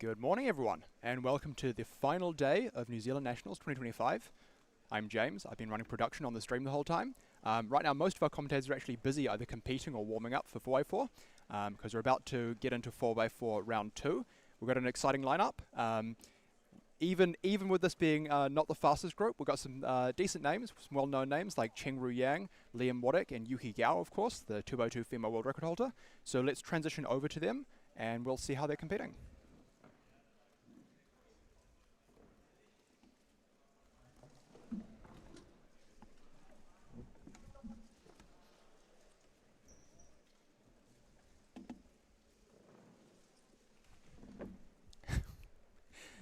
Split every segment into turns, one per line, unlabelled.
Good morning, everyone, and welcome to the final day of New Zealand Nationals 2025. I'm James. I've been running production on the stream the whole time. Right now, most of our commentators are actually busy either competing or warming up for 4x4 because we're about to get into 4x4 round 2. We've got an exciting lineup. Even with this being not the fastest group, we've got some decent names, some well-known names like Chengru Yang, Liam Waddick, and Yuki Gao, of course, the 2x2 female world record holder. So let's transition over to them, and we'll see how they're competing.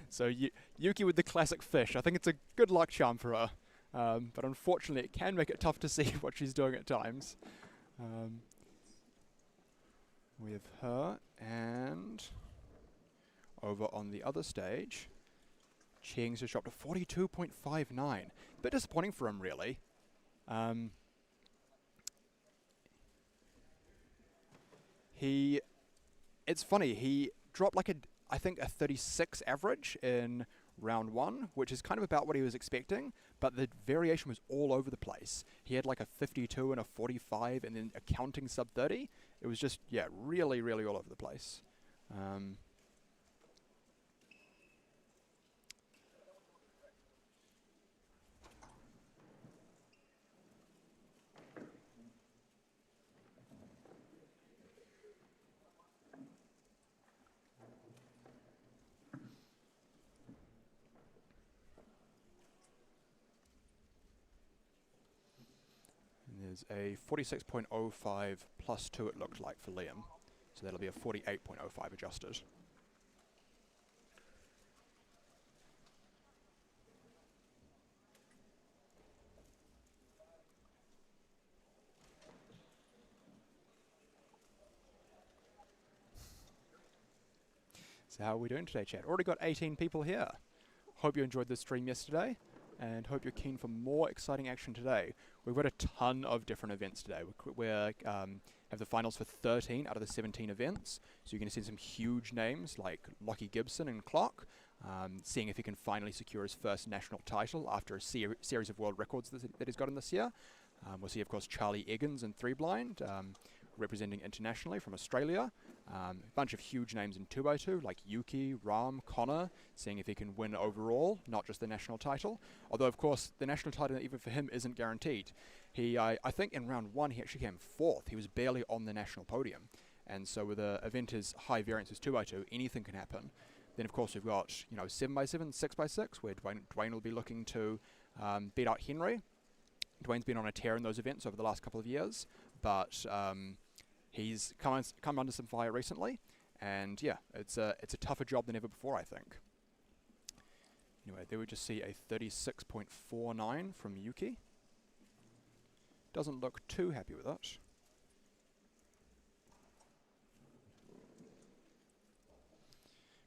So Yuki with the classic fish. I think it's a good luck charm for her. But unfortunately, it can make it tough to see what she's doing at times. We have her, and over on the other stage, Cheng's just dropped to 42.59. A bit disappointing for him, really. It's funny, he dropped like I think a 36 average in round 1, which is kind of about what he was expecting, but the variation was all over the place. He had like a 52 and a 45 and then a counting sub 30. It was just, yeah, really, really all over the place. There's a 46.05 plus 2 it looked like for Liam. So that'll be a 48.05 adjusted. So how are we doing today, chat? Already got 18 people here. Hope you enjoyed the stream yesterday, and hope you're keen for more exciting action today. We've got a ton of different events today. We have the finals for 13 out of the 17 events, so you're going to see some huge names like Lockie Gibson and Clock, seeing if he can finally secure his first national title after a series of world records that he's gotten this year. We'll see, of course, Charlie Eggins in 3 blind, representing internationally from Australia. A bunch of huge names in 2x2 like Yuki, Ram, Connor, seeing if he can win overall, not just the national title. Although, of course, the national title, even for him, isn't guaranteed. I think in round 1 he actually came 4th. He was barely on the national podium. And so with an event as high variance as 2x2, anything can happen. Then, of course, we've got 7x7, 6x6, where Dwayne will be looking to beat out Henry. Dwayne's been on a tear in those events over the last couple of years, but he's come under some fire recently, and yeah, it's a tougher job than ever before, I think. Anyway, there we just see a 36.49 from Yuki. Doesn't look too happy with it.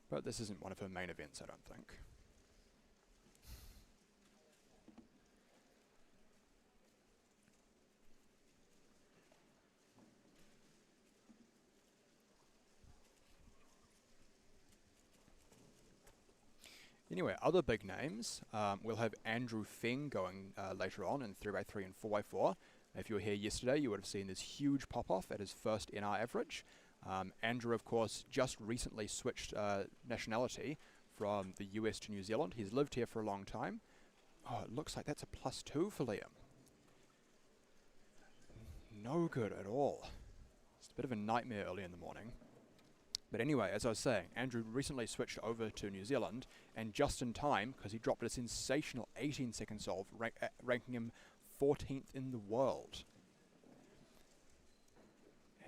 But this isn't one of her main events, I don't think. Anyway, other big names, we'll have Andrew Feng going later on in 3x3 and 4x4. If you were here yesterday, you would have seen this huge pop-off at his first NR average. Andrew, of course, just recently switched nationality from the US to New Zealand. He's lived here for a long time. Oh, it looks like that's a +2 for Liam. No good at all. It's a bit of a nightmare early in the morning. But anyway, as I was saying, Andrew recently switched over to New Zealand, and just in time, because he dropped a sensational 18-second solve, ranking him 14th in the world.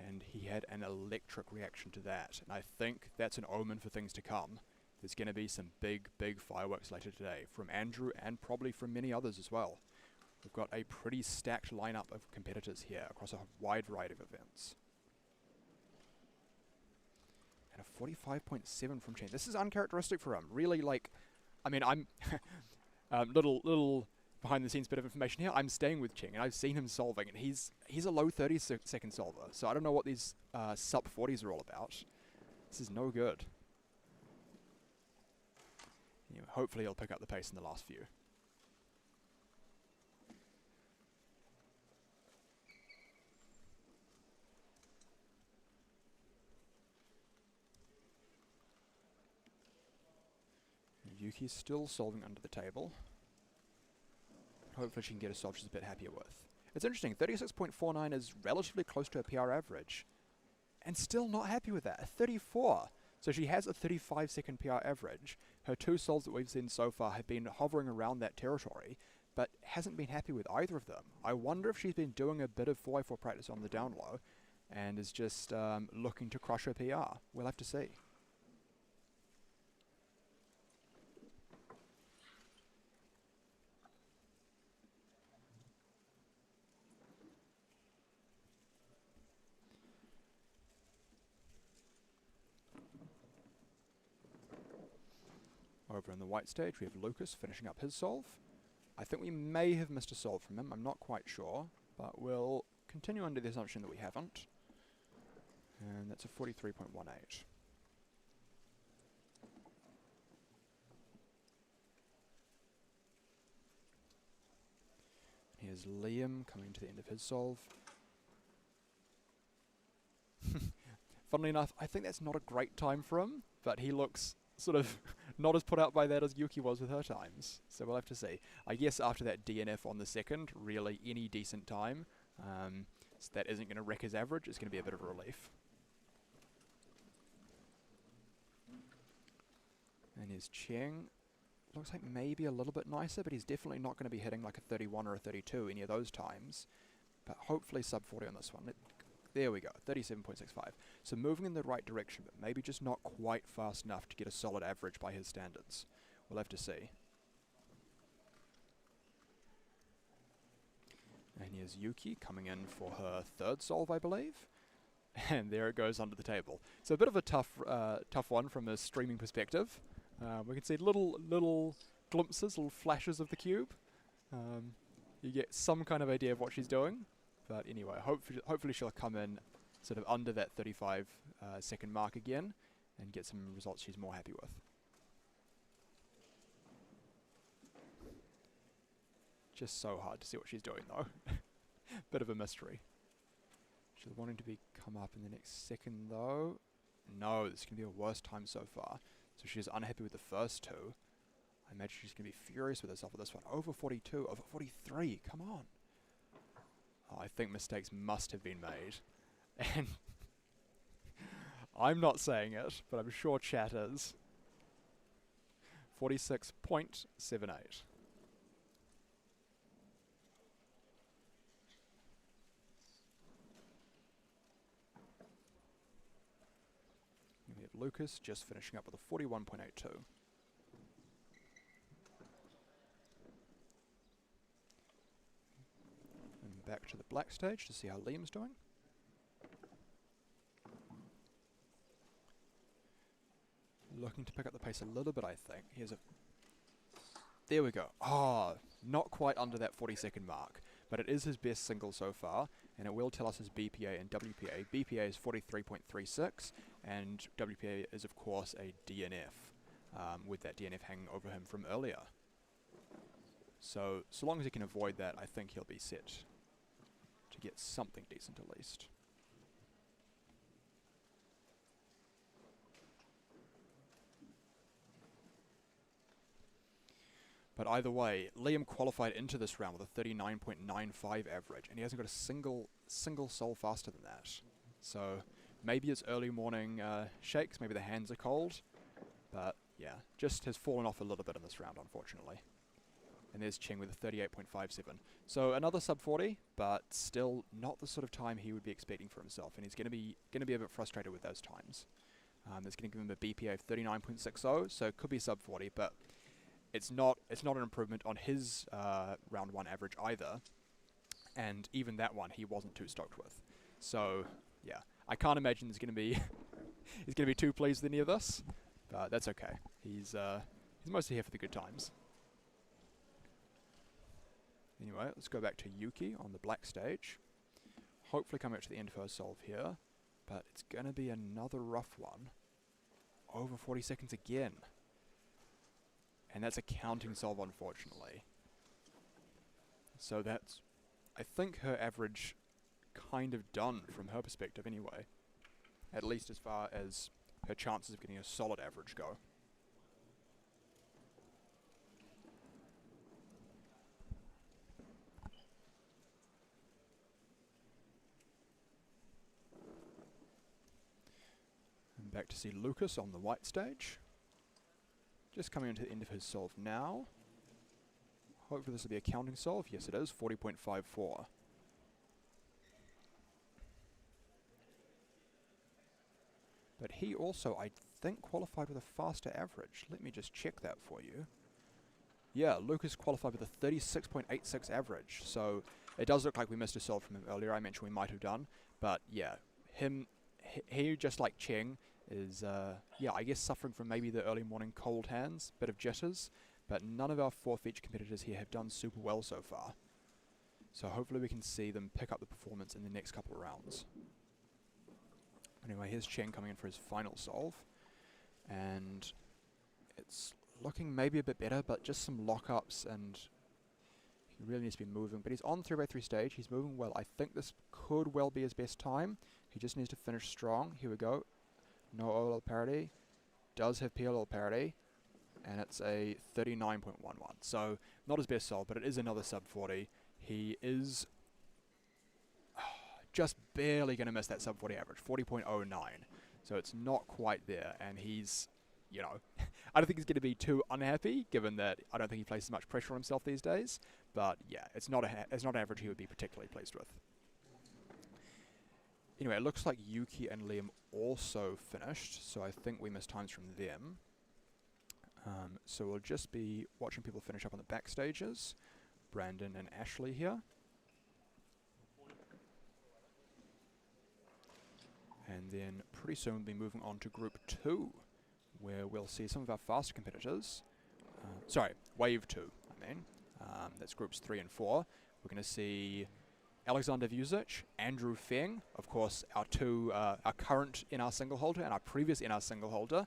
And he had an electric reaction to that, and I think that's an omen for things to come. There's going to be some big, big fireworks later today, from Andrew and probably from many others as well. We've got a pretty stacked lineup of competitors here across a wide variety of events. A 45.7 from Chen. This is uncharacteristic for him. Really, like, I mean, I'm little behind the scenes bit of information here. I'm staying with Cheng, and I've seen him solving, and he's a low 30-second solver. So I don't know what these sub 40s are all about. This is no good. You know, hopefully he'll pick up the pace in the last few. Yuki's still solving under the table. Hopefully she can get a solve she's a bit happier with. It's interesting, 36.49 is relatively close to a PR average. And still not happy with that, a 34. So she has a 35-second PR average. Her two solves that we've seen so far have been hovering around that territory, but hasn't been happy with either of them. I wonder if she's been doing a bit of 4x4 practice on the down low, and is just looking to crush her PR. We'll have to see. Over on the white stage, we have Lucas finishing up his solve. I think we may have missed a solve from him, I'm not quite sure, but we'll continue under the assumption that we haven't. And that's a 43.18. Here's Liam coming to the end of his solve. Funnily enough, I think that's not a great time for him, but he looks sort of not as put out by that as Yuki was with her times. So we'll have to see. I guess after that DNF on the second, really any decent time, so that isn't going to wreck his average, it's going to be a bit of a relief. And his Cheng looks like maybe a little bit nicer, but he's definitely not going to be hitting like a 31 or a 32 any of those times. But hopefully sub 40 on this one. There we go, 37.65. So moving in the right direction, but maybe just not quite fast enough to get a solid average by his standards. We'll have to see. And here's Yuki coming in for her third solve, I believe. And there it goes under the table. So a bit of a tough one from a streaming perspective. We can see little glimpses, little flashes of the cube. You get some kind of idea of what she's doing. But anyway, hopefully she'll come in sort of under that 35 second mark again and get some results she's more happy with. Just so hard to see what she's doing though. Bit of a mystery. She's wanting to come up in the next second though. No, this is going to be a worse time so far. So she's unhappy with the first two. I imagine she's going to be furious with herself with this one. Over 42, over 43, come on. Oh, I think mistakes must have been made. And I'm not saying it, but I'm sure chat is. 46.78. We have Lucas just finishing up with a 41.82. And back to the black stage to see how Liam's doing. Looking to pick up the pace a little bit, I think. There we go. Oh, not quite under that 40-second mark, but it is his best single so far, and it will tell us his BPA and WPA. BPA is 43.36, and WPA is, of course, a DNF, with that DNF hanging over him from earlier. So long as he can avoid that, I think he'll be set to get something decent at least. But either way, Liam qualified into this round with a 39.95 average, and he hasn't got a single soul faster than that. So maybe it's early morning shakes, maybe the hands are cold, but yeah, just has fallen off a little bit in this round, unfortunately. And there's Cheng with a 38.57. So another sub 40, but still not the sort of time he would be expecting for himself, and he's going to be a bit frustrated with those times. That's going to give him a BPA of 39.60, so it could be sub 40, but it's not an improvement on his round one average either, and even that one he wasn't too stoked with. So yeah, I can't imagine he's going to be too pleased with any of this, but that's okay. He's mostly here for the good times. Anyway, let's go back to Yuki on the black stage. Hopefully coming up to the end of her solve here, but it's going to be another rough one. Over 40 seconds again. And that's a counting solve, unfortunately. So that's, I think, her average kind of done from her perspective anyway. At least as far as her chances of getting a solid average go. And back to see Lucas on the white stage. Just coming into the end of his solve now. Hopefully this will be a counting solve. Yes, it is, 40.54. But he also, I think, qualified with a faster average. Let me just check that for you. Yeah, Lucas qualified with a 36.86 average. So it does look like we missed a solve from him earlier. I mentioned we might have done. But yeah, he just like Cheng, is, yeah, I guess suffering from maybe the early morning cold hands, bit of jitters. But none of our 4 feature competitors here have done super well so far. So hopefully we can see them pick up the performance in the next couple of rounds. Anyway, here's Cheng coming in for his final solve. And it's looking maybe a bit better, but just some lockups, and he really needs to be moving. But he's on 3x3 stage. He's moving well. I think this could well be his best time. He just needs to finish strong. Here we go. No OLL parity. Does have PLL parity. And it's a 39.11. So not his best solve, but it is another sub 40. He is just barely going to miss that sub 40 average, 40.09. So it's not quite there, and he's, you know, I don't think he's going to be too unhappy, given that I don't think he places much pressure on himself these days. But yeah, it's not an average he would be particularly pleased with. Anyway, it looks like Yuki and Liam also finished, so I think we missed times from them. So we'll just be watching people finish up on the back stages. Brandon and Ashley here. And then pretty soon we'll be moving on to Group 2, where we'll see some of our faster competitors. Sorry, Wave 2, I mean. That's Groups 3 and 4. We're going to see Alexander Vucic, Andrew Feng, of course, our current NR single holder and our previous NR single holder.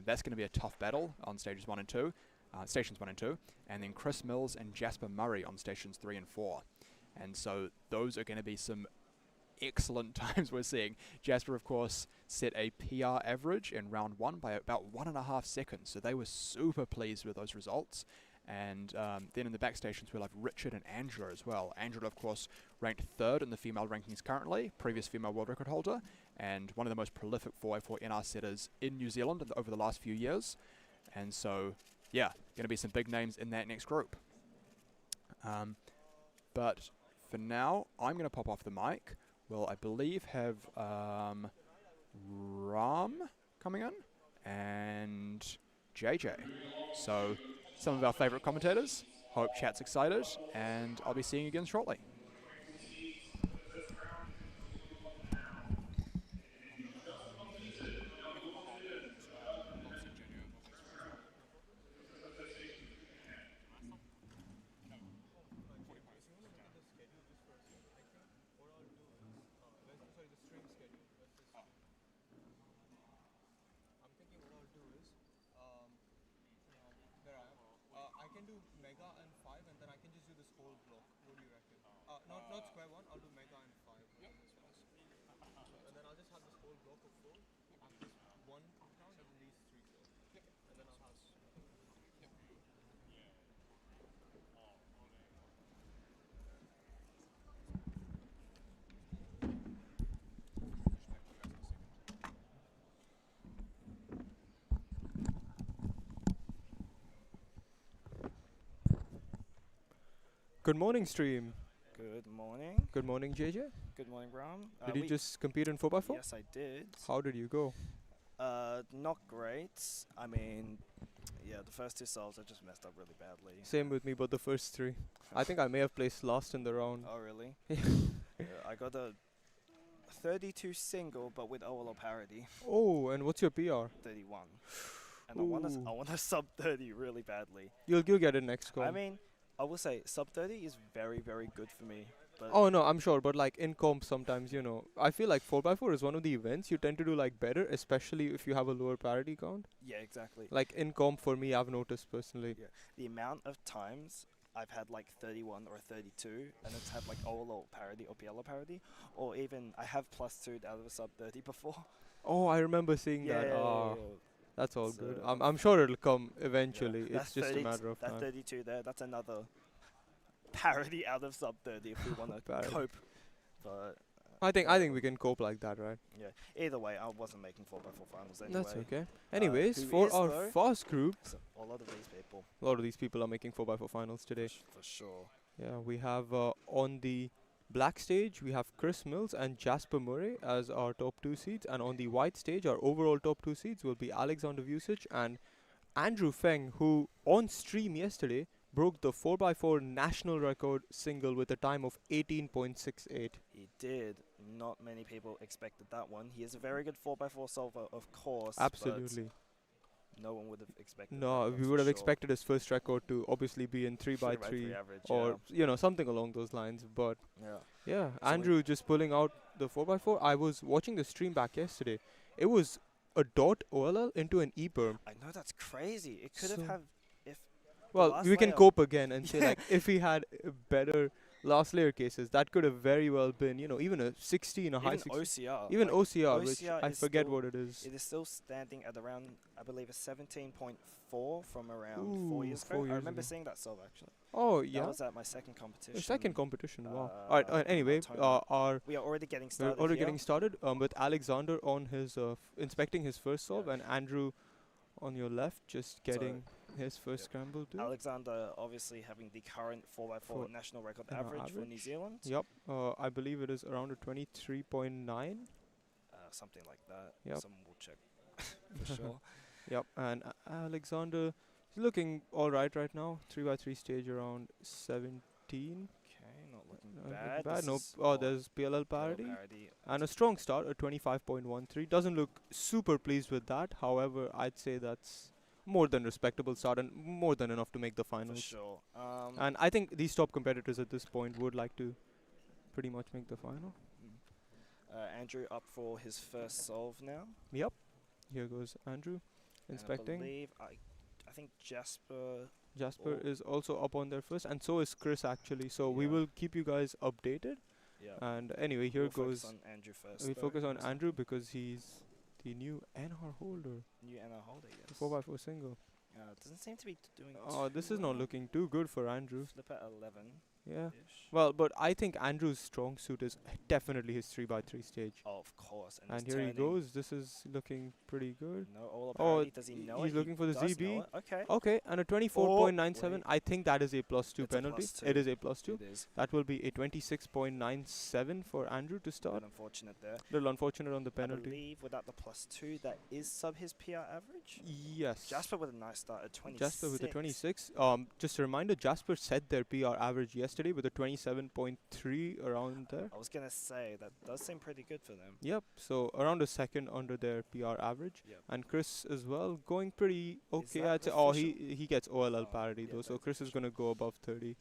That's going to be a tough battle on stations 1 and 2, and then Chris Mills and Jasper Murray on stations 3 and 4. And so those are going to be some excellent times we're seeing. Jasper, of course, set a PR average in round 1 by about 1.5 seconds, so they were super pleased with those results. And then in the back stations we'll have Richard and Angela as well. Angela, of course, ranked 3rd in the female rankings currently, previous female world record holder, and one of the most prolific 4x4 NR setters in New Zealand over the last few years. And so, yeah, going to be some big names in that next group. But for now, I'm going to pop off the mic. We'll, I believe, have Ram coming in and JJ. So some of our favourite commentators. Hope chat's excited, and I'll be seeing you again shortly.
I can do Mega and 5, and then I can just do this whole block. What do you reckon? Not square 1, I'll do Mega and 5. Yep. And then I'll just have this whole block of 4. And this 1 round and these 3 4. Yep. And then I'll have... Yep.
Good morning, stream.
Good morning.
Good morning, JJ.
Good morning, Ram.
Did you just compete in 4x4?
Yes, I did.
How did you go?
Not great. I mean, yeah, the first 2 solves I just messed up really badly.
Same with me, but the first 3. I think I may have placed last in the round.
Oh, really? Yeah, I got a 32 single, but with OLO parity.
Oh, and what's your PR?
31. And I want a sub 30 really badly.
You'll get it next go.
I mean, I will say sub 30 is very, very good for me. But
Oh no, I'm sure, but like in comp sometimes, I feel like 4x4 is one of the events you tend to do like better, especially if you have a lower parity count.
yeah, exactly.
Like in comp for me, I've noticed personally.
Yeah. The amount of times I've had like 31 or 32 and it's had like OLO parity or PLO parity, or even I have +2 out of a sub 30 before.
Oh, I remember seeing
Yeah,
that.
yeah,
Ah,
yeah,
that's all
So,
good. I'm sure it'll come
yeah.
eventually.
That
It's just a
30
matter of
that
time.
32 there, that's another parity out of sub 30 if we want to
Parity.
cope. But
I think we can cope like that, right?
yeah, either way, I wasn't making 4x4 finals anyway.
That's okay. Anyways,
who
for
is
our
though?
fast group,
So a lot of these people,
a lot of these people are making 4x4 finals today.
for sure.
Yeah, we have on the black stage, we have Chris Mills and Jasper Murray as our top 2 seeds. And on the white stage, our overall top 2 seeds will be Alexander Vucic and Andrew Feng, who on stream yesterday broke the 4x4 national record single with a time of 18.68.
He did. Not many people expected that one. He is a very good 4x4 solver, of course.
Absolutely.
But no one would have expected
No,
that.
we
that's
would
for
have
sure.
expected his first record to obviously be in 3x3
average.
or something along those lines. But
yeah.
yeah,
So
Andrew just pulling out the 4x4. I was watching the stream back yesterday. It was a dot OLL into an E-berm.
I know that's crazy. It could have
So-
had if.
Well,
last
we can
layer-
cope again and say
Yeah.
like if he had better last layer cases, that could have very well been even a 16, a high
even
16.
OCR.
Even
like,
OCR, which
OCR
I
is
forget
still-
what it is.
It is still standing at around, I believe, a 17.4 from around
Ooh,
4 years ago.
4
I
years
remember
ago.
seeing that solve actually.
Oh
That
yeah,
was at my second competition.
a second competition. Wow.
uh,
Alright.
in
Anyway,
October.
our
We are already getting
we're
started.
already
here.
getting started with Alexander on his inspecting his first solve,
Yeah.
and Andrew on your left just getting his first
Yep.
scramble too.
Alexander obviously having the current 4x4
For
national record
in our
average for New
average.
Zealand.
Yep. I believe it is around a 23.9.
Something like that.
Yep.
Someone will check for sure.
Yep. And Alexander is looking all right now. 3x3 stage around 17.
Okay, not looking
Not looking
bad.
bad.
This
No.
is
Oh, there's PLL parity. And a strong start, a 25.13. Doesn't look super pleased with that. However, I'd say that's more than respectable start and more than enough to make the
for
finals.
sure.
And I think these top competitors at this point would like to pretty much make the final.
Andrew up for his first solve now.
Yep. Here goes Andrew
And
inspecting.
I believe I think Jasper.
Jasper
Oh.
is also up on their first, and so is Chris actually. So we
Yeah.
will keep you guys updated.
Yeah.
And anyway, here
We'll
goes.
Focus on Andrew first.
We
though,
focus on
because
Andrew because he's the new NR holder,
New NR holder.
the
Yes.
4x4 single.
Doesn't seem to be doing.
Oh, this
too
is not
well.
looking too good for Andrew.
Flip at 11.
Yeah.
Ish.
Well, but I think Andrew's strong suit is definitely his 3x3 stage.
Oh, of course.
And
it's
here he
turning.
goes. This is looking pretty good.
No, all
Oh,
parity. Does he know it?
he's looking for the
does know
ZB.
it. Okay.
Okay, and a 24.97.
wait.
I think that is a +2
It's a
penalty.
+2.
It is a +2.
It is.
That will be a 26.97 for Andrew to
A
start.
bit unfortunate there.
Little unfortunate on the
I
penalty.
believe without the +2, that is sub his PR average.
Yes.
Jasper with a nice start at 26.
Jasper with a 26. Just a reminder, Jasper set their PR average yesterday with a 27.3 around there.
I was gonna say that does seem pretty good for them.
Yep. So around a second under their PR average.
Yep.
And Chris as well going pretty okay.
that
I'd say. Oh,
official?
he gets OLL
Oh,
parity
yeah,
though. So
that's
Chris is
official.
gonna go above 30.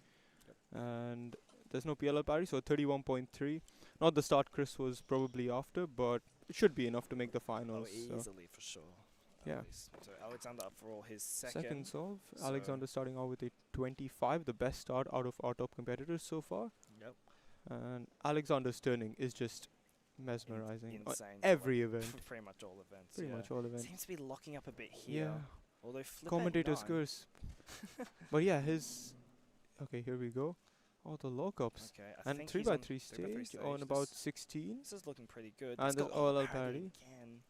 Yep.
And there's no PLL parity, so 31.3. Not the start Chris was probably after, but it should be enough to make the
Oh,
finals. so.
easily for sure. at
Yeah.
least. So Alexander up for his
Second
second.
solve.
So-
Alexander starting out with a 25, the best start out of our top competitors so far.
Yep.
And Alexander's turning is just mesmerizing. On
Insane. for
every
like
event.
pretty much all events.
Pretty
yeah.
much all events.
Seems to be locking up a bit here.
Yeah.
Although flip at
Commentator's
9.
curse. But yeah, his. Okay, here we go. Oh, the lockups.
Okay, I
And
think
3x3
he's on 3x3
stage on about 16.
This is looking pretty good.
And
He's
there's
got
OLL
parity
parity.
again.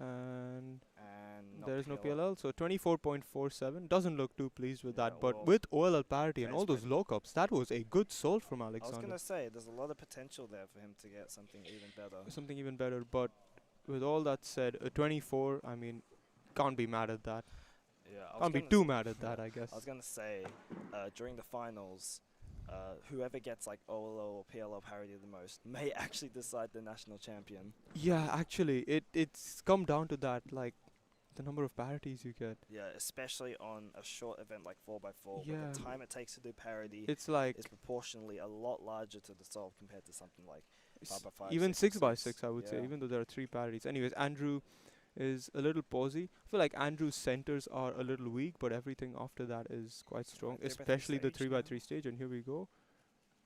And
And
there is no PLL. So 24.47. Doesn't look too pleased with
Yeah,
that. But
well,
with OLL parity and
that's
all those lockups, that was a good solve from
I was
Alexander.
gonna say there's a lot of potential there for him to get something even better.
Something even better. But with all that said, a 24, I mean, can't be mad at that.
Yeah, I was
Can't be
gonna
too
s-
mad at that, I guess.
I was gonna say during the finals, whoever gets like OLO or PLO parity the most may actually decide the national champion.
Yeah, actually, it's come down to that. Like, the number of parities you get.
Yeah, especially on a short event like 4x4, where
Yeah.
the time it takes to do parity
It's like
is proportionally a lot larger to the solve compared to something like 5x5.
even
6x6.
6x6, I would say,
Yeah.
even though there are 3 parities. Anyways, Andrew is a little pausey. I feel like Andrew's centers are a little weak, but everything after that is quite strong,
3x3
especially the
stage,
3x3 stage. And here we go.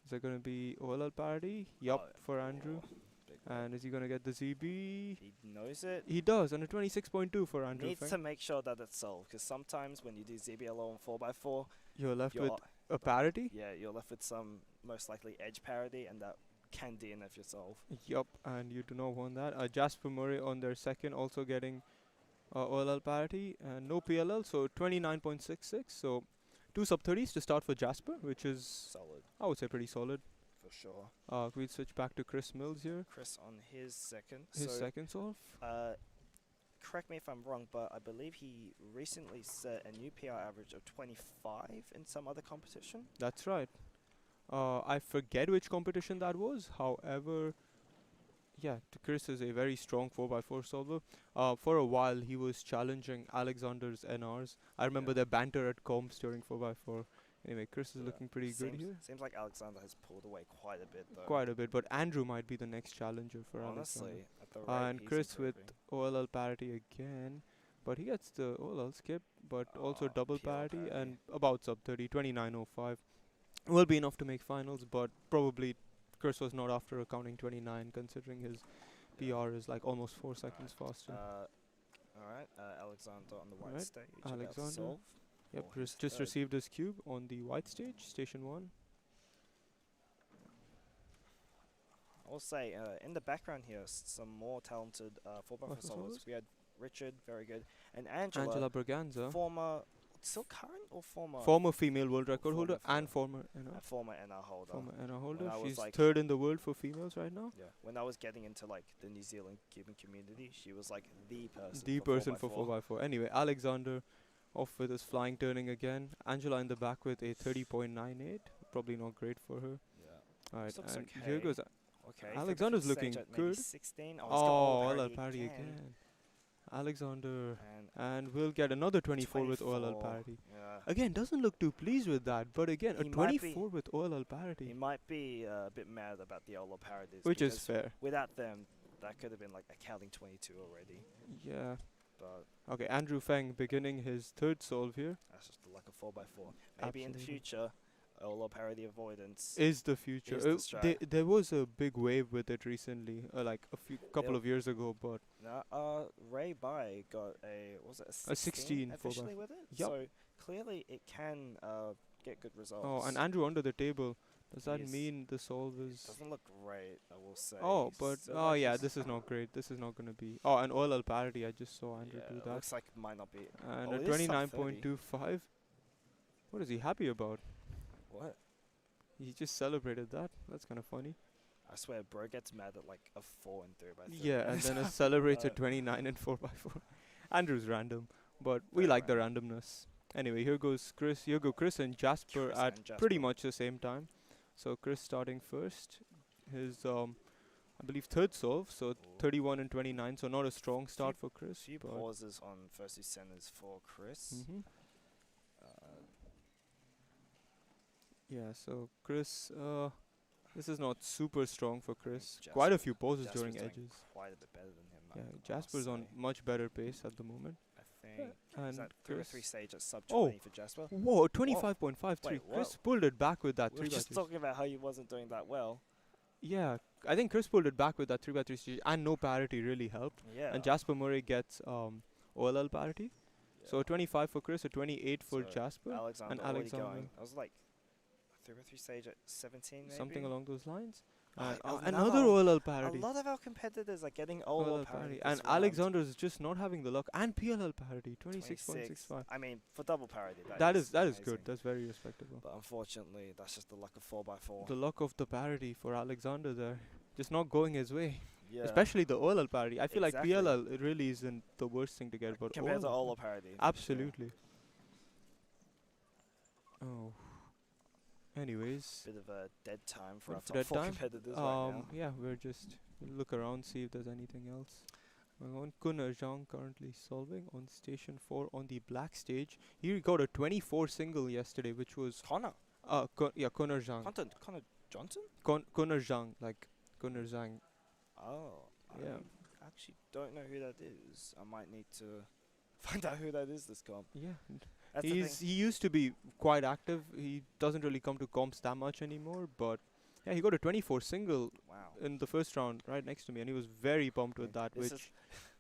Is there going to be OLL parity? Yup,
Oh,
for Andrew.
big one.
And is he going to get the ZB?
He knows it.
He does, and a 26.2 for Andrew.
Needs to make sure that it's solved, because sometimes when you do ZBLO on 4x4,
You're left
you're
with a parity?
you're left with some most likely edge parity, and that can DNF your solve.
Yup, and you do not want that. Jasper Murray on their second, also getting OLL parity, and no PLL, so 29.66. So 2 sub-30s to start for Jasper, which is,
Solid,
I would say, pretty solid.
for sure.
We'll switch back to Chris Mills here.
Chris on his second.
His
so,
second solve.
correct me if I'm wrong, but I believe he recently set a new PR average of 25 in some other competition.
That's right. I forget which competition that was. However, yeah, Chris is a very strong 4x4 solver. For a while, he was challenging Alexander's NRs. I remember
Yeah.
their banter at comps during 4x4. Anyway, Chris is
Yeah.
looking pretty good
Seems-
here.
Seems like Alexander has pulled away quite a bit, though.
Quite a bit, but Andrew might be the next challenger for
Honestly,
Alexander.
at the rate
And
he's
Chris with
improving.
OLL parity again. But he gets the OLL skip, but also
Oh,
double
PL
parity
parity.
and about sub 30, 29.05. Will be enough to make finals, but probably Chris was not after accounting 29, considering his PR is like almost 4 seconds faster.
Alright, Alexander on the white
Alright,
stage. about to
Alexander.
solve
Yep,
for his
just
third.
received his cube on the white stage, station 1.
I will say, in the background here, some more talented 4x4
4x4
solvers.
solvers?
We had Richard, very good, and Angela,
Angela Braganza,
former, still current or former?
former female world record
former
holder and
female.
former
Former NR holder.
former NR holder.
I was
She's
like-
third in the world for females right now.
Yeah, when I was getting into like the New Zealand Cuban community, she was like the person.
The
for
person for
4x4.
4x4. Anyway, Alexander off with his flying turning again. Angela in the back with a 30.98. Probably not great for her.
Yeah.
Alright,
looks
and here
okay.
goes.
Okay.
Alexander's
stage
looking
at maybe
good.
16. Oh,
Oh,
he's got
OLL parity again. Alexander.
And
And we'll get another 24 with OLL
24,
parity.
Yeah.
Again, doesn't look too pleased with that. But again, a
He might be-
24 with OLL
He
parity.
might be a bit mad about the OLO parodies.
Which is
because
fair.
Without them, that could have been like accounting 22 already.
Yeah.
But
Okay, Andrew Feng beginning his third solve here.
that's just the luck of 4x4. Maybe in the
Absolutely.
future, OLO parody avoidance.
Is the future.
Is the strat.
There was a big wave with it recently, like a couple
There-
of years ago, but
Nah, Ray Bai got a, was it a 16,
16
officially
4x4.
with it?
Yup.
So clearly it can get good results.
oh, and Andrew under the table. Does that
Yes.
mean the solve is?
Doesn't look great, I will say.
Oh, but
So
oh
like
yeah,
he's-
this is not great. This is not gonna be. Oh, and OLL parity. I just saw Andrew
yeah,
do
it
that.
looks like it might not be.
And
oh,
a
it is sub
29.25. What is he happy about?
What?
He just celebrated that. That's kind of funny.
I swear, bro gets mad at like a 4 and 3x3.
Yeah, and then celebrates a
Uh,
29 and 4x4. Andrew's random, but we
Very
like the randomness. Anyway, here goes Chris. Here go Chris and Jasper
Chris
at
and Jasper.
pretty much the same time. So Chris starting first. His I believe third solve. So
Ooh.
31 and 29. So not a strong start for
A
Chris.
few
but
pauses on first two centers for Chris.
Mhm.
Uh,
Yeah. So Chris. This is not super strong for Chris.
Jasper-
Quite a few pauses
Jasper's
during
doing
edges.
Quite a bit better than him.
Yeah,
I must
Jasper's on
say.
much better pace at the moment.
I think. Is
And
that 3 or
Chris.
3 stage at sub
Oh.
20 for Jasper?
Whoa, 25.53.
Wait,
Chris
what?
pulled it back with that
We were
3x3.
just talking about how he wasn't doing that well.
Yeah, I think Chris pulled it back with that 3x3 stage, and no parity really helped.
Yeah.
And Jasper Murray gets OLL parity. So a 25 for Chris, a 28 for
So
Jasper,
Alexander
and
already
Alexander.
going. I was like 3 or 3 stage at 17 maybe?
something along those lines. And
Oh,
another
now
OLL
A
parity.
lot of our competitors are getting
OLL
OLO
parity.
parity.
And Alexander's just not having the luck. And PLL parity, 26.65.
I mean, for double parity,
That is
amazing.
good. That's very respectable.
But unfortunately, that's just the luck of 4x4.
The luck of the parity for Alexander there, just not going his way.
Yeah.
Especially the OLL parity. I feel
Exactly.
like PLL it really isn't the worst thing to get, but
compared to
OLL
OLO parity.
absolutely. Oh. Anyways,
Bit of a dead time for
Bit
our
of
top
dead
4
time.
competitors right now.
yeah, we're just look around, see if there's anything else. Going on, Kunal Zhang currently solving on station 4 on the black stage. He got a 24 single yesterday, which was
Connor.
Kunal Zhang.
Connor Johnson?
Kunal Zhang, like Kunal Zhang.
Oh.
Yeah.
I actually don't know who that is. I might need to find out who that is this comp.
Yeah.
That's the
He
thing.
used to be quite active. He doesn't really come to comps that much anymore, but yeah, he got a 24 single
Wow.
in the first round right next to me, and he was very pumped with that,
This
which
is-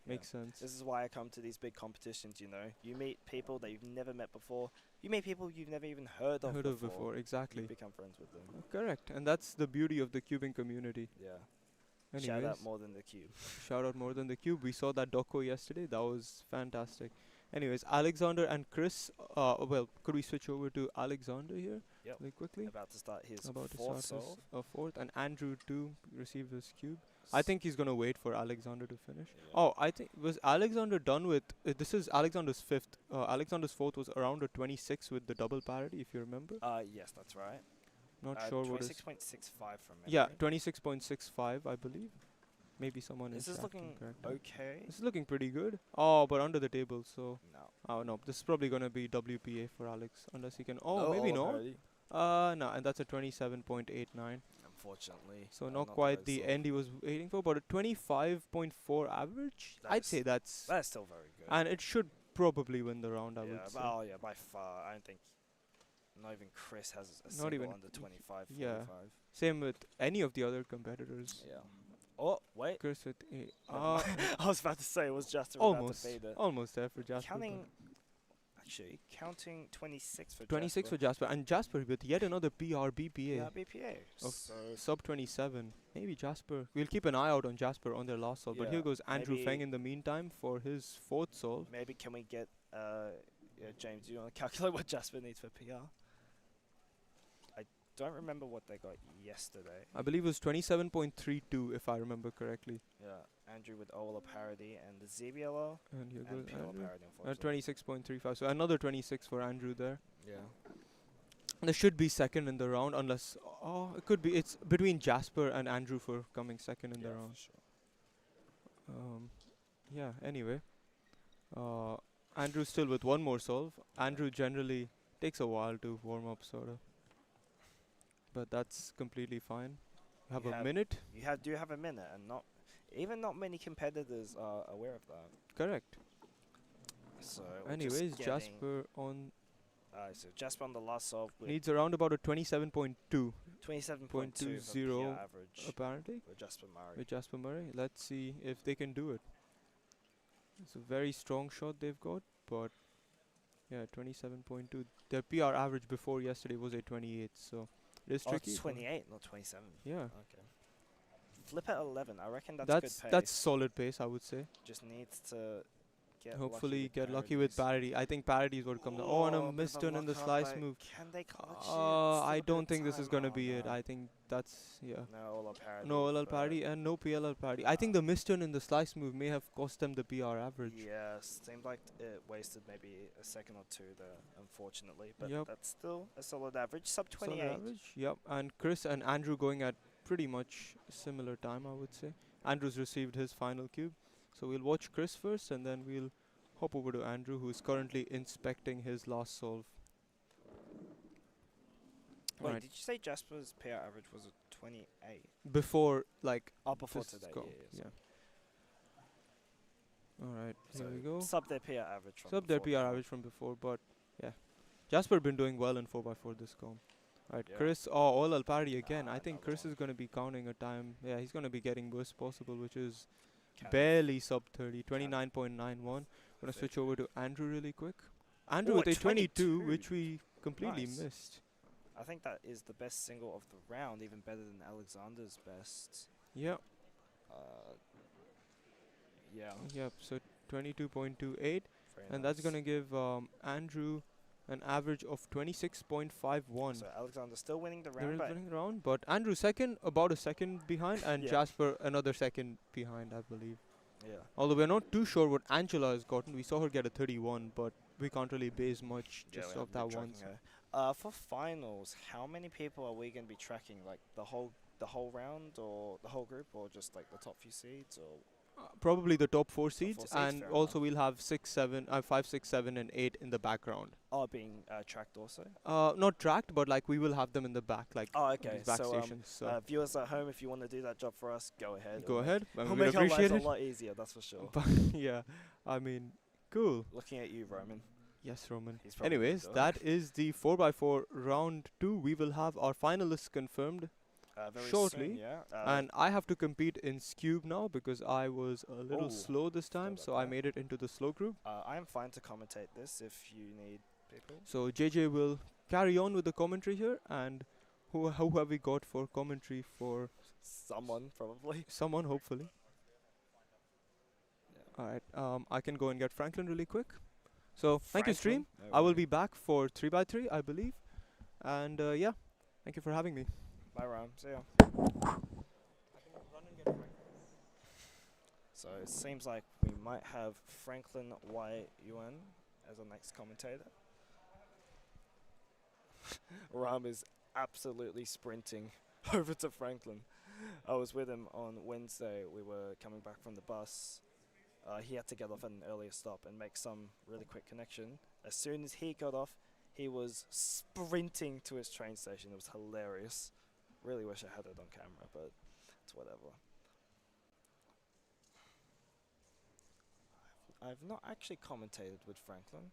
makes sense.
This is why I come to these big competitions, you know. You meet people that you've never met before. You meet people you've never even heard of before.
Exactly.
You become friends with them.
Correct, and that's the beauty of the cubing community.
Yeah.
Anyways,
Shout out more than the cube.
shout out more than the cube. We saw that doco yesterday. That was fantastic. Anyways, Alexander and Chris. Well, could we switch over to Alexander here?
Yep.
Really quickly.
About to start his
About to
fourth
start
solve.
his fourth, and Andrew too received his cube. I think he's gonna wait for Alexander to finish.
Yeah.
Oh, I think was Alexander done with? This is Alexander's fifth. Alexander's fourth was around a 26 with the double parity, if you remember.
Yes, that's right.
Not sure what is.
26.65 from memory.
Yeah, 26.65, I believe. Maybe someone
This
is
is looking
correct.
okay.
This is looking pretty good. Oh, but under the table, so
No.
oh no, this is probably gonna be WPA for Alex unless he can. Oh,
No
maybe
all
no.
parity,
No, and that's a 27.89.
Unfortunately.
So
Not
not
the
quite
best
the
solve.
end he was waiting for, but a 25.4 average.
That
I'd
is-
say that's,
That's still very good.
and it should probably win the round. I
yeah,
would say.
oh yeah, by far. I don't think not even Chris has a
Not
single
even
under 25,
yeah.
45.
Same with any of the other competitors.
Yeah. Oh, wait.
Chris with a
I was about to say it was just
almost
about to fade it.
almost there for Jasper.
Counting, actually, counting 26 for
26
Jasper.
for Jasper, and Jasper with yet another PR BPA.
Yeah, BPA.
Of
So
Sub 27. Maybe Jasper. We'll keep an eye out on Jasper on their last solve. But here
Yeah,
goes Andrew
maybe-
Feng in the meantime for his fourth solve.
maybe can we get James? Do you want to calculate what Jasper needs for PR? I don't remember what they got yesterday.
I believe it was 27.32 if I remember correctly.
Yeah, Andrew with Ola parity and the ZBLO
And here
and
goes
pure
Andrew.
parity. Unfortunately.
26.35. So another 26 for Andrew there.
Yeah.
There should be second in the round unless it could be. It's between Jasper and Andrew for coming second in the
Yeah,
round.
for sure.
Yeah. Anyway, Andrew still with one more solve. Andrew generally takes a while to warm up, sort of, but that's completely fine. You have
You
a
have-
minute.
Do have a minute, and not many competitors are aware of that.
Correct.
So we're just
Anyways,
getting-
Jasper on
so Jasper on the last solve with
needs around about a 27.2
27.2 for
.20
PR average
apparently
for Jasper Murray.
with Jasper Murray. Let's see if they can do it. It's a very strong shot they've got, but yeah, 27.2. Their PR average before yesterday was a 28, so it is
Oh,
tricky.
it's
but
28, not 27.
Yeah,
Okay. Flip at 11. I reckon that's
that's
good pace.
that's solid pace, I would say.
Just needs to get
Hopefully
lucky
get lucky with
parodies.
parity. I think parity is what comes down. Oh, and a
bit of
misturn in the
luck out,
slice
but
move.
Can they clutch it?
I
Still a bit
don't
of
think this is
time.
gonna
Oh,
be it.
no.
I think that's
No all parity.
no LL
but
parity and no PLL parity. I think the misturn in the slice move may have cost them the PR average.
Yeah, seemed like it wasted maybe a second or two there, unfortunately. But
Yep.
that's still a solid average. Sub
Solid
28.
average. Yep. And Chris and Andrew going at pretty much similar time, I would say. Andrew's received his final cube, so we'll watch Chris first, and then we'll hop over to Andrew, who is currently inspecting his last solve.
Wait,
Alright.
did you say Jasper's PR average was a 28?
Before like
Oh, before
this
today.
go.
Yeah.
All right.
So
Here we go.
sub their PR average from
Sub their
before.
PR average from before, but yeah, Jasper been doing well in 4x4 this comp. Alright,
Yeah.
Chris. Oh, all al parity again.
Ah,
I think
another
Chris
one.
is gonna be counting a time. Yeah, he's gonna be getting worst possible, which is
Can
barely sub 30, 29.91. Gonna switch over to Andrew really quick. Andrew
Ooh,
with
a
a 22,
22.
which we completely
Nice.
missed.
I think that is the best single of the round, even better than Alexander's best.
Yeah.
Yeah.
Yep. So 22.28,
Very
and that's
nice.
gonna give Andrew an average of 26.51.
So Alexander's still winning the
They're
round, but
winning the round, but Andrew second, about a second behind, and
Yeah.
Jasper another second behind, I believe.
yeah.
Although we're not too sure what Angela has gotten. We saw her get a 31, but we can't really base much
Yeah,
just
we
off
haven't been
that once.
tracking her. For finals, how many people are we going to be tracking? Like the whole round, or the whole group, or just like the top few seeds, or
Probably the top 4
4
seeds,
seeds,
and
fair
also
enough.
we'll have 6, 7, 5, 6, 7, and 8 in the background.
Oh, being tracked also.
Not tracked, but like we will have them in the back, like
Oh,
on
okay.
these back
So
stations. So
viewers at home, if you want to do that job for us, go ahead.
go ahead. I mean,
We'll
we'd
make our lives
appreciate
a
it.
lot easier. That's for sure.
But yeah, I mean, cool.
Looking at you, Roman.
Yes, Roman.
He's probably gonna
Anyways,
do it.
that is the 4x4 round 2. We will have our finalists confirmed,
Very
shortly,
soon, yeah.
and I have to compete in Skewb now because I was a little
Oh,
slow this time,
about
so I
that.
made it into the slow group.
I am fine to commentate this if you need people.
So JJ will carry on with the commentary here, and who have we got for commentary for
Someone, probably.
someone, hopefully.
Yeah.
Alright, I can go and get Franklin really quick. So thank you, stream.
Franklin?
I will
worry.
be back for 3x3, I believe. And yeah, thank you for having me.
Bye, Ram. See ya. So it seems like we might have Franklin Y Yuan as our next commentator. Ram is absolutely sprinting over to Franklin. I was with him on Wednesday. We were coming back from the bus. He had to get off at an earlier stop and make some really quick connection. As soon as he got off, he was sprinting to his train station. It was hilarious. Really wish I had it on camera, but it's whatever. I've not actually commentated with Franklin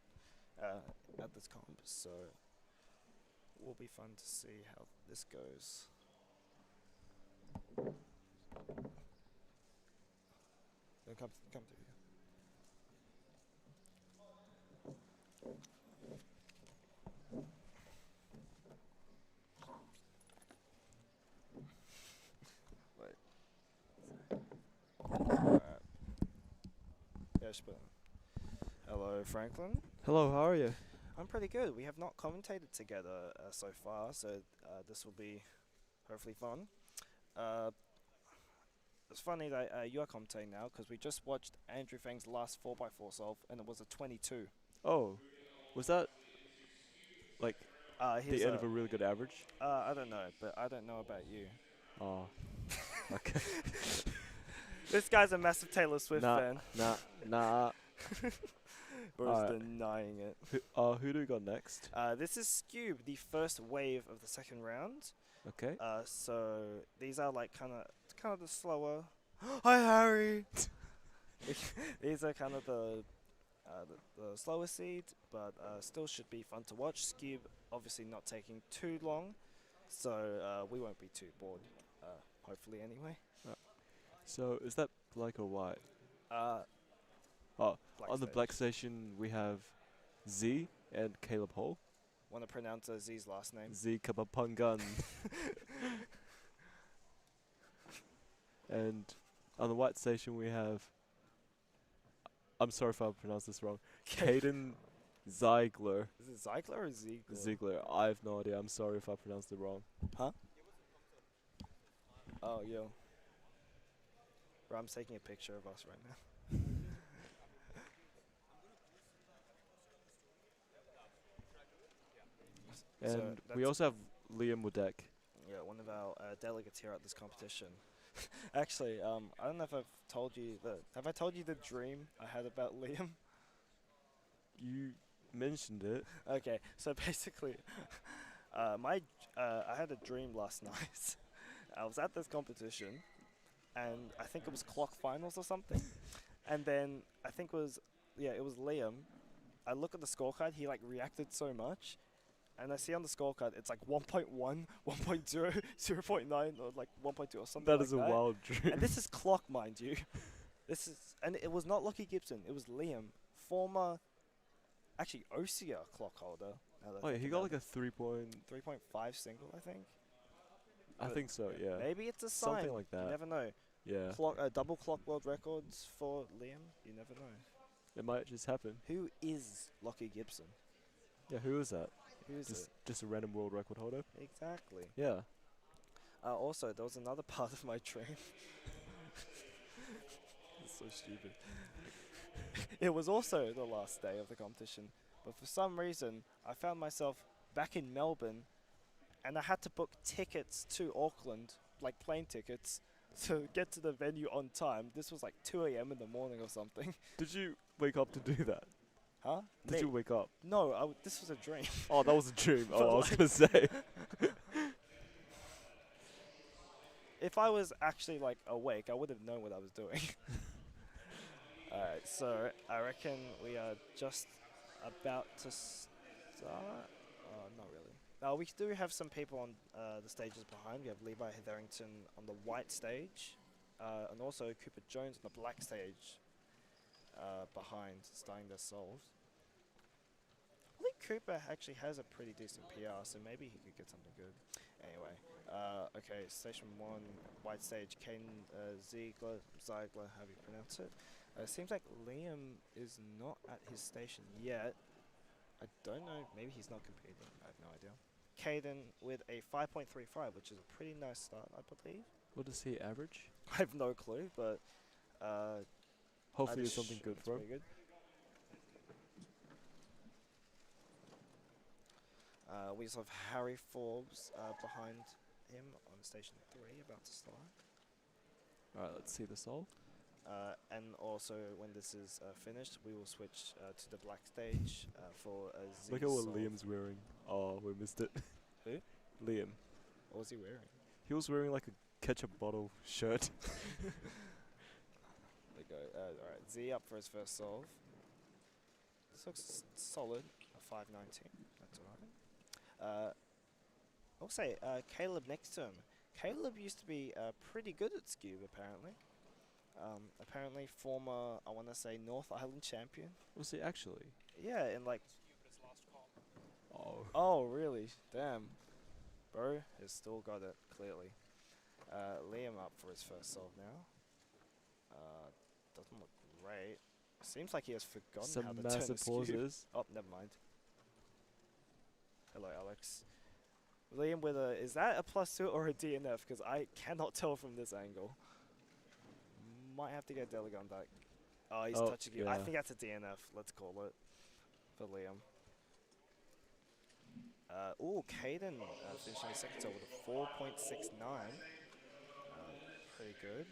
at this comp, so it will be fun to see how this goes. Then come to you. Alright. Yeah, hello, Franklin.
Hello, how are you?
I'm pretty good. We have not commentated together so far, so this will be hopefully fun. It's funny that you are commentating now because we just watched Andrew Feng's last 4x4 solve and it was a 22.
Oh, was that like
Here's
the end of a really good average?
I don't know, but I don't know about you.
Oh, okay.
This guy's a massive Taylor Swift fan.
Nah.
Or
Alright.
is denying it.
Who do we got next?
This is Skewb, the first wave of the second round.
Okay.
So these are like kind of the slower. Hi, Harry. These are kind of the slower seed, but still should be fun to watch. Skewb obviously not taking too long, so we won't be too bored. Hopefully, anyway.
So is that black or white?
Black
On the
stage.
black station we have Z and Caleb Hole.
Want to pronounce Z's last name?
Z Kabapungan. And on the white station we have, I'm sorry if I pronounced this wrong, Caden Ziegler.
Is it Ziegler or Ziegler?
Ziegler. I have no idea. I'm sorry if I pronounced it wrong.
Huh? Oh, yo. Ram's taking a picture of us right now. So
And we
that's-
also have Liam Woodek.
Yeah, one of our delegates here at this competition. Actually, I don't know if I've told you have I told you the dream I had about Liam?
You mentioned it.
Okay, so basically, I had a dream last night. I was at this competition, and I think it was clock finals or something. And then I think it was Liam. I look at the scorecard. He like reacted so much, and I see on the scorecard it's like 1.1, 1.0, 0.9, or like 1.2 or something.
That
like
is a wild dream.
And this is clock, mind you. And it was not Lockie Gibson. It was Liam, former, actually OCR clock holder. now that I
Oh yeah,
think
he got
about
like a
3.5 single, I think.
I
But
think so, yeah.
Maybe it's a sign.
Something like
You
that.
never know.
Yeah.
Double clock world records for Liam. You never know.
It might just happen.
Who is Lockie Gibson?
Yeah, who is that?
Who is
Just a random world record holder?
it? Exactly.
Yeah.
Also, there was another part of my dream. It's so stupid. It was also the last day of the competition, but for some reason, I found myself back in Melbourne, and I had to book tickets to Auckland, like plane tickets, to get to the venue on time. This was like 2 a.m. in the morning or something.
Did you wake up to do that?
Huh?
Did
Me?
you wake up?
No, this was a dream.
Oh, that was a dream.
But
Oh, I was
like-
gonna say.
If I was actually like awake, I would have known what I was doing. Alright, so I reckon we are just about to start. Not really. We do have some people on the stages behind. We have Levi Hetherington on the white stage, and also Cooper Jones on the black stage behind, starting their solves. I think Cooper actually has a pretty decent PR, so maybe he could get something good. Anyway, okay, station 1, white stage, Caden Ziegler, however you pronounce it. Seems like Liam is not at his station yet. I don't know, maybe he's not competing, I have no idea. Caden with a 5.35, which is a pretty nice start, I believe.
What does he average?
I have no clue, but
Hopefully,
I'd
it's something
assume
good
it's
for him.
pretty good. We just have Harry Forbes behind him on station 3, about to start.
All right, let's see the solve.
And also, when this is finished, we will switch to the black stage for a Z
Look at what
solve.
Liam's wearing. Oh, we missed it.
Who?
Liam.
What was he wearing?
He was wearing like a ketchup bottle shirt.
There we go. Alright, Z up for his first solve. This looks solid. A 519. That's alright. I'll say Caleb next to him. Caleb used to be pretty good at Skewb, apparently. Apparently former, I want to say, North Island champion.
Was he actually?
Yeah, in like...
Oh.
Oh, really? Damn. Bro has still got it, clearly. Liam up for his first solve now. Doesn't look great. Seems like he has forgotten
Some
how to turn a
massive
Skewb.
pauses.
Oh, never mind. Hello, Alex. Liam with a... Is that a +2 or a DNF? Because I cannot tell from this angle. Might have to get Delegon back. Oh, he's
Oh,
touching you. I
yeah.
think that's a DNF, let's call it. For Liam. Ooh, Caden finishing his second solve with a 4.69. Pretty good.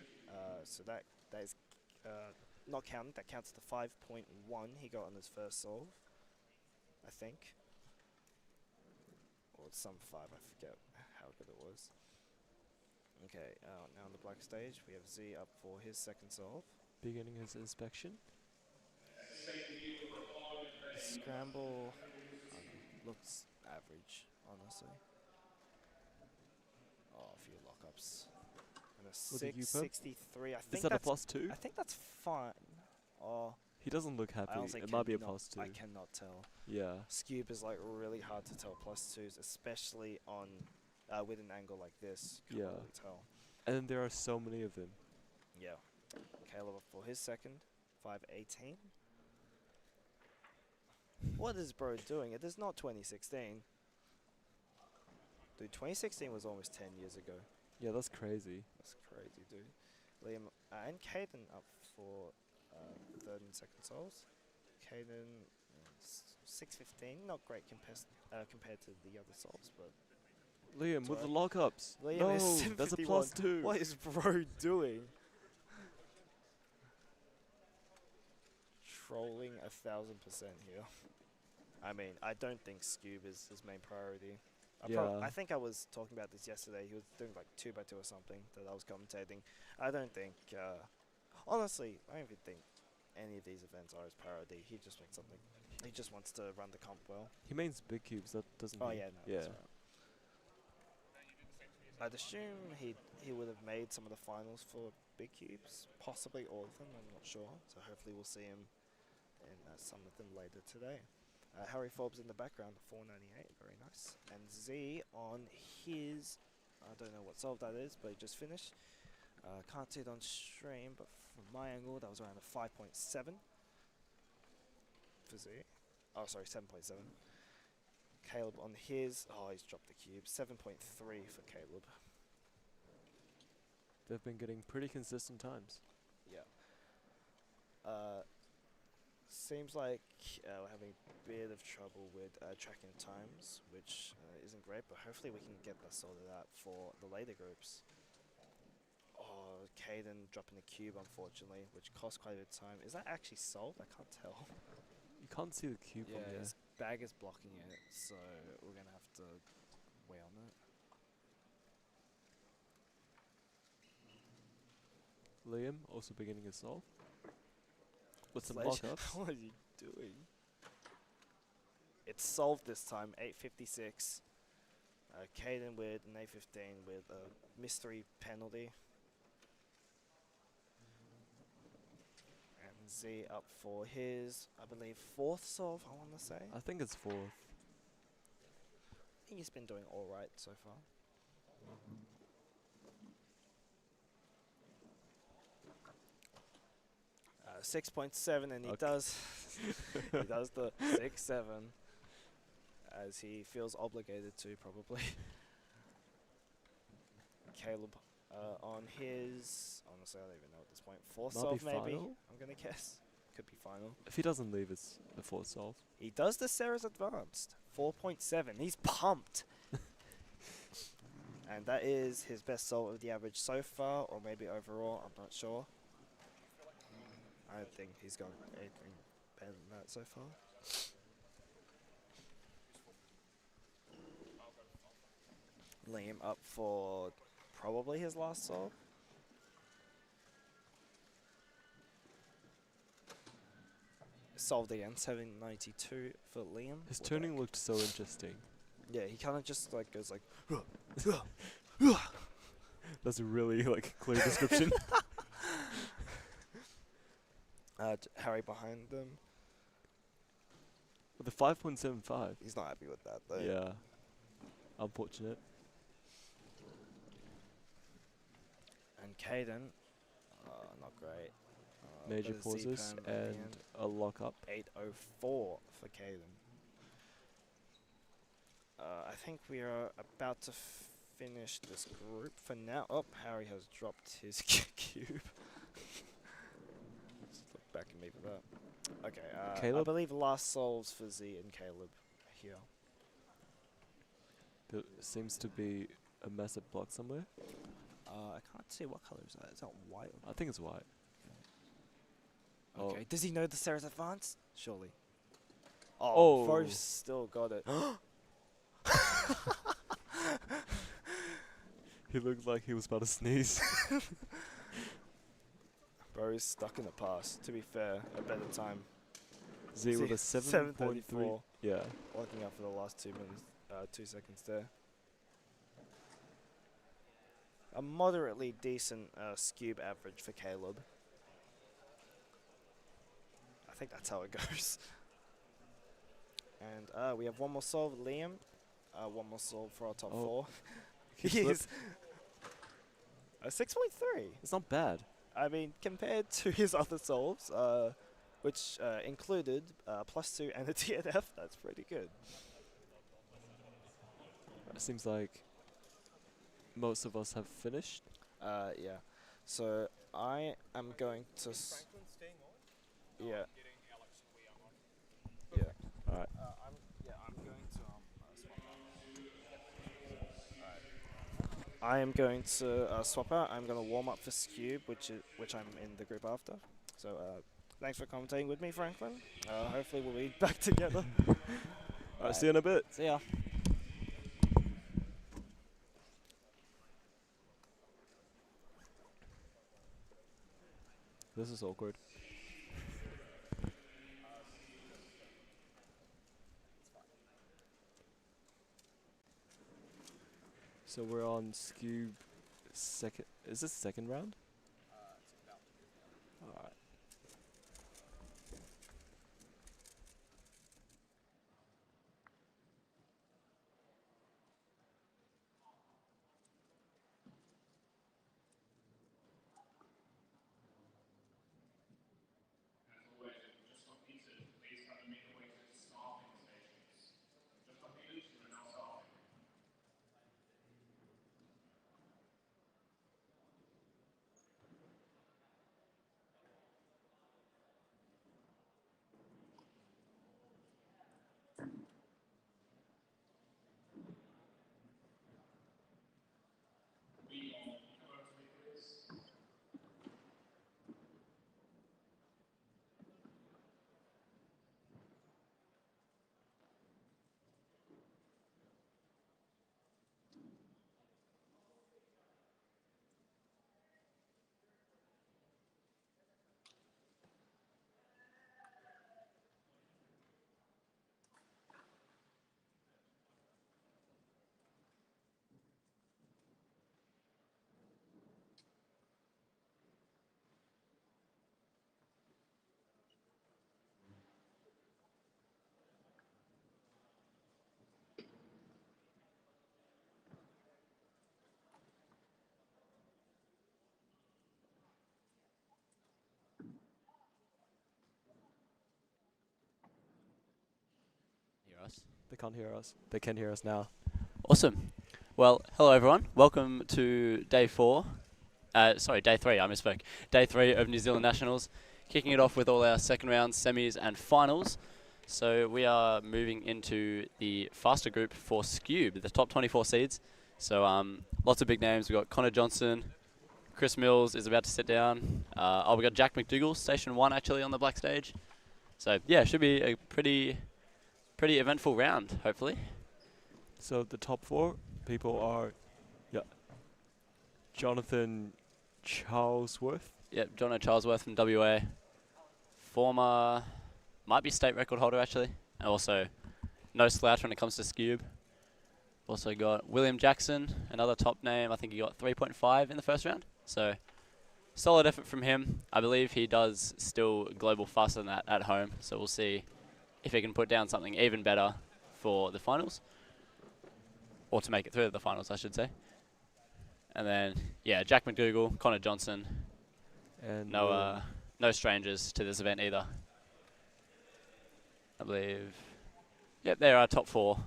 So that is not counting. That counts to 5.1 he got on his first solve, I think. Or some 5, I forget how good it was. Okay, now on the black stage, we have Z up for his second solve.
Beginning his inspection.
Scramble looks average, honestly. Oh, a few lockups. And a
With the U-perp?
663. I
Is
think
that a
that's
+2?
I think that's fine. Oh,
He doesn't look
I
happy.
honestly
It might be a
cannot-
+2.
I cannot tell.
Yeah.
Skewb is like really hard to tell +2s, especially on with an angle like this. Can't
Yeah.
really tell.
And then there are so many of them.
Yeah. Caleb up for his second, 518. What is bro doing? It is not 2016. Dude, 2016 was almost 10 years ago.
Yeah, that's crazy.
That's crazy, dude. Liam and Caden up for third and second solves. Caden 615, not great compared to the other solves, but
Liam
It's
with the
alright.
lockups.
Liam
No,
is
that's a
751.
+2.
what is bro doing? Trolling 1000% here. I mean, I don't think Skewb is his main priority.
Yeah.
I think I was talking about this yesterday. He was doing like 2x2 or something that I was commentating. I don't think, honestly, I don't even think any of these events are his priority. He just wants something. He just wants to run the comp well.
He means big cubes, that doesn't
Oh
he?
yeah, no,
Yeah.
that's alright. I'd assume he would have made some of the finals for big cubes, possibly all of them. I'm not sure. So hopefully we'll see him in some of them later today. Harry Forbes in the background, 498, very nice. And Z on his, I don't know what solve that is, but he just finished. Can't see it on stream, but from my angle, that was around a 5.7 for Z. Oh, sorry, 7.7. Caleb on his, oh, he's dropped the cube, 7.3 for Caleb.
They've been getting pretty consistent times.
Yeah. Seems like we're having a bit of trouble with tracking times, which isn't great, but hopefully we can get that sorted out for the later groups. Oh, Caden dropping a cube, unfortunately, which costs quite a bit of time. Is that actually solved? I can't tell.
You can't see the cube from there.
His bag is blocking it, so we're gonna have to wait on it.
Liam also beginning a solve. With some
Sledge,
lockups.
what are you doing? It's solved this time, 8:56. Caden with an 8:15 with a mystery penalty. And Z up for his, I believe, fourth solve, I want to say.
I think it's fourth.
I think he's been doing alright so far. 6.7, and he
Okay.
does he does the 6-7 as he feels obligated to, probably. Caleb on his, honestly I don't even know at this point, fourth
Might
solve
be
maybe,
final?
I'm gonna guess. Could be final.
If he doesn't leave, it's the fourth solve.
He does the Sarah's Advanced, 4.7, he's pumped. And that is his best solve of the average so far, or maybe overall, I'm not sure. I don't think he's got anything better than that so far. Liam up for probably his last solve. Solved again, 792 for Liam.
His
with
turning looked so interesting.
yeah, he kind of just like goes like,
That's a really clear description.
Harry behind them.
With a 5.75.
He's not happy with that though.
Yeah. Unfortunate.
And Caden, not great.
Major
but a
pauses
Z-perm at the
and
end.
a lock up.
8:04 for Caden. I think we are about to finish this group for now. Oh, Harry has dropped his cube. Just look back at me for that. Okay, I
Caleb?
believe last solves for Z and Caleb here.
There seems to be a massive block somewhere.
I can't see what color is that. Is that white?
I think it's white.
Okay.
Oh.
Does he know the Sarah's Advance? Surely.
Oh.
Bro still got it.
He looked like he was about to sneeze.
Bro is stuck in the past. To be fair, a better time.
Z with a 7.3.
7:34.
Yeah.
Locking up for the last 2 minutes, 2 seconds there. A moderately decent Skewb average for Caleb. I think that's how it goes. And we have one more solve, Liam. One more solve for our top
Oh.
4.
He
He's a 6.3.
It's not bad.
I mean, compared to his other solves, which included +2 and a DNF, that's pretty good.
It seems like most of us have finished.
Yeah. So I am going to.
Franklin's staying on?
Yeah.
Getting Alex and we are on.
Alright.
I'm going to. I am going to swap out. I'm going to warm up for Skewb, which I'm in the group after. So thanks for commentating with me, Franklin. Hopefully we'll be back together.
Alright, see you in a bit.
See ya.
This is awkward. So we're on Skewb second. Is this second round? Alright. us. They can't hear us. They can hear us now.
Awesome. Well, hello everyone. Welcome to day 4. Sorry, day 3. I misspoke. Day 3 of New Zealand Nationals. Kicking it off with all our second rounds, semis and finals. So we are moving into the faster group for Skewb, the top 24 seeds. So lots of big names. We've got Connor Johnson. Chris Mills is about to sit down. We've got Jack McDougall, station 1 actually on the black stage. So yeah, should be a pretty eventful round, hopefully.
So the top 4 people are, Jonathan Charlesworth.
Yep, Jono Charlesworth from WA. Former, might be state record holder actually. And also, no slouch when it comes to Skewb. Also got William Jackson, another top name. I think he got 3.5 in the first round. So, solid effort from him. I believe he does still global faster than that at home. So we'll see if he can put down something even better for the finals. Or to make it through to the finals, I should say. And then, yeah, Jack McDougall, Connor Johnson.
And
No strangers to this event either. I believe, yep, there are top 4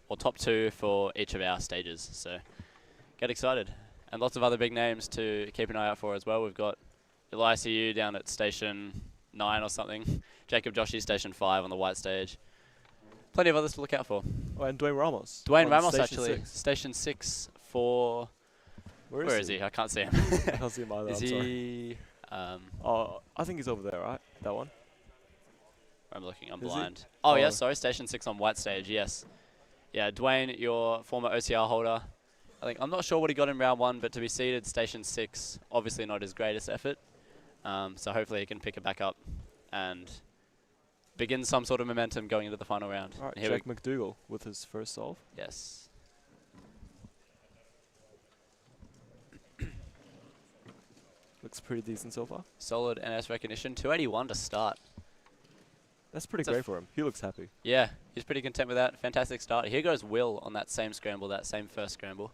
or top 2 for each of our stages. So get excited. And lots of other big names to keep an eye out for as well. We've got Elias Yu down at station 9 or something. Jacob Joshi station 5 on the white stage. Plenty of others to look out for.
Oh, and Dwayne Ramos.
Dwayne
on
Ramos
station
actually,
6.
station 6 for, where is he? I can't see him.
I can't see him either.
Is
I'm sorry.
he,
Oh, I think he's over there, right? That one.
I'm looking, I'm
Is he?
blind. Oh,
Oh.
yeah, sorry, station 6 on white stage, yes. Yeah, Dwayne, your former OCR holder. I'm not sure what he got in round 1, but to be seeded station 6, obviously not his greatest effort. So hopefully he can pick it back up and begin some sort of momentum going into the final round.
All right,
Here
Jack McDougall with his first solve.
yes.
Looks pretty decent so far.
Solid NS recognition, 281 to start.
That's pretty
It's a
great for him. He looks happy.
Yeah, he's pretty content with that. Fantastic start. Here goes Will on that same scramble, that same first scramble.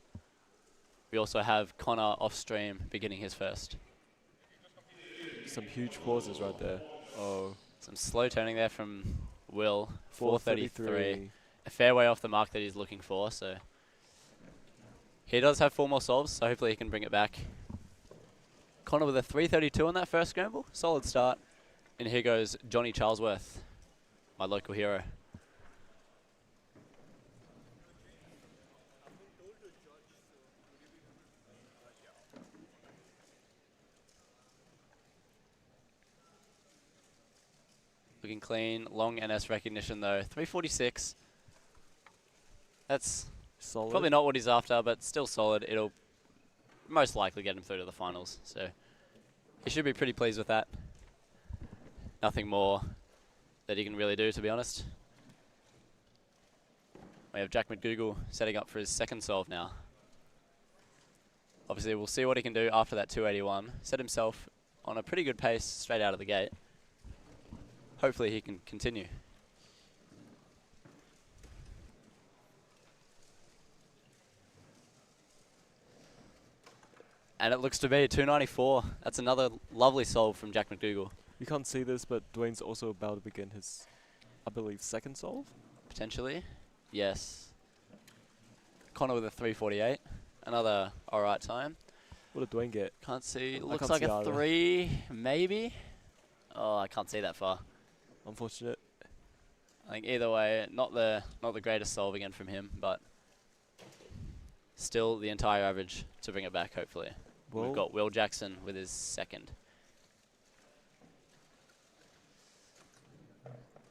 We also have Connor off stream beginning his first.
Some huge pauses right there. Oh,
Some slow turning there from Will. 433.
433.
A fair way off the mark that he's looking for, so he does have 4 more solves, so hopefully he can bring it back. Connor with a 332 on that first scramble. Solid start. And here goes Johnny Charlesworth, my local hero. Looking clean, long NS recognition though. 346. That's
Solid.
probably not what he's after, but still solid. It'll most likely get him through to the finals. So he should be pretty pleased with that. Nothing more that he can really do, to be honest. We have Jack McDougall setting up for his second solve now. Obviously, we'll see what he can do after that 281. Set himself on a pretty good pace straight out of the gate. Hopefully he can continue. And it looks to be 294. That's another lovely solve from Jack McDougall.
You can't see this, but Dwayne's also about to begin his, I believe, second solve.
Potentially. Yes. Connor with a 348. Another alright time.
What did Dwayne get?
Can't see.
I
Looks
can't
like
see
a
either.
3, maybe? Oh, I can't see that far.
Unfortunate.
I think either way, not the greatest solve again from him, but still the entire average to bring it back, hopefully.
Well,
We've got Will Jackson with his second.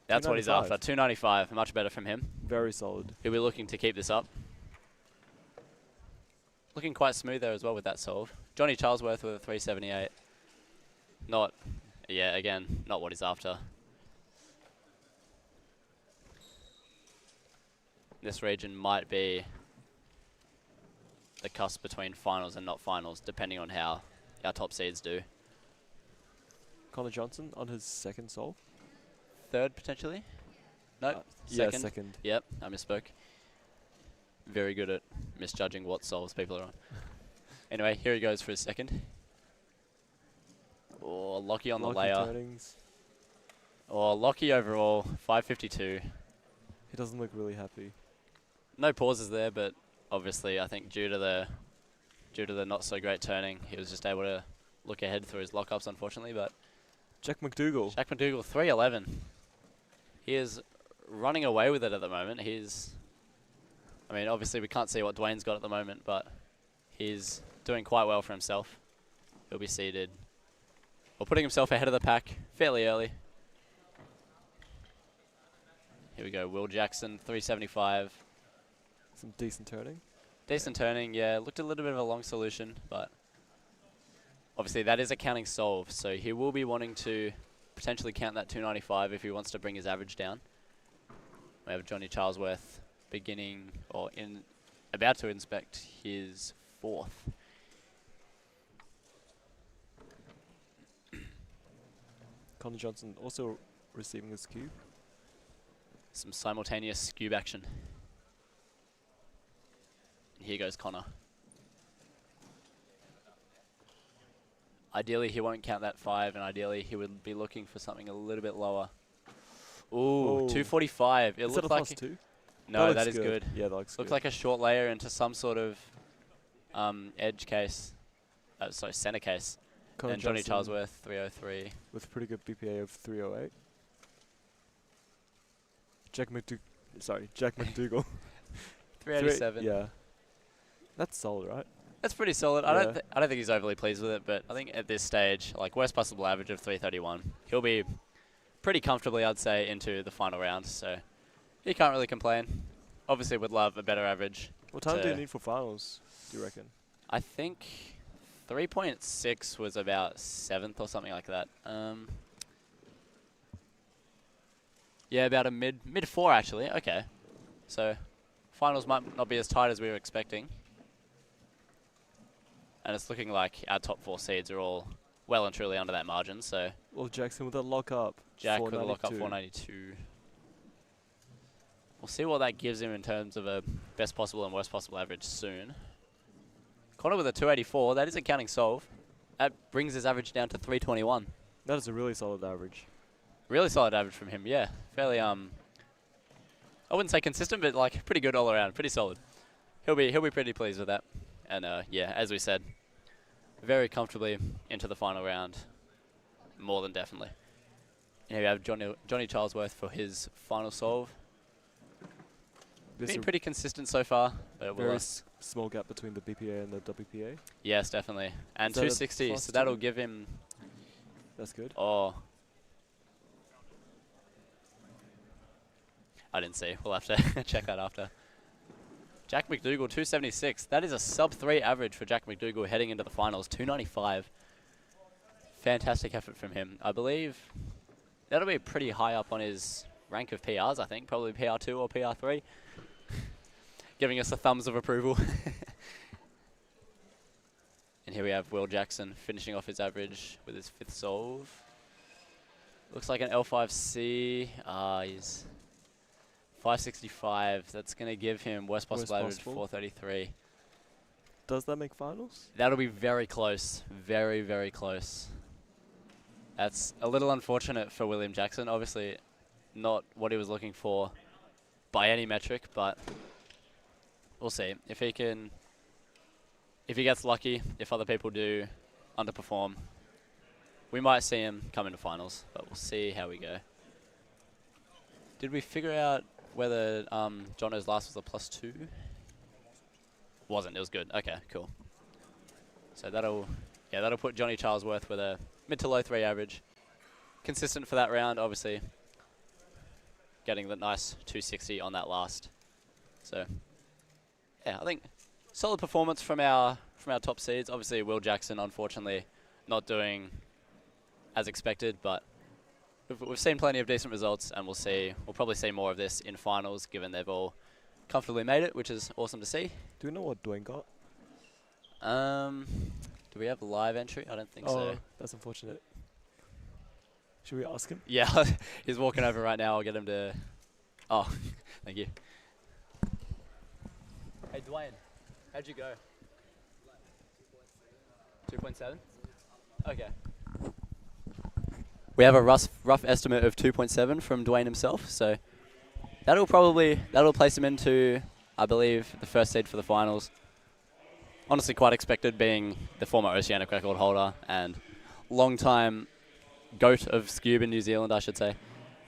That's what he's after. 295, much better from him.
very solid.
He'll be looking to keep this up. Looking quite smooth there as well with that solve. Johnny Charlesworth with a 378. Not, yeah, again, not what he's after. This region might be the cusp between finals and not finals, depending on how our top seeds do.
Connor Johnson on his second solve.
Third, potentially? Nope,
Yeah,
second.
second.
Yep, I misspoke. Very good at misjudging what solves people are on. Anyway, here he goes for his second. Oh, Lockie on the
Lucky
layer.
turnings.
Oh, Lockie overall, 552.
He doesn't look really happy.
No pauses there, but obviously I think due to the not so great turning, he was just able to look ahead through his lockups, unfortunately. But
Jack McDougall.
Jack McDougall, 3:11. He is running away with it at the moment. I mean, obviously we can't see what Dwayne's got at the moment, but he's doing quite well for himself. He'll be seated, or putting himself ahead of the pack fairly early. Here we go, Will Jackson, 375.
Some decent turning.
Decent turning, yeah. Looked a little bit of a long solution, but obviously that is a counting solve, so he will be wanting to potentially count that 295 if he wants to bring his average down. We have Johnny Charlesworth beginning, or about to inspect his 4th.
Connor Johnson also receiving his cube.
Some simultaneous Skewb action. And here goes Connor. Ideally, he won't count that 5, and ideally, he would be looking for something a little bit lower. Ooh, 245. It
Is that
looked
a
like
+2?
no, that is good.
Yeah, that looks
Looks
good.
like a short layer into some sort of edge case. Sorry, center case.
Connor
And Johnny
Johnson
Charlesworth, 303.
with a pretty good BPA of 308. Jack McDougall.
387.
Yeah. That's solid, right?
That's pretty solid.
Yeah.
I don't think he's overly pleased with it, but I think at this stage, like worst possible average of 331, he'll be pretty comfortably, I'd say, into the final round. So he can't really complain. Obviously, would love a better average.
What time do you need for finals, do you reckon?
I think 3.6 was about 7th or something like that. Yeah, about a mid 4 actually. Okay, so finals might not be as tight as we were expecting, and it's looking like our top 4 seeds are all well and truly under that margin. So
Well, Jackson with a lock up.
Jack with a lock up
492.
492. We'll see what that gives him in terms of a best possible and worst possible average soon. Connor with a 284. That is a counting solve. That brings his average down to 321.
That is a really solid average.
Really solid average from him, yeah. Fairly, I wouldn't say consistent, but like pretty good all around, pretty solid. He'll be pretty pleased with that. And yeah, as we said, very comfortably into the final round, more than definitely. And here we have Johnny Charlesworth for his final solve.
There's
Been
a
pretty consistent so far, but
very small gap between the BPA and the WPA.
yes, definitely. And
Is that a
260, so
+2?
that'll give him.
That's good.
Oh. I didn't see. We'll have to check that after. Jack McDougall, 276. That is a sub-3 average for Jack McDougall heading into the finals, 295. Fantastic effort from him. I believe that'll be pretty high up on his rank of PRs, I think. Probably PR2 or PR3. Giving us a thumbs of approval. And here we have Will Jackson finishing off his average with his 5th solve. Looks like an L5C. He's 565. That's going to give him worst possible average,
possible.
433.
Does that make finals?
That'll be very close. Very, very close. That's a little unfortunate for William Jackson. Obviously, not what he was looking for by any metric, but we'll see. If he gets lucky, if other people do underperform, we might see him come into finals, but we'll see how we go. Did we figure out whether Jono's last was a +2? Wasn't. It was good. Okay, cool. So that'll put Johnny Charlesworth with a mid to low 3 average. Consistent for that round, obviously. Getting the nice 260 on that last. So yeah, I think solid performance from our top seeds. Obviously, Will Jackson, unfortunately, not doing as expected, but we've seen plenty of decent results, and we'll probably see more of this in finals, given they've all comfortably made it, which is awesome to see.
Do we know what Dwayne got?
Do we have live entry? I don't think
Oh,
so.
that's unfortunate. Should we ask him?
Yeah, he's walking over right now. I'll get him to. Oh, thank you. Hey Dwayne, how'd you go? 2.7. Okay. We have a rough estimate of 2.7 from Dwayne himself, so that'll place him into, I believe, the first seed for the finals. Honestly, quite expected, being the former Oceanic record holder and long-time GOAT of Skewb in New Zealand, I should say.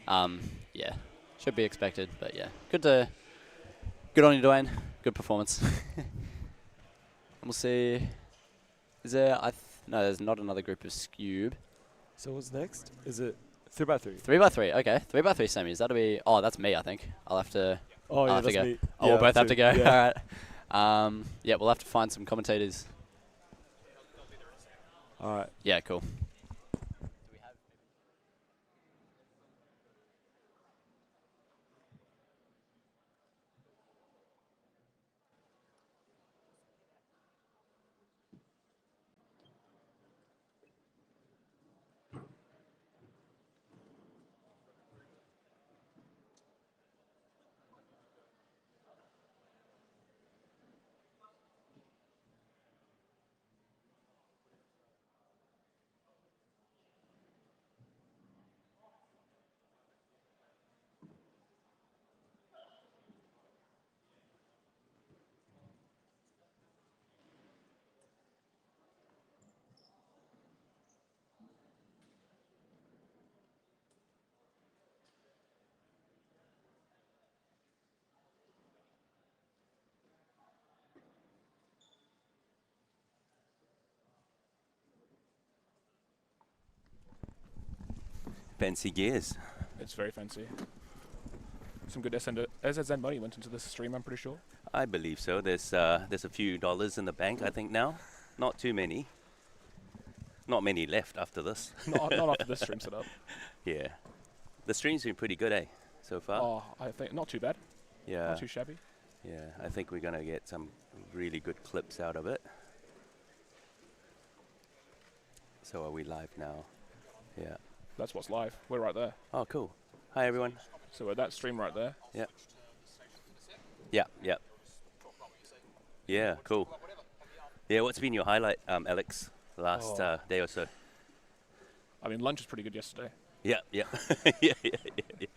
Yeah, should be expected, but yeah, good on you, Dwayne. Good performance. And we'll see. Is there? No, there's not another group of Skewb.
So what's next? Is it 3x3?
3x3. Okay, 3x3 semis. That'll be. Oh, that's me, I think. I'll have to.
Oh, yeah,
have to
that's
go.
me.
Oh, we'll both have to go.
Yeah.
All right. Yeah, we'll have to find some commentators.
All right.
Yeah, cool.
Fancy gears.
It's very fancy. Some good SZN money went into this stream, I'm pretty sure.
I believe so. There's a few dollars in the bank, I think now. Not too many. Not many left after this.
Not after this stream setup.
Yeah. The stream's been pretty good, so far.
Oh, I think not too bad.
Yeah.
Not too shabby.
Yeah, I think we're going to get some really good clips out of it. So are we live now? Yeah.
That's what's live. We're right there.
Oh, cool. Hi, everyone.
So we're that stream right there.
Yeah. Yeah, yeah. Yeah, cool. Yeah, what's been your highlight, Alex, the last day or so?
I mean, lunch was pretty good yesterday.
Yeah, yeah. Yeah, yeah, yeah.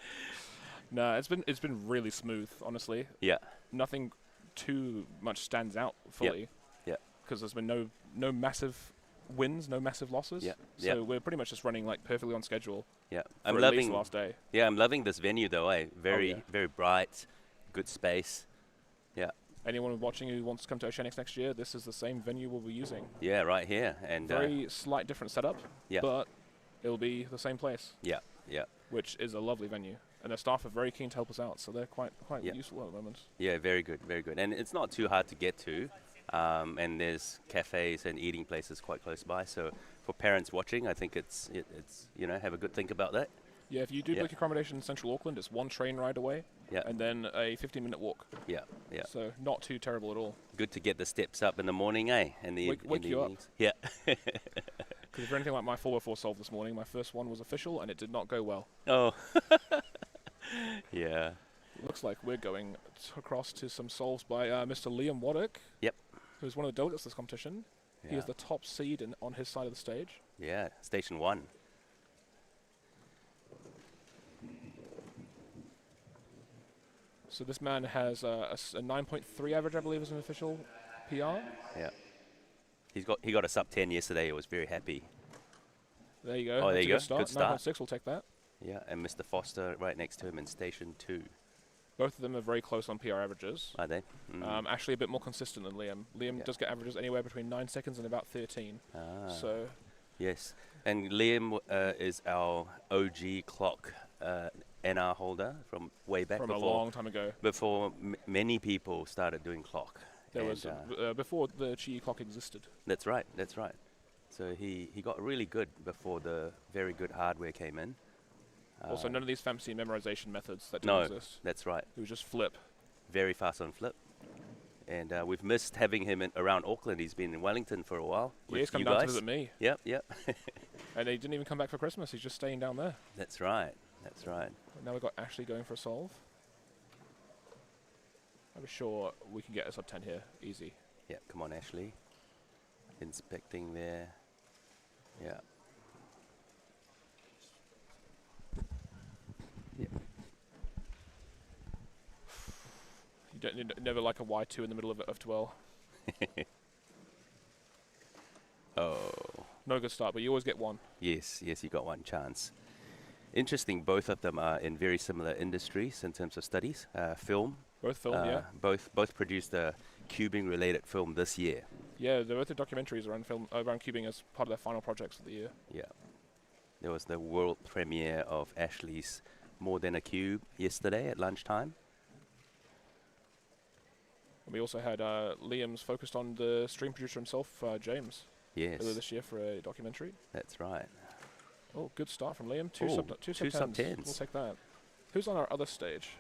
No, it's been really smooth, honestly.
Yeah.
Nothing too much stands out fully.
Yeah.
Because there's been no massive wins, no massive losses.
Yeah.
So we're pretty much just running like perfectly on schedule.
Yeah.
For
I'm
at
loving
least the last day.
Yeah, I'm loving this venue though. Very bright, good space. Yeah.
Anyone watching who wants to come to Oceanics next year, this is the same venue we'll be using.
Yeah, right here. And
very slight different setup.
Yeah.
But it'll be the same place.
Yeah. Yeah.
Which is a lovely venue. And their staff are very keen to help us out, so they're quite useful at the moment.
Yeah, very good, very good. And it's not too hard to get to. And there's cafes and eating places quite close by. So for parents watching, I think it's have a good think about that.
Yeah, if you do book accommodation in Central Auckland, it's one train ride away.
Yeah.
And then a 15-minute walk.
Yeah, yeah.
So not too terrible at all.
Good to get the steps up in the morning, eh? And the
wake you
evenings. Up. Yeah.
Because if you're anything like my 4x4 solve this morning, my first one was official and it did not go well.
Oh. Yeah.
Looks like we're going across to some solves by Mr. Liam Waddock.
Yep.
Who's one of the delegates of this competition.
Yeah.
He is the top seed on his side of the stage.
Yeah, Station 1.
So this man has a 9.3 average, I believe, is an official PR.
Yeah. He got a sub 10 yesterday. He was very happy.
There you go.
Oh, there you go.
Start.
Good start.
9.6, we'll take that.
Yeah, and Mr. Foster right next to him in Station 2.
Both of them are very close on PR averages.
Are they? Mm.
Actually, a bit more consistent than Liam. Liam does get averages anywhere between 9 seconds and about 13. So.
Yes, and Liam is our OG clock NR holder from way back.
From a long time ago.
Before many people started doing clock.
There was before the GE clock existed.
That's right. That's right. So he got really good before the very good hardware came in.
Also, none of these fancy memorization methods that don't exist.
That's right.
It was just flip.
Very fast on flip. And we've missed having him around Auckland. He's been in Wellington for a while.
Yeah, he's come down to visit me.
Yep, yep.
And he didn't even come back for Christmas. He's just staying down there.
That's right. That's right.
Now we've got Ashley going for a solve. I'm sure we can get a sub 10 here. Easy.
Yeah, come on, Ashley. Inspecting there. Yeah.
never like a Y2 in the middle of dwell.
Oh.
No good start, but you always get one.
Yes, you got one chance. Interesting, both of them are in very similar industries in terms of studies. Film.
Both film, yeah.
Both produced a cubing-related film this year.
Yeah, they're both the documentaries around around cubing as part of their final projects of the year.
Yeah. There was the world premiere of Ashley's More Than a Cube yesterday at lunchtime.
And we also had Liam's focused on the stream producer himself, James,
Yes,
earlier this year for a documentary.
that's right.
Oh, good start from Liam.
Oh,
Two
two
sub tens.
sub-tens.
We'll take that. Who's on our other stage?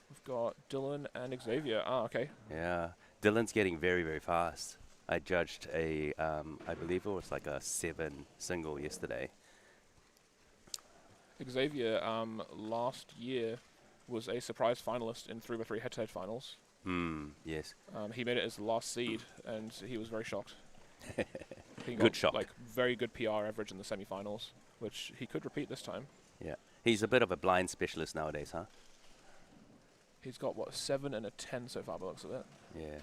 We've got Dylan and Xavier. Ah, okay.
Yeah, Dylan's getting very, very fast. I judged I believe it was like a 7 single yesterday.
Xavier, last year, was a surprise finalist in 3x3 head-to-head finals.
Yes.
He made it as the last seed, and he was very shocked. He
Good
got,
shock.
Like very good PR average in the semi-finals, which he could repeat this time.
Yeah. He's a bit of a blind specialist nowadays, huh?
He's got what, 7 and a 10 so far by the looks of it.
Yeah.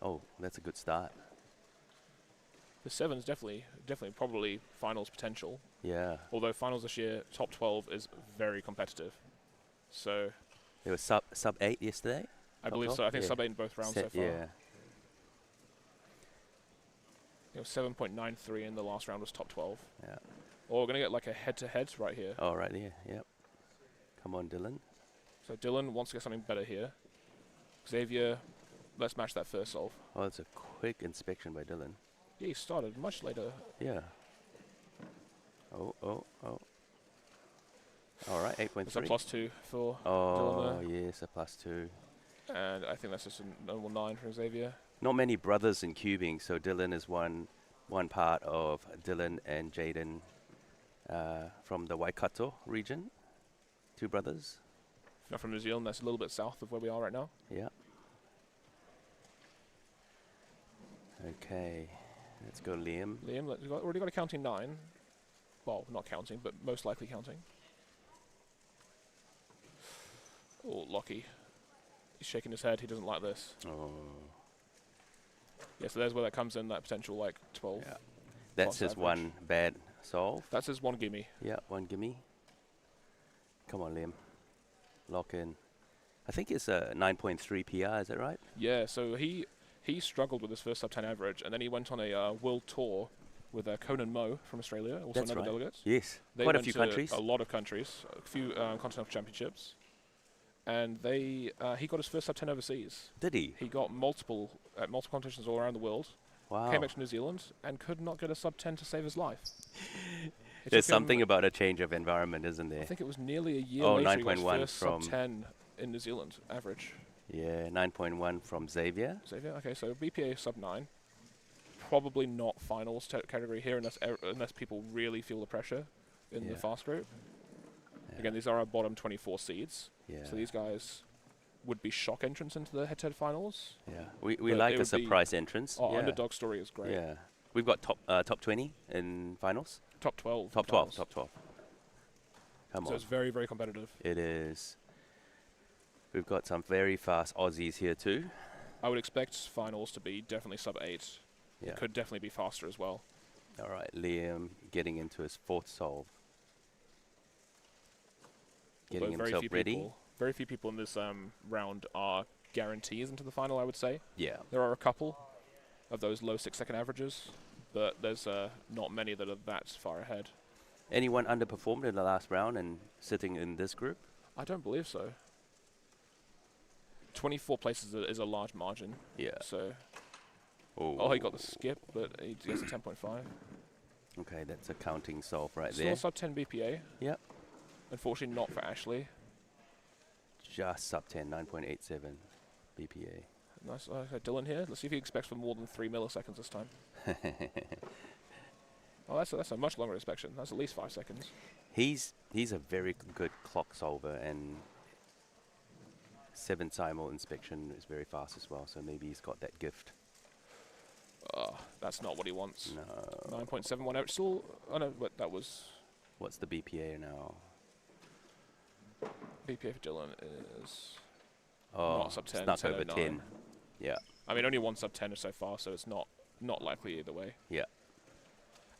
Oh, that's a good start.
The 7's definitely probably finals potential.
Yeah.
Although finals this year, top 12 is very competitive. So
It was sub 8 yesterday.
I
Top
believe
12?
so. I think
Yeah.
sub 8 in both rounds so far.
Yeah.
It was 7.93 in the last round was top 12.
Yeah.
Oh, we're going to get like a head-to-head right here.
Oh, right there. Yep. Come on, Dylan.
So Dylan wants to get something better here. Xavier, let's match that first solve.
Oh, it's a quick inspection by Dylan.
Yeah, he started much later.
Yeah. Oh. All right,
It's a
8.3.
+2 for
Oh,
Dylan there.
yes, a +2.
And I think that's just a normal 9 for Xavier.
Not many brothers in cubing, so Dylan is one part of Dylan and Jaden from the Waikato region. 2 brothers.
Not from New Zealand, that's a little bit south of where we are right now.
Yeah. Okay, let's go Liam.
Liam, we've already got a counting 9. Well, not counting, but most likely counting. Oh, Lockie. He's shaking his head, he doesn't like this.
Oh.
Yeah, so there's where that comes in, that potential like 12.
Yeah. That's
plus
his
average.
one bad solve.
That's his one gimme.
Yeah, one gimme. Come on, Liam. Lock in. I think it's a 9.3 PR, is that right?
Yeah, so he struggled with his first sub 10 average, and then he went on a world tour with Conan Mo from Australia, also
That's
another
right.
delegate.
Yes,
They
quite a
went
few
to
countries.
A lot of countries, a few continental championships, and he got his first sub 10 overseas.
Did he?
He got multiple competitions all around the world.
Wow.
Came back to New Zealand and could not get a sub 10 to save his life. It
There's
took him-
something about a change of environment, isn't
I
there?
think it was nearly a year
Oh,
later he got
9.1
his first sub
from
10 in New Zealand average.
Yeah, 9.1 from Xavier.
Xavier, okay, so BPA sub 9. Probably not finals category here unless people really feel the pressure in the
Yeah.
fast group.
Yeah.
Again, these are our bottom 24 seeds.
Yeah.
So these guys would be shock entrants into the head-to-head finals.
Yeah, we
But
like
it
a
would be-
surprise entrance.
Oh,
yeah.
underdog story is great.
Yeah, we've got top 20 in finals.
Top 12.
Top 12. Top 12. Come
So
on,
it's very, very competitive.
it is. We've got some very fast Aussies here too.
I would expect finals to be definitely sub 8.
Yeah.
Could definitely be faster as well.
All right, Liam getting into his 4th solve. Getting
Although
himself ready.
Very few people in this round are guarantees into the final, I would say.
Yeah.
There are a couple of those low 6-second averages, but there's not many that are that far ahead.
Anyone underperformed in the last round and sitting in this group?
I don't believe so. 24 places is a large margin.
Yeah.
So,
Oh,
he got the skip, but he gets a 10.5.
Okay, that's a counting solve right
Still
there.
sub 10 BPA.
Yep.
Unfortunately, not for Ashley.
Just sub 10, 9.87 BPA.
Nice. Dylan here. Let's see if he expects for more than 3 milliseconds this time. Oh, that's a much longer inspection. That's at least 5 seconds.
He's a very good clock solver, and 7 simul inspection is very fast as well, so maybe he's got that gift.
That's not what he wants.
No.
9.71 average. Still, oh no, but that was
What's the BPA now?
BPA for Dylan is
Oh,
not sub 10.
snuck over
10.09.
10. Yeah.
I mean, only one sub 10 so far, so it's not likely either way.
Yeah.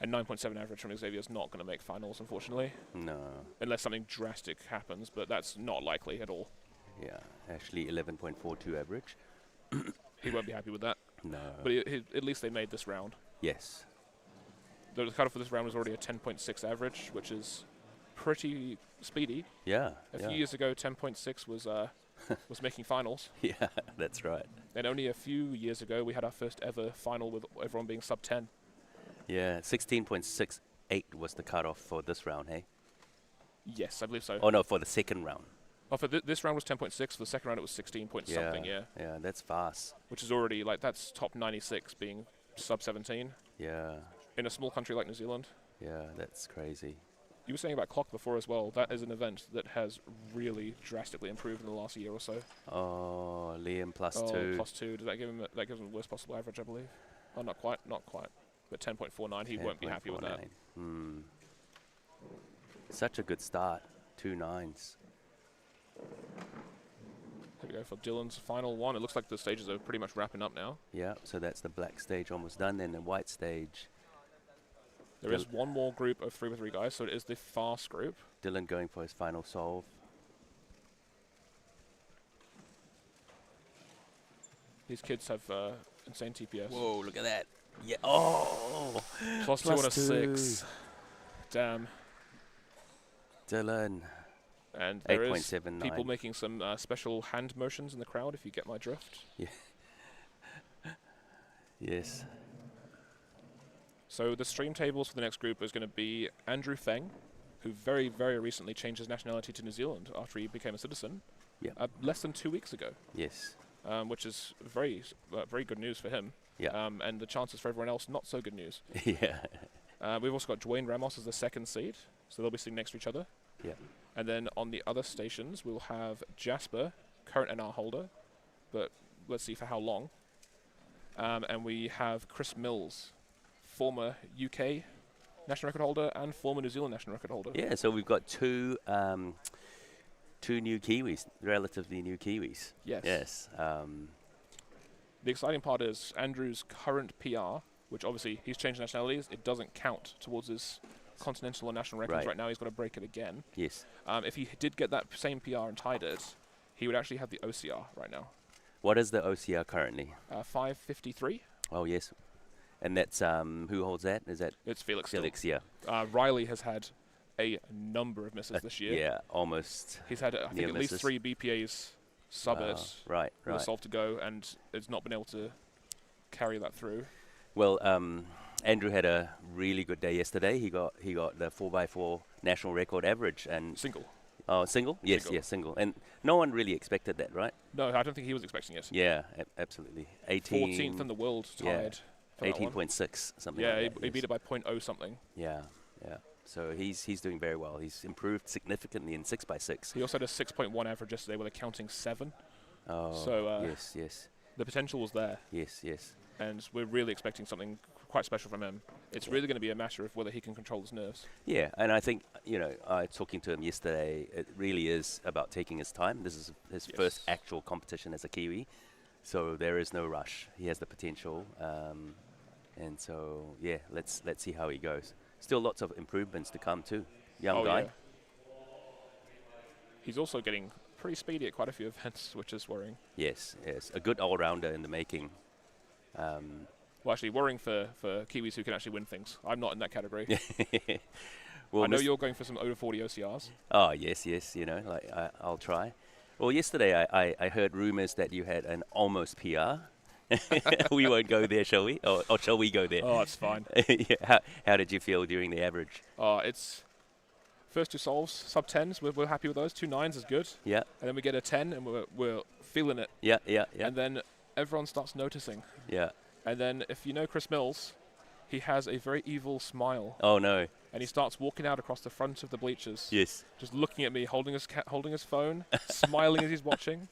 And 9.7 average from Xavier's not going to make finals, unfortunately,
No.
unless something drastic happens, but that's not likely at all.
Yeah. Actually, 11.42 average.
He won't be happy with that.
No.
But at least they made this round.
Yes.
The cutoff for this round was already a 10.6 average, which is pretty speedy.
Yeah.
A
yeah.
few years ago, 10.6 was was making finals.
Yeah, that's right.
And only a few years ago, we had our first ever final with everyone being sub 10.
Yeah, 16.68 was the cutoff for this round, hey?
Yes, I believe so.
Oh, no, for the second round.
Oh, for this round was 10.6. For the second round, it was 16 point something, yeah.
Yeah, that's fast.
Which is already, like, that's top 96 being sub 17
Yeah,
in a small country like New Zealand.
yeah, that's crazy.
You were saying about clock before as well. That is an event that has really drastically improved in the last year or so.
Oh, Liam plus
Oh,
2.
plus 2. Does that give him that gives him the worst possible average, I believe? Oh, not quite. But 10.49, he won't be happy with that.
10.49. Such a good start. 2 9s.
Here we go for Dylan's final one. It looks like the stages are pretty much wrapping up now.
Yeah, so that's the black stage almost done. Then the white stage.
There is one more group of 3x3 guys, so it is the fast group.
Dylan going for his final solve.
These kids have insane TPS.
Whoa, look at that. Yeah. Oh!
Plus 2 on a 6. Damn.
Dylan.
And there is
8.79.
people making some special hand motions in the crowd, if you get my drift.
Yes.
So the stream tables for the next group is going to be Andrew Feng, who very, very recently changed his nationality to New Zealand after he became a citizen.
Yeah.
Less than 2 weeks ago,
Yes.
which is very good news for him.
Yeah.
And the chances for everyone else, not so good news.
Yeah.
We've also got Dwayne Ramos as the second seed, so they'll be sitting next to each other.
Yeah.
And then on the other stations, we'll have Jasper, current NR holder, but let's see for how long. And we have Chris Mills, former UK national record holder and former New Zealand national record holder.
Yeah, so we've got two new Kiwis, relatively new Kiwis.
Yes.
Yes.
The exciting part is Andrew's current PR, which obviously he's changed nationalities. It doesn't count towards his continental or national records right now. He's got to break it again.
Yes.
If he did get that same PR and tied it, he would actually have the OCR right now.
What is the OCR currently?
553.
Oh, yes. And that's, who holds that? Is that
It's Felix.
Felix, yeah.
Riley has had a number of misses this year.
Yeah, almost.
He's had, I think, at least 3 BPAs sub it
Right,
with a
right.
solve to go, and it's not been able to carry that through.
Well, Andrew had a really good day yesterday. He got the 4x4 national record average and
Single.
Oh, single? Yes,
Single.
yes, single. And no one really expected that, right?
No, I don't think he was expecting it.
Yeah, absolutely.
14th in the world tied. for that one.
18.6, something
Yeah,
like that.
he beat it by 0.0 something.
Yeah, yeah. So he's doing very well. He's improved significantly in 6x6.
He also had a 6.1 average yesterday with a counting 7.
Oh,
So,
yes, yes,
The potential was there,
yes, yes.
and we're really expecting something quite special from him. It's really going to be a matter of whether he can control his nerves.
Yeah, and I think, talking to him yesterday, it really is about taking his time. This is his first actual competition as a Kiwi, so there is no rush. He has the potential, and so, yeah, let's see how he goes. Still lots of improvements to come too. Young guy.
Yeah. He's also getting pretty speedy at quite a few events, which is worrying.
Yes, yes. A good all-rounder in the making.
Well, actually, worrying for Kiwis who can actually win things. I'm not in that category.
Well,
I know you're going for some over 40 OCRs.
Oh, yes, I'll try. Well, yesterday I heard rumors that you had an almost PR. We won't go there, shall we? Or shall we go there?
Oh, it's fine.
Yeah. How did you feel during the average?
It's first 2 solves, sub 10s. We're happy with those. 2 9s is good.
Yeah.
And then we get a 10, and we're feeling it.
Yeah.
And then everyone starts noticing.
Yeah.
And then if you know Chris Mills, he has a very evil smile.
Oh, no.
And he starts walking out across the front of the bleachers.
Yes.
Just looking at me, holding his phone, smiling as he's watching.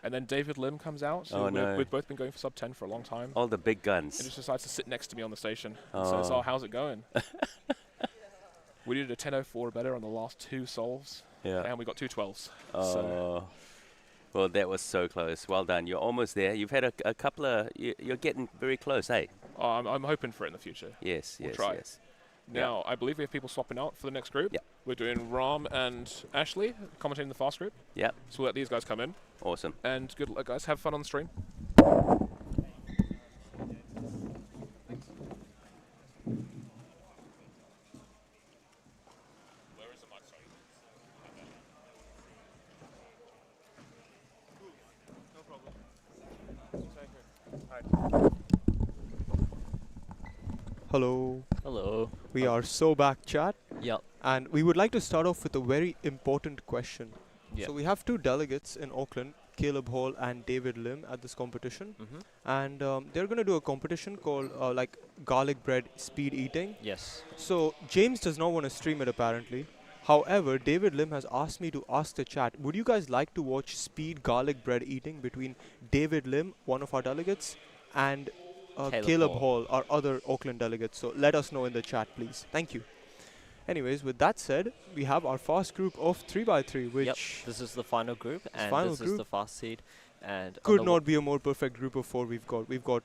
And then David Lim comes out.
Oh, no.
We've both been going for sub 10 for a long time.
All the big guns.
And just decides to sit next to me on the station. And says, "Oh, how's it going?" We did a 10.04 better on the last 2 solves.
Yeah.
And we got 2 12s.
Oh.
So
Well, that was so close. Well done. You're almost there. You've had a couple of. You're getting very close, hey?
I'm hoping for it in the future.
Yes,
We'll
yes,
try.
yes.
Now, I believe we have people swapping out for the next group.
Yep.
We're doing Ram and Ashley commentating the fast group.
Yep.
So we'll let these guys come in.
Awesome.
And good luck, guys. Have fun on the stream.
Hello.
Hello.
We are so back, chat.
Yep.
And we would like to start off with a very important question.
Yep.
So we have two delegates in Auckland, Caleb Hall and David Lim, at this competition. And they're going to do a competition called like garlic bread speed eating.
Yes.
So James does not want to stream it apparently. However, David Lim has asked me to ask the chat, would you guys like to watch speed garlic bread eating between David Lim, one of our delegates, and Caleb Hall, our other Auckland delegate? So let us know in the chat, please. Thank you. Anyways, with that said, we have our fast group of 3x3, which
Yep, this is the final group, and
final
this is
group.
the fast seed. And
could not be a more perfect group of four we've got. We've got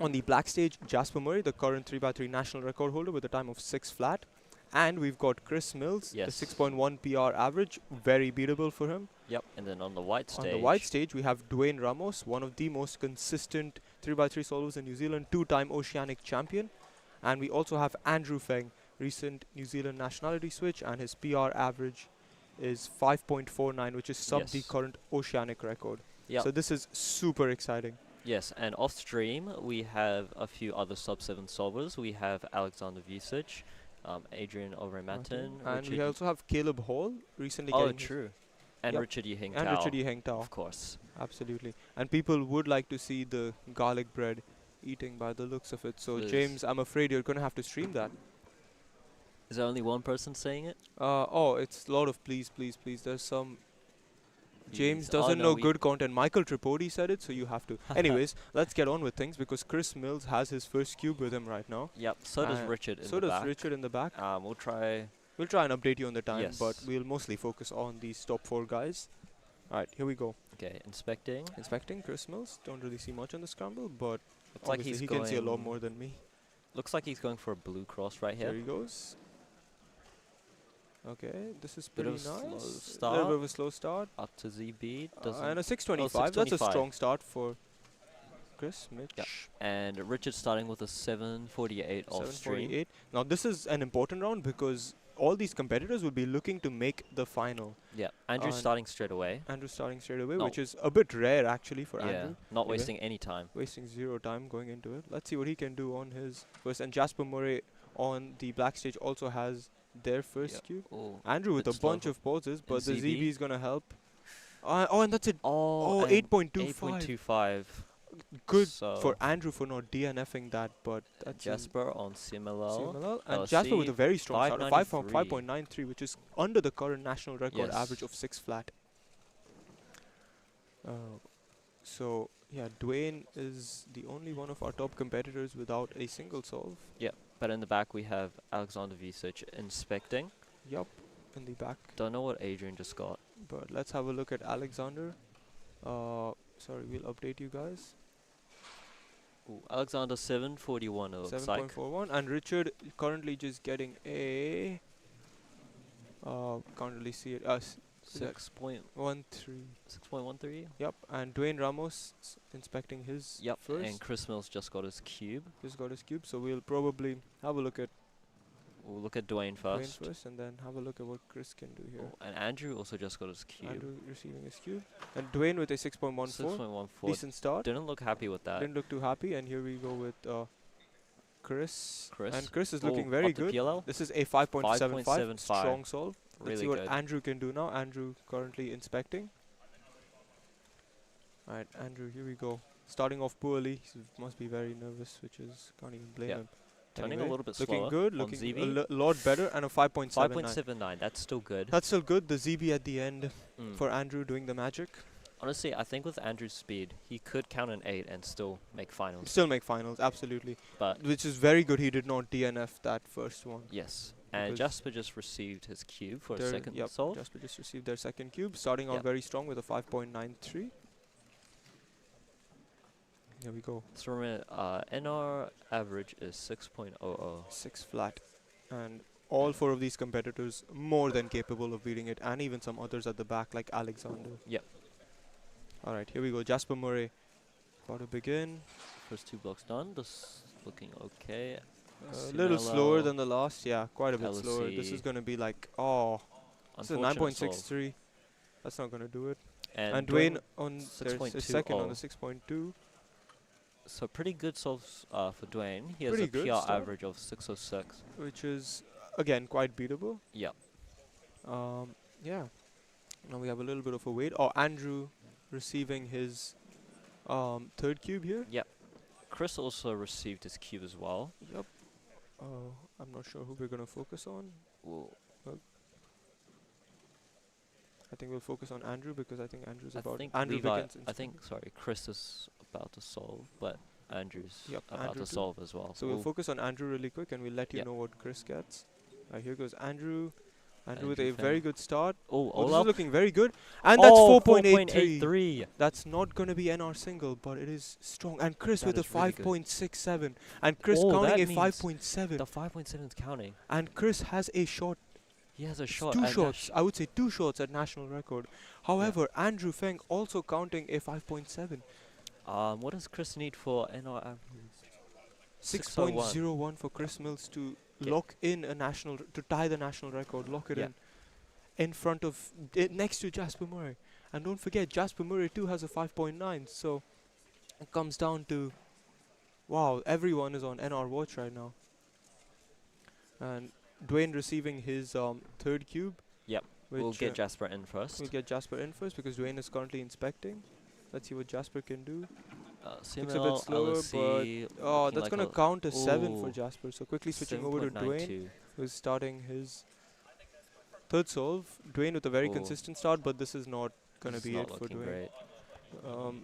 on the black stage Jasper Murray, the current 3x3 national record holder with a time of 6 flat. And we've got Chris Mills, the 6.1 PR average, very beatable for him.
Yep, and then on the white stage.
On the white stage, we have Dwayne Ramos, one of the most consistent 3x3 solvers in New Zealand, 2-time Oceanic champion. And we also have Andrew Feng, recent New Zealand nationality switch, and his PR average is 5.49, which is sub the current Oceanic record.
Yep.
So this is super exciting.
Yes, and off stream, we have a few other sub-7 solvers. We have Alexander Vucic, Adrian Overmatten.
And we also have Caleb Hall, recently getting
true. And Richard Yiheng Tao.
And Richard Yiheng Tao.
Of course.
Absolutely. And people would like to see the garlic bread eating by the looks of it. So James, I'm afraid you're going to have to stream that.
Is there only one person saying it?
Oh, it's a lot of please, please, please. There's some... James doesn't know good content. Michael Tripodi said it, so you have to. Anyways, let's get on with things because Chris Mills has his first cube with him right now.
Yep, so does Richard in the back.
So does Richard in the back.
We'll try
and update you on the time, but we'll mostly focus on these top 4 guys. Alright, here we go.
Okay, inspecting.
Inspecting Chris Mills. Don't really see much on the scramble, but
looks like he
can see a lot more than me.
Looks like he's going for a blue cross right here.
There he goes. Okay, this is pretty nice.
Slow
A
start.
little bit of a slow start.
Up to ZB.
And a 625. That's a strong start for Chris, Mitch.
Yep. And Richard starting with a 748 off stream.
Now this is an important round because all these competitors will be looking to make the final.
Yeah, Andrew's starting straight away.
Which is a bit rare actually for Andrew.
Not wasting any time.
Wasting 0 time going into it. Let's see what he can do on his first. And Jasper Murray on the black stage also has their first cube. Andrew with a bunch of pauses, but the ZB is going to help. And that's it. 8.25.
8.25.
Good for Andrew for not DNFing that, but that's
Jasper on Similal.
And Jasper with a very strong start, 5.93, which is under the current national record average of 6 flat. So, yeah, Dwayne is the only one of our top competitors without a single solve.
Yeah, but in the back we have Alexander Vucic inspecting.
Yup, in the back.
Don't know what Adrian just got.
But let's have a look at Alexander. Sorry, we'll update you guys.
Alexander 741 it looks like.
7.41, and Richard currently just getting a... can't really see it.
6.13. 6.13?
Yep, and Dwayne Ramos inspecting his first.
And Chris Mills just got his cube.
So we'll probably have a look at...
We'll look at Dwayne first.
And then have a look at what Chris can do here.
And Andrew also just got his cube.
Andrew receiving his cube. And Dwayne with a 6.14.
6.14.
Decent start.
Didn't look happy with that.
Didn't look too happy. And here we go with Chris.
Chris.
And Chris is looking very good. This is a 5.75. Strong solve. Let's see what Andrew can do now. Andrew currently inspecting. Alright, Andrew, here we go. Starting off poorly. He must be very nervous, which is, can't even blame him.
Turning a little bit slower.
Looking good, looking a lot better, and a 5.79.
5.79, that's still good.
That's still good. The ZB at the end for Andrew doing the magic.
Honestly, I think with Andrew's speed, he could count an 8 and still make finals.
Absolutely. But which is very good. He did not DNF that first one.
Yes. And
because
Jasper just received his cube for a
their-
second
yep,
solve.
Jasper just received their second cube, starting out
Yep.
very strong with a 5.93. Here we go.
So remember, NR average is 6.00.
6 flat. And all 4 of these competitors more than capable of beating it, and even some others at the back like Alexander.
Yep.
Alright, here we go. Jasper Murray about to begin.
First 2 blocks done. This looking okay.
A little slower
Sinello,
than the last. Yeah, quite a bit slower. This
LSE.
is going to be like, oh, this is a
Unfortunate solve.
9.63. That's not going to do it.
And
And Dwayne on their
6.20.
second on the 6.2.
So pretty good solves for Dwayne. He has
Pretty
a
good
PR
start.
average of 606.
Which is, again, quite beatable.
Yep.
Yeah. Now we have a little bit of a wait. Oh, Andrew receiving his third cube here.
Yep. Chris also received his cube as well.
Yep. I'm not sure who we're going to focus on.
Well,
I think we'll focus on Andrew because I think Andrew's
I
about
think
Andrew
Levi,
begins
I think, sorry, Chris is about to solve, but Andrew's
Yep,
about
Andrew
to
too.
solve as well.
So we'll focus on Andrew really quick and we'll let you
Yep.
know what Chris gets. Here goes Andrew. Andrew with
Andrew
a very
Feng.
good start.
Oh,
Oh, this
Olaf.
is looking very good. And that's 4.83.
4.83.
That's not going to be NR single, but it is strong. And Chris
That
with a
is really good.
5.67. And Chris
Oh,
counting
that
a
means
5.7.
The 5.7 is counting.
And Chris has a shot.
He has a shot.
2
at
shots. I would say 2 shots at national record. However, Andrew Feng also counting a 5.7.
What does Chris need for NR average?
6.01 for Chris Mills to lock in a national, to tie the national record, lock it in front of, next to Jasper Murray. And don't forget, Jasper Murray too has a 5.9, so it comes down to, wow, everyone is on NR watch right now. And Dwayne receiving his third cube.
Yep.
which,
We'll get Jasper in first.
We'll get Jasper in first because Dwayne is currently inspecting. Let's see what Jasper can do. Looks a bit
CML,
slower,
LSE,
Oh,
looking
that's
like
going to
a
count as 7 for
Ooh.
Jasper. So quickly switching over to Dwayne,
7.92.
who's starting his third solve. Dwayne with a very
Ooh.
consistent start, but this is not going to
This
be
is
it
not
for
looking
Dwayne.
great.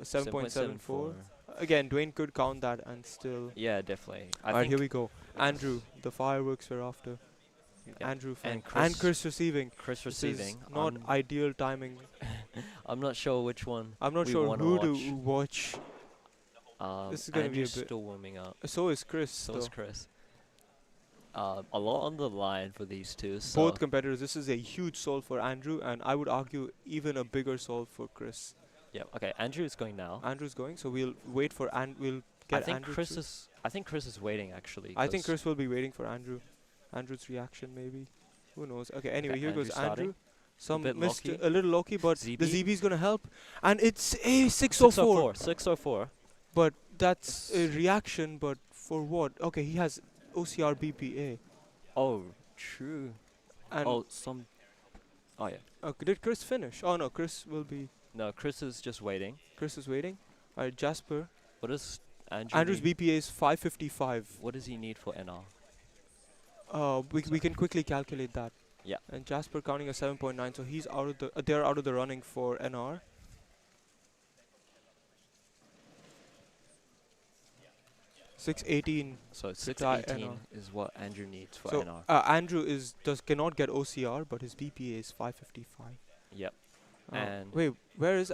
7.74. Again, Dwayne could count that and still.
Yeah, definitely.
Alright, here we go. Andrew, the fireworks we're after.
Yeah.
Andrew
And
Feng. And Chris receiving.
Chris
This is
receiving.
not ideal timing.
I'm not sure which one.
I'm not
we
sure
wanna
who
watch.
to watch. This is gonna be a
Andrew's
bit-
still warming up.
So is Chris.
So
though.
is Chris. A lot on the line for these two. So
Both competitors. This is a huge solve for Andrew, and I would argue even a bigger solve for Chris.
yeah. Okay. Andrew is going now.
Andrew's going, so we'll wait for we'll
I
get
think
Andrew.
Chris
through.
is. I think Chris is waiting actually.
I think
'cause
Chris will be waiting for Andrew. Andrew's reaction maybe. Who knows? Okay. Anyway, here
Andrew
goes
starting.
Andrew. Some
bit
missed
locky.
a little locky, but the
ZB.
ZB's gonna help, and it's a 604.
604.
But that's a reaction. But for what? Okay, he has OCR BPA.
Oh, true.
And
Oh, some. Oh yeah.
did Chris finish? Oh no, Chris will be.
No, Chris is just waiting.
Chris is waiting. Alright, Jasper.
What does Andrew
Andrew's
need?
BPA is 555.
What does he need for NR?
We can quickly calculate that.
Yeah.
And Jasper counting a 7.9, so he's out of the. They're out of the running for NR. $618.
So
try
618
NR.
is what Andrew needs for
So
NR.
Andrew cannot get OCR, but his BPA is 555.
Yep. And
wait, where is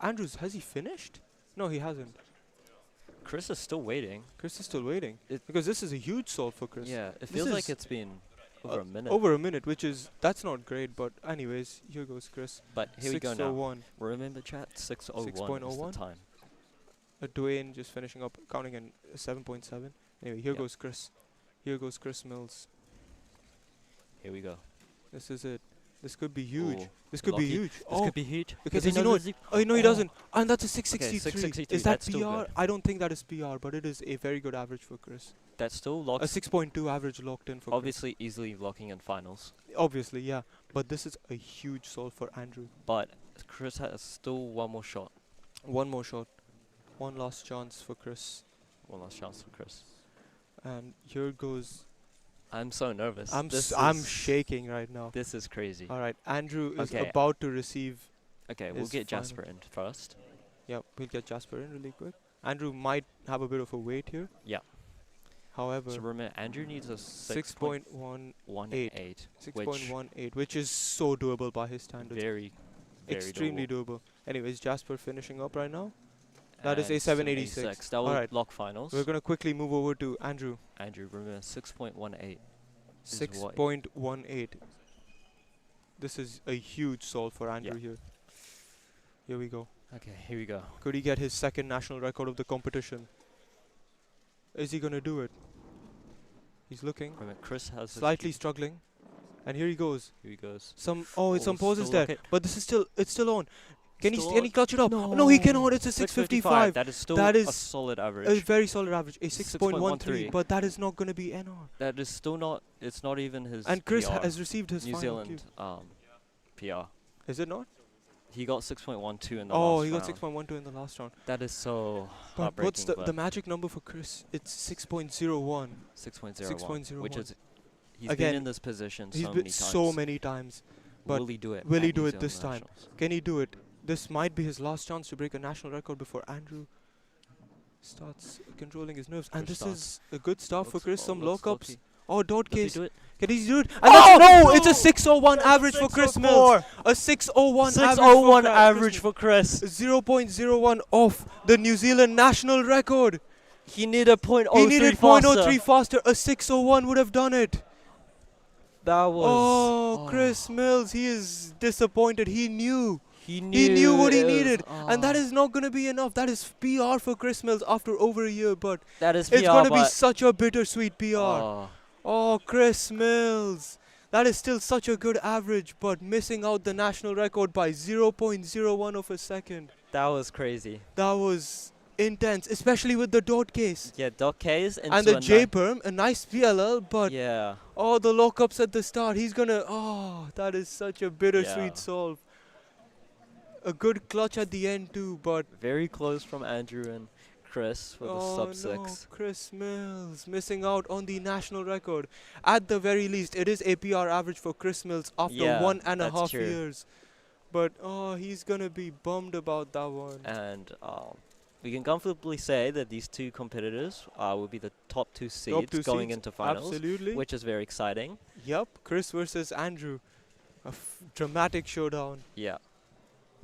Andrews? Has he finished? No, he hasn't.
Chris is still waiting.
Chris is still waiting
It-
because this is a huge solve for Chris.
Yeah, it
This
feels like
is
it's been over a minute.
Over a minute, which is that's not great. But anyways, here goes Chris.
But here we go now.
601.
Remember chat? 601 is
6.01?
the time.
Dwayne just finishing up, counting in 7.7. Anyway, here
Yep.
goes Chris. Here goes Chris Mills.
Here we go.
This is it. This could be huge.
Ooh,
This could be
lucky.
huge.
This could be huge.
because
Does he
does he
know
know
the
it? Oh, no, he
Oh.
doesn't. And that's a
Okay,
663.
663,
Is that
that's still
PR?
good.
I don't think that is PR, but it is a very good average for Chris.
That still
A
locks.
6.2 average locked in for
Obviously, easily locking in finals.
Chris. Obviously, yeah. But this is a huge solve for Andrew.
But Chris has still one more shot.
One more shot. One last chance for Chris.
One last chance for Chris.
And here goes.
I'm so nervous.
I'm
This
I'm
is-
shaking right now.
This is crazy.
All right, Andrew is
Okay.
about to receive.
Okay, we'll
his
get
final.
Jasper in first.
Yep, we'll get Jasper in really quick. Andrew might have a bit of a wait here.
Yeah.
However,
So remember, Andrew needs a
6.18,
6.18, which
6.18, which is so doable by his standards.
very, very
Extremely
doable.
doable. Anyways, Jasper finishing up right now. That is
And some
A786.
A6. That will
Alright.
lock finals.
We're gonna quickly move over to Andrew.
Andrew, remember 6.18. Is what-
6.18. This is a huge solve for Andrew
Yeah.
here. Here we go.
Okay, here we go.
Could he get his second national record of the competition? Is he gonna do it? He's looking,
Remember, Chris has his
slightly struggling, and here he goes.
Here he goes.
Some it's
Oh,
some pauses
still
there,
lock it.
but this is still on. Can
Still
he
on.
clutch it up?
No,
No, he cannot. It's a 655.
That is still
That
a
is
solid average.
A very solid average, a 6.13,
6.13.
but that is not gonna be NR.
That is still not. It's not even his.
And Chris
PR.
has received his
New
final
Zealand
cue.
PR.
Is it not?
He got 6.12 in the
Oh,
last
he got
round.
6.12 in the last round.
That is so
But
heartbreaking.
what's the magic number for Chris? It's 6.01.
6.01,
6.01.
which is he's
Again,
been in this position
He's
so
been
many times.
so many times. But
will he do it?
will he
at
do
New
it this
Zealand
time?
Nationals?
Can he do it? This might be his last chance to break a national record before Andrew starts controlling his nerves. And
Chris
this is a good start for Chris. Some
looks
lockups.
lucky.
Oh, dot
Does he
case.
do it?
Can he do it? And no! It's a 601 average for Chris Mills. A 601
601
average
average for Chris.
0.01 off the New Zealand national record.
He needed a .03
He needed
faster.
0.03 faster. A 601 would have done it.
That was.
Oh, Chris Mills, he is disappointed. He knew.
He
He knew what he
it was-
needed. And that is not going to be enough. That is PR for Chris Mills after over a year. But
That is
it's
PR,
going to be
but-
such a bittersweet PR.
Oh.
Oh, Chris Mills. That is still such a good average, but missing out the national record by 0.01 of a second.
That was crazy.
That was intense, especially with the dot case.
Yeah, dot K's into
And the
a
J
ni-
perm, a nice PLL, but
Yeah.
oh, the lockups at the start. He's gonna. Oh, that is such a bittersweet
Yeah.
solve. A good clutch at the end too, but
Very close from Andrew and Chris for the
oh
sub
no,
6.
Chris Mills missing out on the national record. At the very least, it is APR average for Chris Mills after
Yeah,
1.5
that's true.
years. But oh, he's gonna be bummed about that one.
And we can comfortably say that these two competitors will be the top two seeds going into finals,
absolutely.
which is very exciting.
Yep, Chris versus Andrew, a dramatic showdown.
Yeah.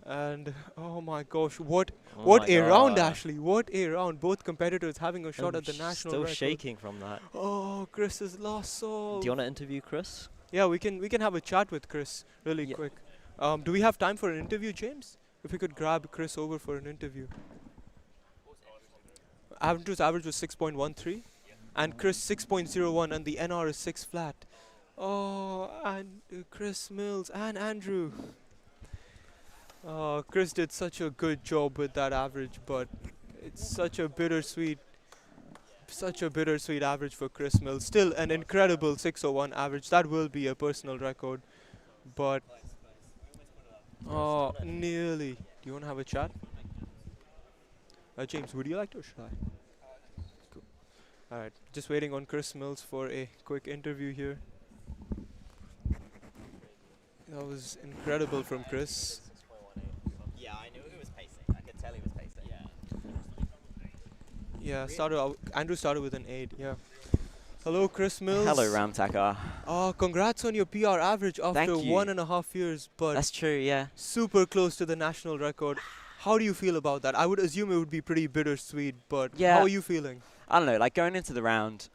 And oh my gosh, what
Oh
what
my
a round
God.
actually! What a round! Both competitors having a shot
I'm
at the national
still
record.
shaking from that.
Oh, Chris's last soul.
Do you want to interview Chris?
Yeah, we can have a chat with Chris really
Yeah.
quick. Do we have time for an interview, James? If we could grab Chris over for an interview. Andrew's average was 6.13, and Chris 6.01, and the NR is 6 flat. Oh, and Chris Mills and Andrew. Oh, Chris did such a good job with that average, but it's such a bittersweet average for Chris Mills. Still an incredible 601 average. That will be a personal record, but oh, nearly. Do you want to have a chat? James, would you like to or should I? Cool. Alright, just waiting on Chris Mills for a quick interview here. That was incredible from Chris.
Yeah, I knew he was pacing. I could tell he was pacing. Yeah.
Yeah, Andrew started with an 8, yeah. Hello, Chris Mills.
Hello, Ramtakar.
Congrats on your PR average after
Thank you.
1.5 years, but
That's true, yeah.
super close to the national record. How do you feel about that? I would assume it would be pretty bittersweet, but
Yeah.
how are you feeling?
I don't know, like going into the round,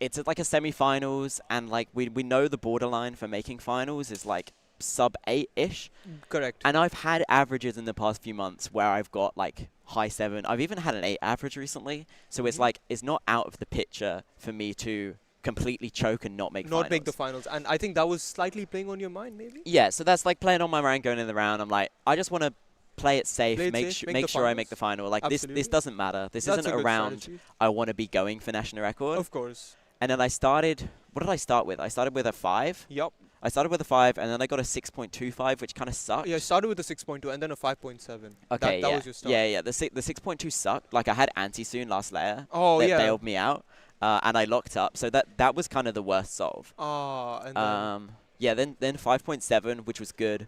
it's at like a semi-finals, and like we know the borderline for making finals is like sub 8-ish.
Correct.
And I've had averages in the past few months where I've got like high 7. I've even had an 8 average recently. So it's like, it's not out of the picture for me to completely choke and not make finals.
Not make the finals. And I think that was slightly playing on your mind, maybe?
Yeah, so that's like playing on my mind going in the round. I'm like, I just want to play it safe,
Play it
make,
safe, make
make
the
sure I make
finals.
the final. Like this
Absolutely.
doesn't matter. This
That's
isn't
a
a
good
round
strategy.
I want to be going for national record.
Of course.
And then I started, what did I start with? I started with a 5.
Yup.
I started with a 5, and then I got a 6.25, which kind of sucked.
Yeah, I started with a 6.2 and then a 5.7.
Okay,
that
yeah.
was your start.
Yeah. The 6.2 sucked. Like I had anti-soon last layer.
Oh,
that
yeah.
bailed me out. And I locked up. So that was kind of the worst solve.
And then
Yeah, then 5.7, which was good.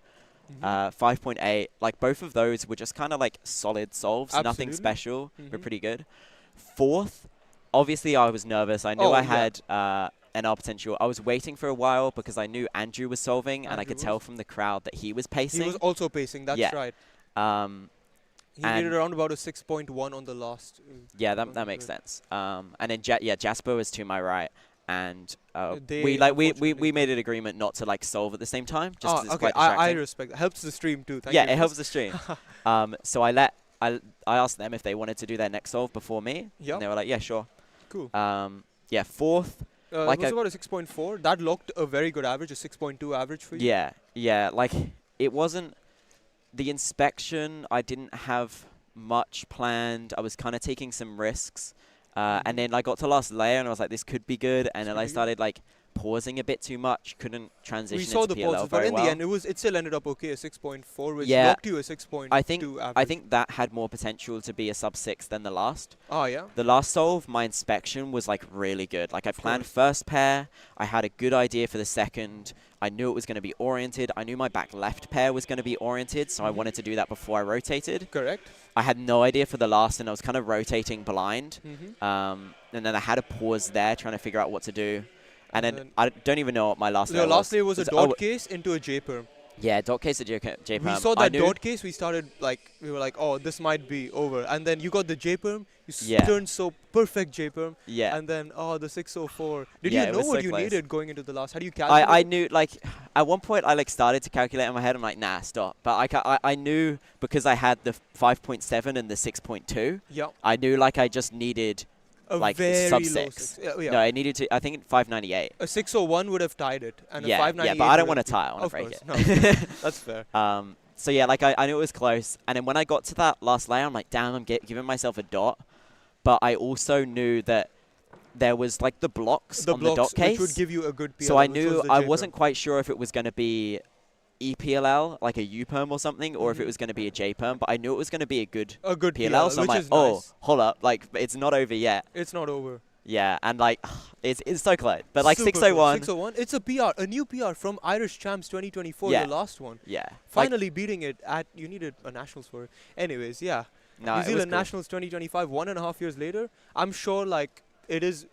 Mhm.
5.8, like both of those were just kind of like solid solves, nothing
Absolutely.
special, but
Mhm.
pretty good. Fourth, obviously I was nervous. I knew
Oh,
I
yeah.
had NR potential. I was waiting for a while because I knew Andrew was solving, and I
Andrew
could tell
was.
from the crowd that he was pacing.
He was also pacing. That's
Yeah.
right.
Um,
He
and-
needed around about a 6.1 on the last.
yeah, that
wasn't
makes
good.
sense. And then Jasper was to my right, and
They
we
unfortunately
made an agreement not to like solve at the same time, just 'cause it's
okay.
quite
I
distracting.
respect that. Helps the stream too. Thank
Yeah,
you
it
for
helps
this.
the stream. So I asked them if they wanted to do their next solve before me,
Yeah.
and they were like, yeah, sure.
Cool.
Yeah, fourth. like
It was
I-
about a 6.4. That locked a very good average, a 6.2 average for you.
Yeah, like it wasn't the inspection. I didn't have much planned. I was kind of taking some risks, and then I got to last layer and I was like, this could be good. And then I started like pausing a bit too much. Couldn't transition
We saw
into
the
PLL
pauses, but
very
in
well.
the end, it still ended up okay, a 6.4, which
Yeah,
locked you a 6.2
I think
average.
that had more potential to be a sub 6 than the last.
Oh yeah.
The last solve, my inspection was like really good. Like I planned
course.
first pair, I had a good idea for the second. I knew it was going to be oriented. I knew my back left pair was going to be oriented, so I wanted to do that before I rotated.
Correct.
I had no idea for the last, and I was kind of rotating blind.
Mm-hmm.
And then I had a pause there, trying to figure out what to do. And
And
then
then
I don't even know what my last
The
layer
last layer was a
Was it-
dot
oh,
case into a J-perm.
Yeah, dot case at J-perm.
We saw that dot case, we started we were like, oh, this might be over. And then you got the J-perm, you
Yeah.
turned so perfect J-perm.
Yeah.
And then, the 604. Did
Yeah,
you
it
know
was
what
so
you
close.
needed going into the last? How do you calculate?
I knew, like, at one point I like started to calculate in my head. I'm like, nah, stop. But I knew because I had the 5.7 and the 6.2.
Yeah.
I knew like I just needed
A
like
very
sub
low
6.
six. Yeah.
No, I needed to. I think 598.
A 601 would have tied it, and a
Yeah,
598.
but I don't
would
want to
have
tie. I want to
Of
break
course,
it.
no, that's fair.
So yeah, like I knew it was close, and then when I got to that last layer, I'm like, damn, I'm giving myself a dot. But I also knew that there was like the blocks on the dot
which
case,
would give you a good PLL.
so I
which
knew
was the
I
J-perm.
wasn't quite sure if it was going to be EPLL, like a U-perm or something, or if it
Mhm.
was going to be a J-perm. But I knew it was going to be a good
a good
PLL, so I'm
which
like,
is
oh,
nice.
hold up, like it's not over yet.
It's not over.
Yeah, and like it's so close, but like
Super close.
601.
601. It's a PR, a new PR from Irish Champs 2024,
Yeah.
the last one.
Yeah, like,
Finally beating it at, you needed a nationals for it. Anyways, yeah.
no,
New
it was
Zealand
cool.
Nationals 2025, 1.5 years later. I'm sure like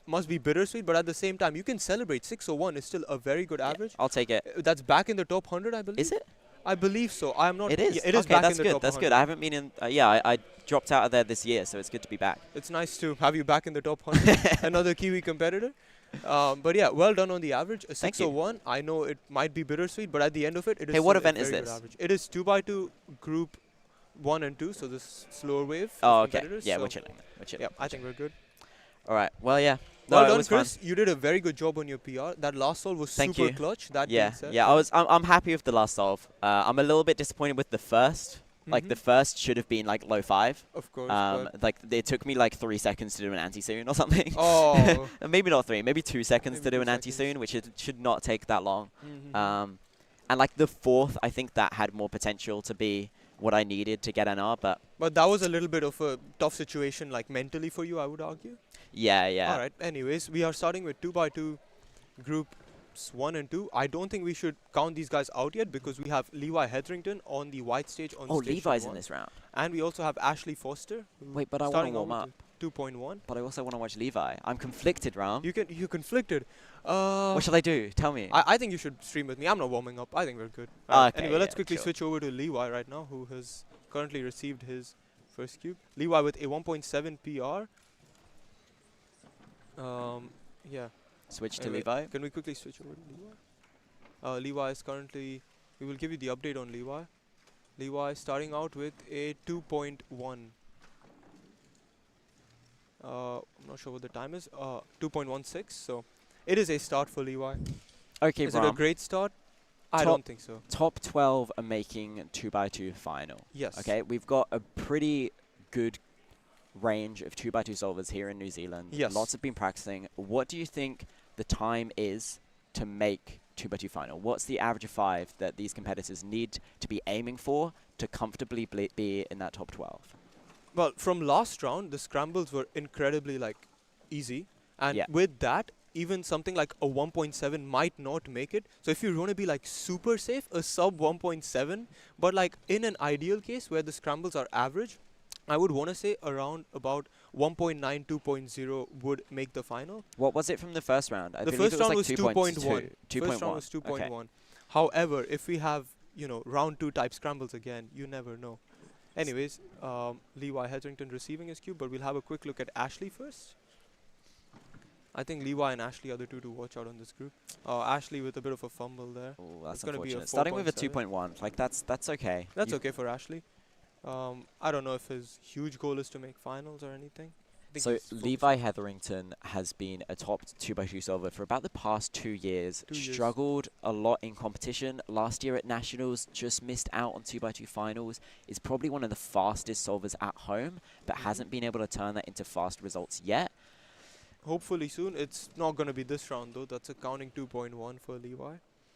must be bittersweet, but at the same time, you can celebrate. 601 is still a very good
Yeah,
average.
I'll take it.
That's back in the top 100, I believe.
Is it?
I believe so. I'm not.
It is.
Yeah, it is
okay,
back
that's
in the
good.
top
That's
100.
good. I haven't been in. I dropped out of there this year, so it's good to be back.
It's nice to have you back in the top 100. Another Kiwi competitor. But yeah, well done on the average. A
Thank you.
601. I know it might be bittersweet, but at the end of it, it is
Hey, what
still a
event is
very good
this?
average. It is 2x2 group 1 and 2, so this slower wave.
Oh,
of
okay.
competitors,
Yeah,
so
we're chilling. We're chilling.
Yeah, I think we're good.
All right. Well, yeah.
Well
No, it
done,
was fun.
Chris. You did a very good job on your PR. That last solve was
Thank
super
you.
clutch. That
Yeah,
being said.
yeah. I'm happy with the last solve. I'm a little bit disappointed with the first. Like the
Mhm.
first should have been like low 5.
Of course. but
Like it took me like 3 seconds to do an anti-soon or something.
oh.
Maybe not 3, maybe 2 seconds
Maybe
to do
2
an anti-soon, which it should not take that long.
Mhm.
And like the fourth, I think that had more potential to be what I needed to get NR, but
But that was a little bit of a tough situation, like mentally for you, I would argue.
yeah.
All right. Anyways, we are starting with 2x2 groups 1 and 2. I don't think we should count these guys out yet because we have Levi Hetherington on the white stage on
Oh,
station
Levi's
1.
in this round.
And we also have Ashley Foster.
Wait, but I want to
starting
warm
out
up.
with 2.1.
But I also want to watch Levi. I'm conflicted, Ram.
You're conflicted.
What should I do? Tell me.
I think you should stream with me. I'm not warming up. I think we're good.
Okay,
Anyway, let's
yeah,
quickly
sure.
switch over to Levi right now, who has currently received his first cube. Levi with a 1.7 PR. Yeah.
Switch to
Anyway,
Levi.
Can we quickly switch over to Levi? Levi is currently. We will give you the update on Levi. Levi starting out with a 2.1. I'm not sure what the time is. 2.16. So it is a start for Levi.
Okay,
Is it a
Ram.
great start? I
Top-
don't think so.
Top 12 are making 2x2 final.
Yes.
Okay, we've got a pretty good range of 2x2 solvers here in New Zealand.
Yes.
Lots have been practicing. What do you think the time is to make 2x2 final? What's the average of 5 that these competitors need to be aiming for to comfortably be in that top 12?
Well, from last round, the scrambles were incredibly easy, and
Yeah.
with that, even something like a 1.7 might not make it. So if you want to be super safe, a sub 1.7, but in an ideal case where the scrambles are average, I would want to say around about 1.9, 2.0 would make the final.
What was it from the first round? I
The
believe
first
it was
round
like
was
2.1.
2.1. First round was 2.1.
Okay.
However, if we have, round 2 type scrambles again, you never know. Anyways, Levi Hetherington receiving his cube, but we'll have a quick look at Ashley first. I think Levi and Ashley are the two to watch out on this group. Ashley with a bit of a fumble there.
Oh, that's
It's gonna be a
unfortunate. Starting with a
4.7.
2.1, like that's okay.
That's
You-
okay for Ashley. I don't know if his huge goal is to make finals or anything. I think
So
he's focused
Levi
on
Hetherington has been a top 2x2 solver for about the past 2 years.
2 years.
Struggled a lot in competition. Last year at Nationals, just missed out on 2x2 finals. Is probably one of the fastest solvers at home, but hasn't been able to turn that into fast results yet.
Hopefully soon. It's not going to be this round though. That's a counting 2.1 for Levi.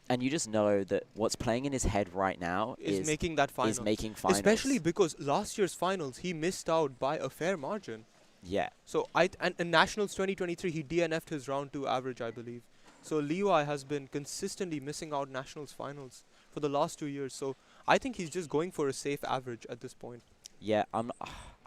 And you just know that what's playing in his head right now
Is making that final.
is making finals.
Especially because last year's finals he missed out by a fair margin.
Yeah.
So and in Nationals 2023 he DNF'd his round 2 average, I believe. So Levi has been consistently missing out Nationals finals for the last 2 years. So I think he's just going for a safe average at this point.
Yeah, I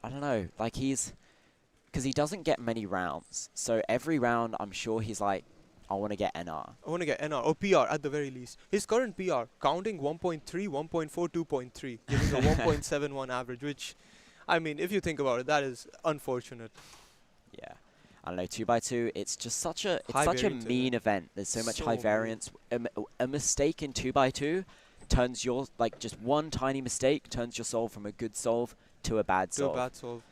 don't know. Like because he doesn't get many rounds. So every round, I'm sure he's like, I want to get NR.
I want to get NR or PR at the very least. His current PR counting 1.3, 1.4, 2.3, giving a 1.71 average, which, I mean, if you think about it, that is unfortunate.
Yeah. I don't know, 2x2, it's just such a
High variance
mean event. There's so much
So
high
mean.
variance. A mistake in 2x2 turns your, like, just one tiny mistake turns your solve from a good solve to a bad
So
solve.
bad solve.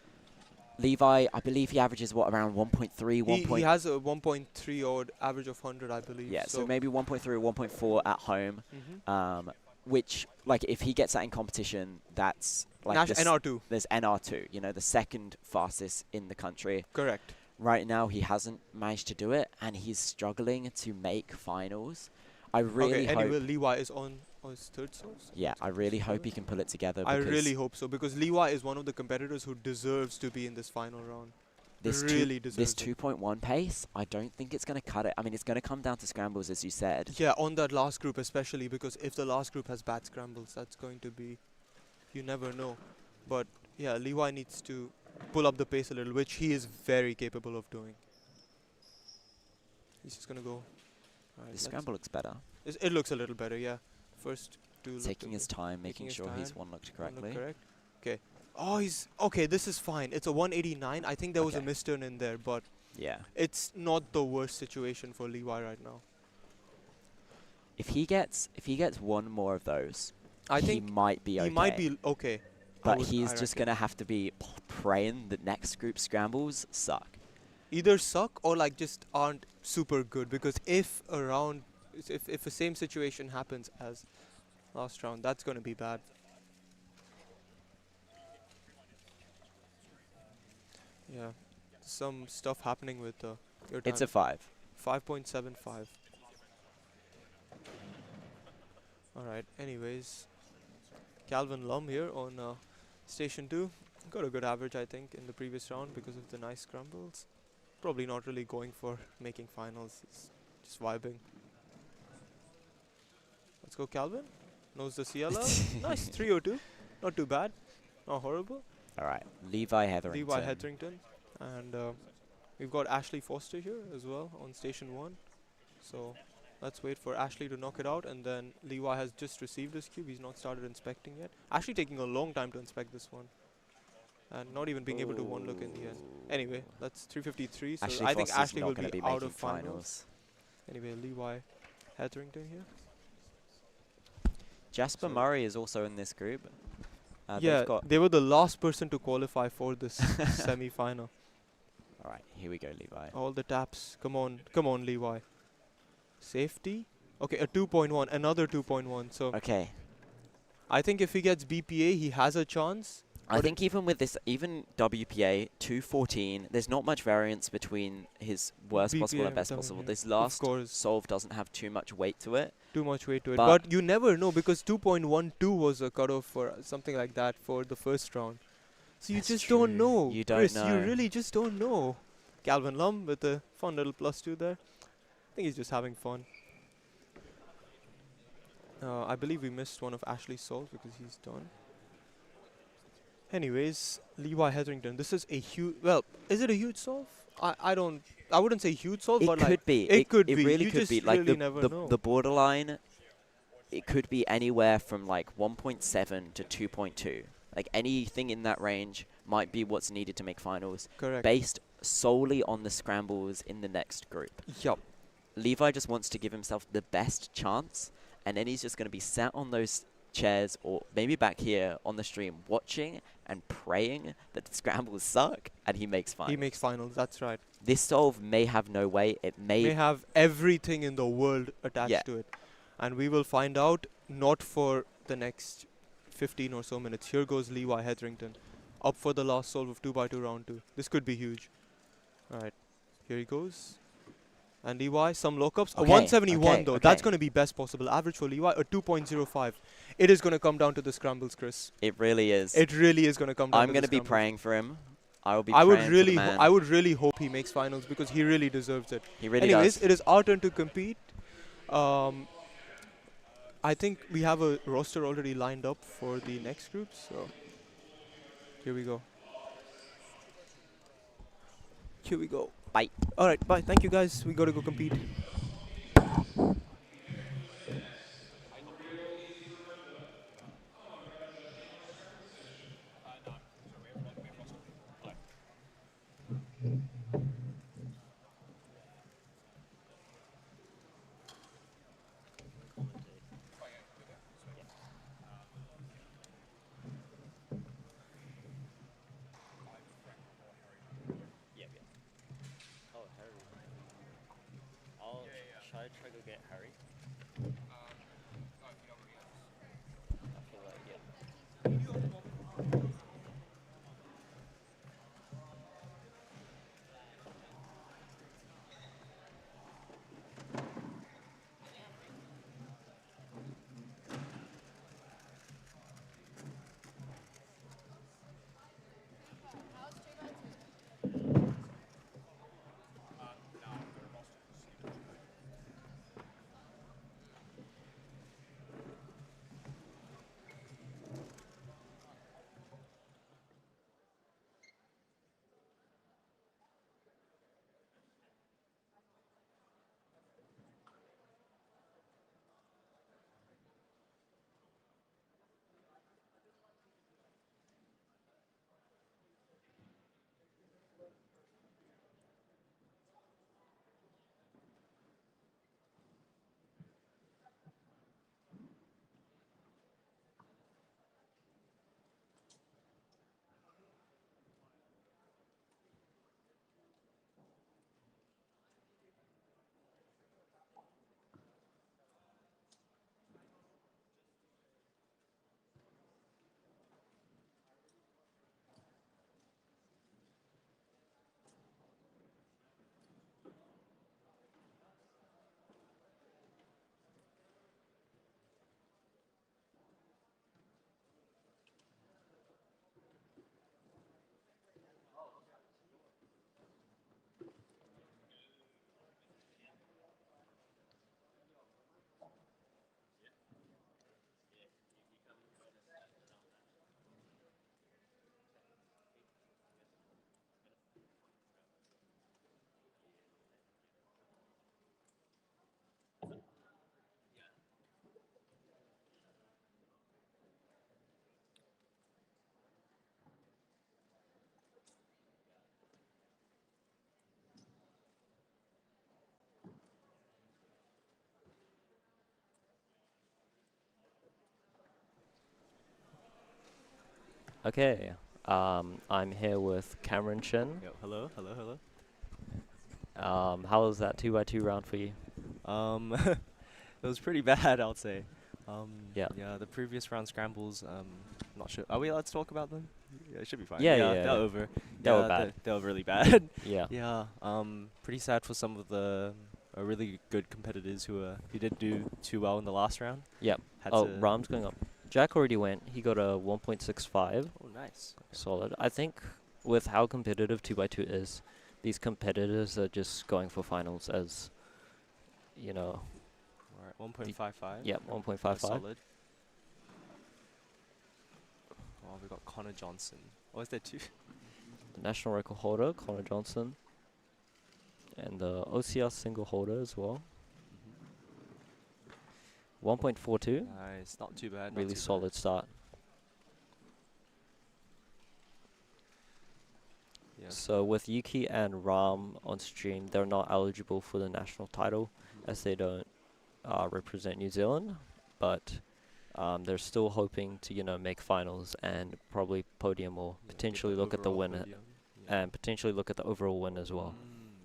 Levi, I believe he averages, what, around 1.3, 1.
He has a 1.3 odd average of 100, I believe.
Yeah, so maybe 1.3 or 1.4 at home,
Mhm.
which, like, if he gets that in competition, that's, like,
NR2.
there's NR2, the second fastest in the country.
Correct.
Right now, he hasn't managed to do it, and he's struggling to make finals. I really
Okay,
hope...
anyway, Levi is on his third solve.
Yeah, I really hope he can pull it together.
I
because
really hope so, because Levi is one of the competitors who deserves to be in this final round.
this
really
this
deserves it.
2.1 pace, I don't think it's going to cut it. I mean, it's going to come down to scrambles, as you said.
Yeah, on that last group especially, because if the last group has bad scrambles, that's going to be, you never know. But yeah, Levi needs to pull up the pace a little, which he is very capable of doing. He's just gonna go. Alright,
The
let's-
scramble looks better.
It looks a little better, yeah. First two looked
Taking
a
his
bit-
time, making
his
sure he's
time,
one looked
one looked
correctly.
correct. Okay. Oh, he's okay. This is fine. It's a 189. I think there was a
Okay.
misturn in there, but
Yeah.
it's not the worst situation for Levi right now.
If he gets one more of those,
I
he
think
might be okay.
he might be okay.
But he's just going to have to be praying that next group scrambles suck.
either suck or like just aren't super good, because if the same situation happens as last round, that's going to be bad. Yeah, some stuff happening with your time.
It's a 5.
5.75. Alright, anyways, Calvin Lum here on Station 2. Got a good average, I think, in the previous round because of the nice scrambles. Probably not really going for making finals. He's just vibing. Let's go, Calvin. Knows the CLR. Nice, 302. Not too bad. Not horrible.
All right, Levi Hetherington.
Levi Hetherington. And we've got Ashley Foster here as well on Station 1. So let's wait for Ashley to knock it out. And then Levi has just received his cube. He's not started inspecting yet. Ashley taking a long time to inspect this one. And not even being able to one look in the end. Anyway, that's 353. So I think
Foster's
Ashley
not
will
gonna
be
be
out
making
of finals. Anyway, Levi Hetherington here.
Jasper
So-
Murray is also in this group.
Yeah,
they've got
they were the last person to qualify for this semi-final.
all right, here we go, Levi.
All the taps. Come on, Levi. Safety. Okay, a 2.1, another 2.1. So
Okay,
I think if he gets BPA, he has a chance.
I
But
think even with this, even WPA 214, there's not much variance between his worst possible
BPA
and best
and
possible.
WPA.
This
Of
last
course,
solve doesn't have too much weight to it.
too much weight to it.
But-
But you never know, because 2.12 was a cutoff for something like that for the first round. So you
That's
just
true.
don't know.
You don't
Chris,
know.
You really just don't know. Calvin Lum with a fun little +2 there. I think he's just having fun. I believe we missed one of Ashley's solves because he's done. Anyways, Levi Hetherington. This is a huge. Well, is it a huge solve? I don't. I wouldn't say huge solve,
It
but
could
like
be.
it could
it
be.
really
You
could
just
be. Like
really never know.
the borderline, it could be anywhere from like 1.7 to 2.2. Like anything in that range might be what's needed to make finals,
Correct.
based solely on the scrambles in the next group.
Yup.
Levi just wants to give himself the best chance, and then he's just going to be sat on those chairs or maybe back here on the stream watching and praying that the scrambles suck and he makes finals.
He makes finals. That's right.
This solve may have no way. It
May have everything in the world attached
Yeah.
to it, and we will find out not for the next 15 or so minutes. Here goes Levi Hetherington, up for the last solve of 2x2 round 2. This could be huge. All right, here he goes. And Levi, some lockups. A
Okay,
171
okay,
though.
okay.
That's going to be best possible average for Levi. A 2.05. It is going to come down to the scrambles, Chris.
It really is.
It really is going to come down
I'm
to
going
the
to be
scrambles.
praying for him. I will be
I
praying
would
for
really,
the man.
I would really hope he makes finals because he really deserves it.
He really
Anyways,
does.
it is our turn to compete. I think we have a roster already lined up for the next group, so here we go. Here we go.
Bye.
All right, bye. Thank you, guys. We got to go compete.
Oh, Harry. Should I try to get Harry? I feel like, yeah. Okay. I'm here with Cameron Shin.
Yo, hello.
How was that 2x2 round for you?
It was pretty bad, I'll say.
Yeah.
Yeah, the previous round scrambles, not sure. Are we allowed to talk about them? Yeah, it should be fine.
Yeah, yeah,
they're
yeah.
over.
They
Yeah,
were bad.
They were really bad.
Yeah.
Yeah. Pretty sad for some of the really good competitors who didn't do too well in the last round.
Yep.
Had
Oh,
to
Ram's going up. Jack already went. He got a 1.65.
Oh, nice.
Solid. I think with how competitive 2x2 is, these competitors are just going for finals as, you know.
Alright, 1.55.
Yep, 1.55.
Solid. Oh, we got Connor Johnson. Oh, is there two?
The national record holder, Connor Johnson. And the OCR single holder as well. 1.42.
Nice, not too bad.
Really solid start.
Yeah.
So with Yuki and Ram on stream, they're not eligible for the national title as they don't represent New Zealand, but they're still hoping to, you know, make finals and probably podium or potentially look at the winner and potentially look at the overall win as well.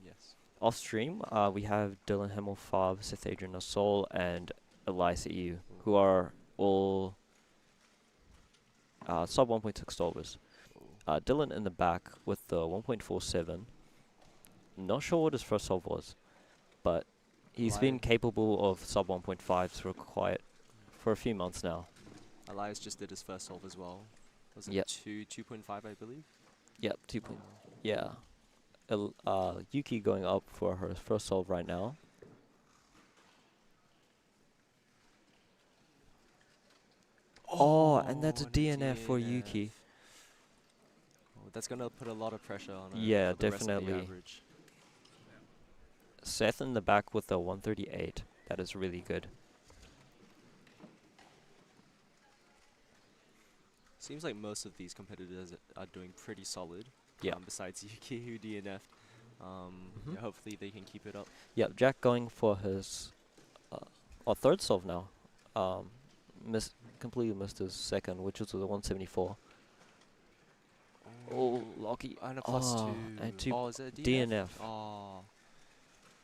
Yes.
Off stream, we have Dylan Himmelfarb, Seth Adrian Asol, and Elias EU, who are all sub 1.6 solvers. Dylan in the back with the 1.47. Not sure what his first solve was, but he's been capable of sub 1.5s for a few months now.
Elias just did his first solve as well. Was it
Yep.
2.5, I believe?
Yep, 2. Yeah. Yuki going up for her first solve right now. Oh, and that's a DNF for Yuki.
Oh, that's going to put a lot of pressure on her.
Yeah,
for the rest of the
definitely.
average.
Seth in the back with the 138. That is really good.
Seems like most of these competitors are doing pretty solid.
Yeah.
Besides Yuki, who DNF'd. Yeah, hopefully they can keep it up.
Yep, Jack going for his third solve now. Completely missed his second, which was the 174. Oh, lucky.
And a +2.
And 2
oh, is it a DNF?
DNF.
Oh.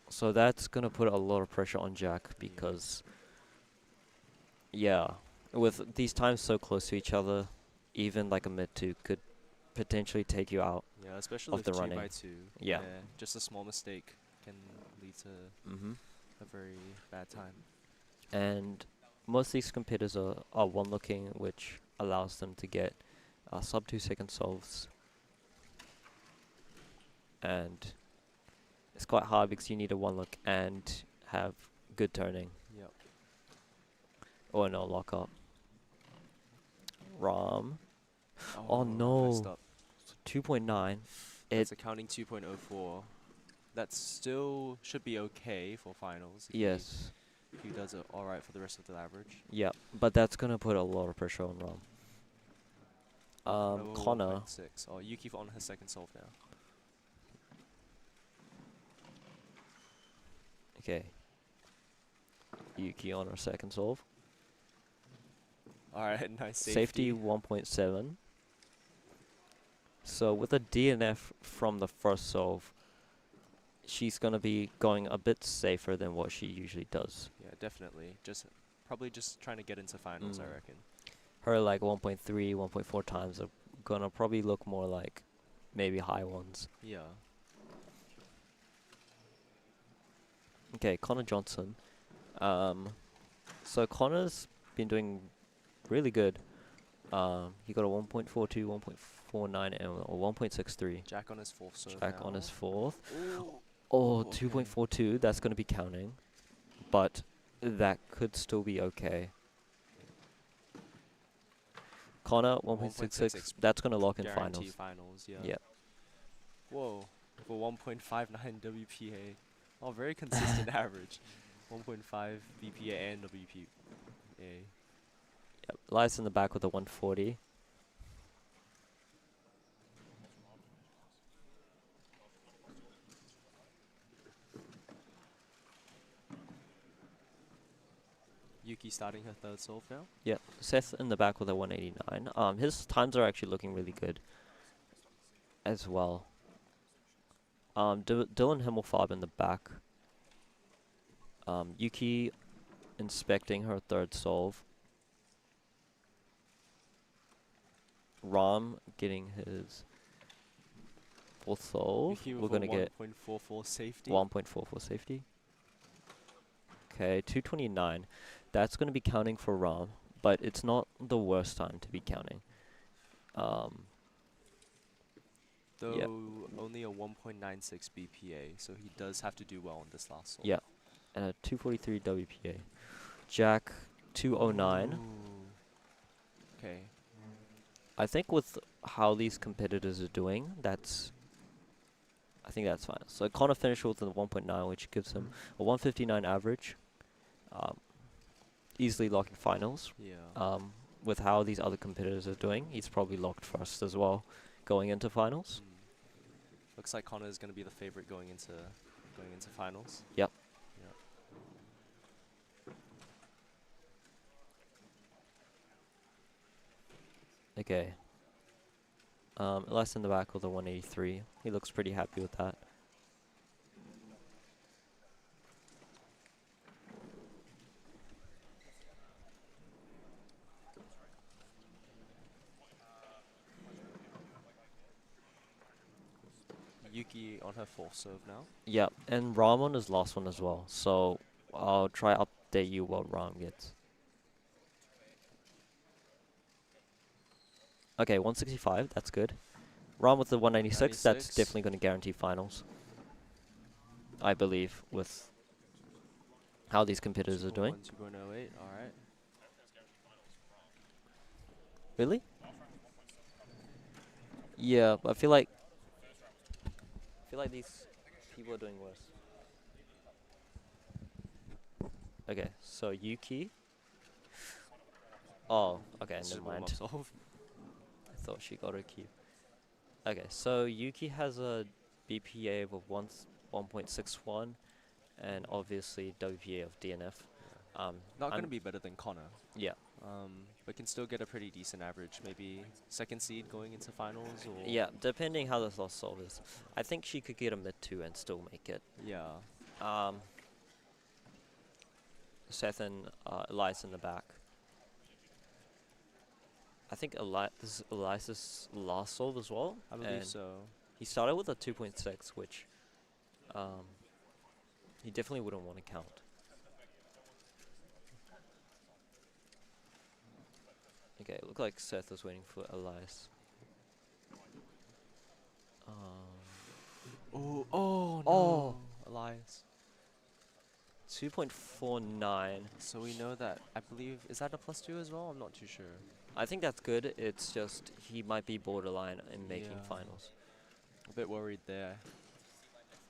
So that's going to put a lot of pressure on Jack because, yeah, with these times so close to each other, even like a mid-2 could potentially take you out.
Yeah, especially
of
with
the
2
running.
by 2.
Yeah.
Just a small mistake can lead to a very bad time.
And most of these competitors are one-looking, which allows them to get sub 2 second solves. And it's quite hard because you need a one-look and have good turning.
Yep.
Or no lock-up. Ram. Oh
messed
no.
up.
2.9.
It's accounting 2.04. That still should be okay for finals.
Yes.
He does it alright for the rest of the average.
Yeah, but that's going to put a lot of pressure on Ram. Connor.
1.6. Oh, Yuki on her second solve now.
Okay. Yuki on her second solve.
Alright, nice
Safety 1.7. So with a DNF from the first solve, she's going to be going a bit safer than what she usually does.
Yeah, definitely. Probably just trying to get into finals, I reckon.
Her like 1.3, 1.4 times are going to probably look more like maybe high ones.
Yeah.
Okay, Connor Johnson. So Connor's been doing really good. He got a 1.42, 1.49, and a 1.63.
Jack on his fourth serve
Jack
now.
on his fourth.
Ooh.
Oh,
Okay.
2.42. That's going to be counting, but that could still be okay. Connor 1.66. That's going to lock in
Guarantee
finals.
finals, yeah.
Yep.
Whoa, for 1.59 WPA. Oh, very consistent average. 1.5 BPA and WPA.
Yep. Lies in the back with a 140.
Yuki starting her third solve now.
Yep. Seth in the back with a 189. His times are actually looking really good as well. Dylan Himmelfarb in the back. Yuki inspecting her third solve. Ram getting his fourth solve.
Yuki
We're
with
going to
a
get
1.44 safety.
1.44 safety. Okay, 229. That's going to be counting for Ram, but it's not the worst time to be counting.
Though
Yep.
only a 1.96 BPA, so he does have to do well on this last solve.
Yeah, and a 243 WPA. Jack 209.
Okay.
I think with how these competitors are doing, I think that's fine. So Connor finished with a 1.9, which gives him a 159 average. Easily locking finals.
Yeah.
With how these other competitors are doing, he's probably locked first as well, going into finals.
Looks like Connor is going to be the favorite going into finals.
Yep. Okay. Elias in the back with a 183. He looks pretty happy with that.
Yuki on her fourth serve now.
Yep, and Ram on his last one as well. So I'll try update you what Ram gets. Okay, 165, that's good. Ram with the 196, that's
96.
definitely going to guarantee finals. I believe, with how these competitors are doing.
2.08, alright.
Really? Yeah, but I feel like these people are doing worse. Okay, so Yuki. Oh, okay,
It's
never
just warm
mind.
up solve.
I thought she got her cue. Okay, so Yuki has a BPA of 1.61 and obviously WPA of DNF.
Not going to be better than Connor.
Yeah.
But can still get a pretty decent average. Maybe second seed going into finals or...
Yeah, depending how this last solve is. I think she could get a mid 2 and still make it.
Yeah.
Seth and Elias in the back. I think this is Elias's last solve as well.
I believe so.
He started with a 2.6, which he definitely wouldn't want to count. Okay, look like Seth is waiting for Elias.
Oh, no. Elias.
2.49.
So we know that, I believe, is that a +2 as well? I'm not too sure.
I think that's good. It's just he might be borderline in making finals.
A bit worried there.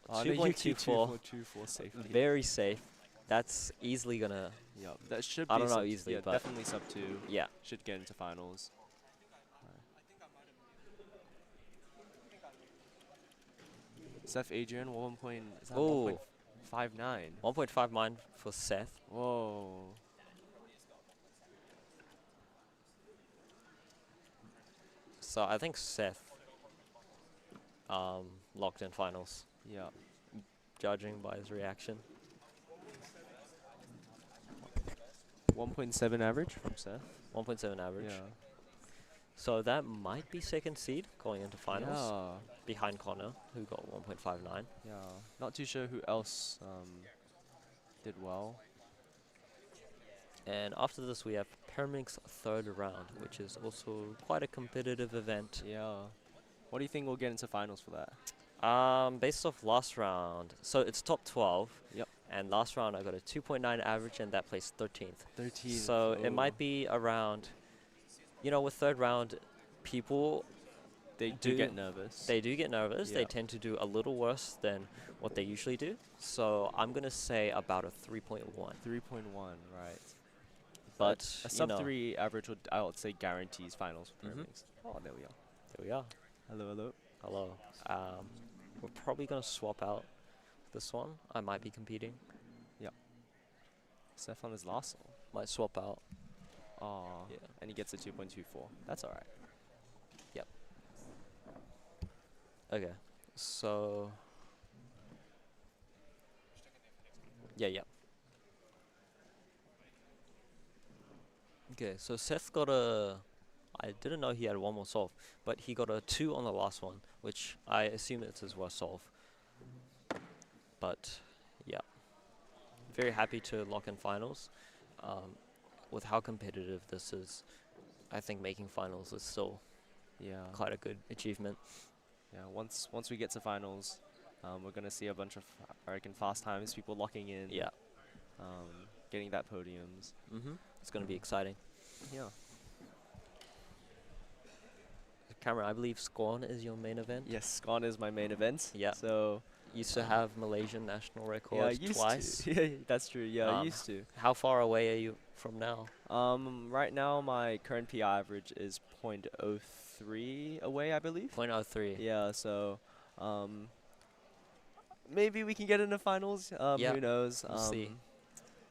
2.24.
2.24 safely.
Very safe. That's easily gonna.
Yeah, that should be.
I don't know easily,
yeah,
but
definitely sub 2.
Yeah.
Should get into finals. Seth Adrian, 1.59.
1.59 for Seth.
Whoa.
So I think Seth locked in finals,
Yeah.
judging by his reaction.
1.7 average from Seth.
1.7 average.
Yeah.
So that might be second seed going into finals.
Yeah.
Behind Connor, who got 1.59.
Yeah. Not too sure who else did well.
And after this, we have Pyraminx third round, which is also quite a competitive event.
Yeah. What do you think we'll get into finals for that?
Based off last round, so it's top 12.
Yep.
And last round, I got a 2.9 average, and that placed 13th.
13th.
So it might be around, with third round, people
They do get nervous.
They do get nervous. They
Yeah.
tend to do a little worse than what they usually do. So I'm going to say about a 3.1.
3.1, right.
But,
a sub 3 average would, I would say, guarantees finals for Pyraminx. Oh, there we are.
There we are.
Hello, hello.
Hello. We're probably going to swap out this one. I might be competing.
Yeah. Seth on his last one.
Might swap out.
Oh.
Yeah.
And he gets a 2.24. That's all right.
Yep. Okay. So. Yeah. Okay, so Seth got I didn't know he had one more solve, but he got a 2 on the last one, which I assume it's his worst solve. But, yeah. Very happy to lock in finals. With how competitive this is, I think making finals is still quite a good achievement.
Yeah, once we get to finals, we're going to see a bunch of, I reckon, fast times, people locking in.
Yeah.
Getting that podiums.
It's going to be exciting.
Yeah.
Cameron, I believe Scorn is your main event.
Yes, Skon is my main event.
Yeah.
So
Used to have Malaysian national
yeah, I
records
used
twice.
to. Yeah, that's true. Yeah, I
Um,
used to.
How far away are you from now?
Right now my current PI average is .03 away, I believe.
.03.
Yeah, so maybe we can get into finals.
Yeah,
Who knows?
we'll see.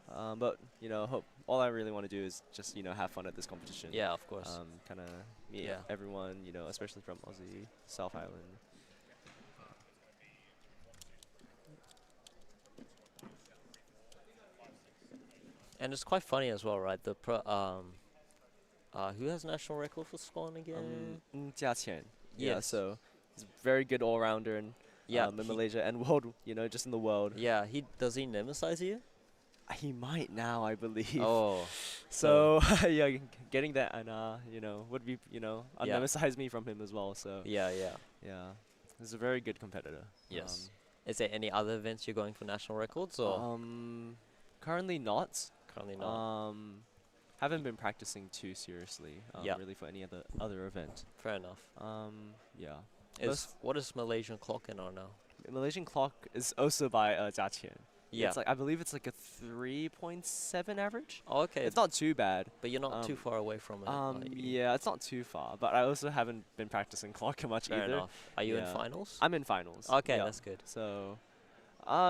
But hope all I really want to do is just have fun at this competition.
Yeah, of course.
Kind of meet
Yeah.
everyone, especially from Aussie, South Island.
And it's quite funny as well, right? Who has national record for Scorn again?
Jia Qian. Yeah,
Yes.
so he's a very good all-rounder in
Yeah,
in
he-
Malaysia and world, just in the world.
Yeah, does he nemesis you?
He might now, I believe.
Oh,
So yeah, getting that and would be
Yeah.
unnemesize me from him as well. So
yeah.
yeah, he's a very good competitor.
Yes. Is there any other events you're going for national records or
Currently not.
currently not?
Haven't been practicing too seriously.
Yeah.
Really for any other event.
Fair enough.
Yeah.
What is Malaysian clock in on now?
Malaysian clock is also by Jia Qian.
Yeah.
It's I believe it's like a 3.7 average.
Oh, okay.
It's not too bad.
But you're not too far away from it. are you?
Yeah, it's not too far, but I also haven't been practicing clock much
Fair
either.
enough. Are you in
Yeah.
finals?
I'm in finals.
Okay,
yeah.
that's good.
So,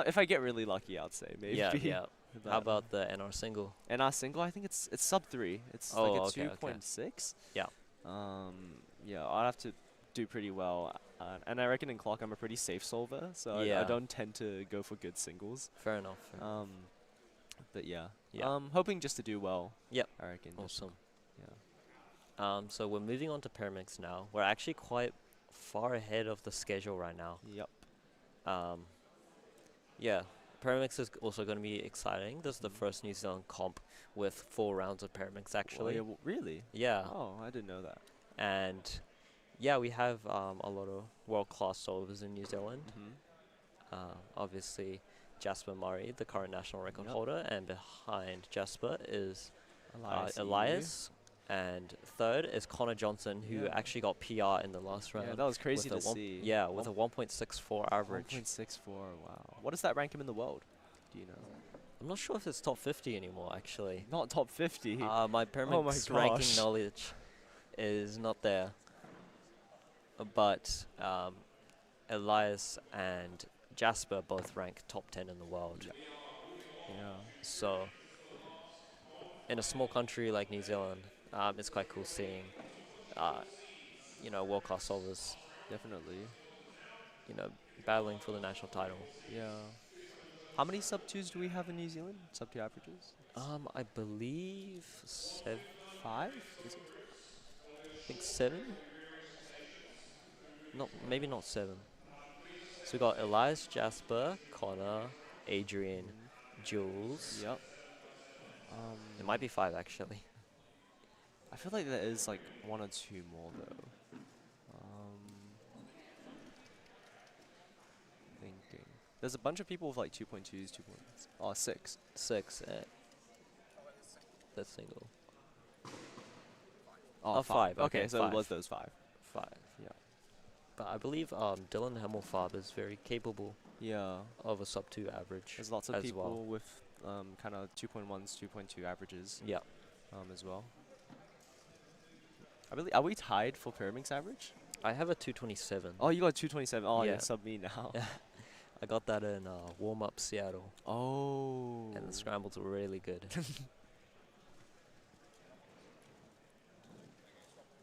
if I get really lucky, I'd say maybe.
Yeah, yeah.
But
How about the NR single?
and our single? I think it's sub 3. It's
Oh,
like a
okay,
2.6.
Yeah.
Yeah, I'll have to do pretty well, and I reckon in clock I'm a pretty safe solver, so I
Yeah.
don't tend to go for good singles.
Fair enough.
But yeah,
Yeah.
hoping just to do well.
Yep.
I reckon. just-
Awesome.
Yeah.
So we're moving on to Pyraminx now. We're actually quite far ahead of the schedule right now.
Yep.
Yeah, Pyraminx is also going to be exciting. This is the first New Zealand comp with 4 rounds of Pyraminx actually.
Really?
Yeah,
Oh, I didn't know that.
and yeah, we have a lot of world-class solvers in New Zealand. Obviously, Jasper Murray, the current national record
Yep.
holder, and behind Jasper is
Elias.
Elias, and third is Connor Johnson, who
Yeah.
actually got PR in the last round.
Yeah, that was crazy
with
to
a
see.
Yeah, with a 1.64 average.
1.64. Wow. What does that rank him in the world? Do you know?
I'm not sure if it's top 50 anymore, actually.
Not top 50.
My Pyraminx ranking
gosh.
knowledge is not there. But Elias and Jasper both rank top 10 in the world.
Yeah.
So, in a small country like New Zealand, it's quite cool seeing, world-class solvers,
Definitely.
battling for the national title.
Yeah. How many sub 2s do we have in New Zealand? Sub 2 averages?
I believe
5? Is it?
I think 7. Maybe not 7. So we got Elias, Jasper, Connor, Adrian, Jules.
Yep.
It might be 5 actually.
I feel like there is like 1 or 2 more though. Thinking. There's a bunch of people with like 2.2s, 2.6. Oh, 6.
6. That's single.
Oh,
5.
Okay, so
5.
it was those 5.
5.
Yeah.
But I believe Dylan Hemmelfarb is very capable
Yeah.
of a sub 2 average.
There's lots of
as
people
well.
with kind of 2.1s, 2.2 averages.
Yeah.
As well. Are we tied for Pyraminx average?
I have a 227.
Oh, you got 227. Oh, yeah,
Yeah.
sub me now.
I got that in warm-up Seattle,
Oh.
and the scrambles were really good.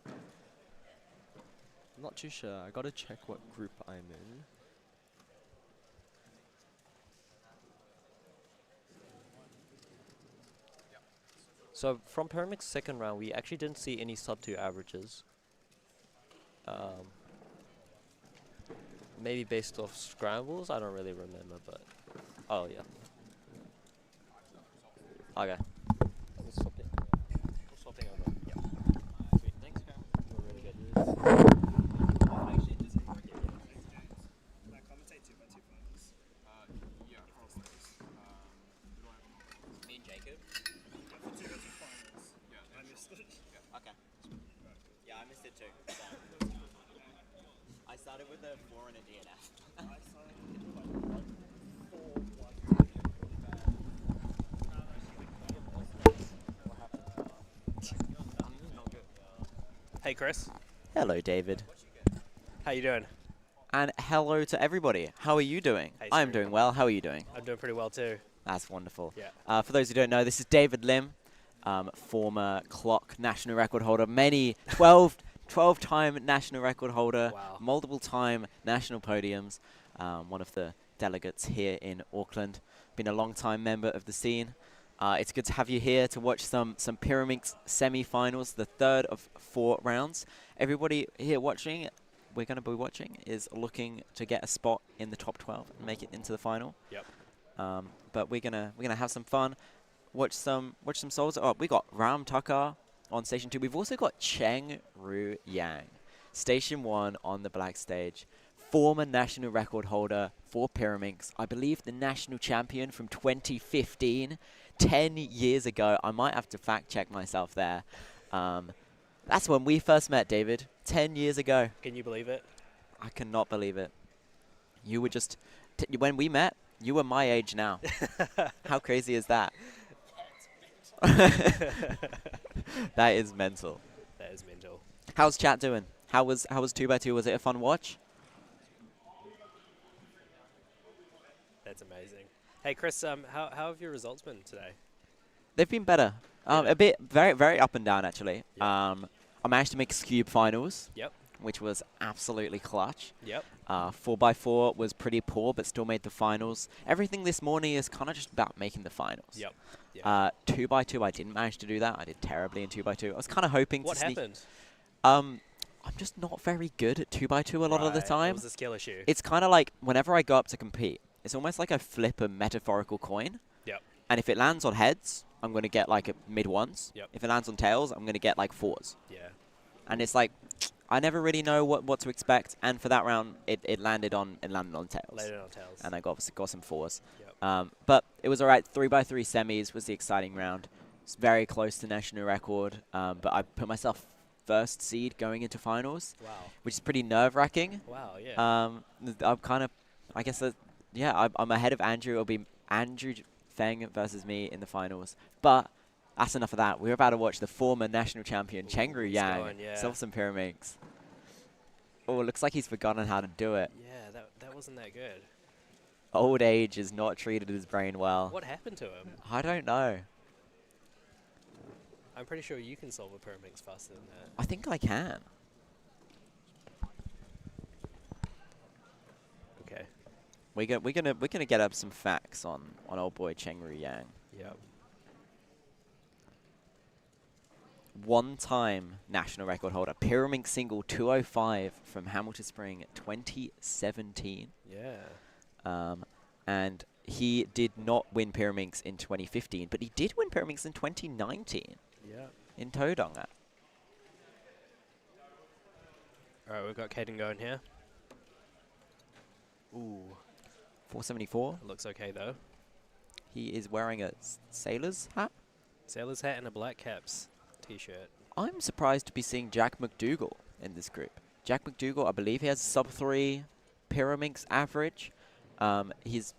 I'm not too sure. I gotta check what group I'm in.
So from Pyraminx second round, we actually didn't see any sub 2 averages. Maybe based off scrambles, I don't really remember, but oh yeah. Okay. We'll swap it. We'll swap it over. Yeah. Sweet. Thanks, Cam. You were really good. Me and Jacob. Okay. Yeah, I missed it too.
the 4 and a DNF.
Hey Chris,
Hello, David.
how you doing?
And hello to everybody. How are you doing?
Hey,
I'm
Stu.
doing well. How are you doing?
I'm doing pretty well too.
That's wonderful.
Yeah.
For those who don't know, this is David Lim, former clock national record holder, 12-time national record holder,
Wow.
multiple-time national podiums, one of the delegates here in Auckland. Been a long-time member of the scene. It's good to have you here to watch some Pyraminx semi-finals, the third of 4 rounds. Everybody here watching, we're going to be watching, is looking to get a spot in the top 12 and make it into the final.
Yep.
But we're gonna have some fun. Watch some souls. Oh, we got Ram Tucker on station 2. We've also got Cheng Ru Yang, station 1 on the black stage. Former national record holder for Pyraminx. I believe the national champion from 2015, 10 years ago. I might have to fact check myself there. That's when we first met, David. 10 years ago.
Can you believe it?
I cannot believe it. You were just when we met. You were my age now. How crazy is that? That is mental.
That is mental.
How's chat doing? How was 2x2? Was it a fun watch?
That's amazing. Hey Chris, how have your results been today?
They've been better.
Yeah.
A bit very up and down actually.
Yep.
I managed to make Skewb finals.
Yep.
Which was absolutely clutch.
Yep.
4x4 was pretty poor, but still made the finals. Everything this morning is kind of just about making the finals.
Yep.
2x2, I didn't manage to do that. I did terribly in 2x2. I was kind of hoping
What
to sneak.
happened?
I'm just not very good at 2x2 a lot of the
Right,
time.
It was a skill issue.
It's kind of like whenever I go up to compete, it's almost like I flip a metaphorical coin.
Yep.
And if it lands on heads, I'm going to get like a mid ones.
Yep.
If it lands on tails, I'm going to get like 4s.
Yeah.
And it's like, I never really know what to expect. And for that round, it landed on tails.
Later on tails.
And I got some 4s.
Yep.
But it was all right. 3x3 semis was the exciting round. It's very close to national record. But I put myself first seed going into finals.
Wow.
Which is pretty nerve-wracking.
Wow, yeah.
I'm kind of, I guess, I'm ahead of Andrew. It'll be Andrew Feng versus me in the finals. But that's enough of that. We're about to watch the former national champion, Cheng Ru Yang, solve some Pyraminx. Oh, it looks like he's forgotten how to do it.
Yeah, that wasn't that good.
Old age has not treated his brain well.
What happened to him?
I don't know.
I'm pretty sure you can solve a Pyraminx faster than that.
I think I can.
Okay.
We're gonna get up some facts on old boy Cheng Ru Yang.
Yep.
One-time national record holder, Pyraminx single 205 from Hamilton Spring 2017.
Yeah.
And he did not win Pyraminx in 2015, but he did win Pyraminx in 2019
Yeah.
in Tauranga.
Alright, we've got Caden going here. Ooh.
474.
It looks okay though.
He is wearing a sailor's hat.
Sailor's hat and a black caps t-shirt.
I'm surprised to be seeing Jack McDougall in this group. Jack McDougall, I believe he has a sub-3 Pyraminx average. He's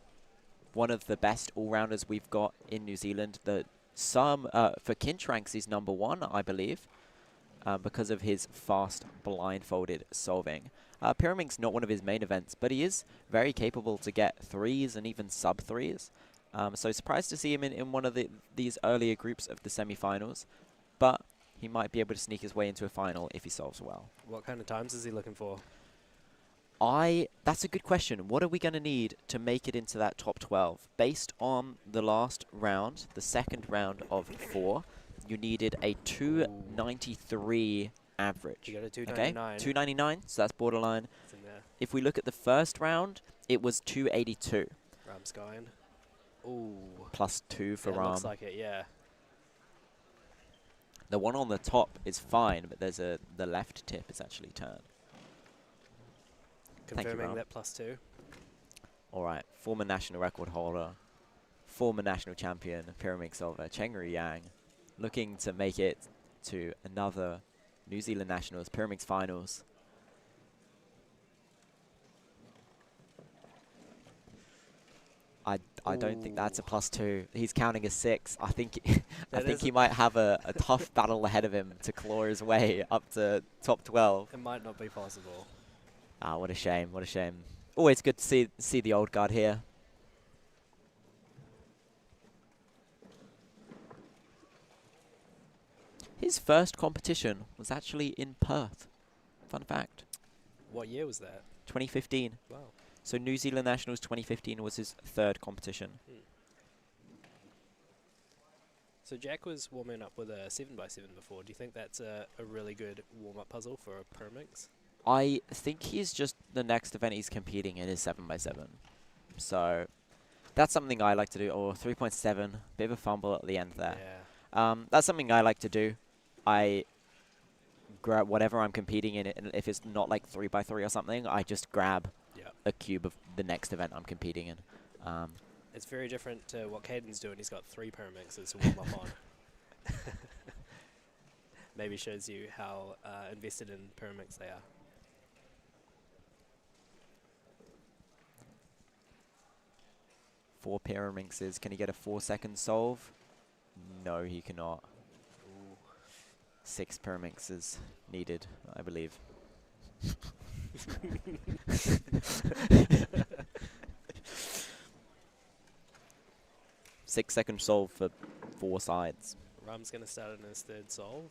one of the best all-rounders we've got in New Zealand. For Kinch he's number 1, I believe, because of his fast blindfolded solving. Pyraminx not one of his main events, but he is very capable to get 3s and even sub-3s. So surprised to see him in one of these earlier groups of the semi-finals. But he might be able to sneak his way into a final if he solves well.
What kind of times is he looking for?
That's a good question. What are we going to need to make it into that top 12? Based on the last round, the second round of 4, you needed a 293 average.
You got a 299.
Okay, 299, so that's borderline.
It's in there.
If we look at the first round, it was 282.
Ram's going. Ooh.
Plus 2 for
Yeah,
Ram.
looks like it, yeah.
The one on the top is fine, but the left tip is actually turned. Thank you,
Confirming
Ram.
that +2.
All right, former national record holder, former national champion, Pyraminx solver, Cheng Ru Yang, looking to make it to another New Zealand Nationals, Pyraminx finals. I don't think that's a
Ooh.
+2. He's counting a 6. I think I
That
think
is
he
a-
might have a tough battle ahead of him to claw his way up to top 12.
It might not be possible.
Ah, what a shame. What a shame. Always good to see the old guard here. His first competition was actually in Perth. Fun fact.
What year was that?
2015.
Wow.
So New Zealand Nationals 2015 was his third competition.
So Jack was warming up with a 7x7 before. Do you think that's a really good warm-up puzzle for a Pyraminx?
I think he's just the next event he's competing in is 7x7. So that's something I like to do. Or 3.7, bit of a fumble at the end there.
Yeah.
That's something I like to do. I grab whatever I'm competing in, and if it's not like 3x3 or something, I just grab a cube of the next event I'm competing in.
It's very different to what Caden's doing. He's got 3 Pyraminxes to warm up on. Maybe shows you how invested in Pyraminx they are.
Four Pyraminxes. Can he get a 4-second solve? No, he cannot. 6 Pyraminxes needed, I believe. 6-second solve for 4 sides.
Rum's going to start in his third solve.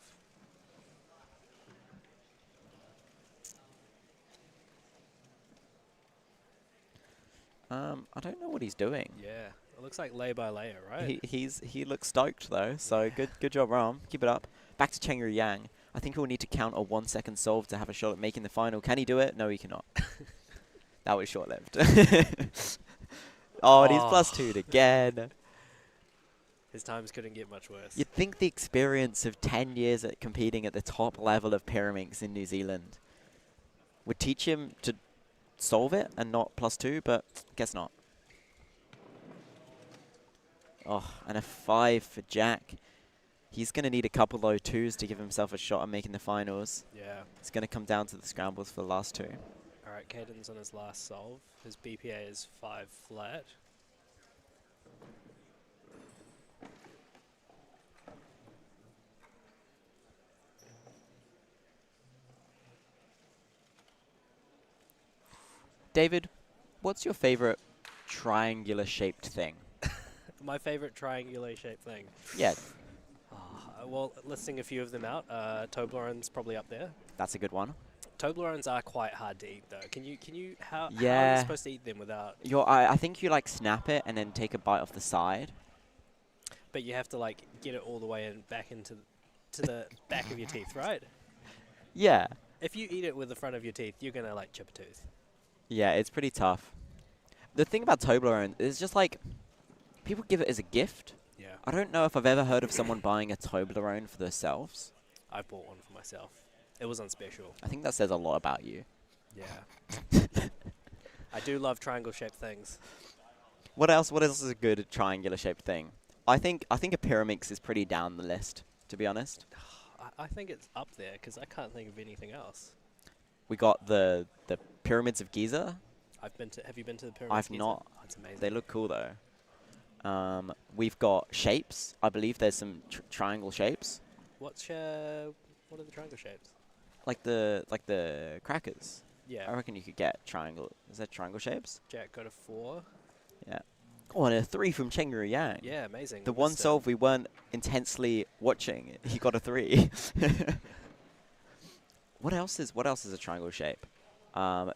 I don't know what he's doing.
Yeah, it looks like layer by layer, right?
He looks stoked though, so good job, Ram. Keep it up. Back to Cheng Yang. I think he'll need to count a 1-second solve to have a shot at making the final. Can he do it? No, he cannot. That was short-lived. Oh, and he's +2'd again.
His times couldn't get much worse.
You'd think the experience of 10 years at competing at the top level of Pyraminx in New Zealand would teach him to solve it and not +2, but guess not. Oh, and a 5 for Jack. He's going to need a couple low 2s to give himself a shot at making the finals.
Yeah.
It's going to come down to the scrambles for the last 2.
Alright, Caden's on his last solve. His BPA is 5 flat.
David, what's your favorite triangular shaped thing?
My favorite triangular shaped thing.
Yeah,
Well, listing a few of them out, Toblerone's probably up there.
that's a good one.
Toblerones are quite hard to eat, though. Can you, how are
Yeah.
you supposed to eat them without,
I think you like snap it and then take a bite off the side.
but you have to like get it all the way and back into the back of your teeth, right?
Yeah.
If you eat it with the front of your teeth, you're gonna like chip a tooth.
Yeah, it's pretty tough. The thing about Toblerone is just like, people give it as a gift.
Yeah.
I don't know if I've ever heard of someone buying a Toblerone for themselves.
I bought one for myself. It was on special.
I think that says a lot about you.
Yeah. I do love triangle-shaped things.
What else is a good triangular shaped thing? I think a Pyraminx is pretty down the list, to be honest.
I think it's up there because I can't think of anything else.
We got the Pyramids of Giza.
Have you been to the pyramids?
I've
Giza?
not.
Oh, it's amazing.
They look cool though. We've got shapes. I believe there's some triangle shapes,
What are the triangle shapes?
like the crackers.
Yeah.
I reckon you could get triangle. Is that triangle shapes?
Jack got a 4.
Yeah. Oh, and a 3 from Cheng Yang.
Yeah, amazing.
The
We
one
missed it.
solve we weren't intensely watching, he got a 3. What else is a triangle shape?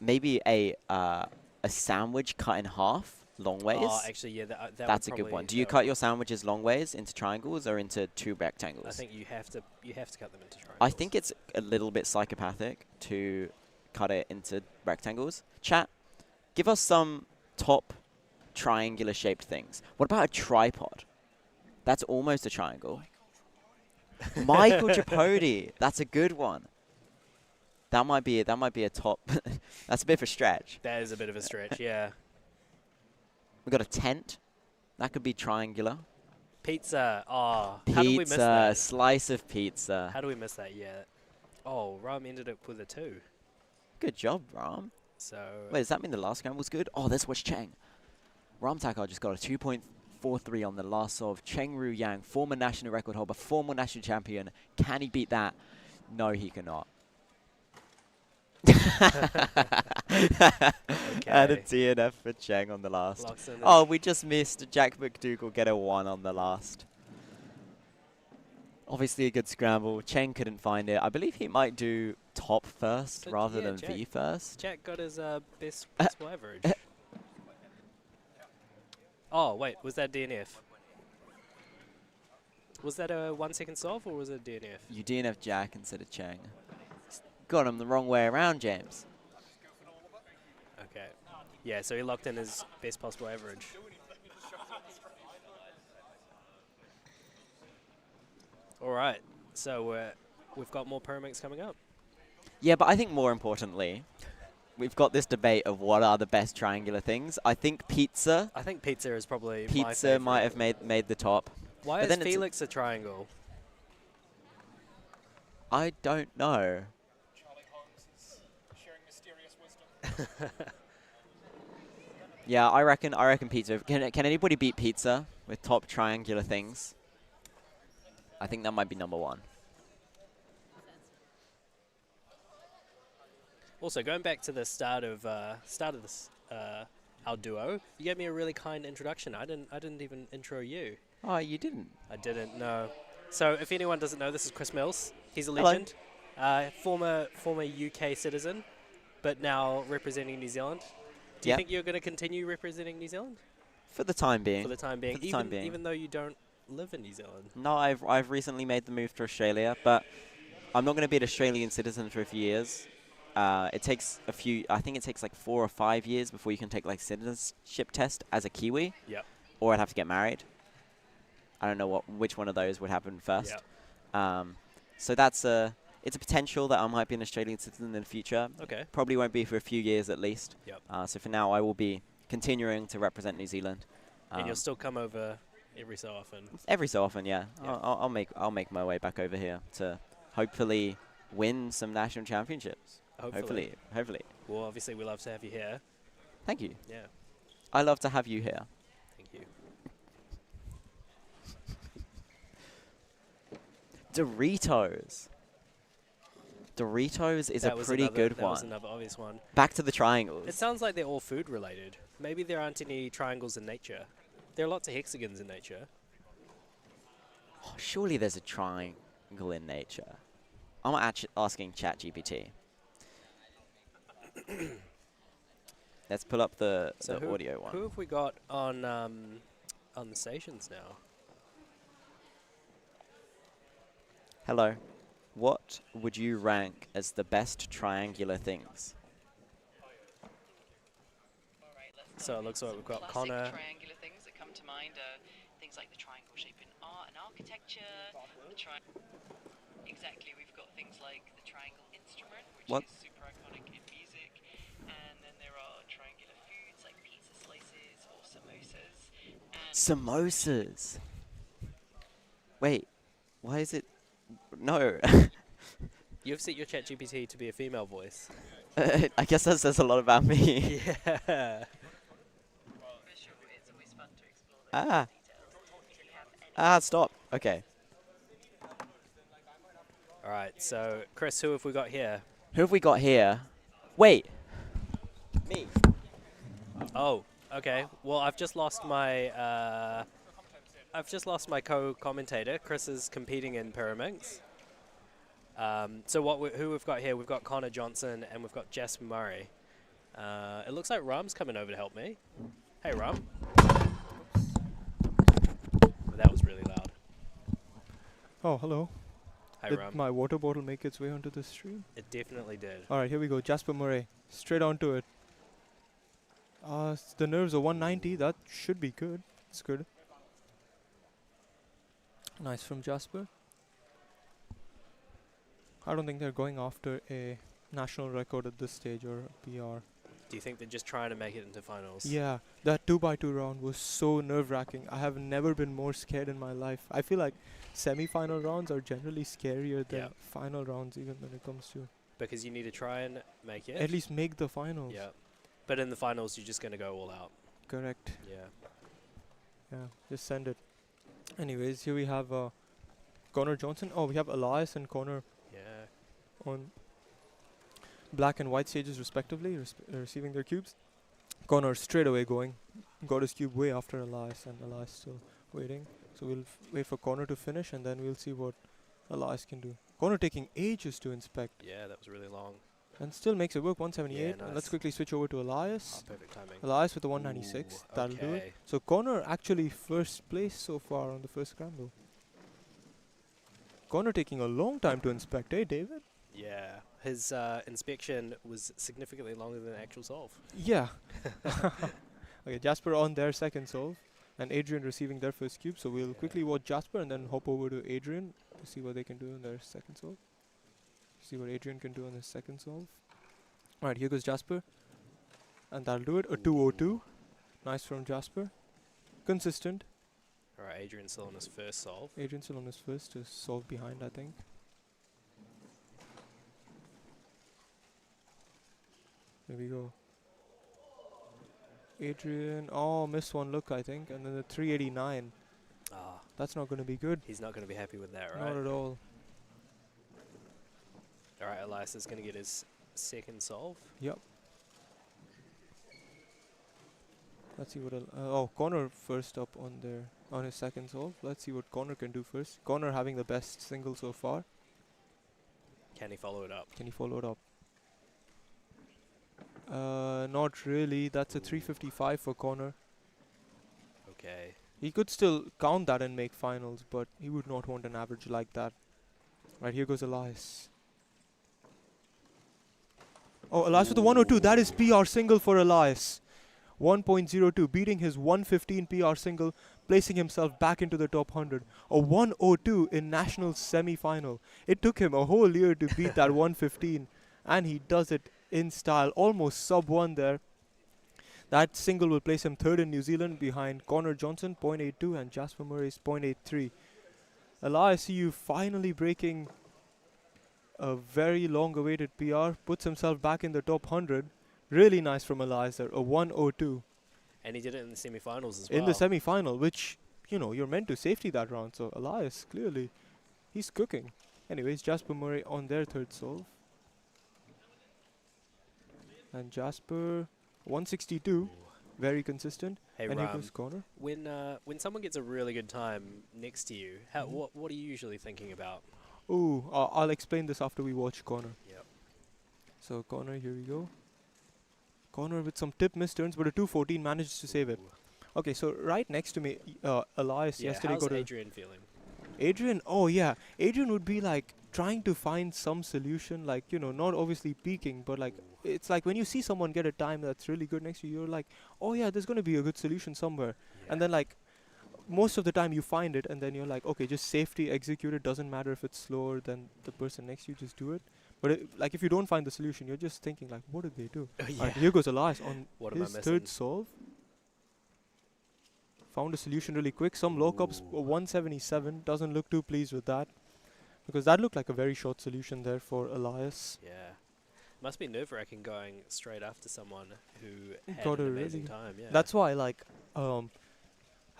Maybe a sandwich cut in half, long ways.
Oh, actually, yeah, that
That's a good one. Do you cut your sandwiches long ways into triangles or into 2 rectangles?
I think you have to cut them into triangles.
I think it's a little bit psychopathic to cut it into rectangles. Chat, give us some top triangular shaped things. What about a tripod? That's almost a triangle. Michael Tripodi. That's a good one. That might be a top. That's a bit of a stretch.
That is a bit of a stretch, yeah.
We got a tent. That could be triangular.
Pizza. Oh, how did we miss
Pizza,
that?
slice of pizza.
How do we miss that? Yeah. Oh, Ram ended up with a 2.
Good job, Ram.
So.
Wait, does that mean the last game was good? Oh, let's watch Cheng. Ramtakar just got a 2.43 on the last of Chengru Yang, former national record holder, former national champion. Can he beat that? No, he cannot. And a DNF for Cheng on the last. Oh, we just missed. Jack McDougall get a 1 on the last. Obviously a good scramble. Cheng couldn't find it. I believe he might do top first
But
rather
yeah,
than
Jack-
V first.
Jack got his best possible average. Oh, wait, was that DNF? Was that a 1 second solve or was it a DNF?
You DNF Jack instead of Cheng. Got him the wrong way around, James.
Okay. Yeah, so he locked in his best possible average. All right, so we've got more Pyraminx coming up.
Yeah, but I think more importantly, we've got this debate of what are the best triangular things. I think pizza.
I think pizza is probably my
Pizza
favorite.
might have made the top.
Why
but
is
then it's
Felix a triangle?
I don't know.
Charlie Holmes is sharing mysterious wisdom.
Yeah, I reckon pizza. Can anybody beat pizza with top triangular things? I think that might be number 1.
Also, going back to the start of this our duo, you gave me a really kind introduction. I didn't even intro you.
Oh, you didn't.
I didn't know. So, if anyone doesn't know, this is Chris Mills. He's a
Hello.
legend, former UK citizen, but now representing New Zealand. Do you
Yep.
think you're going to continue representing New Zealand
For the time being.
for the time being?
For the
even,
time being.
even though you don't live in New Zealand.
No, I've recently made the move to Australia, but I'm not going to be an Australian citizen for a few years. It takes I think it takes like 4 or 5 years before you can take like citizenship test as a Kiwi.
Yep.
Or I'd have to get married. I don't know which one of those would happen first.
Yep.
So it's a potential that I might be an Australian citizen in the future.
Okay.
Probably won't be for a few years at least.
Yep.
So for now, I will be continuing to represent New Zealand.
And you'll still come over every so often.
Every so often, yeah.
Yeah.
I'll make my way back over here to hopefully win some national championships. Hopefully.
Well, obviously, we love to have you here.
Thank you.
Yeah.
I love to have you here.
Thank you.
Doritos. Doritos is
That
a
was
pretty
another-
good
that was
one.
another obvious one.
Back to the triangles.
It sounds like they're all food related. Maybe there aren't any triangles in nature. There are lots of hexagons in nature.
Oh, surely there's a triangle in nature. I'm asking ChatGPT. Let's pull up the
who,
audio one.
Who have we got on the stations now?
Hello. What would you rank as the best triangular things?
So it looks like we've got
Classic
Connor.
triangular things that come to mind are things like the triangle shape in art and architecture. Exactly, we've got things like the triangle instrument, which
What?
is super iconic in music. And then there are triangular foods like pizza slices or samosas. And
Samosas. Wait, why is it? No.
You've set your ChatGPT to be a female voice.
I guess that says a lot about me.
Yeah.
for sure, it's always fun to explore those
Ah.
details. If you have any
Stop. Okay.
All right. So, Chris, who have we got here?
Who have we got here? Wait. Me.
Oh, okay. Well, I've just lost my co-commentator. Chris is competing in Pyraminx. So who we've got here? We've got Connor Johnson and we've got Jasper Murray. It looks like Ram's coming over to help me. Hey, Ram. That was really loud.
Oh, hello.
Hi,
Did
Ram.
my water bottle make its way onto the stream?
It definitely did.
All right, here we go. Jasper Murray. Straight onto it. The nerves are 190. That should be good. It's good. Nice from Jasper. I don't think they're going after a national record at this stage or a PR.
Do you think they're just trying to make it into finals?
Yeah, that 2x2 round was so nerve-wracking. I have never been more scared in my life. I feel like semi-final rounds are generally scarier than
Yeah.
final rounds, even when it comes to
Because you need to try and make it.
at least make the finals.
Yeah. But in the finals, you're just going to go all out.
correct.
Yeah.
Yeah, just send it. Anyways, here we have Connor Johnson. Oh, we have Elias and Connor
Yeah.
on black and white stages respectively, receiving their cubes. Connor straight away got his cube way after Elias, and Elias still waiting. So we'll wait for Connor to finish, and then we'll see what Elias can do. Connor taking ages to inspect,
Yeah, that was really long.
and still makes it work, 178.
Yeah,
And let's
nice.
quickly switch over to Elias.
Oh, perfect timing.
Elias with the 196,
Ooh,
that'll do it.
okay.
So Connor actually first place so far on the first scramble. Connor taking a long time to inspect, eh, David?
Yeah, his inspection was significantly longer than the actual solve.
Yeah. Okay, Jasper on their second solve, and Adrian receiving their first cube. So we'll quickly watch Jasper and then hop over to Adrian to see what they can do in their second solve. See what Adrian can do on his second solve. Alright, here goes Jasper. And that'll do it. A 202. Nice from Jasper. Consistent.
Alright, Adrian's still on his first solve.
Adrian still on his first to solve behind, I think. There we go. Adrian, oh, missed one look, I think. And then the 389.
Ah,
That's not going to be good.
he's not going to be happy with that,
Not
right?
at all.
Alright, Elias is going to get his second solve.
Yep. Let's see what. Connor first up on his second solve. Let's see what Connor can do first. Connor having the best single so far.
Can he follow it up?
Can he follow it up? Not really. That's a 355 for Connor.
Okay.
He could still count that and make finals, but he would not want an average like that. Right, here goes Elias. Oh, Elias with the 102. That is PR single for Elias. 1.02, beating his 115 PR single, placing himself back into the top 100. A 102 in national semi-final. It took him a whole year to beat that 115, and he does it in style, almost sub 1 there. That single will place him third in New Zealand behind Connor Johnson, 0.82, and Jasper Murray's 0.83. Elias, I see you finally breaking a very long-awaited PR, puts himself back in the top 100. Really nice from Elias there, a 102.
And he did it in the semi-finals as well.
In the semi-final, which, you know, you're meant to safety that round. So Elias, clearly, he's cooking. Anyways, Jasper Murray on their third solve. And Jasper, 162, very consistent.
Hey,
And here
Ram,
goes Connor.
when someone gets a really good time next to you, what are you usually thinking about?
Ooh, I'll explain this after we watch Connor.
Yep.
So Connor, here we go. Connor with some tip miss turns, but a 214 manages to save it. Okay, so right next to me, Elias
Yeah,
yesterday
how's
got a...
Adrian feeling?
Adrian, oh yeah, Adrian would be like trying to find some solution, like, you know, not obviously peaking, but like, it's like when you see someone get a time that's really good next to you, you're like, oh yeah, there's going to be a good solution somewhere. And then like, most of the time you find it, and then you're like, okay, just safety execute it, doesn't matter if it's slower than the person next to you, just do it. But like, if you don't find the solution, you're just thinking like, what did they do? Alright, here goes Elias on
What am I
his
missing?
third solve. Found a solution really quick. Some lockups, 177. Doesn't look too pleased with that, because that looked like a very short solution there for Elias.
Yeah. Must be nerve-wracking going straight after someone who had
Got
an
a
amazing
really
time. Yeah.
That's why, like,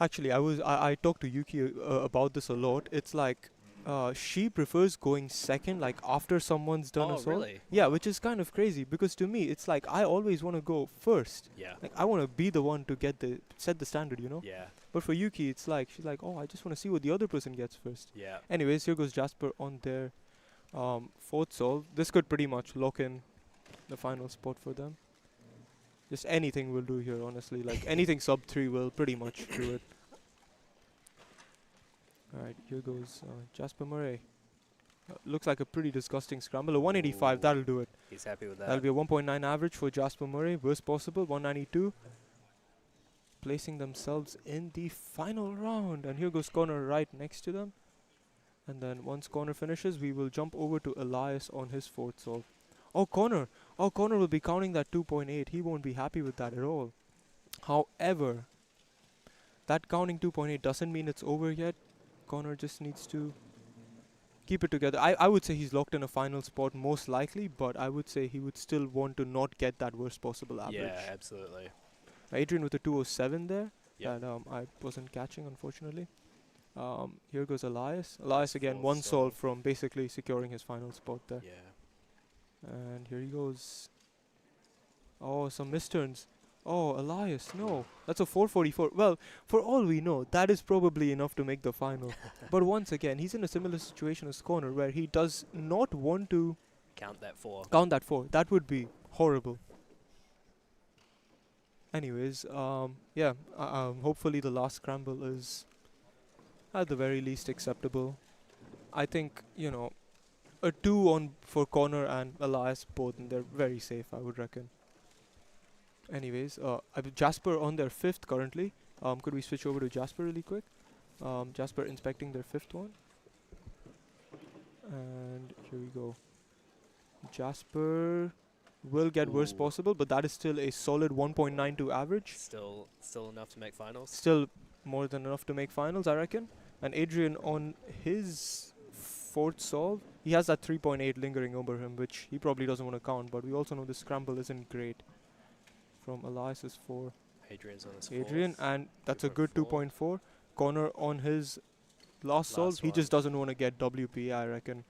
actually, I talked to Yuki about this a lot. It's like, she prefers going second, like after someone's done a
Oh,
solve.
really?
Yeah, which is kind of crazy, because to me, it's like I always want to go first.
Yeah.
Like, I want to be the one to set the standard, you know.
Yeah.
But for Yuki, it's like she's like, oh, I just want to see what the other person gets first.
Yeah.
Anyways, here goes Jasper on their fourth solve. This could pretty much lock in the final spot for them. Just anything will do here, honestly. Like, anything sub 3 will pretty much do it. Alright, here goes Jasper Murray. Looks like a pretty disgusting scramble. A 185, that'll do it.
He's happy with that.
That'll be a 1.9 average for Jasper Murray. Worst possible, 192. Placing themselves in the final round. And here goes Connor right next to them. And then once Connor finishes, we will jump over to Elias on his fourth solve. Oh, Connor. Oh, Connor will be counting that 2.8. He won't be happy with that at all. However, that counting 2.8 doesn't mean it's over yet. Connor just needs to keep it together. I would say he's locked in a final spot most likely, but I would say he would still want to not get that worst possible average.
Yeah, absolutely.
Adrian with a 207 there.
Yep.
That I wasn't catching, unfortunately. Here goes Elias. Elias again,
Fourth
one solve
solve.
from basically securing his final spot there.
Yeah.
And here he goes. Oh, some misturns. Oh, Elias, no. That's a 444. Well, for all we know, that is probably enough to make the final. But once again, he's in a similar situation as Connor, where he does not want to
Count that 4.
count that 4. That would be horrible. Anyways, yeah, hopefully the last scramble is at the very least acceptable. I think, you know, a 2 on for Connor and Elias both, and they're very safe, I would reckon. Anyways, I have Jasper on their 5th currently. Could we switch over to Jasper really quick? Jasper inspecting their 5th one. And here we go. Jasper will get worst
Ooh.
possible, but that is still a solid 1.92 average.
Still enough to make finals.
Still more than enough to make finals, I reckon. And Adrian on his 4th solve, he has that 3.8 lingering over him, which he probably doesn't want to count, but we also know the scramble isn't great. From Elias's 4.
Adrian's on his
Adrian,
4th.
and that's a good 2.4. Connor on his last solve, he
one.
just doesn't want to get WPA, I reckon.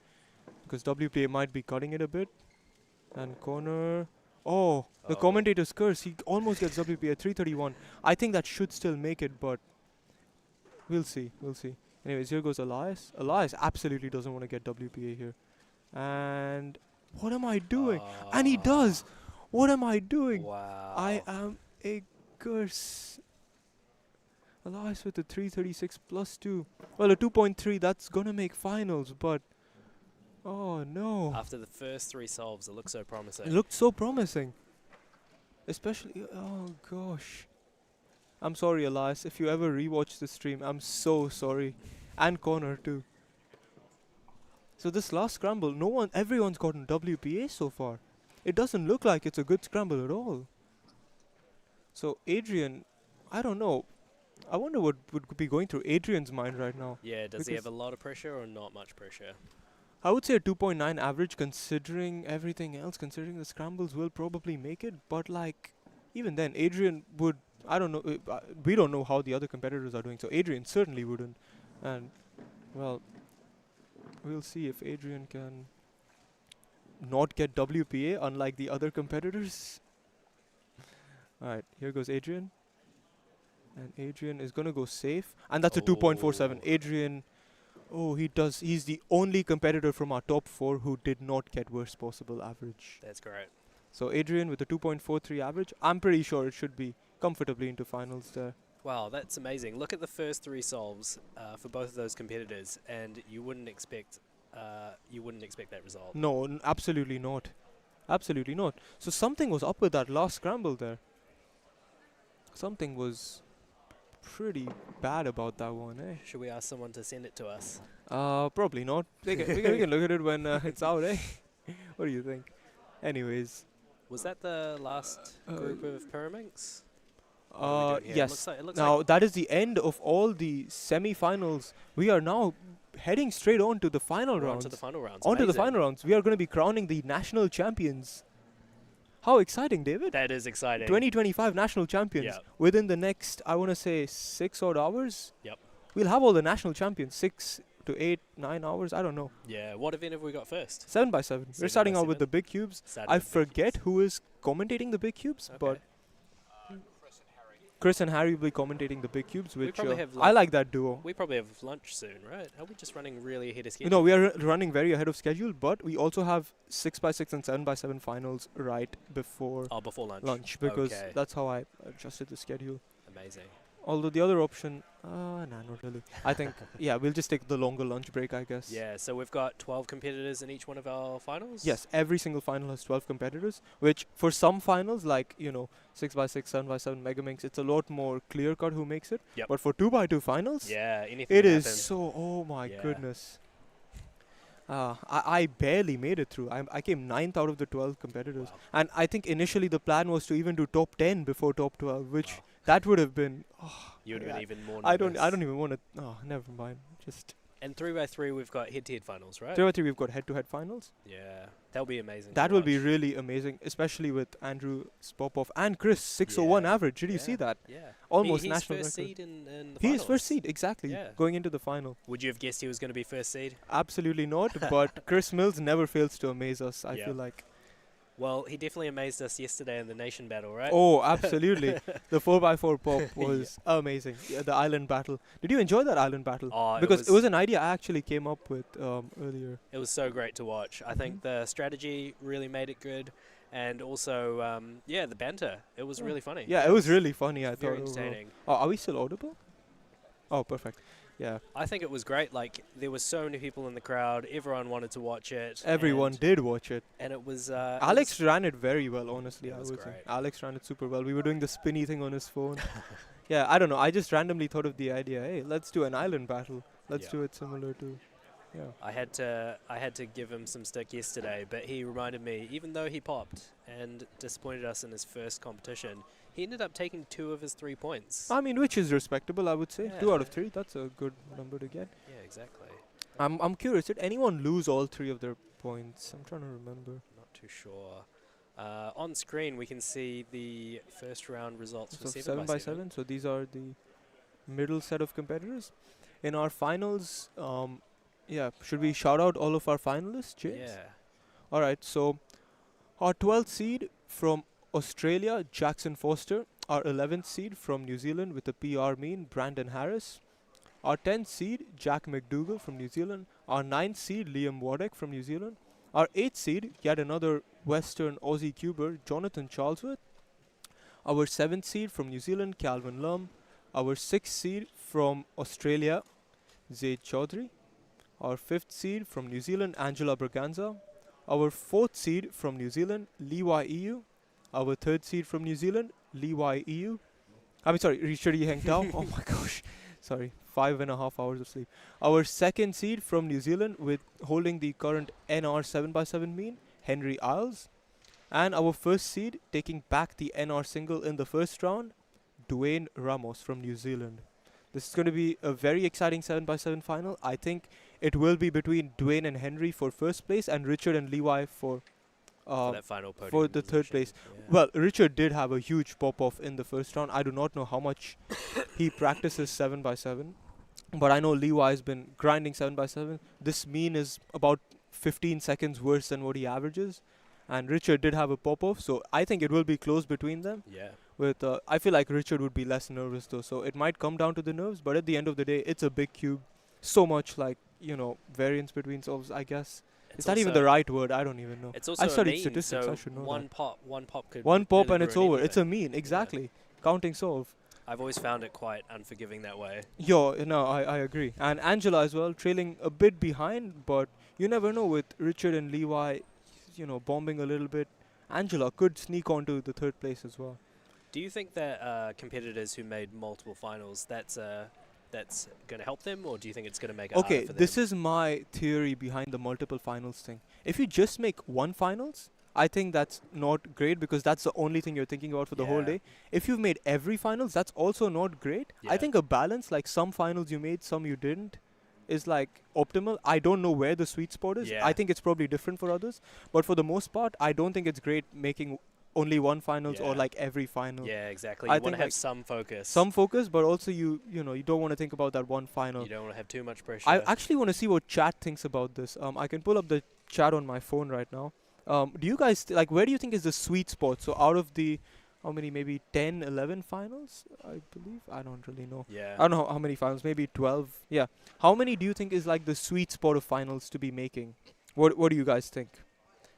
Because WPA might be cutting it a bit. And Connor, oh, the commentator's curse, he almost gets WPA 331. I think that should still make it, but we'll see. Anyways, here goes Elias. Elias absolutely doesn't want to get WPA here. And what am I doing? And he does! What am I doing?
Wow.
I am a curse. Elias with a 336 plus 2. Well, a 2.3, that's gonna make finals, but oh no.
After the first 3 solves, it looks so promising.
It looked so promising. Especially, oh gosh. I'm sorry, Elias. If you ever rewatch the stream, I'm so sorry. And Connor too. So this last scramble, everyone's gotten WPA so far. It doesn't look like it's a good scramble at all. So Adrian, I don't know. I wonder what would be going through Adrian's mind right now.
Yeah, does he have a lot of pressure or not much pressure?
I would say a 2.9 average considering everything else, considering the scrambles will probably make it. But like, even then, Adrian would, I don't know, we don't know how the other competitors are doing. So Adrian certainly wouldn't. And, well, we'll see if Adrian can not get WPA unlike the other competitors. Alright, here goes Adrian. And Adrian is gonna go safe. And that's a 2.47. Adrian, he's the only competitor from our top 4 who did not get worst possible average.
That's great.
So Adrian with a 2.43 average, I'm pretty sure it should be comfortably into finals there.
Wow, that's amazing. Look at the first 3 solves for both of those competitors, and you wouldn't expect that result.
No, absolutely not. Absolutely not. So something was up with that last scramble there. Something was pretty bad about that one, eh?
Should we ask someone to send it to us?
Probably not. we can look at it when it's out, eh? What do you think? Anyways.
Was that the last group of Pyraminx?
Yes.
It looks
Now
like
that is the end of all the semi-finals. We are now heading straight on to the final rounds.
On to the final rounds.
On to the
Amazing.
final rounds. We are going to be crowning the national champions. How exciting, David!
That is exciting.
2025 national champions.
Yeah.
Within the next, I want to say, 6 odd hours.
Yep.
We'll have all the national champions. 6 to 8, 9 hours. I don't know.
Yeah. What event have we got first?
7x7. We're starting out with the big cubes. I forget who is commentating the big cubes, but Chris and Harry will be commentating the big cubes, which
probably have
I like that duo.
We probably have lunch soon, right? Are we just running really ahead of schedule?
No, we are running very ahead of schedule, but we also have 6x6 and 7x7 finals right before
before lunch.
Because
Okay.
that's how I adjusted the schedule.
Amazing.
Although the other option, nah, not really. I think, yeah, we'll just take the longer lunch break, I guess.
Yeah, so we've got 12 competitors in each one of our finals?
Yes, every single final has 12 competitors, which for some finals, like, 6x6, 7x7, Megaminx, it's a lot more clear-cut who makes it.
Yep.
But for 2x2 finals,
yeah, anything
it
can
is
happen.
so, oh my goodness. I barely made it through. I came 9th out of the 12 competitors.
Wow.
And I think initially the plan was to even do top 10 before top 12, which that would have been...
You would have been even more
I
nervous.
don't even want to... Oh, never mind. Just...
And 3x3, we've got head-to-head finals, right?
3x3, we've got head-to-head finals.
Yeah, that'll be amazing.
That
to
will be
watch.
really amazing, especially with Andrew Popov and Chris 601
Yeah.
average. Did you see
Yeah.
that?
Yeah.
Almost
he's
national
first
record.
seed in the
He
finals.
is first seed, exactly,
Yeah.
going into the final.
Would you have guessed he was going to be first seed?
Absolutely not, but Chris Mills never fails to amaze us, I
Yeah.
feel like.
Well, he definitely amazed us yesterday in the nation battle, right?
Oh, absolutely. The 4x4 pop was amazing. Yeah, the island battle. Did you enjoy that island battle?
Oh,
Because it was an idea I actually came up with earlier.
It was so great to watch. I think the strategy really made it good, and also, yeah, the banter. It was really funny.
Yeah, it was really funny, I
very
thought. overall.
entertaining.
Oh, are we still audible? Oh, perfect. Yeah.
I think it was great. Like, there were so many people in the crowd. Everyone wanted to watch it.
Everyone
and,
did watch it.
And it was...
Alex ran it very well, honestly.
It
I
was
would say.
great.
Alex ran it super well. We were doing the spinny thing on his phone. Yeah, I don't know. I just randomly thought of the idea. Hey, let's do an island battle. Let's
Yeah.
do it similar to... Yeah.
I had to give him some stick yesterday, but he reminded me, even though he popped and disappointed us in his first competition, he ended up taking 2 of his 3 points.
I mean, which is respectable, I would say.
Yeah.
2 out of 3, that's a good number to get.
Yeah, exactly.
I'm curious, did anyone lose all 3 of their points? I'm trying to remember.
Not too sure. On screen, we can see the first round results for
So
7 by 7.
So these are the middle set of competitors. In our finals, yeah, should we shout out all of our finalists, James?
Yeah.
All right, so our 12th seed from Australia, Jackson Foster. Our 11th seed from New Zealand with a PR mean, Brandon Harris. Our 10th seed, Jack McDougall from New Zealand. Our 9th seed, Liam Wadek from New Zealand. Our 8th seed, yet another Western Aussie cuber, Jonathan Charlesworth. Our 7th seed from New Zealand, Calvin Lum. Our 6th seed from Australia, Zaid Chaudhry. Our 5th seed from New Zealand, Angela Braganza. Our 4th seed from New Zealand, Leeway EU. Our 3rd seed from New Zealand, Leeway EU. I mean, sorry, Richard Heng Tao. Oh my gosh. Sorry, 5.5 hours of sleep. Our 2nd seed from New Zealand with holding the current NR 7x7 mean, Henry Isles. And our 1st seed taking back the NR single in the first round, Dwayne Ramos from New Zealand. This is going to be a very exciting 7x7 final. I think it will be between Dwayne and Henry for first place and Richard and Levi for
that final podium
for the third
position.
place.
Yeah.
Well, Richard did have a huge pop-off in the first round. I do not know how much he practices 7x7, but I know Levi has been grinding 7x7. This mean is about 15 seconds worse than what he averages, and Richard did have a pop-off, so I think it will be close between them.
Yeah.
With I feel like Richard would be less nervous though, so it might come down to the nerves, but at the end of the day, it's a big cube. So much variance between solves, I guess. It's not even the right word. I don't even know.
It's also
I studied
a mean,
statistics.
so
I should know
one
that.
pop could
One pop
really
and it's
ruin
over. It's a
anything.
mean, exactly. Counting solve.
I've always found it quite unforgiving that way.
I agree. And Angela as well, trailing a bit behind, but you never know with Richard and Levi, bombing a little bit. Angela could sneak onto the third place as well.
Do you think that competitors who made multiple finals, that's going to help them, or do you think it's going to make it harder for them?
This is my theory behind the multiple finals thing. If you just make one finals, I think that's not great because that's the only thing you're thinking about for the whole
Yeah.
day. If you've made every finals, that's also not great. I
Yeah.
think a balance, like some finals you made, some you didn't, is like optimal. I don't know where the sweet spot is.
Yeah.
I think it's probably different for others. But for the most part, I don't think it's great making only one finals or
Yeah.
like every final.
Yeah, exactly.
I
You want
think
to have
like
some focus.
Some focus, but also you don't want to think about that one final.
You don't want to have too much pressure.
I actually want to see what chat thinks about this. I can pull up the chat on my phone right now. Do you guys where do you think is the sweet spot? So out of the how many, maybe 10, 11 finals, I believe. I don't really know.
Yeah.
I don't know how many finals, maybe 12. Yeah. How many do you think is like the sweet spot of finals to be making? What do you guys think?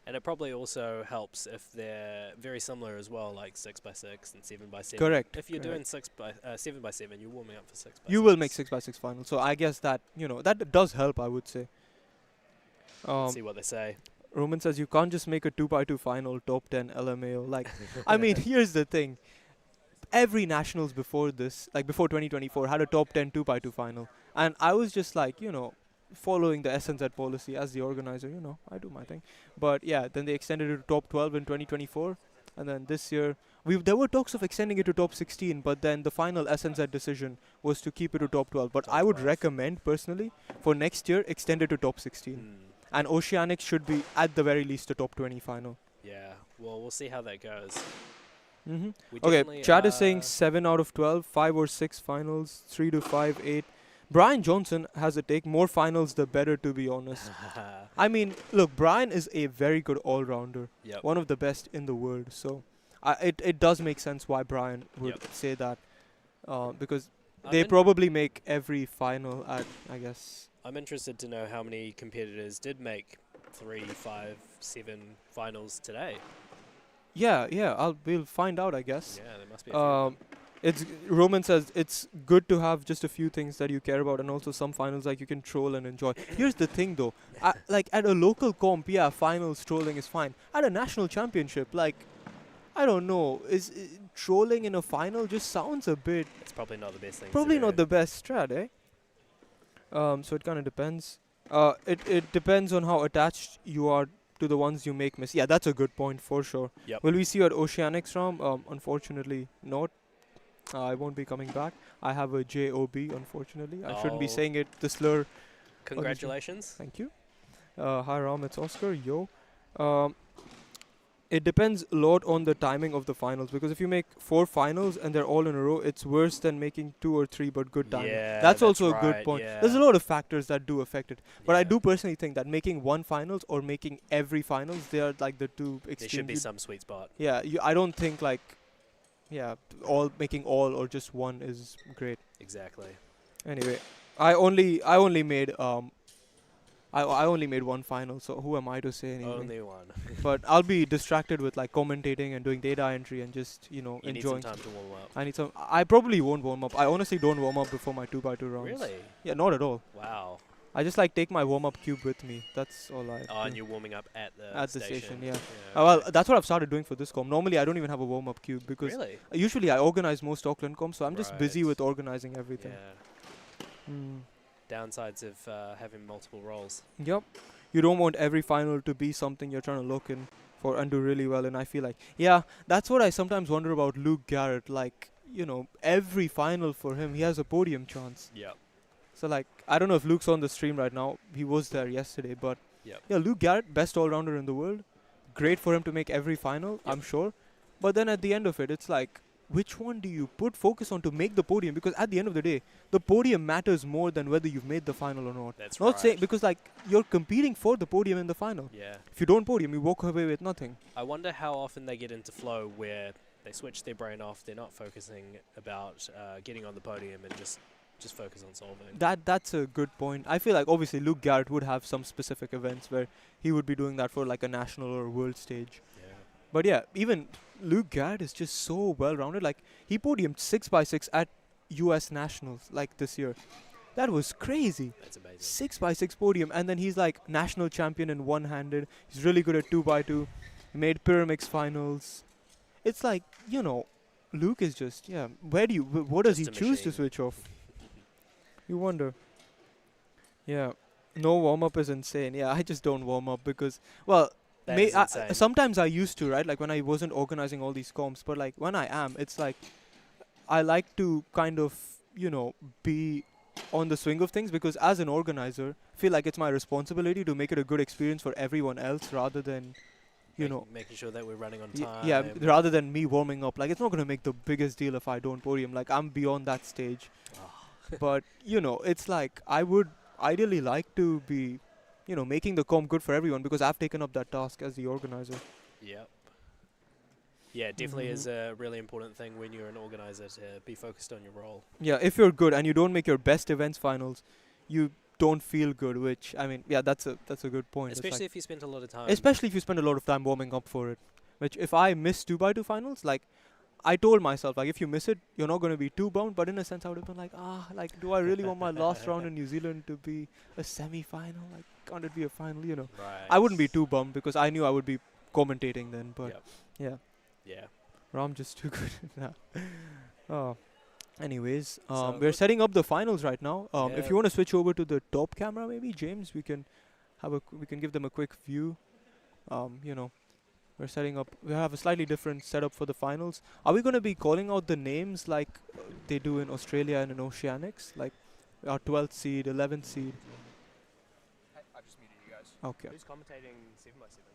And it probably also helps if they're very similar as well, like 6x6 and 7x7.
Correct.
If you're doing
correct.
7x7, you're warming up for 6x6.
You will make 6x6 finals. So I guess that, that does help, I would say.
Let's see what they say.
Roman says you can't just make a 2x2 final top 10 LMAO. Like, I mean, here's the thing. Every nationals before this, like before 2024, had a top 10 2x2 final. And I was just like, following the SNZ policy as the organizer, I do my thing. But yeah, then they extended it to top 12 in 2024. And then this year, there were talks of extending it to top 16, but then the final SNZ decision was to keep it to top 12. But
Top
I would
12.
recommend, personally, for next year, extend it to top 16.
Mm.
And Oceanics should be, at the very least, a top 20 final.
Yeah. Well, we'll see how that goes.
Mm-hmm.
We
Okay,
definitely,
Chad is saying 7 out of 12, 5 or 6 finals, 3 to 5, 8. Brian Johnson has a take. More finals, the better, to be honest. I mean, look, Brian is a very good all-rounder.
Yep.
One of the best in the world. So it does make sense why Brian would
Yep.
say that. Because
I'm
they
in-
probably make every final at, I guess.
I'm interested to know how many competitors did make 3, 5, 7 finals today.
Yeah, we'll find out, I guess.
Yeah, there must be a few. Of them.
Roman says it's good to have just a few things that you care about, and also some finals like you can troll and enjoy. Here's the thing, though, like at a local comp, yeah, finals trolling is fine. At a national championship, like, I don't know, is trolling in a final just sounds a bit.
It's probably not the best thing.
Probably
to do.
not the best strat, eh? So it kind of depends. It depends on how attached you are to the ones you make miss. Yeah, that's a good point for sure.
Yep.
Will we see you at Oceanics, Ram? Unfortunately, not. I won't be coming back. I have a JOB, unfortunately. I shouldn't be
Oh.
saying it, the slur.
Congratulations.
Thank you. Hi, Ram. It's Oscar. Yo. It depends a lot on the timing of the finals, because if you make 4 finals and they're all in a row, it's worse than making 2 or 3 but good timing.
Yeah,
That's also a good
right,
point.
yeah.
There's a lot of factors that do affect it. But I
Yeah.
do personally think that making 1 finals or making every finals, they are like the two
There
extremes.
should be
You-
some sweet spot.
Yeah, I don't think like, making all or just 1 is great.
Exactly.
Anyway, I only made I only made 1 final, so who am I to say anything?
Only one.
But I'll be distracted with like commentating and doing data entry and just
You need some
enjoying.
time to warm up.
I need some. I probably won't warm up. I honestly don't warm up before my 2x2 rounds.
Really?
Yeah, not at all.
Wow.
I just like take my warm up cube with me. That's all I.
Oh,
do.
and you're warming up at the
At the station, yeah.
okay.
Well, that's what I've started doing for this comp. Normally, I don't even have a warm up cube because
Really?
usually I organize most Auckland comps, so I'm just busy
Right.
with organizing everything.
Yeah.
Mm.
Downsides of having multiple roles.
Yep. You don't want every final to be something you're trying to look in for and do really well. And I feel like, yeah, that's what I sometimes wonder about Luke Garrett. Like, every final for him, he has a podium chance.
Yep.
So, like, I don't know if Luke's on the stream right now. He was there yesterday. But,
Yep.
yeah, Luke Garrett, best all-rounder in the world. Great for him to make every final, I'm sure. But then at the end of it, it's like, which one do you put focus on to make the podium? Because at the end of the day, the podium matters more than whether you've made the final or not.
That's
Not saying
right.
because like you're competing for the podium in the final.
Yeah.
If you don't podium, you walk away with nothing.
I wonder how often they get into flow where they switch their brain off. They're not focusing about getting on the podium and just focus on solving.
That's a good point. I feel like obviously Luke Garrett would have some specific events where he would be doing that for like a national or world stage.
Yeah.
But yeah, even Luke Garrett is just so well rounded. Like he podiumed 6x6 at US Nationals like this year. That was crazy.
That's amazing.
6x6 podium, and then he's like national champion in one-handed. He's really good at 2x2. He made Pyraminx finals. It's like, Luke is just, what does he
Just a
choose to
machine.
switch off? You wonder. Yeah. No warm-up is insane. Yeah, I just don't warm up because, well,
That is insane.
sometimes I used to, right? Like when I wasn't organizing all these comps, but like when I am, it's like I like to kind of, be on the swing of things because as an organizer, I feel like it's my responsibility to make it a good experience for everyone else rather than,
making sure that we're running on
Y-
time.
yeah, rather than me warming up. Like, it's not going to make the biggest deal if I don't podium. Like, I'm beyond that stage. But, it's like, I would ideally like to be, making the comp good for everyone because I've taken up that task as the organizer.
Yep. Yeah, it definitely is a really important thing when you're an organizer to be focused on your role.
Yeah, if you're good and you don't make your best events finals, you don't feel good, which, I mean, yeah, that's a good point. It's
Especially
like
if you spend a lot of time.
especially if you spend a lot of time warming up for it. Which, if I miss 2x2 finals, like, I told myself, like, if you miss it, you're not going to be too bound. But in a sense, I would have been like, do I really want my last round in New Zealand to be a semi-final? Like, can't it be a final,
Right.
I wouldn't be too bummed because I knew I would be commentating then. But,
Yep.
yeah.
Yeah.
Ram just too good. Oh. Anyways,
So
we're
look-
setting up the finals right now. If
Yeah.
you want to switch over to the top camera, maybe James, we can give them a quick view. We're setting up. We have a slightly different setup for the finals. Are we going to be calling out the names like they do in Australia and in Oceanics, like our 12th seed, 11th seed?
I've just muted you guys.
Okay.
Who's commentating 7x7?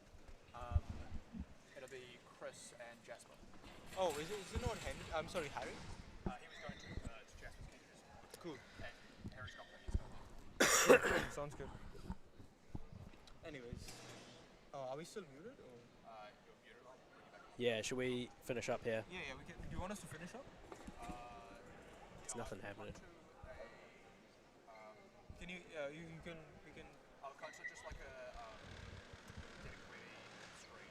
It'll be Chris and Jasper.
Oh, is it not Henry? I'm sorry, Harry.
He was going to Jasper's Kendrick's. Cool. And Harry's not going.
Sounds good. Anyways, are we still muted? Or?
You're muted. I'll bring you back.
Yeah, should we finish up here?
Yeah, we can. Do you want us to finish up?
There's nothing happening.
Can you? You can. We can.
I'll cut to just like a get a query screen.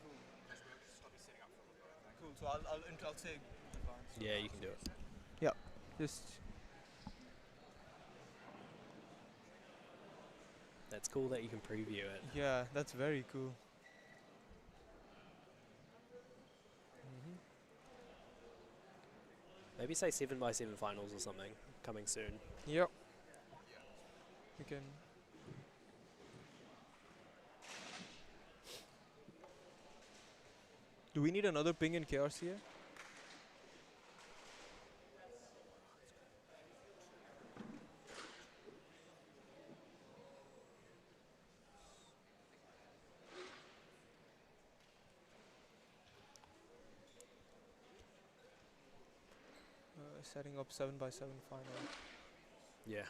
Cool. Because we'll just be setting up for the birthday.
Cool. So I'll say. Advance.
Yeah, you can do it.
Yeah. Just.
That's cool that you can preview it.
Yeah, that's very cool.
Maybe say 7x7 finals or something coming soon.
Yep. We can. Do we need another ping in KRC here? Setting up 7x7 final.
Yeah.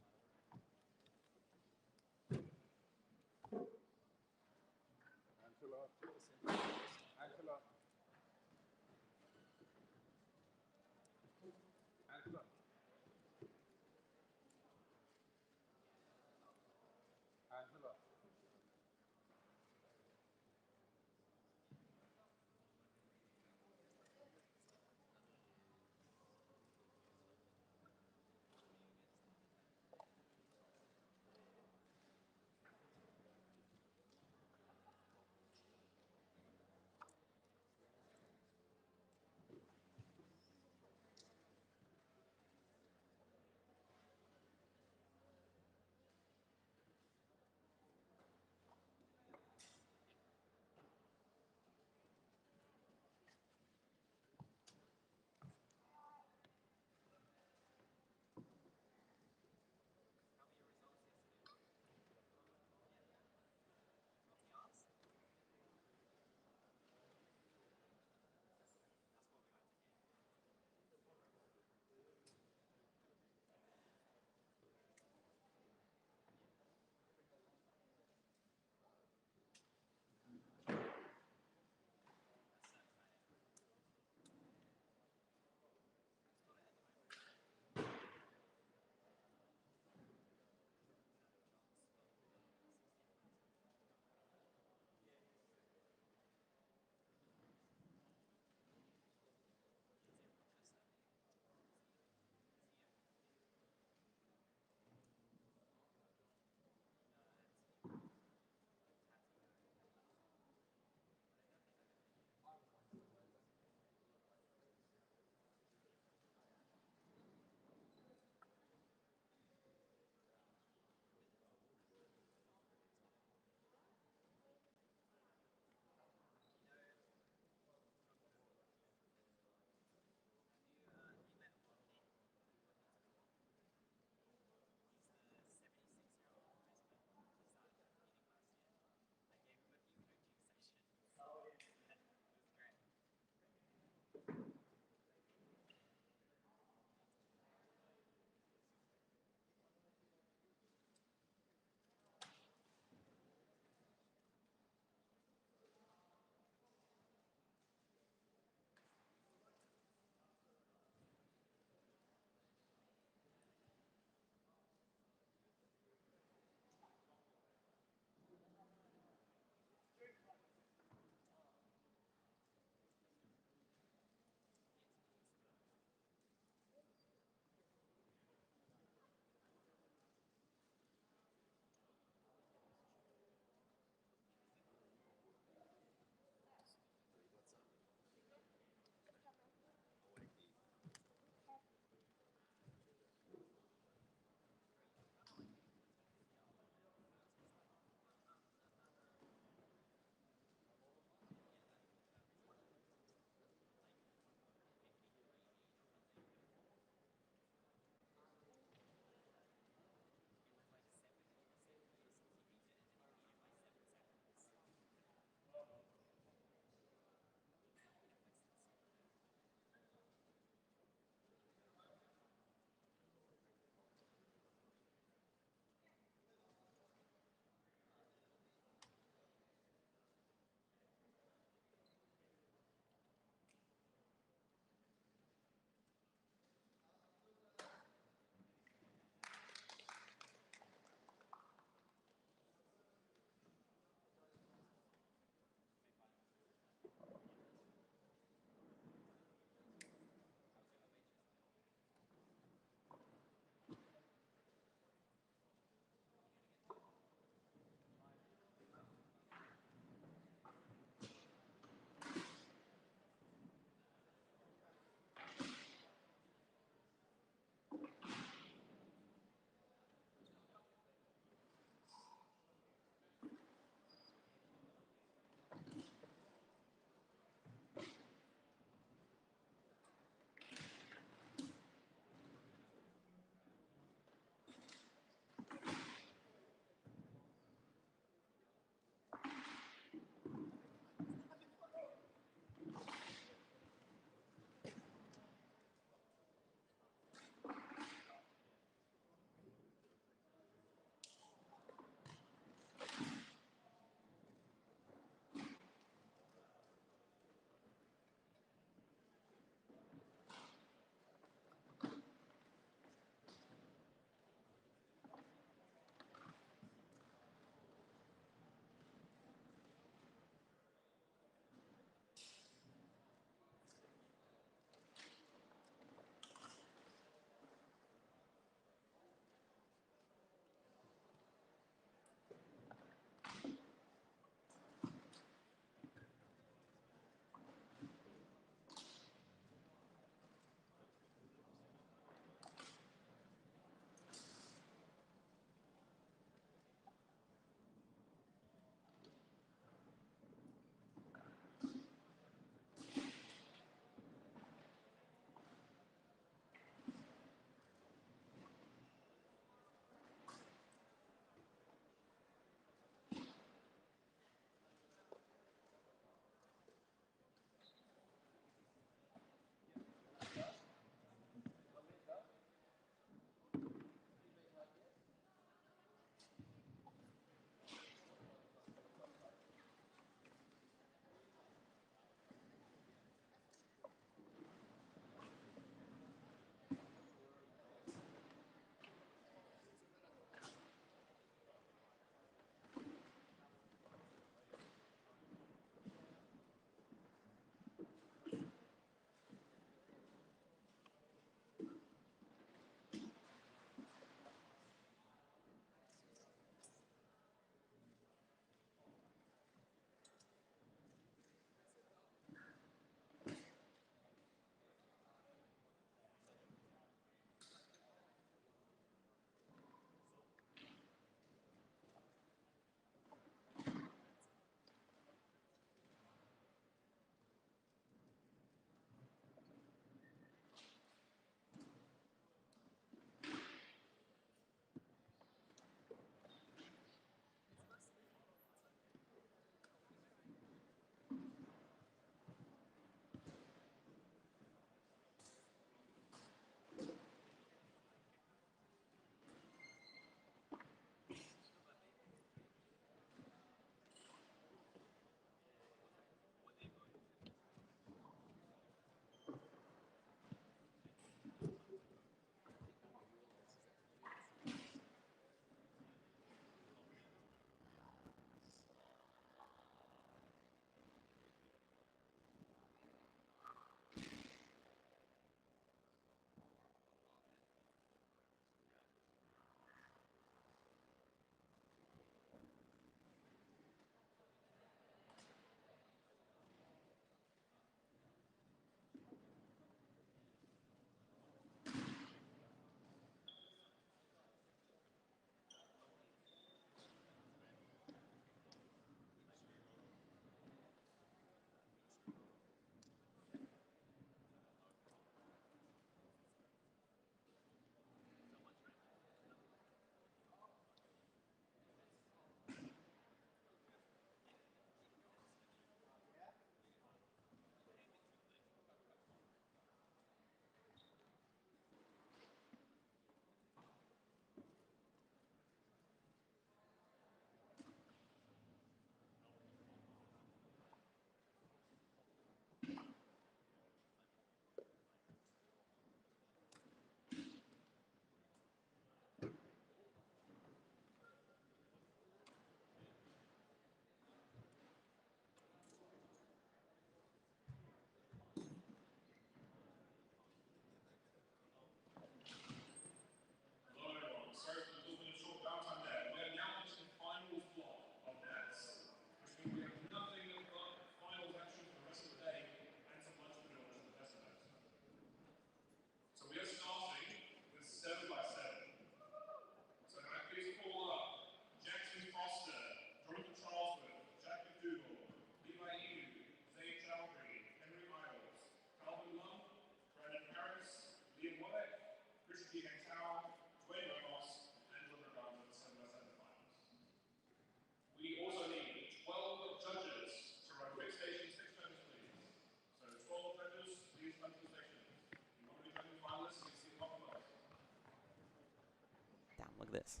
this.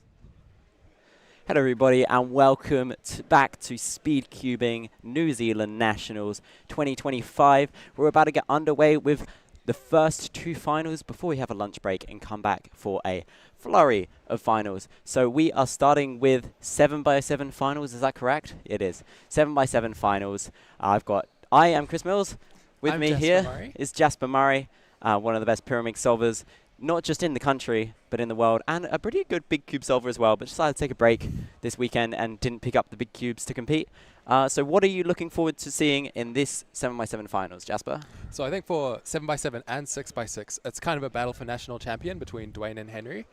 Hello everybody and welcome back to Speed Cubing New Zealand Nationals 2025. We're about to get underway with the first two finals before we have a lunch break and come back for a flurry of finals. So we are starting with 7x7 finals, is that correct? It is. 7x7 finals. I am Chris Mills. With me here is Jasper Murray, one of the best Pyraminx solvers, not just in the country, but in the world, and a pretty good big cube solver as well, but decided to take a break this weekend and didn't pick up the big cubes to compete. So what are you looking forward to seeing in this 7x7 finals, Jasper?
So I think for 7x7 and 6x6, it's kind of a battle for national champion between Dwayne and Henry.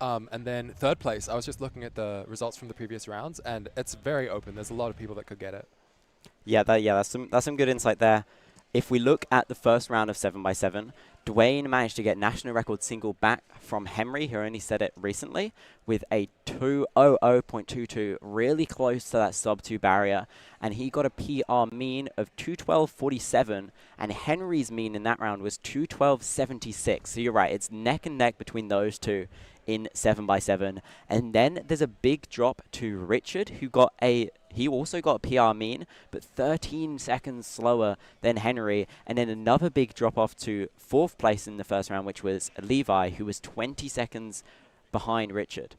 And then third place, I was just looking at the results from the previous rounds, and it's very open. There's a lot of people that could get it.
Yeah, that's some good insight there. If we look at the first round of 7x7, Dwayne managed to get national record single back from Henry, who only set it recently, with a 2:00.22, really close to that sub 2 barrier, and he got a PR mean of 2:12.47, and Henry's mean in that round was 2:12.76. So you're right, it's neck and neck between those two in 7x7. And then there's a big drop to Richard, he also got a PR mean, but 13 seconds slower than Henry. And then another big drop off to fourth place in the first round, which was Levi, who was 20 seconds behind Richard.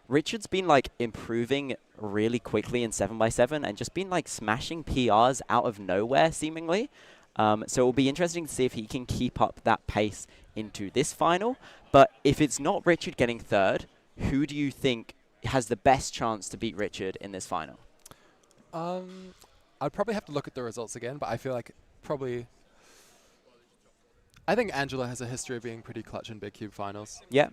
Richard's been like improving really quickly in 7x7 and just been like smashing PRs out of nowhere seemingly. So it'll be interesting to see if he can keep up that pace into this final. But if it's not Richard getting third, who do you think has the best chance to beat Richard in this final?
I'd probably have to look at the results again, but I feel like I think Angela has a history of being pretty clutch in big cube finals.
Yeah.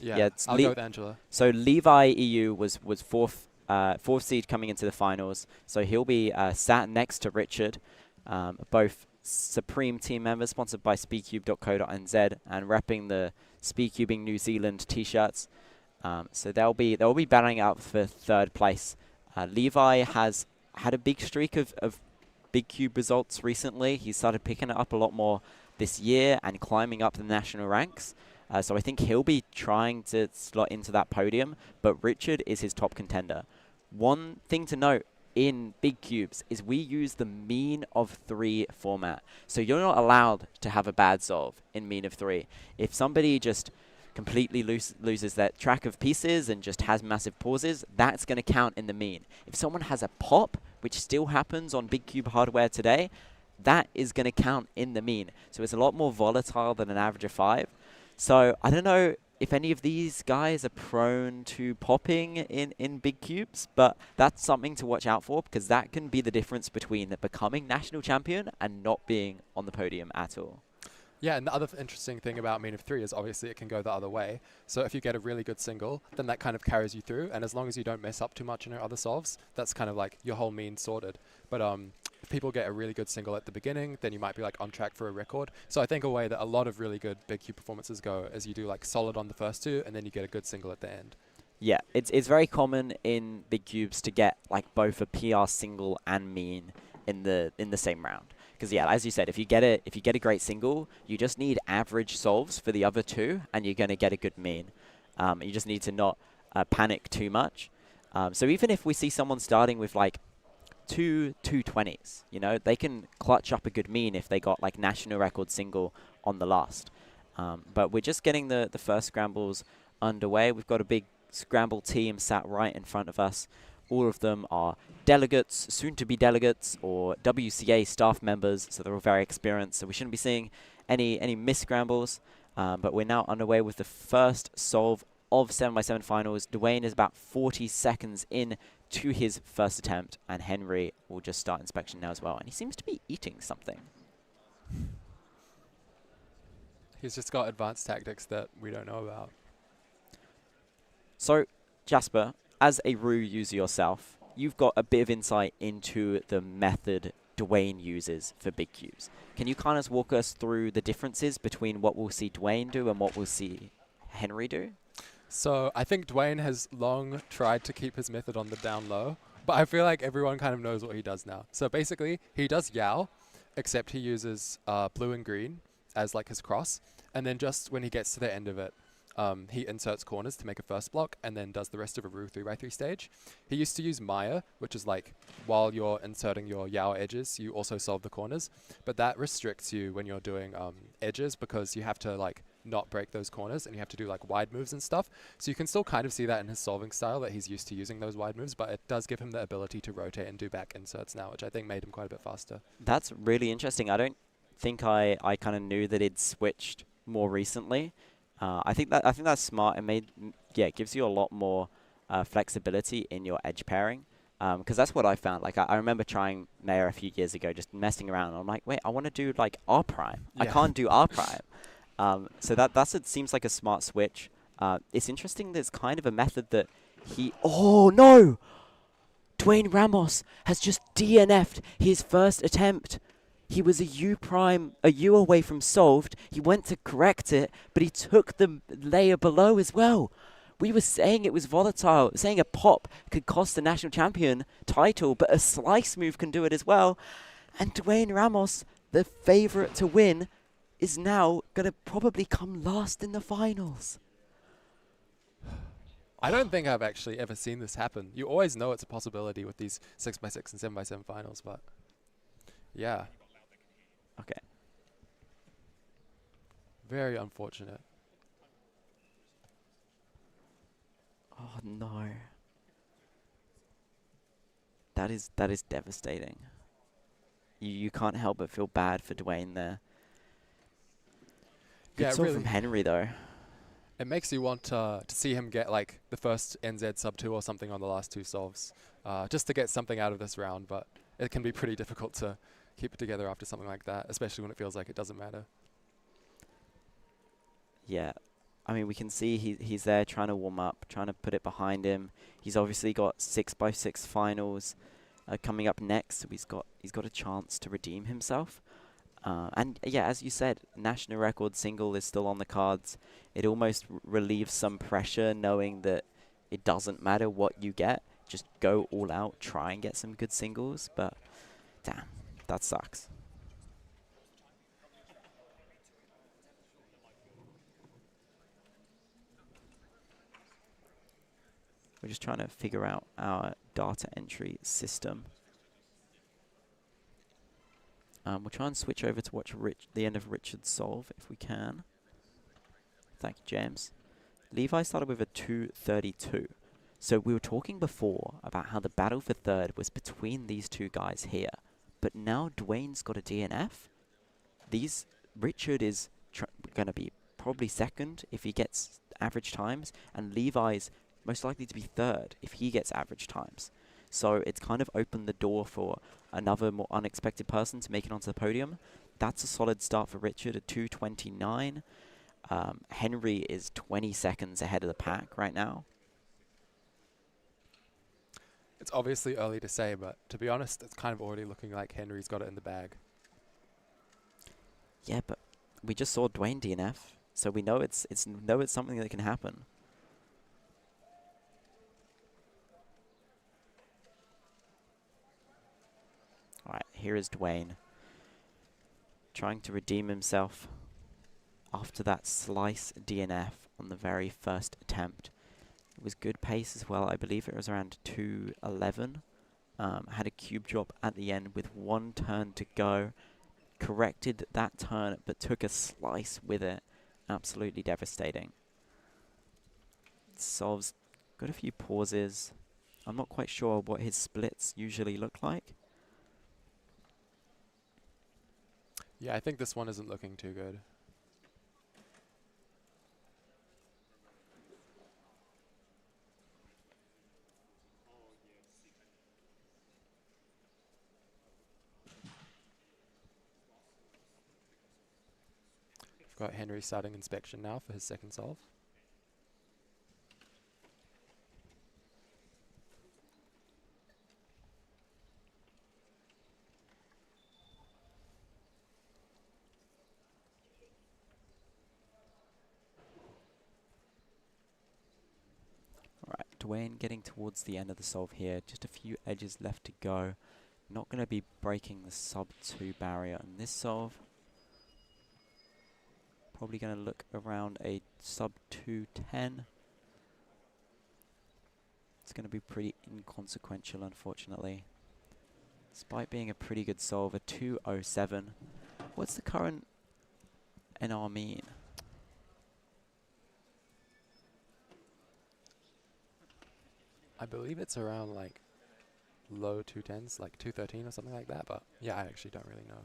Yeah, I'll go with Angela.
So Levi EU was fourth seed coming into the finals, so he'll be sat next to Richard, both Supreme team members sponsored by speedcube.co.nz and repping the Speedcubing New Zealand t-shirts. So they'll be battling out for third place. Levi has had a big streak of big cube results recently. He started picking it up a lot more this year and climbing up the national ranks. So I think he'll be trying to slot into that podium, but Richard is his top contender. One thing to note in big cubes is we use the mean of 3 format. So you're not allowed to have a bad solve in mean of 3. If somebody just completely loses that track of pieces and just has massive pauses, that's going to count in the mean. If someone has a pop, which still happens on big cube hardware today, that is going to count in the mean. So it's a lot more volatile than an average of 5. So I don't know if any of these guys are prone to popping in big cubes, but that's something to watch out for because that can be the difference between becoming national champion and not being on the podium at all.
Yeah, and the other interesting thing about mean of 3 is obviously it can go the other way. So if you get a really good single, then that kind of carries you through. And as long as you don't mess up too much in your other solves, that's kind of like your whole mean sorted. But if people get a really good single at the beginning, then you might be like on track for a record. So I think a way that a lot of really good big cube performances go is you do like solid on the first two, and then you get a good single at the end.
Yeah, it's very common in big cubes to get like both a PR single and mean in the same round. Because yeah, as you said, if you get a great single, you just need average solves for the other two, and you're going to get a good mean. You just need to not panic too much. So even if we see someone starting with like 2.20s, you know, they can clutch up a good mean if they got like national record single on the last. But we're just getting the first scrambles underway. We've got a big scramble team sat right in front of us. All of them are delegates, soon-to-be delegates, or WCA staff members, so they're all very experienced, so we shouldn't be seeing any miss-scrambles. But we're now underway with the first solve of 7x7 finals. Dwayne is about 40 seconds in to his first attempt, and Henry will just start inspection now as well. And he seems to be eating something.
He's just got advanced tactics that we don't know about.
So, Jasper, as a Rue user yourself, you've got a bit of insight into the method Dwayne uses for big cubes. Can you kind of walk us through the differences between what we'll see Dwayne do and what we'll see Henry do?
So I think Dwayne has long tried to keep his method on the down low, but I feel like everyone kind of knows what he does now. So basically, he does Yao, except he uses blue and green as like his cross, and then just when he gets to the end of it, he inserts corners to make a first block and then does the rest of a Ru 3x3 stage. He used to use Maya, which is like while you're inserting your Yao edges, you also solve the corners. But that restricts you when you're doing edges because you have to like not break those corners and you have to do like wide moves and stuff. So you can still kind of see that in his solving style that he's used to using those wide moves, but it does give him the ability to rotate and do back inserts now, which I think made him quite a bit faster.
That's really interesting. I don't think I kind of knew that it switched more recently. I think that's smart. It gives you a lot more flexibility in your edge pairing. Because that's what I found. Like I remember trying Mayor a few years ago, just messing around. And I'm like, wait, I want to do like R prime. I can't do R prime. So it seems like a smart switch. It's interesting. There's kind of a method that oh no, Dwayne Ramos has just DNF'd his first attempt. He was a U away from solved. He went to correct it, but he took the layer below as well. We were saying it was volatile, saying a pop could cost the national champion title, but a slice move can do it as well. And Dwayne Ramos, the favorite to win, is now going to probably come last in the finals.
I don't think I've actually ever seen this happen. You always know it's a possibility with these 6x6 and 7x7 finals, but yeah.
Okay.
Very unfortunate.
Oh no. That is devastating. You can't help but feel bad for Dwayne there. Good solve from Henry though.
It makes you want to see him get like the first NZ sub 2 or something on the last two solves, just to get something out of this round, but it can be pretty difficult to keep it together after something like that, especially when it feels like it doesn't matter.
Yeah. I mean, we can see he's there trying to warm up, trying to put it behind him. He's obviously got 6x6 finals coming up next, so he's got a chance to redeem himself. And yeah, as you said, national record single is still on the cards. It almost relieves some pressure knowing that it doesn't matter what you get. Just go all out, try and get some good singles. But damn, that sucks. We're just trying to figure out our data entry system. We'll try and switch over to watch the end of Richard's solve if we can. Thank you, James. Levi started with a 232. So we were talking before about how the battle for third was between these two guys here. But now Dwayne's got a DNF. Richard is going to be probably second if he gets average times, and Levi's most likely to be third if he gets average times. So it's kind of opened the door for another more unexpected person to make it onto the podium. That's a solid start for Richard at 229. Henry is 20 seconds ahead of the pack right now.
It's obviously early to say, but to be honest, it's kind of already looking like Henry's got it in the bag.
Yeah, but we just saw Dwayne DNF, so we know it's something that can happen. Alright, here is Dwayne, trying to redeem himself after that slice DNF on the very first attempt. It was good pace as well. I believe it was around 211. Had a cube drop at the end with one turn to go. Corrected that turn, but took a slice with it. Absolutely devastating. Solves, got a few pauses. I'm not quite sure what his splits usually look like.
Yeah, I think this one isn't looking too good. We've got Henry starting inspection now for his second solve.
Alright, Dwayne getting towards the end of the solve here. Just a few edges left to go. Not going to be breaking the sub 2 barrier on this solve. probably going to look around a sub 210. It's going to be pretty inconsequential, unfortunately. Despite being a pretty good solver, 207. What's the current NR mean?
I believe it's around like low 210s, like 213 or something like that, but yeah, I actually don't really know.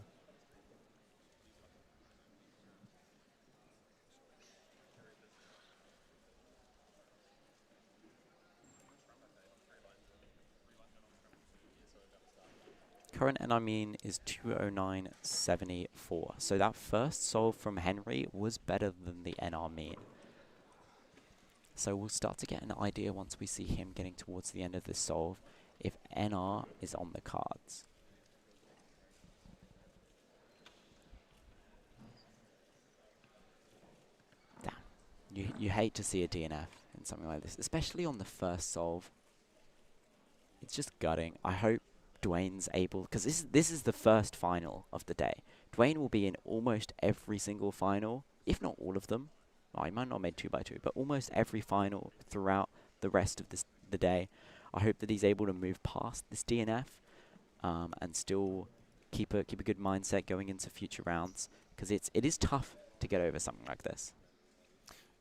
Current NR mean is 209.74. So that first solve from Henry was better than the NR mean. So we'll start to get an idea once we see him getting towards the end of this solve if NR is on the cards. Damn. You hate to see a DNF in something like this, especially on the first solve. It's just gutting. I hope Dwayne's able, because this is the first final of the day. Dwayne will be in almost every single final, if not all of them. Well, he might not have made 2x2, but almost every final throughout the rest of the day. I hope that he's able to move past this DNF and still keep a good mindset going into future rounds, because it is tough to get over something like this.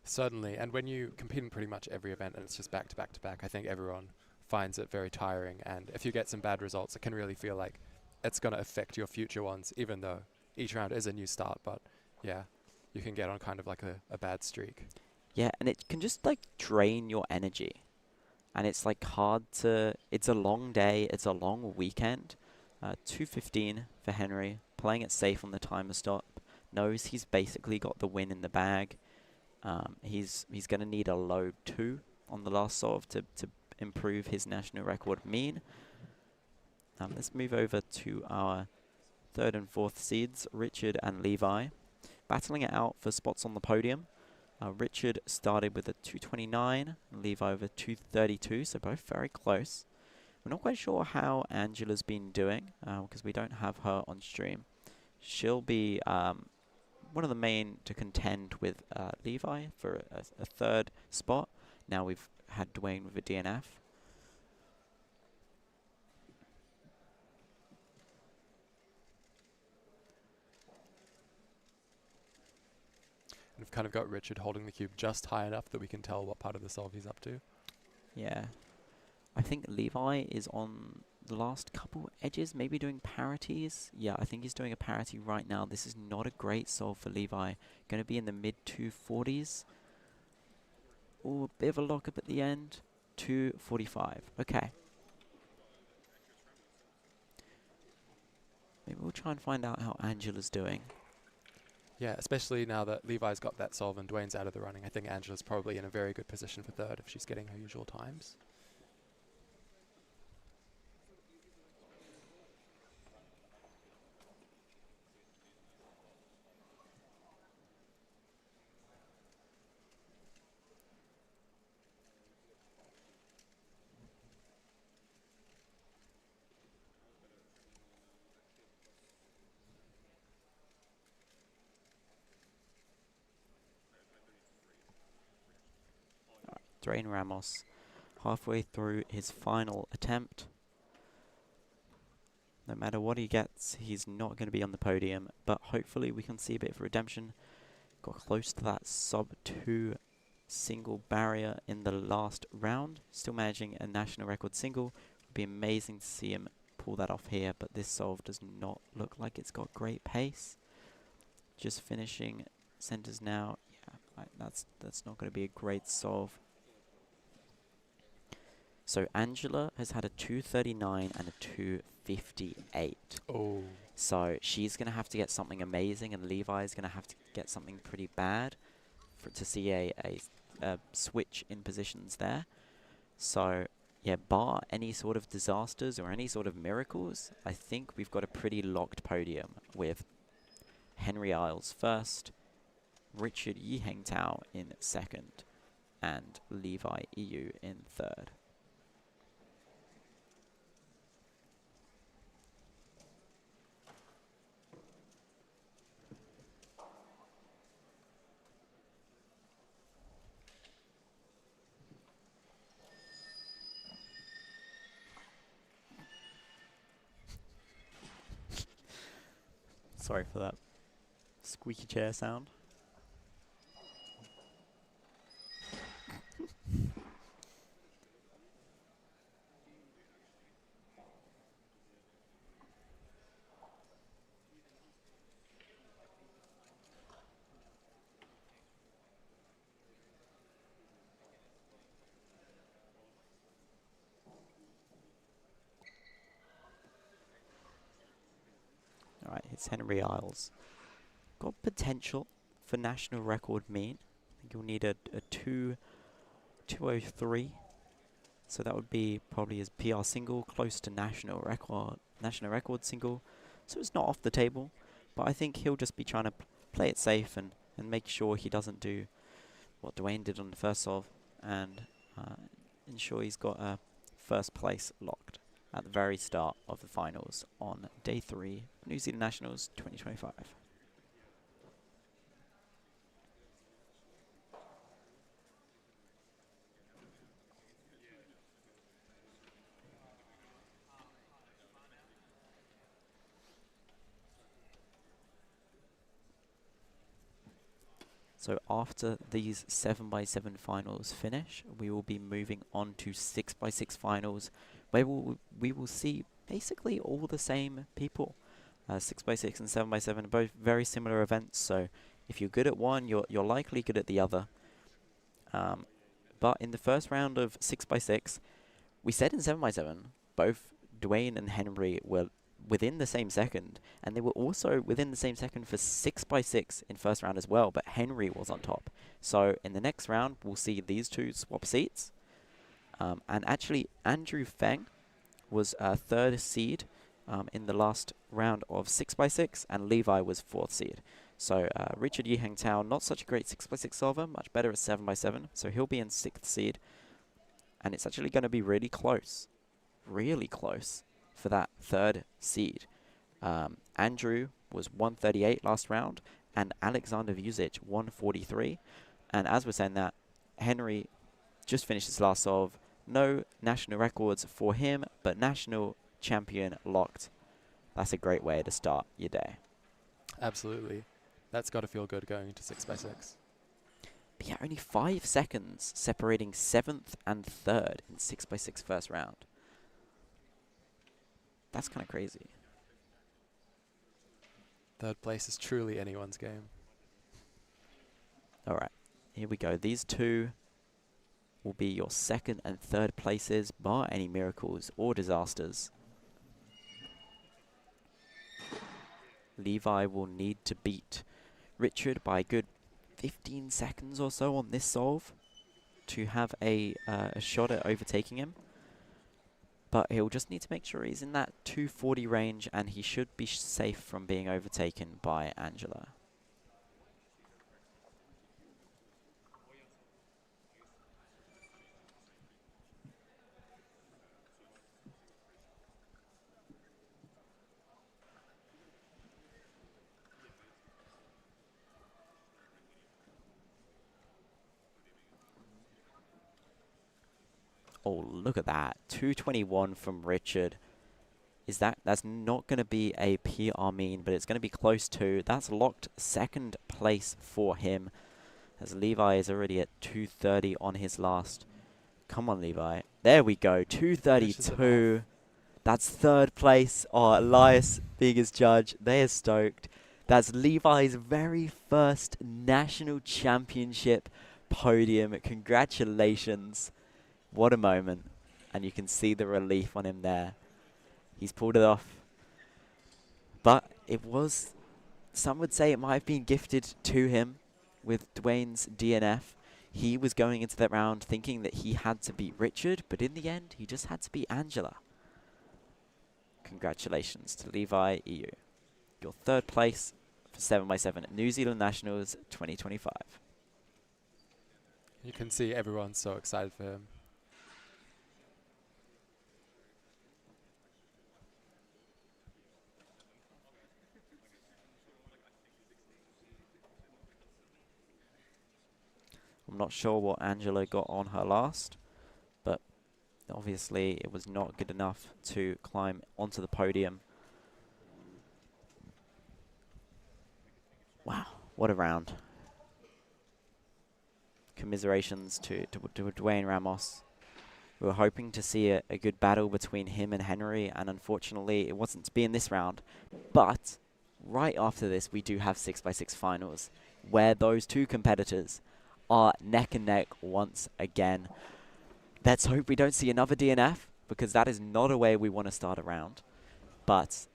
Certainly, and when you compete in pretty much every event and it's just back to back to back, I think everyone finds it very tiring, and if you get some bad results, it can really feel like it's going to affect your future ones, even though each round is a new start. But yeah, you can get on kind of like a bad streak.
Yeah, and it can just like drain your energy, and it's like hard to, it's a long day, it's a long weekend. 2:15 for Henry, playing it safe on the timer stop, knows he's basically got the win in the bag. He's going to need a low 2 on the last solve to improve his national record mean. Let's move over to our third and fourth seeds, Richard and Levi, battling it out for spots on the podium. Richard started with a 229, Levi with a 232, so both very close. We're not quite sure how Angela's been doing, because we don't have her on stream. She'll be one of the main to contend with Levi for a third spot. Now we've had Dwayne with a DNF.
And we've kind of got Richard holding the cube just high enough that we can tell what part of the solve he's up to.
Yeah. I think Levi is on the last couple edges, maybe doing parities. Yeah, I think he's doing a parity right now. This is not a great solve for Levi. Going to be in the mid 240s. Ooh, a bit of a lockup at the end. 245. Okay. Maybe we'll try and find out how Angela's doing.
Yeah, especially now that Levi's got that solve and Dwayne's out of the running. I think Angela's probably in a very good position for third if she's getting her usual times.
Dwayne Ramos, halfway through his final attempt. No matter what he gets, he's not going to be on the podium, but hopefully we can see a bit of redemption. Got close to that sub 2 single barrier in the last round. Still managing a national record single. Would be amazing to see him pull that off here, but this solve does not look like it's got great pace. Just finishing centers now. Yeah, that's not going to be a great solve. So Angela has had a 239 and a 258.
Oh.
So she's going to have to get something amazing, and Levi is going to have to get something pretty bad to see a switch in positions there. So, yeah, bar any sort of disasters or any sort of miracles, I think we've got a pretty locked podium with Henry Isles first, Richard Yi Heng Tao in second, and Levi EU in third. Sorry for that squeaky chair sound. All right, it's Henry Isles. Got potential for national record mean. I think you'll need a 2:03. So that would be probably his PR single, close to national record single. So it's not off the table, but I think he'll just be trying to play it safe and make sure he doesn't do what Dwayne did on the first solve and ensure he's got a first place locked at the very start of the finals on day 3, New Zealand Nationals 2025. So after these 7x7 finals finish, we will be moving on to 6x6 finals, where we will see basically all the same people. 6x6 and 7x7 are both very similar events, so if you're good at one, you're likely good at the other. But in the first round of 6x6, we said in 7x7, both Dwayne and Henry were within the same second, and they were also within the same second for 6x6 in first round as well, but Henry was on top. So in the next round, we'll see these two swap seats. And actually, Andrew Feng was third seed in the last round of 6x6, and Levi was fourth seed. So Richard Yi Hang Tao, not such a great 6x6 solver, much better at 7x7, so he'll be in 6th seed. And it's actually going to be really close for that third seed. Andrew was 138 last round, and Alexander Vucic 143. And as we're saying that, Henry just finished his last solve. No national records for him, but national champion locked. That's a great way to start your day.
Absolutely. That's got to feel good going into 6x6.
But yeah, only 5 seconds separating 7th and 3rd in 6x6 first round. That's kind of crazy.
Third place is truly anyone's game.
All right, here we go. These two will be your 2nd and 3rd places, bar any miracles or disasters. Levi will need to beat Richard by a good 15 seconds or so on this solve to have a shot at overtaking him. But he'll just need to make sure he's in that 240 range, and he should be safe from being overtaken by Angela. Oh, look at that. 221 from Richard. That's not going to be a PR mean, but it's going to be close to. That's locked 2nd place for him, as Levi is already at 230 on his last. Come on, Levi. There we go. 232. That's 3rd place. Oh, Elias being his judge. They are stoked. That's Levi's very first national championship podium. Congratulations. What a moment. And you can see the relief on him there. He's pulled it off. But it was, some would say it might have been gifted to him with Dwayne's DNF. He was going into that round thinking that he had to beat Richard, but in the end, he just had to beat Angela. Congratulations to Levi EU. Your 3rd place for 7x7 at New Zealand Nationals 2025.
You can see everyone's so excited for him.
I'm not sure what Angela got on her last, but obviously it was not good enough to climb onto the podium. Wow, what a round. Commiserations to Dwayne Ramos. We were hoping to see a good battle between him and Henry, and unfortunately it wasn't to be in this round. But right after this, we do have 6x6 finals, where those two competitors are neck and neck once again. Let's hope we don't see another DNF, because that is not a way we want to start a round. But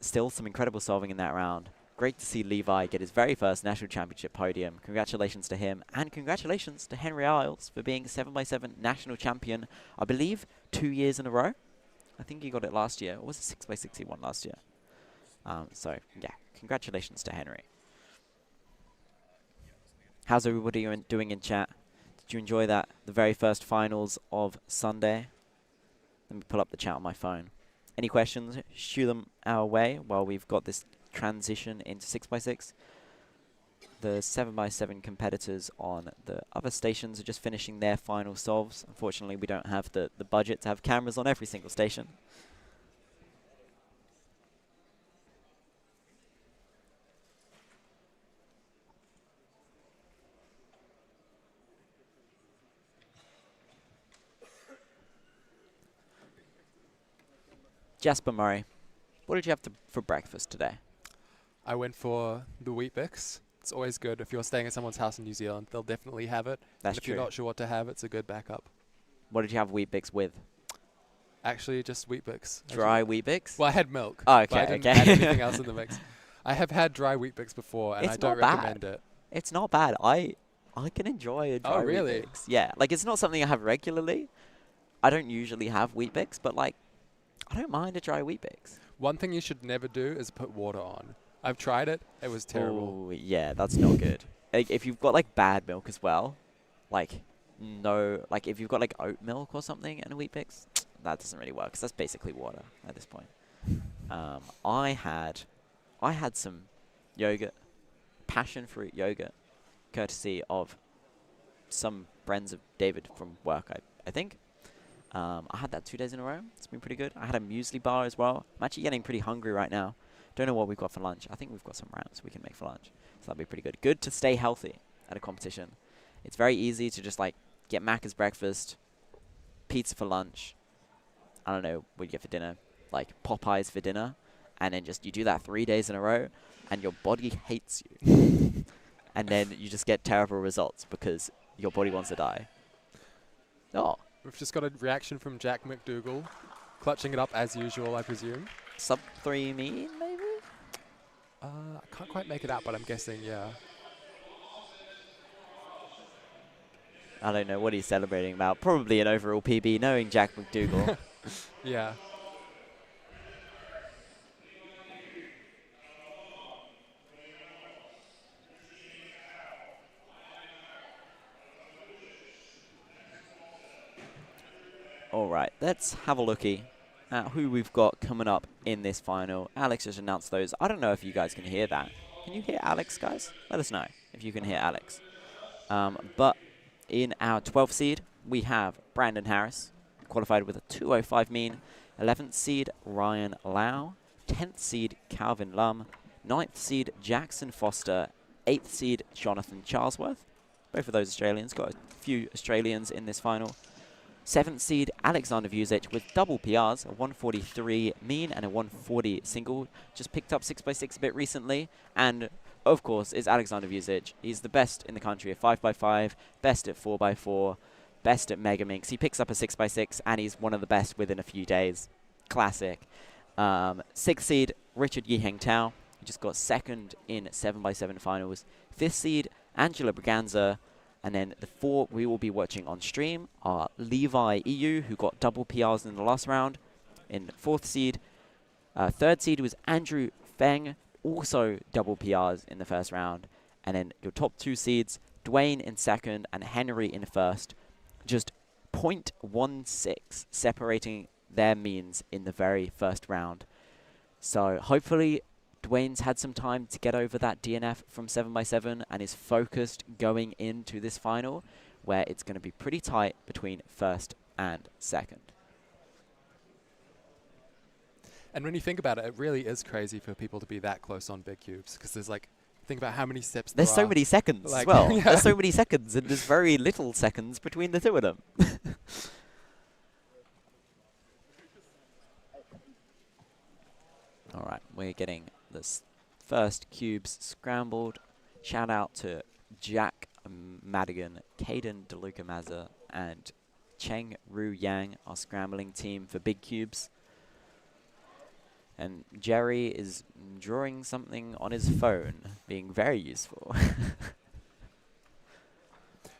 still some incredible solving in that round. Great to see Levi get his very first national championship podium. Congratulations to him, and congratulations to Henry Isles for being 7x7 national champion, I believe, 2 years in a row. I think he got it last year, or was it 6x6 he won last year? So, yeah, congratulations to Henry. How's everybody doing in chat? Did you enjoy that, the very first finals of Sunday? Let me pull up the chat on my phone. Any questions, shoot them our way while we've got this transition into 6x6. The 7x7 competitors on the other stations are just finishing their final solves. Unfortunately, we don't have the budget to have cameras on every single station. Jasper Murray, what did you have for breakfast today?
I went for the Weet-Bix. It's always good. If you're staying at someone's house in New Zealand, they'll definitely have it.
That's
and if
true.
you're not sure what to have, it's a good backup.
What did you have Weet-Bix with?
Actually, just Weet-Bix.
Dry Weet-Bix?
Well, I had milk.
Oh,
but I
okay,
didn't
okay.
add anything else in the mix. I have had dry Weet-Bix before, and
It's
I don't
not
recommend
bad.
it.
It's not bad. I can enjoy a dry
Oh, really?
Weet-Bix. Yeah, like it's not something I have regularly. I don't usually have Weet-Bix, but like, I don't mind a dry Weet-Bix.
One thing you should never do is put water on. I've tried it. It was terrible.
Oh, yeah, that's not good. Like, if you've got like bad milk as well, like if you've got like oat milk or something and a Weet-Bix, that doesn't really work 'cause that's basically water at this point. I had some yogurt, passion fruit yogurt, courtesy of some friends of David from work, I think. I had that 2 days in a row. It's been pretty good. I had a muesli bar as well. I'm actually getting pretty hungry right now. Don't know what we've got for lunch. I think we've got some rounds we can make for lunch. So that'll be pretty good. Good to stay healthy at a competition. It's very easy to just like get Macca's breakfast, pizza for lunch. I don't know what you get for dinner, like Popeyes for dinner. And then just you do that 3 days in a row and your body hates you. And then you just get terrible results because your body wants to die. Oh.
We've just got a reaction from Jack McDougall, clutching it up as usual, I presume.
Sub 3 mean, maybe?
I can't quite make it out, but I'm guessing, yeah.
I don't know what he's celebrating about. Probably an overall PB, knowing Jack McDougall.
Yeah.
All right, let's have a looky at who we've got coming up in this final. Alex just announced those. I don't know if you guys can hear that. Can you hear Alex, guys? Let us know if you can hear Alex. But in our 12th seed, we have Brandon Harris, qualified with a 205 mean. 11th seed, Ryan Lau. 10th seed, Calvin Lum. 9th seed, Jackson Foster. 8th seed, Jonathan Charlesworth. Both of those Australians. Got a few Australians in this final. 7th seed, Alexander Vusic with double PRs, a 143 mean and a 140 single. Just picked up 6x6 a bit recently. And, of course, is Alexander Vusic. He's the best in the country at 5x5, best at 4x4, best at Megaminx. He picks up a 6x6, and he's one of the best within a few days. Classic. 6th seed, Richard Yiheng Tao. He just got 2nd in 7x7 finals. 5th seed, Angela Braganza. And then the 4 we will be watching on stream are Levi EU, who got double PRs in the last round, in 4th seed. 3rd seed was Andrew Feng, also double PRs in the first round. And then your top 2 seeds, Dwayne in 2nd and Henry in 1st. Just 0.16 separating their means in the very first round. So hopefully Dwayne's had some time to get over that DNF from 7x7 and is focused going into this final, where it's going to be pretty tight between 1st and 2nd.
And when you think about it, it really is crazy for people to be that close on big cubes, because there's like Think about how many steps
There's
there
so
are.
many seconds as
Like,
well.
yeah.
There's so many seconds, and there's very little seconds between the two of them. All right, we're getting this first cubes scrambled. Shout out to Jack Madigan, Caden DeLuca Mazza, and Cheng Ru Yang, our scrambling team for big cubes. And Jerry is drawing something on his phone, being very useful.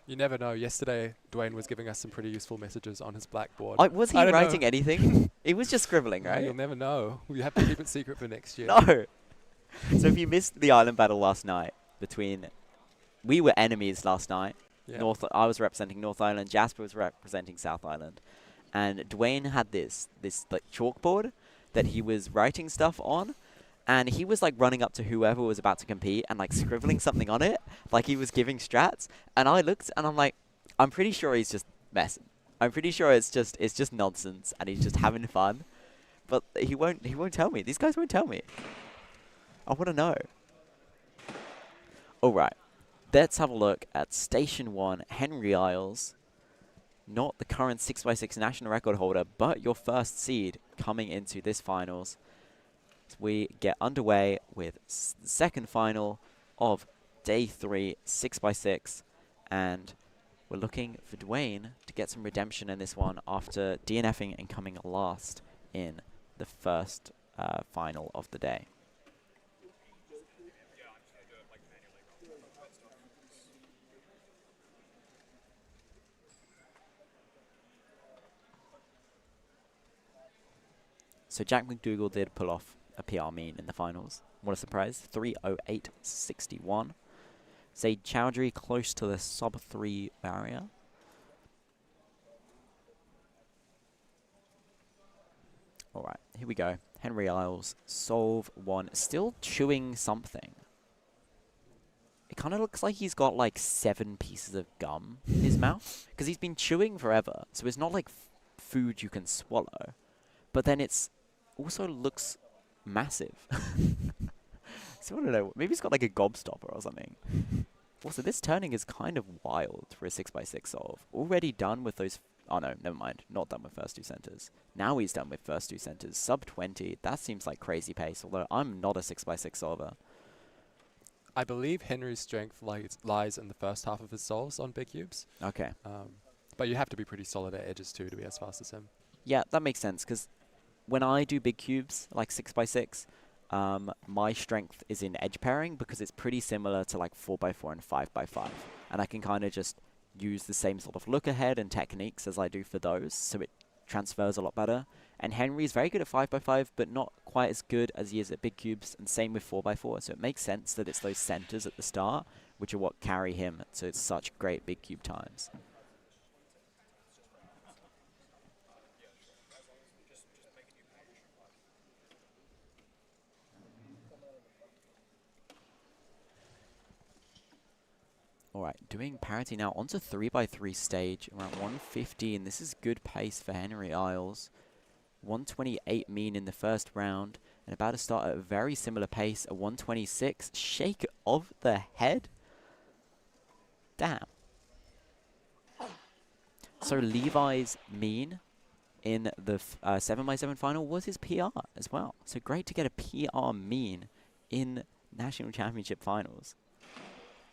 You never know. Yesterday, Dwayne was giving us some pretty useful messages on his blackboard.
Was he
I don't
writing
know.
anything? He was just scribbling,
No,
right?
you'll never know. We have to keep it secret for next year.
No. So if you missed the island battle last night we were enemies last night.
Yeah.
I was representing North Island. Jasper was representing South Island, and Dwayne had this like chalkboard that he was writing stuff on, and he was like running up to whoever was about to compete and like scribbling something on it, like he was giving strats. And I looked and I'm like, I'm pretty sure he's just messing. I'm pretty sure it's just nonsense and he's just having fun. But he won't tell me. These guys won't tell me. I want to know. All right. Let's have a look at Station 1, Henry Isles. Not the current 6x6 national record holder, but your first seed coming into this finals. So we get underway with the second final of day 3, 6x6. And we're looking for Dwayne to get some redemption in this one after DNFing and coming last in the first final of the day. So Jack McDougall did pull off a PR mean in the finals. What a surprise. 3:08.61. Zaid Chowdhury close to the sub 3 barrier. Alright, here we go. Henry Isles, solve 1. Still chewing something. It kind of looks like he's got like 7 pieces of gum in his mouth. Because he's been chewing forever. So it's not like food you can swallow. But then it's also looks massive. So I don't know. Maybe he's got like a gobstopper or something. Also, this turning is kind of wild for a 6x6 solve. Already done with those... Oh no, never mind. Not done with first 2 centers. Now he's done with first 2 centers. Sub 20. That seems like crazy pace, although I'm not a 6x6 solver.
I believe Henry's strength lies in the first half of his solves on big cubes.
Okay.
But you have to be pretty solid at edges too to be as fast as him.
Yeah, that makes sense, because when I do big cubes, like 6x6, my strength is in edge pairing because it's pretty similar to like 4x4 and 5x5. And I can kind of just use the same sort of look ahead and techniques as I do for those, so it transfers a lot better. And Henry's very good at 5x5, but not quite as good as he is at big cubes, and same with 4x4. So it makes sense that it's those centers at the start, which are what carry him to such great big cube times. Alright, doing parity now onto 3x3 stage, around 115. This is good pace for Henry Isles. 128 mean in the first round, and about to start at a very similar pace, a 126. Shake of the head? Damn. So Levi's mean in the 7x7 final was his PR as well. So great to get a PR mean in National Championship finals.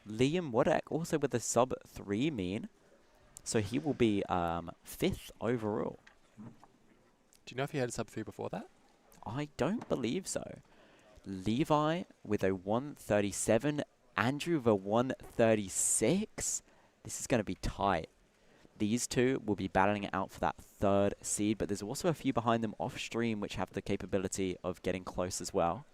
Liam Wodak also with a sub 3 mean, so he will be 5th overall.
Do you know if he had a sub 3 before that?
I don't believe so. Levi with a 137, Andrew with a 136. This is going to be tight. These two will be battling it out for that 3rd seed, but there's also a few behind them off stream which have the capability of getting close as well.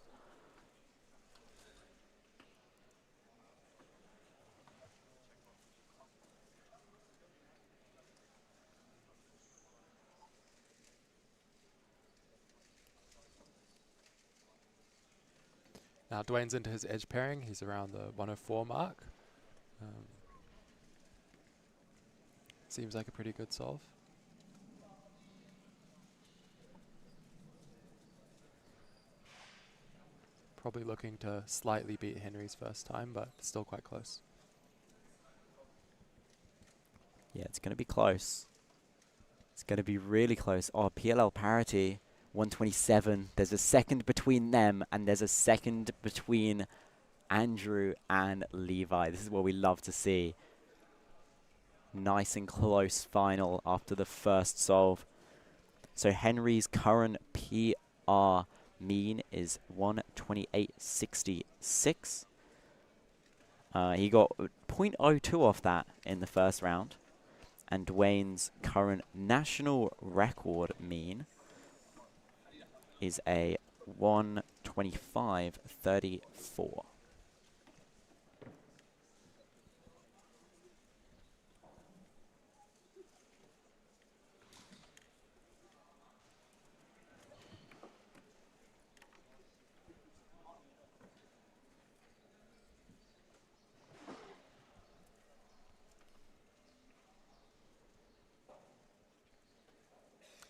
Now Dwayne's into his edge pairing. He's around the 104 mark. Seems like a pretty good solve. Probably looking to slightly beat Henry's first time, but still quite close.
Yeah, it's going to be close. It's going to be really close. Oh, PLL parity, 127. There's a second between them, and there's a second between Andrew and Levi. This is what we love to see. Nice and close final after the first solve. So Henry's current PR mean is 128.66. He got 0.02 off that in the first round. And Dwayne's current national record mean is a 125.34.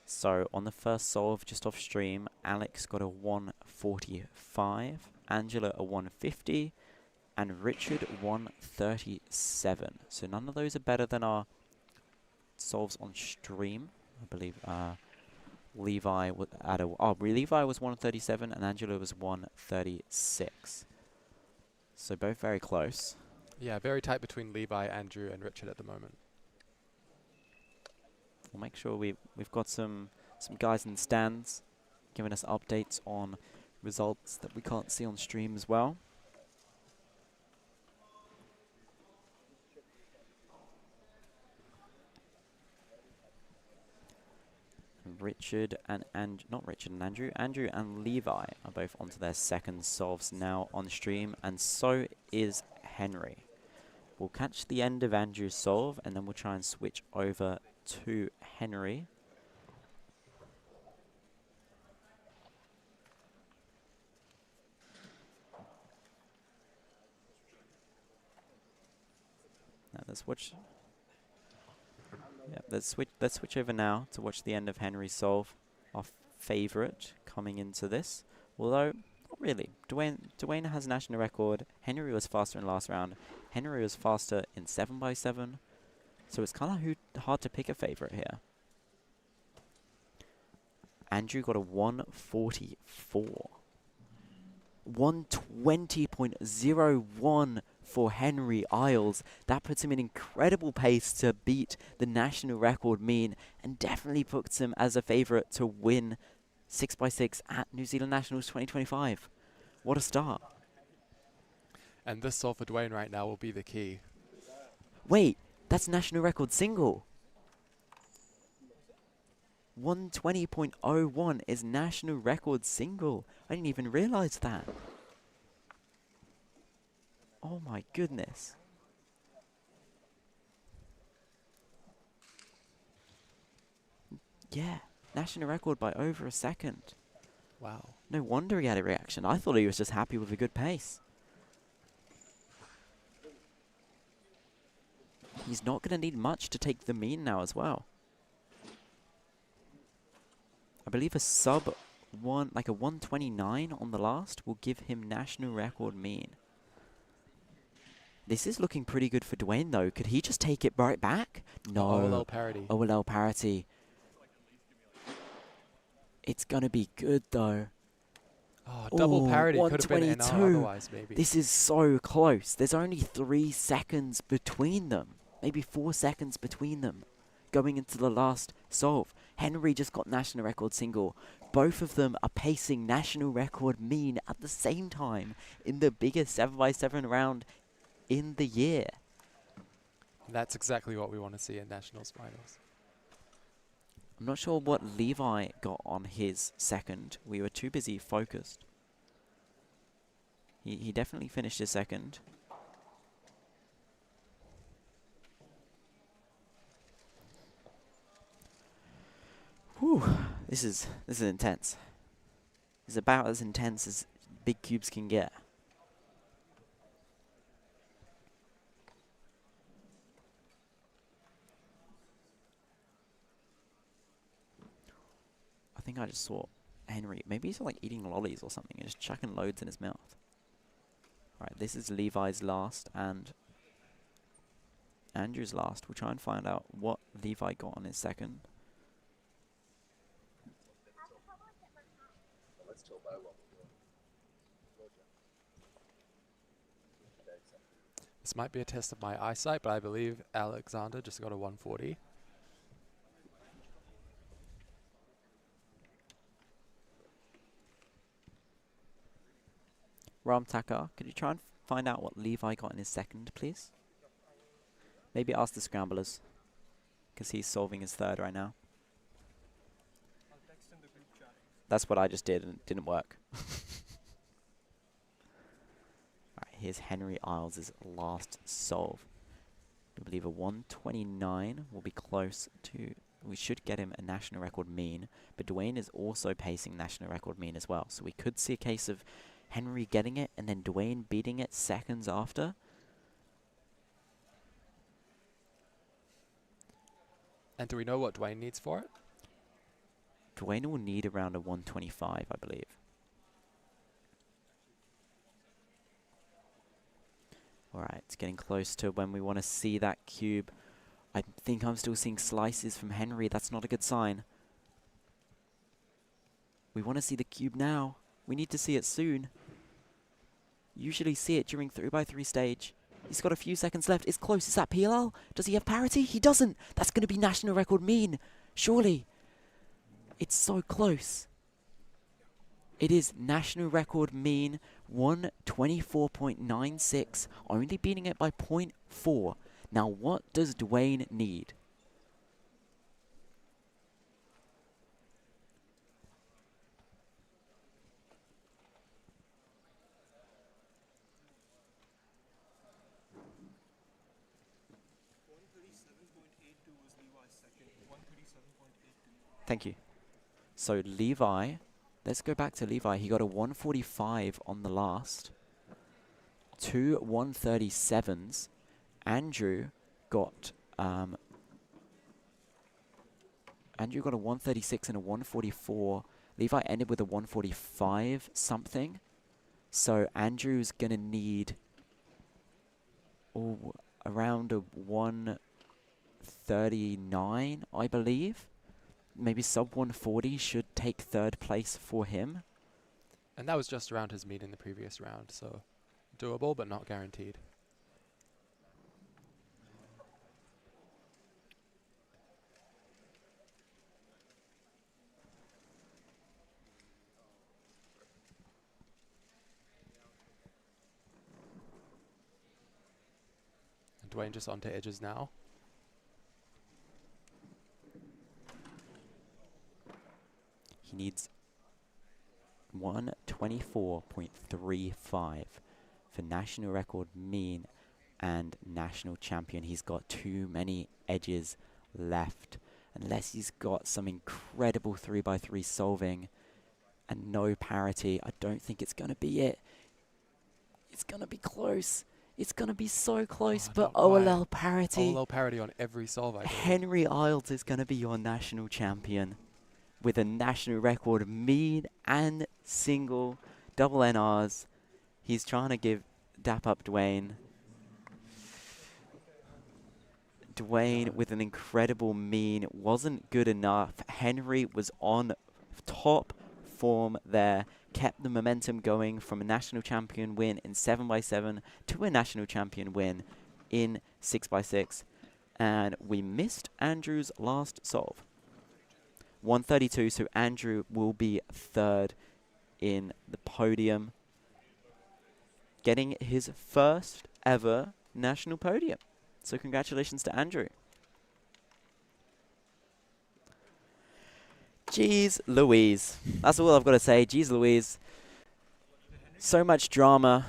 So on the first solve, just off stream, Alex got a 145, Angela a 150, and Richard 137. So none of those are better than our solves on stream. I believe Levi Levi was 137 and Angela was 136. So both very close.
Yeah, very tight between Levi, Andrew, and Richard at the moment.
We'll make sure we've got some guys in the stands giving us updates on results that we can't see on stream as well. Andrew and Levi are both onto their second solves now on stream, and so is Henry. We'll catch the end of Andrew's solve, and then we'll try and switch over to Henry. Now let's watch. Yeah, let's switch over now to watch the end of Henry's solve. Our favourite coming into this, although not really. Dwayne has national record. Henry was faster in last round. Henry was faster in 7x7. So it's kind of hard to pick a favourite here. Andrew got a 144. 120.01 for Henry Isles. That puts him in incredible pace to beat the national record mean, and definitely puts him as a favourite to win 6x6 at New Zealand Nationals 2025. What a start.
And this solve for Dwayne right now will be the key.
Wait, that's national record single. 120.01 is national record single. I didn't even realize that. Oh my goodness. Yeah, national record by over a second.
Wow.
No wonder he had a reaction. I thought he was just happy with a good pace. He's not going to need much to take the mean now as well. I believe a sub one, like a 129 on the last, will give him national record mean. This is looking pretty good for Dwayne though. Could he just take it right back? No.
OLL parity.
OLL parity. It's going to be good though.
Oh, double parity could have been NR
122.
otherwise, maybe.
This is so close. There's only 3 seconds between them. Maybe 4 seconds between them going into the last solve. Henry just got national record single. Both of them are pacing national record mean at the same time in the biggest 7x7 round in the year.
That's exactly what we want to see in Nationals finals.
I'm not sure what Levi got on his second. We were too busy focused. He definitely finished his second. Whew, this is intense. It's about as intense as big cubes can get. I think I just saw Henry? Maybe he's like eating lollies or something and just chucking loads in his mouth. Alright, this is Levi's last and Andrew's last. We'll try and find out what Levi got on his second.
This might be a test of my eyesight, but I believe Alexander just got a 140.
Ram Taka, could you try and find out what Levi got in his second, please? Maybe ask the Scramblers, because he's solving his third right now.
I'll text in the group chat.
That's what I just did, and it didn't work. Alright, here's Henry Isles' last solve. I believe a 129 will be close to... We should get him a national record mean, but Dwayne is also pacing national record mean as well. So we could see a case of Henry getting it and then Dwayne beating it seconds after.
And do we know what Dwayne needs for it?
Dwayne will need around a 125, I believe. Alright, it's getting close to when we want to see that cube. I think I'm still seeing slices from Henry. That's not a good sign. We want to see the cube now. We need to see it soon. Usually see it during 3x3 stage. He's got a few seconds left. It's close. Is that PLL? Does he have parity? He doesn't. That's going to be national record mean. Surely. It's so close. It is national record mean 124.96. Only beating it by 0.4. Now what does Dwayne need? Thank you. So Levi, let's go back to Levi. He got a 145 on the last. 2 137s. Andrew got a 136 and a 144. Levi ended with a 145 something. So Andrew's gonna need around a 139, I believe. Maybe sub 140 should take third place for him.
And that was just around his mean in the previous round, so doable but not guaranteed. And Dwayne just onto edges now.
He needs 124.35 for national record mean and national champion. He's got too many edges left. Unless he's got some incredible 3x3 solving and no parity, I don't think it's going to be it. It's going to be close. It's going to be so close, but OLL parity.
OLL parity on every solve, I believe.
Henry Isles is going to be your national champion with a national record mean and single double NRs. He's trying to dap up Dwayne. Dwayne with an incredible mean wasn't good enough. Henry was on top form there, kept the momentum going from a national champion win in 7x7 to a national champion win in 6x6. And we missed Andrew's last solve. 132, so Andrew will be third in the podium, getting his first ever national podium. So congratulations to Andrew. Jeez Louise. That's all I've got to say. Jeez Louise. So much drama.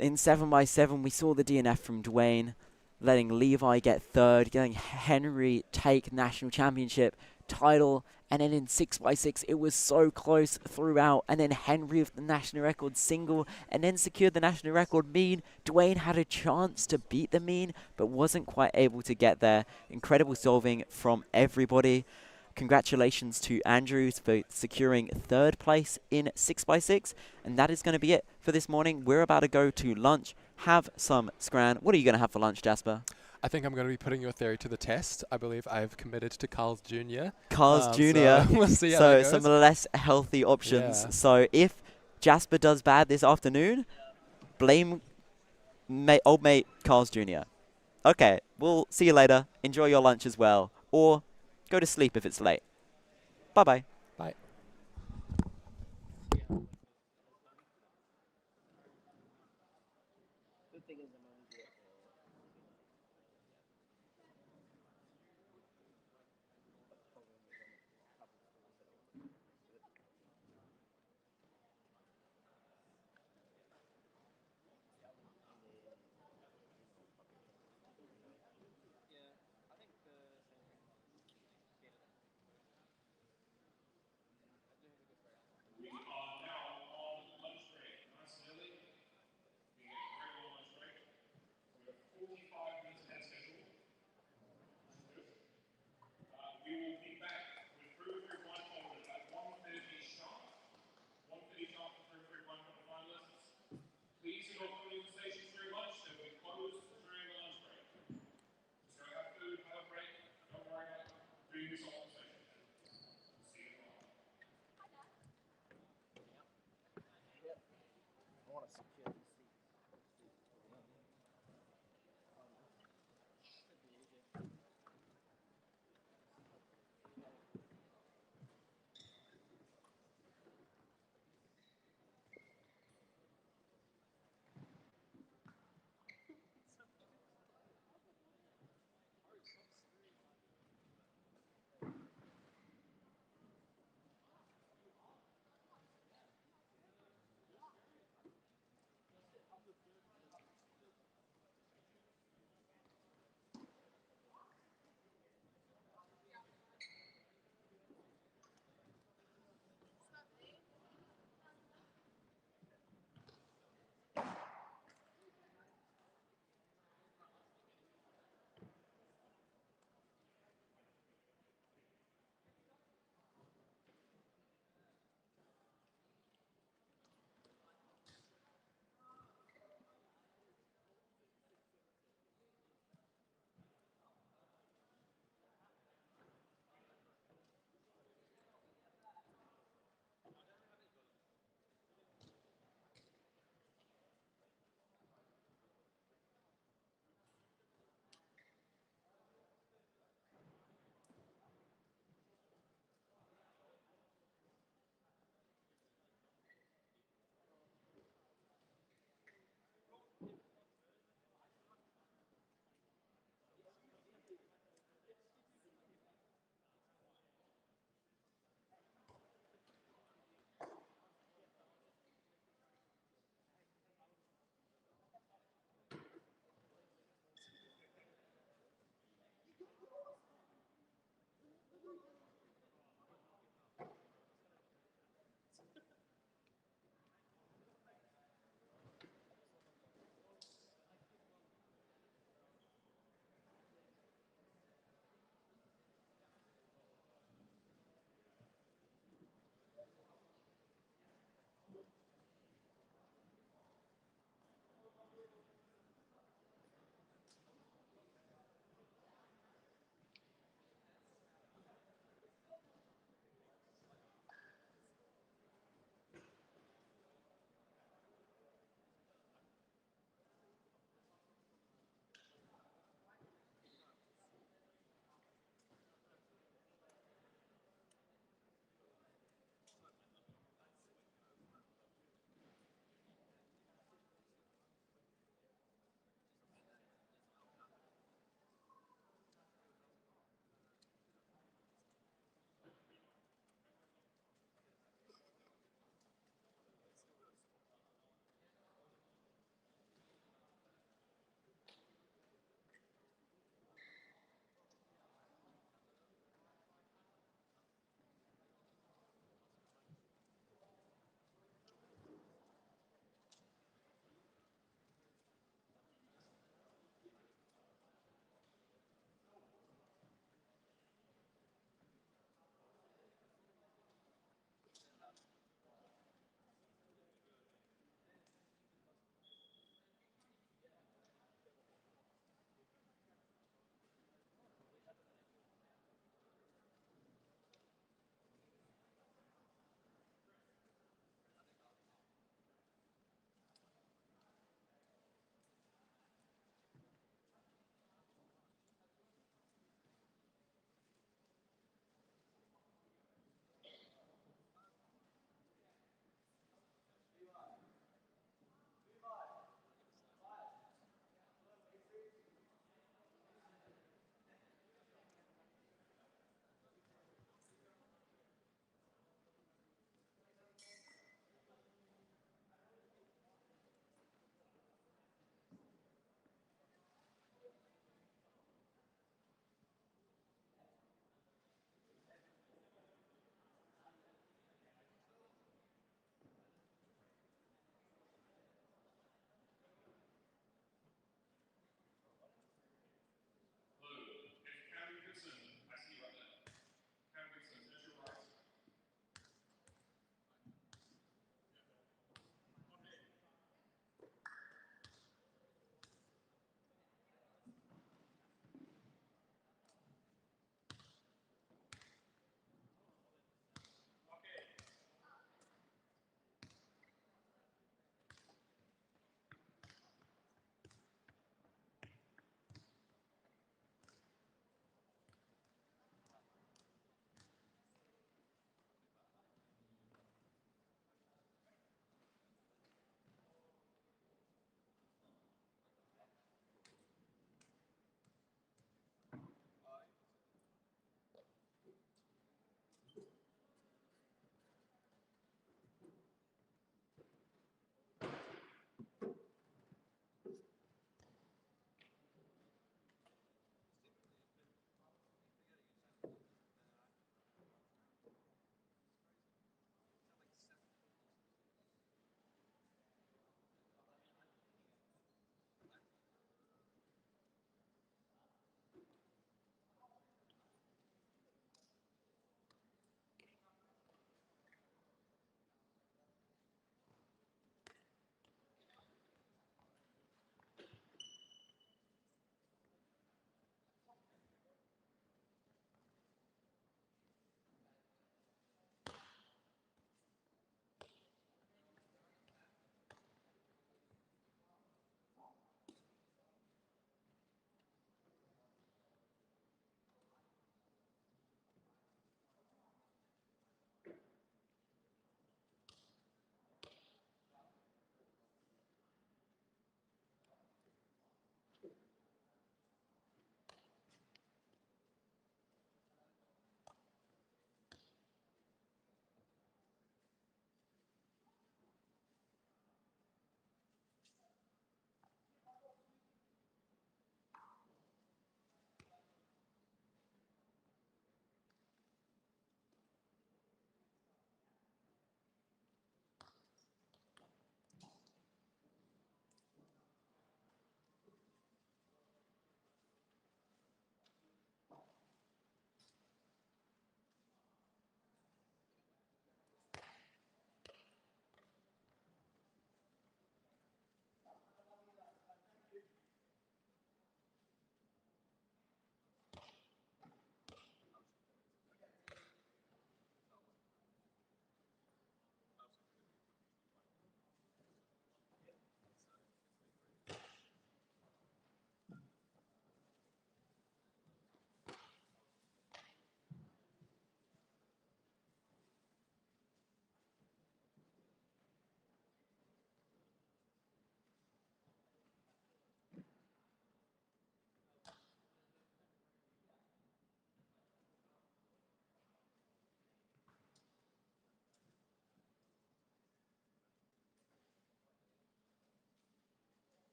In 7x7, we saw the DNF from Dwayne, letting Levi get third, getting Henry take national championship title, and then in 6x6 it was so close throughout, and then Henry with the national record single and then secured the national record mean. Dwayne had a chance to beat the mean but wasn't quite able to get there. Incredible solving from everybody, Congratulations to Andrews for securing 3rd place in 6x6. And that is going to be it for this morning. We're about to go to lunch, have some scran. What are you going to have for lunch, Jasper?
I think I'm going to be putting your theory to the test. I believe I've committed to Carl's Jr.
Carl's Jr.
So we'll see how that
So
goes.
some less healthy options.
Yeah.
So if Jasper does bad this afternoon, blame old mate Carl's Jr. Okay, we'll see you later. Enjoy your lunch as well. Or go to sleep if it's late. Bye-bye.
Bye.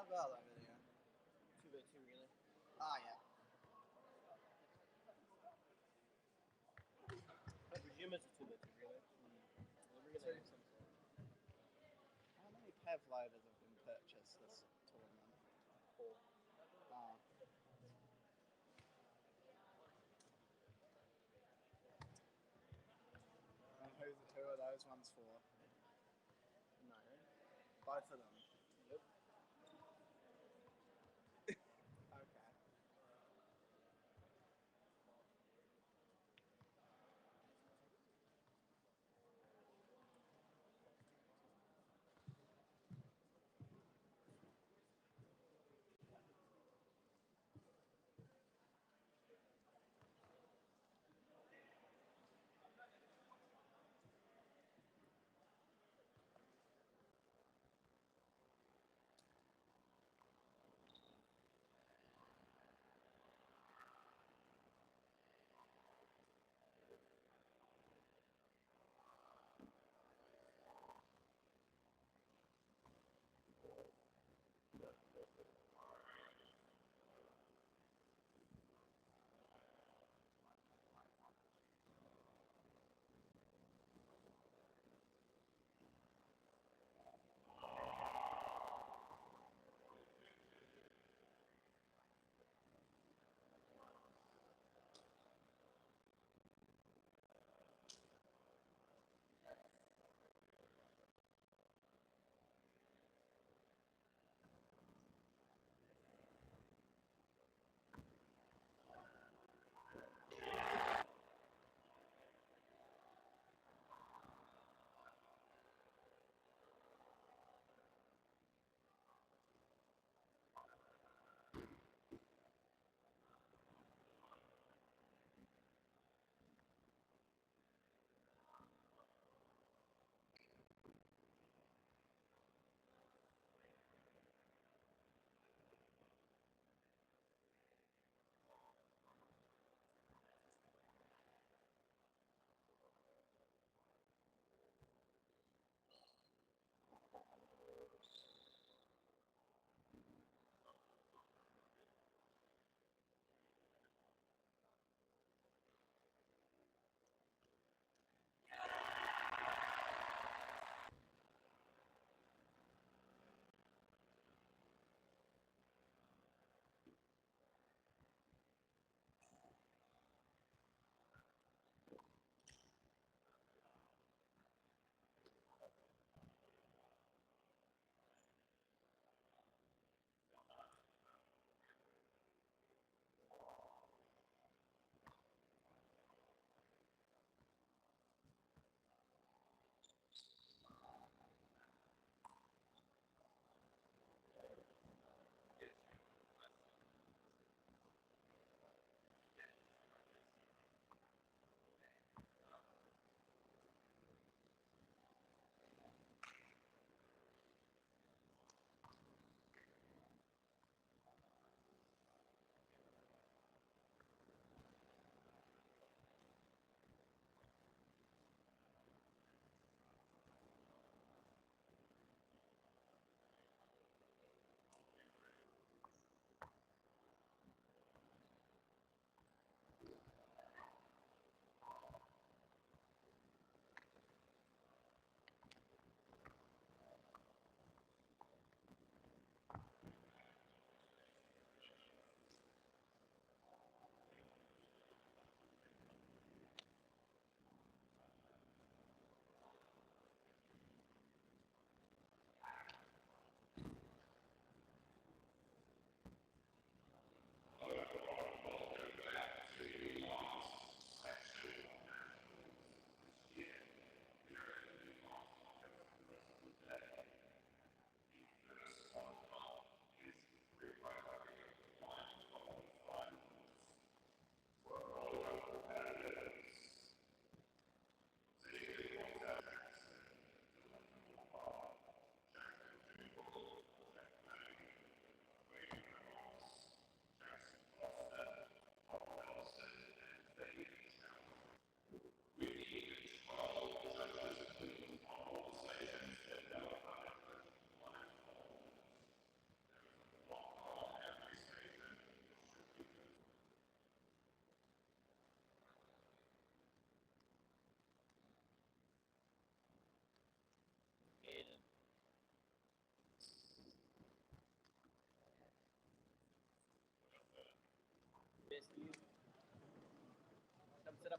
about that video? 2v2 relay. Ah, yeah. I presume it's a 2v2 relay. Relay of some sort. How many Kev lighters have been purchased this tournament? 4. Ah. And who are those ones for? No. Both of them? Yep. Okay.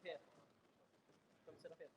here. Come sit up here.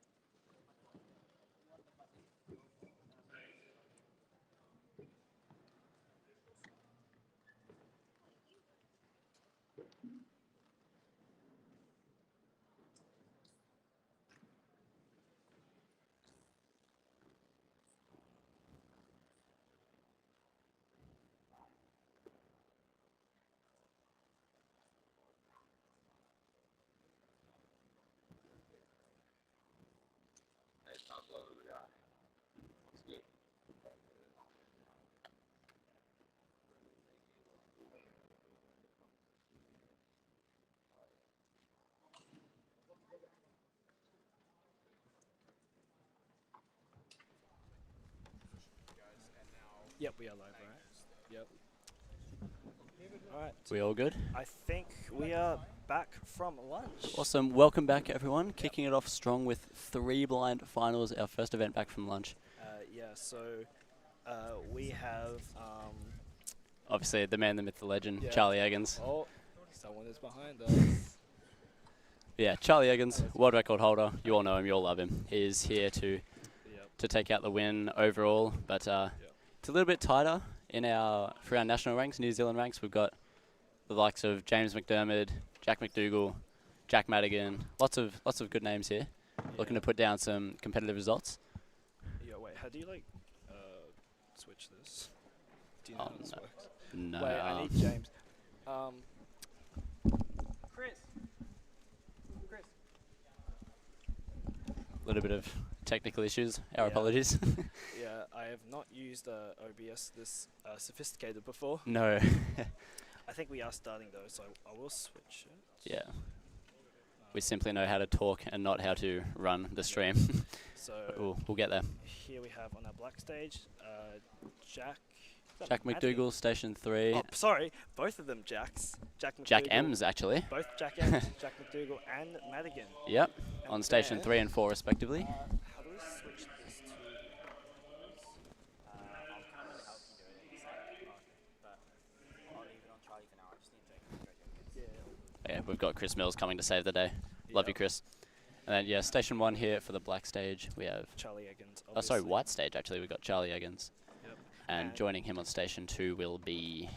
Yep, we are live, right? Yep. Alright.
We all good?
I think we are back from lunch.
Awesome. Welcome back, everyone. Kicking it off strong with 3 blind finals, our first event back from lunch.
Yeah, so we have...
Obviously, the man, the myth, the legend,
yeah.
Charlie Eggins.
Oh, someone is behind us.
Yeah, Charlie Eggins, world record holder. You all know him, you all love him. He is here to take out the win overall, but it's a little bit tighter for our national ranks, New Zealand ranks. We've got the likes of James McDermott, Jack McDougall, Jack Madigan, lots of good names here, looking to put down some competitive results.
Yeah, wait, how do you switch this? Do you know how this works?
No.
Wait, I need James.
Chris.
A little bit of technical issues. Our
Yeah.
apologies.
Yeah, I have not used OBS this sophisticated before.
No.
I think we are starting though, so I will switch it.
Yeah. We simply know how to talk and not how to run the stream.
So
we'll get there.
Here we have on our black stage, Jack.
Jack McDougall, Station 3.
Oh, sorry, both of them Jacks. Jack
Jack M's, actually.
Both Jack M's, Jack McDougall and Madigan.
Yep,
And
on Station
then
3 and 4 respectively.
How do we switch this to...
I'll come and help you do it in a second. But I'll leave it on Charlie for now. I just need to
Yeah, we've got Chris Mills coming to save the day. Love you, Chris. And then, yeah, Station 1 here for the black stage. We have...
Charlie Eggins,
Oh, sorry,
obviously.
white stage, actually. We've got Charlie Eggins.
Yep.
And joining him on Station 2 will be...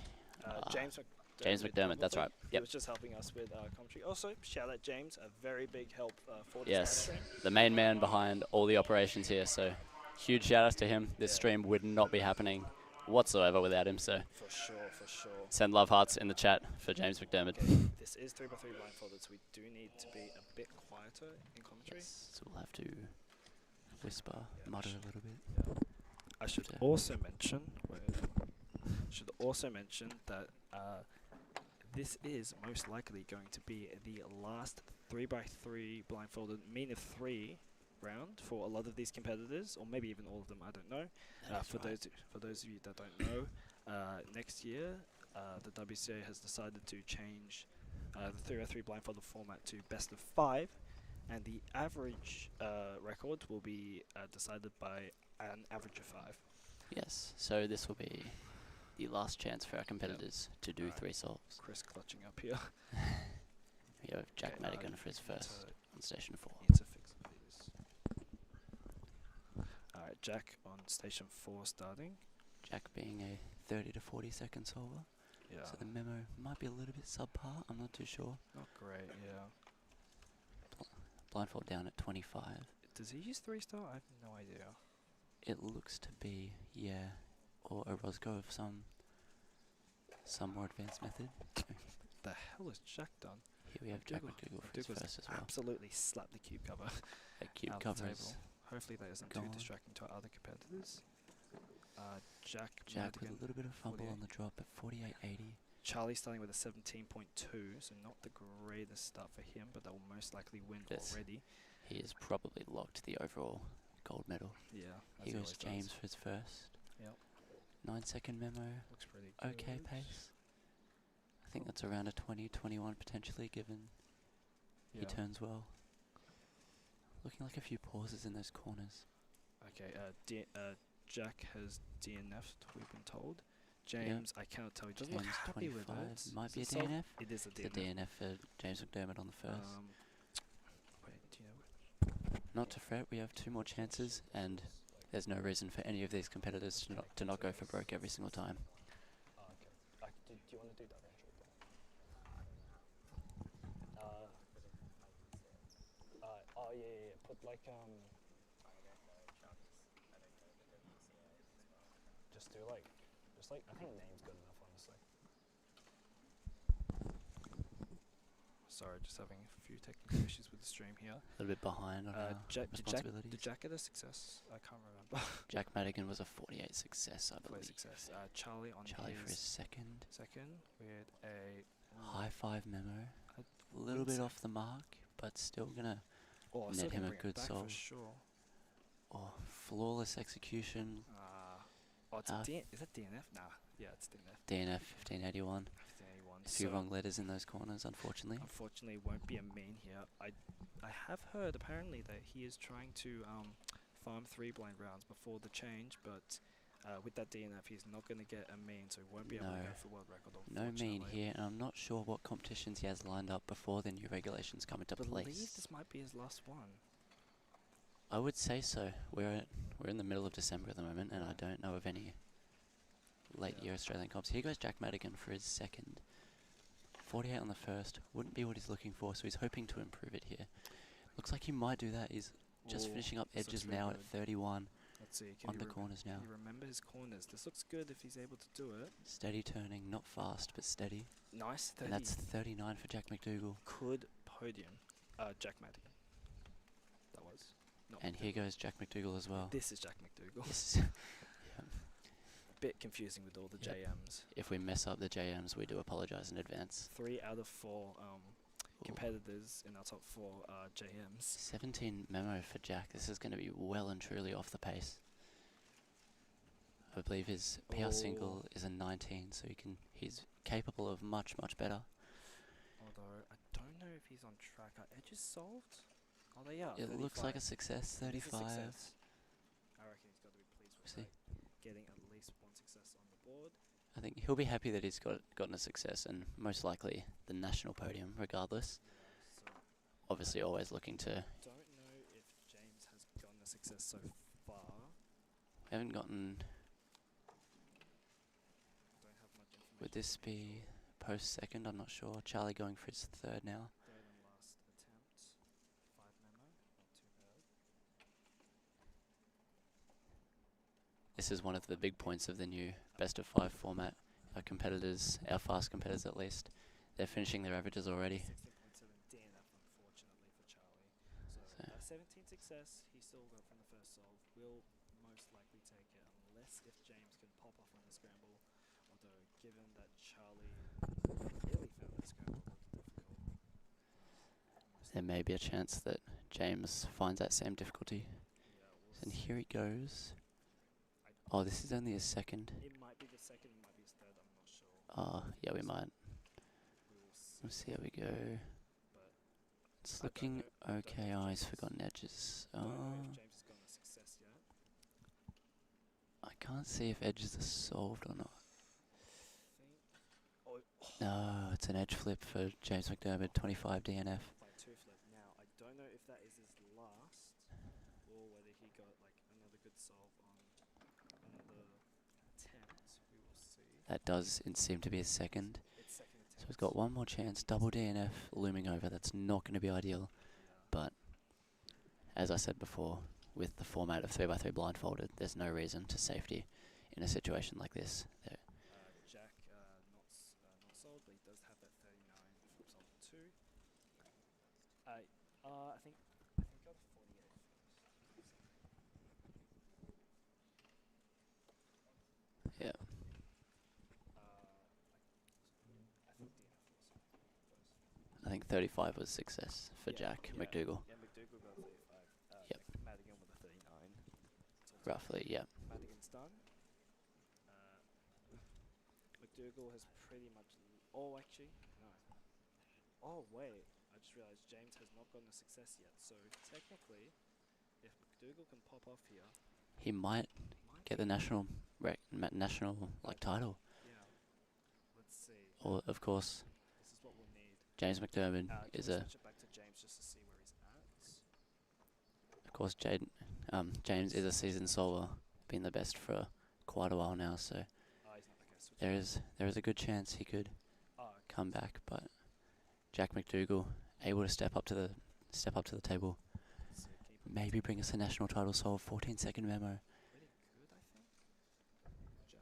James
McDermott, that's right.
He
Yep.
was just helping us with commentary. Also, shout out James, a very big help for this
Yes,
stream.
the main man behind all the operations here. So, huge shout outs to him. This stream would not be happening whatsoever without him. So,
For sure, for sure.
send love hearts in the chat for James McDermott.
Okay, this is 3x3 blindfolded, so we do need to be a bit quieter in commentary.
So we'll have to whisper, mutter a little bit.
I should also mention, that this is most likely going to be the last 3x3 blindfolded mean of 3 round for a lot of these competitors, or maybe even all of them. I don't know. For those of you that don't know, next year the WCA has decided to change the 3x3 blindfolded format to best of 5, and the average record will be decided by an average of 5.
Yes, so this will be the last chance for our competitors to do 3 solves.
Chris clutching up here.
We have Jack Madigan for his first on Station 4.
Need to fix these. Alright, Jack on Station 4 starting.
Jack being a 30 to 40 second solver.
Yeah.
So the memo might be a little bit subpar, I'm not too sure.
Not great, yeah.
Blindfold down at 25.
Does he use 3-star? I have no idea.
It looks to be, yeah, or a Roscoe of some more advanced method.
The hell has Jack done?
Here we have Jack McDougall for his first as well.
Absolutely slapped the cube cover.
A cube
out
cover
the
is
table. Hopefully that isn't
gone.
too distracting to our other competitors. Jack
with a
Madigan,
little bit of fumble
48.
on the drop at 48.80.
Charlie starting with a 17.2, so not the greatest start for him, but that will most likely win already.
He has probably locked the overall gold medal.
Yeah, as
Here
he
goes
always
James
does.
for his first.
Yep.
9-second memo.
Looks pretty
Okay
good.
pace. I think that's around a 20, 21 potentially, given he
Yeah.
turns well. Looking like a few pauses in those corners.
Okay, Jack has DNF'd, we've been told. James, I cannot tell. He doesn't look
James
happy with
25
it.
might be a
Is it
DNF.
It is a
It's
DNF.
a DNF for James McDermott on the first.
Wait,
not to fret. We have 2 more chances, and there's no reason for any of these competitors to not go for broke every single time.
Do you want to do that range right there? Oh yeah. Put like just do like, I think name's good enough, honestly.
Sorry, just having a few technical issues with the stream here.
A little bit behind on our responsibilities.
Did Jack get a success? I can't remember.
Jack Madigan was a 48 success, I believe.
Success. Charlie on
Charlie for his second.
With a
High 5 memo. A little bit off the mark, but still gonna net him a good solve.
For sure.
Oh, flawless execution.
Is that DNF? Nah. Yeah, it's DNF.
DNF 1581.
1581.
A few wrong letters in those corners, unfortunately.
Unfortunately, won't be a main here. I have heard apparently that he is trying to farm 3 blind rounds before the change, but with that DNF, he's not going to get a main, so he won't be able to go for world record.
No main here, and I'm not sure what competitions he has lined up before the new regulations come into
I believe
place.
this might be his last one.
I would say so. We're in the middle of December at the moment, and I don't know of any late year Australian comps. Here goes Jack Madigan for his second. 48 on the first. Wouldn't be what he's looking for, so he's hoping to improve it here. Looks like he might do that. He's just finishing up edges now at 31.
Let's see.
On the corners now.
Can you remember his corners? This looks good if he's able to do it.
Steady turning, not fast, but steady.
Nice. 30.
And that's 39 for Jack McDougall.
Could podium. Jack Madigan. That was.
And here goes Jack McDougall as well.
This is Jack McDougall.
This is
bit confusing with all the JMs.
If we mess up the JMs, we do apologise in advance.
3 out of 4 competitors in our top 4 are JMs.
17 memo for Jack. This is going to be well and truly off the pace. I believe his PR single is a 19, so he's capable of much, much better.
Although, I don't know if he's on track. Are edges solved? Oh, they are.
It
35.
looks like a success, 35.
I reckon he's got to be pleased with that. Getting at least 1 success on the board.
I think he'll be happy that he's gotten a success, and most likely the national podium, regardless.
So
Obviously, always looking to.
I don't know if James has gotten a success so far.
We haven't gotten.
Don't have much information.
Would this be post second? I'm not sure. Charlie going for his third now.
Third and last attempt. 5 memo. Not too bad.
This is one of the big points of the new best of 5 format. Our competitors, our fast competitors at least, they're finishing their averages already.
16.7 DNF, unfortunately, for Charlie. So 17 success, he still got from the first solve. Will most likely take it, unless if James can pop off on the scramble. Although, given that Charlie really found that scramble difficult.
There may be a chance that James finds that same difficulty. And here he goes. Oh, this is only his second.
It might be the second, it might be his third, I'm not sure.
Yeah, we might. We'll see how we go. It's looking okay. Oh, he's forgotten edges.
I don't know if James has gotten a success yet.
I can't see if edges are solved or not. No, it's an edge flip for James McDermott, 25 DNF.
By 2 flip. Now, I don't know if that is his last, or whether he got like another good solve on another attempt. We will see.
That does seem to be his second.
It's second attempt.
So he's got one more chance. Double DNF looming over. That's not going to be ideal. But as I said before, with the format of 3x3 blindfolded, there's no reason to safety in a situation like this.
Jack not sold, but he does have that 39 from solve 2. I think got a 48.
Yeah. I think 35 was success for Jack McDougall.
Yeah, McDougall got 35.
Yep.
Madigan with a 39.
Roughly, yeah.
Madigan's done. McDougall has pretty much. Oh, actually, no. Oh, wait. I just realized James has not gotten a success yet. So technically, if McDougall can pop off here,
he might get the national title.
Yeah. Let's see.
Or of course,
this is what we'll need.
James McDermott is a
switch it back to James just to see where he's at.
course, James is a seasoned solver, been the best for quite a while now. So there is a good chance he could come back. But Jack McDougall able to step up to the table, maybe bring us a national title solve. 14-second memo.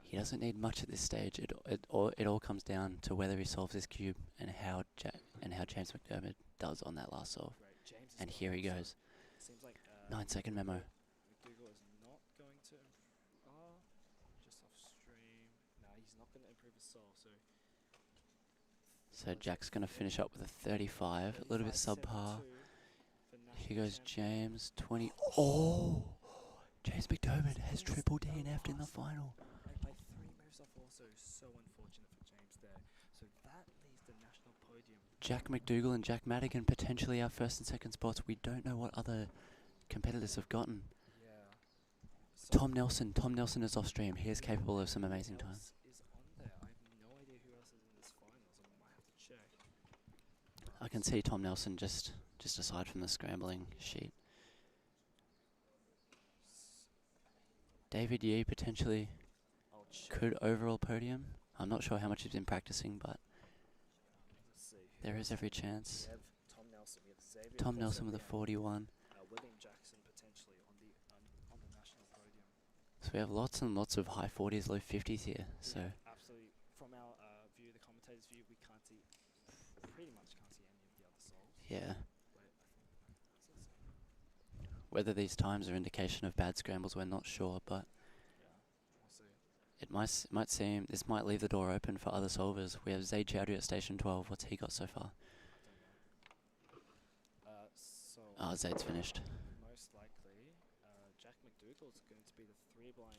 He doesn't need much at this stage. It all comes down to whether he solves his cube and how James McDermott does on that last solve. And here he goes. 9-second memo.
McDougall is not going to just off stream. No, he's not going to improve his solve.
So Jack's going to finish up with a 35, a little bit subpar. Here goes James, 20. Oh! James McDermott has triple DNF'd in the final.
And by 3 moves off also, so unfortunate for James there. So that leaves the national podium.
Jack McDougall and Jack Madigan potentially our first and second spots. We don't know what other competitors have gotten.
Yeah.
Tom Nelson is off stream. He is capable of some amazing time.
Is on there. I have no idea who else is in this finals. I might have to check.
I can see Tom Nelson just aside from the scrambling sheet. David Yee potentially could overall podium. I'm not sure how much he's been practicing, but there is every chance. Tom Nelson with a 41.
William Jackson potentially on the national podium.
So we have lots and lots of high 40s, low 50s here. So
Absolutely. From our view, the commentator's view, we pretty much can't see any of the other solves.
yeah. Whether these times are indication of bad scrambles, we're not sure, but it might seem this might leave the door open for other solvers. We have Zaid Chowdhury at station 12. What's he got so far? Zaid's finished.
Most likely, Jack McDougall is going to be the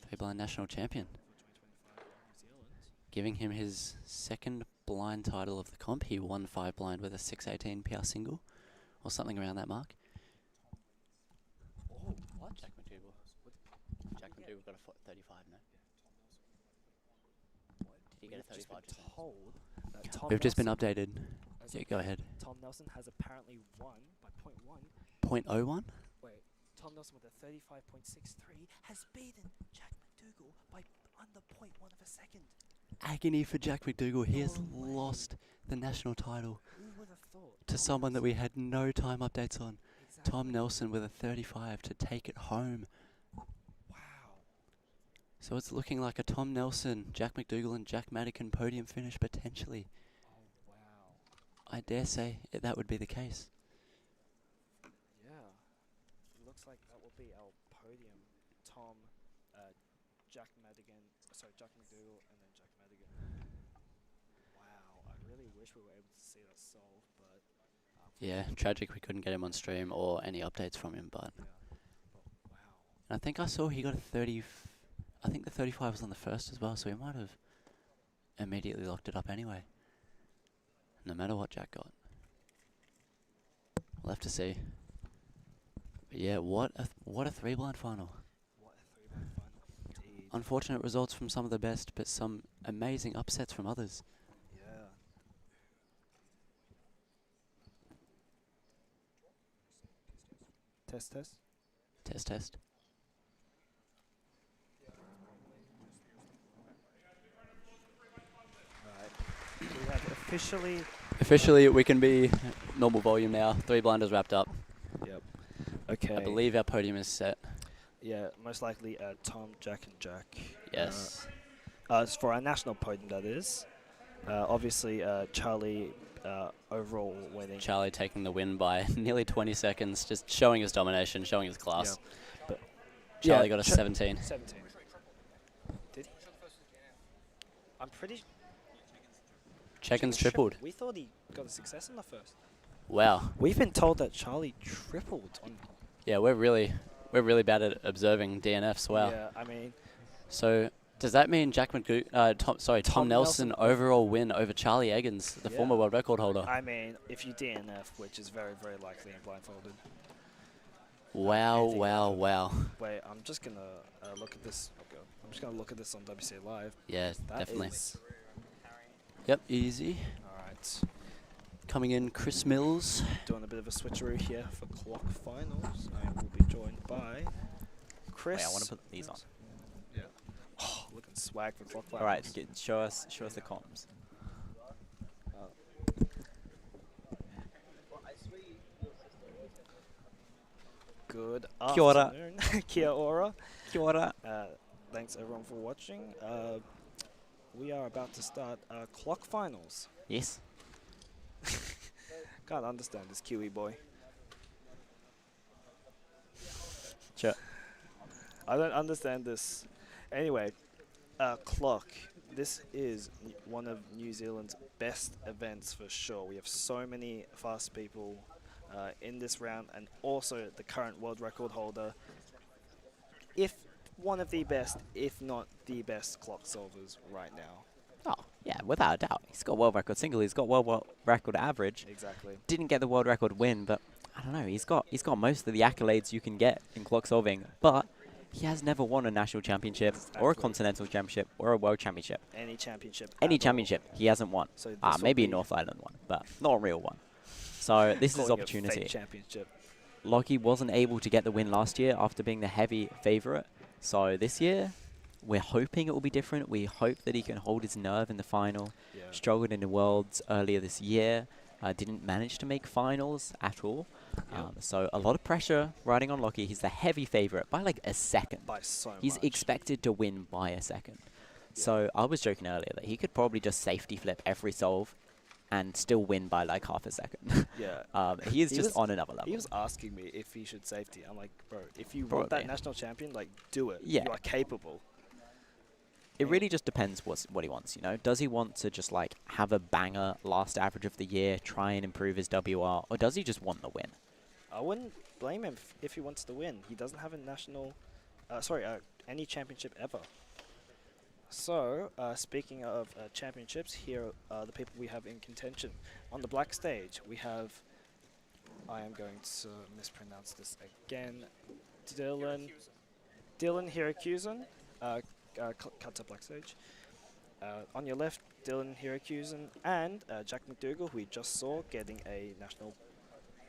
three-blind national champion,
for 2025 New Zealand.
giving him his second blind title of the comp. He won 5 blind with a 6:18 PR single, or something around that mark.
Oh, what?
Jack McDougall. Jack McDougall got a 35, no? Did he get a 35?
Told that Tom
We've just been
Nelson
updated. Yeah, go ahead.
Tom Nelson has apparently won by 0.1.
0.01?
Wait, Tom Nelson with a 35.63 has beaten Jack McDougall by under 0.1 of a second.
Agony for Jack McDougall. He has lost the national title
Who would have thought?
to someone that we had no time updates on.
Exactly.
Tom Nelson with a 35 to take it home.
Wow.
So it's looking like a Tom Nelson, Jack McDougall and Jack Madigan podium finish potentially.
Oh, wow.
I dare say that would be the case.
Yeah. Looks like that will be our podium. Tom, Jack McDougall, and then Jack Madigan. Wow. I really wish we were able to see that solve, but...
Yeah, tragic we couldn't get him on stream or any updates from him, but...
Yeah. Wow.
And I think I saw he got a 30... I think the 35 was on the first as well, so he might have immediately locked it up anyway. No matter what Jack got. We'll have to see. But yeah, what a 3-blind final.
What a 3-blind final. Indeed.
Unfortunate results from some of the best, but some amazing upsets from others.
Yeah. Test.
Test.
We have
Officially, we can be normal volume now. 3 blinders wrapped up.
Yep. Okay.
I believe our podium is set.
Yeah, most likely Tom, Jack, and Jack.
Yes.
It's for our national podium, that is. Obviously, Charlie overall winning.
Charlie taking the win by nearly 20 seconds, just showing his domination, showing his class.
Yeah. But
Charlie got a 17.
17. Did he? I'm pretty...
Checken's tripled.
We thought he got a success in the first.
Wow.
We've been told that Charlie tripled on...
Yeah, we're really bad at observing DNFs. Wow.
Yeah, I mean...
So, does that mean Tom Nelson overall win over Charlie Eggins, the former world record holder?
I mean, if you DNF, which is very, very likely in blindfolded.
Wow.
Wait, I'm just going to look at this. Okay. I'm just going to look at this on WCA Live.
Yeah,
That
definitely.
is
Yep, easy.
all right.
Coming in, Chris Mills.
Doing a bit of a switcheroo here for clock finals. I will be joined by Chris.
Wait, I want to put these on.
Yeah. Oh, looking swag for clock finals.
All right, show us the comms.
Good
Kia ora.
afternoon. Kia ora.
Kia ora.
Thanks everyone for watching. We are about to start clock finals.
Yes.
Can't understand this Kiwi boy.
Sure.
I don't understand this. Anyway, clock. This is one of New Zealand's best events for sure. We have so many fast people in this round, and also the current world record holder. If one of the best, if not the best clock solvers right now.
Oh, yeah, without a doubt. He's got world record single, he's got world record average.
Exactly.
Didn't get the world record win, but I don't know, he's got most of the accolades you can get in clock solving, but he has never won a national championship or a continental championship or a world championship.
Any championship.
Any championship he hasn't won.
So
maybe a North Island one, but not a real one. So this is his
Calling it
opportunity.
fake championship.
Lockie wasn't able to get the win last year after being the heavy favourite. So this year, we're hoping it will be different. We hope that he can hold his nerve in the final.
Yeah.
Struggled in the Worlds earlier this year. Didn't manage to make finals at all. So a lot of pressure riding on Lockie. He's the heavy favourite by like a second.
By so
He's
much.
expected to win by a second. So I was joking earlier that he could probably just safety flip every solve and still win by like half a second.
Yeah.
He is just on another level.
He was asking me if he should safety. I'm like, bro, if you want
Probably.
that national champion, like, do it.
Yeah.
You are capable.
It really just depends what he wants, you know? Does he want to just like have a banger last average of the year, try and improve his WR, or does he just want the win?
I wouldn't blame him if he wants to win. He doesn't have a national, any championship ever. So, speaking of championships, here are the people we have in contention. On the black stage, we have, I am going to mispronounce this again, Dylan Hirakusen, cut to black stage. On your left, Dylan Hirakusen and Jack McDougall, who we just saw getting a national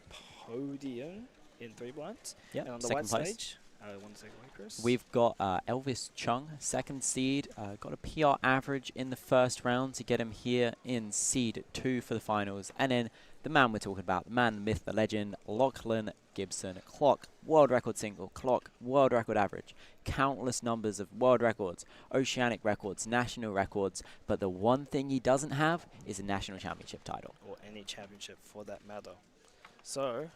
podium in 3 blinds.
Yep,
And on the
second
white
place.
stage, 1 second away, Chris.
We've got Elvis Chung, second seed, got a PR average in the first round to get him here in seed 2 for the finals. And then the man we're talking about, the man, the myth, the legend, Lachlan Gibson. Clock, world record single, clock, world record average. Countless numbers of world records, oceanic records, national records. But the one thing he doesn't have is a national championship title.
Or any championship for that matter. So,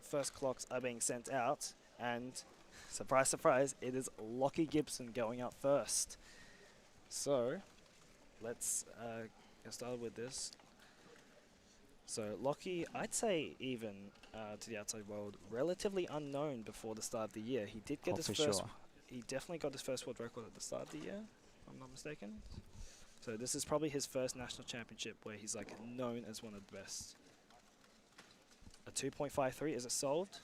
first clocks are being sent out. And surprise, surprise, it is Lockie Gibson going out first. So, let's get started with this. So, Lockie, I'd say even to the outside world, relatively unknown before the start of the year. He did get his first.
Sure.
He definitely got his first world record at the start of the year, if I'm not mistaken. So, this is probably his first national championship where he's like known as one of the best. A 2.53, is it solved?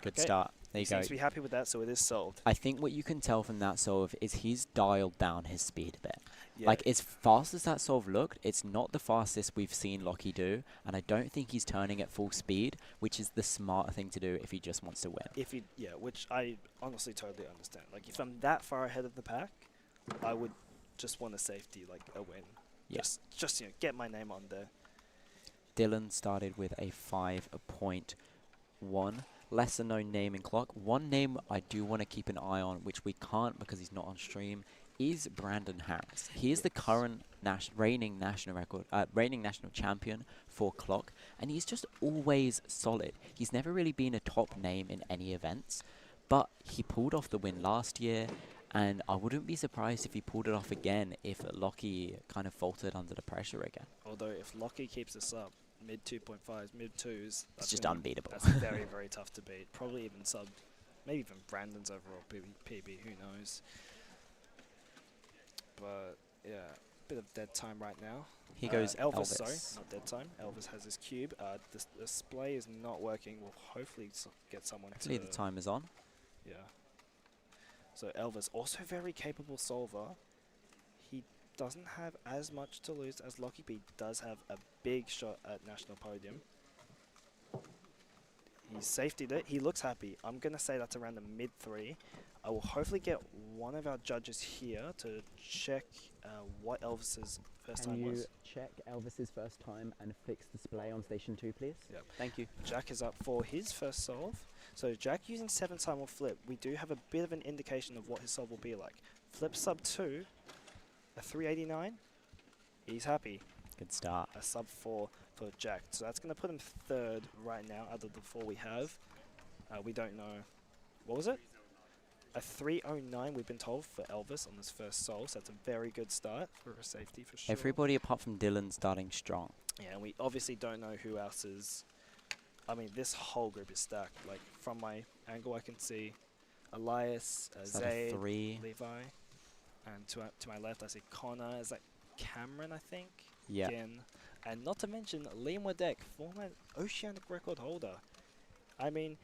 Good
Okay.
start. There
He
you go.
seems to be happy with that, so it is solved.
I think what you can tell from that solve is he's dialed down his speed a bit.
Yeah.
Like, as fast as that solve looked, it's not the fastest we've seen Lockie do, and I don't think he's turning at full speed, which is the smarter thing to do if he just wants to win.
If he, yeah, which I honestly totally understand. Like, if I'm that far ahead of the pack, I would just want a safety, like a win.
Yeah.
Just get my name on there.
Dylan started with a 5.1. Lesser known name in clock. One name I do want to keep an eye on, which we can't because he's not on stream, is Brandon Harris. He is the current reigning national champion for clock, and he's just always solid. He's never really been a top name in any events, but he pulled off the win last year, and I wouldn't be surprised if he pulled it off again if Lockie kind of faltered under the pressure again.
Although if Lockie keeps this up, mid 2.5s, mid 2s,
It's just unbeatable.
That's very, very tough to beat. Probably even maybe even Brandon's overall PB, who knows. But yeah, bit of dead time right now.
Here goes Elvis.
Sorry, not dead time. Elvis has his cube. This display is not working. We'll hopefully get someone
Hopefully
to...
the time is on.
Yeah. So Elvis, also very capable solver. He doesn't have as much to lose as Lockie, but he does have a big shot at national podium. He's safetied it. He looks happy. I'm going to say that's around the mid-3. I will hopefully get one of our judges here to check what Elvis's first time was.
Can you check Elvis's first time and fix display on station 2, please?
Yep.
Thank you.
Jack is up for his first solve. So Jack using 7 time will flip. We do have a bit of an indication of what his solve will be like. Flip sub 2, a 389. He's happy.
Good start.
A sub 4 for Jack. So that's going to put him 3rd right now out of the 4 we have. We don't know. What was it? A 309 we've been told for Elvis on this first solve. So that's a very good start for a safety for sure.
Everybody apart from Dylan starting strong.
Yeah, and we obviously don't know who else is. I mean, this whole group is stacked. Like, from my angle, I can see Elias, Zayd, Levi, and to my left, I see Connor. Is that Cameron, I think?
Yeah.
Again. And not to mention Liam Wadek, former Oceanic record holder. I mean,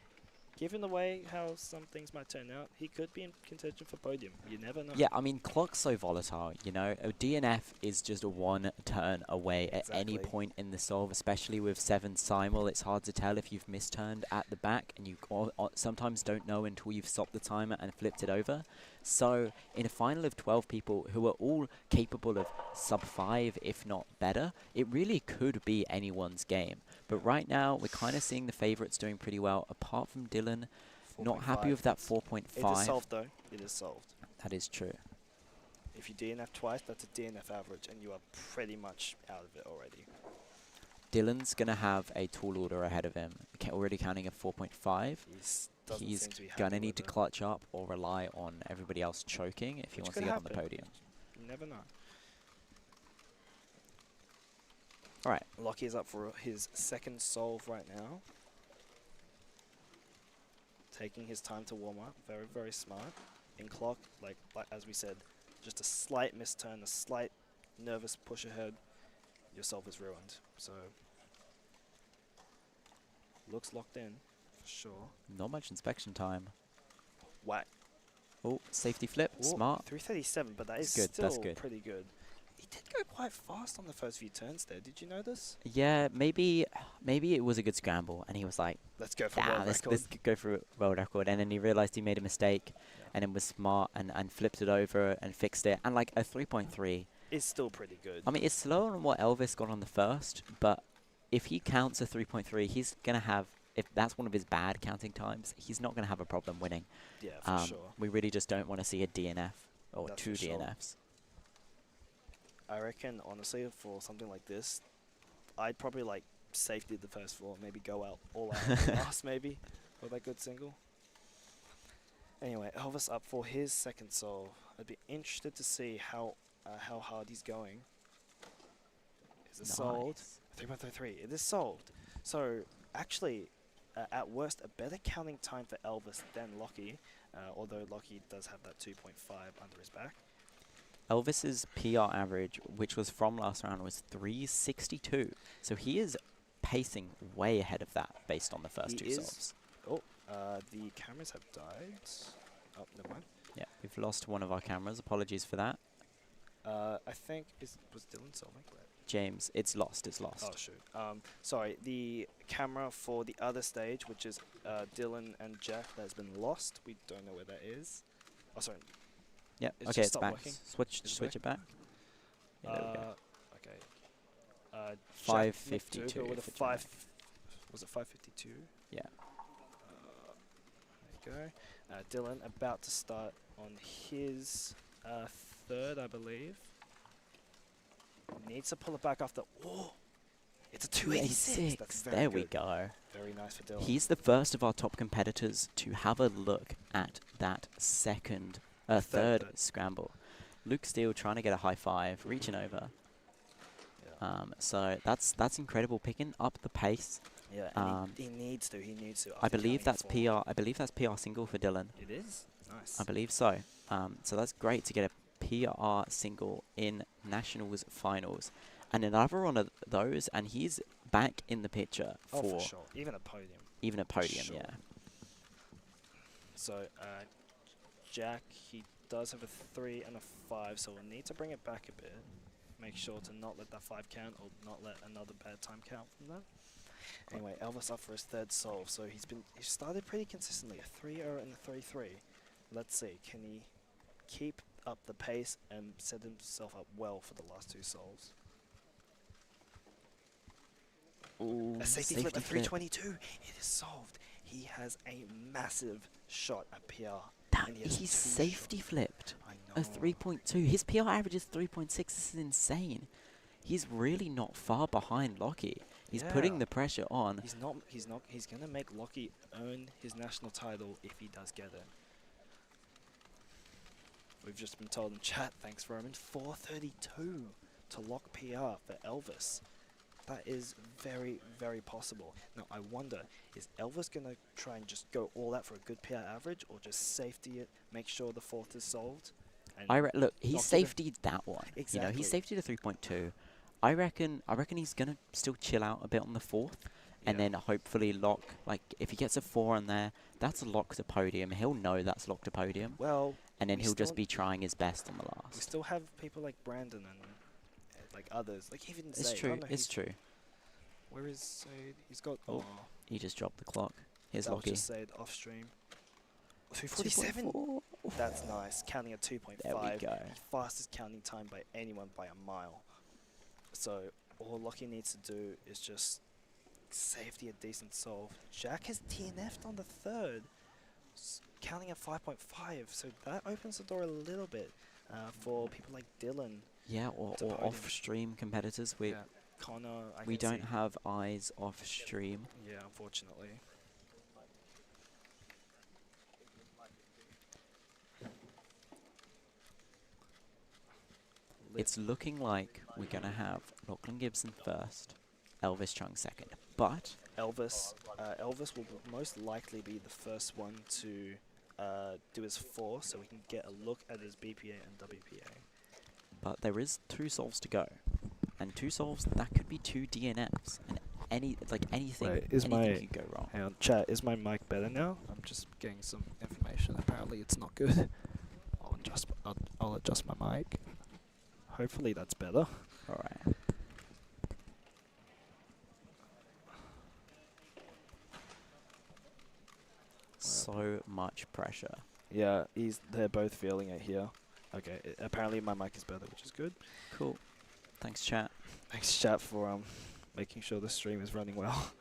given the way how some things might turn out, he could be in contention for podium. You never know.
Yeah, I mean, clock's so volatile, you know. A DNF is just one turn away at any point in the solve, especially with 7 simul. It's hard to tell if you've misturned at the back, and you sometimes don't know until you've stopped the timer and flipped it over. So, in a final of 12 people who are all capable of sub 5, if not better, it really could be anyone's game. But right now, we're kind of seeing the favourites doing pretty well, apart from Dylan. Not happy with that 4.5.
It is solved, though. It is solved.
That is true.
If you DNF twice, that's a DNF average, and you are pretty much out of it already.
Dylan's going to have a tall order ahead of him, already counting a 4.5. He's going to need to clutch up or rely on everybody else choking if he wants to get on the podium.
You never know.
All right.
Lockie is up for his second solve right now. Taking his time to warm up. Very, very smart. In clock, like as we said, just a slight misturn, a slight nervous push ahead, your solve is ruined. So, looks locked in, for sure.
Not much inspection time.
Whack.
Oh, safety flip.
Ooh,
Smart.
337, but that is
good.
still
That's good.
pretty good. He did go quite fast on the first few turns there. Did you notice?
Yeah, maybe it was a good scramble, and he was like,
let's go for world record.
Let's go for a world record. And then he realized he made a mistake, and then was smart and flipped it over and fixed it. And like a 3.3
is still pretty good.
I mean, it's slower than what Elvis got on the first, but if he counts a 3.3, he's gonna have. If that's one of his bad counting times, he's not gonna have a problem winning.
Yeah, for sure.
We really just don't want to see a DNF or
That's
2
for sure.
DNFs.
I reckon, honestly, for something like this, I'd probably like safety the first 4, maybe go out all out on the last, maybe, for that good single. Anyway, Elvis up for his second solve. I'd be interested to see how hard he's going. Is it solved? 3.33. It is solved. So actually, at worst, a better counting time for Elvis than Lockie, although Lockie does have that 2.5 under his back.
Elvis's PR average, which was from last round, was 362. So he is pacing way ahead of that based on the first 2 solves.
Oh, the cameras have died. Oh, never mind.
Yeah, we've lost one of our cameras. Apologies for that.
I think was Dylan solving? Right.
James, it's lost. It's lost.
Oh shoot. Sorry. The camera for the other stage, which is Dylan and Jack, that has been lost. We don't know where that is. Oh, sorry.
Yeah.
It's
Okay,
just
it's back.
working.
Switch it back. Yeah, there we go.
Okay.
552
with a
for
5. Was it 552?
Yeah.
There you go. Dylan about to start on his 3rd, I believe. Needs to pull it back after. Oh, it's a 286. That's very
there
good.
we go.
Very nice for Dylan.
He's the first of our top competitors to have a look at that third scramble. Luke Steele trying to get a high 5, reaching over. Yeah. So that's incredible, picking up the pace.
Yeah, and he needs to. He needs to.
I believe that's PR. I believe that's PR single for Dylan.
It is nice.
I believe so. So that's great to get a PR single in Nationals finals, and another one of those, and he's back in the picture
for sure. Even a podium.
Even a podium,
sure.
yeah.
So Jack, he
does have a 3 and a 5, so we'll need to bring it back a bit. Make sure to not let that 5 count or not let another bad time count from that. Anyway, Elvis up for his third solve, so he started pretty consistently, a 3-0 and a 3-3. Let's see, can he keep up the pace and set himself up well for the last 2 solves?
Ooh,
A safety flip at 322. It is solved. He has a massive shot at PR. and he has
He's
2
safety
shots.
flipped
I
a
know.
3.2. His PR average is 3.6. This is insane. He's really not far behind Lockie. He's putting
Yeah.
the pressure on.
He's not. He's gonna make Lockie earn his national title if he does get it. We've just been told in chat. Thanks, Roman. 432 to lock PR for Elvis. That is very, very possible. Now, I wonder, is Elvis going to try and just go all out for a good PR average, or just safety it, make sure the 4th is solved? And
Look, he
not give him-
safetied that one.
Exactly.
You know, he safetied a 3.2. I reckon he's gonna still chill out a bit on the 4th, and then hopefully lock. Like, if he gets a 4 on there, that's a lock to podium. He'll know that's locked to podium.
Well,
and then
we
he'll just
still-
be trying his best on the last.
We still have people like Brandon and like others. Like even
It's
Zayd. I
true.
don't know,
It's
he's-
true.
Where is Zayd? He's got.
Oh, he just dropped the clock. Here's
that
Lockie.
was just Zayd off stream. 247.
2.4.
That's nice. Counting at 2.5.
There we go.
The fastest counting time by anyone by a mile. So all Lockie needs to do is just safety a decent solve. Jack has TNF'd on the 3rd, counting at 5.5. So that opens the door a little bit for people like Dylan.
Yeah, or
to podium.
off-stream competitors. We
Connor.
we don't have eyes off-stream.
Yeah, unfortunately.
It's looking like we're gonna have Lachlan Gibson first, Elvis Chung second. But
Elvis will most likely be the first one to do his 4, so we can get a look at his BPA and WPA.
But there is 2 solves to go, and 2 solves that could be 2 DNFs, and anything
Wait, is
anything could go wrong.
Hang on, chat. Is my mic better now? I'm just getting some information. Apparently, it's not good. I'll adjust my mic. Hopefully, that's better.
All right. So much pressure.
Yeah, they're both feeling it here. Okay, apparently my mic is better, which is good.
Cool. Thanks, chat.
Thanks, chat, for making sure the stream is running well.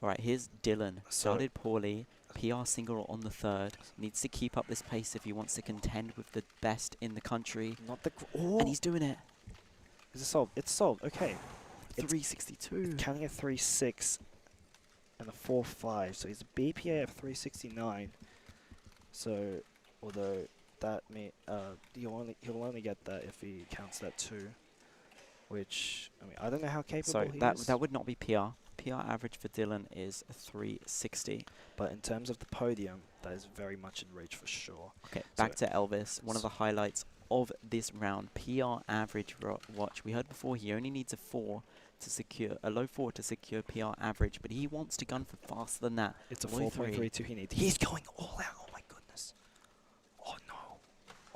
All right, here's Dylan.
So-
Started poorly. PR single on the 3rd. Needs to keep up this pace if he wants to contend with the best in the country.
Not the. Oh.
And he's doing it.
Is it solved? It's solved. Okay.
362.
Counting a 3.6 and a 4.5, so he's a BPA of 369. So, although that may he'll only get that if he counts that 2, which I mean I don't know how capable
So
he is.
that would not be PR. PR average for Dylan is 360.
But in terms of the podium, that is very much in reach for sure.
Okay,
So
back to Elvis. One of the highlights of this round, PR average watch. We heard before he only needs a low 4 to secure PR average, but he wants to gun for faster than that.
It's a
Low 3.
4.32 he needs. He's going all out. Oh my goodness. Oh no.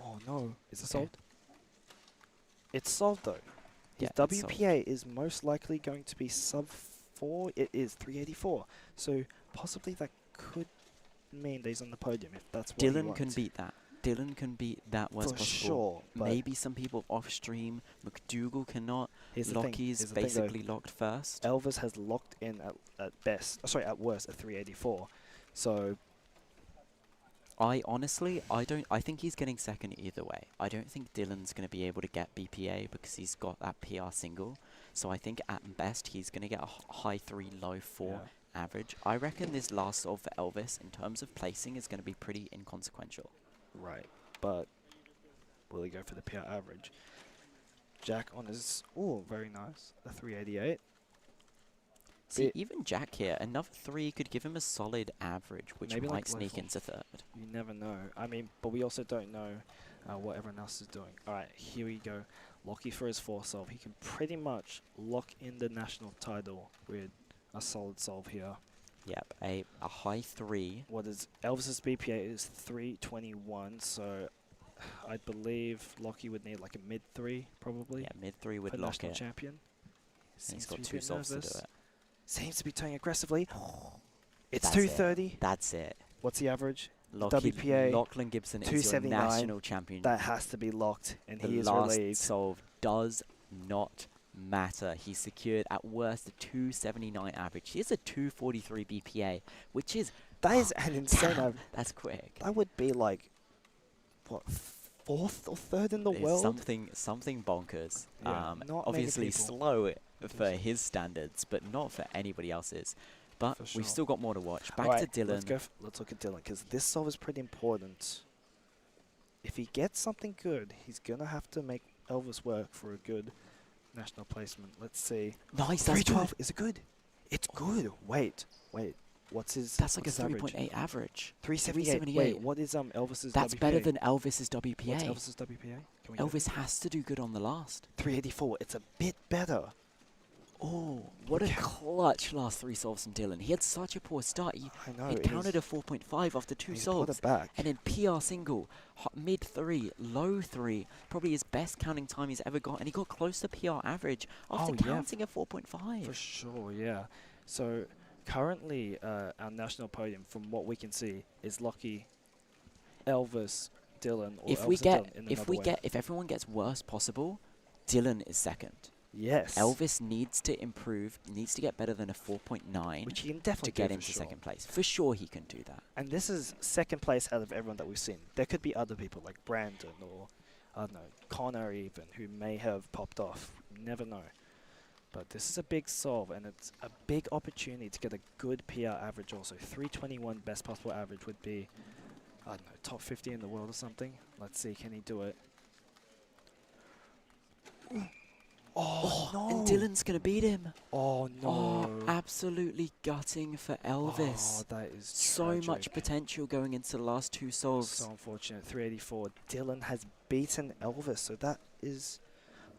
Oh no. Is it solved? It's solved though. His
Yeah, it's
WPA is most likely going to be sub 4. It is 384. So possibly that could mean that he's on the podium if that's what he
Dylan can
wants.
beat that. Dylan can beat that worst
For
possible.
sure, but-
Maybe some people off stream. McDougal cannot.
Here's the thing,
Lockie's
here's the thing though.
basically locked first.
Elvis has locked in at best. Sorry, at worst at 384. So
I think he's getting second either way. I don't think Dylan's going to be able to get BPA because he's got that PR single. So I think at best he's going to get a high 3, low 4 average. I reckon this last solve for Elvis in terms of placing is going to be pretty inconsequential.
right, but will he go for the PR average? Jack on his very nice, a 388.
See, even Jack here, another 3 could give him a solid average, which
Maybe
might
like
sneak
level.
into 3rd.
You never know. I mean, but we also don't know what everyone else is doing. All right, here we go. Lockie for his 4 solve. He can pretty much lock in the national title with a solid solve here.
Yep, a high 3.
What is Elvis's BPA is 321, so I believe Lockie would need like a mid 3 probably.
Yeah, mid 3 would
for
lock
national
it.
champion.
And he's
Seems to
got
be a
2
bit
solves to do
nervous.
it.
Seems to be turning aggressively. It's
That's
230.
That's it.
What's the average?
Lockie,
WPA
Lachlan Gibson is your
279.
national champion.
That has to be locked, and
The
he is
last
relieved.
solve does not matter. He secured at worst a 279 average. He has a 243 BPA, which is
That is an insane average.
That's quick.
That would be like, what, 4th or 3rd in the
It's
world?
something bonkers.
Yeah, not many
Obviously
people.
slow for his standards, but not for anybody else's. But
For
we've
sure.
still got more to watch. Back
Alright,
to Dylan.
Let's look at Dylan, because this solve is pretty important. If he gets something good, he's going to have to make Elvis work for a good national placement. Let's see.
Nice, that's
312.
good.
Is it good? It's good. Wait. What's his
That's like a
what's his average?
3.8 average.
378. Wait, what is Elvis's
That's
WPA?
better than Elvis's WPA.
What's Elvis's WPA? Can we get
Elvis
it?
has to do good on the last.
384. It's a bit better.
Oh, what a clutch last 3 solves from Dylan. He had such a poor start. He
know,
he
it
counted a
is.
4.5 after 2
He's pulled
solves.
it back.
And then PR single, mid 3, low 3. Probably his best counting time he's ever got. And he got close to PR average after counting a 4.5.
For sure, yeah. So currently, our national podium, from what we can see, is Lockie, Elvis, Dylan, or
If
Elvis
we
and
get,
Dylan in
if
another
we
way.
get, if everyone gets worst possible, Dylan is second.
Yes.
Elvis needs to improve, needs to get better than a 4.9
Which he can definitely
to get
do for
into
sure.
second place. For sure he can do that.
And this is second place out of everyone that we've seen. There could be other people like Brandon or, I don't know, Connor even, who may have popped off. You never know. But this is a big solve, and it's a big opportunity to get a good PR average also. 321 best possible average would be, I don't know, top 50 in the world or something. Let's see, can he do it? Oh, no.
And Dylan's going to beat him.
Oh, no.
Oh, absolutely gutting for Elvis.
Oh, that is
so
tragic.
much potential going into the last 2 solves.
So unfortunate. 384. Dylan has beaten Elvis, so that is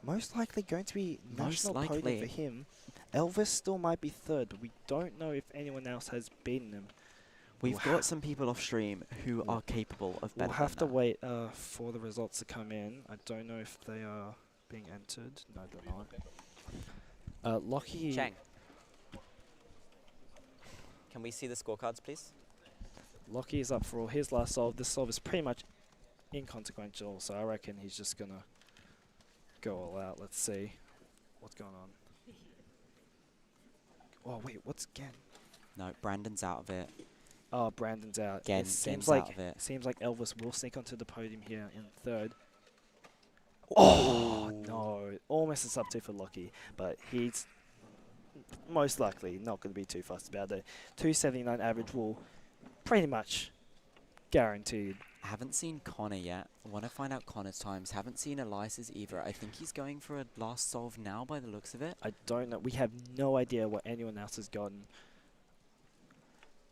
most likely going to be
Most
national podium
likely.
for him. Elvis still might be 3rd, but we don't know if anyone else has beaten him.
We've got some people off stream who are capable of better
We'll have to
than
wait for the results to come in. I don't know if they are being entered. No, they're not. Lockie.
Chang. Can we see the scorecards, please?
Lockie is up for all his last solve. This solve is pretty much inconsequential, so I reckon he's just going to go all out. Let's see what's going on. Oh, wait, what's Gen?
No, Brandon's out of it.
Oh, Brandon's out.
Gen,
It seems
Gen's
like
out of it.
seems like Elvis will sneak onto the podium here in 3rd. Oh, no. Almost a sub 2 for Lockie, but he's most likely not going to be too fussed about it. 279 average will pretty much guaranteed.
I haven't seen Connor yet. I want to find out Connor's times. Haven't seen Elias's either. I think he's going for a last solve now by the looks of it.
I don't know. We have no idea what anyone else has gotten.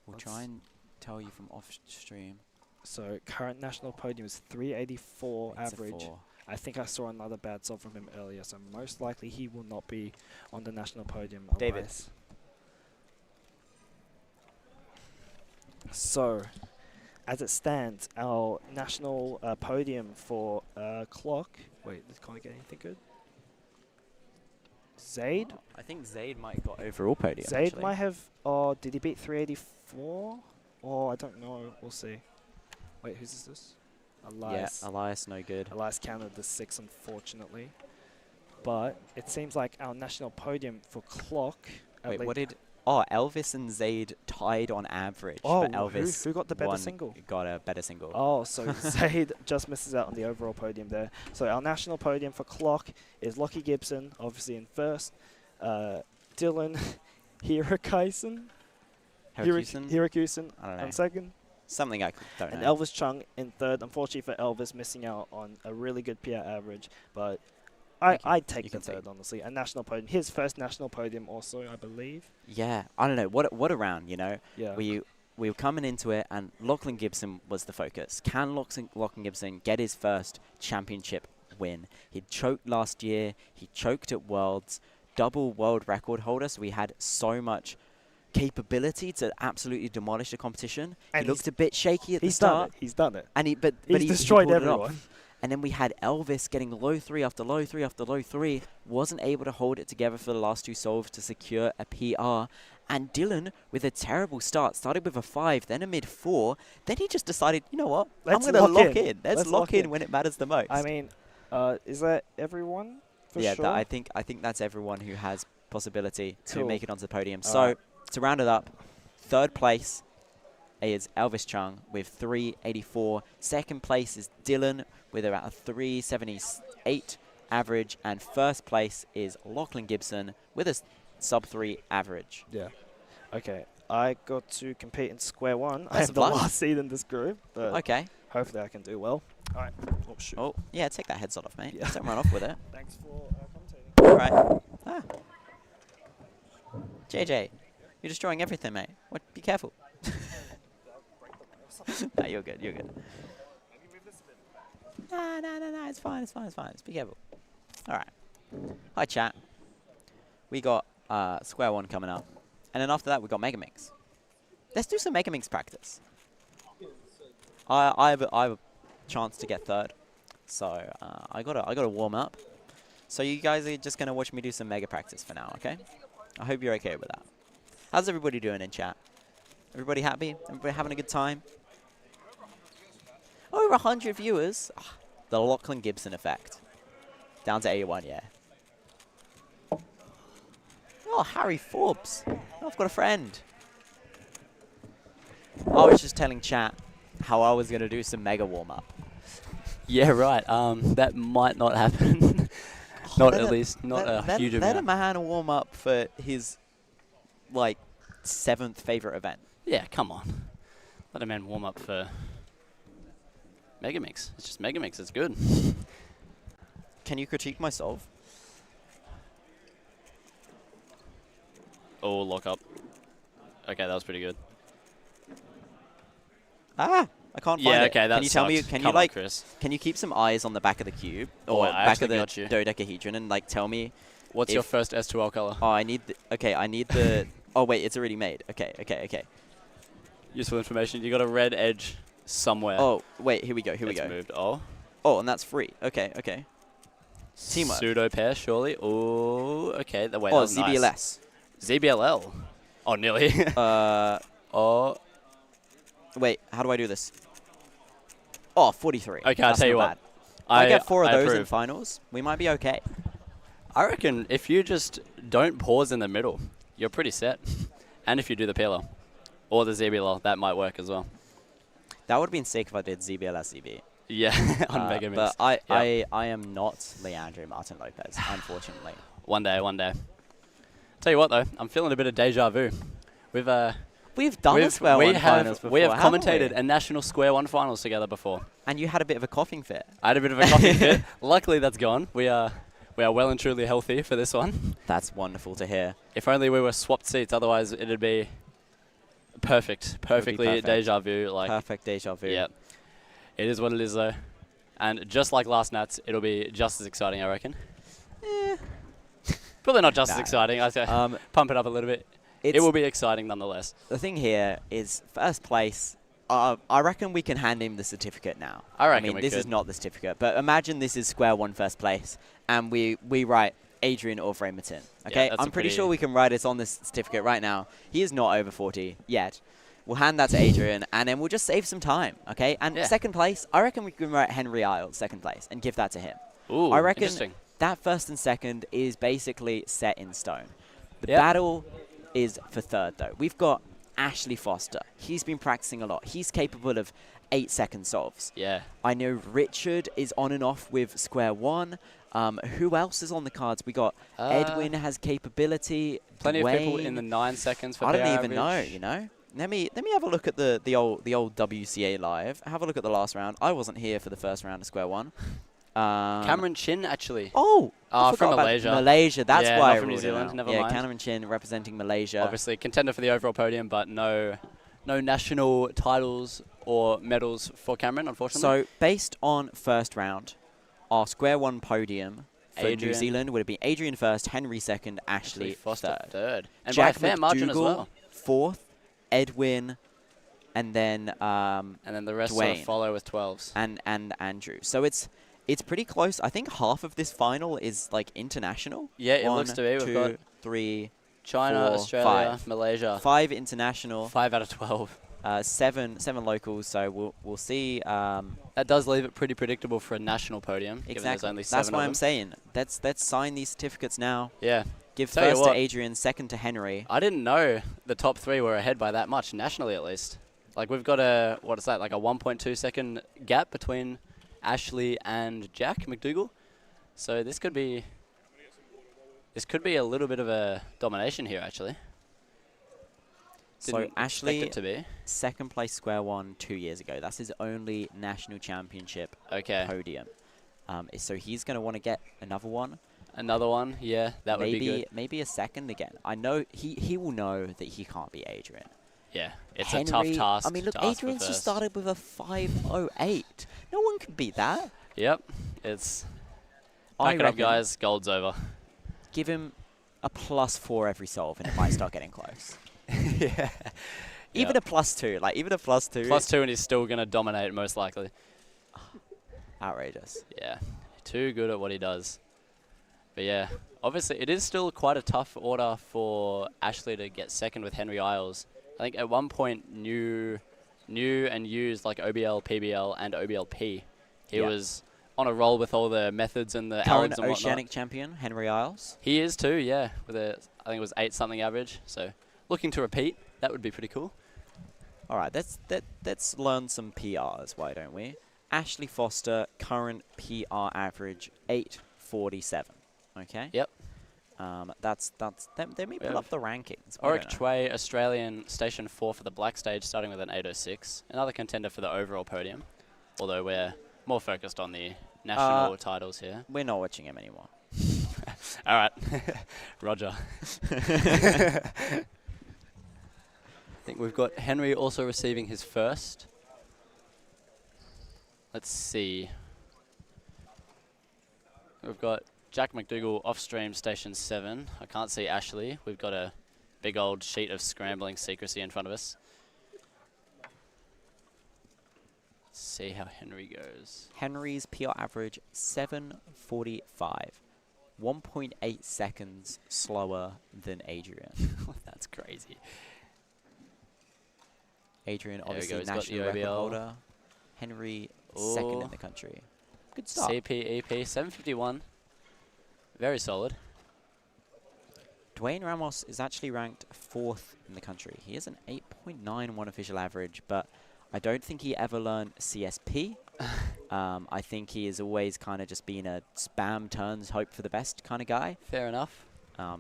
We'll try and tell you from off stream.
So current national podium is 384
It's a
average.
4.
I think I saw another bad solve from him earlier, so most likely he will not be on the national podium.
David.
Elias. So, as it stands, our national podium for clock. Wait, did Connor get anything good? Zaid?
I think Zaid might got overall podium.
Zaid
actually.
might have. Oh, did he beat 384? Oh, I don't know. We'll see. Wait, who's this? Elias.
Yeah, Elias no good.
Elias counted the 6, unfortunately. But it seems like our national podium for clock.
Wait, what did? Oh, Elvis and Zaid tied on average.
Oh,
but Elvis
who got the better
won-
single?
Got a better single.
Oh, so Zaid just misses out on the overall podium there. So our national podium for clock is Lockie Gibson, obviously in 1st. Dylan Hirakaisen.
Hirakusen?
Hirakusen
I don't know.
on 2nd.
Something I don't
And
know.
Elvis Chung in 3rd. Unfortunately for Elvis, missing out on a really good PR average. But I'd take the 3rd, honestly. A national podium. His first national podium also, I believe.
Yeah, I don't know. What a round, you know?
Yeah.
We were coming into it, and Lachlan Gibson was the focus. Can Lachlan Gibson get his first championship win? He choked last year. He choked at Worlds. Double world record holder, so we had so much capability to absolutely demolish the competition.
And
He looked a bit shaky at the
he's done
start.
it. He's done it.
And but
He's
he
destroyed
pulled it off.
everyone.
And then we had Elvis getting low 3 after low 3 after low 3, wasn't able to hold it together for the last 2 solves to secure a PR. And Dylan, with a terrible start, started with a 5, then a mid 4. Then he just decided, you know what,
Let's
I'm going to lock
in.
in. Let's lock in when it matters the most.
I mean, is that everyone?
Yeah,
sure?
I think that's everyone who has possibility to
Cool.
make it onto the podium.
All
So
right.
to round it up, 3rd place is Elvis Chung with 384. 2nd place is Dylan with about a 378 average, and 1st place is Lachlan Gibson with a sub 3 average.
Yeah. Okay. I got to compete in Square One. I
Best
am
of
the
luck.
last seed in this group, but
Okay.
hopefully I can do well. All right. Oh shoot.
Oh, yeah, take that headset off, mate.
Yeah.
Don't run off with it.
Thanks for commentating.
All right. Ah. JJ, you're destroying everything, mate. What? Be careful. No, you're good. You're good. No. It's fine. Just be careful. All right. Hi, chat. We got Square One coming up, and then after that we got Pyraminx. Let's do some Pyraminx practice. I have a chance to get 3rd, so I gotta warm up. So you guys are just gonna watch me do some mega practice for now, okay? I hope you're okay with that. How's everybody doing in chat? Everybody happy? Everybody having a good time? Over 100 viewers. Ah, the Lachlan Gibson effect. Down to 81, yeah. Oh, Harry Forbes. Oh, I've got a friend. I was just telling chat how I was going to do some mega warm-up.
Yeah, right. That might not happen. Not at least, not a huge
Let a
amount.
man warm up for his, like, 7th favorite event.
Yeah, come on. Let a man warm up for Pyraminx. It's just Pyraminx. It's good.
Can you critique my solve?
Oh, lock up. Okay, that was pretty good.
Ah, I can't find
Yeah,
it.
okay, that
Can you tell me?
sucks.
Can
Come
you
on,
like?
Chris.
Can you keep some eyes on the back of the cube
Oh,
or
I
back of
actually
the
got you.
dodecahedron and like tell me?
What's your first S2L color?
Oh, I need. Okay, I need the. Oh wait, it's already made. Okay.
Useful information. You got a red edge somewhere.
Oh wait, here we go.
It's moved. Oh.
Oh, and that's free. Okay. Teamwork.
Pseudo pair, surely. Oh, okay. The way.
Oh,
that was
ZBLS.
Nice. ZBLL. Oh, nearly. Oh.
Wait, how do I do this? Oh, 43.
Okay, I'll
That's
tell you
not
what.
bad. If I get 4 of
I
those in
approve.
finals, we might be okay.
I reckon if you just don't pause in the middle, you're pretty set. And if you do the PLL or the ZBLL, that might work as well.
That would have been sick if I did ZBLS ZB.
Yeah, on Pyraminx.
But I am not Leandro Martin Lopez, unfortunately.
One day. Tell you what though, I'm feeling a bit of deja vu. We've
done the Square One finals before.
We have
haven't
commentated
we?
a national Square One finals together before.
And you had a bit of a coughing fit.
I had a bit of a coughing fit. Luckily, that's gone. We are well and truly healthy for this one.
That's wonderful to hear.
If only we were swapped seats, otherwise it'd be perfect. Perfectly
perfect.
deja vu. Like
Perfect deja vu.
Yeah. It is what it is though. And just like last Nats, it'll be just as exciting, I reckon. Probably not just as exciting. I say pump it up a little bit. It will be exciting nonetheless.
The thing here is 1st place. I reckon we can hand him the certificate now.
I reckon
mean,
we
this
could.
is not the certificate, but imagine this is Square One 1st place, and we write Adrian or Framerton. Okay,
that's a
I'm pretty
pretty-
sure we can write it on this certificate right now. He is not over 40 yet. We'll hand that to Adrian, and then we'll just save some time. Okay, and 2nd place, I reckon we can write Henry Isles 2nd place and give that to him.
Ooh,
I reckon
interesting.
that 1st and 2nd is basically set in stone. The
Yep.
battle is for 3rd, though. We've got Ashley Foster. He's been practicing a lot. He's capable of 8-second solves.
Yeah.
I know Richard is on and off with Square One. Who else is on the cards? We got Edwin has capability.
Plenty of people
Dwayne.
in the 9 seconds for
I don't
PR
even know.
average.
You know. Let me have a look at the old WCA live. Have a look at the last round. I wasn't here for the 1st round of Square One.
Cameron Chin, actually.
Oh, I forgot
from
about
Malaysia.
Malaysia, that's
Yeah,
why
not
I
from New
ruled him
Zealand.
out.
Never
yeah,
mind.
Cameron Chin representing Malaysia.
Obviously, contender for the overall podium, but no national titles or medals for Cameron, unfortunately.
So, based on 1st round, our Square One podium for New
Adrian.
Zealand would have been Adrian 1st, Henry 2nd, Ashley
Foster
3rd.
third. And
Jack
by a fair margin as
McDougall,
well.
fourth, Edwin, and then
the rest sort of
Dwayne
follow with 12s.
and Andrew. So it's pretty close. I think half of this final is like international.
Yeah, it
1,
looks to be. We've
2,
got
3,
China,
4,
Australia,
5.
Malaysia.
5 international.
5 out of 12.
7 locals. So we'll see.
That does leave it pretty predictable for a national podium. Given there's
Exactly.
only 7
That's
of
why
them.
I'm saying let's sign these certificates now.
Yeah.
Give
Tell you
first to
what,
Adrian, second to Henry.
I didn't know the top 3 were ahead by that much, nationally at least. Like, we've got a, what is that, like a 1.2 second gap between Ashley and Jack McDougall. So this could be a little bit of a domination here, actually.
So
Didn't
Ashley,
expect it to be.
second place square one 2 years ago. That's his only national championship podium. So he's going to want to get another one.
Another one, yeah, that would be good.
Maybe a second again. I know he will know that he can't be Adrian.
Yeah, it's
Henry,
a tough task.
I mean, look,
to ask for
Adrian's just
first.
started with a 5:08. No one can beat that.
Yep, it's.
I
Pack it up,
reckon
guys. Gold's over.
Give him a +4 every solve, and it might start getting close.
Yeah.
Even a +2, like even a +2.
+2, and he's still gonna dominate most likely.
Outrageous.
Yeah, too good at what he does. But yeah, obviously it is still quite a tough order for Ashley to get second with Henry Isles. I think at one point knew and used like OBL, PBL, and OBLP. He was on a roll with all the methods and the
current
Allens and whatnot.
Oceanic champion Henry Isles.
He is too, yeah, with a I think it was 8 something average. So looking to repeat, that would be pretty cool.
All right, let's learn some PRs. Why don't we? Ashley Foster, current PR average 847. Okay.
Yep.
They may pull up the rankings.
Oric Chue, Australian, station 4 for the black stage, starting with an 806. Another contender for the overall podium, although we're more focused on the national titles here.
We're not watching him anymore.
All right, Roger. I think we've got Henry also receiving his first. Let's see. We've got Jack McDougall off stream station 7. I can't see Ashley. We've got a big old sheet of scrambling secrecy in front of us. Let's see how Henry goes.
Henry's PR average 745. 1.8 seconds slower than Adrian.
That's crazy.
Adrian,
There we go,
obviously
he's got
national
the
record
OBL.
holder. Henry, second in the country. Good start.
CP, EP, 751. Very solid.
Dwayne Ramos is actually ranked 4th in the country. He has an 8.91 official average, but I don't think he ever learned CSP. I think he has always kind of just been a spam turns, hope for the best kind of guy.
Fair enough.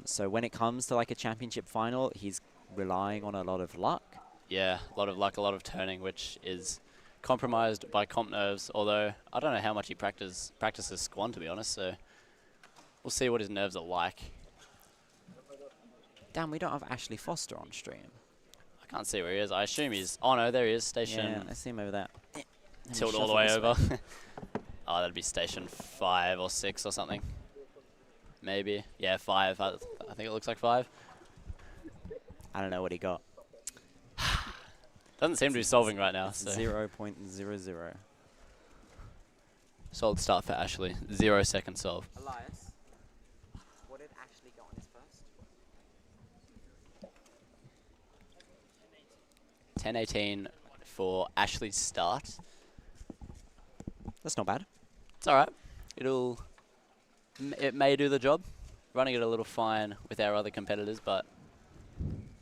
So when it comes to like a championship final, he's relying on a lot of luck.
Yeah, a lot of luck, a lot of turning, which is compromised by comp nerves, although I don't know how much he practices Squan, to be honest, so we'll see what his nerves are like.
Damn, we don't have Ashley Foster on stream.
I can't see where he is. I assume he's... Oh, no, there he is. Station...
Yeah, I see him over there.
Tilt all the way over. Oh, that'd be station 5 or 6 or something. Maybe. Yeah, 5. I think it looks like 5.
I don't know what he got.
Doesn't seem to be solving right now. So.
0.00.
Solid start for Ashley. 0 second solve.
Elias, what did Ashley get on his first?
10-18 for Ashley's start.
That's not bad.
It's all right. It may do the job. Running it a little fine with our other competitors, but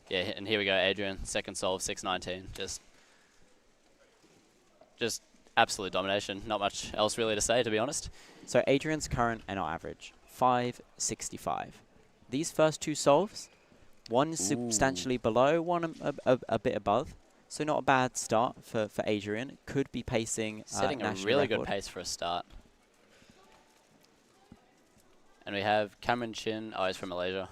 yeah. And here we go, Adrian, second solve, 619. Just absolute domination. Not much else really to say, to be honest.
So Adrian's current NR average 565. These first two solves, one substantially below, one a bit above. So not a bad start for Adrian. Could be pacing
Setting a
national
really
record.
good pace for a start. And we have Cameron Chin. Oh, he's from Malaysia.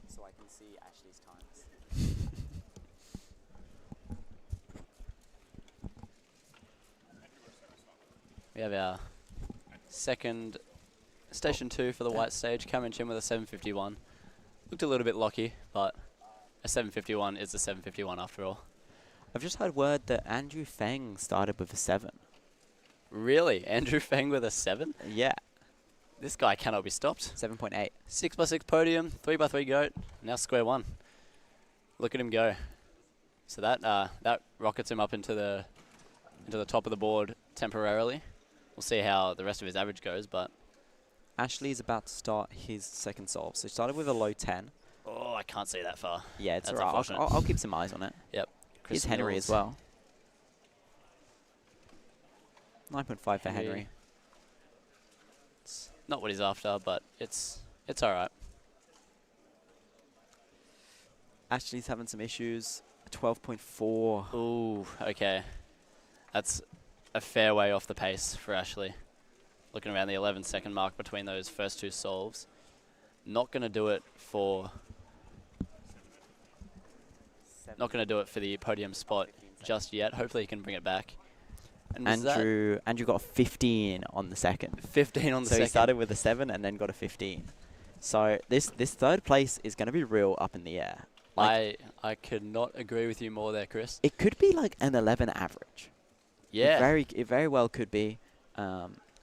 So I can see Ashley's times.
We have our second station 2 for the white stage. Cameron Chin with a 751. Looked a little bit locky, but a 751 is a 751 after all.
I've just heard word that Andrew Feng started with a 7.
Really? Andrew Feng with a 7?
Yeah.
This guy cannot be stopped.
7.8.
6x6 podium, 3x3 goat, now square one. Look at him go. So that rockets him up into the top of the board temporarily. We'll see how the rest of his average goes, but
Ashley is about to start his second solve. So he started with a low 10.
oh, I can't see that far.
Yeah, it's
That's
alright.
unfortunate.
I'll keep some eyes on it.
Yep.
Here's
Chris
Henry
Mills.
as well. 9.5 for
Henry.
Henry.
It's not what he's after, but it's alright.
Ashley's having some issues. 12.4.
Ooh, okay. That's a fair way off the pace for Ashley. Looking around the 11-second mark between those first two solves. Not going to do it for the podium spot just yet. Hopefully he can bring it back. And was that
Andrew got a 15 on the second.
15 on the
So
second.
he started with a 7 and then got a 15. So this third place is going to be real up in the air. Like,
I could not agree with you more there, Chris.
it could be like an 11 average.
Yeah.
It very well could be.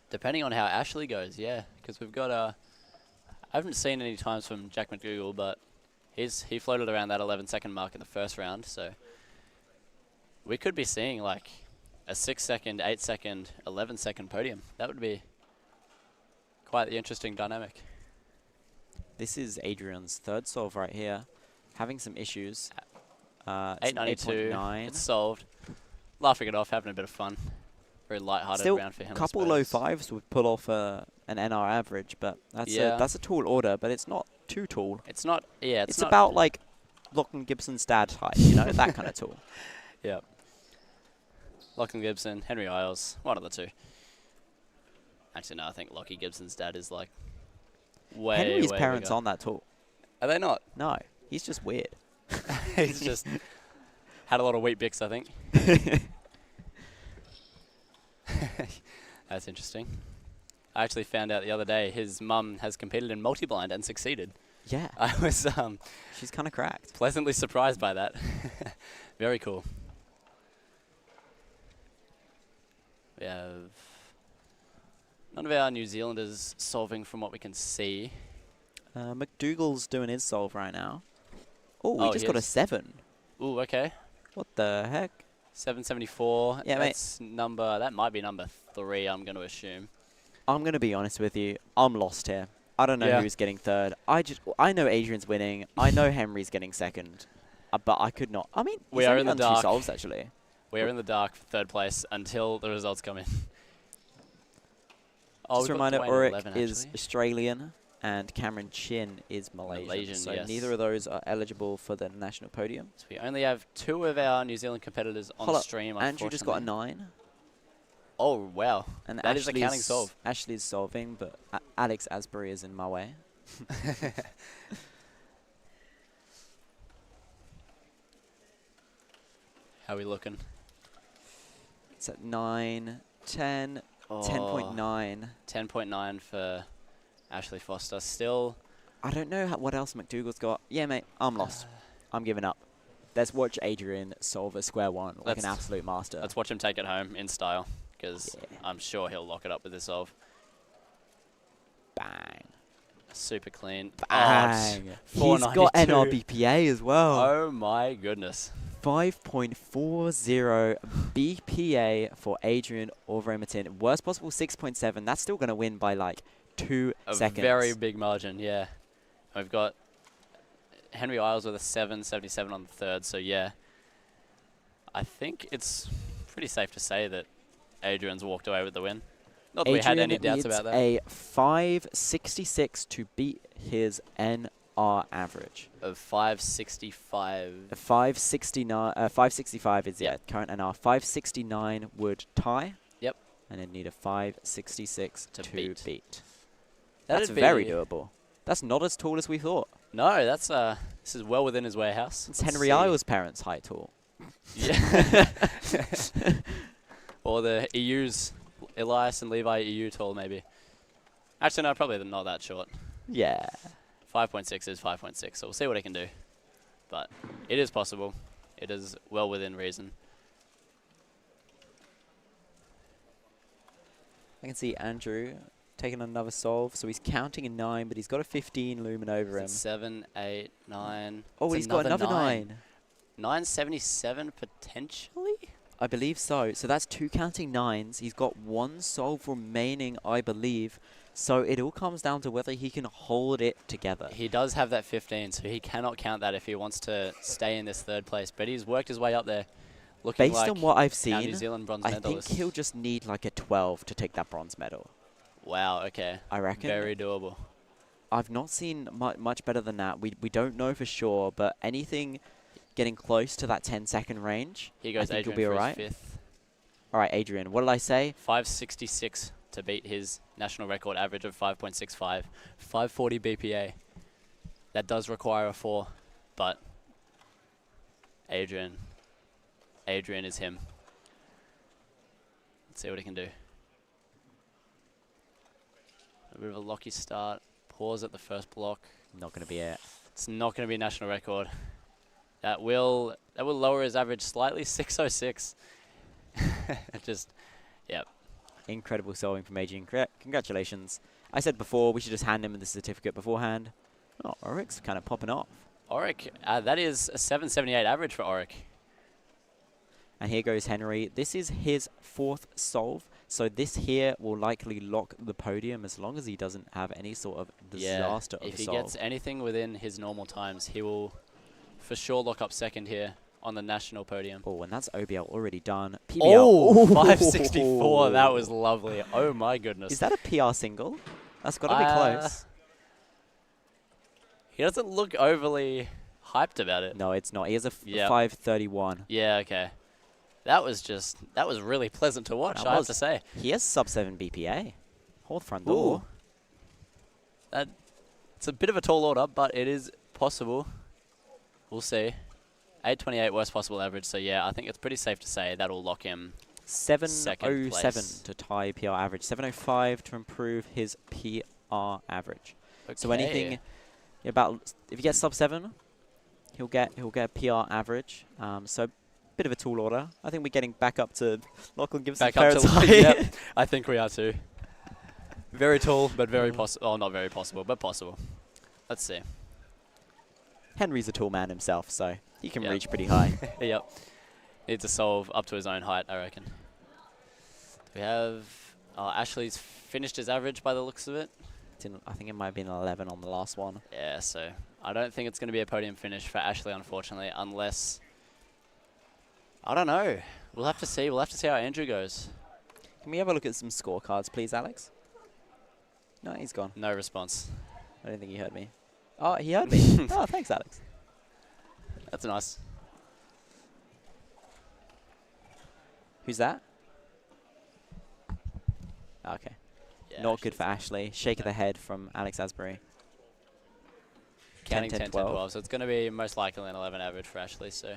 Depending on how Ashley goes, yeah. Because we've got I haven't seen any times from Jack McDougall, but he floated around that 11-second mark in the first round, so we could be seeing like a 6-second, 8-second, 11-second podium. That would be quite the interesting dynamic.
This is Adrian's third solve right here. Having some issues.
892.
8.9.
It's solved. Laughing it off, having a bit of fun. Very light-hearted
Still,
round for him.
couple low 5s would pull off an NR average, but that's a tall order, but it's not too tall.
It's not, yeah.
It's
not
about like Lachlan Gibson's dad height, you know, that kind of tall.
Yeah. Lachlan Gibson, Henry Isles, one of the two. Actually, no, I think Lockie Gibson's dad is like way,
Henry's
way
parents
bigger.
aren't that tall.
Are they not?
No, he's just weird.
He's just had a lot of wheat bix, I think. That's interesting. I actually found out the other day his mum has competed in multi-blind and succeeded.
Yeah.
I was
she's kind of cracked.
Pleasantly surprised by that. Very cool. We have none of our New Zealanders solving from what we can see.
McDougall's doing his solve right now. Oh,
Oh,
he just got a
yes.
7.
Ooh, okay.
What the heck?
774.
Yeah, mate.
That's that might be number 3, I'm going to assume.
I'm going to be honest with you. I'm lost here. I don't know
Yeah.
who's getting third. I know Adrian's winning. I know Henry's getting second. But I could not. I mean,
We
he's
are
only
in the
done
dark.
2 solves, actually.
We are in the dark for third place until the results come in.
Just a
we've got
reminder,
Dwayne at
Ulrich
11
is
actually.
Australian and Cameron Chin is Malaysian.
Malaysian,
so
yes.
neither of those are eligible for the national podium.
So we only have 2 of our New Zealand competitors on
Hold up,
stream,
Andrew just got a
unfortunately.
9.
Oh, wow.
And
That is a counting solve.
Ashley's solving, but Alex Asbury is in my way.
How are we looking?
It's at 9, 10,
Oh,
10.9.
10.9 for Ashley Foster. Still,
I don't know what else McDougall's got. Yeah, mate, I'm lost. I'm giving up. Let's watch Adrian solve a square one like an absolute master.
let's watch him take it home in style, because I'm sure he'll lock it up with this solve.
Bang.
Super clean.
Bang.
Oh,
He's got
492.
NRBPA as well.
Oh my goodness.
5.40 BPA for Adrian Overemerton. Worst possible 6.7. That's still going to win by like 2
A
seconds.
very big margin, yeah. We've got Henry Isles with a 777 on the third, so yeah. I think it's pretty safe to say that Adrian's walked away with the win. Not that we had any doubts about that.
A 566 to beat his NR average.
Of 565.
565 is current NR. 569 would tie.
Yep.
And then need a 566 to beat.
That'd
That's
be
very doable. That's not as tall as we thought.
No, that's this is well within his warehouse.
It's Henry Isles' parents' height tall.
Yeah. Or the EU's Elias and Levi EU tall, maybe. Actually, no, probably not that short.
Yeah.
5.6 is 5.6, so we'll see what he can do. But it is possible. It is well within reason.
I can see Andrew taking another solve. So he's counting a 9, but he's got a 15 looming over him.
7, 8, 9.
Oh,
It's
he's got another 9.
977 potentially?
I believe so. So that's 2 counting 9s. He's got 1 solve remaining, I believe. So it all comes down to whether he can hold it together.
He does have that 15, so he cannot count that if he wants to stay in this 3rd place. But he's worked his way up there. Looking
Based
like
on what I've
our
seen,
New Zealand bronze
I think
medalist.
he'll just need like a 12 to take that bronze medal.
Wow, okay.
I reckon.
Very doable.
I've not seen much better than that. We don't know for sure, but anything getting close to that 10-second range,
Here goes
I think
Adrian
he'll be
for
alright.
his 5th.
All right, Adrian, what did I say?
566 to beat his national record average of 5.65. 540 BPA. That does require a 4, but Adrian is him. Let's see what he can do. A bit of a locky start. Pause at the first block.
Not going to be it.
It's not going to be a national record. That will lower his average slightly. 606. Just, yep.
Incredible solving from Adrian. Congratulations. I said before we should just hand him the certificate beforehand. Oh, Oric's kind of popping off.
Oric, that is a 778 average for Oric.
And here goes Henry. This is his 4th solve. So this here will likely lock the podium as long as he doesn't have any sort of disaster of
if
a
he
solve.
gets anything within his normal times, he will for sure lock up 2nd here on the national podium.
Oh, and that's OBL already done. PBL.
Oh, 564. That was lovely. Oh, my goodness.
Is that a PR single? That's got to be close.
He doesn't look overly hyped about it.
No, it's not. He has a 531.
Yeah, okay. That was really pleasant to watch, I have to say.
He has sub 7 BPA. Hold front door.
It's a bit of a tall order, but it is possible. We'll see. 828 worst possible average, so yeah, I think it's pretty safe to say that'll lock him
707 to tie PR average. 705 to improve his PR average.
Okay.
So anything about if he gets sub 7, he'll get a PR average. So bit of a tall order. I think we're getting back up to Lachlan Gibson.
Back up to yep, I think we are too. Very tall, but very possible. Oh, not very possible, but possible. Let's see.
Henry's a tall man himself, so he can reach pretty high.
Yep. Needs to solve up to his own height, I reckon. We have Ashley's finished his average by the looks of it.
I think it might have been 11 on the last one.
Yeah, so I don't think it's going to be a podium finish for Ashley, unfortunately, unless... I don't know. We'll have to see. We'll have to see how Andrew goes.
Can we have a look at some scorecards, please, Alex? No, he's gone.
No response.
I don't think he heard me. Oh, he heard me. Oh, thanks, Alex.
That's nice.
Who's that? Okay.
Yeah,
Not good for Ashley. Shake of the head from Alex Asbury.
Counting 10, 12. So it's going to be most likely an 11 average for Ashley. So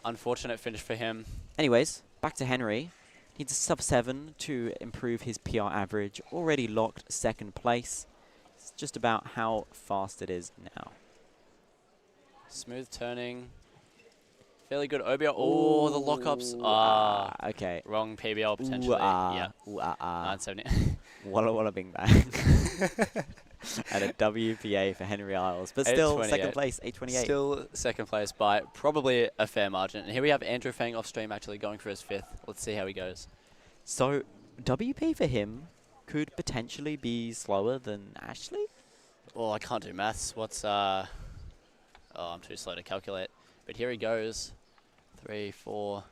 unfortunate finish for him.
Anyways, back to Henry. Needs a sub 7 to improve his PR average. Already locked 2nd place. It's just about how fast it is now.
Smooth turning. Fairly good OBL. Oh, the lockups. Ah,
okay.
Wrong PBL potentially. Yeah. 970.
Walla walla bing bang. And a WPA for Henry Isles. But still 2nd place, 828.
Still 2nd place by probably a fair margin. And here we have Andrew Fang off stream actually going for his 5th. Let's see how he goes.
So, WP for him could potentially be slower than Ashley?
Oh, I can't do maths. What's... Oh, I'm too slow to calculate. But here he goes. 3, 4...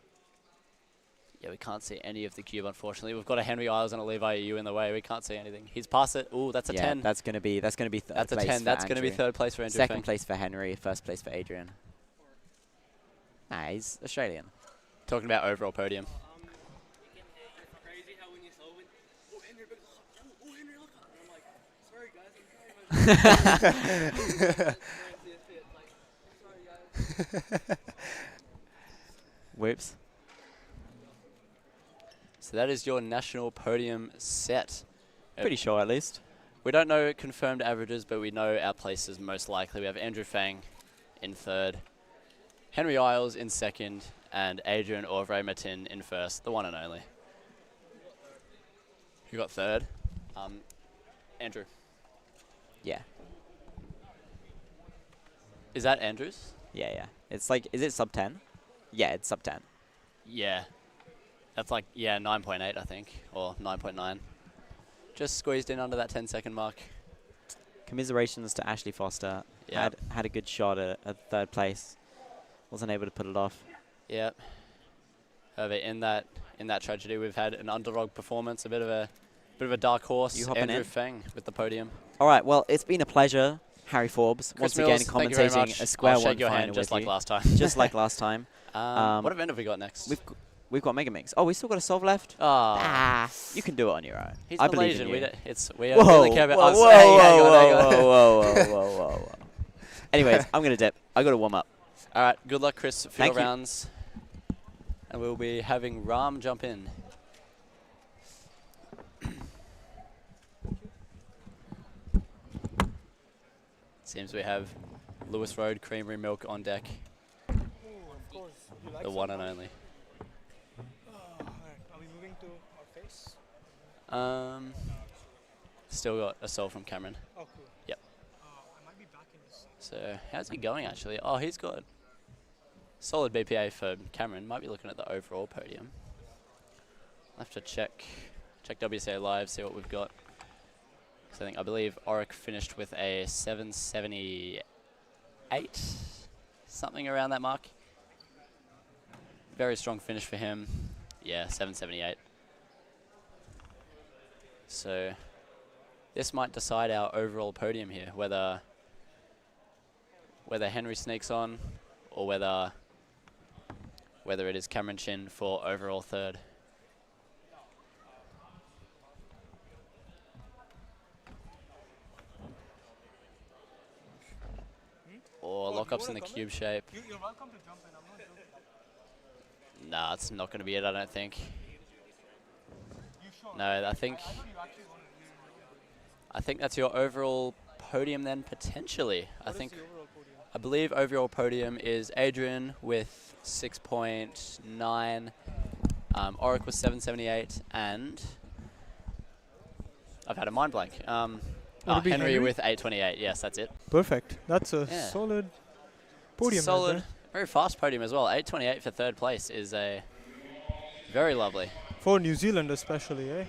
Yeah, we can't see any of the cube, unfortunately. We've got a Henry Isles and a Levi EU in the way. We can't see anything. He's past it. Ooh, that's a 10.
That's going to be third place.
That's a 10. That's going to be 3rd place for Andrew.
2nd place for Henry. 1st place for Adrian. Nah, he's Australian.
Talking about overall podium.
Whoops.
So that is your national podium set.
Pretty sure, at least.
We don't know confirmed averages, but we know our places most likely. We have Andrew Fang in third, Henry Isles in second, and Adrian Auvray Matin in first, the one and only. Who got third? Andrew.
Yeah.
Is that Andrew's?
Yeah, yeah. It's like, is it sub 10? Yeah, it's sub 10.
Yeah. That's like, yeah, 9.8, I think, or 9.9. Just squeezed in under that 10-second mark.
Commiserations to Ashley Foster.
Yep.
Had a good shot at third place. Wasn't able to put it off.
Yep. However, in that tragedy, we've had an underdog performance, a bit of a dark horse.
You hopping
Andrew
in?
Fang with the podium.
All right, well, it's been a pleasure, Harry Forbes,
Chris
once again
Mills, thank you very
commentating
much.
a Square
I'll
One
shake your
final
hand just
with
like
you.
last time.
Just like last time.
What event have we got next?
We've got Megamix. Oh, we still got a solve left? You can do it on your own.
He's
I believe
Malaysian.
in you.
We
Whoa,
only care about
whoa,
us.
whoa,
Hang on,
whoa,
hang on.
whoa. Anyways, I'm going to dip. I got to warm up.
All right, good luck, Chris, for
Thank
your
you.
rounds. And we'll be having Ram jump in. Seems we have Lewis Road Creamery Milk on deck. The one and only.
Are we moving to our face?
Still got a soul from Cameron.
Oh, cool.
Yep.
I might be back in this.
So how's he going actually? Oh, he's got solid BPA for Cameron. Might be looking at the overall podium. I'll have to check WCA Live, see what we've got. 'Cause I believe Oric finished with a 778, something around that mark. Very strong finish for him. Yeah, 778. So this might decide our overall podium here, whether Henry sneaks on or whether it is Cameron Chin for overall third. Or lockups in the cube shape.
You're welcome to jump in. I'm not joking.
Nah, it's not going to be it, I don't think.
You sure?
No, I think
I thought you actually wanted
that's your overall podium then, potentially.
What is the overall podium?
I believe overall podium is Adrian with 6.9, Oric with 778, and I've had a mind blank. Henry with 828. Yes, that's it.
Perfect. That's a
Yeah.
solid podium.
Solid, very fast podium as well. 828 for third place is a very lovely.
For New Zealand especially, eh?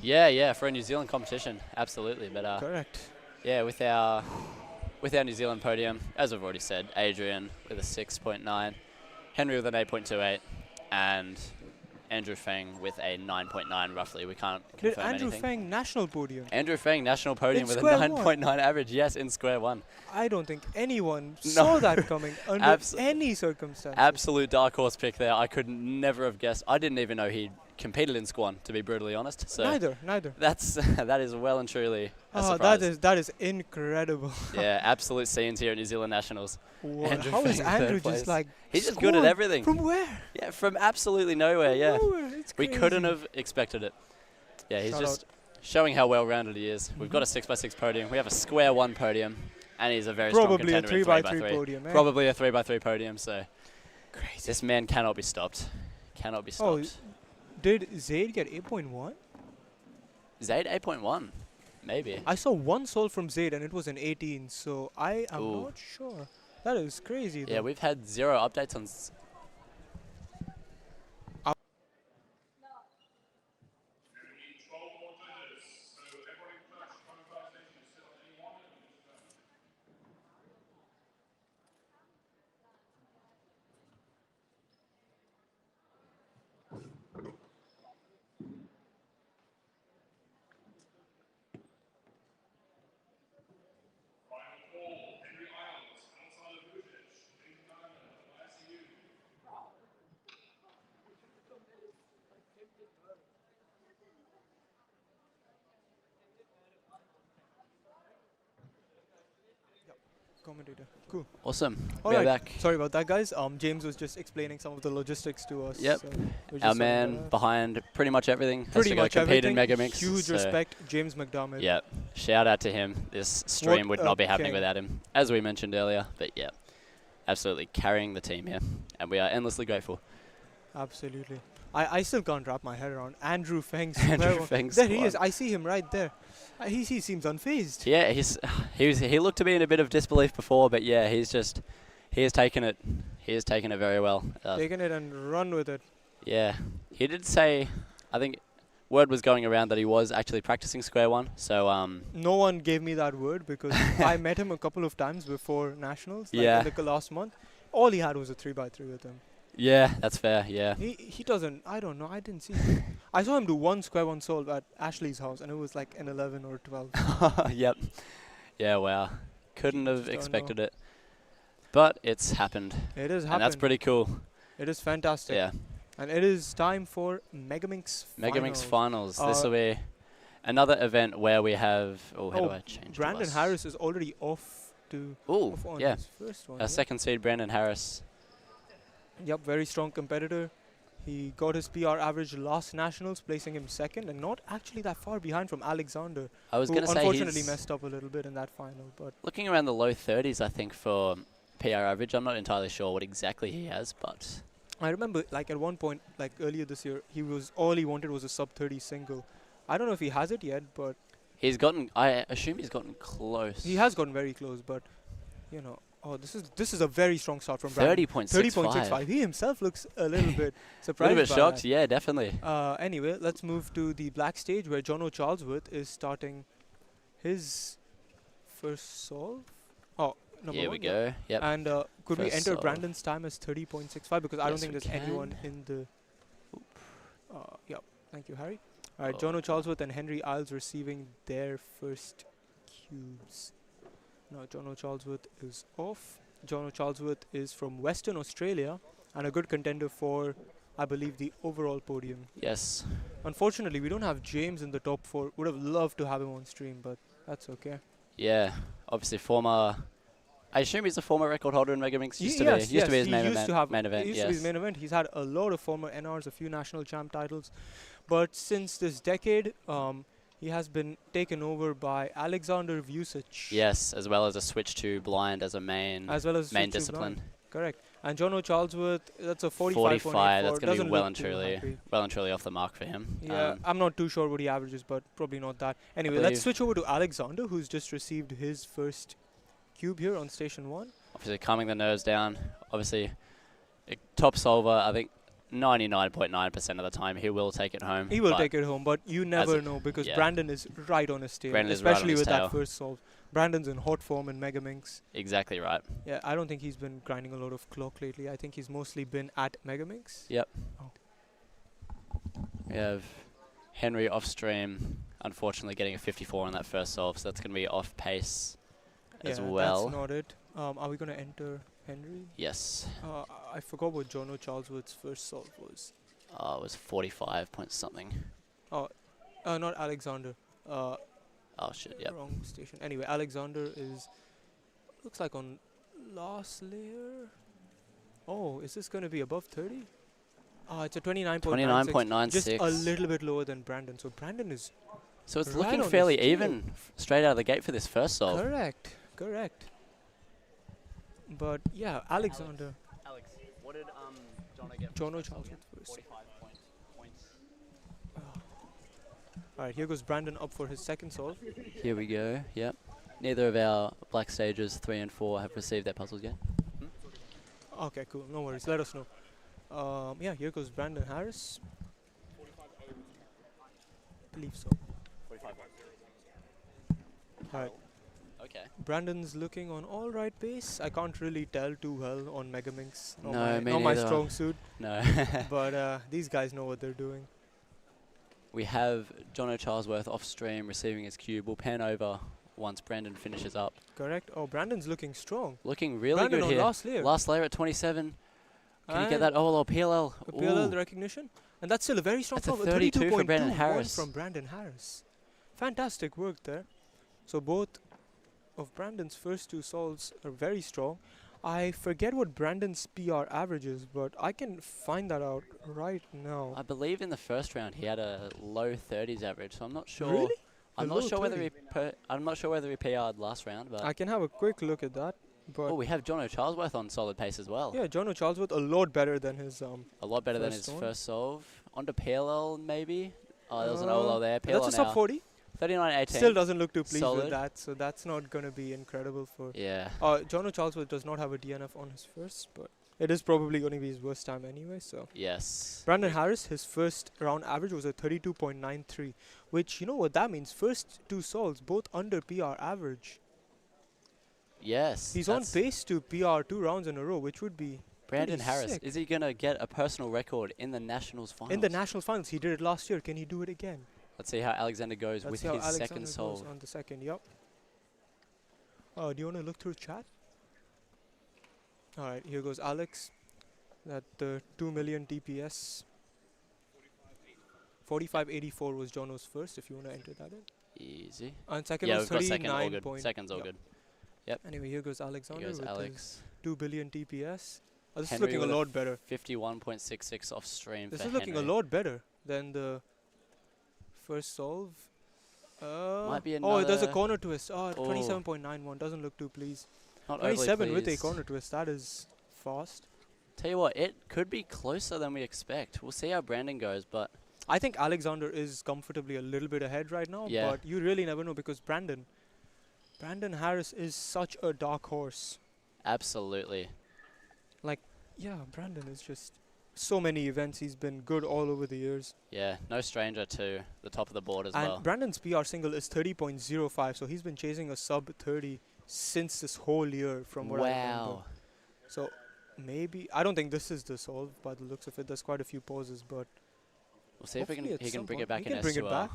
Yeah, for a New Zealand competition, absolutely. But
Correct.
yeah, with our New Zealand podium, as I've already said, Adrian with a 6.9, Henry with an 8.28, and Andrew Fang with a 9.9 roughly. We can't
Did
confirm
Andrew
anything.
Fang national podium?
Andrew Fang national podium
In
with a
square
9.9 average. Yes, in square one.
I don't think anyone
No.
saw that coming under any circumstances.
Absolute dark horse pick there. I could never have guessed. I didn't even know he competed in Squan, to be brutally honest. So
Neither.
that is well and truly a surprise.
that is incredible.
Yeah, absolute scenes here at New Zealand Nationals.
What? How is
Fang, third
Andrew
place.
just like
He's just good at
scored?
everything.
From where?
Yeah, from absolutely nowhere. Yeah,
Nowhere. It's
we couldn't
crazy.
have expected it. Yeah, he's
Shout
just showing how well-rounded he is. We've got a 6x6 podium. We have a square one podium, and he's a very
Probably
strong
a
contender
3x3 podium, eh?
Probably a 3x3 podium. So
Crazy.
this man cannot be stopped. Cannot be
Oh,
stopped.
did Zaid get 8.1?
Zaid 8.1, maybe.
I saw one soul from Zaid and it was an 18, so I am
Ooh.
not sure. That is crazy.
Yeah,
though.
we've had zero updates on.
commentator. Cool.
Awesome.
All
We're
right.
back.
Sorry about that, guys. James was just explaining some of the logistics to us.
Yep.
so we're just
Our
sorting that
man
out.
behind pretty much everything. Has
Pretty
to go
much
compete in
everything.
Megamix.
Huge
so
respect, James McDermott.
Yep. Shout out to him. This stream would
a
not be happening
king.
without him, as we mentioned earlier. But yeah, absolutely carrying the team here, and we are endlessly grateful.
Absolutely. I still can't wrap my head around Andrew Feng's.
Andrew Feng's
There he
squad.
is. I see him right there. He seems unfazed.
Yeah, he looked to be in a bit of disbelief before, but yeah, he has taken it. He has taken it very well.
Taking it and run with it.
Yeah, he did say, I think, word was going around that he was actually practicing square one. So
No one gave me that word because I met him a couple of times before nationals. Like
Yeah.
in the last month. All he had was a 3x3 with him.
yeah, that's fair. Yeah.
He doesn't. I don't know. I didn't see him. I saw him do one square one solve at Ashley's house, and it was like an 11 or 12.
Yep. Yeah. Wow. Couldn't have
Just don't
expected it, but it's happened.
It has
And that's
happened.
pretty cool.
It is fantastic.
Yeah.
And it is time for Megamix
Megamix finals. This will be another event where we have. Oh, how do I change? to
Brandon
us?
Harris is already off to.
Ooh,
off on
yeah.
his first one.
Our
yeah.
second seed, Brandon Harris.
Yep, very strong competitor. He got his PR average last nationals, placing him second, and not actually that far behind from Alexander.
I was
who
going to say
unfortunately
he's
messed up a little bit in that final, but
looking around the low 30s, I think, for PR average. I'm not entirely sure what exactly he has, but
I remember like at one point, like earlier this year, all he wanted was a sub 30 single. I don't know if he has it yet, but
he's gotten. I assume he's gotten close.
he has gotten very close. But you know, this is a very strong start from Brandon.
30.65.
30.65. He himself looks a little bit
A
surprised.
little bit
by
shocked.
that.
Yeah, definitely.
Anyway, let's move to the black stage where Jono Charlesworth is starting his first solve. Oh, number
Here
one.
we go. Yep.
And could we
First
enter
solve.
Brandon's time as 30.65? Because I don't
Yes,
think
we
there's anyone
can.
in the. Yep. Thank you, Harry. All right,
Oh.
Jono Charlesworth and Henry Isles receiving their first cubes. Now, Jono Charlesworth is off. Jono Charlesworth is from Western Australia and a good contender for, I believe, the overall podium.
Yes.
Unfortunately, we don't have James in the top 4. Would have loved to have him on stream, but that's okay.
Yeah. Obviously, former. I assume he's a former record holder in Megamix. Used to be.
Yes,
Used to be his
he
main
used
event.
to have
main event.
He used
Yes.
to be his main event. He's had a lot of former NRs, a few national champ titles, but since this decade, he has been taken over by Alexander Vucic.
Yes, as well as a switch to blind as a main.
As well as
main
switch to
discipline.
blind. Correct. And Jono Charlesworth, that's a 45.84.
45. That's going to
Doesn't
be well
look
and
too
truly,
happy.
well and truly off the mark for him.
Yeah, I'm not too sure what he averages, but probably not that. Anyway, let's
believe-
switch over to Alexander, who's just received his first cube here on station 1.
Obviously, calming the nerves down. Obviously, a top solver. I think 99.9% of the time he will take it home.
He will
but
take it home, but you never know because
yeah.
Brandon is right on his tail,
Brandon is right on
especially
his
with
tail.
that first solve. Brandon's in hot form in Megaminx.
Exactly right.
Yeah, I don't think he's been grinding a lot of clock lately. I think he's mostly been at Megaminx.
Yep.
Oh.
We have Henry off stream, unfortunately getting a 54 on that first solve, so that's going to be off pace as
Yeah,
well.
that's not it. Are we going to enter Henry?
Yes.
I forgot what Jono Charlesworth's first solve was.
It was 45 point something.
Not Alexander.
Oh shit, yep.
Wrong station. Anyway, Alexander looks like on last layer. Oh, is this going to be above 30? It's a 29.96.
29.96.
Just a little bit lower than Brandon. So Brandon is.
So it's
right
looking
on his
fairly
tail.
even straight out of the gate for this first solve.
Correct. But yeah, Alexander.
Alex, what did Jono get?
Jono Charlesworth first. Alright, here goes Brandon up for his second solve.
Here we go, yep. Neither of our black stages 3 and 4 have received their puzzles yet.
Okay, cool. No worries. Let us know. Yeah, here goes Brandon Harris. Believe so.
45.
Alright.
Okay.
Brandon's looking on all right pace. I can't really tell too well on Megaminx.
No, me
not my
neither.
strong suit.
No.
But these guys know what they're doing.
We have Jono Charlesworth off stream receiving his cube. We'll pan over once Brandon finishes up.
Correct. Oh, Brandon's looking strong.
Looking really
Brandon
good
on
here.
last layer.
Last layer at 27. Can you get
And
that OL or PLL?
the PLL
Ooh.
recognition. And that's still a very strong
That's a
solve.
32 for
32.21
Brandon Harris.
from Brandon Harris. Fantastic work there. So both of Brandon's first two solves are very strong. I forget what Brandon's PR average is, but I can find that out right now.
I believe in the first round he had a low 30s average, so I'm not sure.
Really?
I'm
A
not
low
sure whether
30?
I'm not sure whether he PR'd last round, but
I can have a quick look at that. But
oh, we have Jono Charlesworth on solid pace as well.
yeah, Jono Charlesworth a lot better than his
A lot better than his
first one.
first solve. Onto PLL maybe. Oh, there was an OLO there. PLL
That's a
now.
sub 40.
39.18.
Still doesn't look too pleased
Solid.
with that, so that's not going to be incredible for.
Yeah.
Jono Charlesworth does not have a DNF on his first, but it is probably going to be his worst time anyway. So.
Yes.
Brandon Harris, his first round average was a 32.93, which you know what that means. First two solves both under PR average.
Yes.
He's on pace to PR 2 rounds in a row, which would be
Brandon
pretty
Harris,
sick.
is he going to get a personal record in the Nationals finals?
In the National Finals, he did it last year. Can he do it again?
Let's see how Alexander goes
Let's
with
see how
his
Alexander
second
goes
solve.
on the second. Yep. Do you want to look through chat? All right, here goes Alex. That 2 million TPS. 45.84 was Jono's first. If you want to enter that in.
Easy.
And second
yeah,
was
we've got second. All
39
good.
point.
Second's all
Yep.
good. Yep.
Anyway, here goes Alexander
Here goes
with
Alex.
his 2 billion TPS. Oh, this
Henry
is looking
with
a lot better.
51.66 off stream.
This
for
is looking
Henry.
a lot better than the first solve.
Might be
oh, there's a
another-
corner twist. Oh,
Oh.
27.91. Doesn't look too pleased.
Not overly
27 with a
pleased.
corner twist. That is fast.
Tell you what, it could be closer than we expect. We'll see how Brandon goes, but
I think Alexander is comfortably a little bit ahead right now,
Yeah.
but you really never know because Brandon Harris is such a dark horse.
absolutely.
Like, yeah, Brandon is just so many events. He's been good all over the years.
Yeah, no stranger to the top of the board as
And
well.
Brandon's PR single is 30.05, so he's been chasing a sub 30 since this whole year from what I remember.
Wow.
So maybe, I don't think this is the solve by the looks of it. There's quite a few pauses, but
We'll see if
hopefully at
he can
some
bring it
point
back
he
in
can bring it
S2L.
back.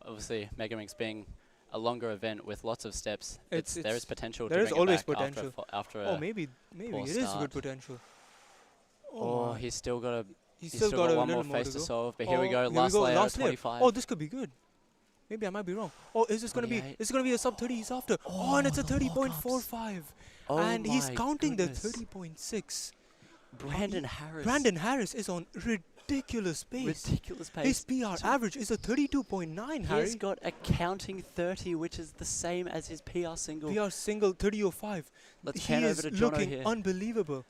Obviously, Pyraminx being a longer event with lots of steps, there is potential
there
to
is
bring
always
it back
potential.
after
Oh,
a
maybe
poor
it is
start.
good potential.
Oh,
my.
he's still got
He's
still got
a
one
little
more face
to
to
go.
solve, but here we go,
Here
last layer,
last layer.
25.
Oh, this could be good. Maybe I might be wrong. Oh, is this going to be?
28.
This is going to be a sub 30 he's after. Oh, and it's a 30.45.
Oh
And he's
my
counting
goodness.
the 30.6.
Brandon Harris.
Brandon Harris is on ridiculous pace.
Ridiculous pace.
His PR average is a 32.9, Harry.
He's got a counting 30, which is the same as his PR single.
PR single 30.05.
Let's
He
pan
is
over to Jono
looking
here.
unbelievable.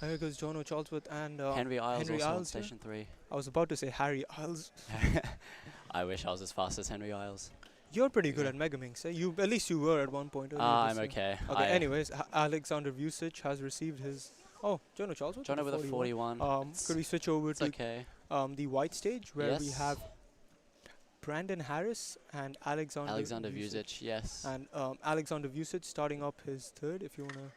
Here goes Jono Charlesworth and
Henry Isles also on
here.
station 3.
I was about to say Harry Isles.
I wish I was as fast as Henry Isles.
You're pretty good at Pyraminx, eh? At least you were at one point. earlier
I'm
this year.
okay.
Okay, anyways, Alexander Vucic has received his... Oh, Jono Charlesworth?
Jono with a 41.
Could we switch over
It's
to
okay.
the white stage where we
Yes.
have Brandon Harris and Alexander
Vucic, yes.
And Alexander Vucic starting up his third, if you want to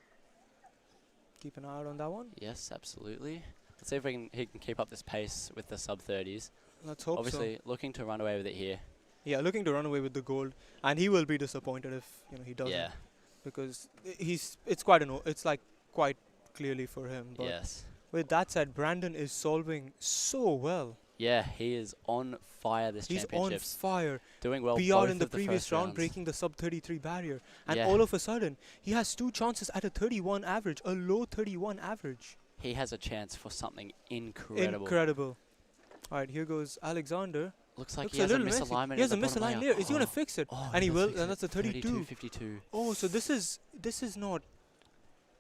keep an eye out on that one.
Yes, absolutely. Let's see if he can keep up this pace with the sub-30s.
Let's hope
Obviously, looking to run away with it here.
Yeah, looking to run away with the gold, and he will be disappointed if he doesn't.
Yeah.
Because it's quite clearly for him. But
Yes.
with that said, Brandon is solving so well.
Yeah, he is on fire this
He's
championships.
on fire.
Doing well
PR
both
in the
of
previous
first
round,
rounds.
breaking the sub 33 barrier, and
Yeah.
all of a sudden he has 2 chances at a 31 average, a low 31 average.
He has a chance for something incredible.
Incredible. All right, here goes Alexander.
Looks like
Looks
he has a
little messy.
misalignment
He has a
in the bottom
misaligned
layer.
layer. Is he gonna fix it?
Oh,
And he
does
will.
fix
And
it.
that's a 32.
52.
Oh, so this is not.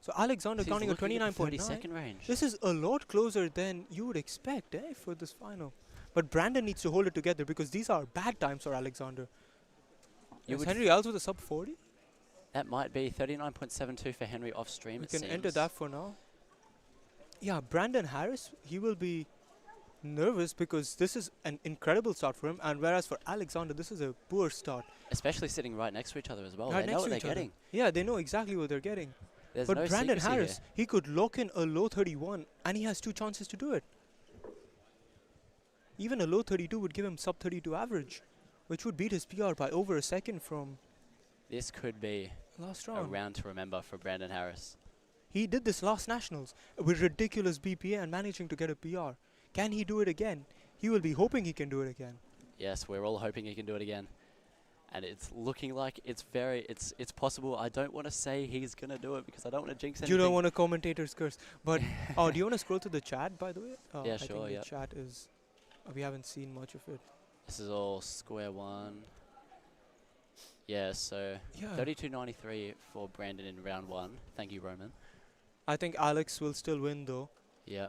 So Alexander
He's
counting a
looking at the
29.9.
32nd range.
This is a lot closer than you would expect, for this final. But Brandon needs to hold it together because these are bad times for Alexander.
You
Is
would
Henry Isles with a sub 40?
That might be 39.72 for Henry off stream.
We
it
can enter
seems.
that for now. Yeah, Brandon Harris, he will be nervous because this is an incredible start for him, and whereas for Alexander, this is a poor start.
Especially sitting right next to each other as well.
Right
They
next
know what
to
they're
each other.
getting.
Yeah, they know exactly what they're getting.
There's
But
no
Brandon
secrecy
Harris,
here.
he could lock in a low 31, and he has 2 chances to do it. Even a low 32 would give him sub 32 average, which would beat his PR by over a second from
This could be
last
a
round.
round to remember for Brandon Harris.
He did this last Nationals with ridiculous BPA and managing to get a PR. Can he do it again? He will be hoping he can do it again.
Yes, we're all hoping he can do it again. and it's looking like it's possible. I don't want to say he's gonna do it because I don't want to jinx anything.
You don't want a commentator's curse. But oh, do you want to scroll to the chat, by the way?
Yeah,
I
sure,
think
yep.
the chat is. We haven't seen much of it.
This is all square one. Yeah, so
Yeah.
32.93 for Brandon in round 1. Thank you, Roman.
I think Alex will still win though.
Yeah.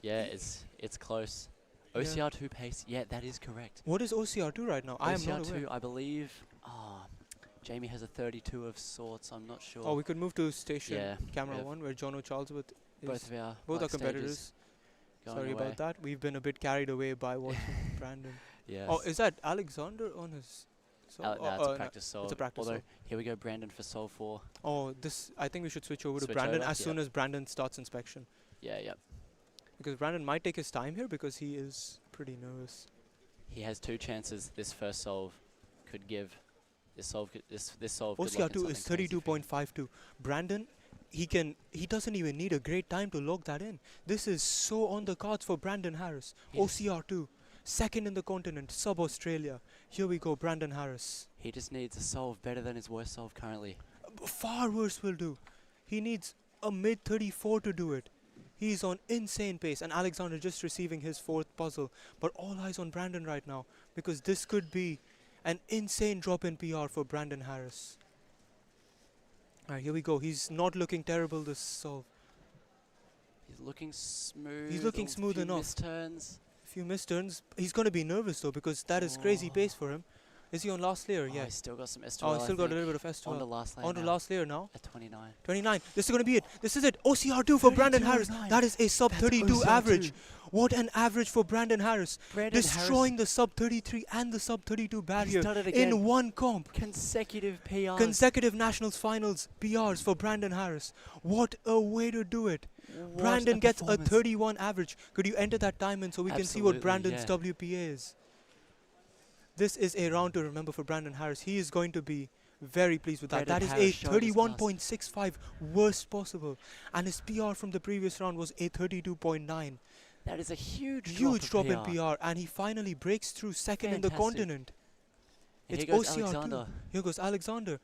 Yeah, it's close.
Yeah.
OCR2 pace. Yeah, that is correct.
What is OCR2 right now? I am not aware.
OCR2, I believe. Jamie has a 32 of sorts. I'm not sure.
Oh, we could move to station
Yeah,
camera
we have
1 where Jono Charlesworth is.
both of our
Both are
like
competitors.
stages going
Sorry
away.
about that. We've been a bit carried away by watching Brandon.
Yes.
Oh, is that Alexander on his?
No, it's a practice solve.
It's a practice
Although
solve.
here we go, Brandon for solve 4.
Oh, this. I think we should switch over to
Switch
Brandon
over?
as soon
Yeah.
as Brandon starts inspection.
Yeah, yep.
Because Brandon might take his time here because he is pretty nervous.
He has 2 chances. This first solve could give. This solve could lock in
OCR2 is
something crazy for him.
32.52. Brandon, he doesn't even need a great time to lock that in. This is so on the cards for Brandon Harris. OCR2, second in the continent, sub-Australia. Here we go, Brandon Harris.
He just needs a solve better than his worst solve currently.
Far worse will do. He needs a mid-34 to do it. He's on insane pace, and Alexander just receiving his 4th puzzle. But all eyes on Brandon right now, because this could be an insane drop in PR for Brandon Harris. Alright, here we go. He's not looking terrible this solve.
He's looking smooth.
He's looking smooth
few
enough.
Misturns.
Few misturns. He's going to be nervous though, because that is crazy pace for him. Is he on last layer?
Oh,
Yeah.
he's still got some S12.
Oh, he's still got a little bit of S12.
On the last layer
On to
now.
last layer now.
At 29.
29. This is going to be it. This is it. OCR2 for Brandon Harris.
32.9.
That is a sub
That's
32
OCR2.
average. What an average for Brandon Harris.
Brandon
Destroying the sub 33 and the sub 32 barrier
done it again.
in one comp.
Consecutive PRs.
Consecutive nationals finals PRs for Brandon Harris. What a way to do it.
What
Brandon
a
gets a
performance.
31 average. Could you enter that time in so we can see what
Absolutely,
Brandon's
yeah.
WPA is? This is a round to remember for Brandon Harris. He is going to be very pleased with that.
Brandon
That
Harris
is a
showed his class.
31.65 worst possible. And his PR from the previous round was a 32.9.
That is a huge
drop in
PR.
PR. And he finally breaks through second in the
Fantastic.
continent.
And
It's
here goes
OCR2.
Alexander.
Here goes Alexander.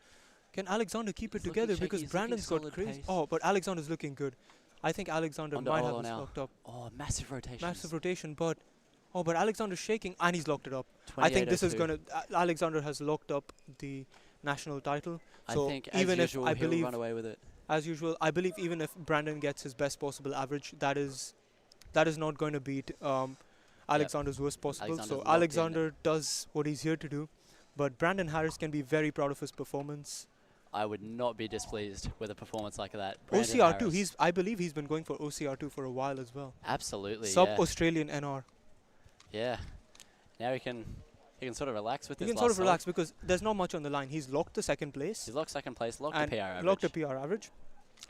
Can Alexander keep it
He's looking
together?
shaky,
Because
he's looking
Brandon's got
solid
crazy.
pace.
Oh, but Alexander's looking good. I think Alexander
Onto
might have
Olo
this
now.
locked up.
Oh, massive rotations.
Massive rotation, but Alexander's shaking and he's locked it up. I think this is
28.02.
gonna. Alexander has locked up the national title. So
I think
even
as usual
if I
he'll
believe,
run away with it.
as usual, I believe even if Brandon gets his best possible average, that is not going to beat Alexander's worst possible.
Alexander's
So
locked in.
Alexander does what he's here to do, but Brandon Harris can be very proud of his performance.
I would not be displeased with a performance like that. Brandon
OCR2,
Harris.
I believe he's been going for OCR2 for a while as well.
Absolutely,
Sub
yeah.
Australian NR.
Yeah. Now he can sort of relax with
You
this
can sort
last
of relax because there's not much on the line. He's locked the second place.
He's locked second place, locked
and
the PR average.
locked a PR average.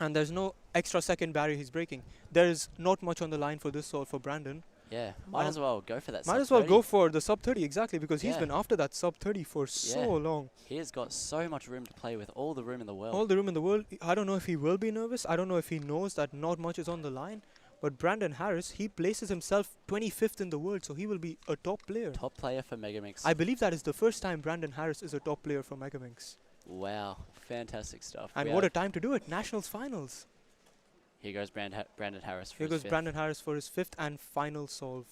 And there's no extra second barrier he's breaking. There is not much on the line for this solve for Brandon.
Yeah, might as well go for that
Might
sub
as well
30.
go for the sub 30, exactly, because he's
Yeah.
been after that sub 30 for so long.
He has got so much room to play with, all the room in the world.
All the room in the world. I don't know if he will be nervous. I don't know if he knows that not much is on the line. But Brandon Harris, he places himself 25th in the world, so he will be a top player.
Top player for Pyraminx.
I believe that is the first time Brandon Harris is a top player for Pyraminx.
Wow, fantastic stuff.
And
We
what a
have-
time to do it. Nationals finals.
Here goes Brandon Harris for
Here
his
goes
fifth.
Brandon Harris for his 5th and final solve.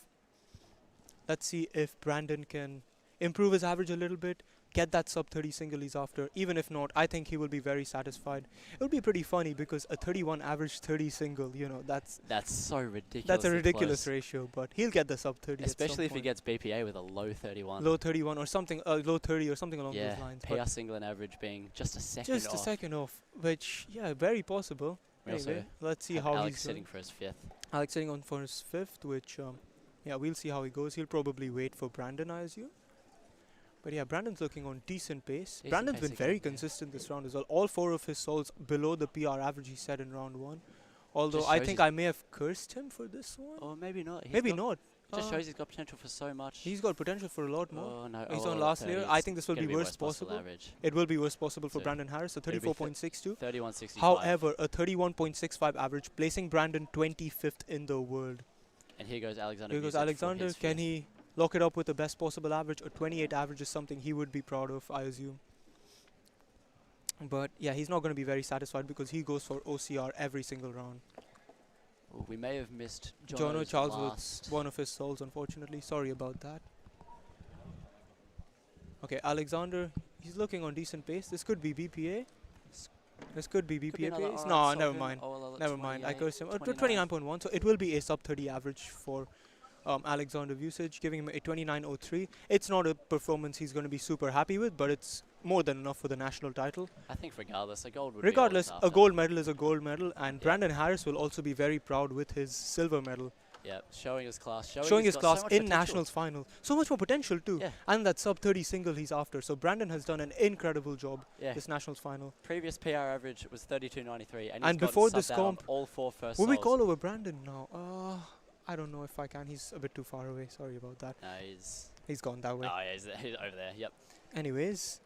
Let's see if Brandon can improve his average a little bit, get that sub 30 single he's after. Even if not, I think he will be very satisfied. It would be pretty funny because a 31 average 30 single, that's
so ridiculous.
that's a ridiculous ratio, but he'll get the sub 30
Especially
at
if
some
he
point.
gets BPA with a low 31.
Low 31 or something, low 30 or something along
yeah,
those lines.
PR
but
single and average being just a second
just
off.
a second off, which, very possible.
We also
Anyway, let's see
have
how
Alex
he's
sitting
doing.
for his 5th.
Alex sitting on for his 5th, which, we'll see how he goes. He'll probably wait for Brandon, I assume. But yeah, Brandon's looking on decent pace.
Decent
Brandon's
pace
been very
again, yeah.
consistent this round as well. All 4 of his solves below the PR average he set in round 1. Although
Just
I
shows
think
he's-
I may have cursed him for this one.
Or maybe not.
Maybe not.
Just shows he's got potential for so much.
He's got potential for a lot more.
Oh no!
He's
oh,
on last
30,
layer. I
it's
think this will
gonna
be worst possible.
average.
It will be worst possible for
So
Brandon Harris, so
it'll be
34.62.
31.65.
However, a 31.65 average, placing Brandon 25th in the world.
And here goes Alexander.
Here goes
Vucic for
Alexander.
his
Can
fifth.
he lock it up with the best possible average. A 28 average is something he would be proud of, I assume. But yeah, he's not going to be very satisfied because he goes for OCR every single round.
Well, we may have missed
Jono Charles
last.
with one of his souls, unfortunately. Sorry about that. Okay, Alexander, he's looking on decent pace. This could be BPA. This could be BPA
another
pace.
alright
No,
sub
never
in.
mind.
OLL at
Never mind. I
28,
cursed him.
29.
29.1. So it will be a sub 30 average for Alexander Vucic, giving him a 29.03. It's not a performance he's going to be super happy with, but it's more than enough for the national title.
I think regardless, a gold would
Regardless,
be all
a
he's
gold medal is a gold medal, and Brandon Harris will also be very proud with his silver medal.
Yeah, showing his class.
Showing
he's
his
got
class
so much
in
potential.
nationals final. So much more potential too.
Yeah.
And that sub 30 single he's after. So Brandon has done an incredible job
Yeah.
this nationals final.
Previous PR average was 32.93, and,
And before this
subbed out
comp,
on all 4 first
will we
solos.
call over Brandon now? I don't know if I can. He's a bit too far away. Sorry about that.
No,
He's gone that way.
Oh, yeah, he's over there. Yep.
Anyways,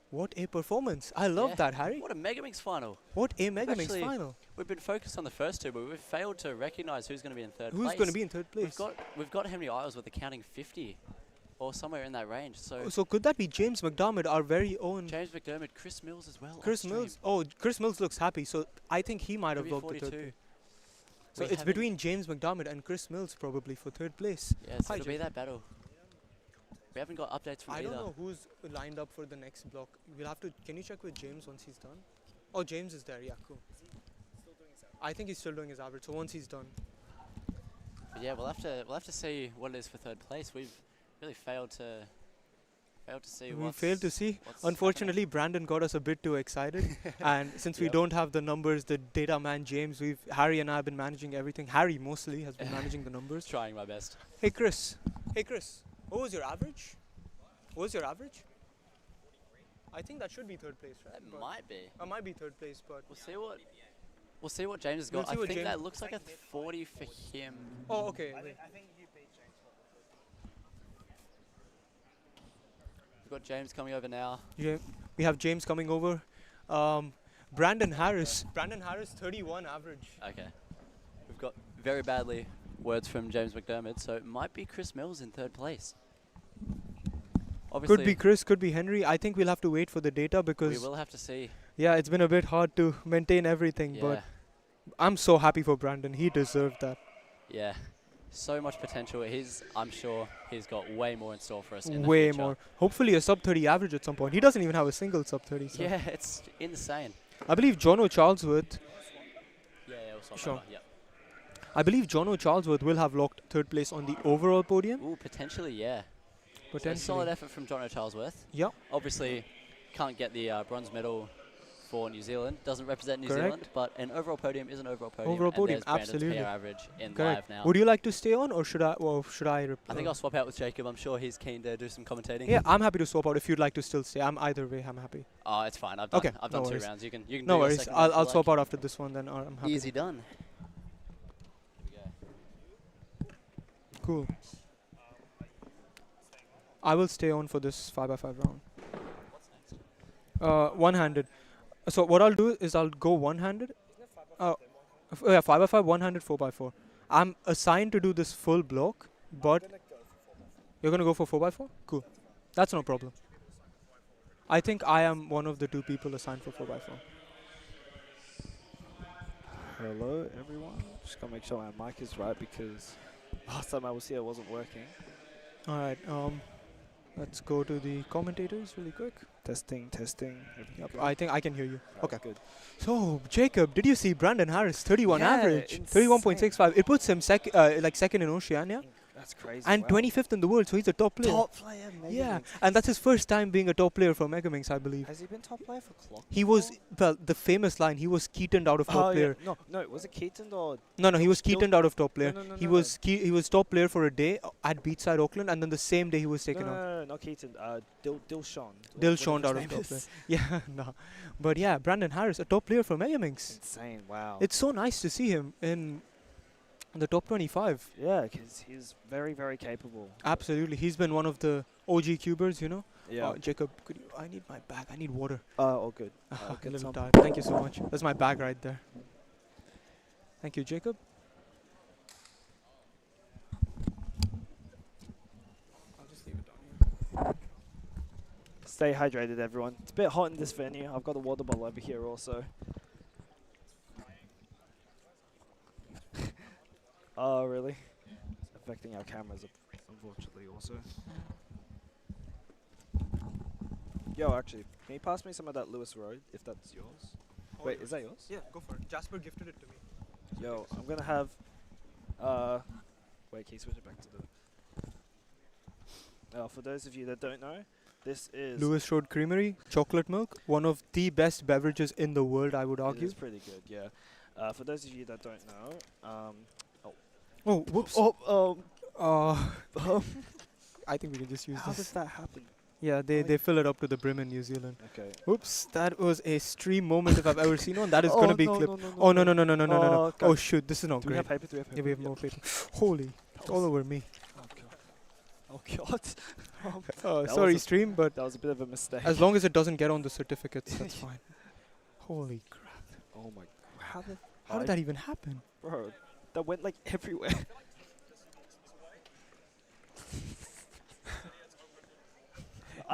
what a performance. I love that, Harry.
What a Megaminx final.
What a Megaminx
Actually,
final.
We've been focused on the first two, but we've failed to recognise who's going to be in third
Who's
place.
going to be in third place?
We've got Henry Isles with a counting 50, or somewhere in that range. So
So could that be James McDermott, our very own?
James McDermott, Chris Mills as well.
Chris Mills. Oh, Chris Mills looks happy. So I think he might have
Maybe
got the third
42.
place. So
We
it's
haven't-
between James McDermott and Chris Mills probably for third place.
Yeah, so
Hi,
it'll be
James.
that battle. We haven't got updates from
I
either.
don't know who's lined up for the next block. We'll have to. Can you check with James once he's done? Oh, James is there. Yeah, cool. I think he's still doing his average. So once he's done.
But yeah, we'll have to see what it is for third place. We've really failed to see.
We failed to see.
what's
Unfortunately, Brandon got us a bit too excited. And since we don't have the numbers, the data man James, Harry and I have been managing everything. Harry mostly has been managing the numbers.
Trying my best.
Hey Chris. What was your average? What was your average? I think that should be third place, right?
It might be.
It might be third place, but
We'll see what James has
We'll
got.
see
I
what
think
James-
that looks like a 40 for him.
Oh, okay.
I think you beat James.
We've got James coming over now.
Yeah, we have James coming over. Brandon Harris. Brandon Harris, 31 average.
Okay. We've got very badly words from James McDermott, so it might be Chris Mills in third place. Obviously,
Could be Chris, could be Henry. I think we'll have to wait for the data because
we will have to see.
yeah, it's been a bit hard to maintain everything,
Yeah.
but I'm so happy for Brandon. He deserved that.
Yeah. So much potential. I'm sure he's got way more in store for us in the
Way
future.
more. Hopefully a sub 30 average at some point. He doesn't even have a single sub 30. So.
Yeah, it's insane.
I believe Jono Charlesworth.
Yeah, we'll swap
Sure.
over, yep.
I believe Jono Charlesworth will have locked third place on the overall podium.
Ooh, potentially, yeah. So
Potentially.
solid effort from Jono Charlesworth.
Yep.
Obviously, can't get the bronze medal for New Zealand. Doesn't represent New
Correct.
Zealand, but an overall podium is an overall podium.
Overall
and
podium,
there's Brandon's
absolutely.
PR average in
Correct.
live now.
Would you like to stay on, or should I? Well, should I?
I think I'll swap out with Jacob. I'm sure he's keen to do some commentating.
Yeah, I'm happy to swap out if you'd like to still stay. I'm either way. I'm happy.
Oh, it's fine. I've done,
Okay,
I've
no
done 2
worries.
rounds. You can
No
do your
worries.
second one if you
I'll
like.
swap out after this one. Then I'm happy.
Easy done.
Cool. I will stay on for this 5x5 round. One-handed. So what I'll do is I'll go one-handed. Yeah, 5x5, one-handed, 4x4. I'm assigned to do this full block, but you're gonna go for 4x4. Cool. That's no problem. I think I am one of the 2 people assigned for 4x4.
Hello, everyone. Just gotta make sure my mic is right because last time I was here it wasn't working.
All right. Let's go to the commentators really quick.
Testing. Everything
Yep,
good?
I think I can hear you.
Right,
Okay.
good.
So, Jacob, did you see Brandon Harris, 31
Yeah,
average,
insane.
31.65. It puts him second in Oceania.
That's crazy.
And
wow.
25th in the world, so he's a top player.
Top player,
Yeah,
Megaminx.
and that's his first time being a top player for Megaminx, I believe.
Has he been top player for Clock?
He was, well, the famous line, he was Keatoned out of top player.
Yeah. No, was it Keaton or?
No, he was
Still-
Keatoned out of top player.
No,
He was he was top player for a day at Beachside Auckland, and then the same day he was taken out.
No, not Keaton. Dilshan.
Dilshan out of top player. Yeah, no. But yeah, Brandon Harris, a top player for Megaminx.
Insane, wow.
It's so nice to see him in the top 25.
Yeah, because he's very, very capable.
Absolutely. He's been one of the OG cubers, you know.
Yeah.
Jacob, could you, I need my bag. I need water.
All good.
A
I'll get
little
some.
tired. Thank you so much. That's my bag right there. Thank you, Jacob.
Stay hydrated, everyone. It's a bit hot in this venue. I've got a water bottle over here also. Oh, really? It's affecting our cameras, unfortunately, also. Yo, actually, can you pass me some of that Lewis Road, if that's yours? Wait, is that yours?
Yeah, go for it. Jasper gifted it to me.
Yo, I'm gonna have. Wait, can you switch it back to the. For those of you that don't know, this is.
Lewis Road Creamery, chocolate milk, one of the best beverages in the world, I would
It
argue.
is pretty good, yeah. For those of you that don't know,
Oh, whoops. I think we can just use
how
this.
does that happen?
Yeah, they fill it up to the brim in New Zealand.
Okay.
Oops, that was a stream moment if I've ever seen one. That is
Oh,
gonna be
no,
clipped.
no, no,
Oh
no,
no no no no no no no!
Oh,
Oh
God.
shoot, this is not
Do we
great.
have paper? Do we have
Yeah, we have
paper?
more paper. Holy, it's all over me.
Oh God. That
Sorry,
was a-
stream, but
that was a bit of a mistake.
as long as it doesn't get on the certificates, that's fine. Holy crap!
Oh my. How did?
How did that even happen?
Bro, that went like everywhere.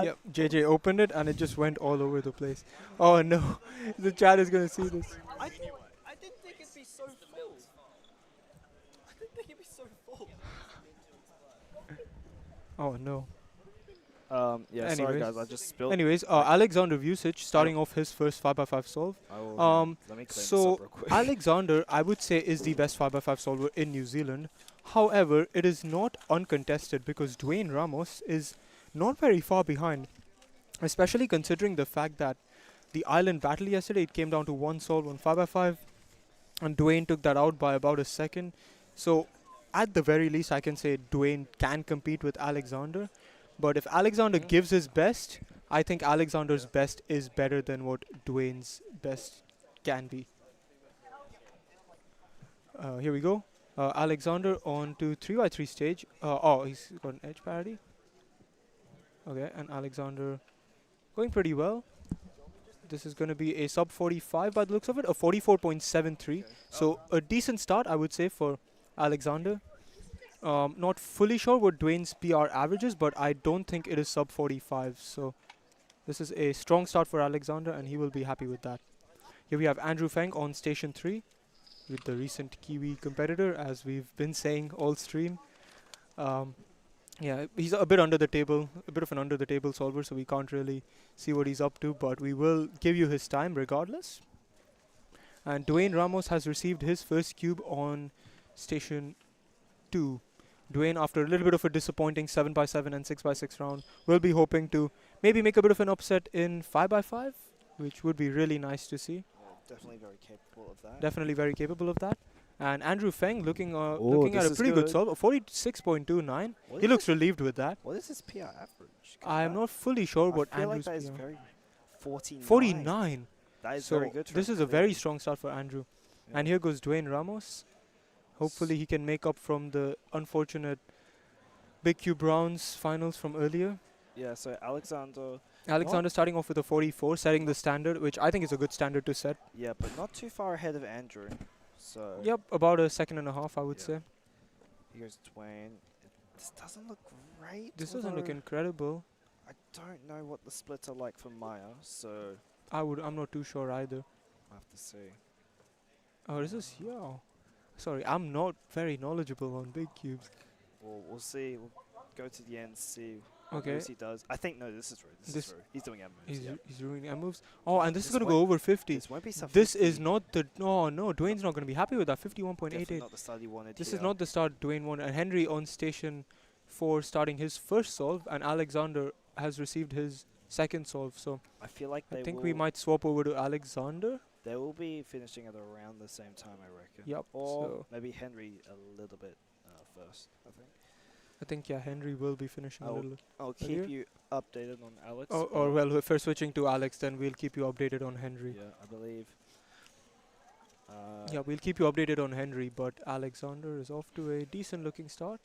Yep, JJ opened it and it just went all over the place. Oh no, the chat is gonna see this.
I didn't think it'd be so full. I didn't think it'd be so full.
Oh no.
Yeah, sorry guys, I just spilled.
Anyways, Alexander Vucic starting off his first 5x5 solve.
Let me clean this
So
up real quick.
Alexander, I would say, is the best 5x5 solver in New Zealand. However, it is not uncontested because Dwayne Ramos is not very far behind, especially considering the fact that the island battle yesterday, it came down to one solve on 5x5, and Dwayne took that out by about a second. So at the very least, I can say Dwayne can compete with Alexander. But if Alexander gives his best, I think Alexander's best is better than what Dwayne's best can be. Here we go. Alexander on to 3x3 stage. Oh, he's got an edge parity. Okay, and Alexander going pretty well. This is going to be a sub 45 by the looks of it, a 44.73. So a decent start, I would say, for Alexander. Not fully sure what Dwayne's PR average is, but I don't think it is sub 45. So this is a strong start for Alexander, and he will be happy with that. Here we have Andrew Feng on station 3 with the recent Kiwi competitor, as we've been saying all stream. Yeah, he's a bit under the table, a bit of an under the table solver, so we can't really see what he's up to, but we will give you his time regardless. And Dwayne Ramos has received his first cube on station 2. Dwayne, after a little bit of a disappointing 7x7 and 6x6 round, will be hoping to maybe make a bit of an upset in 5x5, which would be really nice to see.
Definitely very capable of that.
Definitely very capable of that. And Andrew Feng looking
this
at a
is
pretty good
good.
solve, 46.29.
What
He
is
looks
this?
relieved with that.
What is his PR average?
I'm not fully sure what
I feel like
Andrew's
that is
PR.
very 49.
49.
That is
so
very good for
this
him,
is a very
clearly.
strong start for Andrew.
Yeah.
And here goes Dwayne Ramos. Hopefully he can make up from the unfortunate Big Q Browns finals from earlier.
Yeah, so Alexander
Starting off with a 44, setting the standard, which I think is a good standard to set.
Yeah, but not too far ahead of Andrew. So
Yep, about a second and a half, I would say.
here's Dwayne. This doesn't look great.
This doesn't look
although
incredible.
I don't know what the splits are like for Maya, so
I'm not too sure either.
I have to see.
Oh, this is Sorry, I'm not very knowledgeable on big cubes.
We'll see. We'll go to the end, see what
Okay.
moves he does. I think, no, this is Rue. This is Rue. He's doing M moves.
He's ruining M moves. Oh, and this is
This
going to go
won't-
over 50.
this won't be sub
This
50.
is not the... No, Dwayne's not going to be happy with that.
Definitely
51.88.
not the start he wanted
This
here.
is not the start Dwayne wanted. And Henry on station 4 starting his first solve, and Alexander has received his second solve. So
I feel like
I
they
think we
will-
might swap over to Alexander.
They will be finishing at around the same time, I reckon.
Yep,
Or
so-
maybe Henry a little bit first, I think.
I think, Henry will be finishing a little
I'll
earlier.
keep you updated on Alex.
Or well, if we're switching to Alex, then we'll keep you updated on Henry.
Yeah, I believe.
Yeah, we'll keep you updated on Henry, but Alexander is off to a decent looking start.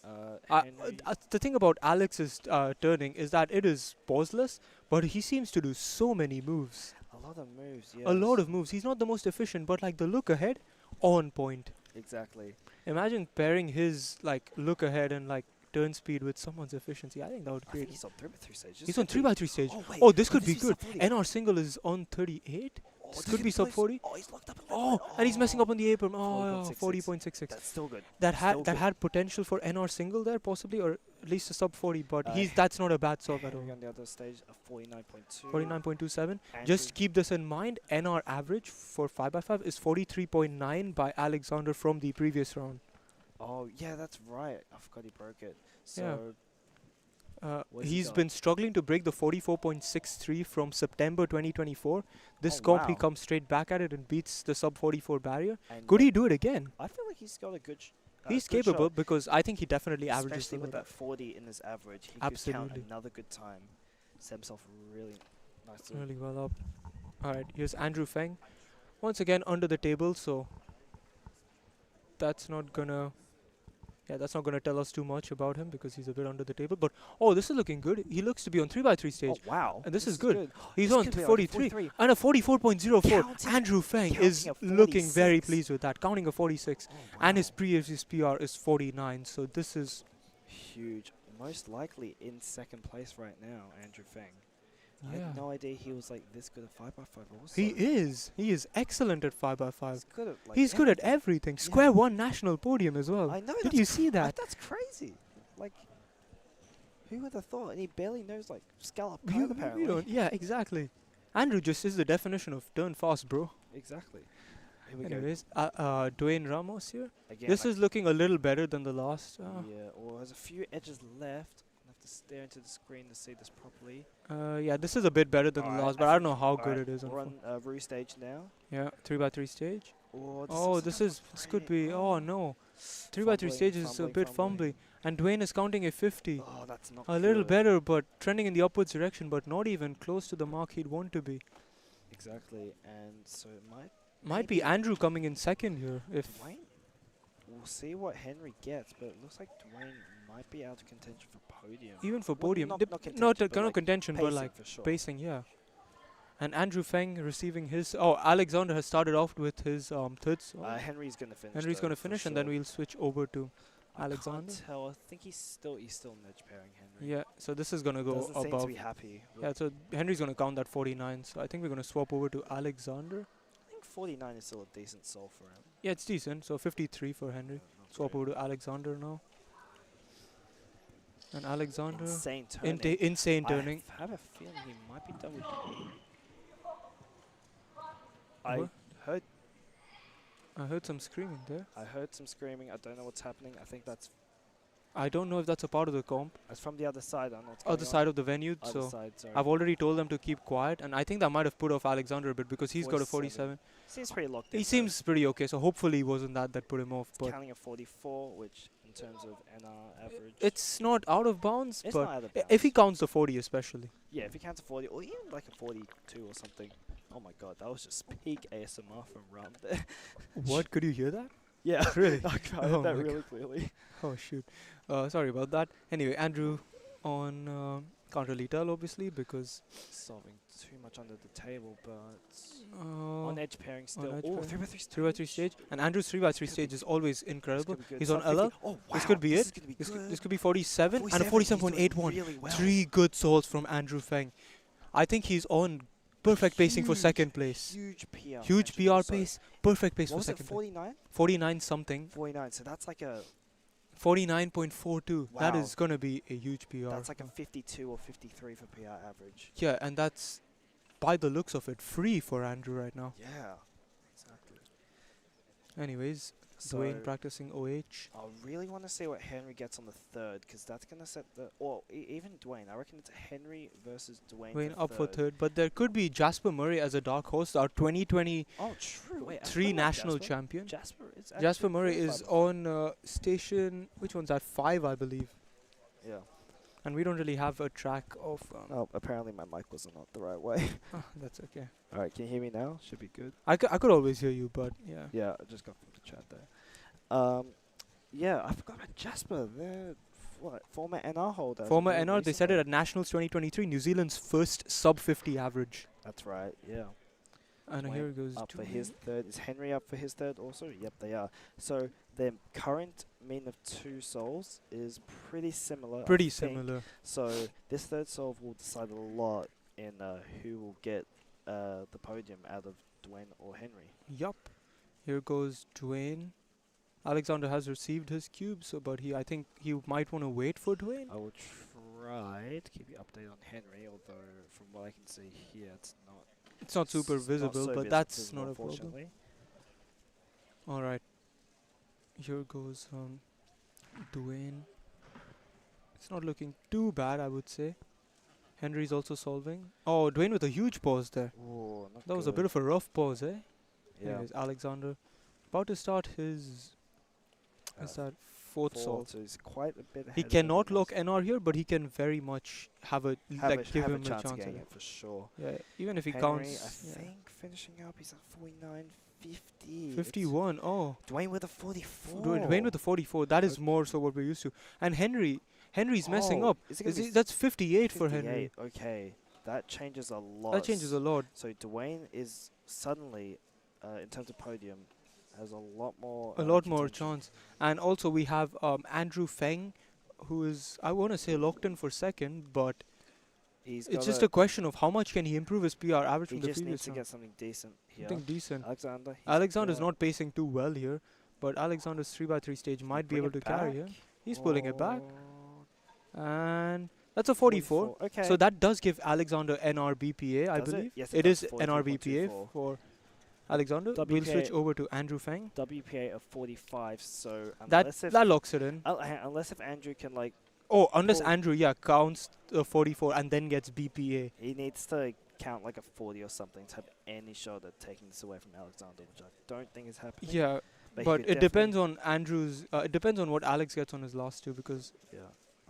The thing about Alex's turning is that it is pauseless, but he seems to do so many moves.
A lot of moves, yes.
A lot of moves. He's not the most efficient, but like the look ahead, on point.
Exactly.
Imagine pairing his like look ahead and like turn speed with someone's efficiency. I think that would
I think
create.
he's on 3x3 stage. This
He's on
could be-
3x3 stage.
Oh, wait.
Oh, this could be
is
good.
sub 40.
NR single is on 38.
Oh,
This
this
could be sub
close.
40.
Oh, he's locked up.
Oh, and he's messing up on the apron. Oh,
40.66.
40.66.
That's still good.
That
Still
had
good.
potential for NR single there possibly, or at least a sub 40. But
Uh,
that's not a bad solve at
Henry
all.
on the other stage, a 49.2.
49.27.
Andrew-
Just keep this in mind. NR average for 5x5 is 43.9 by Alexander from the previous round.
Oh, yeah, that's right. I forgot he broke it. So, what's he
He's
got?
been struggling to break the 44.63 from September 2024. This
Oh,
comp, he
wow.
comes straight back at it and beats the sub 44 barrier.
And
Could
yeah,
he do it again?
I feel like he's got a good
He's
good
capable
shot.
because I think he definitely averages
Especially
a
with
little
that 40 in his average. He could
Absolutely.
count another good time. Set himself really nicely.
really well up. Alright, here's Andrew Feng. Once again under the table, so that's not gonna tell us too much about him because he's a bit under the table. But this is looking good. He looks to be on 3x3 stage.
Oh, wow.
And this is good. He's
This
on
could be like a
43
43.
and a 44.04.
Counting-
Andrew Feng is
counting a
looking very
46.
pleased with that, counting a 46.
Oh,
And his
wow.
previous PR is 49. So this is
Huge. Most likely in second place right now, Andrew Feng. I
yeah.
had no idea he was like this good at 5x5 also.
He is excellent at 5x5.
He's good at like
He's good at everything. Square one national podium as well.
I know.
Did
that's
you see that?
That's crazy. Like, who would have thought? And he barely knows like scallop
You-
code
you
apparently.
don't- yeah, exactly. Andrew just is the definition of turn fast, bro.
Exactly. Here we
Anyways, Dwayne Ramos here.
go. Again,
This
like
is looking a little better than the last.
yeah, or there's a few edges left. I have to stare into the screen to see this properly.
Yeah, this is a bit better than the
Alright,
last, but I don't know how good it is.
We're on Rue stage now.
Yeah, 3x3 stage.
Oh,
This could be. Oh no, 3x3 stage is a bit fumbly, and Dwayne is counting a 50.
Oh, that's not
A little
good.
better, but trending in the upwards direction, but not even close to the mark he'd want to be.
Exactly, and so it
Might be Andrew coming in second here. If
Dwayne. We'll see what Henry gets, but it looks like Dwayne might be out of contention for podium.
even for
Well,
podium,
not
dip-
contention,
not
but
kind of
like
contention, but
pacing
like
for sure.
pacing, yeah. And Andrew Feng receiving his. Oh, Alexander has started off with his third.
Henry's gonna finish.
Henry's
though,
going to
for
finish, and then
sure.
we'll switch over to
I
Alexander.
can't tell. I think he's still edge pairing Henry.
Yeah, so this is going to go
Doesn't seem
above.
to be happy.
Yeah, so Henry's going to count that 49. So I think we're going to swap over to Alexander.
I think 49 is still a decent solve for him.
Yeah, it's decent. So 53 for Henry.
Not
Swap
great.
over to Alexander now. And Alexander.
Insane turning.
Insane turning.
I have a feeling he might be double. I
What?
heard.
I heard some screaming there.
I heard some screaming. I don't know what's happening. I think that's
I don't know if that's a part of the comp.
from the other side. I don't know what's going
Other
on.
side of the venue.
Other
So
side, sorry.
I've already told them to keep quiet, and I think that might have put off Alexander a bit because he's got a 47.
Seems pretty locked in.
He
though.
seems pretty okay, so hopefully it wasn't that put him off.
He's
But
counting a 44, which in terms of NR average.
it's not out of bounds.
It's
but
not out of
if he
bounds.
counts the 40 especially.
Yeah, if he counts a 40, or even like a 42 or something. Oh my god, that was just peak ASMR from Ram there.
What? Could you hear that?
Yeah,
Really?
I
Oh
heard that
my
really clearly.
Oh shoot. Sorry about that. Anyway, Andrew on can't really tell obviously because
Solving too much under the table, but
uh,
on edge pairing still.
edge
Oh,
pairing.
3x3
3x3 stage, and Andrew's 3x3 stage is always incredible.
This could be good.
He's on
Sub 50.
LL.
Oh, wow.
This could be
this
it.
Is gonna be
This
good.
could be 47 and a
47, he's doing
47.81.
really well.
3 good souls from Andrew Feng. I think he's on perfect pacing for
Huge,
second place.
Huge PR.
Huge
potential
PR
also.
pace, perfect pace
What
for
was it,
second place.
49?
49 something.
49, so that's like a
49.42. That
Wow.
is gonna be a huge PR.
that's like a 52 or 53 for PR average.
Yeah, and that's by the looks of it free for Andrew right now.
Yeah, exactly.
Anyways,
So
Dwayne practicing OH.
I really want to see what Henry gets on the third, because that's gonna set the. Or even Dwayne. I reckon it's Henry versus Dwayne.
Dwayne up for third, but there could be Jasper Murray as a dark horse, our 2023
Oh, true. Wait, I forgot about
national
Jasper.
champion.
Jasper is
Jasper
actually
Murray
qualified
is
before.
on station. Which one's that? 5, I believe.
Yeah.
And we don't really have a track of.
Oh, apparently my mic wasn't on the right way.
That's okay.
All right, can you hear me now? Should be good.
I could always hear you, but yeah.
Yeah, I just got from the chat there. Yeah, I forgot about Jasper. They're former NR holder.
Former
Very
NR, they set it
recently.
at Nationals 2023, New Zealand's first sub 50 average.
That's right. Yeah.
And
Dwayne
here goes
up for
Dwayne.
his third. Is Henry up for his third also? Yep, they are. So their current mean of 2 souls is pretty similar. I
Pretty
think.
similar.
So this third solve will decide a lot in who will get the podium out of Dwayne or Henry.
Yup. Here goes Dwayne. Alexander has received his cube, so but I think he might want to wait for Dwayne.
I will try to keep you updated on Henry, although from what I can see here, it's not.
It's not super visible,
so
but that's not a problem.
unfortunately.
All right. Here goes Dwayne. It's not looking too bad, I would say. Henry's also solving. Oh, Dwayne with a huge pause there.
Ooh, not
That was a
good.
bit of a rough pause, eh?
Yeah.
Anyways, Alexander about to start his that fourth solve.
So he's quite a bit
He
ahead of
cannot
everyone
lock NR here, but he can very much give him a chance
of
at
getting
it.
it for sure.
Yeah, even if he
Henry,
counts.
I think finishing up, he's at 49, 50.
51. Oh.
Dwayne with a 44.
Dwayne with the 44. That is more so what we're used to. And Henry's messing
Oh,
up.
is it gonna be
That's 58 for Henry.
58, okay. That changes a lot.
That changes a lot.
So Dwayne is suddenly, in terms of podium, has a lot more.
A lot more chance. And also we have Andrew Feng, who is, I want to say, locked in for second, but
It's
just a question of how much can he improve his PR average
He
from the
just
previous
needs to
round.
get something decent here.
Something decent.
Alexander.
Alexander's not pacing too well here, but Alexander's 3x3 stage might be
bring
able
it
to carry
back?
here. He's pulling it back.
Oh.
And that's a 44.
Okay.
So that does give Alexander NR BPA, I
Does it?
believe.
Yes,
it
it
is
does,
NR BPA
43.24.
for Alexander. We'll switch over to Andrew Feng.
WPA of 45. So
That
unless if
that locks it in.
unless if Andrew can like.
Oh, unless
pull-
Andrew, counts 44 and then gets BPA.
He needs to count like a 40 or something to have any shot at taking this away from Alexander, which I don't think is happening.
Yeah,
he
but
could
it depends on Andrew's. It depends on what Alex gets on his last two because.
Yeah.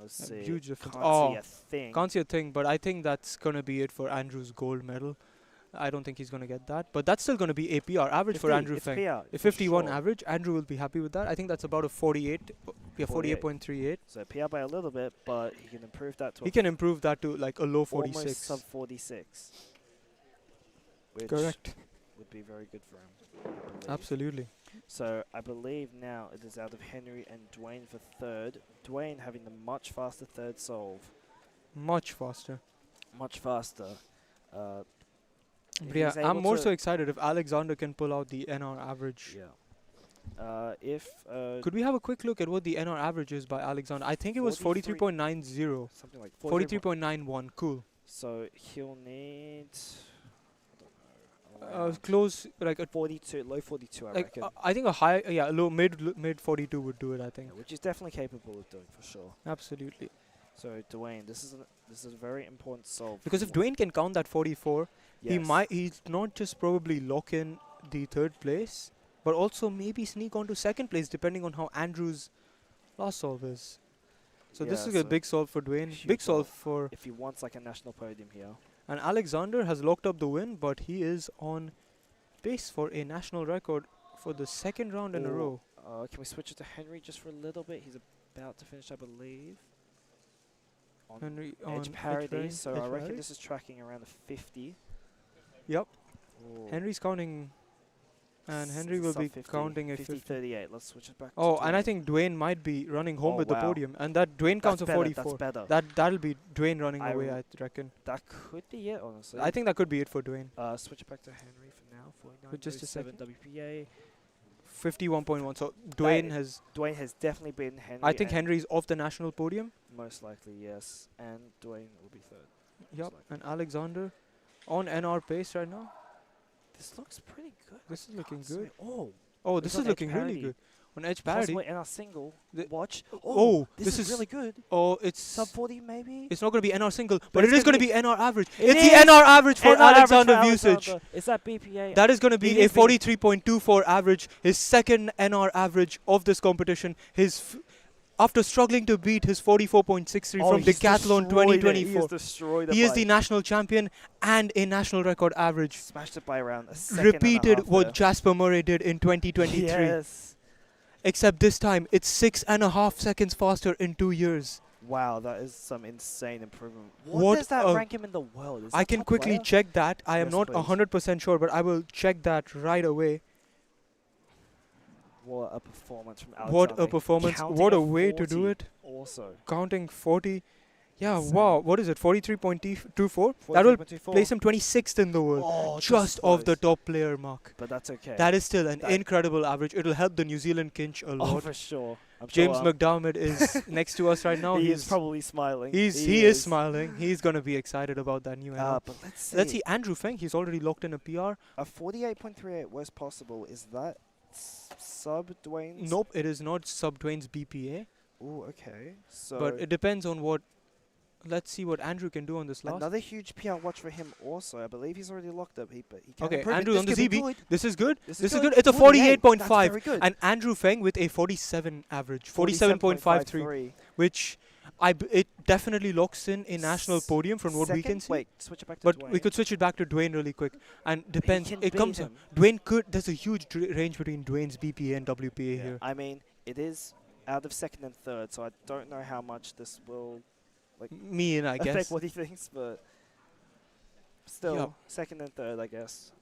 Let's
a
see.
huge difference.
Can't see a thing.
Can't see a thing, but I think that's gonna be it for Andrew's gold medal. I don't think he's gonna get that, but that's still gonna be a PR average for
50,
Andrew
it's
Feng.
PR,
A
for
51
sure.
average, Andrew will be happy with that. I think that's about a 48. Yeah, 48.38.
So PR by a little bit, but he can improve that to.
He can improve that to like a low
almost
46.
sub 46. Which
Correct.
would be very good for him. I believe.
Absolutely.
So I believe now it is out of Henry and Dwayne for third. Dwayne having the much faster third solve.
Much faster.
Much faster.
But yeah, I'm more so excited if Alexander can pull out the NR average.
Yeah.
Could we have a quick look at what the NR average is by Alexander? I think it was 43.90.
Something like
43.91. Cool.
So he'll need.
Close like a
42, low 42, I
like
reckon.
I think a high, low mid 42 would do it. I think.
Which is definitely capable of doing for sure.
Absolutely.
So Dwayne, this is a very important solve.
Because if Dwayne can count that 44,
Yes.
he's not just probably lock in the third place, but also maybe sneak onto second place depending on how Andrew's last solve is. So this is a big solve for Dwayne.
huge
Big solve for.
if he wants like a national podium here.
And Alexander has locked up the win, but he is on pace for a national record for the second round in a row.
Can we switch it to Henry just for a little bit? He's about to finish, I believe. On
Henry
edge
on edge
parity,
parity,
so
edge
I reckon
parity.
this is tracking around the 50.
Yep.
Ooh.
Henry's counting, and Henry will
Sub
be
50,
counting a
50,
50.
38. Let's switch it back.
Oh,
to
and I
Dwayne.
think Dwayne might be running home
Oh,
with the
wow.
podium, and that Dwayne counts a
better,
44.
that's better.
That'll be Dwayne running
I
away,
r-
I reckon.
That could be it, honestly.
I think that could be it for Dwayne.
Switch it back to Henry for now. 49.
But just a second.
WPA.
51.1. So Dwayne has.
Dwayne has definitely beaten Henry.
I think
and
Henry's off the national podium.
most likely yes, and Dwayne will be third.
Yep. And Alexander on NR pace right now.
This looks pretty good.
This is looking
can't see
good.
it. Oh.
Oh,
it's
this
on
is
edge
looking really
parity.
good. On edge parity.
Possibly NR single. Watch.
Oh,
this is really good.
Oh, it's
Sub 40 maybe.
It's not going to be NR single,
But
but
it's
it is going
gonna
to be NR average.
It
It's
is
the NR average for
NR average for
Alexander Vucic.
Alexander. Is that BPA?
That is going to be
It
a
is the-
43.24 average, his second NR average of this competition. After struggling to beat his 44.63 from
he's
Decathlon
destroyed it.
2024,
He has destroyed it
he is
by-
the national champion and a national record average.
Smashed it by around a second and a
Repeated
half
what
there.
Jasper Murray did in 2023.
Yes.
Except this time, it's 6.5 seconds faster in 2 years.
Wow, that is some insane improvement.
What,
What does that rank him in the world? Is
I
that
can
top
quickly
player?
check that. I am
Yes,
not
please.
100% sure, but I will check that right away.
What a performance from
What
Alexander.
a performance.
Counting
What a way to do
40
it.
Also.
Counting 40. Yeah,
Insane.
wow. What is it? 43.24? That will
43.24.
place him 26th in the world.
Oh,
just off the
close.
top player mark.
But that's okay.
That is still an
That-
incredible average. It'll help the New Zealand kinch a
Oh,
lot.
for sure. I'm
James
sure,
McDermott is next to us right now.
He
He's
is probably smiling.
He
He
is
is.
smiling. He's gonna be excited about that new NL.
But let's
Let's
see.
see. Andrew Feng. He's already locked in a PR.
A 48.38 worst possible. Is that sub Dwayne's?
Nope, it is not sub Dwayne's BPA.
Oh, okay. So
But it depends on what. Let's see what Andrew can do on this last.
another huge PR watch for him also. I believe he's already locked up. But he can
Okay,
improve it.
Andrew
This
on the
could be
ZB.
good.
This is good.
This
This
is
is
good.
good. It's a
48.
48.5.
That's very good.
And Andrew Feng with a 47 average. 47.53. Which it definitely locks in a national podium from what we can see.
Wait, switch it back to
But
Dwayne.
we could switch it back to Dwayne really quick. And depends.
can
It
beat
comes.
him.
Dwayne could. There's a huge range between Dwayne's BPA and WPA here.
I mean, it is out of second and third, so I don't know how much this will
I
affect
guess.
what he thinks, but still,
Yeah.
second and third, I guess.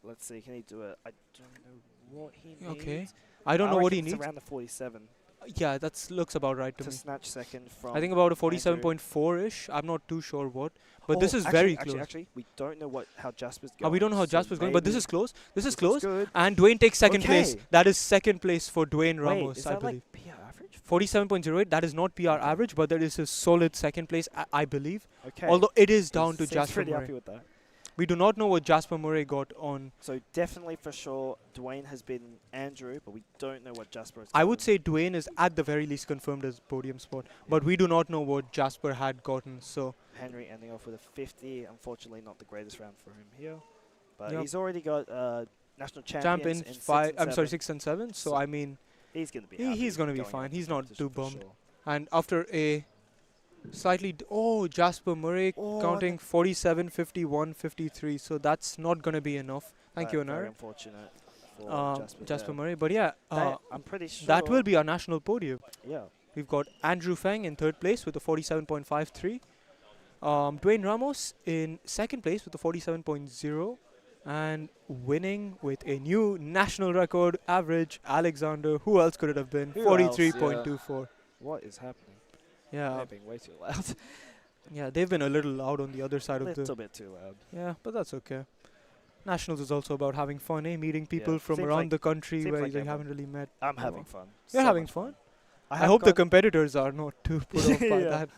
Let's see, can he do it? I don't know what he needs.
Okay. I don't know what
reckon
he
it's
needs.
around the 47
Yeah, that looks about right to
to
me.
snatch second from.
I think about a
Andrew.
47.4-ish. I'm not too sure what. But this
Oh,
is
actually-
very
actually,
close.
Actually, we don't know how Jasper's going.
We don't know how
so
Jasper's going, but this
maybe
is close. This is
looks
close.
good.
And Dwayne takes second place.
Okay.
That is second place for Dwayne
Wait,
Ramos,
is
I
that
believe.
like PR average?
47.08, that is not PR average, but that is a solid second place, I believe.
Okay.
Although it is down to
Seems
Jasper
pretty
Murray.
happy with that.
We do not know what Jasper Murray got on.
So definitely for sure, Dwayne has been Andrew, but we don't know what Jasper has
I would
gotten.
say Dwayne is at the very least confirmed as podium spot, but we do not know what Jasper had gotten. So
Henry ending off with a 50. Unfortunately, not the greatest round for him here, but
Yep.
he's already got national
champ
champions
in
in 6
five.
and
I'm sorry,
7.
6 and 7. So
So
I mean,
He's going to be.
he's going to be
going
fine.
out
He's
the
not too
competition for
bummed.
sure.
And after a slightly Jasper Murray
Oh,
counting 47, 51, 53. So that's not going to be enough. Thank you,
Very
Anara.
unfortunate for
Jasper
there.
Murray. But yeah,
I'm pretty sure
that will be our national podium.
Yeah.
We've got Andrew Feng in third place with a 47.53. Dwayne Ramos in second place with a 47.0. And winning with a new national record average, Alexander. Who else could it have been?
Who else?
43.24.
What is happening?
Yeah.
They're being way too loud.
Yeah, they've been a little loud on the other side
A
of the.
little bit too loud.
Yeah, but that's okay. Nationals is also about having fun, Meeting people from
Seems
around
like-
the country
seems
where
like
you
everyone-
haven't really met.
I'm
before.
having fun.
You're
So
having
much
fun? I
have
hope the
got-
competitors are not too put off by
Yeah.
that.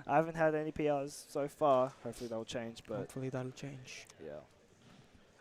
I haven't had any PRs so far. Hopefully that will change, but
Hopefully that'll change.
yeah.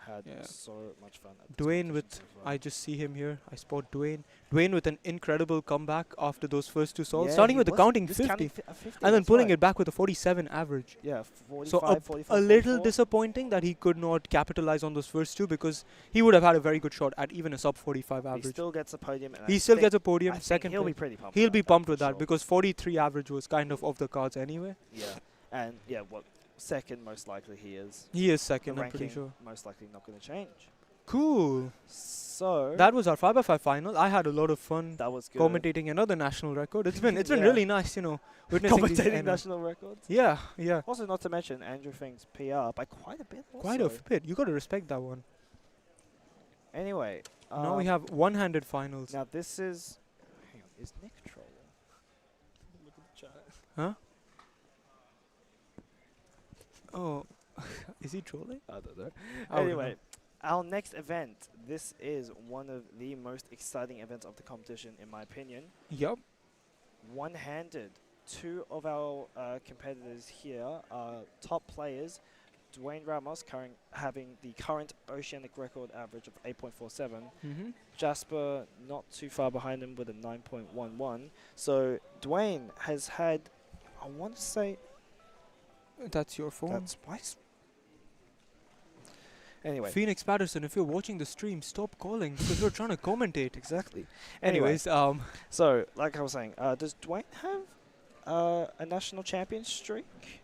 Had
Yeah.
so much fun. At this
Dwayne
competition
with,
so far.
I just see him here. I spot Dwayne. Dwayne with an incredible comeback after those first two solves,
Yeah,
starting
he
with the
was
counting
just
50,
counting 50,
and then
that's
pulling
right.
it back with a 47 average.
Yeah,
So
45, 44,
a little
44.
disappointing that he could not capitalize on those first two, because he would have had a very good shot at even a sub 45
He
average.
still gets a podium. And
He
I
still
think-
gets a podium,
I think
second
he'll be
place.
pretty pumped.
He'll
about
be
that
pumped
for
with that
sure.
because 43 average was kind of off the cards anyway.
Yeah, and yeah, what second most likely he is.
He is
The
second, I'm pretty
ranking
sure.
most likely not going to change.
Cool.
So
That was our 5x5 final. I had a lot of fun
that was good.
commentating another national record. It's been
Yeah.
really nice, witnessing these
Commentating
NL.
national records.
Yeah, yeah.
Also, not to mention Andrew Feng's PR by quite a bit.
Quite a
also.
bit. You got to respect that one.
Anyway,
Now we have one-handed finals.
Now this is. Hang on, is Nick trolling? Look at the chat.
Huh? Oh, is he trolling?
I don't know.
I wouldn't
Anyway, our next event. This is one of the most exciting events of the competition, in my opinion.
Yup.
One-handed. Two of our competitors here are top players. Dwayne Ramos having the current oceanic record average of 8.47.
Mhm.
Jasper not too far behind him with a 9.11. So Dwayne has had, I want to say,
That's your phone.
that's twice. Anyway,
Phoenix Patterson, if you're watching the stream, stop calling because we're trying to commentate.
exactly.
Anyways,
So like I was saying, does Dwayne have a national champion streak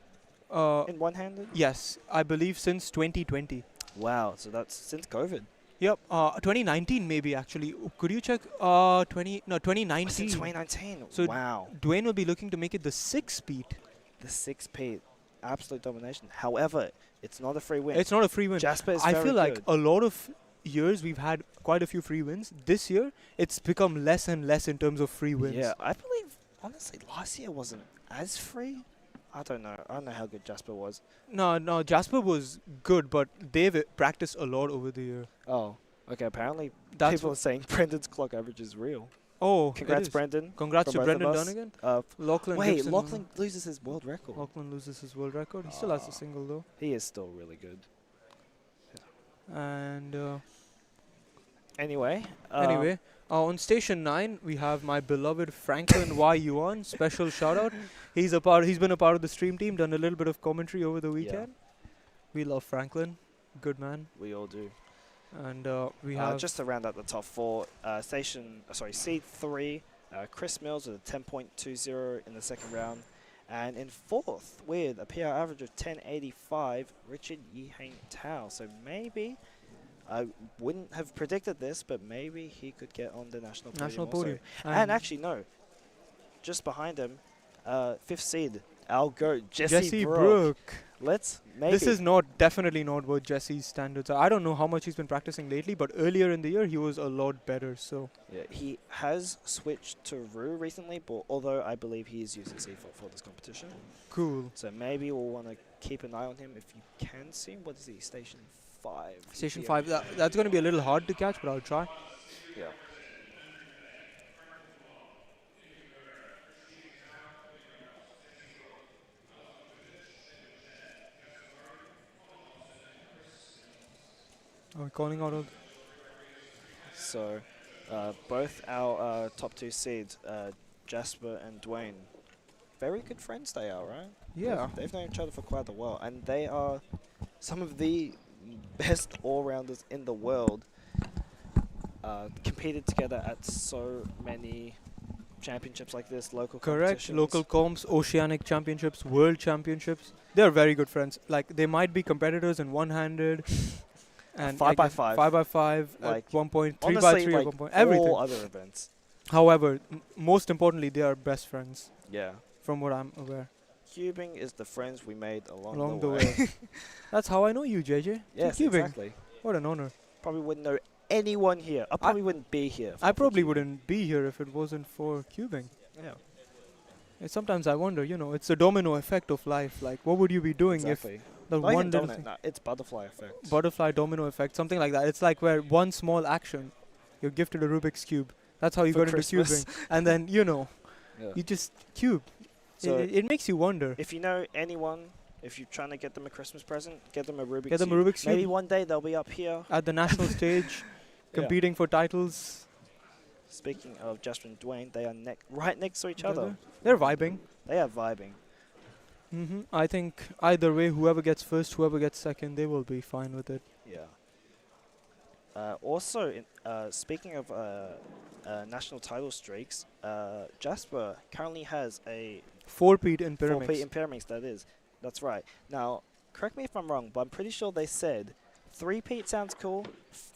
in one-handed?
yes, I believe since 2020.
Wow, so that's since COVID.
Yep, 2019 maybe actually. Could you check? 2019.
Was it 2019?
So
Wow.
Dwayne will be looking to make it the 6-peat.
The 6-peat, absolute domination. However, it's not a free win.
It's not a free win.
Jasper is
I
very
feel like
good.
a lot of years we've had quite a few free wins. This year, it's become less and less in terms of free wins.
Yeah, I believe, honestly, last year wasn't as free. I don't know. I don't know how good Jasper was.
No, Jasper was good, but they've practiced a lot over the year.
Oh, okay. Apparently,
That's
people are saying Brendan's clock average is real.
Oh,
Congrats,
it is.
Brendan.
Congrats to
from both of
Brendan
us.
Dunnigan. Lachlan Gibson.
Lachlan loses his world record.
Lachlan loses his world record. He still has a single though.
He is still really good.
And
Anyway.
On station 9 we have my beloved Franklin Y Yuan. Special shout out. He's been a part of the stream team. Done a little bit of commentary over the weekend. We love Franklin. Good man.
We all do.
And we have
just to round out the top 4. Seed 3. Chris Mills with a 10.20 in the second round. And in 4th with a PR average of 10.85, Richard Yiheng Tao. So maybe, I wouldn't have predicted this, but maybe he could get on the national podium. And actually, no. Just behind him, 5th seed, our GOAT, Jesse Brook.
This is definitely not what Jesse's standards are. I don't know how much he's been practicing lately, but earlier in the year he was a lot better. So
yeah, he has switched to Ru recently, but although I believe he is using C4 for this competition.
Cool.
So maybe we'll want to keep an eye on him if you can see him. What is he? Station 5.
Station 5. That's going to be a little hard to catch, but I'll try.
Yeah.
Are we calling out all?
So, both our top 2 seeds, Jasper and Dwayne, very good friends they are, right?
Yeah.
They've known each other for quite a while, and they are some of the best all-rounders in the world. Competed together at so many championships like this, local
Correct. Local comps, oceanic championships, world championships. They're very good friends. Like, they might be competitors in one-handed. And
5x5.
5x5
like
at one point, 3x3
like
at one point, everything.
all other events.
However, most importantly, they are best friends.
Yeah.
From what I'm aware.
Cubing is the friends we made
along the way. That's how I know you, JJ.
Yes,
Cubing.
exactly.
What an honor.
Probably wouldn't know anyone here. I probably wouldn't be here.
I probably wouldn't be here if it wasn't for cubing.
Yeah.
Sometimes I wonder, it's the domino effect of life. Like, what would you be doing if the
Not
one
even
little
domino,
thing?
no, it's butterfly effect.
Butterfly domino effect, something like that. It's like where one small action, you're gifted a Rubik's Cube. That's how you
For
got into
Christmas.
cubing. And then,
Yeah.
you just cube.
So
It makes you wonder.
if you know anyone, if you're trying to get them a Christmas present, get them a Rubik's
Get them a
Cube.
Rubik's
Maybe
Cube.
one day they'll be up here.
At the national stage, competing for titles.
Speaking of Jasper and Dwayne, they are right next to each other.
They're vibing.
They are vibing.
I think either way, whoever gets first, whoever gets second, they will be fine with it.
Yeah. Also, speaking of national title streaks, Jasper currently has a
4-peat in Pyraminx.
4-peat in Pyraminx, that is. That's right. Now, correct me if I'm wrong, but I'm pretty sure they said 3-peat sounds cool,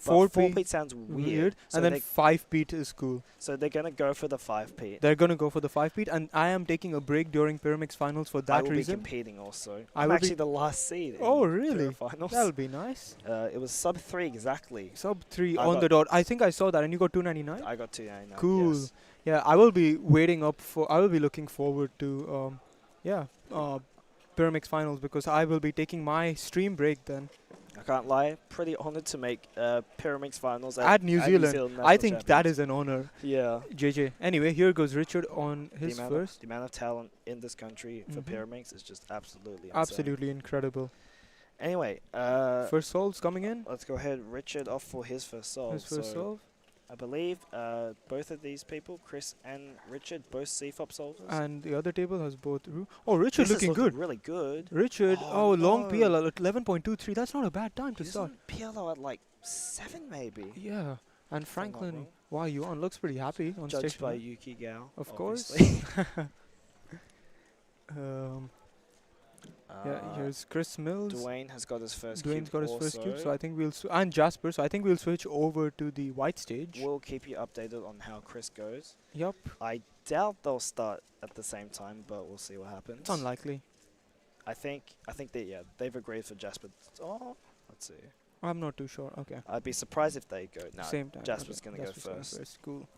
but 4-peat sounds weird. So
and then 5-peat is cool.
So they're going to go for the 5-peat.
They're going to go for the 5-peat, and I am taking a break during Pyraminx finals for that
I will
reason.
be competing also.
I
I'm
will
actually
be
the last seed.
Oh,
in
really?
Pyra finals.
That'll be nice.
It was sub 3 exactly.
Sub 3 on the dot. I think I saw that, and you got 299.
I got 299.
Cool.
Yes.
Yeah, I will be I will be looking forward to, Pyraminx finals because I will be taking my stream break then.
I can't lie, pretty honored to make Pyraminx finals
at New Zealand. I think
National
that is an honor.
Yeah.
JJ. Anyway, here goes Richard on his first.
The amount of talent in this country for Pyraminx is just absolutely insane.
Absolutely incredible.
Anyway,
first solves coming in.
Let's go ahead. Richard off for his first solve.
His first solve.
I believe both of these people, Chris and Richard, both CFOP solvers.
And the other table has both. Oh, Richard looking good.
Really good.
Richard, long PL at 11.23. That's not a bad time to start.
PLO at like 7 maybe.
Yeah. And Franklin, wow, Yuan looks pretty happy on
Judged
station.
by Yuki Gao.
Of course. Yeah, here's Chris Mills.
Dwayne has got his first
Dwayne's
cube
got his first cube,
also.
so I think we'll and Jasper. So I think we'll switch over to the white stage.
We'll keep you updated on how Chris goes.
Yup.
I doubt they'll start at the same time, but we'll see what happens.
It's unlikely.
I think they've agreed for Jasper. Oh, let's see.
I'm not too sure. Okay.
I'd be surprised if they go. No,
Same time.
Jasper's
okay.
gonna
Jasper's
go first.
Cool.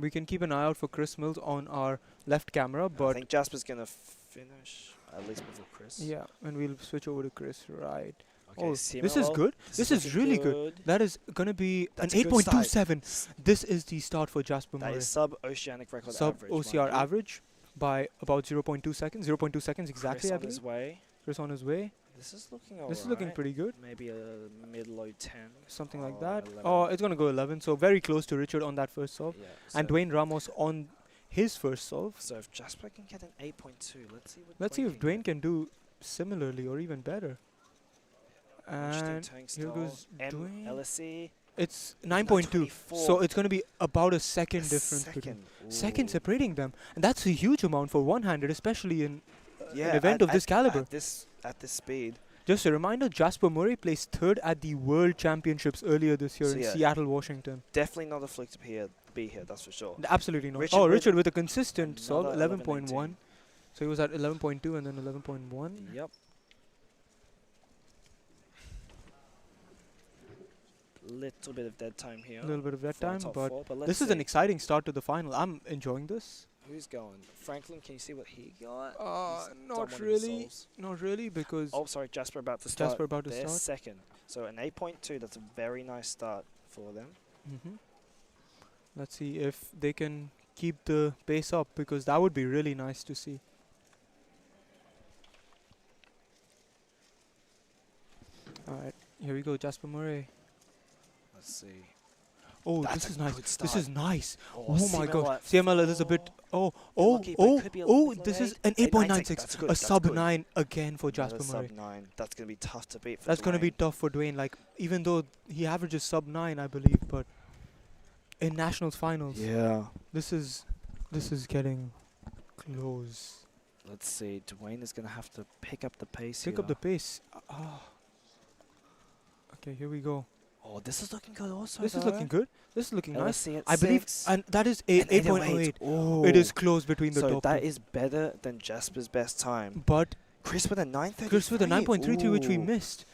We can keep an eye out for Chris Mills on our left camera,
I
but
think Jasper's gonna finish at least before Chris.
yeah, and we'll switch over to Chris. Right.
Okay,
Oh, this is
CMLL,
good. This is
looking
really good. That is gonna be
That's
an
a good start.
8.27. This is the start for Jasper
That
Murray.
is sub-oceanic record
Sub
average.
OCR
mind you.
average by about 0.2 seconds. 0.2 seconds exactly.
Chris
I
on
believe.
his way.
Chris on his way.
This is looking alright.
This is looking pretty good.
Maybe a mid-low 10.
Something like
or
that.
11.
Oh, it's gonna go 11. So very close to Richard on that first solve,
Yeah,
and
so-
Dwayne Ramos on his first solve.
So if Jasper can get an 8.2, let's see what.
Let's see if Dwayne can do similarly or even better.
Interesting
And
turning
here goes
style.
Dwayne.
LSE.
It's 9.2, so it's going to be about a second difference between second
Ooh.
separating them, and that's a huge amount for one-handed, especially in
Yeah,
an event of this caliber.
At this speed.
Just a reminder: Jasper Murray placed third at the World Championships earlier this year
So
in
yeah,
Seattle, Washington.
Definitely not a fluke to be here. That's for sure.
Absolutely not.
Richard
Oh,
with
Richard with a consistent solve,
another
11.1. So he was at 11.2 and then 11.1.
Yep. Little bit of dead time here.
A little bit of that
for our
time,
top
but
four, let's
this is an
see.
exciting start to the final. I'm enjoying this.
Who's going? Franklin, can you see what he got? He's done
Not
one of his
really.
solves.
Not really, because
Oh, sorry, Jasper about to start.
Jasper about to
their
start.
second. So an 8.2, that's a very nice start for them.
Let's see if they can keep the pace up, because that would be really nice to see. Alright, here we go, Jasper Murray.
Let's see.
Oh,
That's
this is
a
nice.
good
This
start.
is nice.
Oh,
Oh my
CMLL
god.
at
CMLL is a bit. Oh,
lucky, but it could be a little
this is
late.
an
8.96,
8.96.
that's good,
A
that's
sub
good.
9 again for
Another
Jasper Murray.
sub 9. That's going to be tough to beat for
That's going to be
Dwayne.
tough for Dwayne. Like, even though he averages sub 9, I believe, but in nationals finals,
Yeah.
this is getting close.
Let's see. Dwayne is going to have to pick up the pace
Pick
here.
up the pace. Okay, here we go.
Oh, this is looking good also.
This is looking good. This is looking nice.
LSE at
I believe,
6.
and that is
And
8.08.
Oh.
It is close between the
so
top
that
two.
is better than Jasper's best time.
But
Chris with a 9.33.
Chris with a 9.33, which we
Ooh.
missed.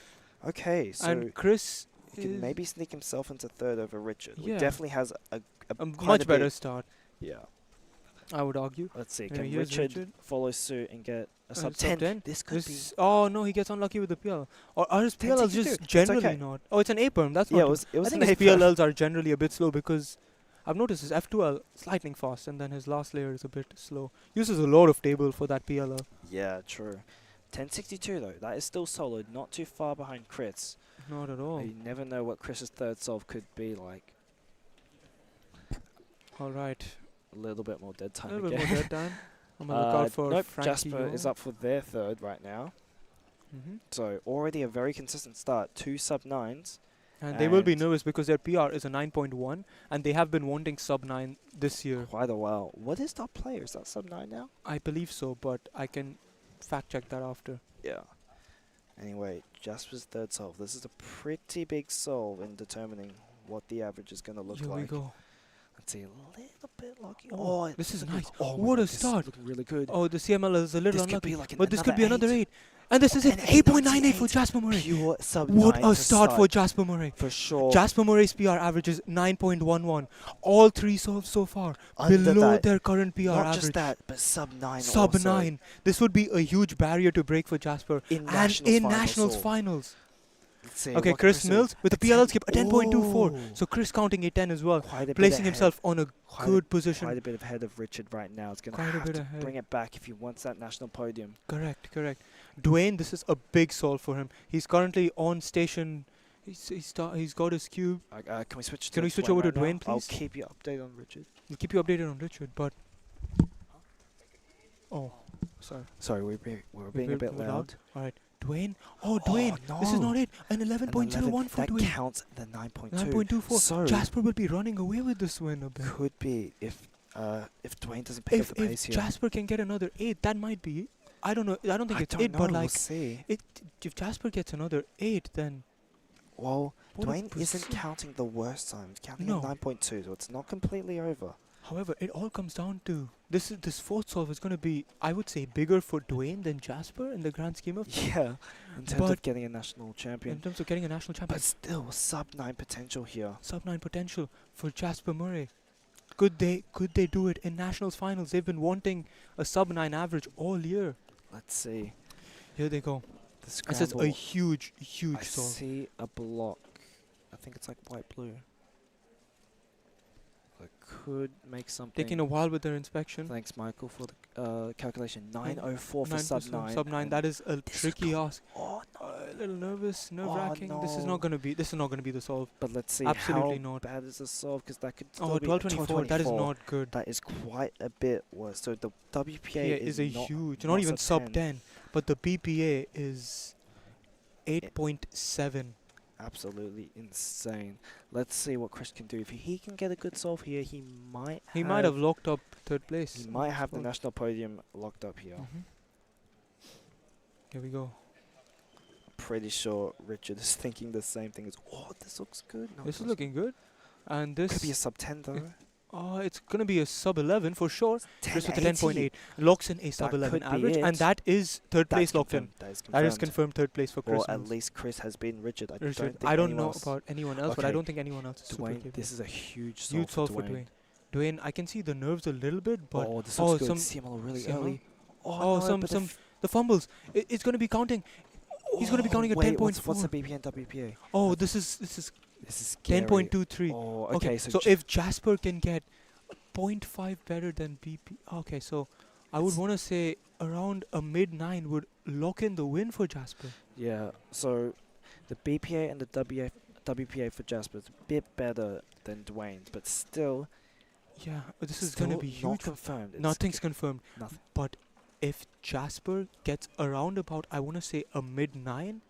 Okay, so
And Chris
he can
is
maybe sneak himself into third over Richard. He
Yeah.
definitely has a quite
much
a
better
bit-
start,
Yeah.
I would argue.
Let's see.
Yeah,
Can
here's
Richard follow suit and get a sub
sub
10? This could be.
Oh no, he gets unlucky with the PL. Or are his
10,
PLLs
62.
just
That's
generally
okay.
not? Oh, it's an A-perm. That's
Yeah,
not
it
too-
was- it was
I think
an
his
A-perm.
PLLs are generally a bit slow, because I've noticed his F2L is lightning fast, and then his last layer is a bit slow. Uses a lot of table for that PLL.
Yeah, true. 10.62 though. That is still solid. Not too far behind Chris.
Not at all.
You never know what Chris's third solve could be like.
All right.
A little bit more dead
A
time
little bit
again.
more dead time. I'm gonna look out for
nope,
Frankie
Jasper is
Yo.
up for their third right now.
Mhm.
So already a very consistent start. 2 sub 9s.
And they will be nervous because their PR is a 9.1, and they have been wanting sub 9 this year.
Quite a while. What is top player? Is that sub 9 now?
I believe so, but I can fact check that after.
Yeah. Anyway, Jasper's third solve. This is a pretty big solve in determining what the average is going to look
Here
like.
we go.
Let's see, a little bit lucky.
Oh,
it
this is
looking-
nice.
Oh my
What
God,
a
this is
start.
looking really good.
Oh, the CML is a little
This could
unlucky.
be like
But this could be
another
another
8.
8. And this is it.
An
8.98 for
8.98.
Jasper Murray.
Pure sub
What
9
a
to
start for Jasper Murray.
For sure.
Jasper Murray's PR average is 9.11. All 3 solves so far
Under
below
that,
their current PR
Not
average.
just that, but sub 9
Sub
also.
9. This would be a huge barrier to break for Jasper.
In
and
nationals
in
finals
nationals
solve.
finals.
Let's see,
Okay,
what can
Chris
do?
Mills with the
A
PLL
10.
skip, a 10.24.
Ooh.
So Chris counting a 10 as well,
Quite a bit
placing
ahead.
himself on a
Quite
good
a,
position.
Quite a bit ahead of Richard right now. It's going to
Quite a
have
bit
to
ahead.
bring it back if he wants that national podium.
Correct. Dwayne, this is a big solve for him. He's currently on station. He's got his cube.
Can we switch?
Can
to
we switch
Dwayne
over to
right now?
Dwayne,
I'll
please?
keep you updated on Richard.
We'll keep you updated on Richard, but... Oh, sorry.
Sorry, we were being a bit loud.
Alright, Dwayne. Oh, Dwayne. This is
no.
not it. An
An
11.01 for
that
Dwayne.
counts the 9.2.
9.24.
So
Jasper will be running away with this win a bit.
could be if Dwayne doesn't pick up the pace
If
here.
Jasper can get another 8, that might be I don't know. I don't think
I
it's
don't
8,
know.
but
We'll
like,
see.
if Jasper gets another 8, then
Well,
what a
Dwayne isn't
percent-
counting the worst time. He's counting
No.
at 9.2, so it's not completely over.
However, it all comes down to this fourth solve is going to be, I would say, bigger for Dwayne than Jasper in the grand scheme of things.
Yeah, in terms
But
of getting a national champion.
in terms of getting a national champion,
But still, sub-9 potential here.
sub-9 potential for Jasper Murray. Could they do it in nationals finals? They've been wanting a sub-9 average all year.
Let's see.
Here they go.
The
This is a
scramble.
huge
I
solve.
see a block. I think it's like white-blue. I could make something.
Taking a while with their inspection.
Thanks, Michael, for the calculation. 904 for sub-9.
Sub-9. That is a tricky ask.
Oh no!
A little nervous, nerve-wracking. This is
no.
not gonna be. This is not gonna be the solve.
But let's see
Absolutely
how
not.
bad is the solve, because that could
Oh,
still be
1224. That is
1224.
not good.
That is quite a bit worse. So the WPA
Yeah, is a
not
huge, not even
sub
sub 10, but the BPA is 8.7.
Absolutely insane. Let's see what Chris can do. If he can get a good solve here, he might.
He might have locked up third place.
He might have the
Well,
national podium locked up here.
Here we go.
Pretty sure Richard is thinking the same thing as. Oh, this looks good. No,
This
it
is looking good, and this
could be a sub 10 though.
it's gonna be a sub 11 for sure. Chris with the
1080.
10.8 locks in a sub
That
11
could be
average, and
it.
that is third
That's
place locked in.
confirmed. That is
That is
confirmed.
confirmed third place for Chris.
Or at least Chris has been Richard. I
Richard.
don't think
I don't
anyone
know
else.
about anyone else, but I
Okay.
don't think anyone else is super
Dwayne,
capable.
this is a huge solve,
Huge solve for Dwayne. Dwayne, I can see the nerves a little bit, but
oh, this looks good.
some
CML really
CML?
early.
Oh,
no,
some
but
the fumbles. It's going to be counting. He's going to be counting at
wait,
10.4.
what's the BPA and WPA?
Oh, this is
scary.
10.23.
Oh,
okay.
okay,
So if Jasper can get 0.5 better than BP, okay. So I would want to say around a mid 9 would lock in the win for Jasper.
Yeah. So the BPA and the WPA for Jasper is a bit better than Dwayne's, but still.
Yeah, this is going to be
not
huge.
confirmed. It's
Nothing's confirmed.
Nothing.
But if Jasper gets around about, I want to say a mid 9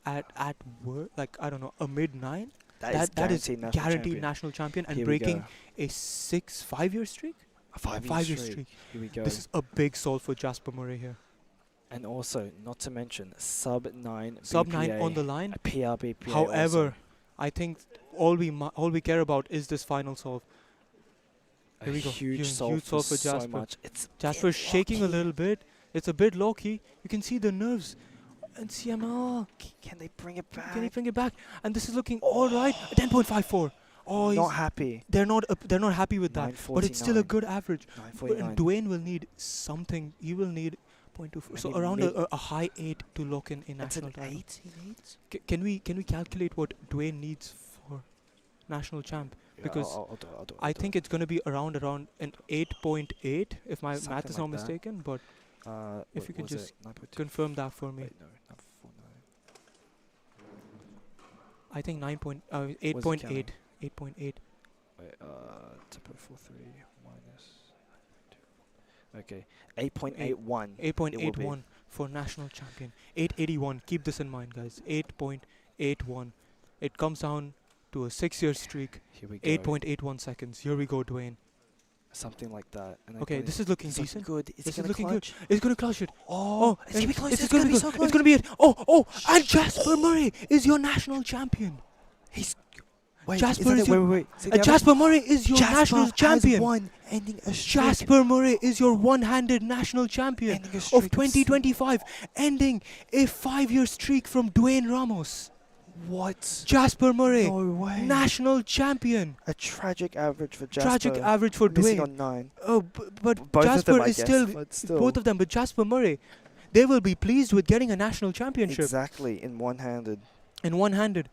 at work, like I don't know, a mid 9. That is guaranteed national champion and
Here we
breaking
go.
a 5-year streak.
A 5-year streak. Here we go.
This is a big solve for Jasper Murray here.
And also, not to mention, sub 9
Sub 9
BPA,
on the line.
a PR BPA.
However,
also.
I think all we care about is this final solve. Here we go.
Huge
Huge
solve
solve
for
for Jasper.
so much. It's
Jasper's shaking a little bit. It's a bit low key. You can see the nerves. And CML.
Can they bring it back?
Can he bring it back? And this is looking all right. 10.54. Oh,
Not
he's
happy.
They're not happy with that. But it's still a
949.
good average. But
949.
Dwayne will need something. He will need 0.24. So
Maybe
around
mid-
a high 8 to lock in
That's
national
an
title.
8 he needs?
Can we calculate what Dwayne needs for national champ?
Yeah,
Because
I'll do it, I'll do it,
I think it's going to be around an 8.8 if my math
Something
is not
like that.
mistaken. But if you can
was it
just
9.2?
confirm that for me.
Wait, no, 9.49.
I think 8.8.
counting?
8.8.
Wait, 2.43 minus 2. Okay, 8.81.
8.81 for national champion. 881. Keep this in mind, guys. 8.81. It comes down to a 6-year streak.
Here we go.
8.81 seconds. Here we go, Dwayne.
Something like that. And
Okay, this is looking decent.
Good.
This is looking good. It's gonna clutch it.
Oh, it's gonna be close.
It's gonna be so close. It's gonna be it. Oh! And Jasper Murray is your national champion.
Wait,
Jasper
is
is
that
your
wait. Say the
Jasper Murray is your
Jasper
national
has
champion.
won, ending a streak.
Jasper Murray is your one-handed national champion
Ending a
of
streak of
2025, ending a 5-year streak from Dwayne Ramos.
What?
Jasper Murray,
No way.
national champion.
A tragic average for Jasper.
Tragic average for
missing
Dwayne.
on 9.
Oh, but
Both of
Jasper
them, I
is
guess, but still.
both of them. But Jasper Murray, they will be pleased with getting a national championship
Exactly, in one-handed.
in one-handed.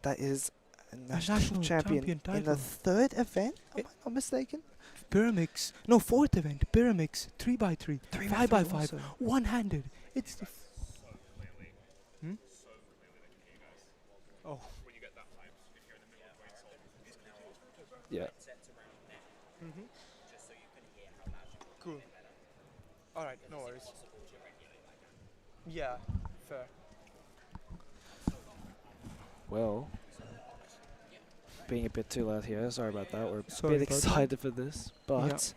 That is a national,
national
champion
champion
in the
title.
third event. Am I not mistaken?
Pyraminx, no, 4th event. Pyraminx, 3x3,
3x3
5x5,
also.
one-handed. It's the. Oh.
Yeah.
Cool. All right, no worries. Yeah, fair.
Well, being a bit too loud here. Sorry about that. We're
Sorry
a bit
about that.
excited for this, but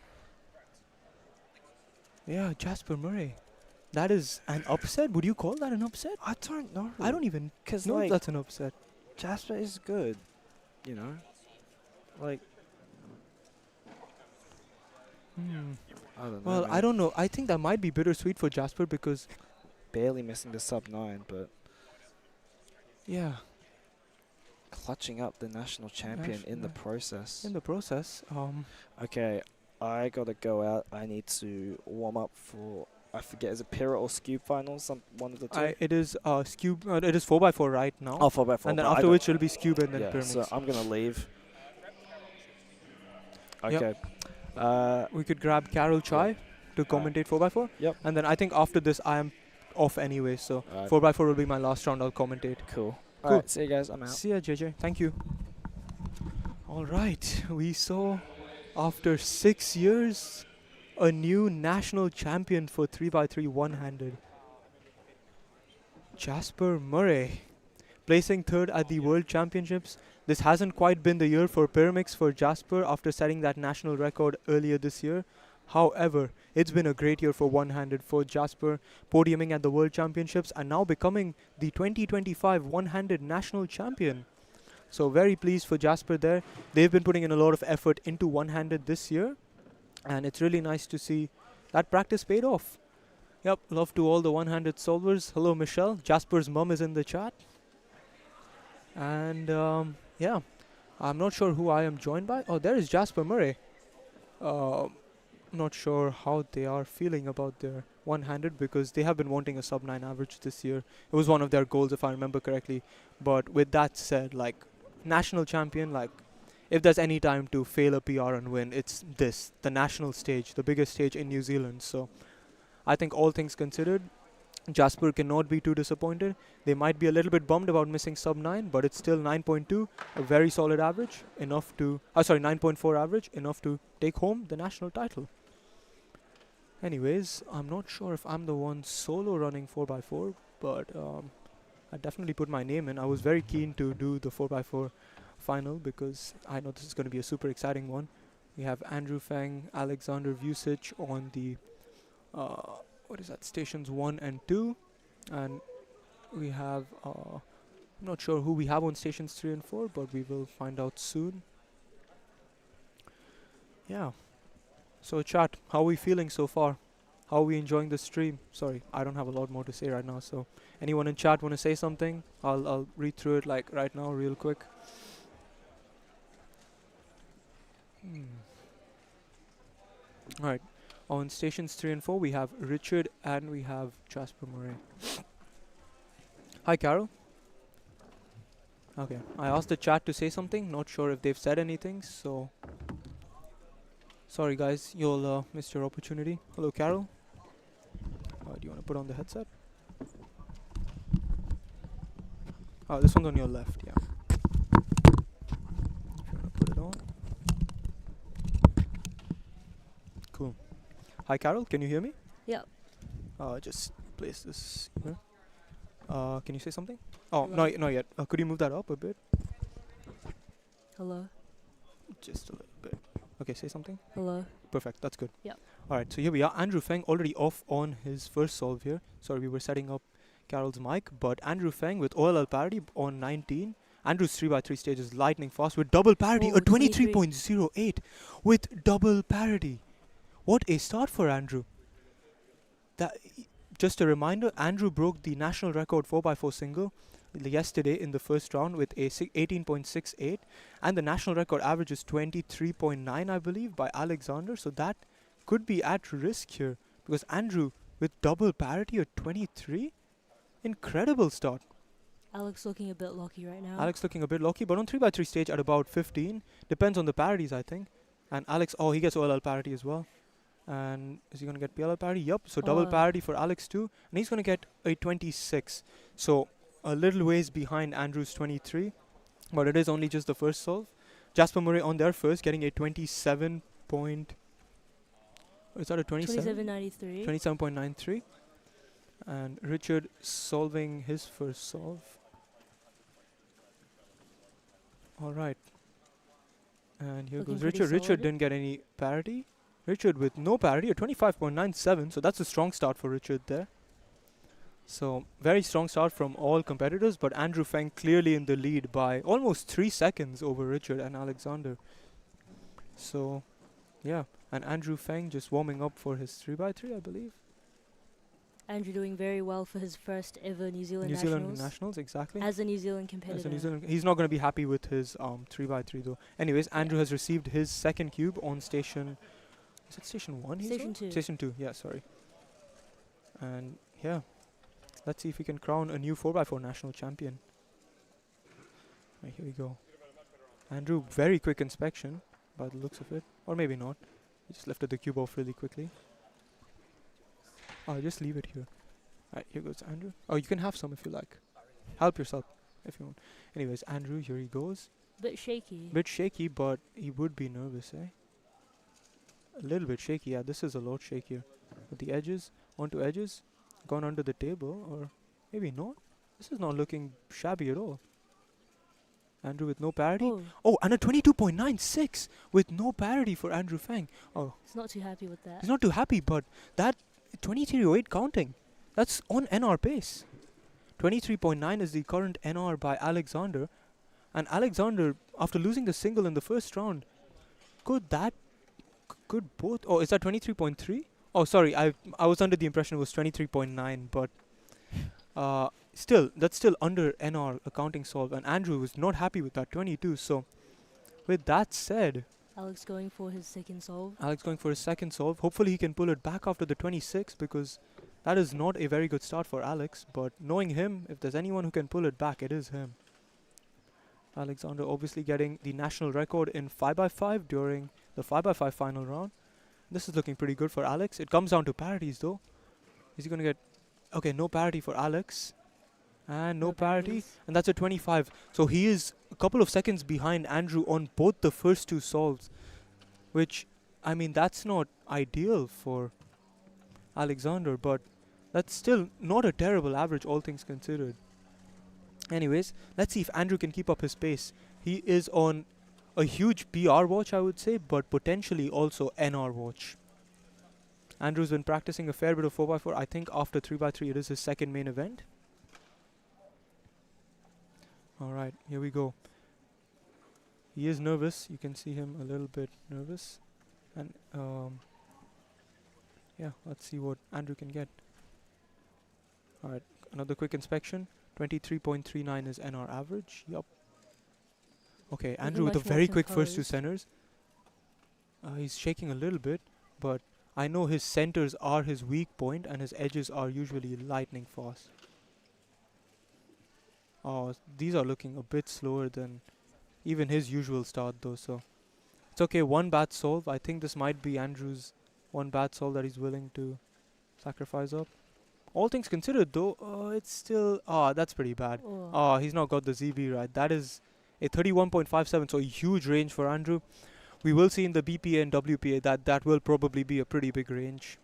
Yeah, Jasper Murray. That is an upset? Would you call that an upset?
I don't know.
I don't even
Because,
know if
like,
that's an upset.
Jasper is good. You know? Like, I don't know.
Well, I
man.
don't know. I think that might be bittersweet for Jasper because,
Barely missing the sub 9, but
yeah,
clutching up the national champion in the process.
in the process,
Okay, I gotta go out. I need to warm up for, I forget, is it Pyra or Skewb finals? One of the two.
it is Skewb. It is 4x4 right now.
Oh, 4x4.
And then
but I
after
don't-
which it'll be Skewb and then
yeah,
Pyraminx.
so I'm gonna leave.
Yep.
Okay.
We could grab Carol Chai to commentate 4x4.
Yep.
And then I think after this I am off anyway, so
Alright.
4x4 will be my last round. I'll commentate.
Cool.
Cool.
Alright, see you guys. I'm out.
See ya, JJ. Thank you. All right, we saw after 6 years a new national champion for 3x3 one-handed. Jasper Murray, placing third at the World Championships. This hasn't quite been the year for Pyraminx for Jasper after setting that national record earlier this year. However, it's been a great year for one-handed for Jasper, podiuming at the World Championships and now becoming the 2025 one-handed national champion. So very pleased for Jasper there. They've been putting in a lot of effort into one-handed this year, and it's really nice to see that practice paid off. Yep, love to all the one-handed solvers. Hello, Michelle. Jasper's mum is in the chat. And yeah, I'm not sure who I am joined by. Oh, there is Jasper Murray. Not sure how they are feeling about their one-handed because they have been wanting a sub 9 average this year. It was one of their goals if I remember correctly. But with that said, like, national champion, like, if there's any time to fail a PR and win, it's this, the national stage, the biggest stage in New Zealand. So I think all things considered, Jasper cannot be too disappointed. They might be a little bit bummed about missing sub 9, but it's still 9.2, a very solid average, enough to 9.4 average, enough to take home the national title. Anyways, I'm not sure if I'm the one solo running 4x4, but I definitely put my name in. I was very keen to do the 4x4 final because I know this is going to be a super exciting one. We have Andrew Feng, Alexander Vucic on the stations 1 and 2, and we have I'm not sure who we have on stations 3 and 4, but we will find out soon. Yeah. So chat, how are we feeling so far? How are we enjoying the stream? Sorry, I don't have a lot more to say right now, so anyone in chat want to say something? I'll read through it like right now real quick. Alright, on stations 3 and 4 we have Richard and we have Jasper Murray. Hi Carol. Okay, I asked the chat to say something, not sure if they've said anything, so sorry guys, you'll missed your opportunity. Hello Carol. Do you want to put on the headset? Oh, this one's on your left, yeah. If you want to put it on. Cool. Hi Carol, can you hear me?
Yep.
Just place this here. Can you say something? Oh, no, not yet. Could you move that up a bit?
Hello.
Just a little bit. Okay, say something.
Hello.
Perfect, that's good.
Yep.
Alright, so here we are. Andrew Feng already off on his first solve here. Sorry, we were setting up Carol's mic, but Andrew Feng with OLL parity on 19. Andrew's 3x3 stage is lightning fast with double parity, a 23.08 with double parity. What a start for Andrew. Just a reminder, Andrew broke the national record 4x4 single yesterday in the first round with a 18.68, and the national record average is 23.9, I believe, by Alexander. So that could be at risk here because Andrew with double parity at 23, incredible start.
Alex looking a bit lucky right now.
Alex looking a bit lucky, but on 3x3 stage at about 15, depends on the parities, I think. And Alex, oh, he gets OLL parity as well. And is he going to get PLL parity? Yup, so double parity for Alex too, and he's going to get a 26. So a little ways behind Andrew's 23, but it is only just the first solve. Jasper Murray on their first, getting a 27 point. Is that a 27?
27.93.
27.93. And Richard solving his first solve. All right. And here
Looking
goes
pretty
Richard. Richard
solid.
didn't get any parity. Richard with no parity, a 25.97. So that's a strong start for Richard there. So very strong start from all competitors, but Andrew Feng clearly in the lead by almost 3 seconds over Richard and Alexander. So, yeah, and Andrew Feng just warming up for his 3x3, I believe.
Andrew doing very well for his first ever New Zealand
New
Nationals.
Zealand Nationals, exactly.
As a New Zealand competitor.
As a New Zealand, he's not going to be happy with his 3x3 though. Anyways, Andrew has received his second cube on station. Is it station 1?
Station 2.
Station 2, yeah, sorry. And yeah, let's see if we can crown a new 4x4 national champion. Right, here we go. Andrew, very quick inspection by the looks of it. Or maybe not. He just lifted the cube off really quickly. I'll just leave it here. Right, here goes Andrew. Oh, you can have some if you like. Help yourself if you want. Anyways, Andrew, here he goes.
Bit shaky.
Bit shaky, but he would be nervous, eh? A little bit shaky, yeah, this is a lot shakier. With the edges, onto edges, gone under the table, or maybe not. This is not looking shabby at all. Andrew with no parity. Oh, and a 22.96 with no parity for Andrew Feng. Oh,
He's not too happy with that.
he's not too happy, but that 23.08 counting, that's on NR pace. 23.9 is the current NR by Alexander. And Alexander, after losing the single in the first round, could both... Oh, is that 23.3? Oh, sorry, I was under the impression it was 23.9, but... Still, that's still under NR accounting solve, and Andrew was not happy with that 22. So, with that said,
Alex going for his second solve.
Hopefully, he can pull it back after the 26 because that is not a very good start for Alex. But knowing him, if there's anyone who can pull it back, it is him. Alexander obviously getting the national record in 5x5 during the 5x5 final round. This is looking pretty good for Alex. It comes down to parities though. Is he going to get... Okay, no parity for Alex. And no parity. And that's a 25. So he is a couple of seconds behind Andrew on both the first two solves. Which, I mean, that's not ideal for Alexander. But that's still not a terrible average, all things considered. Anyways, let's see if Andrew can keep up his pace. He is on a huge PR watch, I would say, but potentially also NR watch. Andrew's been practicing a fair bit of 4x4. I think after 3x3 it is his second main event. Alright, here we go. He is nervous. You can see him a little bit nervous. And yeah, let's see what Andrew can get. Alright, another quick inspection. 23.39 is NR average. Yup. Okay, Andrew with a very quick first two centers. He's shaking a little bit, but I know his centers are his weak point and his edges are usually lightning fast. Oh, these are looking a bit slower than even his usual start though, so it's okay. One bad solve. I think this might be Andrew's one bad solve that he's willing to sacrifice up. All things considered though, it's still... that's pretty bad. He's not got the ZB right. That is a 31.57, so a huge range for Andrew. We will see in the BPA and WPA that will probably be a pretty big range.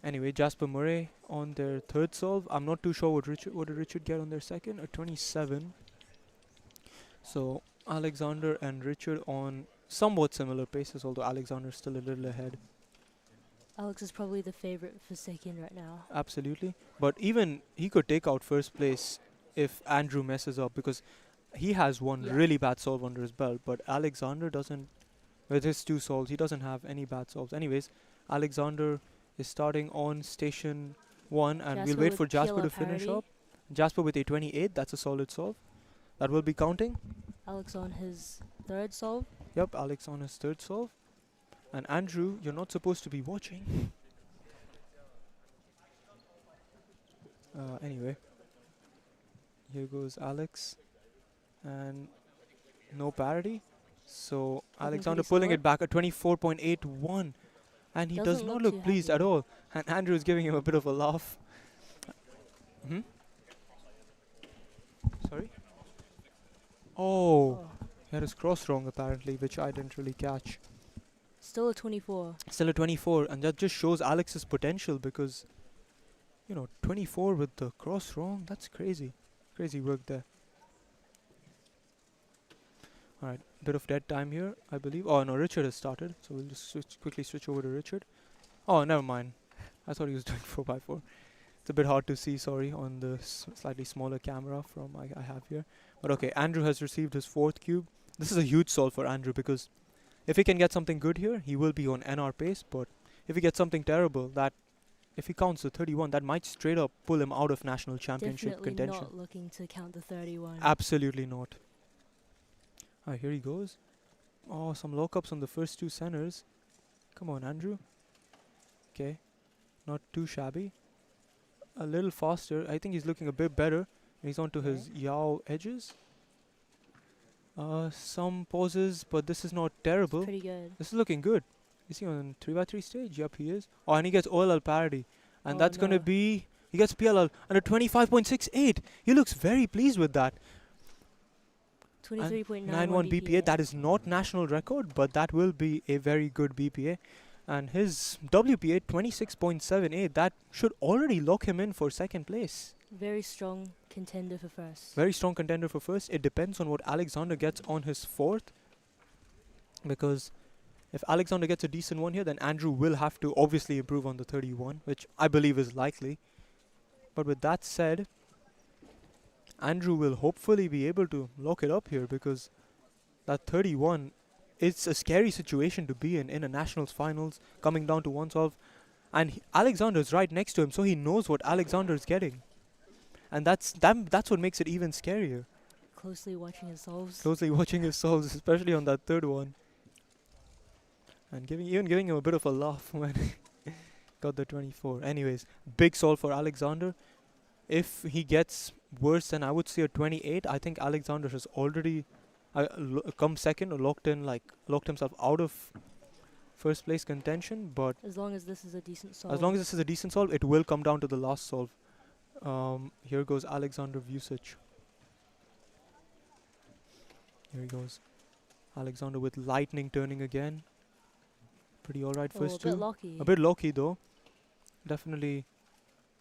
Anyway, Jasper Murray on their third solve. I'm not too sure what did Richard get on their second. A 27. So Alexander and Richard on somewhat similar paces, although Alexander's still a little ahead.
Alex is probably the favorite for second right now.
Absolutely. But even he could take out first place if Andrew messes up, because he has one really bad solve under his belt, but Alexander doesn't. With his two solves, he doesn't have any bad solves. Anyways, Alexander is starting on station 1, and we'll wait for Jasper to finish up. Jasper with a 28, that's a solid solve. That will be counting.
Alex on his third solve.
Yep, Alex on his third solve. And Andrew, you're not supposed to be watching. Anyway. Here goes Alex. And no parity. So Alexander pulling it back at 24.81. And he does not look pleased at all. And Andrew is giving him a bit of a laugh. Sorry? Oh. He had his cross wrong apparently, which I didn't really catch.
Still a 24.
Still a 24, and that just shows Alex's potential because, 24 with the cross wrong, that's crazy. Crazy work there. Alright, bit of dead time here, I believe. Oh no, Richard has started, so we'll just quickly switch over to Richard. Oh, never mind. I thought he was doing 4x4. It's a bit hard to see, sorry, on the slightly smaller camera from I have here. But okay, Andrew has received his 4th cube. This is a huge solve for Andrew because if he can get something good here, he will be on NR pace. But if he gets something terrible, that if he counts the 31, that might straight up pull him out of national championship
Definitely
contention.
not looking to count the 31.
Absolutely not. Alright, here he goes. Oh, some lockups on the first 2 centers. Come on, Andrew. Okay, not too shabby. A little faster. I think he's looking a bit better. He's onto his yaw edges. Some pauses, but this is not terrible.
Pretty good.
This is looking good. Is he on 3x3 stage? Yep, he is. Oh, and he gets OLL parity. And
Oh,
that's going to
no.
be... He gets PLL under 25.68. He looks very pleased with that.
23.91
BPA. That is not national record, but that will be a very good BPA. And his WPA 26.78. That should already lock him in for 2nd place.
Very strong contender for first.
Very strong contender for first. It depends on what Alexander gets on his 4th. Because if Alexander gets a decent one here, then Andrew will have to obviously improve on the 31, which I believe is likely. But with that said, Andrew will hopefully be able to lock it up here because that 31, it's a scary situation to be in a nationals finals, coming down to 1 solve. And Alexander's right next to him, so he knows what Alexander's getting. And that's what makes it even scarier.
Closely watching his solves.
Closely watching his solves, especially on that 3rd one. And giving him a bit of a laugh when got the 24. Anyways, big solve for Alexander. If he gets worse than I would say a 28, I think Alexander has already come 2nd or locked himself out of 1st place contention. But
as long as this is a decent solve.
As long as this is a decent solve, it will come down to the last solve. Here goes Alexander Vucic. Here he goes. Alexander with lightning turning again. Pretty alright first 2.
A bit locky.
A bit locky though. Definitely.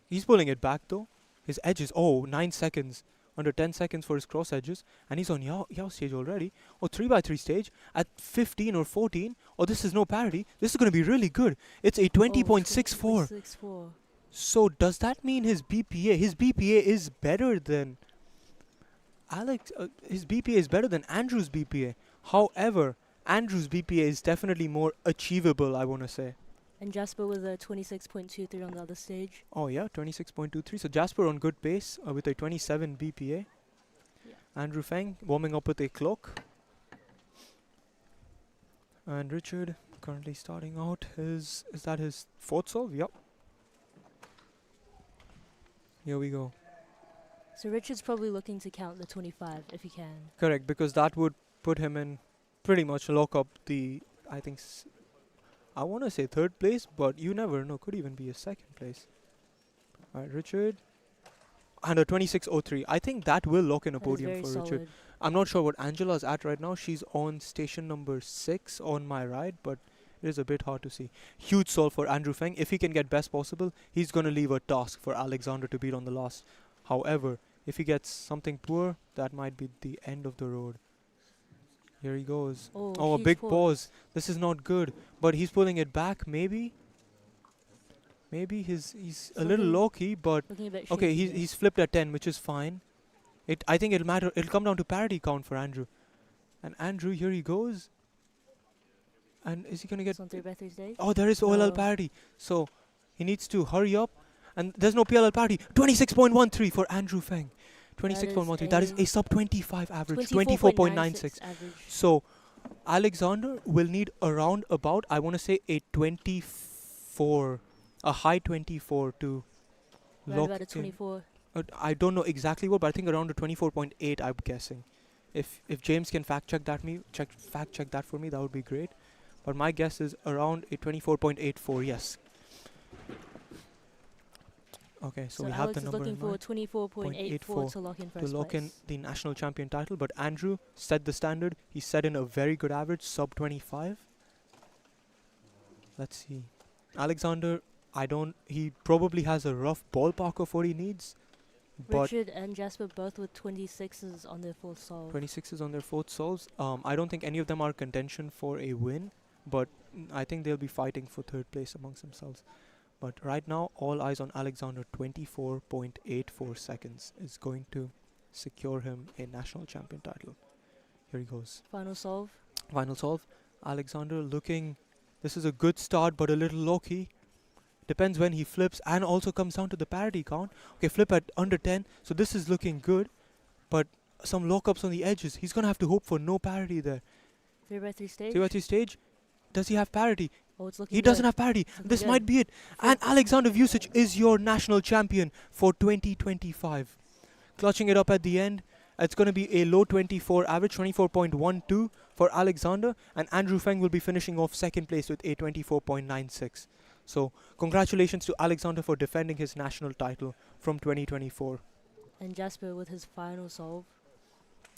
He's pulling it back though. His edges, 9 seconds. Under 10 seconds for his cross edges. And he's on yaw stage already. 3x3 stage at 15 or 14. This is no parity. This is going to be really good. It's a 20.64.
20.64.
So does that mean his BPA is better than his BPA is better than Andrew's BPA. However, Andrew's BPA is definitely more achievable, I want to say.
And Jasper with a 26.23 on the other stage.
Oh yeah, 26.23. So Jasper on good pace with a 27 BPA.
Yeah.
Andrew Feng warming up with a clock. And Richard currently starting out is that his 4th solve? Yep. Here we go.
So Richard's probably looking to count the 25 if he can.
Correct, because that would put him in pretty much lock up the, I think, I want to say 3rd place, but you never know. Could even be a 2nd place. Alright, Richard. And a 26.03. I think that will lock in a podium for Richard.
Solid.
I'm not sure what Angela's at right now. She's on station number 6 on my right, but it is a bit hard to see. Huge solve for Andrew Feng. If he can get best possible, he's going to leave a task for Alexander to beat on the last. However, if he gets something poor, that might be the end of the road. Here he goes.
Oh,
a big pause. This is not good. But he's pulling it back, maybe. Maybe he's a little low-key, but okay, he's flipped at 10, which is fine. I think it'll come down to parity count for Andrew. And Andrew, here he goes. And is he going to get...
On 3x3 stage?
Oh, there is OLL parity. So, he needs to hurry up. And there's no PLL parity. 26.13 for Andrew Feng. 26.13. That is a sub 25 average. 24.96. So, Alexander will need around about, I want to say, a 24. A high 24 to lock
about a 24.
I don't know exactly what, but I think around a 24.8, I'm guessing. If James can fact check that for me, that would be great. But my guess is around a 24.84. Yes. Okay, so we have the number in mind.
So Alex is looking for 24.84 to lock in first place.
To lock in the national champion title, but Andrew set the standard. He set in a very good average, sub 25. Let's see. Alexander, he probably has a rough ballpark of what he needs. But
Richard and Jasper both with 26s on their fourth solve.
26s on their fourth solves. I don't think any of them are contention for a win, but I think they'll be fighting for third place amongst themselves. But right now, all eyes on Alexander. 24.84 seconds is going to secure him a national champion title. Here he goes.
Final solve.
Final solve. Alexander looking. This is a good start, but a little low-key. Depends when he flips, and also comes down to the parity count. Okay, flip at under 10. So this is looking good, but some lockups on the edges. He's gonna have to hope for no parity there.
3x3 stage.
3x3 stage. Does he have parity?
Oh, it's looking
He
good.
doesn't have parity.
It's looking
This
good.
might be it. And Alexander Vucic is your national champion for 2025. Clutching it up at the end. It's going to be a low 24 average, 24.12 for Alexander. And Andrew Feng will be finishing off second place with a 24.96. So congratulations to Alexander for defending his national title from 2024.
And Jasper with his final solve.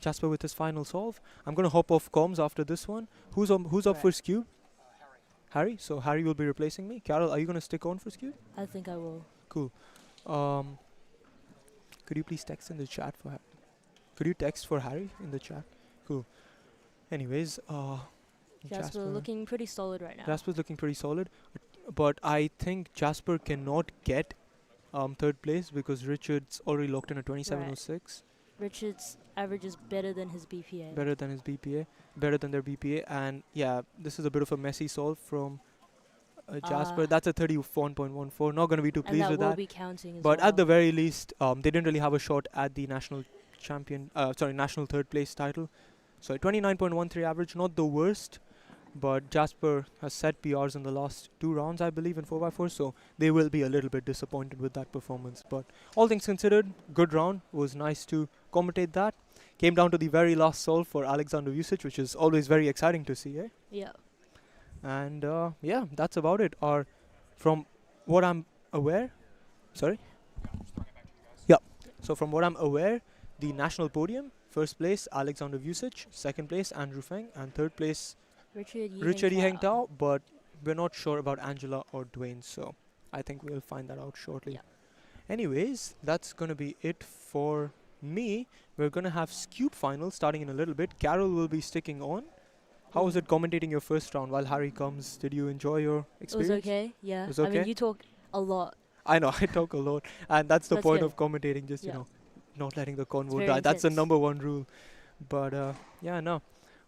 Jasper with his final solve. I'm going to hop off comms after this one. Who's up for Skewb? Harry. So Harry will be replacing me. Carol, are you going to stick on for Skewb?
I think I will.
Cool. Could you please text in the chat for Harry? Could you text for Harry in the chat? Cool. Anyways,
Jasper looking pretty solid right now.
Jasper's looking pretty solid, but I think Jasper cannot get third place because Richard's already locked in at 27.06.
Richard's average is better than his BPA.
Better than his BPA. Better than their BPA. And yeah, this is a bit of a messy solve from Jasper. That's a 31.14. Not going to be too pleased with that.
And that will be counting as
but
well.
at the very least, they didn't really have a shot at the national national third place title. So 29.13 average, not the worst. But Jasper has set PRs in the last 2 rounds, I believe, in 4x4. So they will be a little bit disappointed with that performance. But all things considered, good round. Was nice to commentate that. Came down to the very last solve for Alexander Vucic, which is always very exciting to see, eh?
Yeah.
And yeah, that's about it. Or from what I'm aware, sorry? Yeah. So from what I'm aware, the national podium, first place Alexander Vucic, second place Andrew Feng, and third place Richard Yiheng Tao, but we're not sure about Angela or Dwayne, so I think we'll find that out shortly.
Yeah.
Anyways, that's gonna be it for me. We're gonna have Skewb finals starting in a little bit. Carol will be sticking on. How was it commentating your first round while Harry comes? Did you enjoy your experience?
It was okay, yeah.
It was okay?
I mean, you talk a lot.
I know, I talk a lot. And that's the
That's
point
good.
of commentating, just,
Yeah.
you know, not letting the convo
very
die. That's the
intense.
#1 rule. But yeah, no.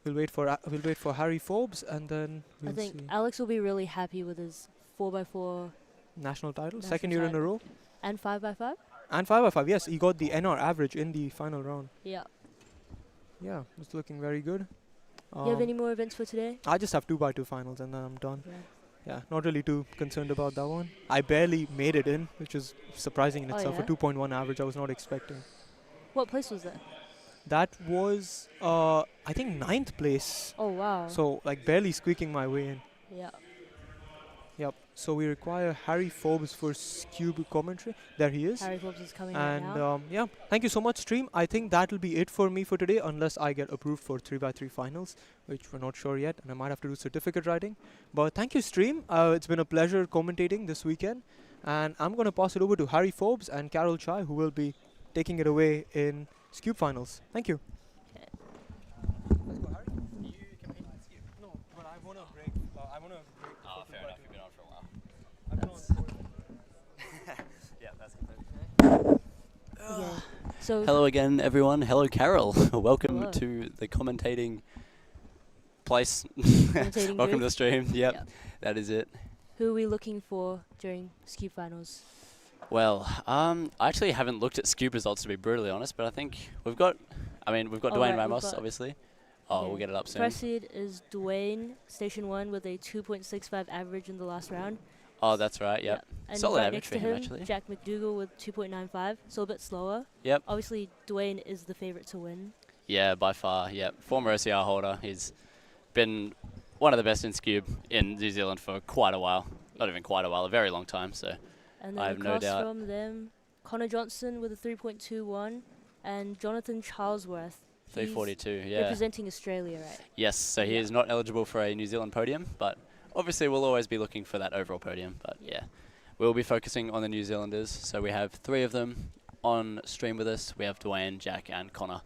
We'll wait for Harry Forbes, and then we'll
I think
see.
Alex will be really happy with his 4x4
National title,
national
second year in a
title.
row.
And 5x5?
And 5x5, yes, he got the NR average in the final round.
Yeah.
Yeah, it's looking very good.
You have any more events for today?
I just have 2x2 finals and then I'm done.
Yeah.
Yeah, not really too concerned about that one. I barely made it in, which is surprising in
Oh,
itself.
yeah?
A 2.1 average, I was not expecting.
What place was that?
That was, I think, 9th place.
Oh, wow.
So, like, barely squeaking my way in.
Yeah.
Yep. So we require Harry Forbes for Skewb commentary. There he is.
Harry Forbes is coming right
and
now.
yeah, thank you so much, stream. I think that'll be it for me for today, unless I get approved for 3x3 finals, which we're not sure yet, and I might have to do certificate writing. But thank you, stream. It's been a pleasure commentating this weekend, and I'm going to pass it over to Harry Forbes and Carol Chai, who will be taking it away in Skewb finals. Thank you.
Let's go, Harry. You compete in Skewb? No, but I want to break. I want to break.
Oh, fair enough. You've been on for a while.
I've been on
Yeah, that's completely
Okay. So
Hello again, everyone. Hello, Carol. Welcome
Hello.
to the commentating place.
Commentating
Welcome to
booth?
the stream. Yep,
Yep.
that is it.
who are we looking for during Skewb finals?
Well, I actually haven't looked at Skewb results, to be brutally honest, but I think we've got
Oh,
Dwayne
right, we've
Ramos,
got-
obviously. Oh, we'll
Okay.
get it up soon.
First seed is Dwayne, Station 1, with a 2.65 average in the last round.
Oh, that's right, yep.
And
Solid
right
average
next
for
to
him,
him,
actually.
Jack McDougall with 2.95, so a bit slower.
Yep.
Obviously, Dwayne is the favorite to win.
Yeah, by far, yep. Former OCR holder. He's been one of the best in Skewb in New Zealand for quite a while. Not even quite a while, a very long time, so
And
I
then
have no
across
doubt.
from them, Connor Johnson with a 3.21, and Jonathan Charlesworth. He's
342, yeah.
representing Australia, right?
Yes, so he is not eligible for a New Zealand podium, but obviously we'll always be looking for that overall podium. But yeah, we'll be focusing on the New Zealanders. So we have 3 of them on stream with us. We have Dwayne, Jack, and Connor.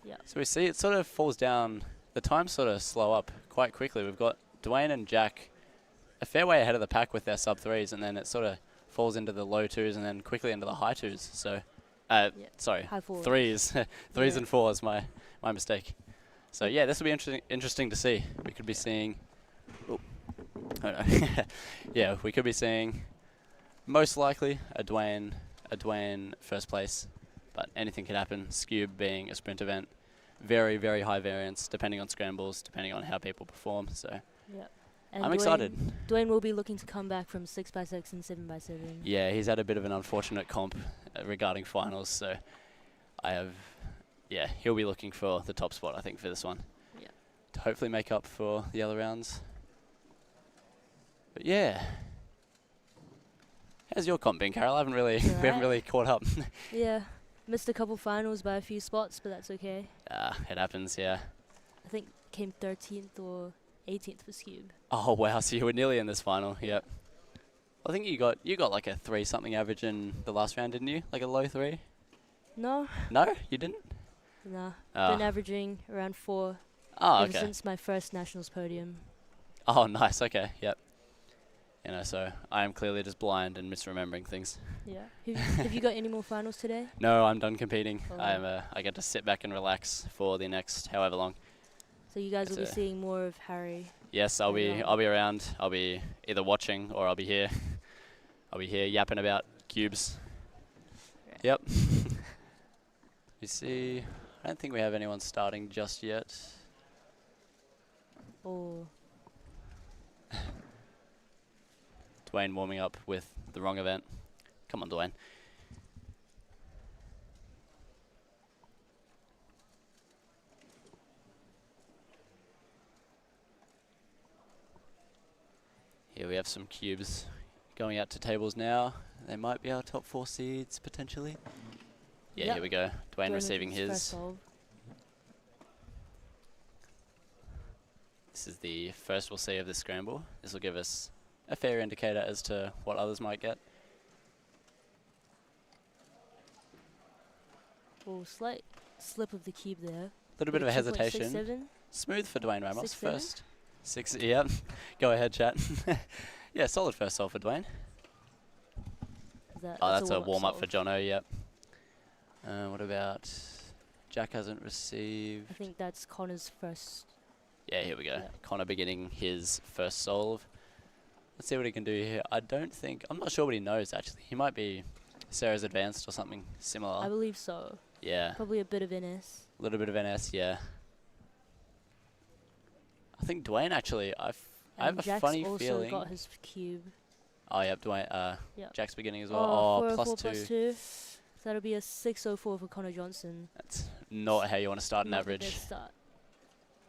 Yeah.
So we see it sort of falls down. The times sort of slow up quite quickly. We've got Dwayne and Jack a fair way ahead of the pack with their sub 3s, and then it sort of falls into the low 2s and then quickly into the high 2s. So, sorry,
High 4s.
3s, 3s and 4s. My mistake. So yeah, this will be interesting to see. We could be seeing. Oh no. Yeah, we could be seeing most likely a Dwayne first place, but anything could happen. Skewb being a sprint event, very, very high variance depending on scrambles, depending on how people perform. So
Yeah. And
I'm excited.
Dwayne will be looking to come back from 6x6 and 7x7.
Yeah, he's had a bit of an unfortunate comp regarding finals, so he'll be looking for the top spot, I think, for this one.
Yeah.
To hopefully make up for the other rounds. But yeah. How's your comp been, Carol? we haven't really caught up.
Yeah. Missed a couple finals by a few spots, but that's okay.
It happens, yeah.
I think came 13th or 18th for Skewb.
Oh wow, so you were nearly in this final, yep. I think you got like a 3-something average in the last round, didn't you? Like a low 3?
No.
No? You didn't?
Nah.
Oh.
Been averaging around 4
Oh,
ever
okay.
since my first nationals podium.
Oh, nice, okay, yep. You know, so I am clearly just blind and misremembering things.
Yeah. Have you got any more finals today?
No, I'm done competing.
Oh.
I get to sit back and relax for the next however long.
So you guys
It's
will be seeing more of Harry.
Yes, I'll be around. I'll be either watching or I'll be here. I'll be here yapping about cubes.
Right.
Yep. You see, I don't think we have anyone starting just yet.
Oh.
Dwayne warming up with the wrong event. Come on, Dwayne. Here we have some cubes going out to tables now. They might be our top 4 seeds, potentially. Yeah,
Yep.
here we go. Dwayne receiving
with first
his.
solve.
This is the first we'll see of this scramble. This will give us a fair indicator as to what others might get.
Oh, slight slip of the cube there.
A little bit of a hesitation.
2.67.
Smooth for Dwayne Ramos.
6-7?
First. 6, yep. Go ahead, chat. Yeah, solid first solve for Dwayne. That's a warm-up for Jono, yep. What about Jack hasn't received?
I think that's Connor's first.
Yeah, here we go.
Yeah.
Connor beginning his first solve. Let's see what he can do here. I'm not sure what he knows, actually. He might be Sarah's advanced or something similar.
I believe so.
Yeah.
Probably a bit of NS.
A little bit of NS, yeah. I think Dwayne actually, I have a
Jack's
funny
also
feeling.
got his cube.
Oh, yep, Dwayne,
Yep.
Jack's beginning as well.
Oh,
Oh,
404
+2.
+2. So that'll be a 604 for Connor Johnson.
That's not how you want to start an
Not the
average.
best start.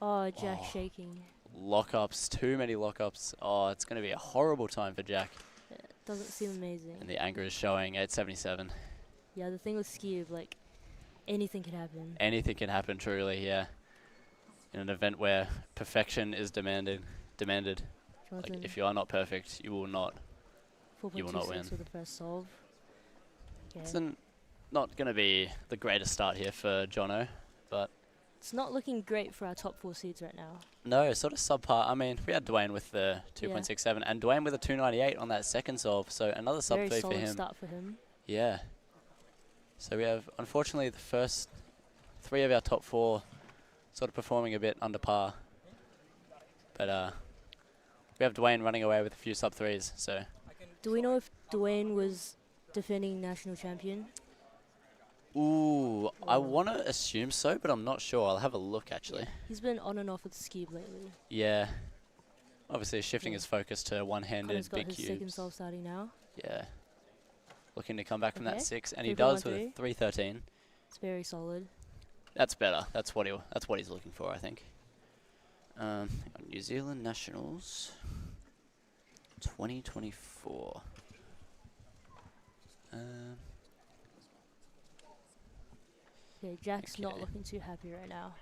Oh, Jack
Oh.
shaking.
Lockups, too many lockups. Oh, it's going to be a horrible time for Jack.
Yeah, doesn't seem amazing.
And the anger is showing at 77.
Yeah, the thing with Skewb, like, anything can happen.
Anything can happen, truly, yeah. In an event where perfection is demanded. Like,
Jonathan,
if you are not perfect, you will not win.
4.26 for the first solve. Okay.
It's not going to be the greatest start here for Jono, but
It's not looking great for our top 4 seeds right now.
no, sort of subpar. I mean, we had Dwayne with the 2.67 and Dwayne with a 2.98 on that second solve, so another sub
Very
3 for
solid
him.
start for him.
Yeah. So we have, unfortunately, the first 3 of our top 4 sort of performing a bit under par. But we have Dwayne running away with a few sub 3s, so.
Do we know if Dwayne was defending national champion?
Ooh, I want to assume so, but I'm not sure. I'll have a look, actually.
He's been on and off with Skewb lately.
Yeah. Obviously, shifting his focus to one-handed
Connor's got
big
his
cubes.
second solve starting now.
Yeah. Looking to come back from that
Okay.
6, and he does with a
3.13.
3.13.
It's very solid.
That's better. That's what he's looking for, I think. New Zealand Nationals 2024.
Okay, Jack's not
Okay.
looking too happy right now.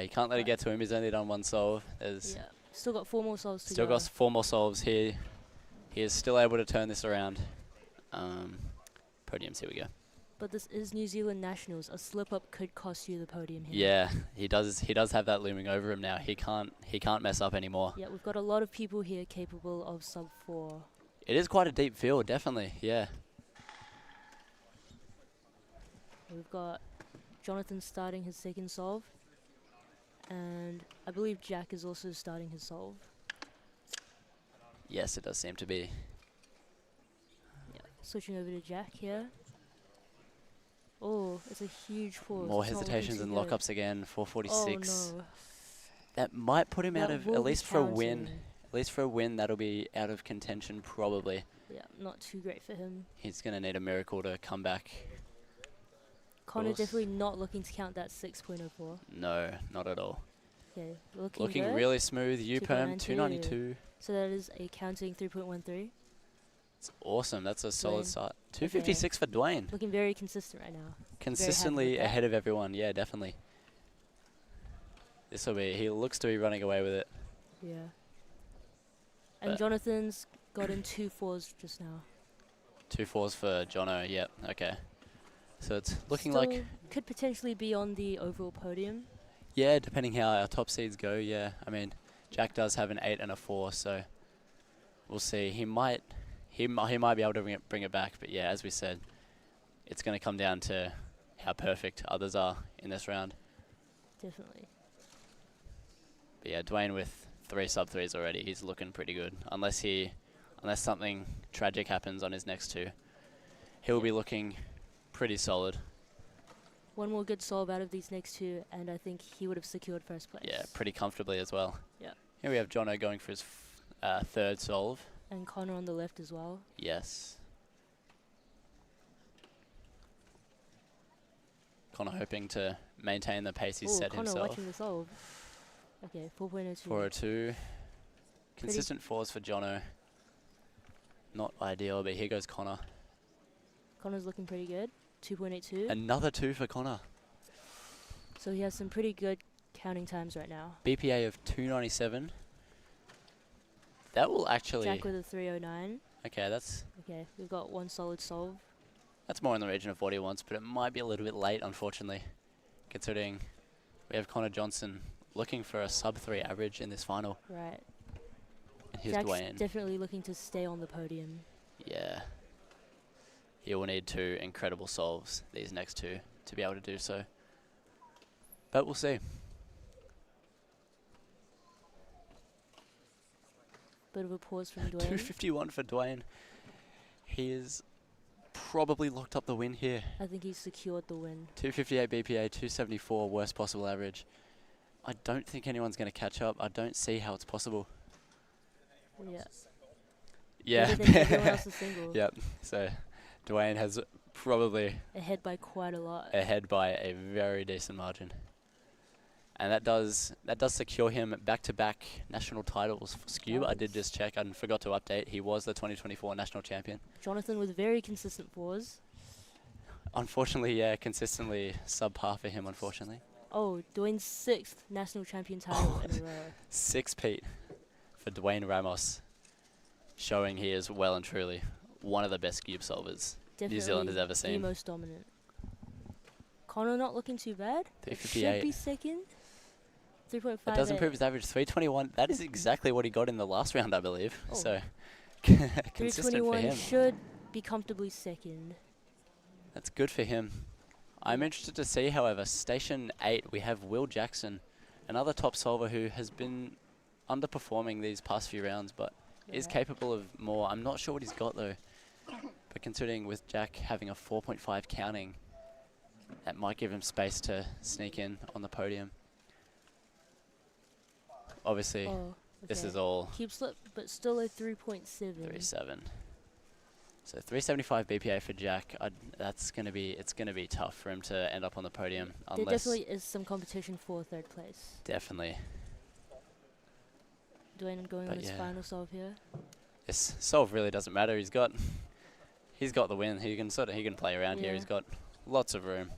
You can't let it get to him. He's only done 1 solve. There's
Yeah, still got 4 more solves to
still
go.
got 4 more solves here. He is still able to turn this around. Podiums, here we go.
But this is New Zealand Nationals. A slip up could cost you the podium here.
Yeah, he does. He does have that looming over him now. He can't mess up anymore.
Yeah, we've got a lot of people here capable of sub 4.
It is quite a deep field, definitely. Yeah.
We've got Jonathan starting his second solve. And I believe Jack is also starting his solve.
Yes, it does seem to be.
Yeah, switching over to Jack here. Oh, it's a huge pause.
More
It's not looking
hesitations
too
and
good.
lockups again. 446.
Oh no.
That might put him out
That
of,
will
at
be
least for a win.
counting.
At least for a win, that'll be out of contention probably.
Yeah, not too great for him.
He's going to need a miracle to come back.
Connor
Course.
definitely not looking to count that 6.04.
No, not at all.
Okay, looking
Looking
good.
really smooth. U-perm, 292.
So that is a counting 3.13.
It's awesome. That's a solid
Dwayne.
start. 256 for Dwayne.
Looking very consistent right now. Very happy with
Consistently
that.
ahead of everyone. Yeah, definitely. This will be. He looks to be running away with it.
Yeah. And
But-
Jonathan's got in 2 4s just now.
2 4s for Jono. Yep. Okay. So it's looking
Still
like.
could potentially be on the overall podium.
Yeah, depending how our top seeds go. Yeah. I mean, Jack does have an 8 and a 4, so we'll see. He might be able to bring it back. But yeah, as we said, it's going to come down to how perfect others are in this round.
Definitely.
But yeah, Dwayne with 3 sub-3s already, he's looking pretty good. Unless something tragic happens on his next 2, he'll be looking pretty solid.
One more good solve out of these next 2, and I think he would have secured first place.
Yeah, pretty comfortably as well.
Yeah.
Here we have Jono going for his 3rd solve.
And Connor on the left as well.
Yes. Connor hoping to maintain the pace he's
Ooh,
set
Connor
himself.
watching the solve. Okay, 4.02.
402. Consistent 4s for Jono. Not ideal, but here goes Connor.
Connor's looking pretty good. 2.82.
Another 2 for Connor.
So he has some pretty good counting times right now.
BPA of 297. That will actually...
Jack with a 309.
Okay, that's
Okay, we've got 1 solid solve.
that's more in the region of what he wants, but it might be a little bit late, unfortunately, considering we have Connor Johnson looking for a sub-3 average in this final.
Right.
And here's
Jack's
Dwayne.
definitely looking to stay on the podium.
Yeah. He will need 2 incredible solves, these next 2, to be able to do so. But we'll see.
Bit of a pause from Dwayne.
251 for Dwayne. He is probably locked up the win here.
I think he's secured the win.
258 BPA, 274 worst possible average. I don't think anyone's going to catch up. I don't see how it's possible.
Yeah.
Yeah.
Better than everyone else's single.
Yep. So Dwayne has probably
Ahead by quite a lot.
ahead by a very decent margin. And that does secure him back-to-back national titles for Skewb. I did just check. I forgot to update. He was the 2024 national champion.
Jonathan with very consistent 4s.
Unfortunately, yeah, consistently subpar for him, unfortunately.
Oh, Dwayne's 6th national champion title in a row.
6-peat for Dwayne Ramos, showing he is well and truly one of the best Skewb solvers New Zealand has ever
the
seen.
most dominant. Connor not looking too bad. It should
358.
be second. 3.5.
It does improve his average. 321. That is exactly what he got in the last round, I believe.
Oh.
So consistent for
321
him.
should be comfortably second.
That's good for him. I'm interested to see, however, Station 8, we have Will Jackson, another top solver who has been underperforming these past few rounds, but is capable of more. I'm not sure what he's got, though. But considering with Jack having a 4.5 counting, that might give him space to sneak in on the podium. Obviously, this
okay.
is all
Keep slip, but still a 3.7.
3.7. So 375 BPA for Jack. It's gonna be tough for him to end up on the podium
There
unless
definitely is some competition for 3rd place.
definitely.
Dwayne going
But
on his
yeah.
final solve here.
This solve really doesn't matter. He's got the win. He can play around here.
Yeah.
He's got lots of room.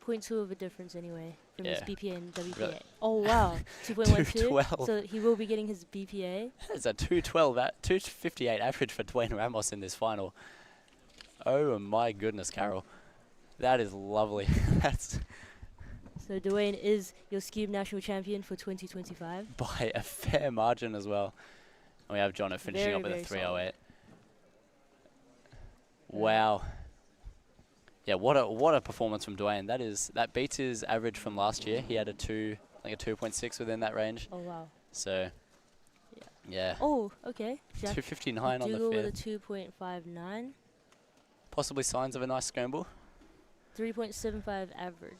0.2 of a difference anyway from his
Yeah.
BPA and WPA.
Really?
Oh wow, 2.12.
212.
So he will be getting his BPA.
There's a 212, 258 average for Dwayne Ramos in this final. Oh my goodness, Carol. That is lovely. That's
So Dwayne is your Skewb national champion for 2025.
by a fair margin as well. And we have Jono finishing
Very,
up with a
very
308. Wow. Yeah, what a performance from Dwayne. That beats his average from last year. He had a 2.6 within that range.
Oh wow.
So yeah.
Oh, okay.
259 on the
Dougal with a
fifth.
2.59.
Possibly signs of a nice scramble.
3.75 average.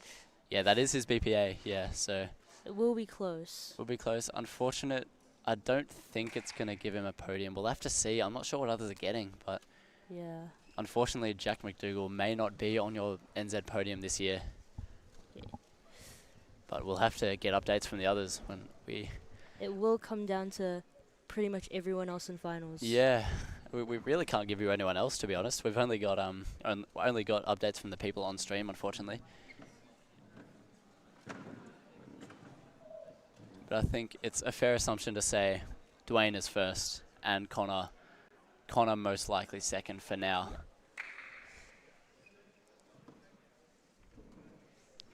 Yeah, that is his BPA. Yeah, so
It will be close.
will be close. Unfortunate. I don't think it's going to give him a podium. We'll have to see. I'm not sure what others are getting, but
Yeah.
unfortunately, Jack McDougall may not be on your NZ podium this year. But we'll have to get updates from the others when we...
It will come down to pretty much everyone else in finals.
Yeah, we really can't give you anyone else, to be honest. We've only got only got updates from the people on stream, unfortunately. But I think it's a fair assumption to say Dwayne is first and Connor most likely second for now.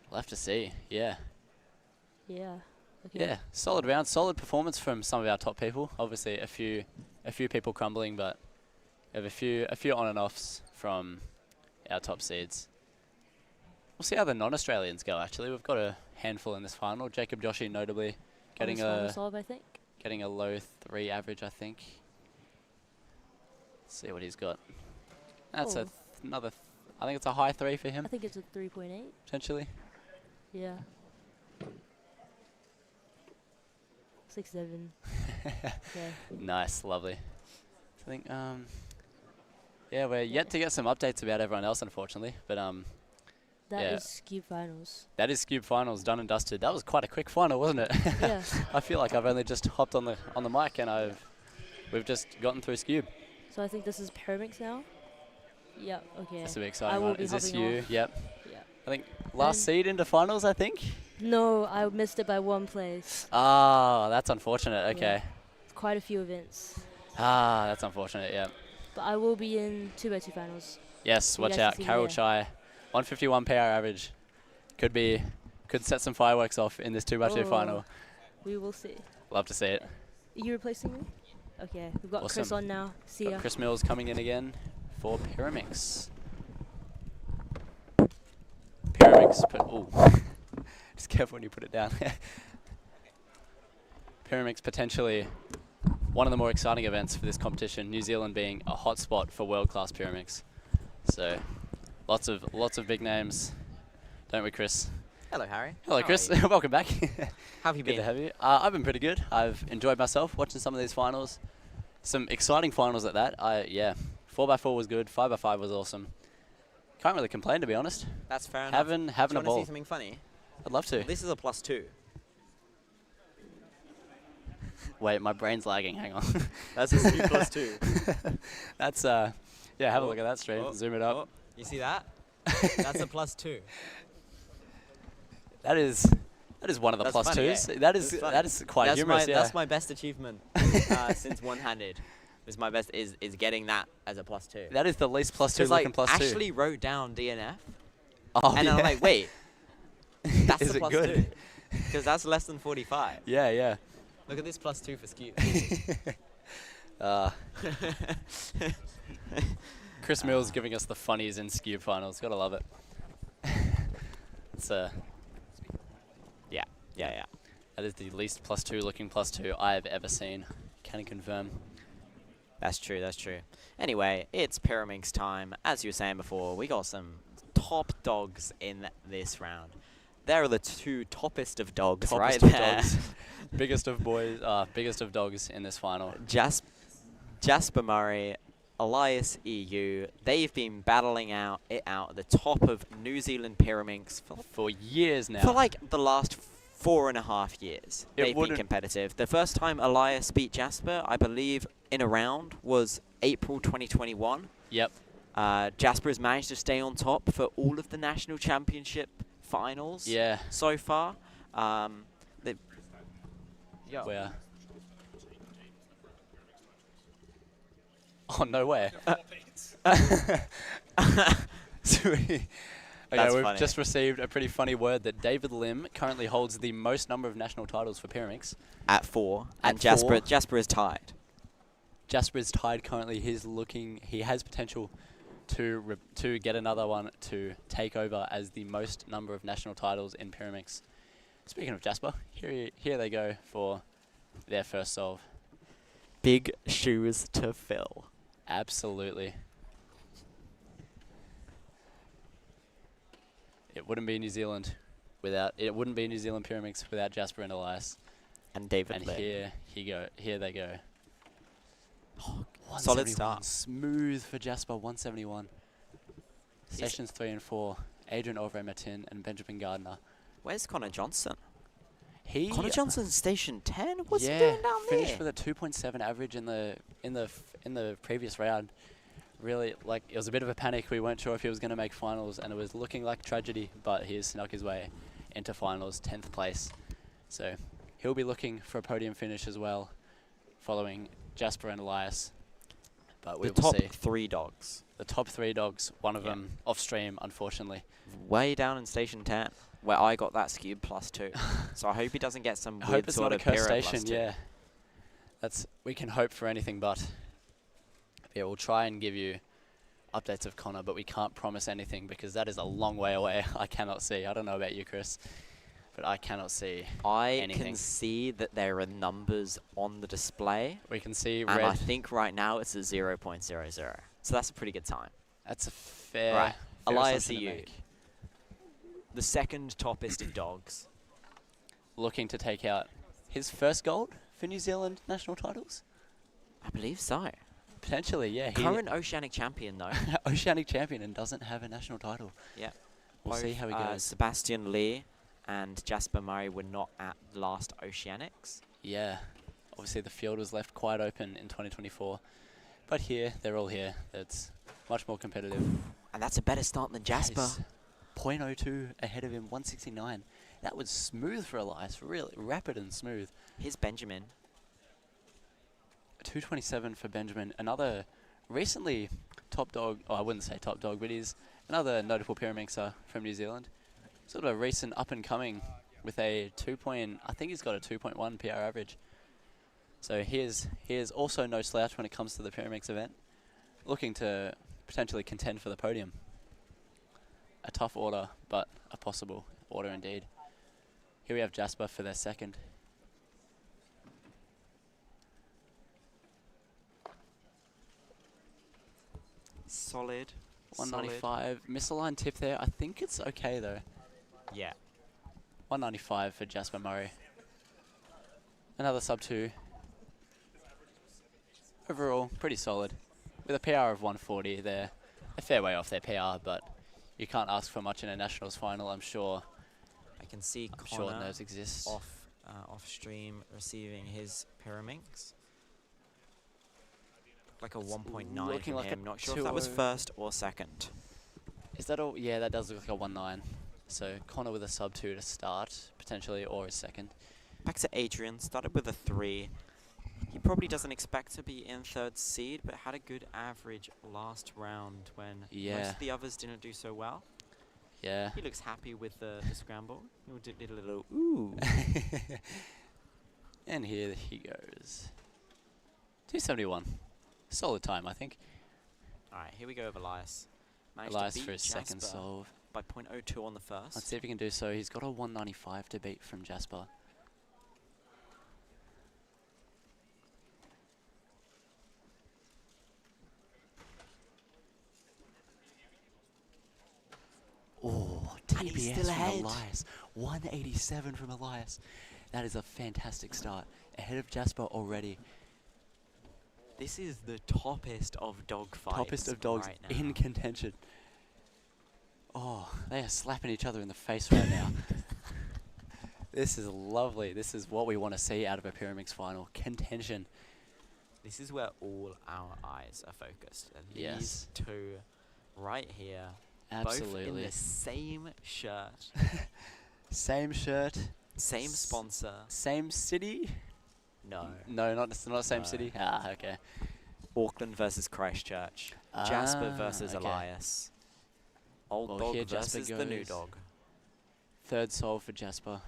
We'll have to see. Yeah.
Yeah. Okay.
Yeah, solid round, solid performance from some of our top people. Obviously, a few people crumbling, but we have a few on and offs from our top seeds. We'll see how the non-Australians go. Actually, we've got a handful in this final. Jacob Joshi notably getting
final solve, I think.
getting a low 3 average, I think. Let's see what he's got. That's
Oh.
another. I think it's a high 3 for him.
I think it's a 3.8.
Potentially.
Yeah. 6.7. Okay.
Nice, lovely. I think yeah, we're yet to get some updates about everyone else, unfortunately, but
That
yeah.
is Skewb finals.
That is Skewb finals done and dusted. That was quite a quick final, wasn't it?
Yeah.
I feel like I've only just hopped on the mic and we've just gotten through Skewb.
So I think this is Pyraminx now. Yep. Okay.
This will be
I
exciting.
will
One.
be
Is this
hopping
you?
off.
Yep.
Yeah.
I think last seed into finals, I think.
No, I missed it by 1 place.
Ah, that's unfortunate. Okay.
Quite a few events.
Ah, that's unfortunate. Yeah.
But I will be in 2x2 finals.
Yes,
You
watch
guys can
out.
see me
Carol
there.
Chai, 151 PR average. Could set some fireworks off in this 2x2
Oh,
final.
We will see.
Love to see it.
Are you replacing me? Okay, we've got Chris
Awesome.
on now. See
Got
ya.
Chris Mills coming in again for Pyraminx. Ooh. Just careful when you put it down. Pyraminx potentially one of the more exciting events for this competition. New Zealand being a hotspot for world-class Pyraminx. So lots of big names, don't we, Chris?
Hello, Harry.
Hello,
How
Chris.
are you?
Welcome back.
How have you
Good
been?
to have you. I've been pretty good. I've enjoyed myself watching some of these finals. Some exciting finals at that. 4x4 was good. 5x5 was awesome. Can't really complain, to be honest.
That's fair enough.
Having
Do
a
you want to
ball.
see something funny?
I'd love to.
Well, this is a +2.
Wait, my brain's lagging. Hang on.
That's a Skewb +2.
That's yeah. Have a look at that stream. Zoom it up.
You see that? That's a +2.
That is one of the
That's
plus
funny,
twos.
eh?
That is
That's
quite
that's
humorous.
My,
Yeah.
That's my best achievement since one-handed. Is my best is getting that as a +2.
That is the least +2
'Cause,
looking
like,
+2.
Ashley wrote down DNF.
Oh,
and I'm like, wait, that's
Is
a
it good?
+2 because that's less than 45.
Yeah, yeah.
Look at this +2 for Skewb.
Chris Mills giving us the funnies in Skewb finals. Gotta love it. It's
yeah.
That is the least +2 looking +2 I have ever seen. Can confirm.
That's true. Anyway, it's Pyraminx time. As you were saying before, we got some top dogs in this round. There are the two toppest of dogs right
Toppest of
there.
dogs. biggest of dogs in this final.
Jasper Murray, Elias EU, they've been battling it out at the top of New Zealand Pyraminx
for years now.
For like the last 4.5 years.
It
They've been
wouldn't-
competitive. The first time Elias beat Jasper, I believe, in a round was April 2021.
Yep.
Jasper has managed to stay on top for all of the national championship finals so far.
Where? Oh, no way. Okay,
That's
we've
funny.
just received a pretty funny word that David Lim currently holds the most number of national titles for Pyraminx.
At 4.
At
And Jasper
4.
Jasper is tied.
Jasper is tied currently. He has potential to get another one to take over as the most number of national titles in Pyraminx. Speaking of Jasper, here they go for their first solve.
Big shoes to fill.
Absolutely. It wouldn't be New Zealand Pyraminx without Jasper and Elias.
And David
And
Lim.
here they go.
Solid
171.
start.
Smooth for Jasper, 171. Stations 3 and 4, Adrian Ovray-Martin and Benjamin Gardner.
Where's Connor Johnson?
He
Connor Johnson's station 10? What's he
yeah,
doing down
finished
there?
with a 2.7 average in the previous round. Really, like, it was a bit of a panic. We weren't sure if he was going to make finals, and it was looking like tragedy, but he has snuck his way into finals, 10th place. So he'll be looking for a podium finish as well, following Jasper and Elias. But we
The
will
top
see.
3 dogs.
The top 3 dogs, one of them off stream, unfortunately.
Way down in station 10, where I got that Skewb +2. So I hope he doesn't get some
I hope
weird
it's
sort
not a
of
cursed
Pyra
station,
+2.
yeah. We can hope for anything but. Yeah, we'll try and give you updates of Connor, but we can't promise anything because that is a long way away. I cannot see. I don't know about you, Chris, but I cannot see anything.
Can see that there are numbers on the display.
We can see
and
red.
I think right now it's a 0.00. So that's a pretty good time.
That's a fair,
Right.
fair
Elias,
assumption to
you.
make.
The second toppest of dogs.
Looking to take out his first gold for New Zealand national titles?
I believe so.
Potentially, yeah.
Current Oceanic champion, though.
Oceanic champion and doesn't have a national title.
Yeah.
We'll see how he goes.
Sebastian Lee and Jasper Murray were not at last Oceanics.
Yeah. Obviously, the field was left quite open in 2024. But here, they're all here. It's much more competitive.
And that's a better start than Jasper.
Nice. 0.02 ahead of him, 169. That was smooth for Elias, really rapid and smooth.
Here's Benjamin.
227 for Benjamin. Another recently top dog, I wouldn't say top dog, but he's another notable Pyraminxer from New Zealand. Sort of a recent up and coming with a I think he's got a 2.1 PR average. So he is also no slouch when it comes to the Pyraminx event. Looking to potentially contend for the podium. A tough order, but a possible order indeed. Here we have Jasper for their second.
Solid.
195. Misaligned tip there. I think it's okay though.
Yeah.
195 for Jasper Murray. Another sub 2. Overall, pretty solid. With a PR of 140, they're a fair way off their PR, but you can't ask for much in a nationals final, I'm sure.
I can see
I'm sure
Connor
those exist.
off stream receiving his Pyraminx. Like a 1.9
looking
from
like
him.
a
Not sure if that was
2.0.
first or second.
Is that all? Yeah, that does look like a 1.9. So Connor with a sub 2 to start, potentially, or his second.
Back to Adrian. Started with a 3. He probably doesn't expect to be in third seed, but had a good average last round when most of the others didn't do so well.
Yeah.
He looks happy with the scramble. He did a little ooh.
And here he goes. 271. Solid time, I think.
Alright, here we go with Elias. Managed
Elias
to beat
for his second
Jasper
solve.
by 0.02 on the first.
Let's see if he can do so. He's got a 195 to beat from Jasper. Oh,
And he's
TBS
still
from
ahead.
Elias. 187 from Elias. That is a fantastic start. Ahead of Jasper already.
This is the toppest of dog fights.
Toppest of dogs
right now.
in contention. Oh, they are slapping each other in the face right now. This is lovely. This is what we want to see out of a Pyraminx final. Contention.
This is where all our eyes are focused. And these
Yes.
two right here. Both in
Absolutely.
the same shirt.
Same shirt.
Same sponsor.
Same city?
No.
No, not the same
No.
city. Ah, okay.
Auckland versus Christchurch. Jasper versus
okay.
Elias. Old
Well,
dog
here Jasper
versus the new
goes.
dog.
Third solve for Jasper.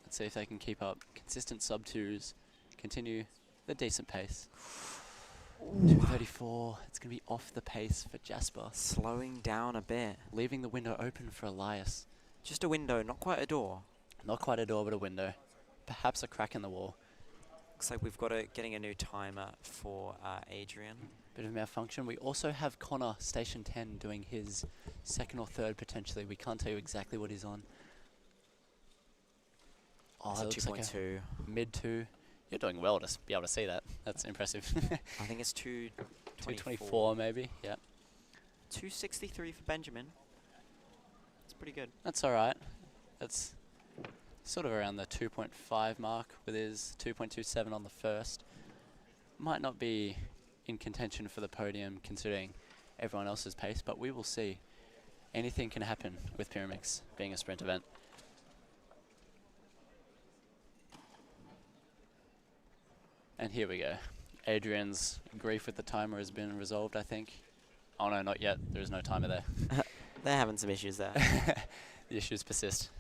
Let's see if they can keep up consistent sub twos, continue the decent pace. 234. It's going to be off the pace for Jasper.
Slowing down a bit.
Leaving the window open for Elias.
Just a window, not quite a door.
Not quite a door, but a window. Perhaps a crack in the wall.
Looks like we've got getting a new timer for Adrian.
Bit of malfunction. We also have Connor, Station 10, doing his second or third potentially. We can't tell you exactly what he's on. Oh,
It's
it
a
looks like
2.2.
Mid 2. You're doing well to be able to see that. That's impressive.
I think it's
224 maybe, yeah.
263 for Benjamin. It's pretty good.
That's alright. That's sort of around the 2.5 mark with his 2.27 on the first. Might not be in contention for the podium considering everyone else's pace, but we will see. Anything can happen with Pyraminx being a sprint event. And here we go. Adrian's grief with the timer has been resolved, I think. Oh no, not yet. There is no timer there.
They're having some issues there.
The issues persist.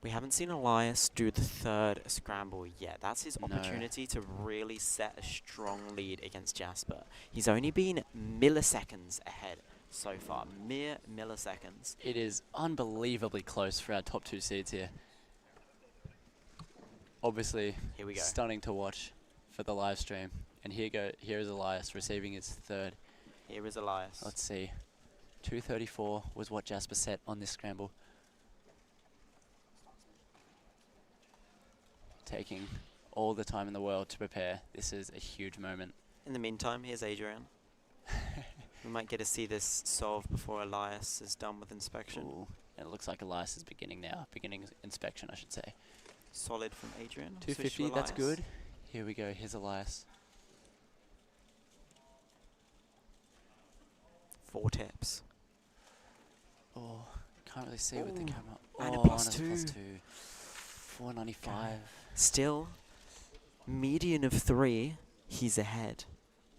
We haven't seen Elias do the third scramble yet. That's his opportunity to really set a strong lead against Jasper. He's only been milliseconds ahead so far. Mere milliseconds.
It is unbelievably close for our top two seeds here. Obviously,
here we go.
Stunning to watch for the live stream. And here is Elias receiving his third.
Here is Elias.
Let's see. 234 was what Jasper set on this scramble. Taking all the time in the world to prepare. This is a huge moment.
In the meantime, here's Adrian. We might get to see this solved before Elias is done with inspection.
Ooh. And it looks like Elias is beginning now. Beginning inspection, I should say.
Solid from Adrian.
250, that's good. Here we go, here's Elias.
4 tips.
Oh, can't really see with the camera.
And a
oh,
plus
and
2.
Plus 2. 495.
Still, median of 3, he's ahead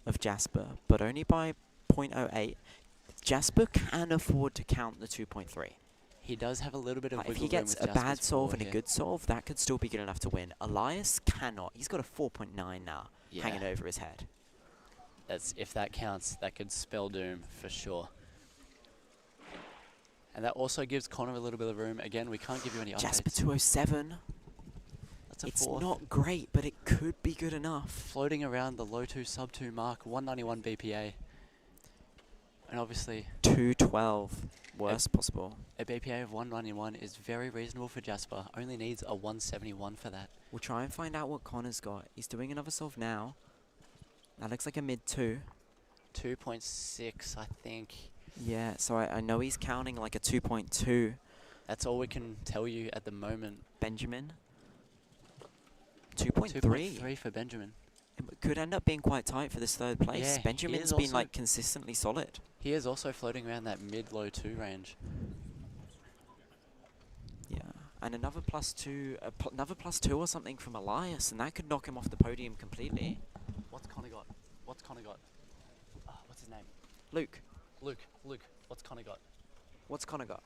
of Jasper, but only by 0.08. Jasper can afford to count the 2.3.
He does have a little bit of wiggle
if he
room
gets
with
a bad
Jasper's
solve
four
and a
here.
good solve, that could still be good enough to win. Elias cannot. He's got a 4.9 now, hanging over his head.
That's, if that counts, that could spell doom for sure. And that also gives Connor a little bit of room. Again, we can't give you any updates.
Jasper 207.
That's a
It's
fourth.
not great, but it could be good enough.
Floating around the low 2 sub 2 mark, 191 BPA. And obviously
212, worst possible.
A BPA of 191 is very reasonable for Jasper. Only needs a 171 for that.
We'll try and find out what Connor's got. He's doing another solve now. That looks like a mid 2.
2.6, I think.
Yeah, so I know he's counting like a 2.2.
That's all we can tell you at the moment.
Benjamin. 2.3.
2.3 for Benjamin.
It could end up being quite tight for this third place.
Yeah, he
Benjamin's
is
been
also
like consistently solid.
He is also floating around that mid-low 2 range.
Yeah, and another plus 2, another plus 2 or something from Elias, and that could knock him off the podium completely.
What's Connor got? What's Connor got? What's his name?
Luke.
Luke. What's Connor got?
What's Connor got?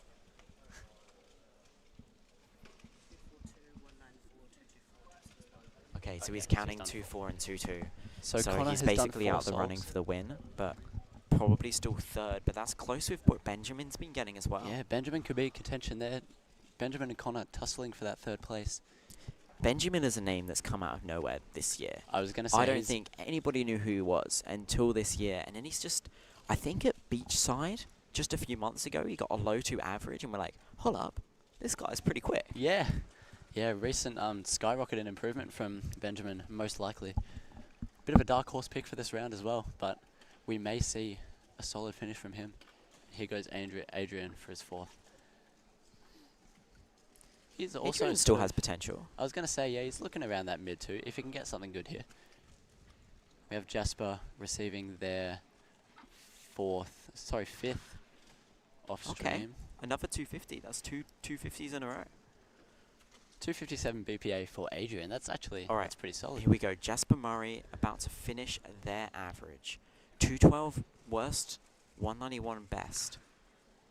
Okay, so he's counting 2-4 and 2-2.
So
So
Connor
he's
has done
basically
4
out the running
solves.
for the win, but probably still third. But that's close with what Benjamin's been getting as well.
Yeah, Benjamin could be in contention there. Benjamin and Connor tussling for that third place.
Benjamin is a name that's come out of nowhere this year.
I was going to say
I don't
he's-
think anybody knew who he was until this year. And then he's just, I think at Beachside, just a few months ago, he got a low 2 average. And we're like, hold up, this guy's pretty quick.
Yeah. Yeah, recent skyrocketed improvement from Benjamin, most likely. Bit of a dark horse pick for this round as well, but we may see a solid finish from him. Here goes Adrian for his 4th. He's also
Adrian still has potential.
I was going to say, yeah, he's looking around that mid 2, if he can get something good here. We have Jasper receiving their 5th off stream.
Okay, another 250. That's two 250s in a row.
257 BPA for Adrian. That's actually
All right,
that's pretty solid.
Here we go. Jasper Murray about to finish their average. 212 worst, 191 best.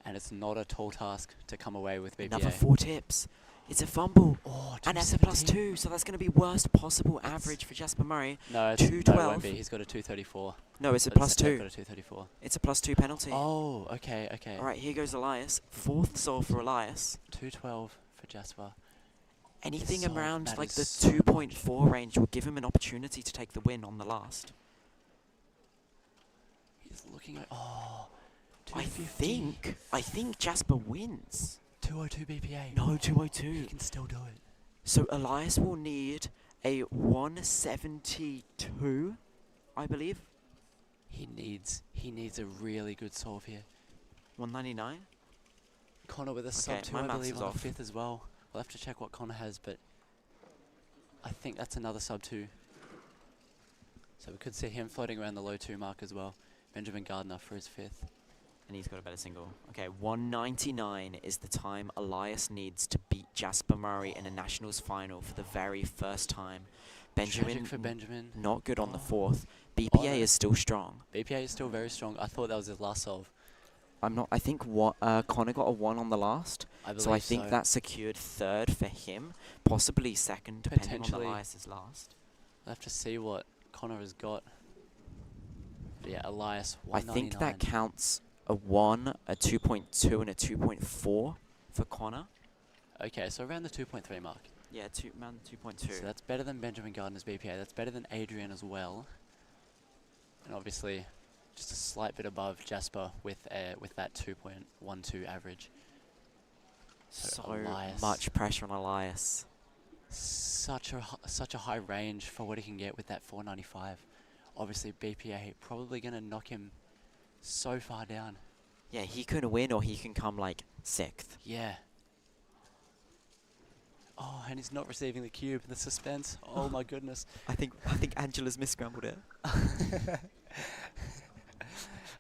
And it's not a tall task to come away with BPA.
Another 4 tips. It's a fumble.
Oh,
and that's a +2, so that's going to be worst possible average for Jasper Murray.
No, it's,
212.
no, it won't be. He's got a 234.
No, it's a
But
+2.
got a 234.
It's a +2 penalty.
Oh, okay, okay.
All right, here goes Elias. 4th solve for Elias.
212 for Jasper.
Anything
Solve,
around
that
like
is
the
so
2.4 range will give him an opportunity to take the win on the last.
He's looking at
I think Jasper wins.
202 BPA.
No, 202.
He can still do it.
So Elias will need a 172, I believe.
He needs a really good solve here.
199.
Connor with a sub 2, I believe, on the 5th as well. We'll have to check what Connor has, but I think that's another sub 2. So we could see him floating around the low 2 mark as well. Benjamin Gardner for his 5th.
And he's got a better single. Okay, 199 is the time Elias needs to beat Jasper Murray in a Nationals final for the very first time.
Tragic for Benjamin.
Not good on the 4th. BPA is still strong.
BPA is still very strong. I thought that was his last solve.
I think Connor got a 1 on the last.
I
So I
believe
think
so.
that secured 3rd for him. Possibly 2nd, depending on
Potentially.
Elias's last.
We'll have to see what Connor has got. But yeah, Elias,
I
199.
think that counts a 1, a 2.2, and a 2.4 for Connor.
Okay, so around the 2.3 mark.
Yeah, around 2.2.
So that's better than Benjamin Gardner's BPA. That's better than Adrian as well. And obviously, just a slight bit above Jasper with that 2.12 average.
So
Elias,
much pressure on Elias.
such a high range for what he can get with that 495. Obviously, BPA probably going to knock him so far down.
Yeah, he could win or he can come like 6th.
Yeah. Oh, and he's not receiving the cube. The suspense. Oh my goodness.
I think Angela's misscrambled it.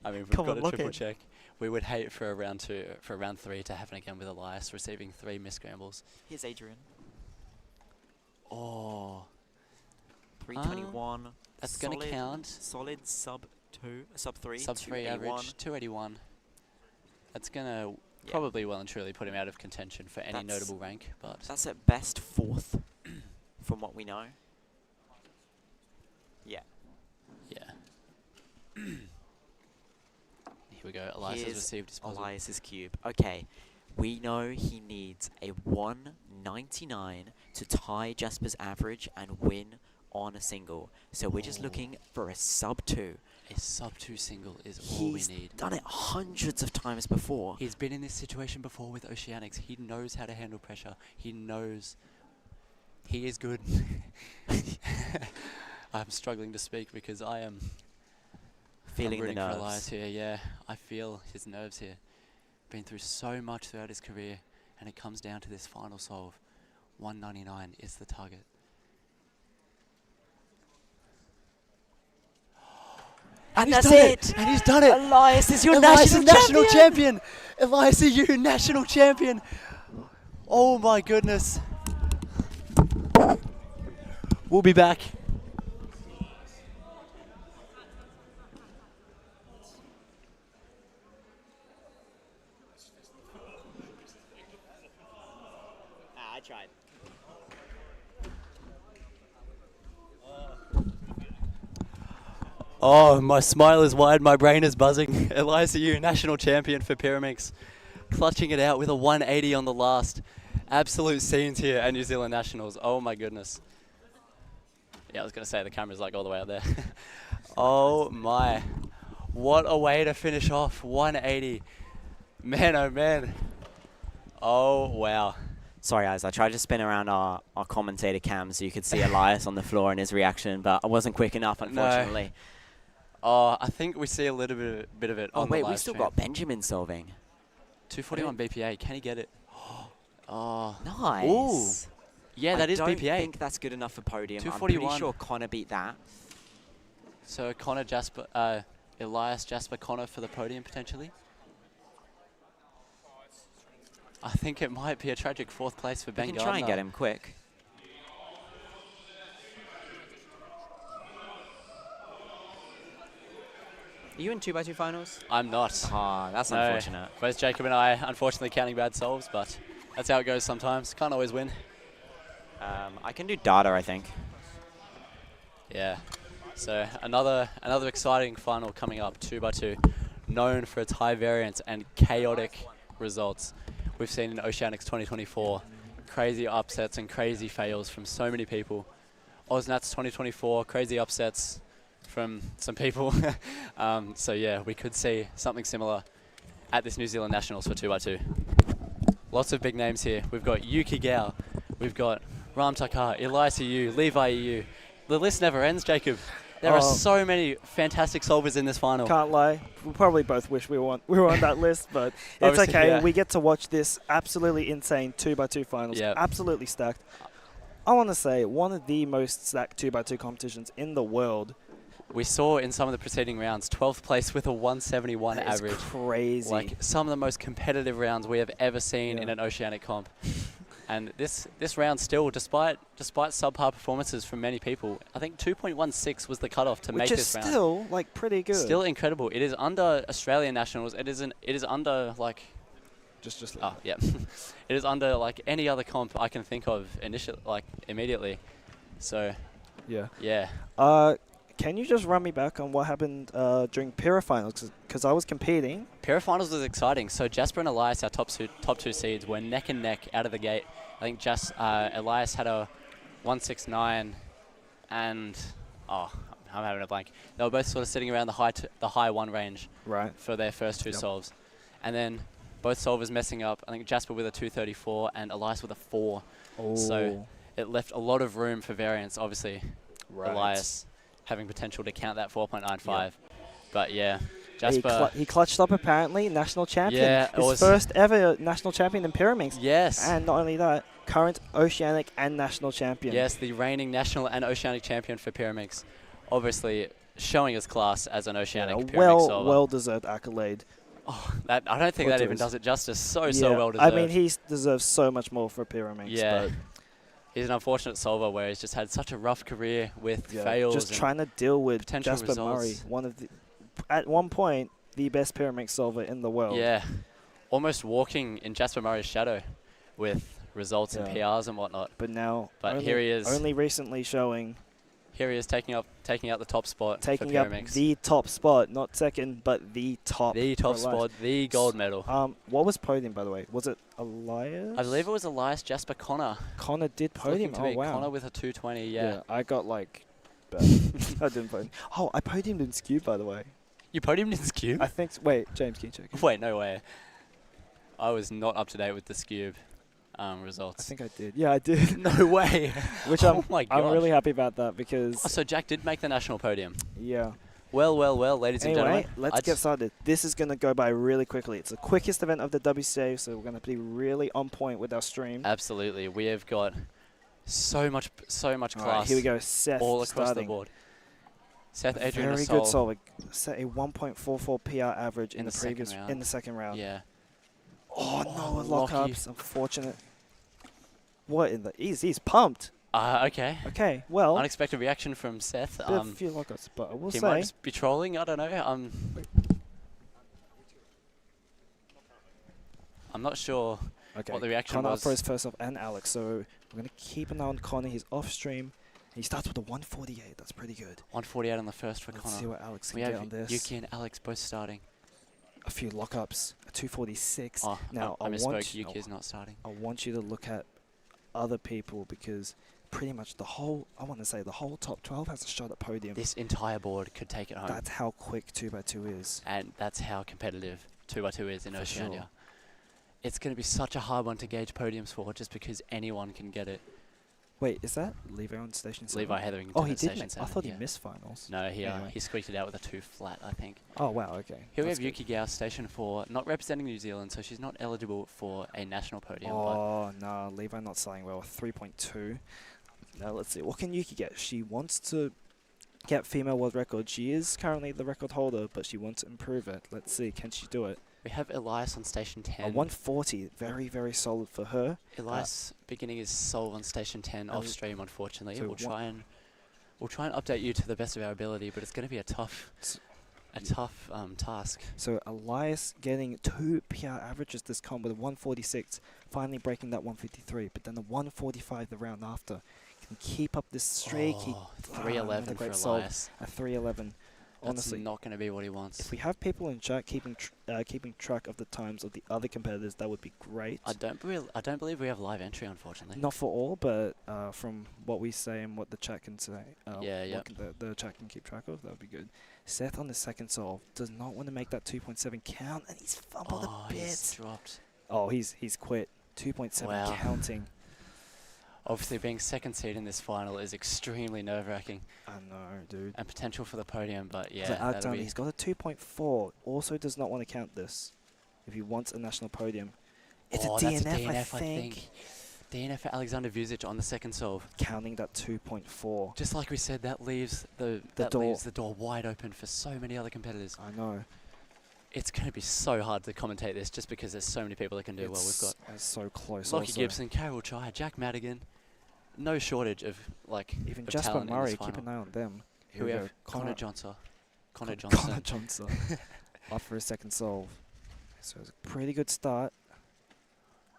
I mean, we've
Come
got
on,
to
lock
triple
it.
check. We would hate for round 3 to happen again with Elias receiving 3 misscrambles.
Here's Adrian.
Oh.
321.
That's going to count.
Solid sub 2, sub 3.
Sub 3 average, 281. That's going to probably well and truly put him out of contention for any notable rank. But
that's at best 4th, from what we know. Yeah.
Yeah. Here we go. Elias has received his puzzle.
Elias's cube. Okay. We know he needs a 199 to tie Jasper's average and win on a single. So we're just looking for a sub 2.
A sub 2 single is all we need.
He's done it hundreds of times before.
He's been in this situation before with Oceanics. He knows how to handle pressure. He knows he is good. I'm struggling to speak because I am
feeling the
rooting for
nerves.
Elias here. Yeah, I feel his nerves here. Been through so much throughout his career, and it comes down to this final solve. 199 is the target.
And that's
done
it!
And he's done it!
Elias is your
Elias is
national
champion! Elias is your national champion! Oh my goodness. We'll be back.
I tried.
Oh, my smile is wide, my brain is buzzing. Elias Yu, national champion for Pyraminx, clutching it out with a 180 on the last. Absolute scenes here at New Zealand Nationals. Oh my goodness. Yeah, I was going to say the camera's like all the way up there. Oh my. What a way to finish off. 180. Man, oh man. Oh, wow.
Sorry guys, I tried to spin around our commentator cam so you could see Elias on the floor and his reaction, but I wasn't quick enough, unfortunately.
No. Oh, I think we see a little bit of it on the
wait,
live
we still
stream.
got Benjamin solving.
241 BPA. Can he get it? Oh.
Nice.
Ooh. Yeah, that is
I don't
BPA.
think that's good enough for podium. I'm
241.
pretty sure Connor beat that.
So Connor, Jasper, Elias, Jasper, Connor for the podium potentially. I think it might be a tragic 4th place for Ben
We can
Gardner.
try and get him quick. Are you in 2x2 finals?
I'm not.
Ah, that's
No.
unfortunate.
Both Jacob and I, unfortunately, counting bad solves, but that's how it goes sometimes. Can't always win.
I can do data, I think.
Yeah. So another exciting final coming up, 2x2, known for its high variance and chaotic results. We've seen in Oceanics 2024 crazy upsets and crazy fails from so many people. Osnats 2024, crazy upsets from some people. So yeah, we could see something similar at this New Zealand Nationals for 2x2. Lots of big names here. We've got Yuki Gao, we've got Ram Takar, Elias EU, Levi EU. The list never ends, Jacob. There are so many fantastic solvers in this final.
Can't lie. We probably both wish we were on that list, but it's
Obviously,
okay.
yeah.
We get to watch this absolutely insane 2x2 finals.
Yep.
Absolutely stacked. I want to say one of the most stacked 2x2 competitions in the world.
We saw in some of the preceding rounds, 12th place with a 171
That is
average.
crazy.
Like some of the most competitive rounds we have ever seen in an Oceanic comp. And this round still, despite subpar performances from many people, I think 2.16 was the cutoff to make this round.
Which is still like pretty good.
Still incredible. It is under Australian nationals. It is under like.
Just.
Oh yeah. It is under like any other comp I can think of immediately. So.
Yeah.
Yeah.
Can you just run me back on what happened during Pyra finals? Because I was competing.
Pyra finals was exciting. So Jasper and Elias, our top two seeds, were neck and neck out of the gate. I think Elias had a 169, and I'm having a blank. They were both sort of sitting around the high 1 range.
Right.
For their first two solves, and then both solvers messing up. I think Jasper with a 234 and Elias with a 4.
Oh.
So it left a lot of room for variance. Obviously,
Right.
Elias having potential to count that 4.95. But yeah, Jasper.
He clutched up apparently, national champion.
Yeah,
his first ever national champion in Pyraminx.
Yes.
And not only that, current Oceanic and national champion.
Yes, the reigning national and Oceanic champion for Pyraminx. Obviously showing his class as an Oceanic Pyraminx solver.
Well-deserved accolade.
Oh, I don't think that even does it justice. So well deserved.
I mean, he deserves so much more for Pyraminx.
Yeah.
But
he's an unfortunate solver where he's just had such a rough career with fails.
Just trying to deal with
potential
Jasper
results.
Murray, at one point, the best Pyraminx solver in the world.
Yeah. Almost walking in Jasper Murray's shadow with results and PRs and whatnot.
But now,
here he is.
Only recently showing.
Here he is taking out the top spot
Taking
for
up
Pyraminx.
the top spot, not second, but the top.
The top
for
spot,
Elias.
the gold medal.
What was podium, by the way? Was it Elias?
I believe it was Elias, Jasper, Connor.
Connor did
It's looking
podium.
to
Oh
be
wow.
Connor with a 220. Yeah.
I got like. I didn't podium. Oh, I podiumed in Skewb, by the way.
You podiumed in Skewb?
I think. Wait, James, can you check?
Wait, no way. I was not up to date with the Skewb results.
I think I did. Yeah, I did.
No way.
Which
Oh my
I'm
gosh.
really happy about that because.
Oh, so Jack did make the national podium.
Yeah.
Well, ladies and
Anyway,
gentlemen.
let's get started. This is going to go by really quickly. It's the quickest event of the WCA, so we're going to be really on point with our stream.
Absolutely. We have got so much
All
class.
right, here we go. Seth
all across
starting.
the board. Seth, Adrian,
Very
Asol.
good solver. Set a 1.44 PR average in the previous
second round.
in the second round.
Yeah.
Oh no,
Lockie.
lockups. Unfortunate. What in the? He's pumped.
Okay.
Okay, well.
Unexpected reaction from Seth.
Bit of a few lockups, but I will
he
say.
might just be trolling. I don't know. I'm not sure
Okay.
what the reaction
Connor
was.
for his first off and Alex. So we're gonna keep an eye on Connor. He's off stream. He starts with a 148. That's pretty good.
148 on the first for
Let's
Connor.
see what Alex
we
can
have
get on this.
Yuki and Alex both starting.
A few lockups. A 246.
Oh,
now
I misspoke. Yuki is not starting.
I want you to look at other people because pretty much the whole, I want to say the whole top 12 has a shot at podium.
This entire board could take it home.
That's how quick 2x2 is.
And that's how competitive 2x2 is in
For
Oceania.
sure.
It's going to be such a hard one to gauge podiums for just because anyone can get it.
Wait, is that Levi on station 7?
Levi Hetherington
Oh, he
at
did
station
make, I
7,
thought
yeah.
he missed finals.
No,
Anyway.
he squeaked it out with a 2 flat, I think.
Oh, wow, okay.
Here we
That's
have Yuki Gao, station 4, not representing New Zealand, so she's not eligible for a national podium.
Oh, no, Levi not selling well. 3.2. Now, let's see. What can Yuki get? She wants to get female world record. She is currently the record holder, but she wants to improve it. Let's see. Can she do it?
We have Elias on station 10.
A 140, very, very solid for her.
Elias beginning his solve on station 10 off stream, unfortunately.
so
We'll try and update you to the best of our ability, but it's going to be a tough task.
So Elias getting 2 PR averages this comp with a 146, finally breaking that 153, but then the 145 the round after. Can keep up this streak.
Oh, 311 for Elias.
A 311.
That's
Honestly,
not going to be what he wants.
if we have people in chat keeping track of the times of the other competitors, that would be great.
I don't believe we have live entry, unfortunately.
Not for all, but from what we say and what the chat can say,
Yeah,
what
yep.
the chat can keep track of, that would be good. Seth on the second solve does not want to make that 2.7 count, and he's fumbled a bit.
He's dropped.
Oh, he's quit. 2.7
Wow.
counting.
Obviously, being second seed in this final is extremely nerve-wracking.
I know, dude.
And potential for the podium, but yeah,
So
that'll
Alexander,
be
he's got a 2.4. Also does not want to count this if he wants a national podium. It's
oh,
a
that's
DNF,
a DNF,
I think.
DNF for Alexander Vucic on the second solve.
Counting that 2.4.
Just like we said, that leaves the door wide open for so many other competitors.
I know.
It's going to be so hard to commentate this just because there's so many people that can do well. We've got
It's so close.
Lockie
also.
Gibson, Carol Chai, Jack Madigan. No shortage of
even
of
Jasper
talent in this
Murray.
final.
Keep an eye on them.
Here we
go.
have Connor Johnson. Connor
Johnson. Up for his second solve. So it's a pretty good start.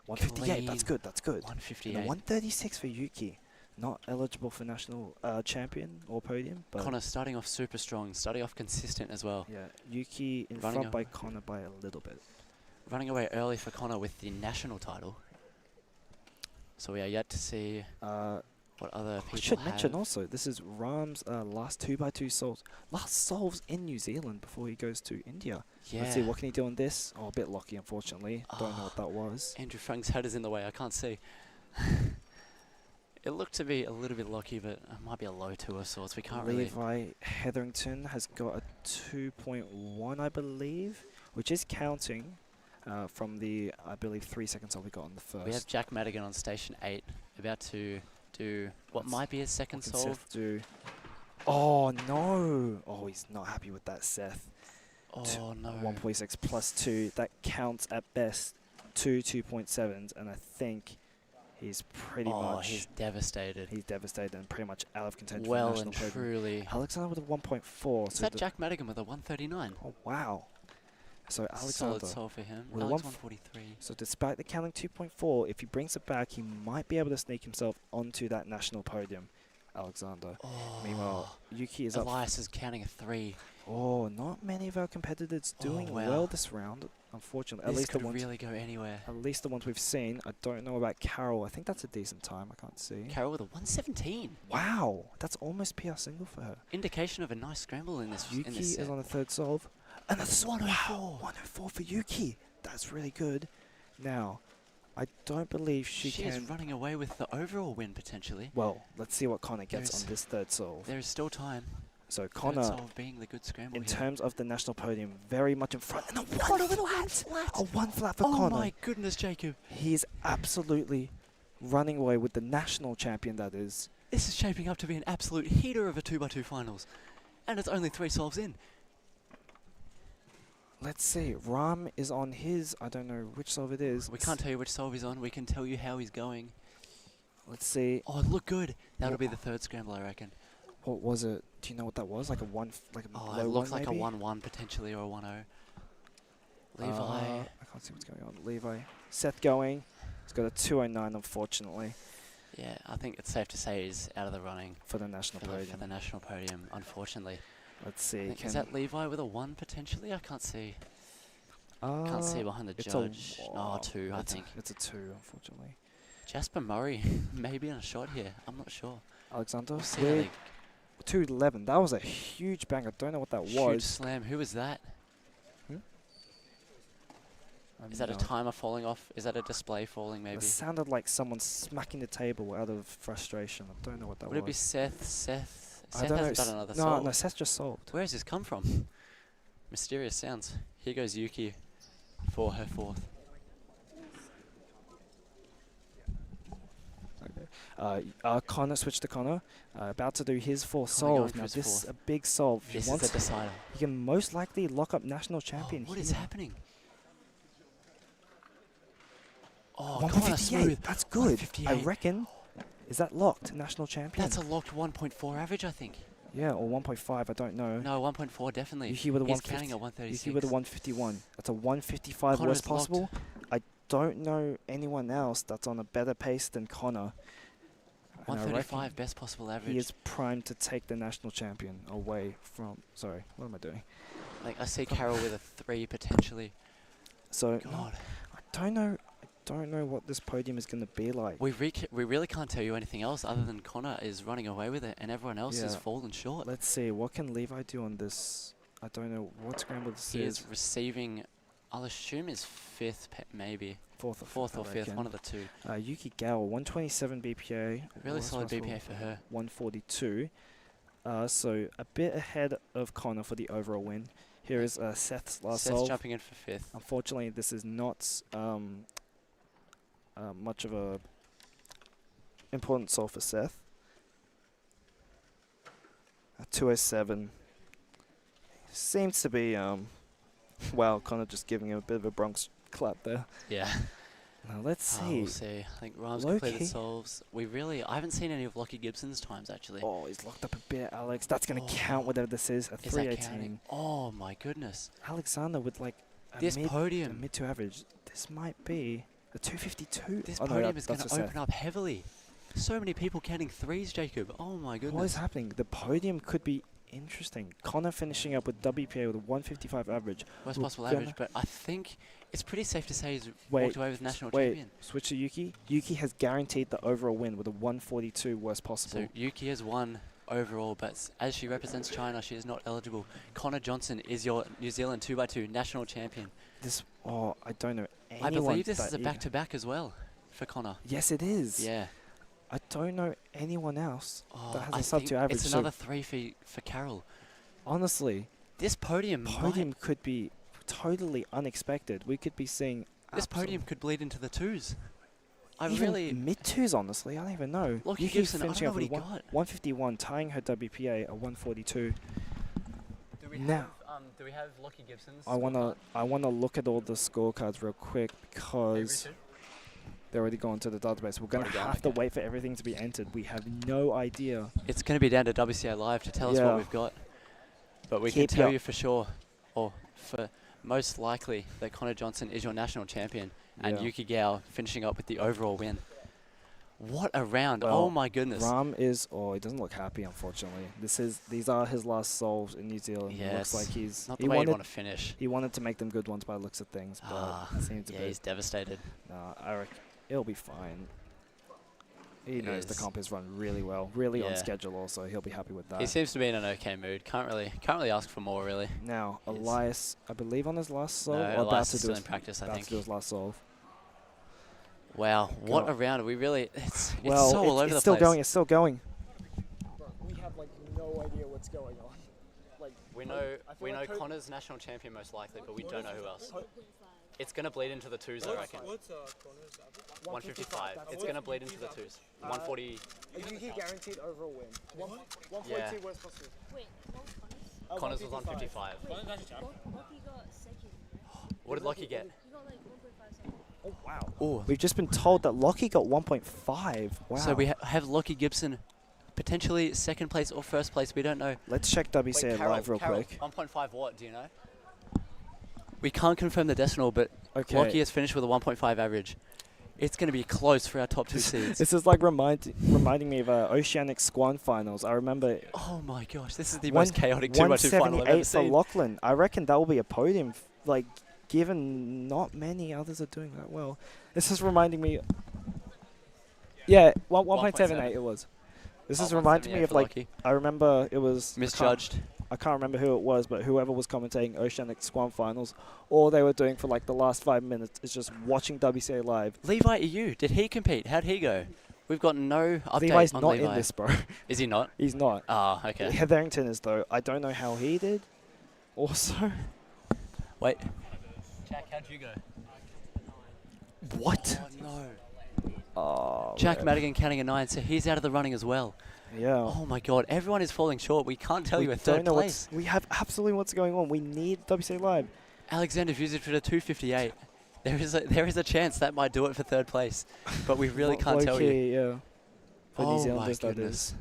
158. That's good. That's good.
158.
And a 136 for Yuki. Not eligible for national champion or podium. But
Connor starting off super strong, starting off consistent as well.
yeah, Yuki in
Running
front by Connor by a little bit.
Running away early for Connor with the national title. So we are yet to see what other people
I should
have.
mention also, this is Ram's last 2x2 solves. Last solves in New Zealand before he goes to India. Let's see,
Yeah.
what can he do on this? Oh, a bit lucky, unfortunately. Don't know what that was.
Andrew Frank's head is in the way. I can't see. It looked to be a little bit lucky, but it might be a low 2 of sorts. We can't really.
Levi Hetherington has got a 2.1, I believe, which is counting from the, I believe, 3 seconds that we got on the first.
We have Jack Madigan on station 8, about to do what might be his second
What can
solve.
Seth do? Oh, no. Oh, he's not happy with that, Seth.
Oh, no.
1.6 plus 2. That counts at best 2.7s, and I think he's pretty much...
he's devastated.
He's devastated and pretty much out of contention
Well
for national
and
podium.
truly.
Alexander with a 1.4.
Is that Jack Madigan with a 139?
Oh, wow. So Alexander...
Solid solve for him.
with a
Alex
143.
143.
So despite the counting 2.4, if he brings it back, he might be able to sneak himself onto that national podium, Alexander.
Oh.
Meanwhile, Yuki is up...
Elias is counting a 3.
Oh, not many of our competitors doing
wow.
well this round, unfortunately.
This
At least
could
the ones,
really go anywhere.
at least the ones we've seen. I don't know about Carol. I think that's a decent time. I can't see.
Carol with a 117.
Wow, that's almost PR single for her.
Indication of a nice scramble in this.
Yuki
in this set.
is on the third solve. And that's
104.
Wow, 104 for Yuki. That's really good. Now, I don't believe she
She's
can...
running away with the overall win potentially.
Well, let's see what Connor gets
There's-
on this third solve.
There is still time.
So
Third
Connor,
solve being the good scramble
in
here.
terms of the national podium, very much in front. And a
What a
one
little
flat!
one flat.
A one flat for
Oh
Connor.
my goodness, Jacob.
He's absolutely running away with the national champion, that is.
This is shaping up to be an absolute heater of a 2x2 finals. And it's only 3 solves in.
Let's see. Ram is on his... I don't know which solve it is.
We can't tell you which solve he's on. We can tell you how he's going.
Let's see.
Oh, look good. That'll be the third scramble, I reckon.
What was it? Do you know what that was? Like a one... like a
Oh,
low
it looks
one,
like
maybe?
a 1-1 potentially or a 1-0. Levi.
I can't see what's going on. Levi. Seth going. He's got a 209, unfortunately,
Yeah, I think it's safe to say he's out of the running
for the national
for
podium.
the national podium, unfortunately.
Let's
I
see.
think- is that Levi with a 1 potentially? I can't see. Can't see behind the
it's
judge.
A,
2, I
it's
think.
it's a 2, unfortunately.
Jasper Murray maybe in a shot here. I'm not sure.
Alexander,
We'll see how
with
they
211. That was a huge bang. I don't know what that
huge
was.
slam. Who was that? Is that a
No.
timer falling off? Is that a display falling maybe?
It sounded like someone smacking the table out of frustration. I don't know what that
Would
was.
it be Seth? Seth
I don't know.
hasn't done another
No,
solve.
no, Seth just solved.
Where has this come from? Mysterious sounds. Here goes Yuki for her 4th.
Connor switched to Connor. About to do his 4th
Connor going
solve.
for
Now
his
this is
4th.
a big solve. If
This
he
is
wants,
the decider.
he can most likely lock up national champion.
What is
here.
happening? Oh,
1.58.
smooth.
That's good. I
158.
reckon. Is that locked? National champion?
That's a locked 1.4 average, I think.
Yeah, or 1.5. I don't know.
No, 1.4 definitely.
Yuki with a
He's
150.
counting at 136.
Yuki with a 151. That's a 155
Connor
worst
is locked.
possible. I don't know anyone else that's on a better pace than Connor. And I
135
reckon
best possible average.
he is primed to take the national champion away from. Sorry, what am I doing?
Like I see Carroll with a 3 potentially.
So
God.
I don't know. I don't know what this podium is going to be like.
We really can't tell you anything else other than Connor is running away with it and everyone else is falling short.
Let's see. What can Levi do on this? I don't know what scramble this
He
is.
is receiving, I'll assume his 5th maybe.
Fourth
or fifth, one of the two.
Yuki Gao, 127 BPA.
Really
Worst
solid
possible,
BPA for her.
142. So a bit ahead of Connor for the overall win. Here is Seth's last
Seth's
solve.
jumping in for 5th.
Unfortunately, this is not much of a important solve for Seth. 207. Seems to be, wow, Connor just giving him a bit of a Bronx clap there.
Yeah.
Now let's see.
We'll see. I think Rams
Low
completed
key.
solves. I haven't seen any of Lockie Gibson's times actually.
Oh, he's locked up a bit, Alex. That's going to count whatever this is. A
Is that
318.
counting? Oh my goodness.
Alexander with like a
This
mid,
podium.
a mid to average. This might be a 252.
This
Oh, no,
podium is going
that's
to
for
open
Seth.
up heavily. So many people counting 3s, Jacob. Oh my goodness.
What is happening? The podium could be interesting. Connor finishing up with WPA with a 155 average.
Worst
We're
possible
gonna-
average, but I think it's pretty safe to say he's
Wait,
walked away with national
wait,
champion.
switch to Yuki. Yuki has guaranteed the overall win with a 142 worst possible.
So Yuki has won overall, but as she represents China, she is not eligible. Connor Johnson is your New Zealand 2x2 national champion.
I don't know anyone.
I believe this
that
is a
even-
back-to-back as well for Connor.
Yes, it is.
Yeah.
I don't know anyone else that has
I
a sub
think
2 average.
It's
so
another 3 for Carroll.
honestly,
This podium
could be totally unexpected. We could be seeing
This podium could bleed into the 2s. I
even
really
mid 2s. Honestly, I don't even know.
Lockie
Yuki's
Gibson, I don't
finishing
know
up
what he
with
got.
151, tying her WPA at 142. Now,
do we have Lockie Gibson's?
I wanna look at all the scorecards real quick because they're already gone to the database. We're gonna
Already gone,
have to wait for everything to be entered. We have no idea.
It's going to be down to WCA Live to tell us
Yeah.
what we've got. But we can
Keep
tell
your-
you for sure, or for most likely, that Connor Johnson is your national champion and
Yeah.
Yuki Gao finishing up with the overall win. What a round.
Well,
Oh my goodness.
Ram is, he doesn't look happy, unfortunately. These are his last solves in New Zealand.
Yeah,
It looks like
it's
he's
not the way you'd want to finish.
He wanted to make them good ones by the looks of things, but it seems a
yeah,
bit.
he's devastated.
Nah, I reckon it'll be fine. He
It
knows the
is.
comp is run really well, really on
Yeah.
schedule. Also, he'll be happy with that.
He seems to be in an okay mood. Can't really ask for more, really.
Now, Elias, I believe on his last solve,
No,
or about
Elias
to
is
do
still
his,
in practice, I
about
think.
to do his last solve.
Wow, what
Go-
a round. We really, it's
Well,
so all over
it's
the
still
place.
going. It's still going.
We have like no idea what's going on. Like
We know Connor's national champion most likely, but we don't know who else. It's going to bleed into the 2s, I reckon.
What's Connor's average?
155. It's going to bleed into the 2s. 140.
Yuki guaranteed overall win. 142
Yeah.
worst possible.
Wait,
Connors was 155.
Wait, Lockie got second.
What did Lockie get?
He got like 1.5 seconds.
Oh wow.
Oh.
We've just been told that Lockie got 1.5. Wow.
So we have Lockie Gibson potentially second place or first place. We don't know.
Let's check WCA Live real quick.
1.5 what? Do you know? We can't confirm the decimal, but
Okay.
Lockie has finished with a 1.5 average. It's going to be close for our top 2 seeds.
This is like reminding me of Oceanic Squan finals. I remember.
Oh my gosh, this is the most chaotic 2x2 final I've ever
178 for
seen.
Lachlan. I reckon that will be a podium. Like, given not many others are doing that well. This is reminding me. Yeah, 1.78 it was. This is reminding me
178
of
for
like
Lockie.
I remember it was
Misjudged.
I can't remember who it was, but whoever was commentating Oceanic Squam finals, all they were doing for like the last 5 minutes is just watching WCA Live.
Levi EU, did he compete? How'd he go? We've got no update
Levi's
on
not
Levi.
in this, bro.
Is he not?
He's not.
Ah, okay.
Hetherington is though. I don't know how he did. Also.
Wait. Jack, how'd you go?
What?
Oh, no.
Oh,
Jack
man.
Madigan counting a 9, so he's out of the running as well.
Yeah.
Oh my god, everyone is falling short. We can't tell
We
you a
don't
third
know
place.
we have absolutely what's going on. We need WCA Live.
Alexander Vucic for the 258. there is a chance that might do it for third place, but we really can't tell you.
Yeah. For New
Oh
Zealanders,
my
that
goodness.
is.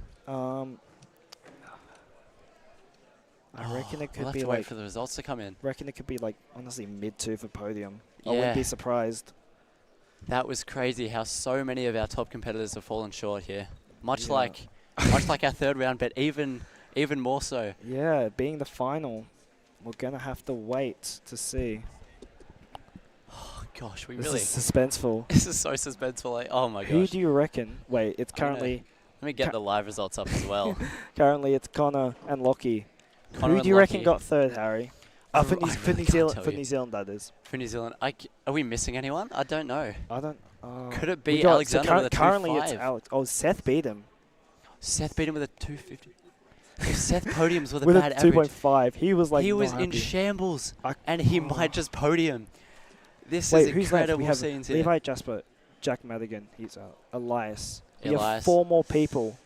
I reckon it could
We'll have
be
to wait
like.
for the results to come in.
Reckon it could be like honestly mid-2 for podium. I
Yeah.
wouldn't be surprised.
That was crazy how so many of our top competitors have fallen short here. Much
Yeah.
like our third round, but even more so.
Yeah, being the final, we're gonna have to wait to see.
Oh gosh, we
This
really
is suspenseful.
This is so suspenseful. Like, oh my gosh.
Who do you reckon? Wait, it's
I don't know.
currently.
Let me get the live results up as well.
Currently, it's Connor and Lockie.
Connor
Who
and
do you reckon
Lockie.
got third, Harry? For New,
I
for
really
New
can't
Zealand,
tell
for
you.
New Zealand, that is.
For New Zealand, are we missing anyone? I don't know.
I don't.
Could it
we
be
got-
Alexander
so
with a 2.5?
currently it's Alex. Oh, Seth beat him.
Seth beat him with a 250. If Seth podiums with a
With
bad
a
average.
2.5, he was like.
He
not
was in
happy.
shambles, and he might just podium. This
Wait,
is
who's left?
incredible
We have
scenes here.
Levi, Jasper, Jack Madigan. He's out. Elias. We have
Elias.
4 more people.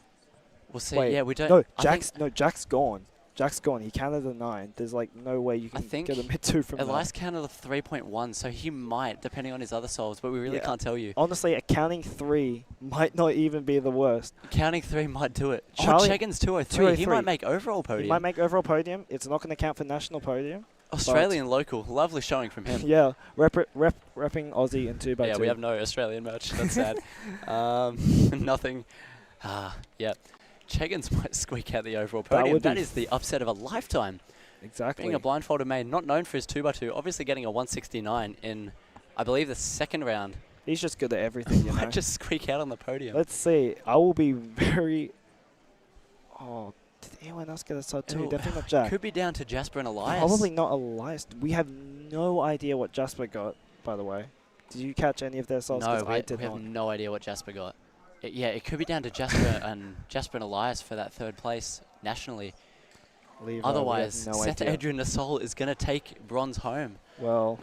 We'll see.
Wait,
Yeah, we don't.
No,
I
Jack's gone. Jack's gone. He counted a 9. There's like no way you
I
can
think
get a mid-2 from
Elias
that.
counted a 3.1, so he might, depending on his other solves, but we really
Yeah.
can't tell you.
Honestly, a counting 3 might not even be the worst.
Counting 3 might do it.
Charlie-
Chegan's 203. He might make overall
He
podium.
might make overall podium. It's not going to count for national podium.
Australian local. Lovely showing from him.
Yeah, repping Aussie in 2x2.
Yeah, we have no Australian merch. That's sad. Nothing. Yeah. Chegan's might squeak out the overall
That
podium.
would
That
be
is the upset of a lifetime.
Exactly.
Being a blindfolded main, not known for his 2x2, obviously getting a 169 in, I believe, the second round.
He's just good at everything, you know.
Might just squeak out on the podium.
Let's see. I will be very... Oh, did anyone else get a sub 2?
Ooh,
Definitely not Jack.
Could be down to Jasper and Elias.
Probably not Elias. We have no idea what Jasper got, by the way. Did you catch any of their subs?
No,
I did
we have
not.
no idea what Jasper got. Yeah, it could be down to Jasper and Elias for that third place nationally.
Levi,
Otherwise,
we have no
Seth
idea.
Adrian Nassau is going to take bronze home.
Well,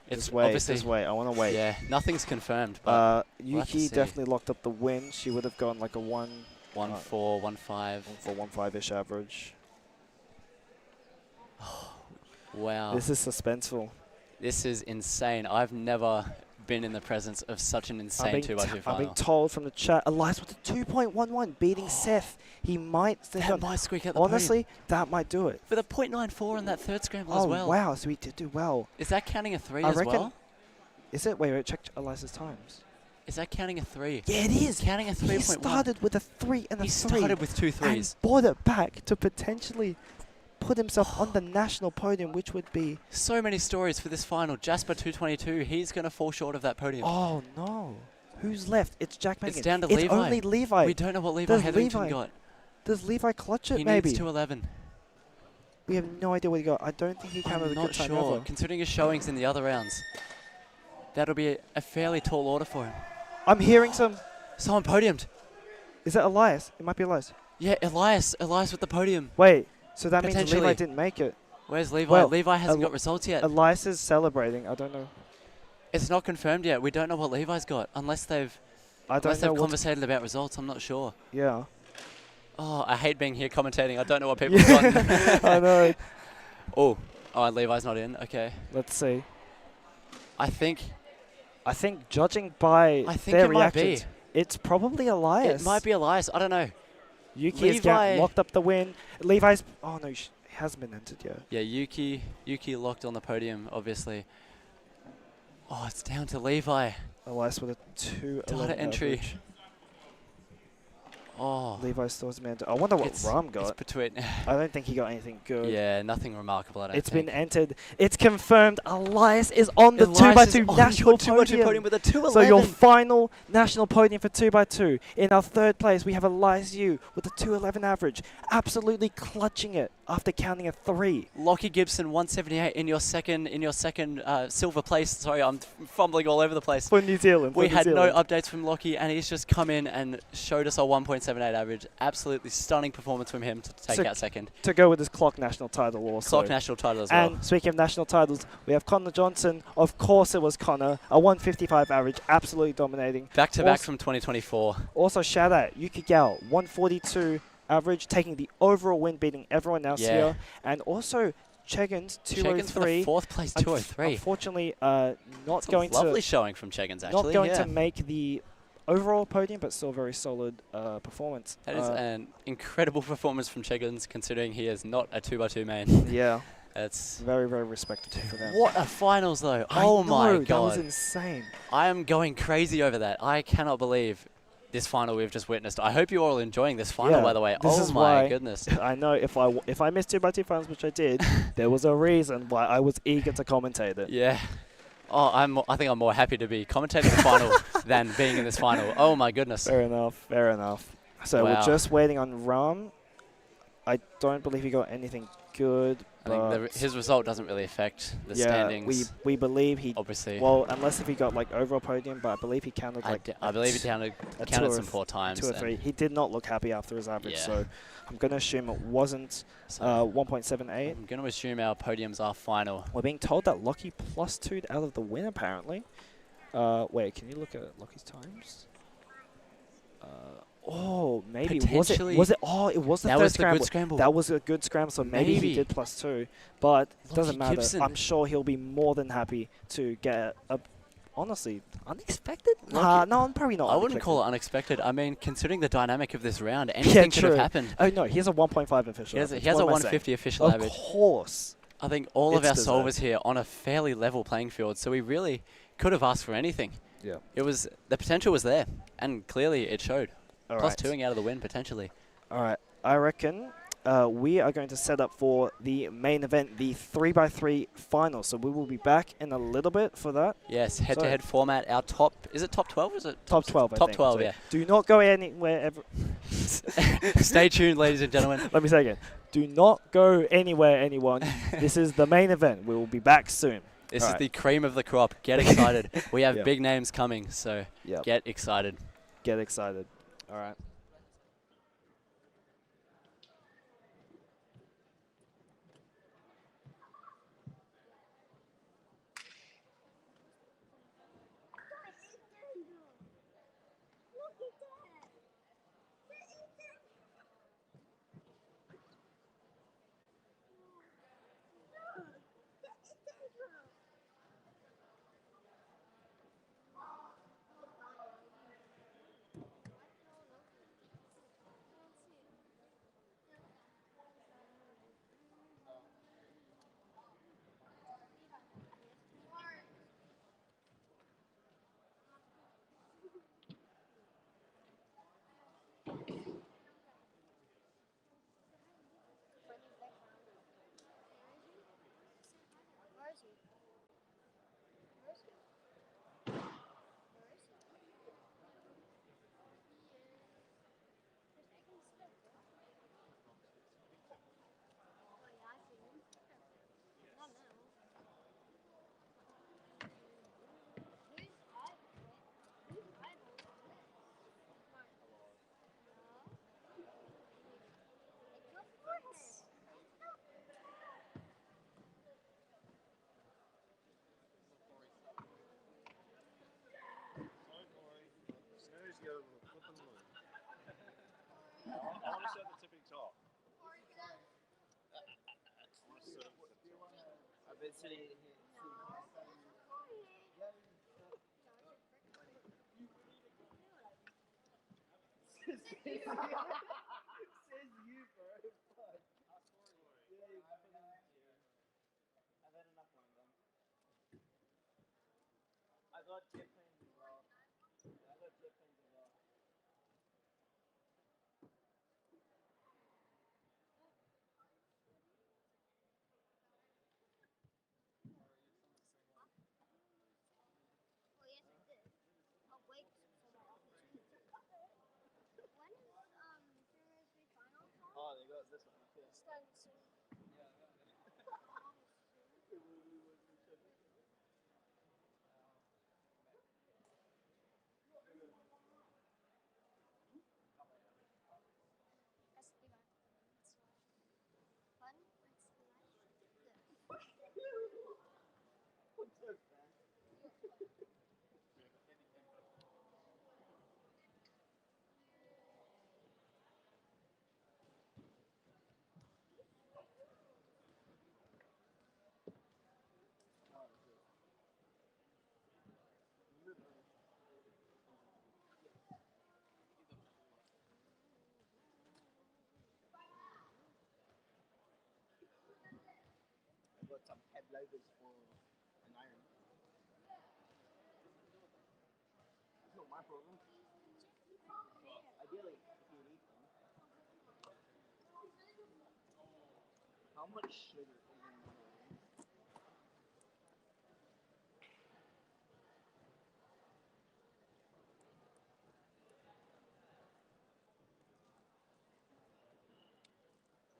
It's
just wait,
obviously
just wait. I want to wait.
Yeah, nothing's confirmed. But we'll have to
Yuki
see.
definitely locked up the win. She would have gone like a 1...
1-4, 1-5.
1-5-ish average.
Wow.
This is suspenseful.
This is insane. I've never been in the presence of such an insane 2x2
I'm
final.
being told from the chat, Elias with a 2.11 beating Seth. He might...
That might squeak out the
Honestly, that might do it.
With a .94 on that third scramble as well.
Oh, wow. So he did do well.
Is that counting a 3
I
as
reckon-
well?
Is it? Wait, check Elias's times.
Is that counting a 3?
Yeah, it is.
Counting a 3.1.
He started with a 3 and a 3.
He started with 2 3s.
And brought it back to potentially put himself on the national podium, which would be...
So many stories for this final. Jasper 222, he's going to fall short of that podium.
Oh, no. Who's left? It's Jack Madigan.
It's down to
It's
Levi.
only Levi.
We don't know what Levi
Does
Hetherington
Levi-
got.
Does Levi clutch it,
He
maybe?
needs 211.
We have no idea what he got. I don't think he counted
I'm
a
not
good time
sure.
ever.
Considering his showings in the other rounds, that'll be a fairly tall order for him.
I'm hearing some...
Someone podiumed.
Is that Elias? It might be Elias.
Yeah, Elias with the podium.
Wait, so that means Levi
Potentially.
didn't make it.
Where's Levi?
Well,
Levi hasn't got results yet.
Elias is celebrating. I don't know.
It's not confirmed yet. We don't know what Levi's got unless they've conversated about results. I'm not sure.
Yeah.
Oh, I hate being here commentating. I don't know what people have got.
I know.
Oh, Levi's not in. Okay.
Let's see.
I think
judging by
think
their
it might be.
reactions, it's probably Elias.
It might be Elias. I don't know.
Yuki has locked up the win. Levi's... Oh, no, he hasn't been entered yet.
Yeah, Yuki locked on the podium, obviously. Oh, it's down to Levi.
Elias with a 2
Data entry.
average.
Oh.
Levi still hasn't been entered. I wonder what Ram
It's
got.
between.
I don't think he got anything good.
Yeah, nothing remarkable. I don't
It's
think.
been entered. It's confirmed. Elias is on the
Elias
2x2
is on
national
your 2x2 podium with a 211.
So your final national podium for 2x2. In our third place, we have Elias Yu with a 211 average, absolutely clutching it after counting a 3.
Lockie Gibson 178 in your second silver place. Sorry, I'm fumbling all over the place.
For New Zealand.
We had no updates from Lockie, and he's just come in and showed us a 1.78 average. Absolutely stunning performance from him to take out second.
To go with his clock national title also.
Clock national title as well.
And speaking of national titles, we have Connor Johnson. Of course it was Connor. A 155 average, absolutely dominating.
Back to back from 2024.
Also shout out Yuki Gao, 142 average, taking the overall win, beating everyone else here. And also
Cheggins
Cheggins for
203.
the fourth place 203.
Unfortunately, not
It's
going
a lovely
to
showing from Cheggins, actually.
not going
yeah.
to make the overall podium, but still very solid performance.
That is an incredible performance from Cheggins, considering he is not a 2x2 main.
Yeah.
It's
very, very respectable for them.
What a finals, though.
I
Oh
know,
my god.
That was insane.
I am going crazy over that. I cannot believe this final we've just witnessed. I hope you're all enjoying this final, by the way.
This
Oh
is
my
why
goodness.
I know if I missed 2x2 finals, which I did, there was a reason why I was eager to commentate it.
Yeah. Oh, I think I'm more happy to be commentating the final than being in this final. Oh my goodness.
Fair enough. Fair enough. So
Wow.
we're just waiting on Ram. I don't believe he got anything good.
I think his result doesn't really affect the
yeah,
standings.
we believe he
obviously.
Well, unless if he got like overall podium, but I believe he counted like
I believe he counted some poor times.
2 or 3. He did not look happy after his average,
Yeah.
so I'm going to assume it wasn't 1.78.
I'm going to assume our podiums are final.
We're being told that Lockie +2'd out of the win, apparently. Wait, can you look at Lockie's times? Oh, maybe. Was it? Oh, it was the
that
third
was
scramble.
The good scramble.
That was a good scramble, so maybe he did +2. But it doesn't
Lockie
matter.
Gibson.
I'm sure he'll be more than happy to get a, honestly, unexpected? No, probably not.
I wouldn't call it unexpected. I mean, considering the dynamic of this round, anything could have happened.
Oh, no, he has a 1.5 official
He has a 150 official average.
Of course.
I think all of
It's
our
deserved.
solvers here on a fairly level playing field, so we really could have asked for anything.
Yeah.
The potential was there, and clearly it showed.
All
Plus
right.
twoing out of the win, potentially.
All right. I reckon we are going to set up for the main event, the 3x3 final. So we will be back in a little bit for that.
Yes, head-to-head format. Our top, is it top 12 or is it
Top 12, I
Top
think.
12,
So
yeah.
Do not go anywhere ever.
Stay tuned, ladies and gentlemen.
Let me say again. Do not go anywhere, anyone. This is the main event. We will be back soon.
This
All
is
right.
the cream of the crop. Get excited. We have
Yep.
big names coming, so
Yep.
get excited.
Get excited. All right.
I've been sitting in here. Says you, bro. Fuck. Yeah, I've had enough one of them. I got jet planes as well. I got jet planes as well. Oh, they got this one.
some pad logos for an iron. It's not my problem. Ideally, if you need them. How much sugar is in the iron?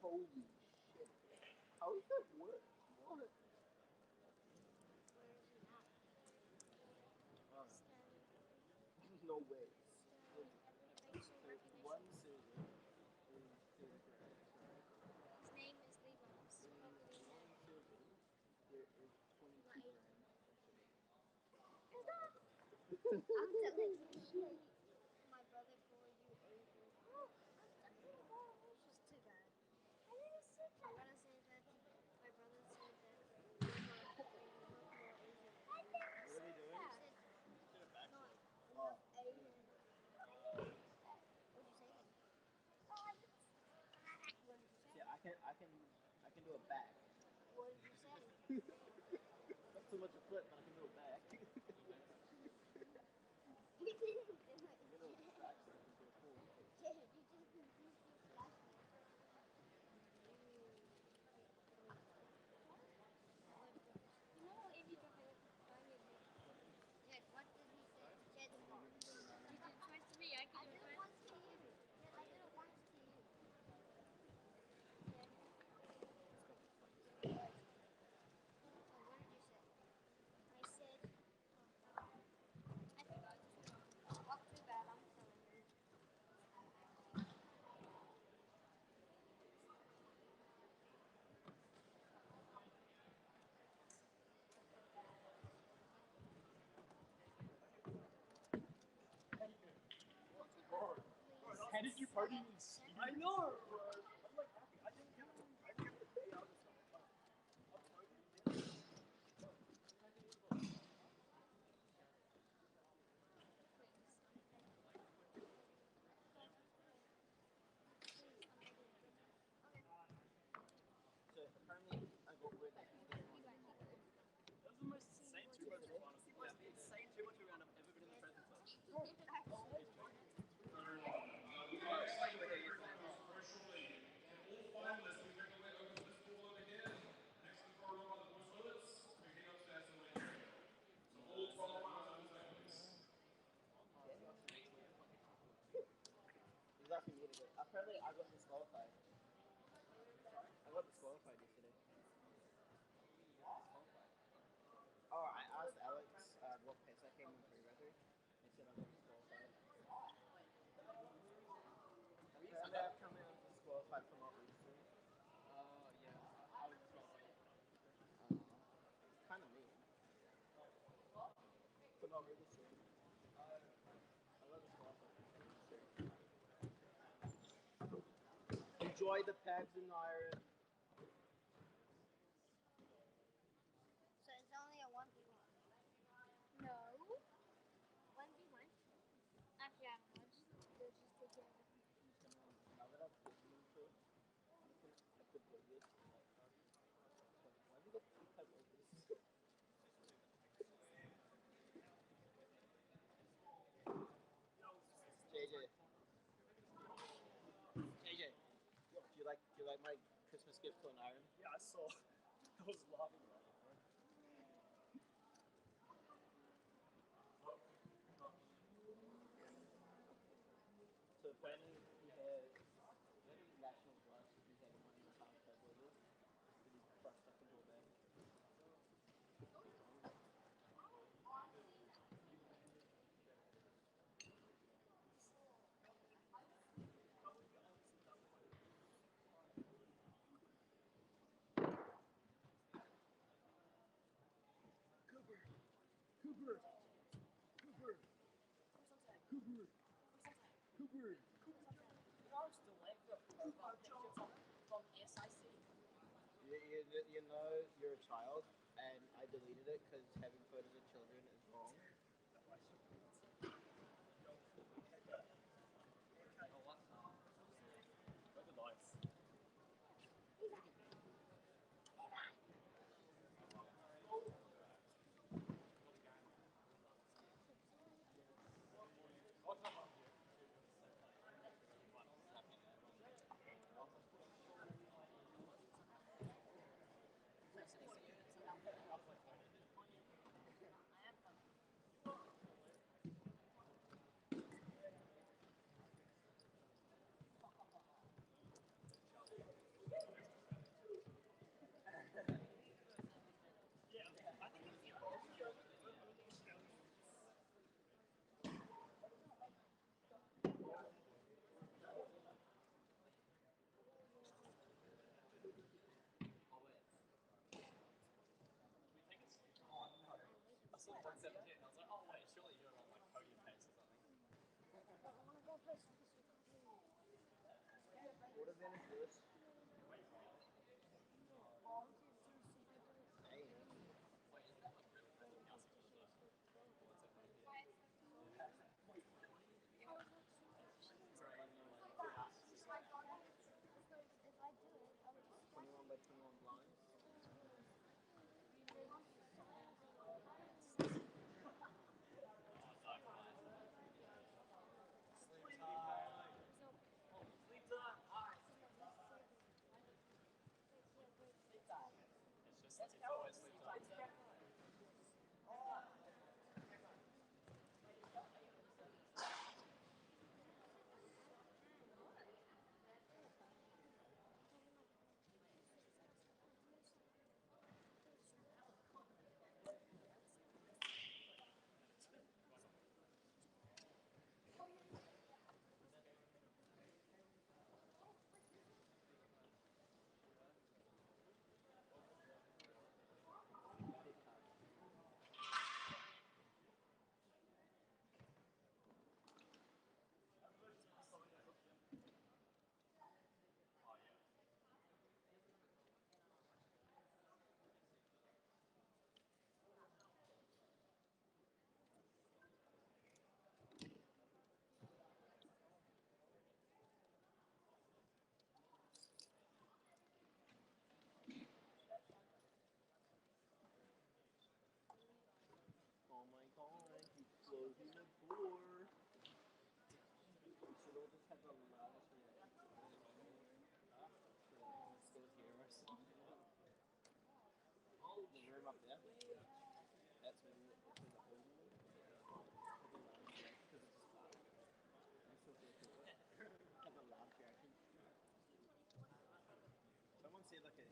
Holy shit. How does that work? What? No way. One silver is 10 grams, right?
His name is Levi's.
One silver, there is 22 grams of sugar.
I'm telling you, my brother for you over. It's just too bad. My brother said that. My brother said that.
What are they doing?
He said, not Asian. What'd you say? What did you say?
Yeah, I can do a back.
What did you say?
Not too much a flip, but I can do a back.
What did he say? You did it twice to me. I did it once to you. I did it once to you. So what did you say? I said, I forgot. Not too bad, I'm telling you.
How did you party me? I know, bro. I'm like happy. I didn't give it. I didn't give it to you. So apparently I got word that he's getting one.
That was the most insane 2 votes for one. The most insane 2 votes round I've ever been in the presence of.
He's asking me to go. Apparently I got disqualified. I got disqualified yesterday. Oh, I asked Alex what pace I came in pre-record. He said I got disqualified. Apparently I've come in disqualified for not registering.
Yeah. I was disqualified.
It's kind of mean. For not registering. I got disqualified. Enjoy the pegs and iron.
So it's only a 1v1. No. 1v1. Actually, I don't know. They'll just take care of it.
Now that I've put them into it, I could play this. Why do you got 2 peg overs? JJ. JJ. Do you like my Christmas gift to an iron?
Yeah, I saw. I was laughing about it.
So apparently he had national glass. He had 1.5 peg overs. That he crushed up into a bag. Cooper! Cooper! Cooper! Cooper!
From SIC.
You know you're a child, and I deleted it because having photos of children is wrong.
Where the lights? 17, I was like, oh wait, surely you're on like podium pace or something.
What event is this?
It's always sleep time.
Oh my god, you closing the door. So they'll just have the loudest reaction. Still here or something. The room up there. That's where it's in the whole room. Because it's just loud. I'm still here for it. Have the loud reaction. Someone say like a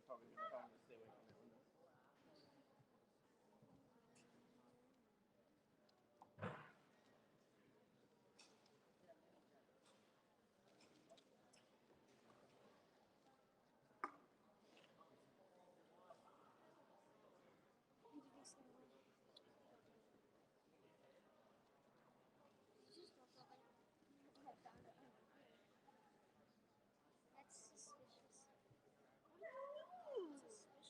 probably gonna tell him to stay away from the window.
That's suspicious. Suspicious.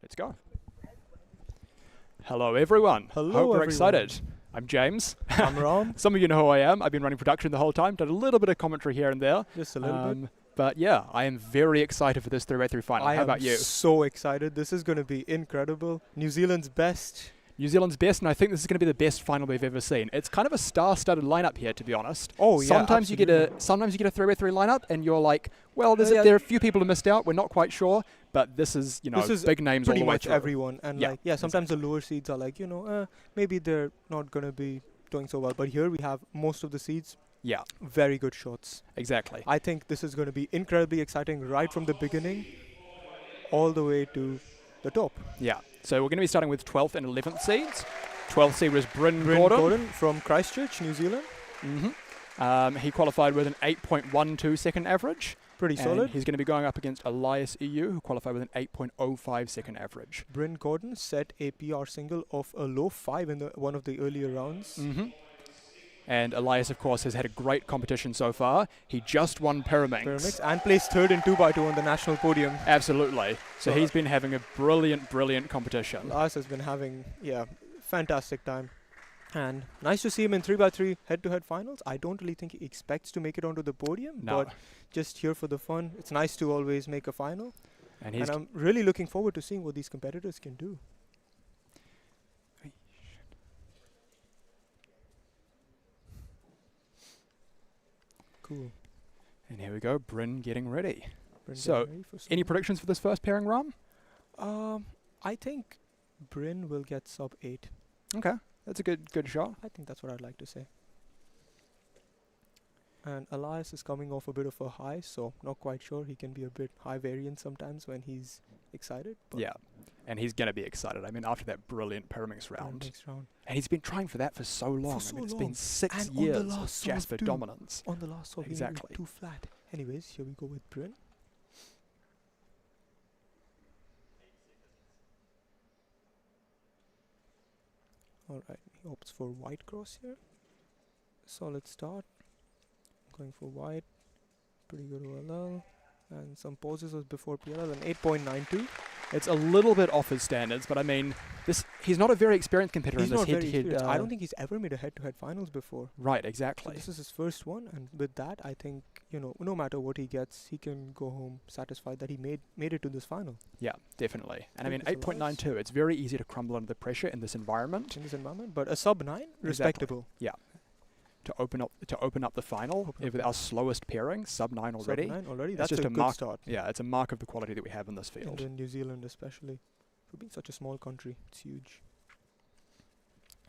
Let's go. Hello, everyone.
Hello,
Hope we're
everyone.
excited. I'm James.
I'm Ram.
Some of you know who I am. I've been running production the whole time. Did a little bit of commentary here and there.
Just a little bit.
But yeah, I am very excited for this 3x3 final.
I
How
am
about you?
so excited. This is going to be incredible. New Zealand's best.
New Zealand's best, and I think this is going to be the best final we've ever seen. It's kind of a star-studded lineup here, to be honest.
Oh, yeah,
sometimes you get a 3x3 lineup, and you're like, well, there are a few people who missed out. We're not quite sure, but this is big names all
pretty
the way
much
through.
everyone. And sometimes the lower seeds are like, maybe they're not going to be doing so well. But here we have most of the seeds.
Yeah.
Very good shots.
Exactly.
I think this is going to be incredibly exciting right from the beginning all the way to the top.
Yeah. So we're going to be starting with 12th and 11th seeds. 12th seed was Bryn
Gordon.
Gordon.
From Christchurch, New Zealand.
He qualified with an 8.12 second average.
Pretty
and
solid.
He's going to be going up against Elias EU, who qualified with an 8.05 second average.
Bryn Gordon set a PR single of a low 5 in one of the earlier rounds.
And Elias, of course, has had a great competition so far. He just won Pyraminx.
And placed third in 2x2 on the national podium.
Absolutely. So he's been having a brilliant competition.
Elias has been having, fantastic time. And nice to see him in 3x3 head-to-head finals. I don't really think he expects to make it onto the podium, but just here for the fun. It's nice to always make a final. And I'm really looking forward to seeing what these competitors can do. Cool.
And here we go, Bryn getting ready.
Bryn
So,
getting ready for
any predictions for this first pairing, Ram?
I think Bryn will get sub 8.
Okay, that's a good shot.
I think that's what I'd like to say. And Elias is coming off a bit of a high, so not quite sure. He can be a bit high variant sometimes when he's excited. But
Yeah, and he's going to be excited. I mean, after that brilliant Pyraminx round.
Pyraminx round.
And he's been trying for that for so long.
So
I mean, it's
long.
been 6
And on the
years of
last solve
Jasper
too.
dominance.
On the last solve,
Exactly.
too flat. Anyways, here we go with Bryn. Alright, he opts for white cross here. Solid start. Going for white. Pretty good OLL. And some pauses was before PLL, an 8.92.
It's a little bit off his standards, but I mean, he's not a very experienced competitor
He's
in this
not very
head-to-head.
experienced. I don't think he's ever made a head-to-head finals before.
Right,
So
exactly.
this is his first one, and with that, I think, no matter what he gets, he can go home satisfied that he made it to this final.
Yeah, definitely. And I mean,
Think it's a loss.
8.92, it's very easy to crumble under the pressure in this environment.
But a sub 9, respectable.
Yeah. To open up the final with our slowest pairing, sub 9 already.
Sub 9 already.
It's
That's
just
a
a
good
mark.
start.
Yeah, it's a mark of the quality that we have in this
And
field.
in New Zealand especially. For being such a small country, it's huge.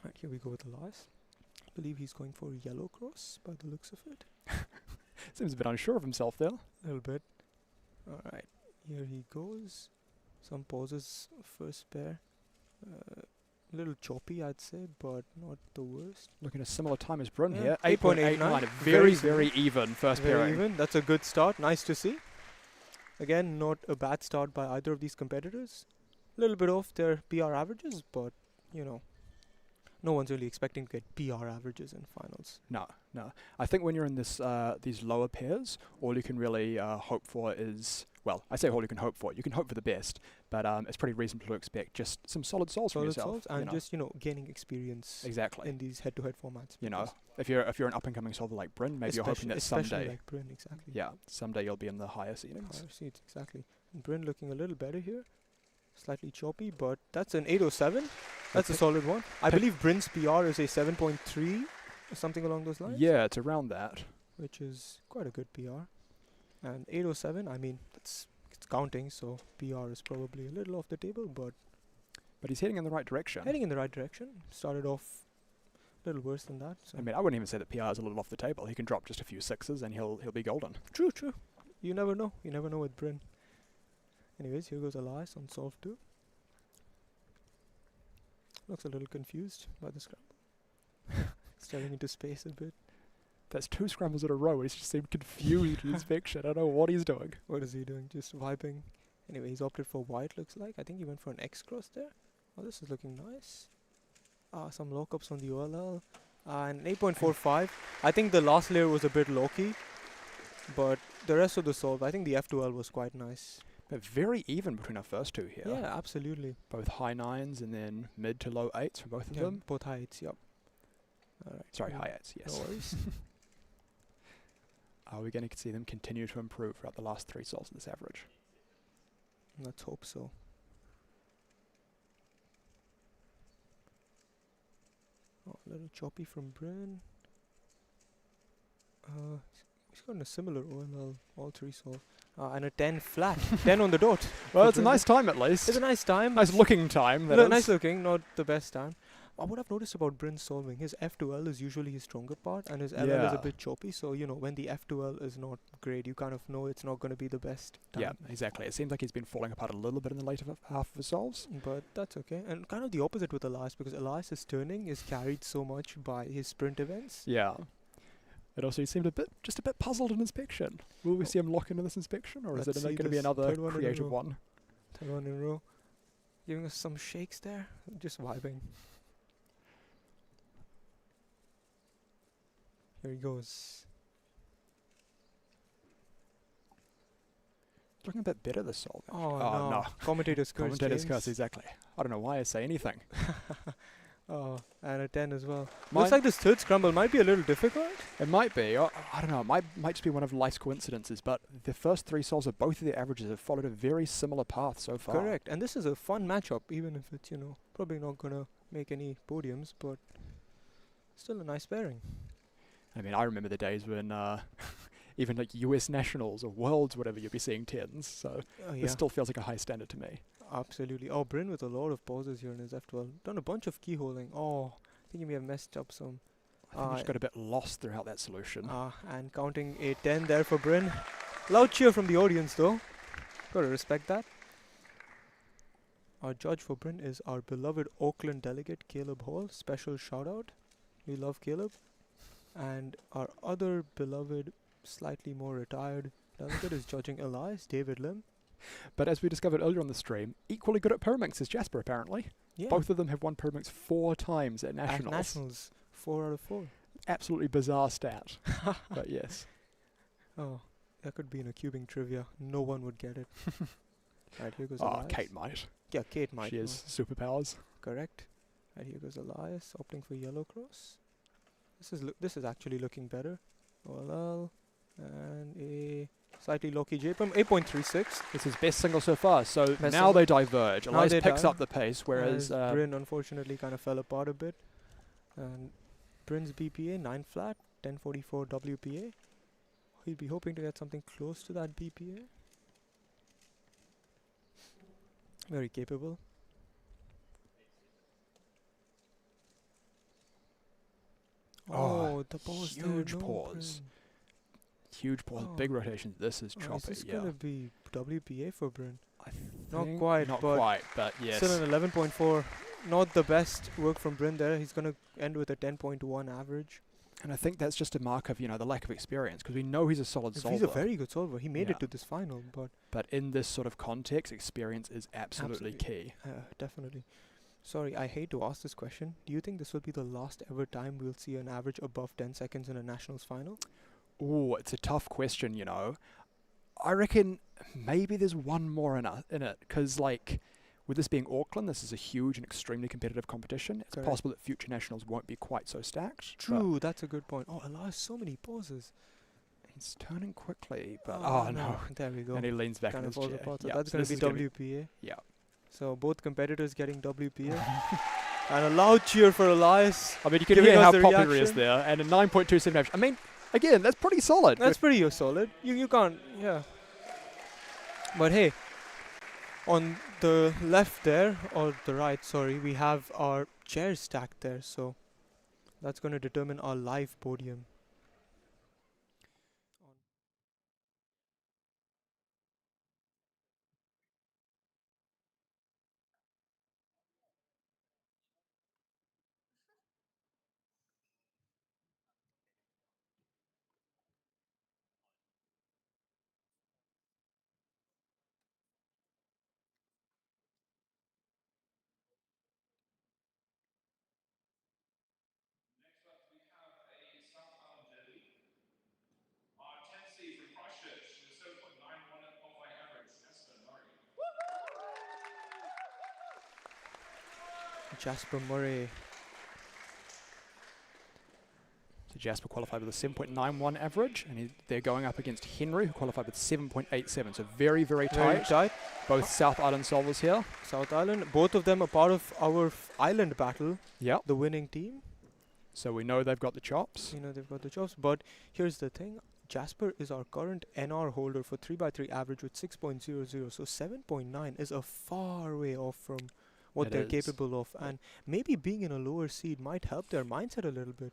Right, here we go with Elias. I believe he's going for yellow cross by the looks of it.
Seems a bit unsure of himself there.
A little bit. Alright, here he goes. Some pauses, first pair. A little choppy, I'd say, but not the worst.
Looking at a similar time as Bryn
Yeah,
here.
8.89.
8.89.
Very
Very even first
Very
pairing.
even. That's a good start. Nice to see. Again, not a bad start by either of these competitors. A little bit off their PR averages, but, no one's really expecting to get PR averages in finals.
No. I think when you're in these lower pairs, all you can really hope for is, well, I say all you can hope for. You can hope for the best, but it's pretty reasonable to expect just some solid souls from
Solid
yourself.
solves and just, gaining experience
Exactly.
in these head-to-head formats.
If you're an up-and-coming solver like Bryn, maybe you're hoping that
especially
someday,
like Bryn, exactly.
yeah, someday you'll be in the higher seedings.
Higher seeds, exactly. And Bryn looking a little better here. Slightly choppy, but that's an 807. That's a solid one. I believe Bryn's PR is a 7.3 or something along those lines.
Yeah, it's around that.
Which is quite a good PR. And 807, I mean, it's counting, so PR is probably a little off the table, but
he's heading in the right direction.
Heading in the right direction. Started off a little worse than that. So
I mean, I wouldn't even say that PR is a little off the table. He can drop just a few sixes and he'll be golden.
True. You never know. You never know with Bryn. Anyways, here goes Elias on solve 2. Looks a little confused by the scramble. Staring into space a bit.
That's 2 scrambles in a row. He's just seemed confused in inspection. I don't know what he's doing.
What is he doing? Just vibing. Anyway, he's opted for white, looks like. I think he went for an X cross there. Oh, this is looking nice. Some lockups on the OLL. And 8.45. I think the last layer was a bit low-key. But the rest of the solve, I think the F2L was quite nice.
Very even between our first two here.
Yeah, absolutely.
Both high 9s and then mid to low 8s for both of
Yeah,
them.
both high 8s, yep. Alright.
Sorry, high 8s, yes.
No worries.
Are we going to see them continue to improve throughout the last 3 sols of this average?
Let's hope so. Oh, a little choppy from Bryn. He's got a similar OLL, all 3 sols. And a 10 flat. 10 on the dot.
Well, it's a nice time at least.
It's a nice time.
Nice looking time. That is.
Nice looking, not the best time. What I've noticed about Bryn solving, his F2L is usually his stronger part, and his LL is a bit choppy. So, you know, when the F2L is not great, you kind of know it's not going to be the best time.
Yeah, exactly. It seems like he's been falling apart a little bit in the later half of his solves.
But that's okay. And kind of the opposite with Elias, because Elias's turning is carried so much by his sprint events.
Yeah. It also seemed just a bit puzzled in inspection. Will we see him lock into this inspection, or is it going to be another creative one?
Third one in a row. Giving us some shakes there. Just vibing. Here he goes.
Looking a bit better this solve.
Oh, no. Commentator's curse.
Commentator's curse, exactly. I don't know why I say anything.
Oh, and a 10 as well. Looks like this third scramble might be a little difficult.
It might be. I don't know. It might just be one of life's coincidences, but the first 3 solves of both of the averages have followed a very similar path so far.
Correct. And this is a fun matchup, even if it's, you know, probably not going to make any podiums, but still a nice pairing.
I mean, I remember the days when even like US Nationals or Worlds, whatever, you'd be seeing 10s. So this still feels like a high standard to me.
Absolutely. Oh, Bryn with a lot of pauses here in his F12. Done a bunch of keyholding. Oh, I think he may have messed up some.
I think he just got a bit lost throughout that solution.
And counting a 10 there for Bryn. Loud cheer from the audience though. Gotta respect that. Our judge for Bryn is our beloved Auckland delegate, Caleb Hall. Special shout out. We love Caleb. And our other beloved, slightly more retired delegate is judging Elias, David Lim.
But as we discovered earlier on the stream, equally good at Pyraminx as Jasper, apparently.
Yeah.
Both of them have won Pyraminx 4 times at Nationals.
At Nationals, 4 out of 4.
Absolutely bizarre stat. But yes.
Oh, that could be in a cubing trivia. No one would get it. Right, here goes Elias.
Kate might.
Yeah, Kate might.
She has superpowers.
Correct. Right, here goes Elias, opting for yellow cross. This is actually looking better. OLL and a slightly locky JPM, 8.36.
This is best single so far. So
Best
now
single.
they diverge. Elias picks up the pace, whereas
Bryn unfortunately kind of fell apart a bit. And Bryn's BPA 9 flat, 1044 WPA. He'll be hoping to get something close to that BPA. Very capable. Oh, the pause there,
huge
no
pause.
Bryn.
Huge pause, big rotations. This is choppy.
Is this gonna be WPA for Bryn?
Not
Not
quite, but yes.
Still an 11.4. Not the best work from Bryn there. He's gonna end with a 10.1 average.
And I think that's just a mark of, the lack of experience, because we know he's a solid solver.
He's a very good solver. He made it to this final,
but in this sort of context, experience is absolutely key.
Definitely. Sorry, I hate to ask this question. Do you think this will be the last ever time we'll see an average above 10 seconds in a Nationals final?
Oh, it's a tough question, I reckon maybe there's one more in it, because, with this being Auckland, this is a huge and extremely competitive competition. It's
Correct.
possible that future Nationals won't be quite so stacked.
True, that's a good point. Oh, Elias, so many pauses.
He's turning quickly, but
no. There we go.
And he leans back
Kind
in
of
his
falls
chair.
apart. So
Yeah,
that's
so
going to
this
be
is gonna
WPA.
Yeah.
So both competitors getting WPA. And a loud cheer for Elias.
I mean, you can
giving
hear
us
how
the
popular he is
reaction.
there, and a 9.27 average. I mean, again, that's pretty solid.
That's pretty solid. You can't, yeah. But hey, on the left there, or the right, sorry, we have our chairs stacked there. So that's going to determine our live podium. Jasper Murray.
So Jasper qualified with a 7.91 average, and they're going up against Henry, who qualified with 7.87. So very, very tight.
Very tight.
Both South Island solvers here.
South Island. Both of them are part of our island battle.
Yeah.
The winning team.
So we know they've got the chops.
You know they've got the chops. But here's the thing. Jasper is our current NR holder for 3x3 average with 6.00. So 7.9 is a far way off from what they're capable of. And maybe being in a lower seed might help their mindset a little bit.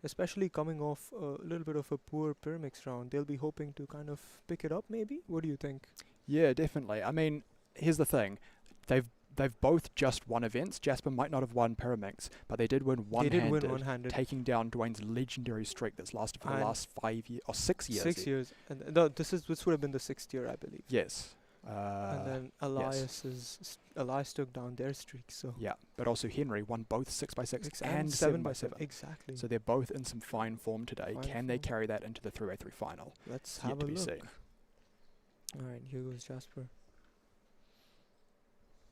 Especially coming off a little bit of a poor Pyraminx round. They'll be hoping to kind of pick it up maybe? What do you think?
Yeah, definitely. I mean, here's the thing. They've both just won events. Jasper might not have won Pyraminx, but they did win one-handed, taking down Dwayne's legendary streak that's lasted for the last 5 years, or 6 years.
6 years. And this would have been the 6th year, I believe.
Yes.
And then Elias took down their streak. So
yeah, but also Henry won both 6x6 and 7x7.
Exactly.
So they're both in some fine form today. Can they carry that into the 3x3 final?
Let's
Yet
have
to
a
be
look.
seen.
All right, here goes Jasper.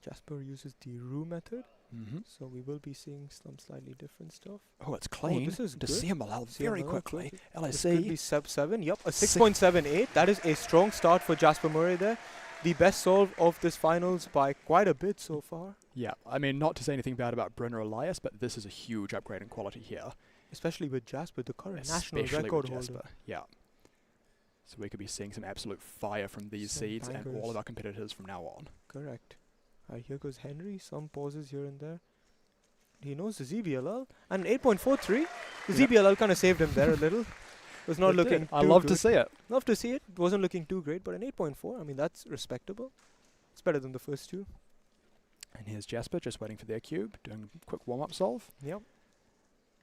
Jasper uses the Rue method, so we will be seeing some slightly different stuff.
Oh, it's clean.
This is
to
good.
CMLL very quickly.
This
LSC.
could be sub 7. Yep, a 6.78. That is a strong start for Jasper Murray there. The best solve of this finals by quite a bit so far.
Yeah, I mean, not to say anything bad about Brunner Elias, but this is a huge upgrade in quality here.
Especially with Jasper, the current national
Especially
record
with
holder.
Jasper, yeah. So we could be seeing some absolute fire from these
Some
seeds and all
bangers.
of our competitors from now on.
Correct. Here goes Henry. Some pauses here and there. He knows the ZBLL. And 8.43. The ZBLL kind of saved him there a little. Was not
It
looking
did.
too
I love
good.
to see it.
Love to see it. Wasn't looking too great, but an 8.4. I mean, that's respectable. It's better than the first two.
And here's Jasper just waiting for their cube, doing a quick warm-up solve.
Yep.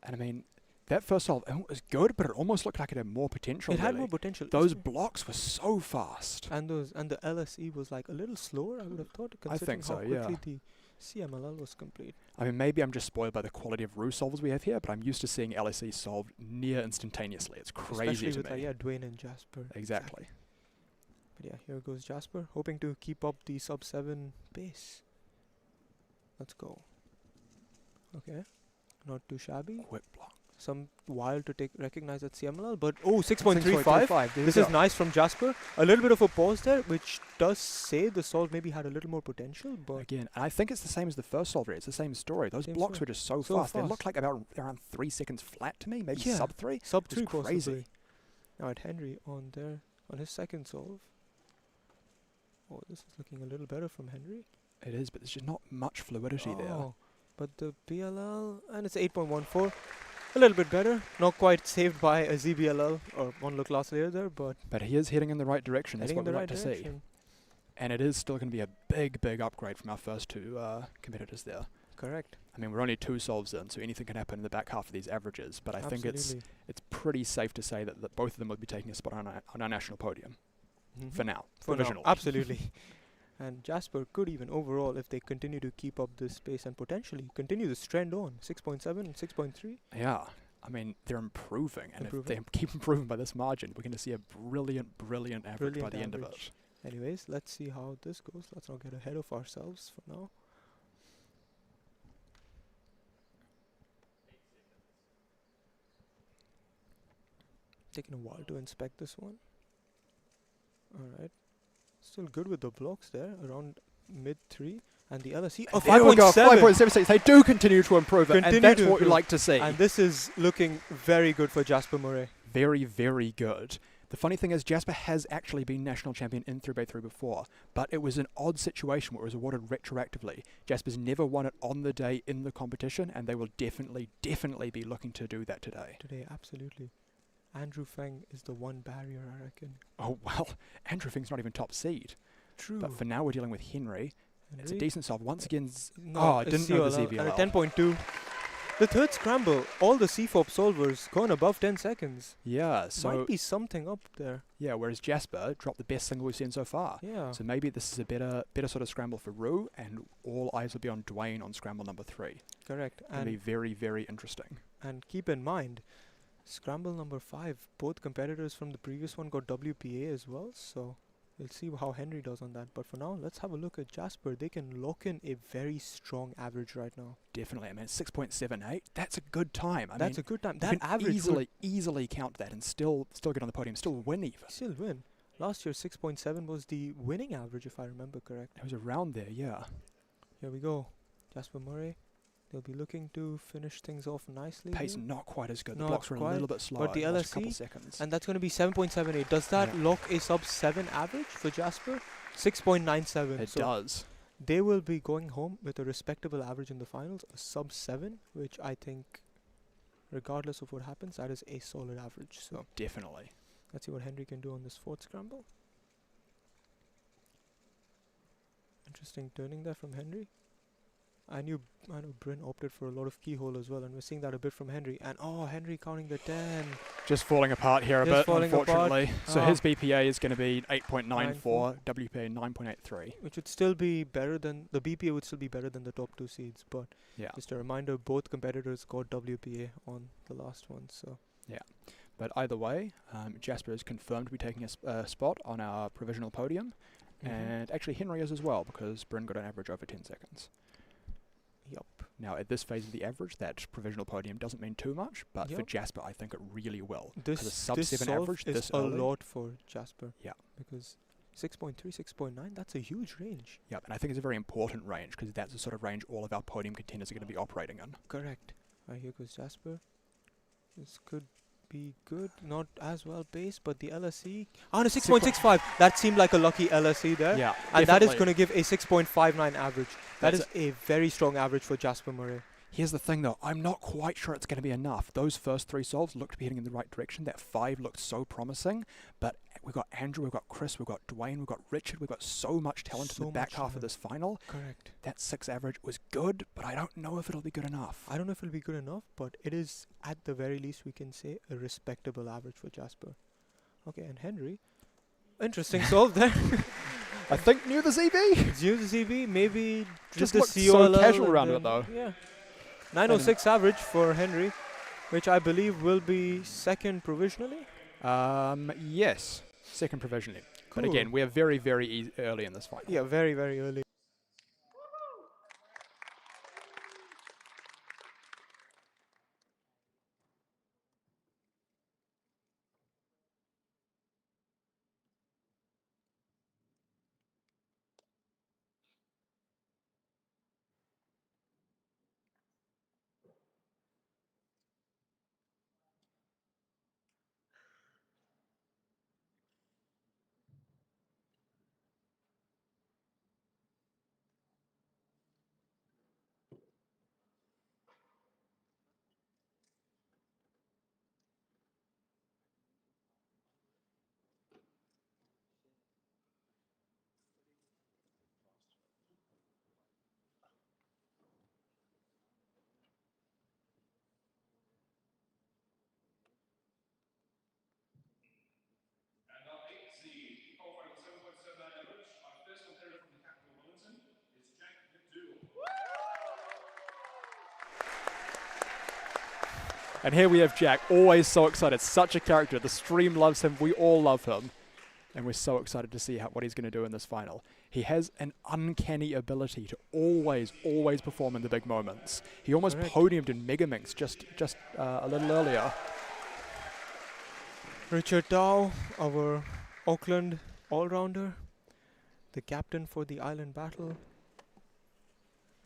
And I mean, that first solve was good, but it almost looked like it had more potential.
It had
really.
more potential.
Those blocks were so fast.
And the LSE was like a little slower, I would have thought,
I think
considering how
so, yeah.
quickly the CMLL was complete.
I mean, maybe I'm just spoiled by the quality of Rue solves we have here, but I'm used to seeing LSE solved near instantaneously. It's crazy
Especially
to
with
me.
Dwayne and Jasper.
Exactly.
But yeah, here goes Jasper, hoping to keep up the sub 7 pace. Let's go. Okay. Not too shabby.
Quick block.
Some while to recognize that CMLL, but 6.35.
6.35.
This is nice from Jasper. A little bit of a pause there, which does say the solve maybe had a little more potential, but
Again, I think it's the same as the first solve. It's the same story. Those
Same
blocks
story.
were just so,
So
fast. They
fast.
looked like about around 3 seconds flat to me, maybe
Yeah,
sub 3.
sub
It was
3
crazy.
possibly. Alright, Henry on his second solve. Oh, this is looking a little better from Henry.
It is, but there's just not much fluidity there.
But the BLL, and it's 8.14. A little bit better. Not quite saved by a ZBLL or one look last layer there, but
But he is heading in the right direction. That's
heading
what
in
we
the
like
right
to see.
direction.
And it is still going to be a big, big upgrade from our first two competitors there.
Correct.
I mean, we're only 2 solves in, so anything can happen in the back half of these averages. But I think it's pretty safe to say that both of them will be taking a spot on our national podium. For now.
For now,
provisionally.
absolutely. And Jasper could even overall, if they continue to keep up this pace and potentially continue this trend on 6.7 and 6.3.
Yeah. I mean, they're improving. And
Improving.
if they keep improving by this margin, we're going to see a brilliant, brilliant average by
Brilliant
the end of it.
average. Anyways, let's see how this goes. Let's not get ahead of ourselves for now. Taking a while to inspect this one. Alright. Still good with the blocks there, around mid 3. And the LSE,
Oh, 5.76. They do continue to improve it, and
Continue
that's
to
what we
improve.
like to see.
And this is looking very good for Jasper Murray.
Very, very good. The funny thing is, Jasper has actually been national champion in 3x3 before, but it was an odd situation where it was awarded retroactively. Jasper's never won it on the day in the competition, and they will definitely be looking to do that today.
Today, absolutely. Andrew Feng is the one barrier, I reckon.
Oh, well, Andrew Fing's not even top seed.
True.
But for now, we're dealing with Henry. It's a
Henry.
decent solve. Once again,
No,
I didn't know the
CLL, and a
ZBLL.
10.2. The third scramble, all the CFOP solvers gone above 10 seconds.
Yeah, so
Might be something up there.
yeah, whereas Jasper dropped the best single we've seen so far.
Yeah.
So maybe this is a better sort of scramble for Rue, and all eyes will be on Dwayne on scramble number 3.
Correct.
It'll be very, very interesting.
And keep in mind, scramble number 5, both competitors from the previous one got WPA as well. So We'll see how Henry does on that. But for now, let's have a look at Jasper. They can lock in a very strong average right now.
Definitely. I mean, 6.78. That's a good time.
That's a good time.
You
That
can
average
easily count that and still get on the podium, still win even.
Still win. Last year, 6.7 was the winning average, if I remember correct.
It was around there, yeah.
Here we go. Jasper Murray. They'll be looking to finish things off nicely.
Pace
here.
not quite as good. The
Not
blocks were a
quite,
little bit slower.
but the
lost a couple
LSE,
seconds.
and that's going to be 7.78. Does that lock a sub 7 average for Jasper? 6.97.
It
so
does.
They will be going home with a respectable average in the finals, a sub 7, which I think, regardless of what happens, that is a solid average. So
definitely.
Let's see what Henry can do on this fourth scramble. Interesting turning there from Henry. I know Bryn opted for a lot of keyhole as well, and we're seeing that a bit from Henry. And Henry counting the 10.
Just falling apart here a
Just
bit,
falling
unfortunately.
apart.
So his BPA is going to be 8.94, WPA 9.83.
Which would still be better than, the BPA would still be better than the top 2 seeds. But
yeah,
just a reminder, both competitors got WPA on the last one. So
yeah. But either way, Jasper is confirmed to be taking a spot on our provisional podium. And actually Henry is as well, because Bryn got an average over 10 seconds.
Yup.
Now, at this phase of the average, that provisional podium doesn't mean too much, but for Jasper, I think it really will.
This
a sub 7
solve
average
is
this
a
early.
lot for Jasper.
Yeah.
Because 6.3, 6.9, that's a huge range.
Yeah, and I think it's a very important range, because that's the sort of range all of our podium contenders are going to be operating in.
Correct. Here goes Jasper. This could be good. Not as well paced, but the LSE. No, 6.65. That seemed like a lucky LSE there.
Yeah,
and that is going to give a 6.59 average. That is a very strong average for Jasper Murray.
Here's the thing, though. I'm not quite sure it's going to be enough. Those first 3 solves look to be heading in the right direction. That 5 looked so promising, but we've got Andrew, we've got Chris, we've got Dwayne, we've got Richard. We've got so much talent in the back half of this final.
Correct.
That 6 average was good, but I don't know if it'll be good enough.
I don't know if it'll be good enough, but it is, at the very least, we can say a respectable average for Jasper. Okay, and Henry. Interesting solve there.
I think near the ZB.
Near the ZB, maybe
Just
the
looked
COLL
so casual around it, though.
Yeah. 906 average for Henry, which I believe will be second provisionally.
Yes, second provisionally. But
Cool.
again, we are very, very early in this fight.
Yeah, very, very early.
And here we have Jack, always so excited. Such a character. The stream loves him. We all love him. And we're so excited to see what he's going to do in this final. He has an uncanny ability to always perform in the big moments. He almost podiumed in Pyraminx just a little earlier.
Richard Dow, our Auckland all-rounder, the captain for the island battle.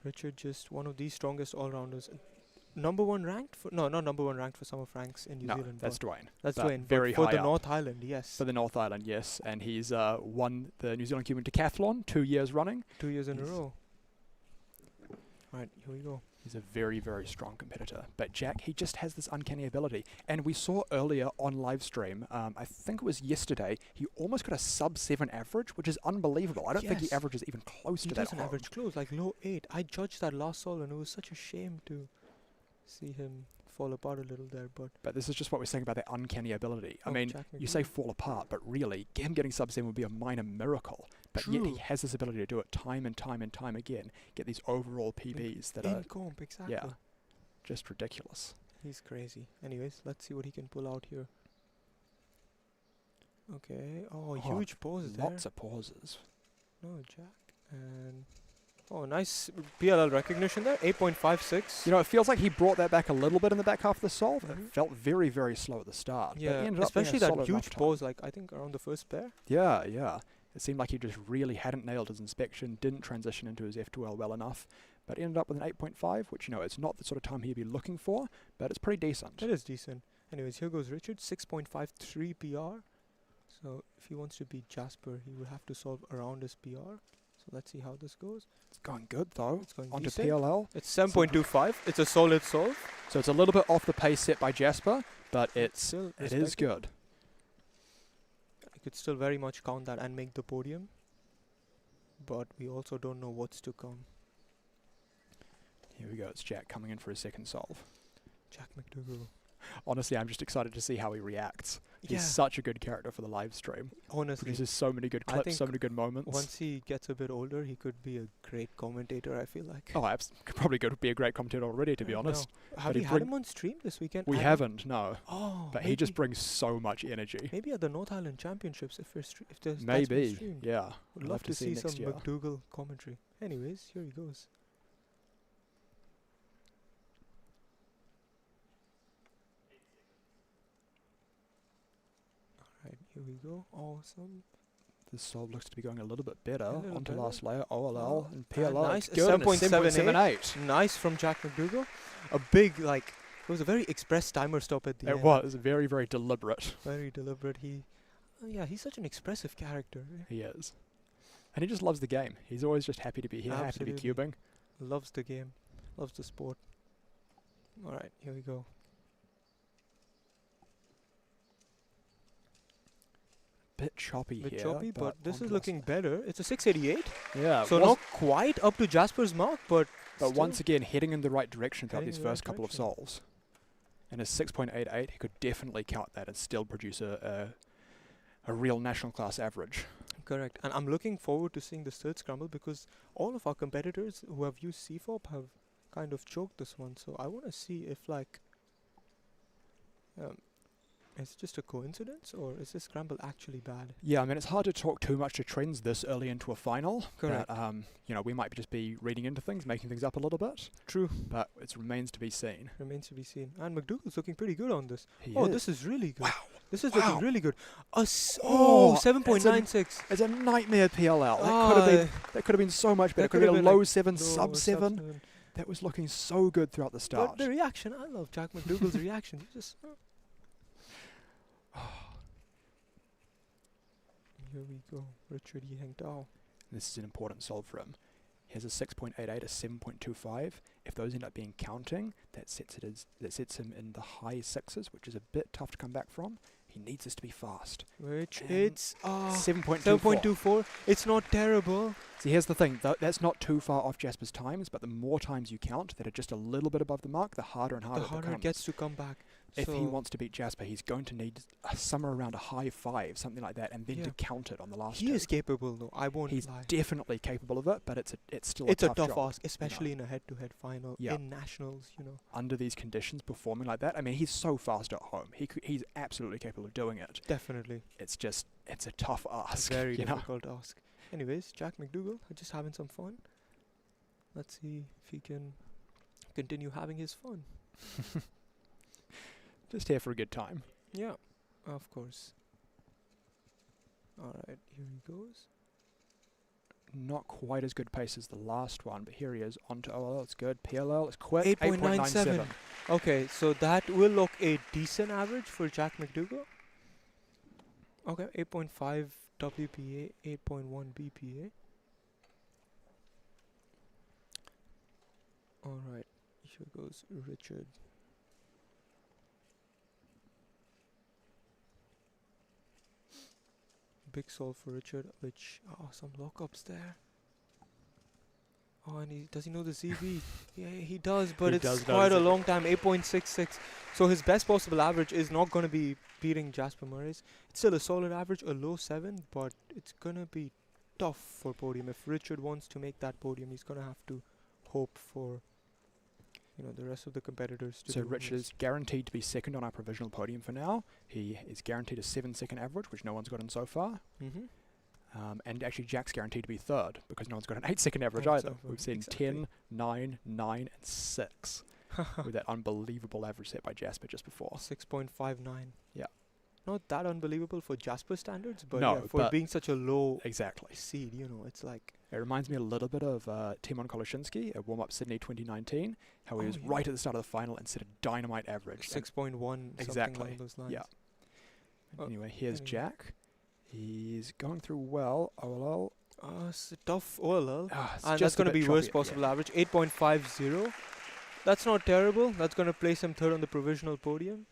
Richard, just one of the strongest all-rounders. Number 1 ranked for not number 1 ranked for some of ranks in New Zealand.
That's Dwayne.
That's
But
Dwayne.
very
for
high
the
up.
North Island, yes.
For the North Island, yes. And he's won the New Zealand Cuban Decathlon 2 years running.
2 years in a row. Right, here we go.
He's a very, very strong competitor. But Jack, he just has this uncanny ability. And we saw earlier on live stream, I think it was yesterday, he almost got a sub 7 average, which is unbelievable. I don't think he averages even close to that.
He doesn't average close, like low 8. I judged that last solve and it was such a shame to see him fall apart a little there,
but this is just what we're saying about that uncanny ability. I mean,
Jack
you say fall apart, but really, him getting sub 7 would be a minor miracle. But yet he has this ability to do it time and time and time again. Get these overall PBs that are
comp, exactly.
Yeah, just ridiculous.
He's crazy. Anyways, let's see what he can pull out here. Okay. Oh, huge pause there.
Lots of pauses.
No, Jack. And oh, nice PLL recognition there. 8.56.
You know, it feels like he brought that back a little bit in the back half of the solve. It felt very, very slow at the start. But
Yeah,
it ended up being
especially
a
that
solid enough
huge
time.
pause, like I think around the first pair.
Yeah, yeah. It seemed like he just really hadn't nailed his inspection, didn't transition into his F2L well enough, but ended up with an 8.5, which, you know, it's not the sort of time he'd be looking for, but it's pretty decent.
It is decent. Anyways, here goes Richard, 6.53 PR. So if he wants to beat Jasper, he will have to solve around his PR. So let's see how this goes.
It's going good, though.
It's going
Onto
decent.
PLL.
It's 7.25. It's a solid solve.
So it's a little bit off the pace set by Jasper, but it is
respected.
good.
I could still very much count that and make the podium. But we also don't know what's to come.
Here we go. It's Jack coming in for his second solve.
Jack McDougall.
Honestly, I'm just excited to see how he reacts.
Yeah.
He's such a good character for the live stream.
Honestly.
There's just so many good
I
clips,
think
so many good moments.
Once he gets a bit older, he could be a great commentator, I feel like.
Oh, probably could be a great commentator already, to be honest.
Have
But
we
he
had him on stream this weekend?
We
I don't-
haven't, no.
Oh,
but he just brings so much energy.
Maybe at the North Island Championships, if there's that's been
Maybe,
streamed.
yeah.
Would
We'll
love
have
to
to see
see some
next year.
McDougall commentary. Anyways, here he goes. Alright, here we go. Awesome.
This solve looks to be going a little bit better.
little
Onto
better.
last layer, OLL, and
And
PLL.
nice,
It's good, and a
7.78.
7.78.
Nice from Jack McDougall. A big, like, it was a very express timer stop at the end.
It was very, very deliberate.
Very deliberate. Yeah, he's such an expressive character. Eh?
He is. And he just loves the game. He's always just happy to be here, happy to be
Absolutely.
cubing.
Loves the game. Loves the sport. Alright, here we go.
Bit choppy
Bit
here.
choppy, but this
onto
is
last
looking better. It's a 688.
Yeah.
So not quite up to Jasper's mark, but
But
still
once again, heading in the right direction throughout
Heading
these
in the
first
right
couple of
direction.
solves. And his 6.88, he could definitely count that and still produce a real national class average.
correct. And I'm looking forward to seeing this third scramble because all of our competitors who have used CFOP have kind of choked this one. So I want to see if like is it just a coincidence or is this scramble actually bad?
Yeah, I mean, it's hard to talk too much to trends this early into a final.
Correct.
But, you know, we might just be reading into things, making things up a little bit.
True.
But it remains to be seen.
Remains to be seen. And McDougall's looking pretty good on this.
He
Oh,
is.
this is really good. Wow. This is
Wow.
looking really good.
Oh,
7.96.
It's a nightmare PLL. That could have been so much better. It
that
could have
could
been
have
a
been
low
like
7,
low
sub 7. That was looking so good throughout the
But
start.
the reaction, I love Jack McDougall's reaction. He just. Here we go, Richard Yang Dao.
This is an important solve for him. He has a 6.88, a 7.25. If those end up being counting, that sets him in the high sixes, which is a bit tough to come back from. He needs this to be fast.
Which
And
it's
7.24.
7.24. It's not terrible.
See, here's the thing. That's not too far off Jasper's times, but the more times you count that are just a little bit above the mark, the harder and harder
The harder
it
it
becomes.
gets to come back.
If he
So
wants to beat Jasper, he's going to need somewhere around a high 5, something like that, and then to count it on the last
he
two.
is capable, though. I won't
He's
lie.
definitely capable of it, but it's still
It's
a
a
tough
tough
job,
ask, especially in a head-to-head final
Yeah.
in nationals. You know,
under these conditions, performing like that. I mean, he's so fast at home. He's absolutely capable of doing it.
definitely.
It's a tough ask.
Very
you know?
difficult ask. Anyways, Jack McDougall, just having some fun. Let's see if he can continue having his fun.
Just here for a good time.
Yeah, of course. Alright, here he goes.
Not quite as good pace as the last one, but here he is onto OLL. It's good. PLL, it's quick.
8.97. Okay, so that will look a decent average for Jack McDougall. Okay, 8.5 WPA, 8.1 BPA. Alright, here goes Richard. Big solve for Richard, which, some lockups there. Oh, and does he know the ZV? Yeah, he does, but
He
it's
does know
quite
the
a
ZV.
long time, 8.66. So his best possible average is not going to be beating Jasper Murray's. It's still a solid average, a low 7, but it's going to be tough for podium. If Richard wants to make that podium, he's going to have to hope for the rest of the competitors to
So
do
Rich
his.
is guaranteed to be second on our provisional podium for now. He is guaranteed a 7-second average, which no one's gotten so far.
Mhm.
And actually Jack's guaranteed to be third because no one's got an 8-second average
Oh,
either.
so
We've seen
exactly.
10, 9, 9, and 6 with that unbelievable average set by Jasper just before.
6.59.
Yeah.
Not that unbelievable for Jasper standards, but
No,
yeah, for
but
being such a low
exactly
seed, it's like
It reminds me a little bit of Timon Koloshinsky at Warm-Up Sydney 2019, how he
Oh,
was
yeah.
right at the start of the final and set a dynamite average.
6.1,
exactly.
something along those lines.
Yeah.
Oh,
Anyway, here's
anyway.
Jack. He's going through well. OLL.
It's a tough OLL.
It's
And
just
that's
a
going to
bit
be worst
choppy,
possible average, 8.50. That's not terrible. That's going to place him third on the provisional podium.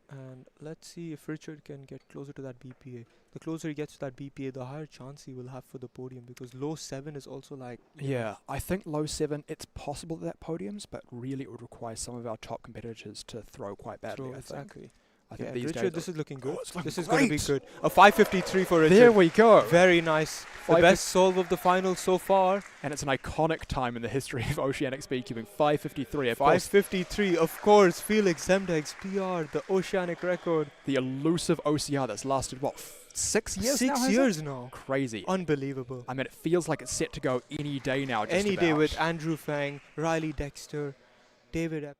And let's see if Richard can get closer to that BPA. The closer he gets to that BPA, the higher chance he will have for the podium, because low 7 is also like...
Yeah, I think low 7, it's possible that podiums, but really it would require some of our top competitors to throw quite badly, I
exactly.
think. I think
Yeah,
these
Richard,
days
this is looking good.
it's looking
This is going to be
great.
good. A 5.53 for Richard.
There we go.
Very nice. The best solve of the final so far.
And it's an iconic time in the history of oceanic speedcubing. 5.53. Of course,
5.53, of course. Felix Zemdeg's PR, the oceanic record.
the elusive OCR that's lasted, what, 6 years now?
6
has it?
years now.
Crazy.
Unbelievable.
I mean, it feels like it's set to go any day now. Just
Any day
about.
with Andrew Fang, Riley Dexter, David Ep.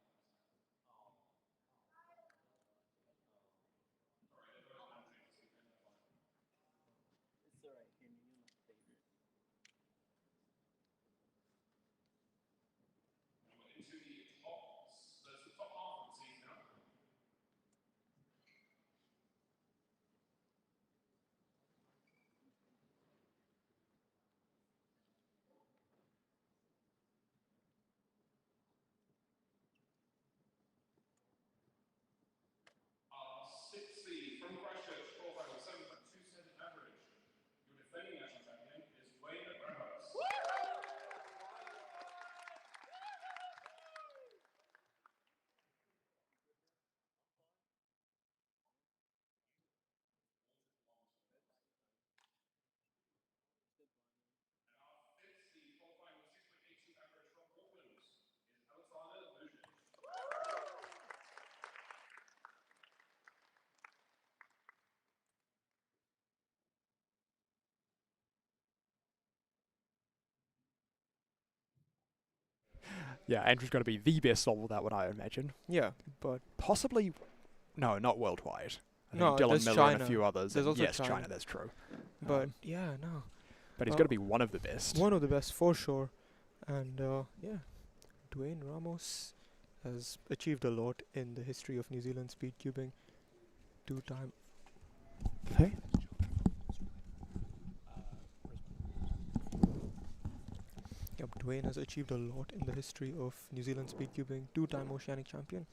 Yeah, Andrew's going to be the best solve of that one, I imagine.
Yeah, but
possibly, no, not worldwide. I think
no,
Dylan
there's
Miller
China.
and a few others.
There's
and
also
yes,
China.
That's true.
But yeah, no.
But he's going to be one of the best.
One of the best for sure. And yeah, Dwayne Ramos has achieved a lot in the history of New Zealand speedcubing. 2-time.
Hey.
Yep, Dwayne has achieved a lot in the history of New Zealand speedcubing. 2-time oceanic champion.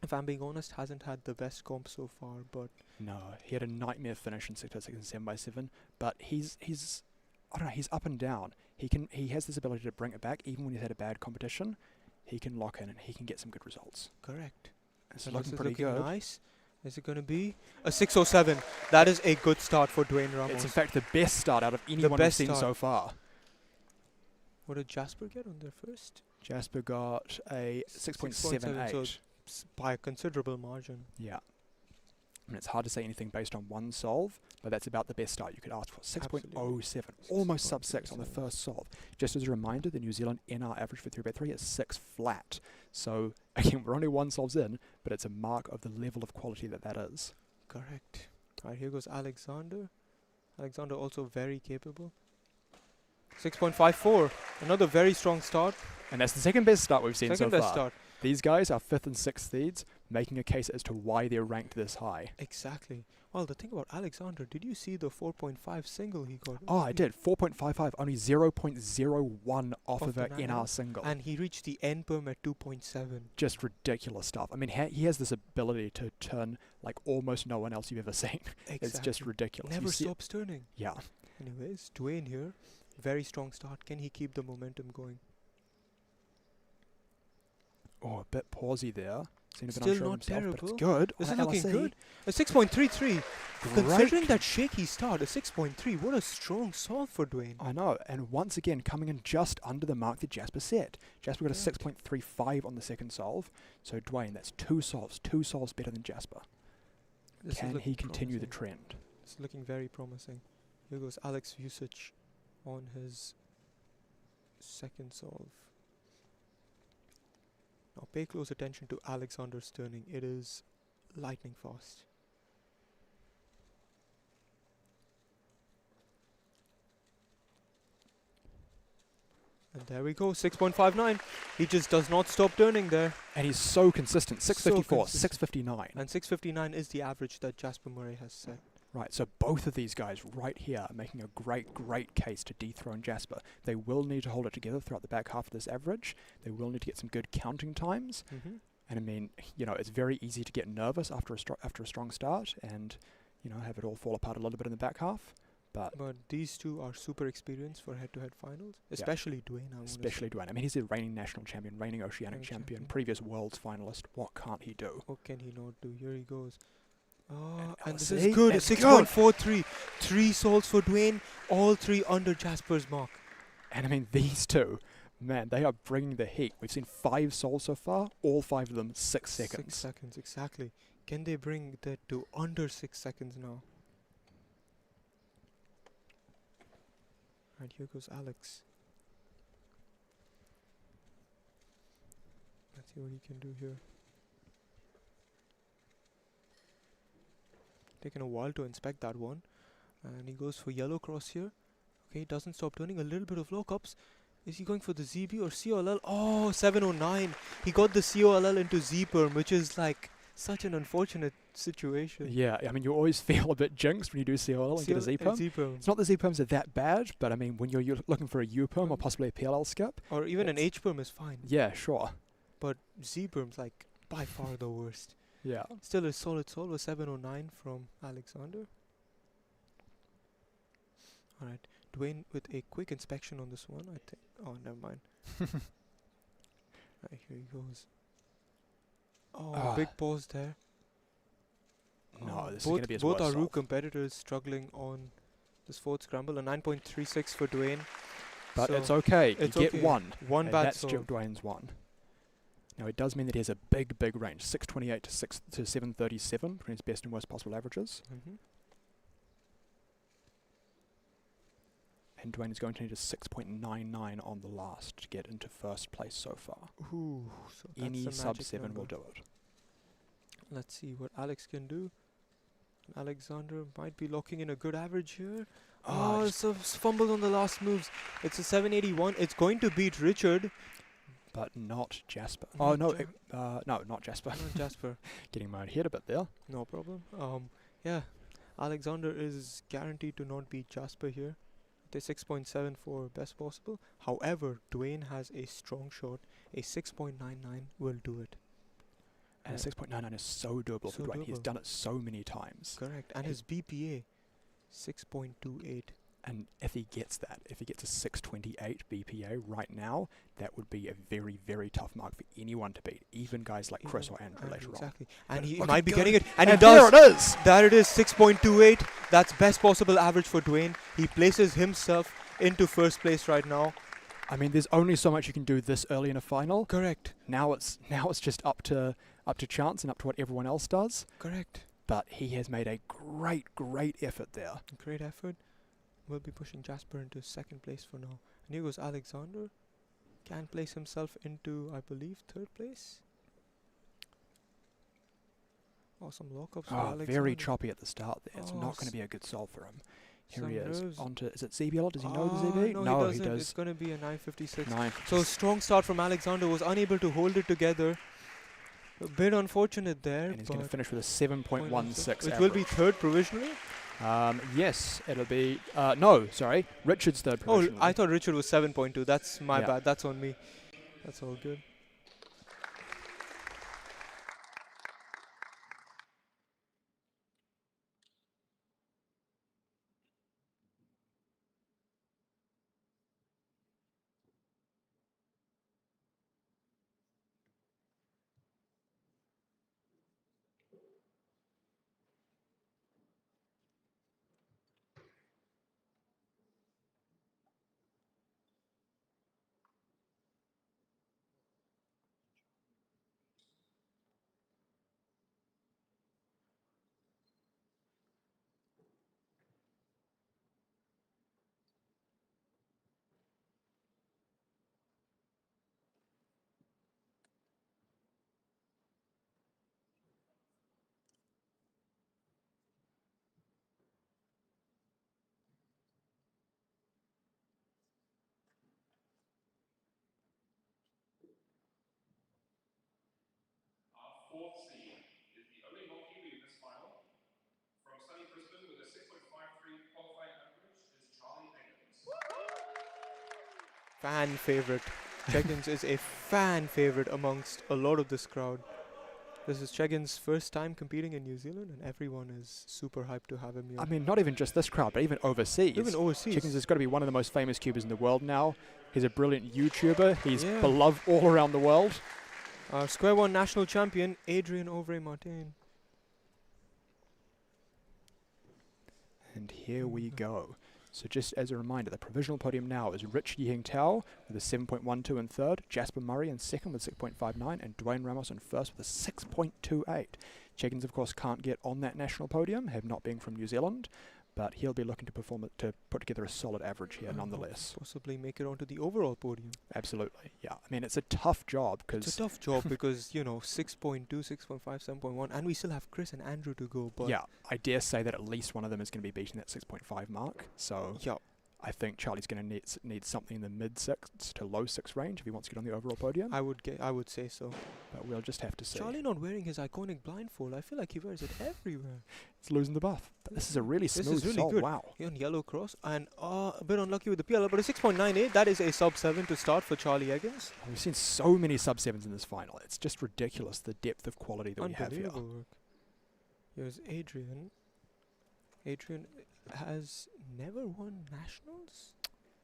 If I'm being honest, hasn't had the best comp so far, but
No, he had a nightmare finish in 6x6 and 7x7, but he's I don't know, he's up and down. He has this ability to bring it back even when he's had a bad competition. He can lock in and he can get some good results.
correct.
It's
So
looking
this is
pretty
looking
good.
nice. Is it going to be a 607? That is a good start for Dwayne Ramos.
It's in fact the best start out of anyone we've
best
seen
start.
so far.
What did Jasper get on their first?
Jasper got a 6.78.
So by a considerable margin.
Yeah. I mean, it's hard to say anything based on one solve, but that's about the best start you could ask for. 6.07, almost sub 6 on the first solve. Just as a reminder, the New Zealand NR average for 3x3 is 6 flat. So, again, we're only one solves in, but it's a mark of the level of quality that is.
Correct. Alright, here goes Alexander. Alexander also very capable. 6.54, another very strong start.
And that's the second best start we've seen so
Second
far.
best start.
These guys are 5th and 6th seeds, making a case as to why they're ranked this high.
Exactly. Well, the thing about Alexander, did you see the 4.5 single he got?
Oh, I did. 4.55, only 0.01 off of
the
an NR single.
And he reached the NPerm at 2.7.
Just ridiculous stuff. I mean, he has this ability to turn like almost no one else you've ever seen. It's just ridiculous.
Never
You see
stops turning.
Yeah.
Anyways, Dwayne here. Very strong start. Can he keep the momentum going?
Oh, a bit pausey there. Seen a bit
Still
unsure of
not
himself, but it's
terrible.
good.
This
on
is
a
looking
LSE.
good. A 6.33.
Great.
Considering that shaky start, a 6.3. What a strong solve for Dwayne.
I know, and once again coming in just under the mark that Jasper set. Jasper got a 6.35 on the second solve, so Dwayne, that's 2 solves better than Jasper.
This is
Can he
looking
continue the
promising.
trend?
It's looking very promising. Here goes Alex Vucic on his second solve. Now pay close attention to Alexander's turning. It is lightning fast. And there we go, 6.59. He just does not stop turning there.
And he's so consistent. 654,
consistent.
659.
And 659 is the average that Jasper Murray has set.
Right, so both of these guys right here are making a great case to dethrone Jasper. They will need to hold it together throughout the back half of this average. They will need to get some good counting times.
Mm-hmm.
And I mean, you know, it's very easy to get nervous after a strong start and, you know, have it all fall apart a little bit in the back half. But
these two are super experienced for head-to-head finals, especially Dwayne.
Especially Dwayne. I mean, he's a reigning national champion, reigning Oceanic champion, previous Worlds finalist. What can't he do?
What can he not do? Here he goes. And this
LSE,
is good.
it's
6.43. 3 solves for Dwayne. All 3 under Jasper's mark.
And I mean, these two, man, they are bringing the heat. We've seen 5 solves so far. All 5 of them 6 seconds.
6 seconds, exactly. Can they bring that to under 6 seconds now? Right, here goes Alex. Let's see what he can do here. Taking a while to inspect that one. And he goes for yellow cross here. Okay, doesn't stop turning. A little bit of lockups. Is he going for the ZB or COLL? Oh, 709. He got the COLL into Z-perm, which is like such an unfortunate situation.
Yeah, I mean, you always feel a bit jinxed when you do COL and get a Z-perm. It's not the Z-perms are that bad, but I mean, when you're looking for a U-perm or possibly a PLL skip.
Or even an H-perm is fine.
Yeah, sure.
But Z-perm's like by far the worst.
Yeah.
Still a solid solve, a 709 from Alexander. Alright, Dwayne with a quick inspection on this one, I think. Oh, never mind. Right, here he goes. Oh, big pause there.
No, this is going to be his
both
worst
our
solve.
root competitors struggling on this fourth scramble. A 9.36 for Dwayne.
But
So
it's okay.
it's
You get
okay.
one.
One
and
bad
that's
solve.
Dwayne's one. Now, it does mean that he has a big range. 628 to 737 between his best and worst possible averages.
Mm-hmm.
And Dwayne is going to need a 6.99 on the last to get into first place so far.
Ooh, so that's
Any
the
sub
magic
7 will
number.
do it.
Let's see what Alex can do. Alexander might be locking in a good average here.
Oh,
Oh, so fumbled on the last moves. It's a 781. It's going to beat Richard.
But not Jasper.
Not
Oh, no,
Ja-
no, not Jasper.
Not Jasper.
Getting my head a bit there.
No problem. Yeah, Alexander is guaranteed to not beat Jasper here. The 6.7 for best possible. However, Dwayne has a strong shot. A 6.99 will do it.
And a 6.99 is so doable for
So
Dwayne. He's
doable.
done it so many times.
Correct. And his BPA, 6.28.
And if he gets that, if he gets a 628 BPA right now, that would be a very tough mark for anyone to beat, even guys like Chris or Andrew later
Exactly.
on.
And he
Look
might
at
be
go.
getting it. And he
And
does.
there it is!
There it is, 6.28. That's best possible average for Dwayne. He places himself into first place right now.
I mean, there's only so much you can do this early in a final.
Correct.
Now it's just up to chance and up to what everyone else does.
Correct.
But he has made a great effort there.
Great effort. Will be pushing Jasper into second place for now. And here goes Alexander. Can place himself into, I believe, third place. Awesome lockups for Alexander.
Very choppy at the start there. It's
Oh,
not going to be a good solve for him. Here
some
he is.
nerves.
Onto, is it ZBL? Does he know the ZB?
No,
he
doesn't.
does.
It's going to be a 956.
956.
So strong start from Alexander. Was unable to hold it together. A bit unfortunate there.
And he's going to
but
finish with a 7.16
It will be third provisionally.
Yes, it'll be... no, sorry. Richard's third
Oh,
provisionally.
I thought Richard was 7.2. That's my
Yeah.
bad. That's on me. That's all good. Fan favorite. Cheggins is a fan favorite amongst a lot of this crowd. This is Cheggins' first time competing in New Zealand, and everyone is super hyped to have him here.
I mean, not even just this crowd, but even overseas.
Even overseas.
Cheggins has got to be one of the most famous cubers in the world now. He's a brilliant YouTuber. He's beloved all around the world.
Our Square One national champion, Adrian Ovray-Martin.
And here we go. So just as a reminder, the provisional podium now is Rich Yiheng Tao with a 7.12 in third, Jasper Murray in second with 6.59, and Dwayne Ramos in first with a 6.28. Cheggins, of course, can't get on that national podium, have not been from New Zealand, but he'll be looking to perform it, to put together a solid average here nonetheless.
Possibly make it onto the overall podium.
Absolutely, yeah. I mean, it's a tough job because...
It's a tough job because, you know, 6.2, 6.5, 7.1, and we still have Chris and Andrew to go. But
yeah, I dare say that at least one of them is going to be beating that 6.5 mark. So
yeah,
I think Charlie's going to need something in the mid-6 to low-6 range if he wants to get on the overall podium.
I would say so.
But we'll just have to see.
Charlie not wearing his iconic blindfold. I feel like he wears it everywhere.
It's losing the buff. But this is a really smooth
This is really
solve.
good.
Wow.
He on yellow cross and a bit unlucky with the PLL, but a 6.98. That is a sub-7 to start for Charlie Eggins.
We've seen so many sub-7s in this final. It's just ridiculous, the depth of quality that we have here.
Unbelievable work. Here's Adrian. Adrian has never won nationals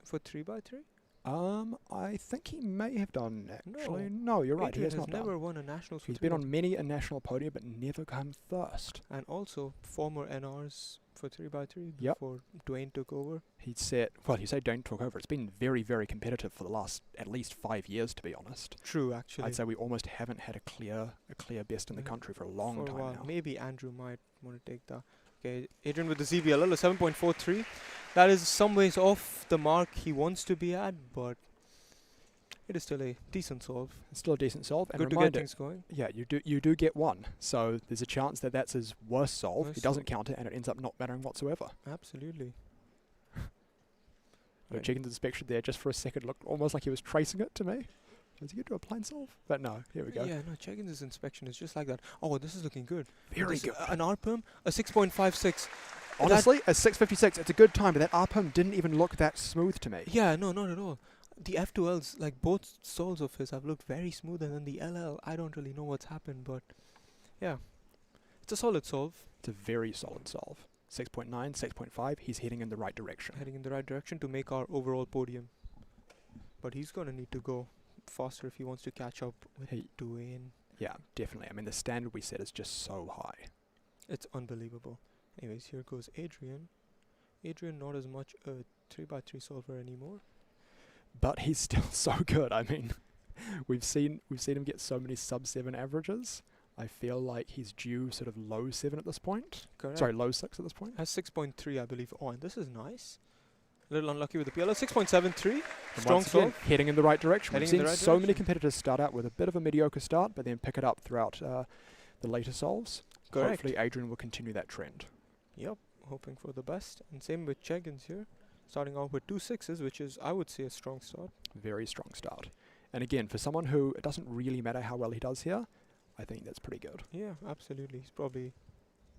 for 3x3.
I think he may have done actually. No, you're right.
Adrian
he has not
never
done.
won a nationals.
He's been on many a national podium, but never come first.
And also former NRs for 3x3
Yep.
before Dwayne took over.
He'd set. Well, you say Dwayne took over. It's been very, very competitive for the last at least 5 years, to be honest.
True, actually.
I'd say we almost haven't had a clear best in the country for a long time now.
Maybe Andrew might want to take that. Okay, Adrian with the ZBLL, a 7.43. That is some ways off the mark he wants to be at, but it is still a decent solve.
It's still a decent solve. And
good to
reminder,
get things going.
Yeah, you do get one. So there's a chance that that's his worst solve.
Worst
He doesn't count it, and it ends up not mattering whatsoever.
Absolutely.
Cheggins' inspection there just for a second looked almost like he was tracing it to me. Was he going to do a blind solve? But no, here we go.
Yeah, no, Cheggins' inspection is just like that. Oh, this is looking good.
Very
This,
good.
An RPM, a 6.56.
Honestly, a 6.56, it's a good time, but that RPM didn't even look that smooth to me.
Yeah, no, not at all. The F2Ls, like both soles of his, have looked very smooth, and then the LL, I don't really know what's happened, but yeah, it's a solid solve.
It's a very solid solve. 6.9, 6.5, he's heading in the right direction.
Heading in the right direction to make our overall podium. But he's going to need to go faster if he wants to catch up with Dwayne.
Yeah, definitely. I mean, the standard we set is just so high.
It's unbelievable. Anyways, here goes Adrian. Adrian not as much a 3x3 solver anymore.
But he's still so good. I mean, we've seen him get so many sub-7 averages. I feel like he's due sort of low 7 at this point.
Correct.
Sorry, low 6 at this point.
Has 6.3, I believe. Oh, and this is nice. A little unlucky with the PLL. 6.73.
And
Strong
once again,
solve.
heading in the right direction. We've
Heading in
seen
the right
so many
direction.
competitors start out with a bit of a mediocre start, but then pick it up throughout the later solves.
Correct.
Hopefully Adrian will continue that trend.
Yep, hoping for the best. And same with Cheggins here. Starting out with 2 6s, which is, I would say, a strong start.
Very strong start. And again, for someone who it doesn't really matter how well he does here, I think that's pretty good.
Yeah, absolutely. He's probably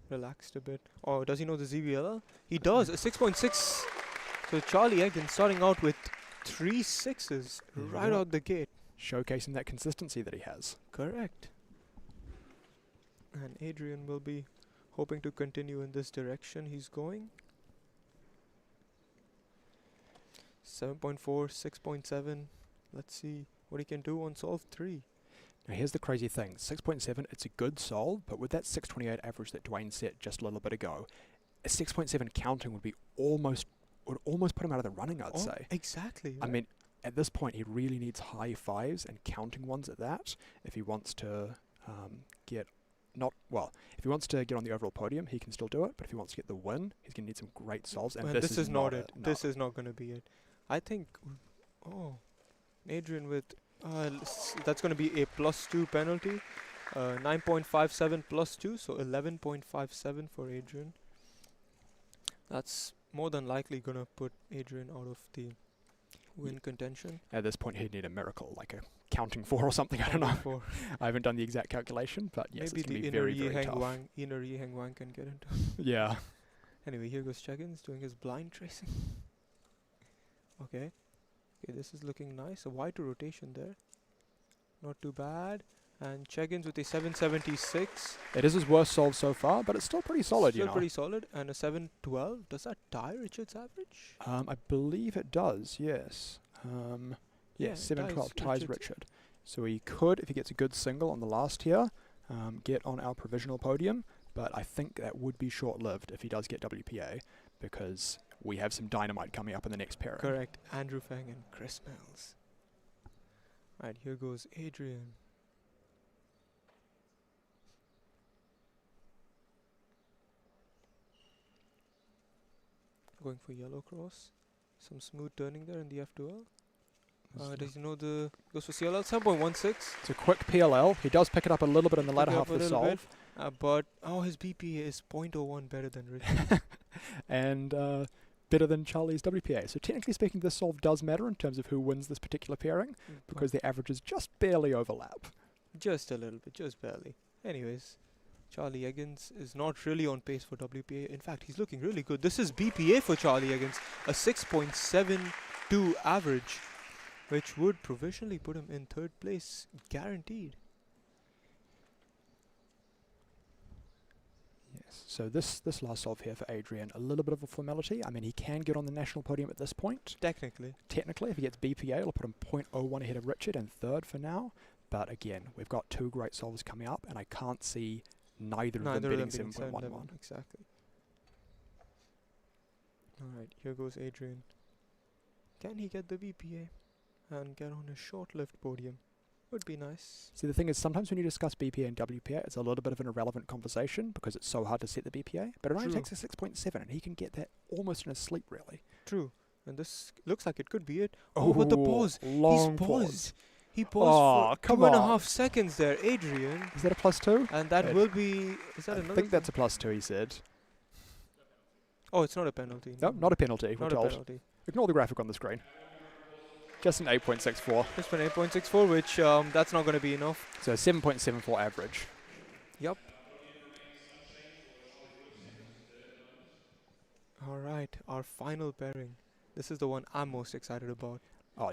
relaxed a bit. Oh, does he know the ZBLL? He does, a 6.6. So Charlie Eggins starting out with 3 6s right out the gate.
Showcasing that consistency that he has.
Correct. And Adrian will be hoping to continue in this direction he's going. 7.4, 6.7. Let's see what he can do on solve 3.
Now here's the crazy thing. 6.7, it's a good solve, but with that 6.28 average that Dwayne set just a little bit ago, a 6.7 counting would almost put him out of the running, I'd say.
Exactly.
I mean, at this point, he really needs high 5s and counting ones at that if he wants to if he wants to get on the overall podium, he can still do it. But if he wants to get the win, he's going to need some great solves. And
this is not it.
No.
This is not going to be it. I think, Adrian with, that's going to be a +2 penalty. 9.57 +2, so 11.57 for Adrian. That's more than likely going to put Adrian out of the win contention.
At this point, he'd need a miracle, like a counting 4 or something. I don't know.
Counting 4.
I haven't done the exact calculation, but yes,
Maybe
it's going to
the
be very, very tough.
inner Yi Heng Wang can get into.
Yeah.
Anyway, here goes Cheggins doing his blind tracing. Okay. Okay, this is looking nice. A wider rotation there. Not too bad. And Cheggins with a 776.
It is his worst solve so far, but it's still pretty solid,
Still
you know.
pretty solid. And a 712. Does that tie Richard's average?
I believe it does, yes.
Yeah,
Yes,
it
712
ties
ties
Richard's.
Richard. So he could, if he gets a good single on the last here, get on our provisional podium, but I think that would be short-lived if he does get WPA, because we have some dynamite coming up in the next pairing.
Correct. Andrew Feng and Chris Mills. Right, here goes Adrian. Going for yellow cross. Some smooth turning there in the F2L. Does he know the... Goes for CLL, 7.16.
It's a quick PLL. He does pick it up a little bit in the latter
Pick it
half
up
of the
a little bit,
solve.
but, his BPA is 0.01 better than Richard.
And better than Charlie's WPA. So technically speaking, this solve does matter in terms of who wins this particular pairing, because the averages just barely overlap.
Just a little bit, just barely. Anyways, Charlie Eggins is not really on pace for WPA. In fact, he's looking really good. This is BPA for Charlie Eggins, a 6.72 average, which would provisionally put him in 3rd place, guaranteed.
Yes. So this last solve here for Adrian, a little bit of a formality. I mean, he can get on the national podium at this point.
Technically.
Technically, if he gets BPA, it'll put him 0.01 ahead of Richard and 3rd for now. But again, we've got 2 great solves coming up, and I can't see neither of them beating 7.11.
Exactly. Alright, here goes Adrian. Can he get the BPA and get on a short-lived podium? Would be nice.
See, the thing is, sometimes when you discuss BPA and WPA, it's a little bit of an irrelevant conversation because it's so hard to set the BPA. But it only
True.
takes a 6.7, and he can get that almost in his sleep, really.
True. And this looks like it could be it. Oh, but the pause.
Long
He's
pause.
paused. He paused for
come
2.5 seconds there, Adrian.
Is that a +2?
And that will be... Is that
I
another?
think that's a +2, he said.
Oh, it's not a penalty.
No, not a penalty, we're
Not a
told.
penalty.
Ignore the graphic on the screen. Just an 8.64.
Just an 8.64, which that's not going to be enough.
So 7.74 average.
Yep. Alright, our final pairing. This is the one I'm most excited about.
Oh,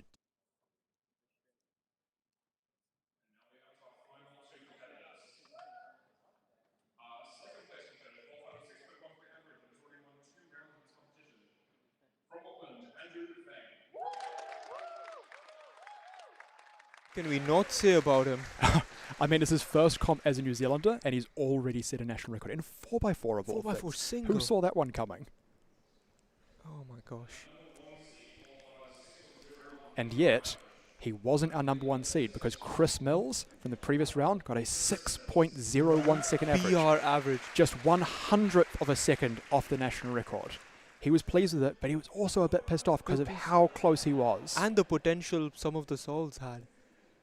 Can we not say about him?
I mean, it's his first comp as a New Zealander, and he's already set a national record in 4x4 of all
4x4
things.
single.
Who saw that one coming?
Oh my gosh.
And yet, he wasn't our #1 seed because Chris Mills from the previous round got a 6.01 second average.
PR average.
Just 100th of a second off the national record. He was pleased with it, but he was also a bit pissed off because of how close he was.
And the potential some of the solves had.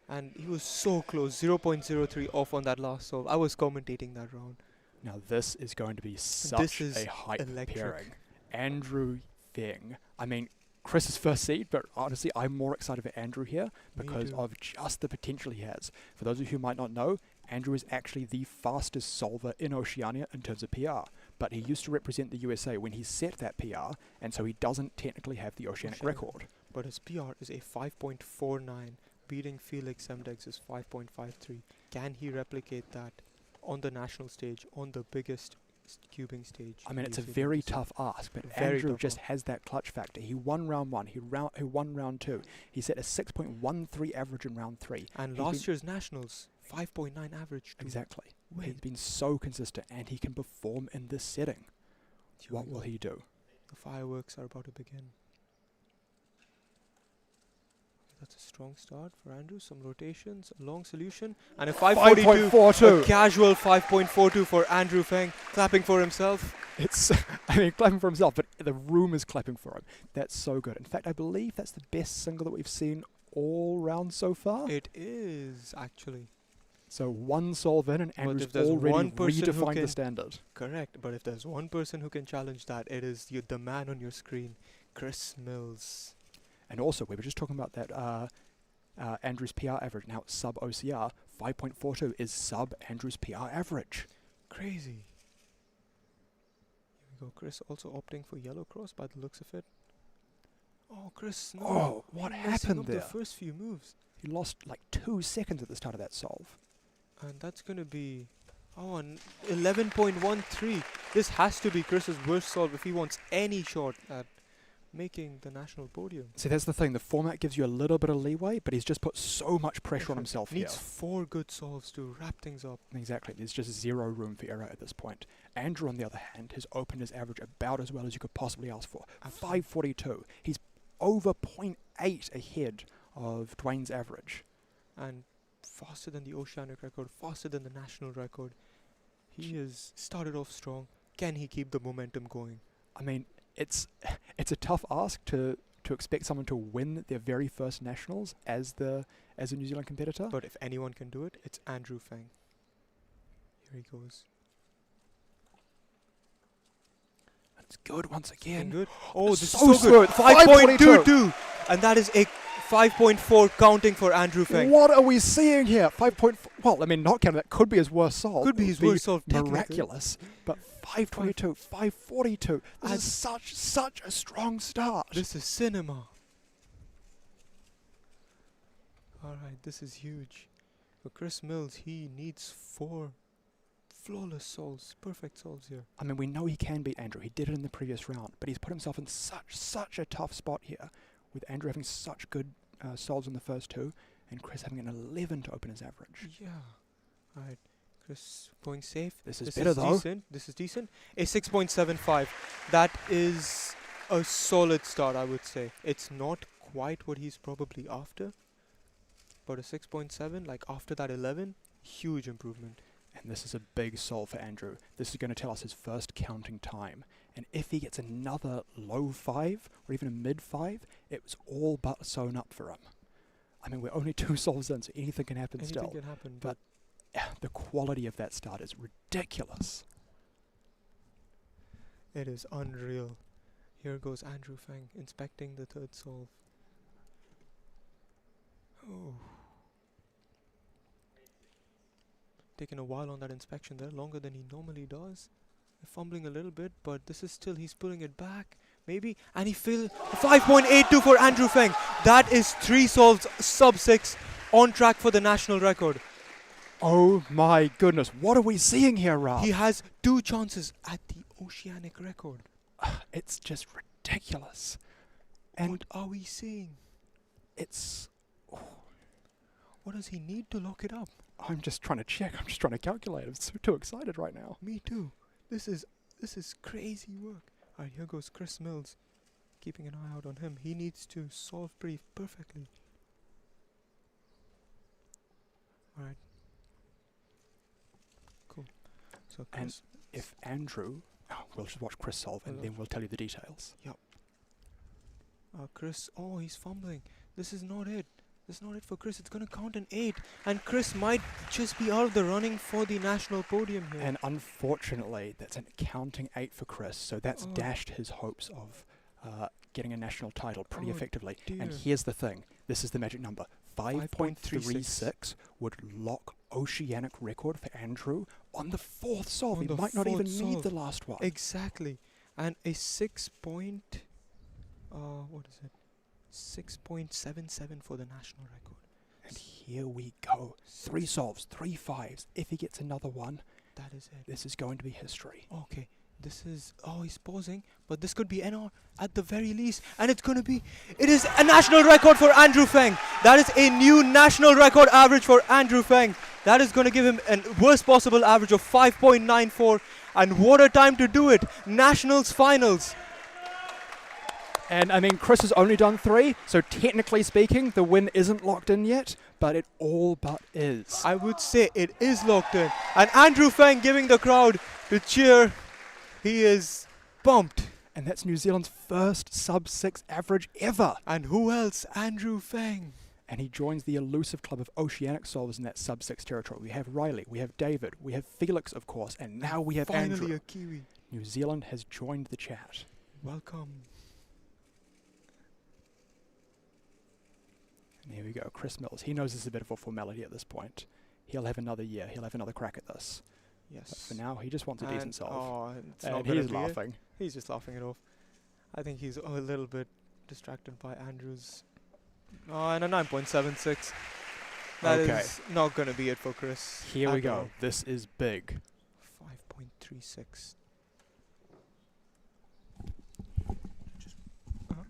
And he was so close, 0.03 off on that last solve. I was commentating that round.
Now this is going to be such a hype pairing. Andrew Feng. I mean, Chris's first seed, but honestly, I'm more excited for Andrew here because of just the potential he has. For those of you who might not know, Andrew is actually the fastest solver in Oceania in terms of PR. But he used to represent the USA when he set that PR, and so he doesn't technically have the Oceanic record.
But his PR is a 5.49. Beating Felix Semdex's 5.53. Can he replicate that on the national stage, on the biggest cubing stage?
I mean, it's a very tough ask, but Andrew just has that clutch factor. He won round 1, he won round 2. He set a 6.13 average in round 3.
And last year's nationals, 5.9 average.
Exactly. He's been so consistent, and he can perform in this setting. What will he do?
The fireworks are about to begin. That's a strong start for Andrew. Some rotations, a long solution, and a 5.42. A casual 5.42 for Andrew Feng, clapping for himself.
It's, I mean, clapping for himself, but the room is clapping for him. That's so good. In fact, I believe that's the best single that we've seen all round so far.
It is, actually.
So one solve in, and Andrew's already redefined the standard.
Correct, but if there's one person who can challenge that, it is the man on your screen, Chris Mills.
And also, we were just talking about that Andrew's PR average. Now it's sub OCR. 5.42 is sub Andrew's PR average.
Crazy. Here we go. Chris also opting for yellow cross by the looks of it. Oh, Chris, no.
Oh, what
You're messing
happened
up
there?
the first few moves.
He lost like 2 seconds at the start of that solve.
And that's going to be... Oh, an 11.13. This has to be Chris's worst solve if he wants any shot at making the national podium.
See, that's the thing. The format gives you a little bit of leeway, but he's just put so much pressure on himself
Needs
here.
4 good solves to wrap things up.
Exactly. There's just zero room for error at this point. Andrew, on the other hand, has opened his average about as well as you could possibly ask for. 542. He's over 0.8 ahead of Dwayne's average.
And faster than the oceanic record, faster than the national record. He has started off strong. Can he keep the momentum going?
I mean, it's a tough ask to expect someone to win their very first nationals as a New Zealand competitor.
But if anyone can do it, it's Andrew Feng. Here he goes.
It's good once again.
Good. Oh, this
so
is so good.
5.22.
5.22. And that is a 5.4 counting for Andrew Feng.
What are we seeing here? 5.4. Well, I mean, not counting that could be his worst solve.
Could be his worst solve,
miraculous. But 522, 542. This is such a strong start.
This is cinema. Alright, this is huge. For Chris Mills, he needs 4 flawless solves, perfect solves here.
I mean, we know he can beat Andrew. He did it in the previous round, but he's put himself in such a tough spot here, with Andrew having such good solves in the first 2, and Chris having an 11 to open his average.
Yeah. Alright, Chris going safe.
This is better though.
Decent. This is decent. A 6.75. That is a solid start, I would say. It's not quite what he's probably after, but a 6.7, like after that 11, huge improvement.
And this is a big solve for Andrew. This is going to tell us his first counting time. And if he gets another low 5 or even a mid 5, it was all but sewn up for him. I mean, we're only 2 solves in, so anything can happen still.
Anything can happen,
but the quality of that start is ridiculous.
It is unreal. Here goes Andrew Feng inspecting the third solve. Oh. Taking a while on that inspection there, longer than he normally does. Fumbling a little bit, but this is still, he's pulling it back. Maybe, and he failed. 5.82 for Andrew Feng. That is 3 solves, sub 6, on track for the national record.
Oh my goodness, what are we seeing here, Rob?
He has 2 chances at the oceanic record.
It's just ridiculous. And
what are we seeing?
It's... Oh.
What does he need to lock it up?
I'm just trying to check. I'm just trying to calculate. I'm so too excited right now.
Me too. This is crazy work. Alright, here goes Chris Mills. Keeping an eye out on him. He needs to solve pretty perfectly. Alright. Cool. So Chris,
and if Andrew... Oh, we'll just watch Chris solve and then we'll tell you the details.
Yep. Chris... Oh, he's fumbling. This is not it. This is not it for Chris. It's going to count an 8. And Chris might just be out of the running for the national podium here.
And unfortunately, that's an counting 8 for Chris. So that's dashed his hopes of getting a national title pretty effectively.
Dear.
And here's the thing. This is the magic number. 5.36 would lock oceanic record for Andrew on the 4th solve. He might not even need the last one.
Exactly. And a 6 point... what is it? 6.77 for the national record.
And here we go. 3 solves, 3 5s. If he gets another one,
that is it.
This is going to be history.
Okay. This is... Oh, he's pausing. But this could be NR at the very least. And it's going to be... It is a national record for Andrew Feng. That is a new national record average for Andrew Feng. That is going to give him a worst possible average of 5.94. And what a time to do it. Nationals finals.
And I mean, Chris has only done 3, so technically speaking, the win isn't locked in yet, but it all but is.
I would say it is locked in. And Andrew Feng giving the crowd the cheer. He is pumped.
And that's New Zealand's first sub 6 average ever.
And who else? Andrew Feng.
And he joins the elusive club of oceanic solvers in that sub 6 territory. We have Riley, we have David, we have Felix, of course, and now we have
Finally
Andrew.
a Kiwi.
New Zealand has joined the chat.
Welcome.
There we go, Chris Mills. He knows this is a bit of a formality at this point. He'll have another year. He'll have another crack at this.
Yes.
But for now, he just wants a decent solve.
Oh, it's
And
not gonna
he's
be it.
laughing.
He's just laughing it off. I think he's a little bit distracted by Andrew's. Oh, and a 9.76. That
Okay.
is not going to be it for Chris.
Here we
at
go.
all.
This is big.
5.36. Uh-huh.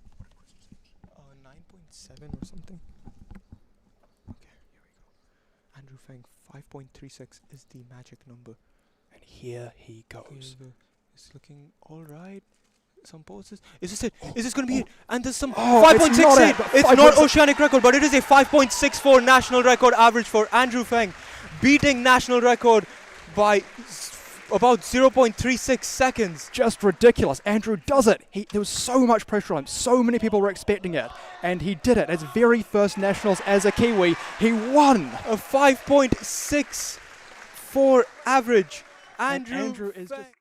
9.7 or something. Okay, here we go. Andrew Feng, 5.36 is the magic number.
And here he goes.
It's looking all right. Some poses. Is this it? Is this going to be it? And there's some
Oh, it's not
5.68.
it, but
It's not
5.6
oceanic record, but it is a 5.64 national record average for Andrew Feng, beating national record by about 0.36 seconds.
Just ridiculous. Andrew does it. There was so much pressure on him. So many people were expecting it. And he did it. His very first nationals as a Kiwi. He won.
A 5.64 average. Andrew
is just...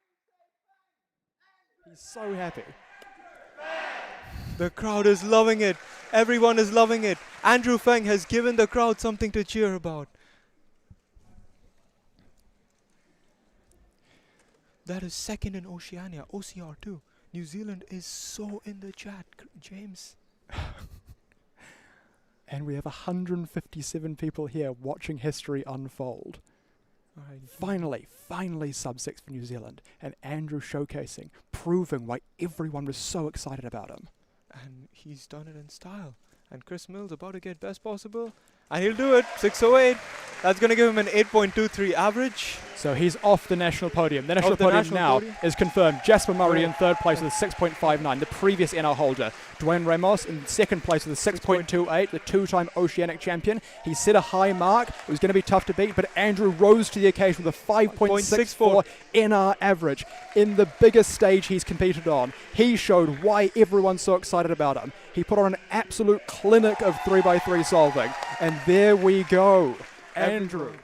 He's so happy.
The crowd is loving it. Everyone is loving it. Andrew Feng has given the crowd something to cheer about. That is second in Oceania, OCR2. New Zealand is so in the chat, James.
And we have 157 people here watching history unfold. Finally sub-6 for New Zealand. And Andrew showcasing, proving why everyone was so excited about him.
And he's done it in style. And Chris Mills about to get best possible. And he'll do it, 608. That's going to give him an 8.23 average.
So he's off the national podium. The national
Off the
podium
national
now
podium.
is confirmed. Jasper Murray in third place with a 6.59, the previous NR holder. Dwayne Ramos in second place with a 6.28, the two-time Oceanic champion. He set a high mark. It was going to be tough to beat, but Andrew rose to the occasion with a 5.64 NR average. In the biggest stage he's competed on, he showed why everyone's so excited about him. He put on an absolute clinic of 3x3 solving. And there we go. Andrew.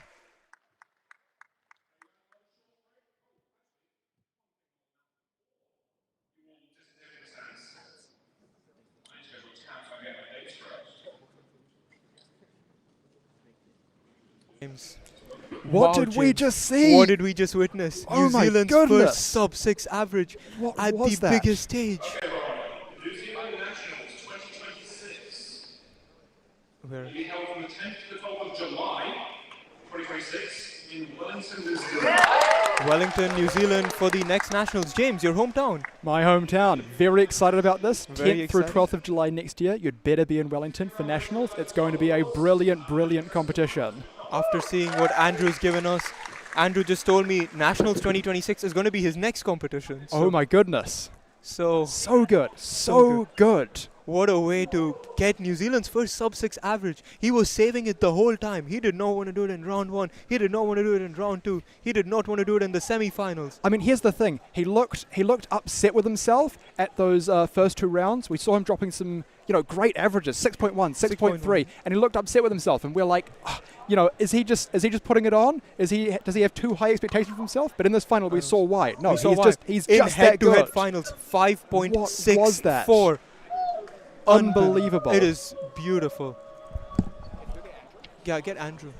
James.
What did we
James.
just see?
What did we just witness?
Oh
New
my
Zealand's
goodness.
first sub-6 average
What
at
was
the
that?
biggest stage.
New Zealand Nationals 2026.
Where?
Will be held from the 10th to the 12th of July 2026 in Wellington, New Zealand.
Wellington, New Zealand for the next Nationals. James, your hometown.
My hometown. Very excited about this.
Very
10th through
excited.
12th of July next year. You'd better be in Wellington for Nationals. It's going to be a brilliant, brilliant competition.
After seeing what Andrew's given us, Andrew just told me Nationals 2026 is going to be his next competition.
Oh my goodness.
So
good. So good.
What a way to get New Zealand's first sub-6 average. He was saving it the whole time. He did not want to do it in round 1. He did not want to do it in round 2. He did not want to do it in the semi-finals.
I mean, here's the thing. He looked upset with himself at those first two rounds. We saw him dropping some, great averages, 6.1, 6.3, and he looked upset with himself. And we're like, is he just putting it on? Does he have too high expectations for himself? But in this final, we saw why. No, he's
in
just that
head-to-head
good.
finals,
What was that?
5.64.
Unbelievable.
It is beautiful. Yeah, get Andrew.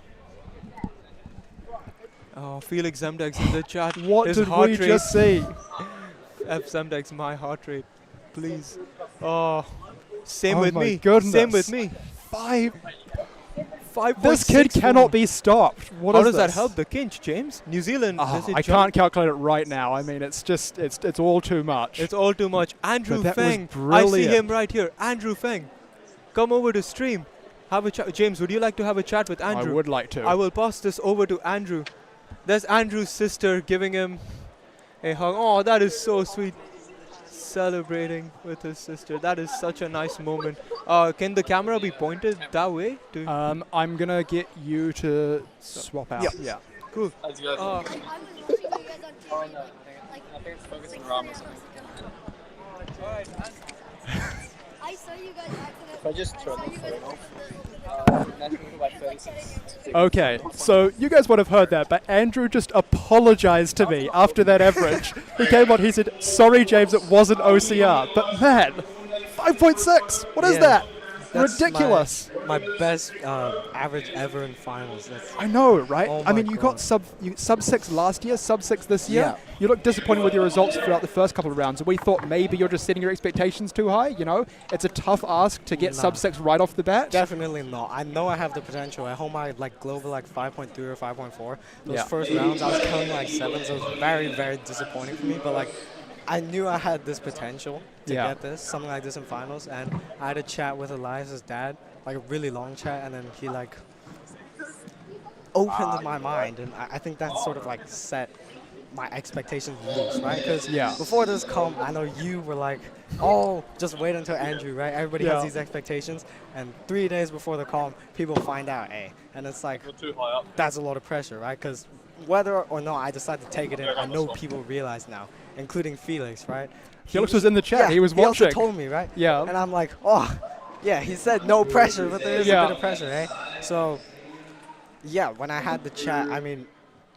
Oh, Felix Zemdex in the chat.
What
His
did
heart
we
rate.
just see?
F Zemdex, my heart rate. Please. Oh, same
Oh
with
my
me.
goodness.
Same with me.
5. This kid cannot be stopped. How
How does that help the Kinch, James? New Zealand. does it
I
jump?
can't calculate it right now. I mean, it's all too much.
It's all too much. Andrew
But that was
Feng. I see
brilliant.
him right here. Andrew Feng. Come over to stream. Have a chat. James, would you like to have a chat with Andrew?
I would like to.
I will pass this over to Andrew. There's Andrew's sister giving him a hug. Oh, that is so sweet. Celebrating with his sister. That is such a nice moment. Can the camera be pointed that way?
I'm going to get you to swap out.
Yeah. Cool.
I was watching you guys on TV, I saw you guys accidentally.
If I just turn
I saw
the
you guys
phone
accidentally-
by 36.
Okay, so you guys would have heard that, but Andrew just apologized to me after that average. He came on, he said, sorry, James, it wasn't OCR. But man, 5.6, what is
Yeah.
that?
That's
ridiculous.
My best average ever in finals. That's
I know, right?
Oh
I
my
mean, you got
God.
sub 6 last year, sub 6 this year.
Yeah.
You look disappointed with your results throughout the first couple of rounds. And we thought maybe you're just setting your expectations too high. You know, it's a tough ask to get
Nah.
sub 6 right off the bat.
Definitely not. I know I have the potential. At home, I like global like 5.3 or 5.4. Those
Yeah.
first rounds, I was counting like 7s. So it was very, very disappointing for me. But like, I knew I had this potential to
Yeah.
get this, something like this in finals. And I had a chat with Elias's dad, like a really long chat, and then he like opened my mind, and I think that sort of like set my expectations loose, right? Because
Yeah.
before this comp, I know you were like, oh, just wait until Andrew, right? Everybody
Yeah.
has these expectations, and 3 days before the comp, people find out, hey, and it's like,
Too high up.
that's a lot of pressure, right? Because whether or not I decide to take it in, I know people realize now, including Felix, right?
Felix was in the chat.
Yeah,
He was
He also
watching.
told me, right?
Yeah.
And I'm like, oh, yeah, he said no pressure, but there is a
Yeah.
bit of pressure, eh? So, yeah, when I had the chat, I mean,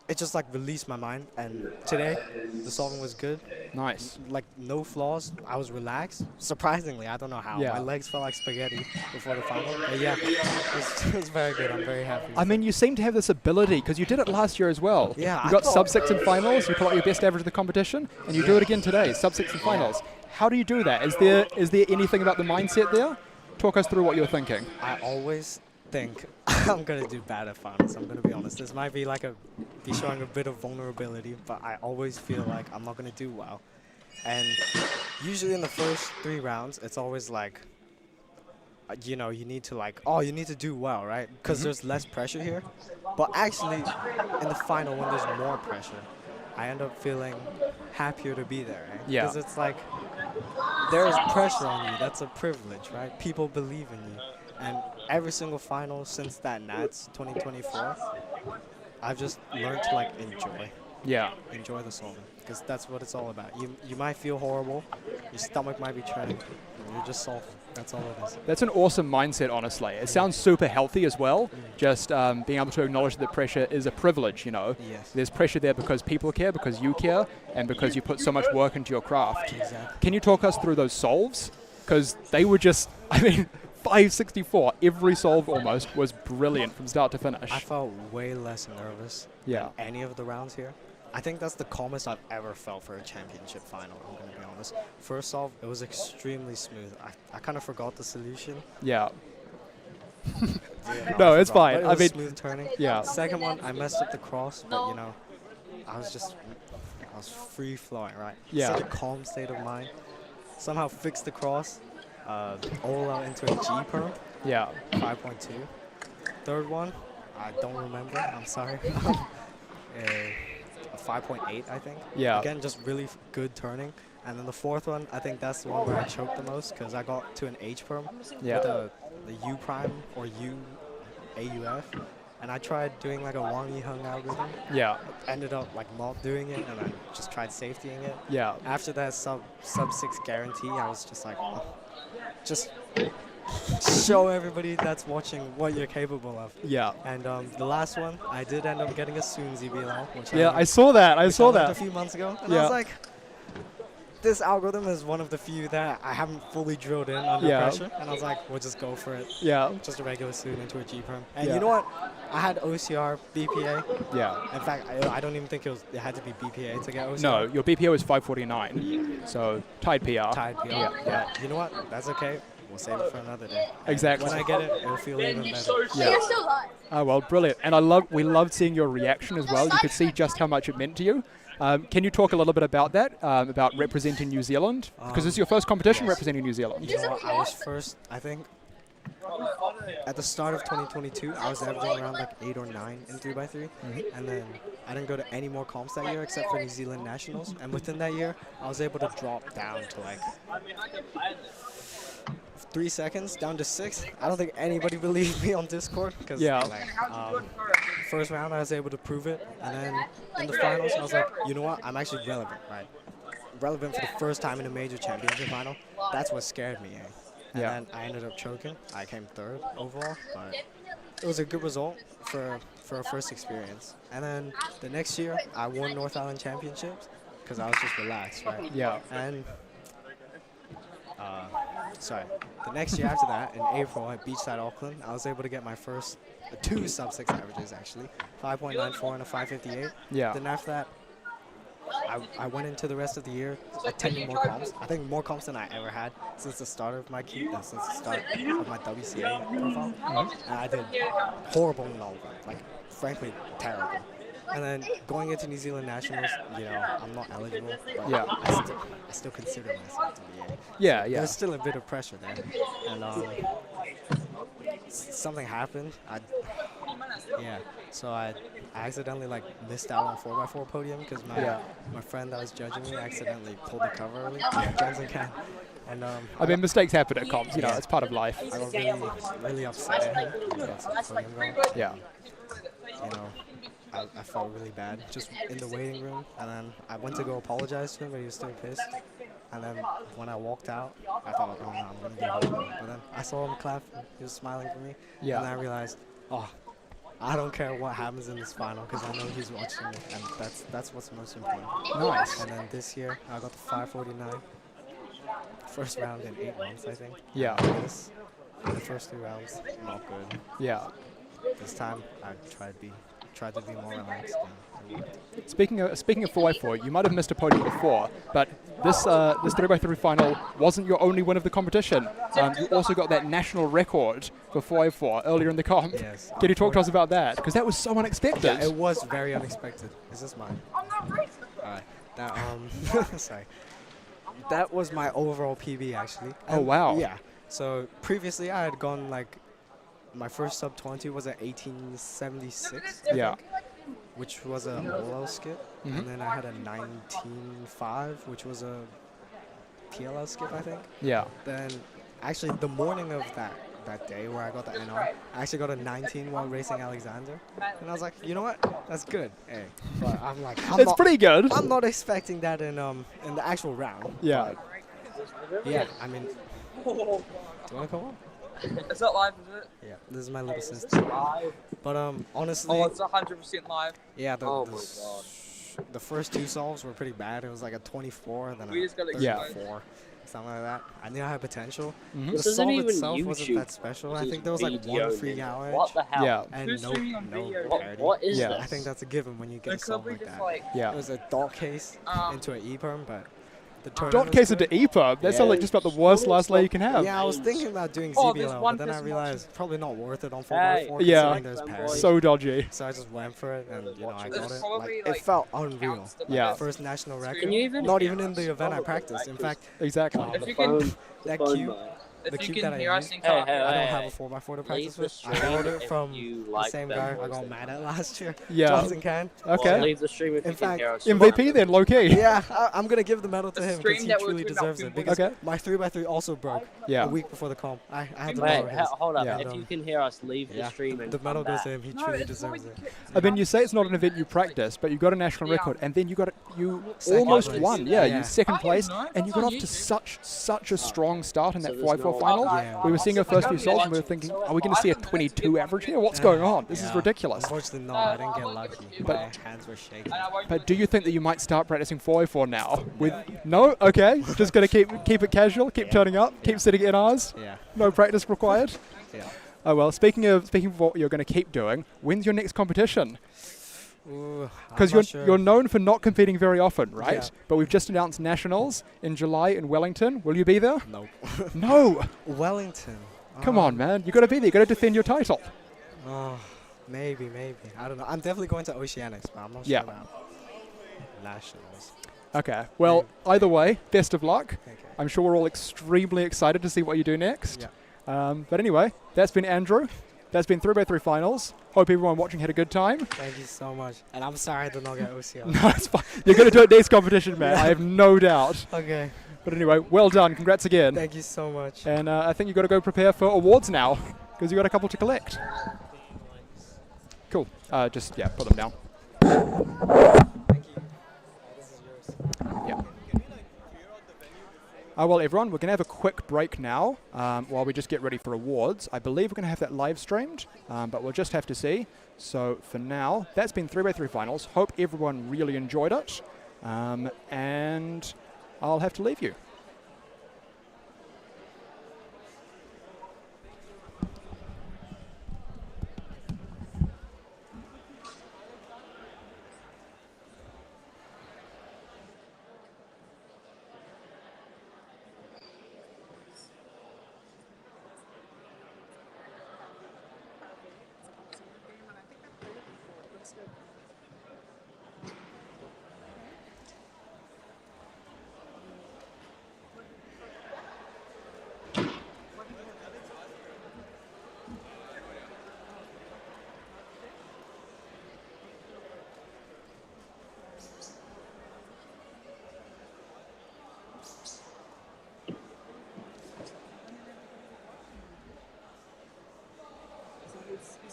it just like released my mind. And today, the solving was good.
Nice.
Like no flaws. I was relaxed. Surprisingly, I don't know how.
Yeah.
My legs felt like spaghetti before the final. But yeah, it was very good. I'm very happy.
I mean, you seem to have this ability because you did it last year as well.
Yeah,
You
I
got
thought-
sub 6 in finals. You put out your best average of the competition, and you do it again today. Sub 6 in finals. How do you do that? Is there anything about the mindset there? Talk us through what you're thinking.
I always think I'm gonna do bad at finals. I'm gonna be honest. This might be like be showing a bit of vulnerability, but I always feel like I'm not gonna do well. And usually in the first 3 rounds, it's always like, you know, you need to like, oh, you need to do well, right? Because there's less pressure here. But actually, in the final, when there's more pressure, I end up feeling happier to be there. Right?
Yeah.
Because it's like, there is pressure on you. That's a privilege, right? People believe in you. And every single final since that Nats 2024, I've just learned to like enjoy.
Yeah.
Enjoy the solving, because that's what it's all about. You might feel horrible, your stomach might be churning, and you're just solving. That's all it is.
That's an awesome mindset, honestly. It sounds super healthy as well. Just being able to acknowledge that pressure is a privilege, you know.
Yes.
There's pressure there because people care, because you care, and because you put so much work into your craft.
Exactly.
Can you talk us through those solves? Because they were just, I mean, 564. Every solve almost was brilliant from start to finish.
I felt way less nervous
Yeah.
than any of the rounds here. I think that's the calmest I've ever felt for a championship final, I'm going to be honest. First solve, it was extremely smooth. I kind of forgot the solution.
Yeah.
Yeah,
No,
I
it's
forgot,
fine.
but it
I
was
mean,
smooth turning.
yeah.
Second one, I messed up the cross, but you know, I was free flowing, right?
Yeah.
Such a calm state of mind. Somehow fixed the cross, all out into a G perm.
Yeah.
5.2. Third one, I don't remember. I'm sorry. A 5.8, I think.
Yeah.
Again, just really good turning. And then the fourth one, I think that's the one where I choked the most because I got to an H perm
Yeah.
with the U prime or U AUF. And I tried doing like a Wang Yiheng algorithm.
Yeah.
Ended up like not doing it, and I just tried safetying it.
Yeah.
After that sub 6 guarantee, I was just like, oh, just show everybody that's watching what you're capable of.
Yeah.
And the last one, I did end up getting a Soonzi BLL. Which
Yeah,
learned-
I saw that. I
which
saw
learned
that.
a few months ago. And
Yeah.
I was like, this algorithm is one of the few that I haven't fully drilled in under
Yeah.
pressure. And I was like, we'll just go for it.
Yeah.
Just a regular Soon into a G perm. And
Yeah.
you know what? I had OCR, BPA.
Yeah.
In fact, I don't even think it had to be BPA to get OCR.
No, your BPO is 549. So tied PR.
Tied PR.
Yeah.
Yeah. You know what? That's okay. We'll save it for another day. And
Exactly.
when I get it, it'll feel even better.
Yeah. Oh, well, brilliant. And we loved seeing your reaction as well. You could see just how much it meant to you. Can you talk a little bit about that, about representing New Zealand? Because this is your first competition representing New Zealand.
You know what? I was first, I think, at the start of 2022, I was averaging around like 8 or 9 in 3x3. And then I didn't go to any more comps that year except for New Zealand Nationals. And within that year, I was able to drop down to like 3 seconds, down to 6. I don't think anybody believed me on Discord. Cause
Yeah.
like, first round, I was able to prove it. And then in the finals, I was like, you know what? I'm actually relevant, right? Relevant for the first time in a major championship final. That's what scared me, eh? And
Yeah.
then I ended up choking. I came 3rd overall, but it was a good result for a first experience. And then the next year, I won North Island Championships because I was just relaxed, right?
Yeah.
And the next year after that, in April at Beachside Auckland, I was able to get my first 2 sub-6 averages actually, 5.94 and a 5.58.
Yeah.
Then after that, I went into the rest of the year attending more comps. I think more comps than I ever had since the start of my since the start of my WCA profile. And I did horrible in all of them, like frankly terrible. And then going into New Zealand Nationals, you know, I'm not eligible, but
Yeah.
I still consider myself to be in.
Yeah,
So
yeah.
There's still a bit of pressure there, and something happened. So I accidentally like missed out on 4x4 podium because my friend that was judging me accidentally pulled the cover early. Johnson can. And
I mean, mistakes happen at comps. You know, it's part of life.
I got really upset at him.
Yeah.
You know, I felt really bad just in the waiting room, and then I went to go apologize to him, but he was still pissed. And then when I walked out, I thought, oh no, I'm gonna be home. But then I saw him clap. He was smiling for me.
Yeah.
And I realized, oh, I don't care what happens in this final because I know he's watching me, and that's what's most important.
Nice.
And then this year, I got the 549. First round in 8 months, I think.
Yeah.
This, the first 2 rounds, not good.
Yeah.
This time, I tried to be more relaxed.
Speaking of 4x4, you might have missed a podium before, but this 3x3 final wasn't your only win of the competition. You also got that national record for 4x4 earlier in the comp.
Yes.
Can you talk to us about that? Because that was so unexpected.
Yeah, it was very unexpected. Is this mine? Alright. Now, sorry. That was my overall PB actually.
Oh, wow.
Yeah. So previously I had gone like, my first sub 20 was at 1876. I
Yeah.
think, which was a OLL skip.
Mhm.
And then I had a 19.5, which was a PLL skip, I think.
Yeah.
Then actually the morning of that day where I got the NR, I actually got a 19 while racing Alexander. And I was like, you know what? That's good. Hey. But I'm like,
It's pretty good.
I'm not expecting that in the actual round.
Yeah.
But yeah, I mean, do you want to come on?
It's not live, is it?
Yeah, this is my little
It's
sister.
live.
But honestly,
Oh, it's 100% live.
yeah,
Oh my god.
the first 2 solves were pretty bad. It was like a 24, then
We
a
just got
34, something like that. I knew I had potential.
Mhm.
The
This
solve
isn't even
itself wasn't
YouTube.
that special.
This
I
is
think there was like
video
1 free
game.
hour
What the hell?
Yeah.
and
Who's streaming on
no
video?
parity.
What is
Yeah.
this?
I think that's a given when you get a
It could
solve
be
like
just
that.
like
Yeah.
It was a dot case into an E-perm, but the
Dot
tournament
case
was
into
good.
EPUB. That sounds like just about the worst last lay you can have.
Yeah, I was thinking about doing
Oh, there's
ZBL,
one
but then I
person
realized probably not worth it on 4x4
Hey.
Yeah.
considering there's parity.
So dodgy.
So I just went for it, and you know I
There's
got it.
probably,
Like,
like,
it felt unreal.
counts that
Yeah.
First national record.
Can you even
not
hear
even in
us?
the event I practiced. In fact,
Exactly.
If you can,
that
phone
cube,
mode.
the
If you
cube
can
that I
hear us
used,
and
I
can't
don't
hear
have a
us,
4x4 to
leave
practice
the
with. I
stream
borrowed it
if
from
you
the
like
same
them
guy I
voices.
got mad at last year.
Yeah.
Johnson can.
Okay.
Leave the stream if
In
you can
fact,
hear us.
MVP then, low key.
Yeah, I'm gonna give the medal to
The
him
stream
because he
that we're
truly
doing about
deserves it.
film
Because
Okay.
my 3x3 also broke
Yeah.
a week before the comp. I had to
Wait,
borrow his.
hold up.
Yeah.
If you can hear us, leave the
Yeah,
stream and
the medal
come
goes to
back.
him. He truly deserves it.
I mean, you say it's not an event you practice, but you got a national record, and then you
Second
almost
place.
won.
Yeah.
You second place, and you got off to such a strong start in that 4x4 final.
Yeah.
We were seeing our first few solves, and we were thinking, are we going to see a 22 average here? What's going on? This is
Yeah.
ridiculous.
Unfortunately, no, I didn't get lucky.
But-
My hands were shaking.
But do you think that you might start practicing 4x4 now? No? Okay. Just going to keep it casual, keep turning up, keep sitting in ours.
Yeah.
No practice required.
Yeah.
Oh well. Speaking of what you're going to keep doing, when's your next competition? Because you're known for not competing very often, right?
Yeah.
But we've just announced nationals in July in Wellington. Will you be there?
Nope.
No.
Wellington.
Come on, man. You got to be there. You got to defend your title.
Oh, maybe. I don't know. I'm definitely going to Oceanics, but I'm not
Yeah.
sure about nationals.
Okay. Well, either way, best of luck.
Okay.
I'm sure we're all extremely excited to see what you do next.
Yeah.
But anyway, that's been Andrew. That's been 3x3 finals. Hope everyone watching had a good time.
Thank you so much. And I'm sorry I did not get OCL.
No, it's fine. You're going to do it next competition, man. I have no doubt.
Okay.
But anyway, well done. Congrats again.
Thank you so much.
And I think you've got to go prepare for awards now because you've got a couple to collect. Cool. Just, put them down.
Thank you. This is yours.
Yeah. Well, everyone, we're going to have a quick break now while we just get ready for awards. I believe we're going to have that live streamed, but we'll just have to see. So for now, that's been 3x3 finals. Hope everyone really enjoyed it. And I'll have to leave you.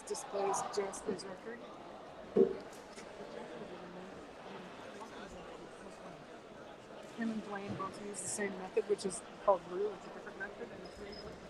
displays Jasper's record. Him and Dwayne both use the same method, which is called Rue. It's a different method, and it's really flexible.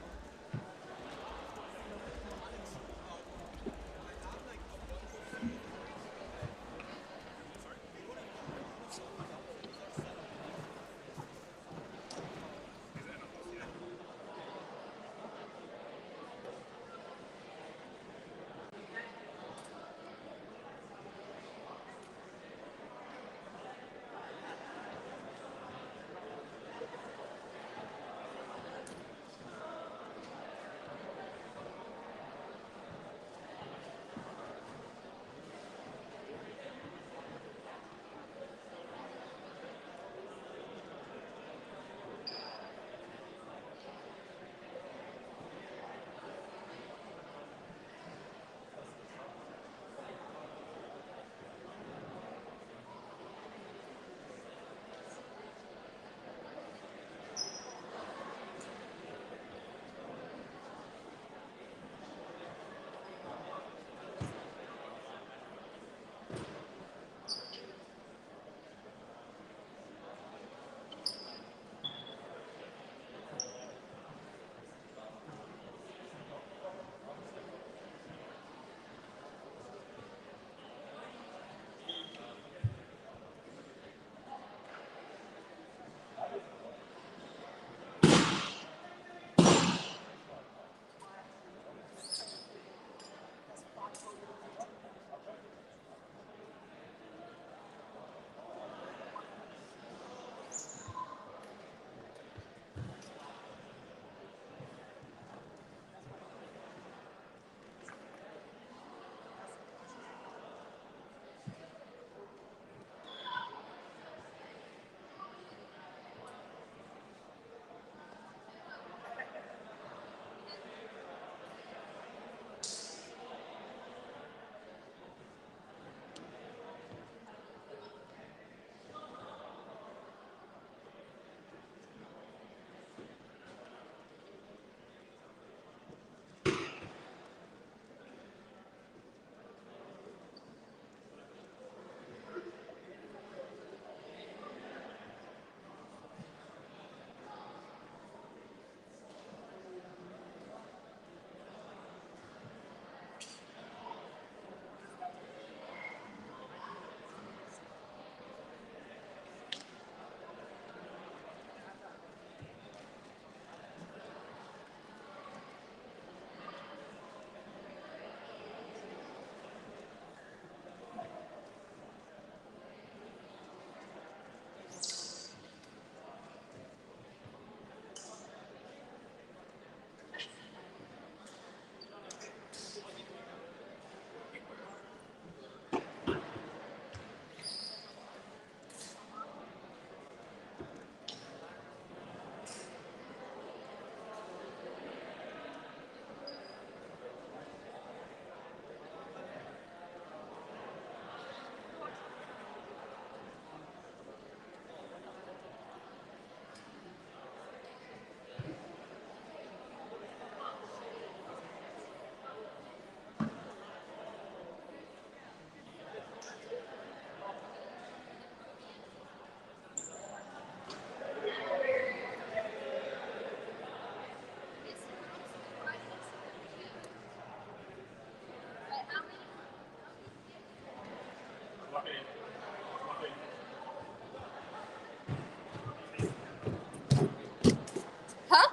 Huh?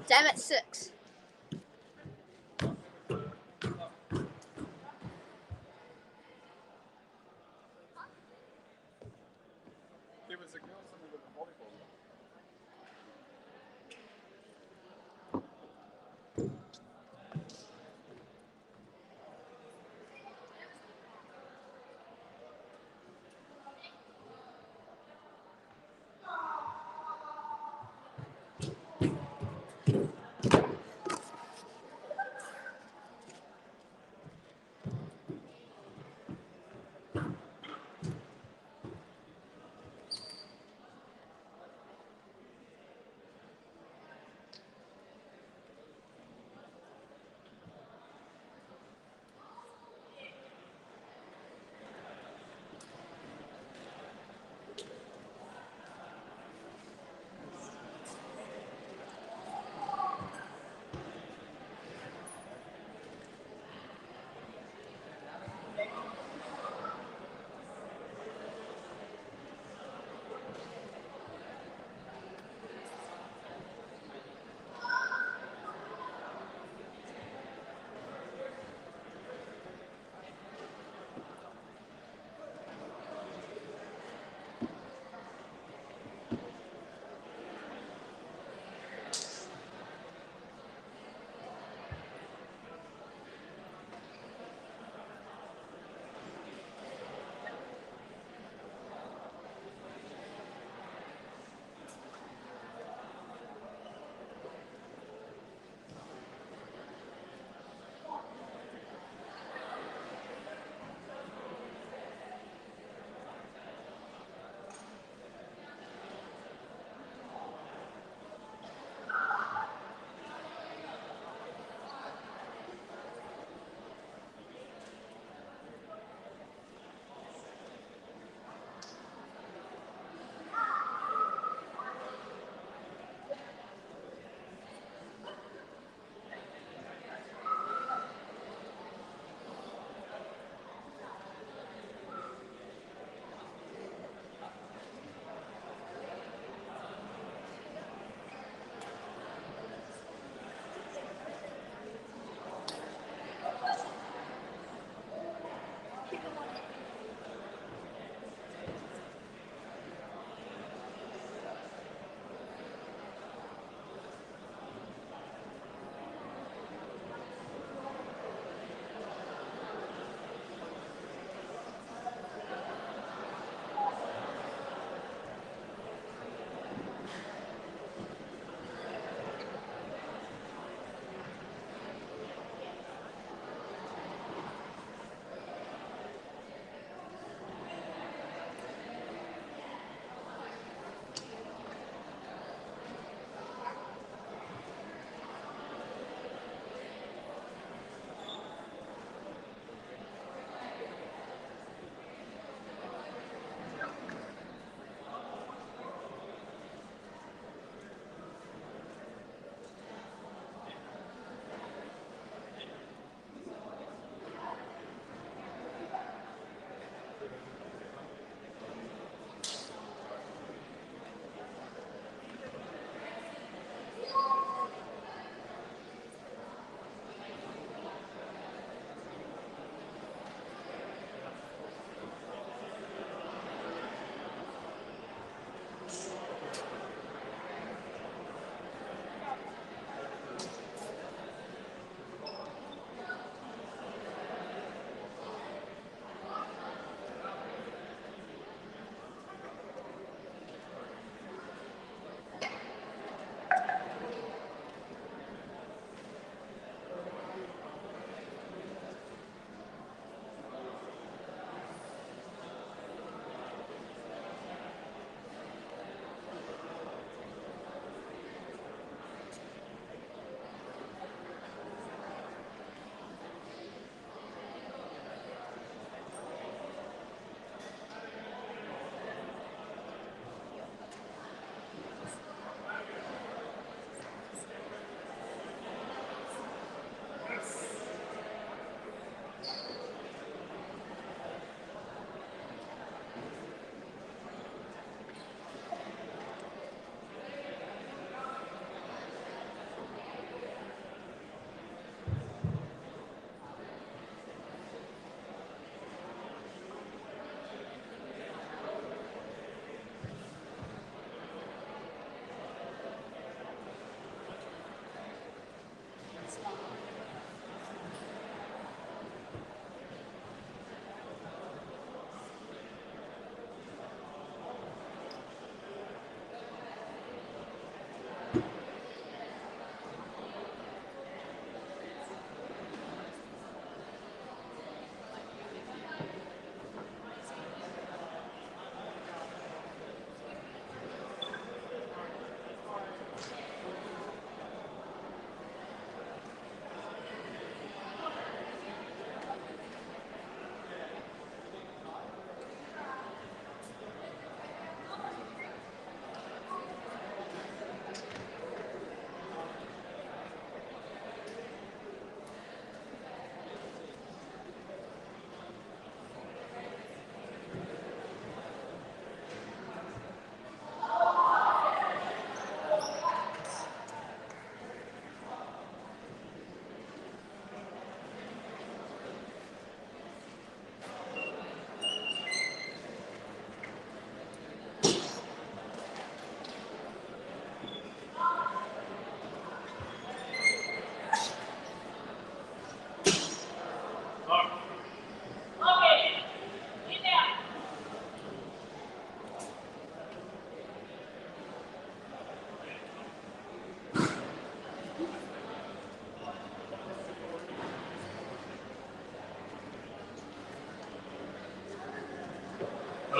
Damn it, 6.
There was a girl somewhere with a volleyball.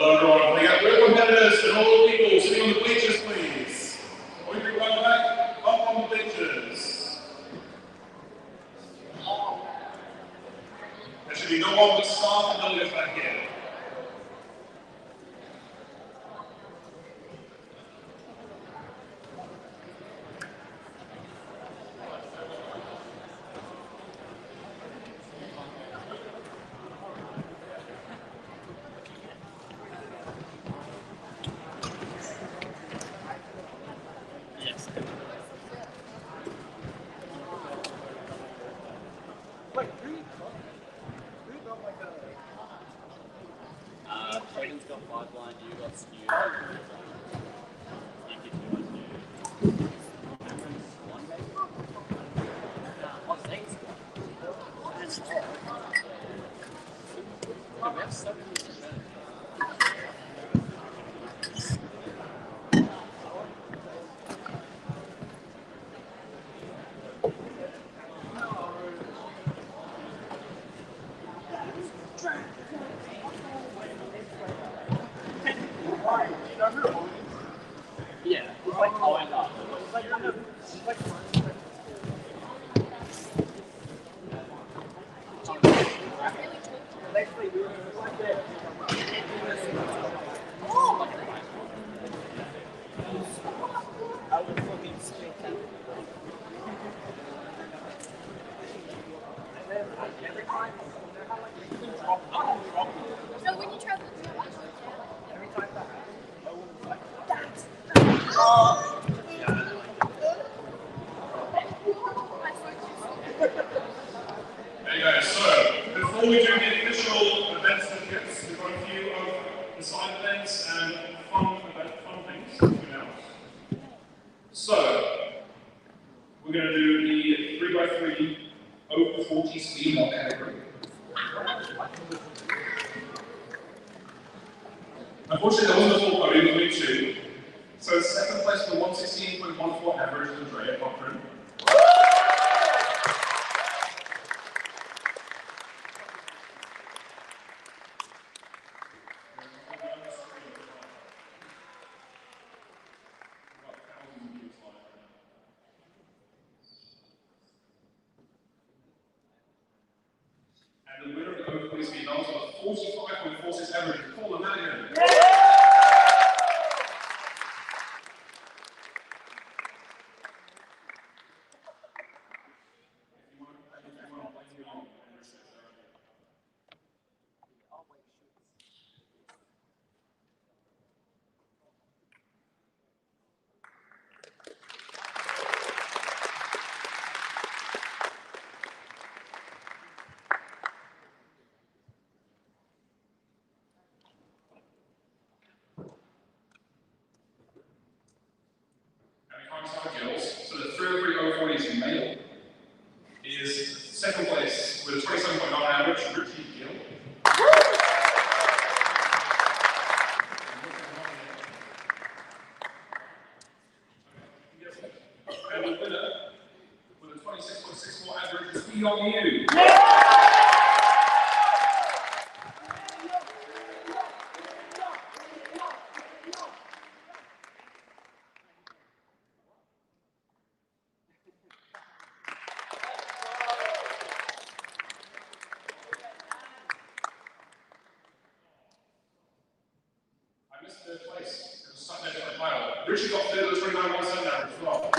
Hello everyone, we got real competitors and all the people sitting on the bleachers, please. All you people right back, up on the bleachers. There should be no one but staff and delegates back here.
Braden's got 5 blind, you got Skewb. You can do what you do. Cameron's 1 maybe? Oh, thanks. Yeah, we have 70%. Yeah, it's like going up.
So when you travel, do you watch it? Every time back. That's.
Anyway, so before we do the official event certificates, we've got a few of the side events and fun things to announce. So we're going to do the 3x3 over 40 speed lock category. Unfortunately, there wasn't a full podium, there's only 2. So second place for 116.14 average is Andrea Cochran. And the winner of the over 40 speed knobs was 45.46 average, Paula Madigan. Girls, so the 303 is male, is second place with a 27.9 average, Richie Gill. And the winner with a 26.64 average is Beyond You. I missed third place. It was sat next to my pile. Richie got third with a 29.7 average as well.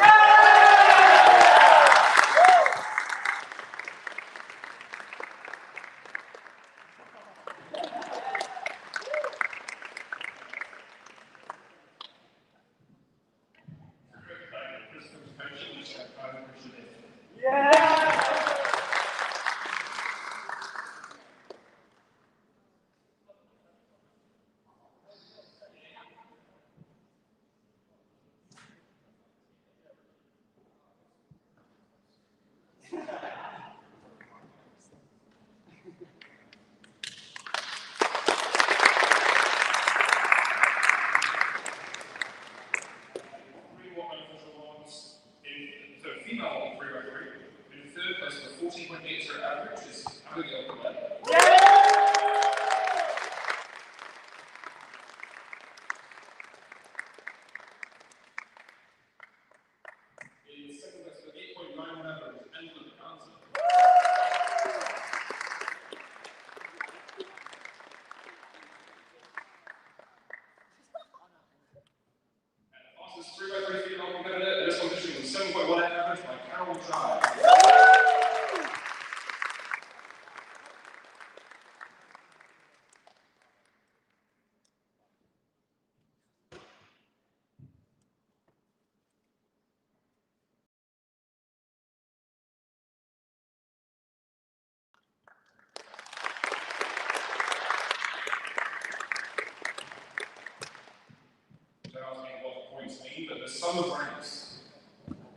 sum of ranks.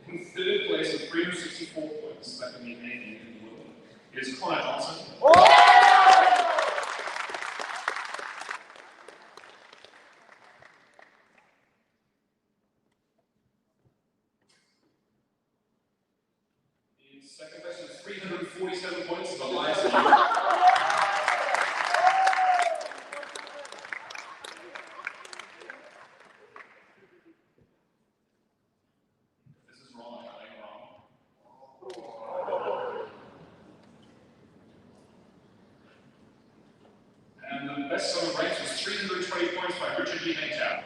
In third place with 364 points, that can mean anything in the world, is Connor Johnson. In second place with 347 points is Elias. This is wrong, I think wrong. And the best sum of ranks was 320 points by Richard D. Maytow.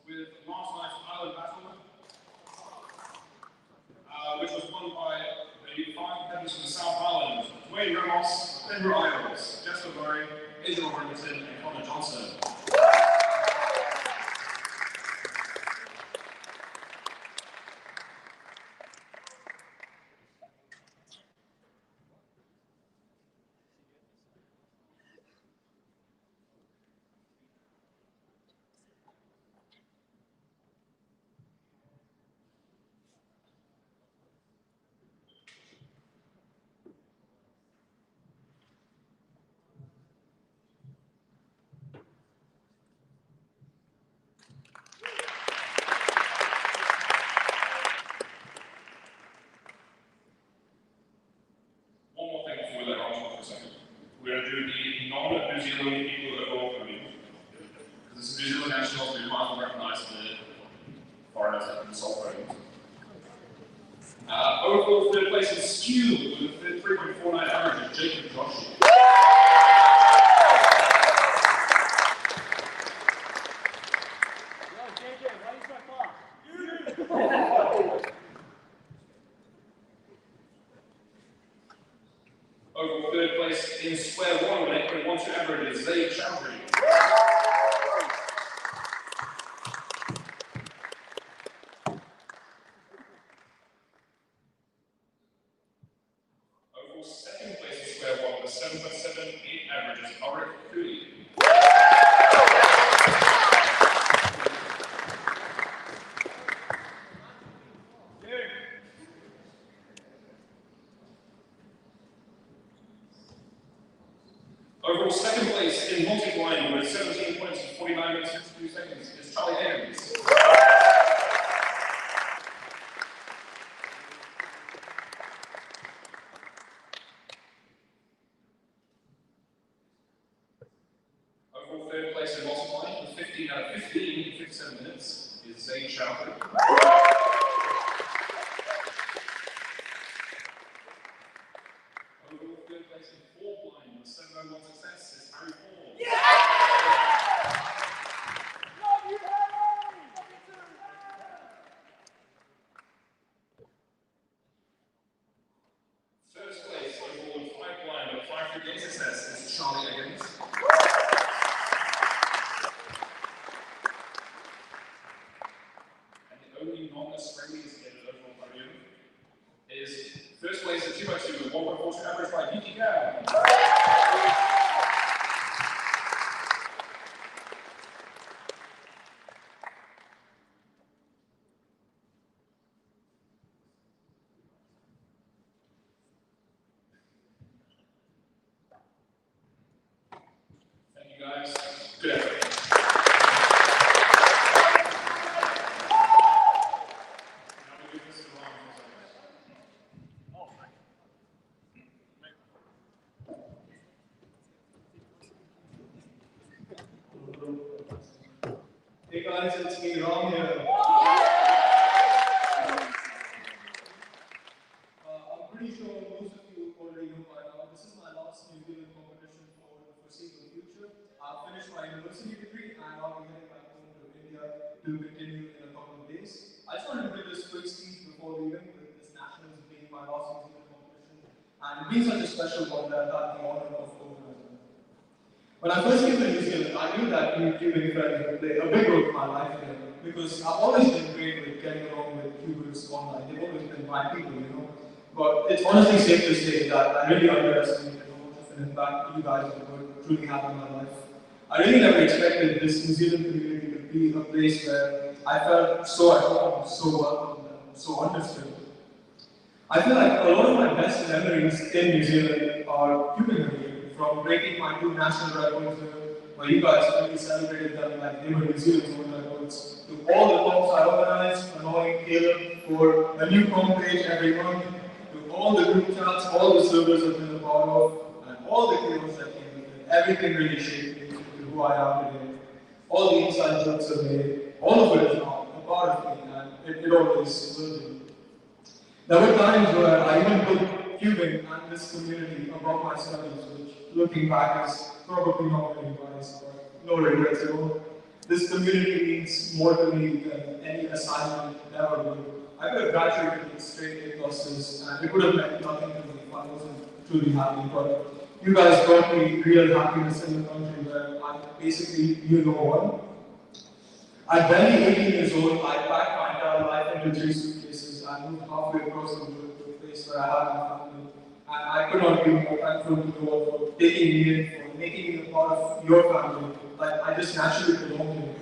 With last night's Island Battle, which was won by the 5 competitors from the South Island, Dwayne Ramos, Denver Isles, Jasper Murray, Israel Remington, and Connor Johnson. One more thing before we let Ron talk for a second. We're going to do the non-New Zealand people that are podium. Because this is New Zealand Nationals, we might as well recognise the foreigners that can solve podiums. Overall third place is Skewb with a 3.49 average of Jacob Josh. Overall third place in square one with 8.12 average is Zayd Chowdhury. Overall second place in square one with 7.78 average is Arik Cooley. Overall second place in multi-blind with 17 points in 49 minutes and 52 seconds is Charlie Adams. Overall third place in multi-blind with 15 out of 15 in 57 minutes is Zayd Chowdhury. Overall third place in four blind with 701 success is Harry Paul. First place overall in five blind with 5 3 success is Charlie Higgins. And the only non-Australian to get an overall podium is first place at 2x2 with 1.42 average by Vicky Gao. Thank you guys. Good effort. Hey guys, it's me, Ram here. I'm pretty sure most of you already know by now, this is my last New Zealand competition for the foreseeable future. I've finished my university degree and I'll be heading back home to India to continue in a couple of days. I just wanted to give this quick speech before leaving, with this nationals being my last New Zealand competition.
and being such a special one that I had the honor of organizing. When I first came to New Zealand, I knew that Cuban friends would play a big role in my life here, because I've always been great with getting along with Cubans online. They've always been my people, you know. But it's honestly safe to say that I really underestimated how much of an impact you guys would truly have in my life. I really never expected this New Zealand community to be a place where I felt so at home, so welcome, and so understood. I feel like a lot of my best memories in New Zealand are Cuban related, from breaking my 2 national records where you guys really celebrated them like they were New Zealand's own records, to all the comps I organized, annoying Caleb for a new comp page every month, to all the group chats, all the servers I've been a part of, and all the chaos that came with it. Everything really shaped me to who I am today. All the inside jokes are made, all of it is now a part of me, and it always will be. There were times where I even put Cuban and this community above my studies, which, looking back, is probably not very wise, but no regrets at all. This community means more to me than any assignment ever would. I could have graduated with straight A pluses, and it would have meant nothing to me if I wasn't truly happy. But you guys brought me real happiness in a country where I basically knew no one. At barely 18 years old, I packed my entire life into 3 suitcases and moved halfway across the world to a place where I had my family. And I could not be more thankful to the world for taking me in, for making me a part of your family. Like, I just naturally belong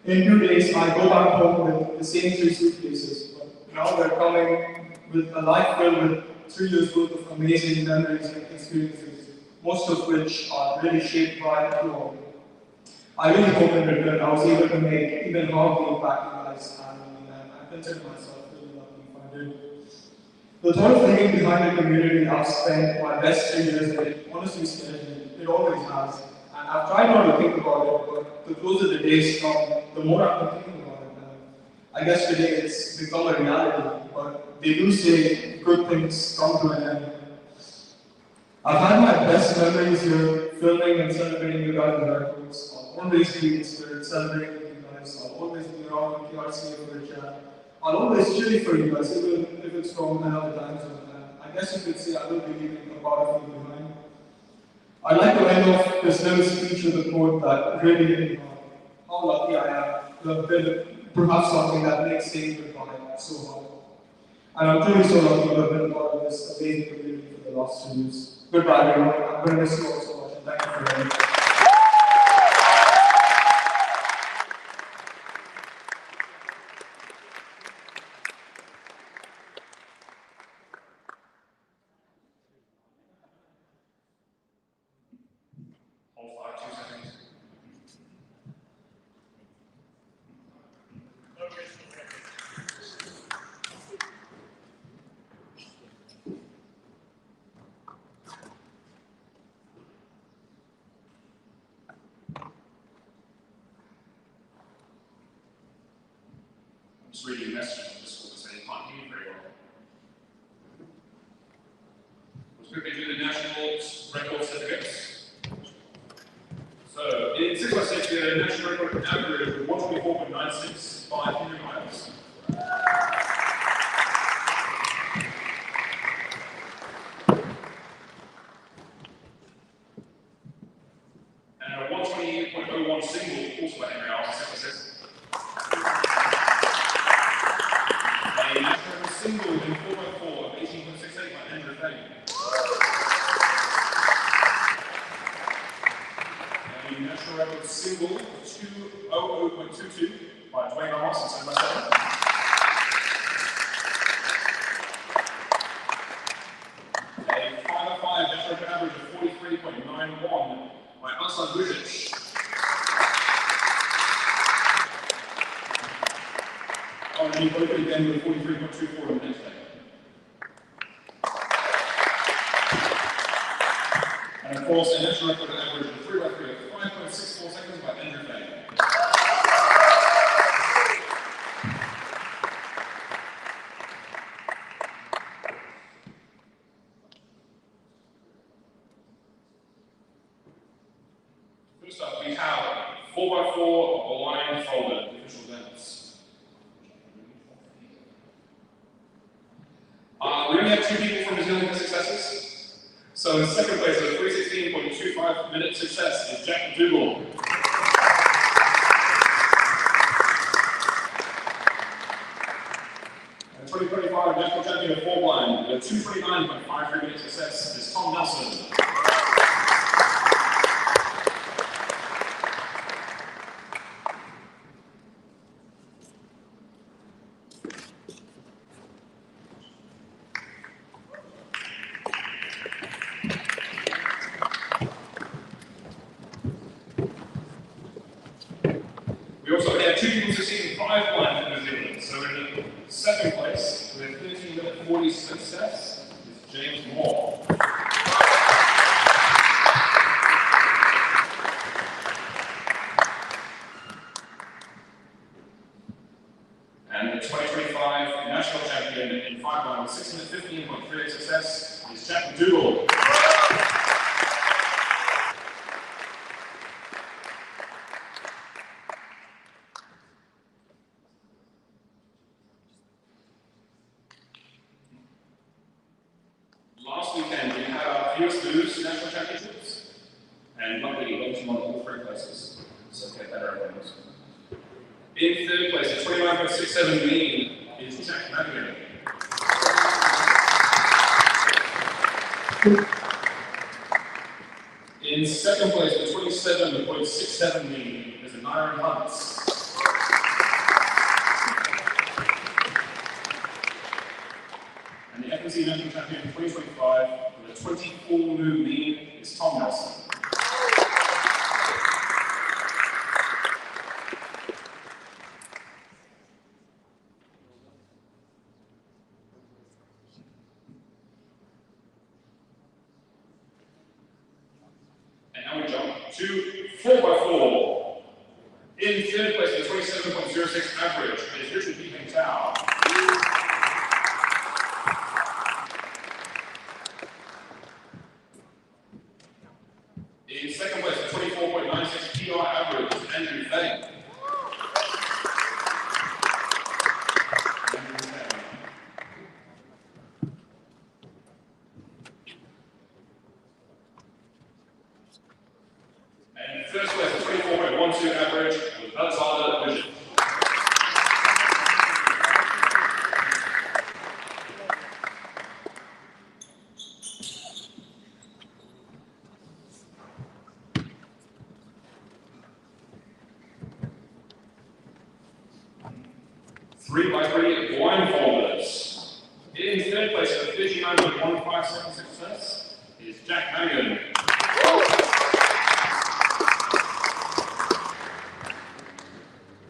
here. In 2 days, I go back home with the same 3 suitcases, but now they're coming with a life filled with 3 years worth of amazing memories and experiences, most of which are really shaped by you all. I really hope in return I was able to make even half the impact you guys had on me, and I consider myself really lucky if I did. The thought of leaving behind a community I've spent my best 3 years in honestly scares me. It always has. And I've tried not to think about it, but the closer the days come, the more I've been thinking about it. And I guess today it's become a reality, but they do say good things come to an end. I've had my best memories here, filming and celebrating you guys' records. I'll always be in spirit, celebrating with you guys. I'll always be around in KRC for a chat. I'll always cheer for you guys, even if it's from another time zone. And I guess you could say I will be leaving a part of you behind. I'd like to end off this little speech with a quote that really hit me hard. How lucky I am to have built perhaps something that makes saying goodbye so hard. And I'm truly so lucky to have been part of this amazing community for the last 2 years. Goodbye, everyone. I'm going to miss you all so much, and thank you for having me.
Hold 5, 2 seconds. Okay. I'm just reading a message from the school to say you can't hear me very well. Let's quickly do the national record certificates. So, in 6 by 6, we had a national record average of 124.96 by Henry Miles. And a 128.01 single, also by Henry Miles, 6 by 6. A national record single in 4x4 of 18.68 by Andrew Fane. A national record single of 200.22 by Dwayne Ross and 7 by 7. A 5x5 national record average of 43.91 by Aslan Buzic. Oh, and he broke it again with 43.24 in the next day. And of course, a national record average of 3x3 of 5.64 seconds by Andrew Fane. First up, we have 4x4 aligned folder, the official lengths. We only have 2 people from New Zealand for successes. So in second place with a 3:16.25 minute success is Jack McDougall. And 2025 national champion of 4-blind with a 2:29.53 minute success is Tom Nelson. We also had 2 people succeed in 5-blind for New Zealand. So in second place with a 13-minute 40 success is James Moore. And the 2025 national champion in 5-blind with 6:15.38 success is Jack McDougall. Last weekend we had our fewest lose national championships, and luckily we won all 3 places. So get better at things. In third place at 29.67 mean is Jack Madigan. In second place at 27.67 mean is Myron Hunts. And the FNC National Champion in 2025 with a 24 move mean is Tom Nelson. And now we jump to 4x4. In third place with 27.06 average is Richard Beeping Tao. In second place with 24.96 PR average is Andrew Fang. And first place with 24.12 average was Alexander Vision. Three by three blindfolders. In third place with 39.15 success is Jack Madigan.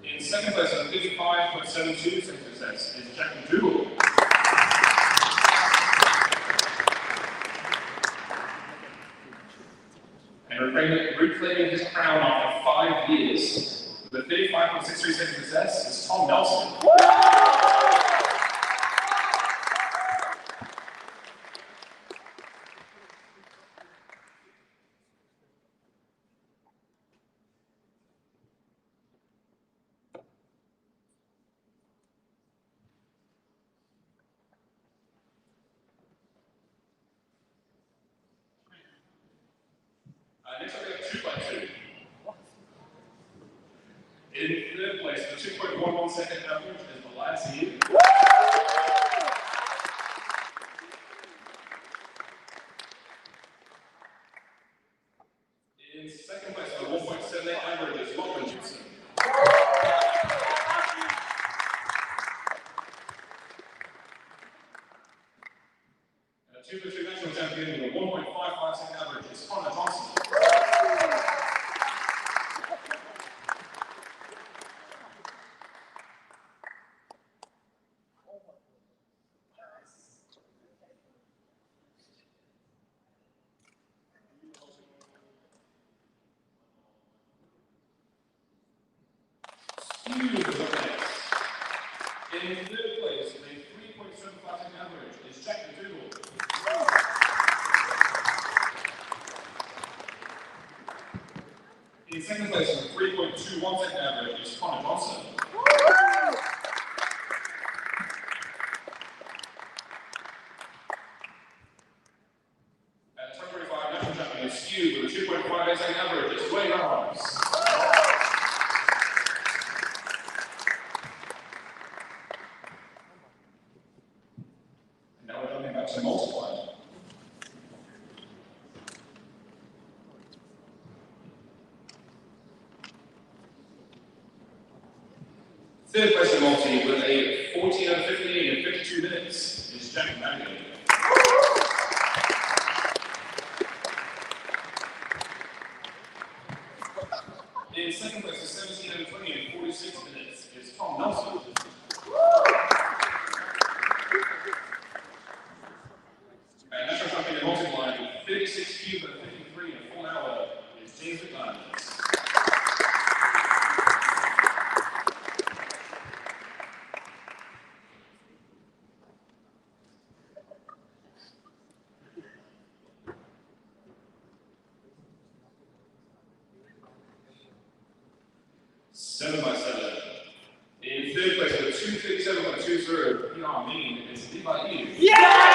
In second place with 55.72 success is Jack McDougall. And reclaiming his crown after 5 years with a 35.63 success is Tom Nelson. Next up we have 2x2. In third place with 2.11 second average is Elias Yin. In second place with 1.78 average is Lachlan Gibson. And a 2x2 national champion with a 1.55 second average is Connor Johnson. Skewb is up next. In third place with a 3.75 second average is Jack McDougall. In second place with a 3.21 second average is Connor Johnson. At Third place in multi with a 14 out of 15 in 52 minutes is Jack Mangan. In second place is 17 out of 20 in 46 minutes is Tom Nelson. And national champion in multi-line with 36 cube and 53 in a full hour is James McDonald. Seven by seven. In third place with 257.20, PR mean is Levi Eve. Yeah!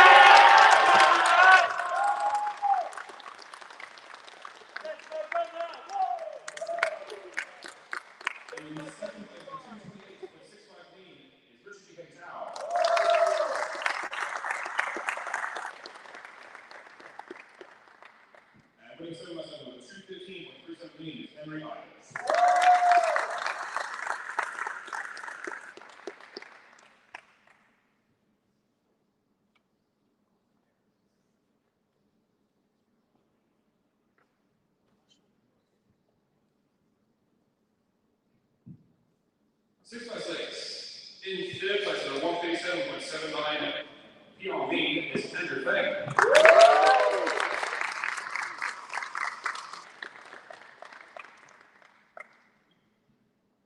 In second place with 228.65 is Richard G. Tao. And winning seven by seven with 215.317 is Henry Ives. Six by six. In third place at a 157.79 PRV is Andrew Fang.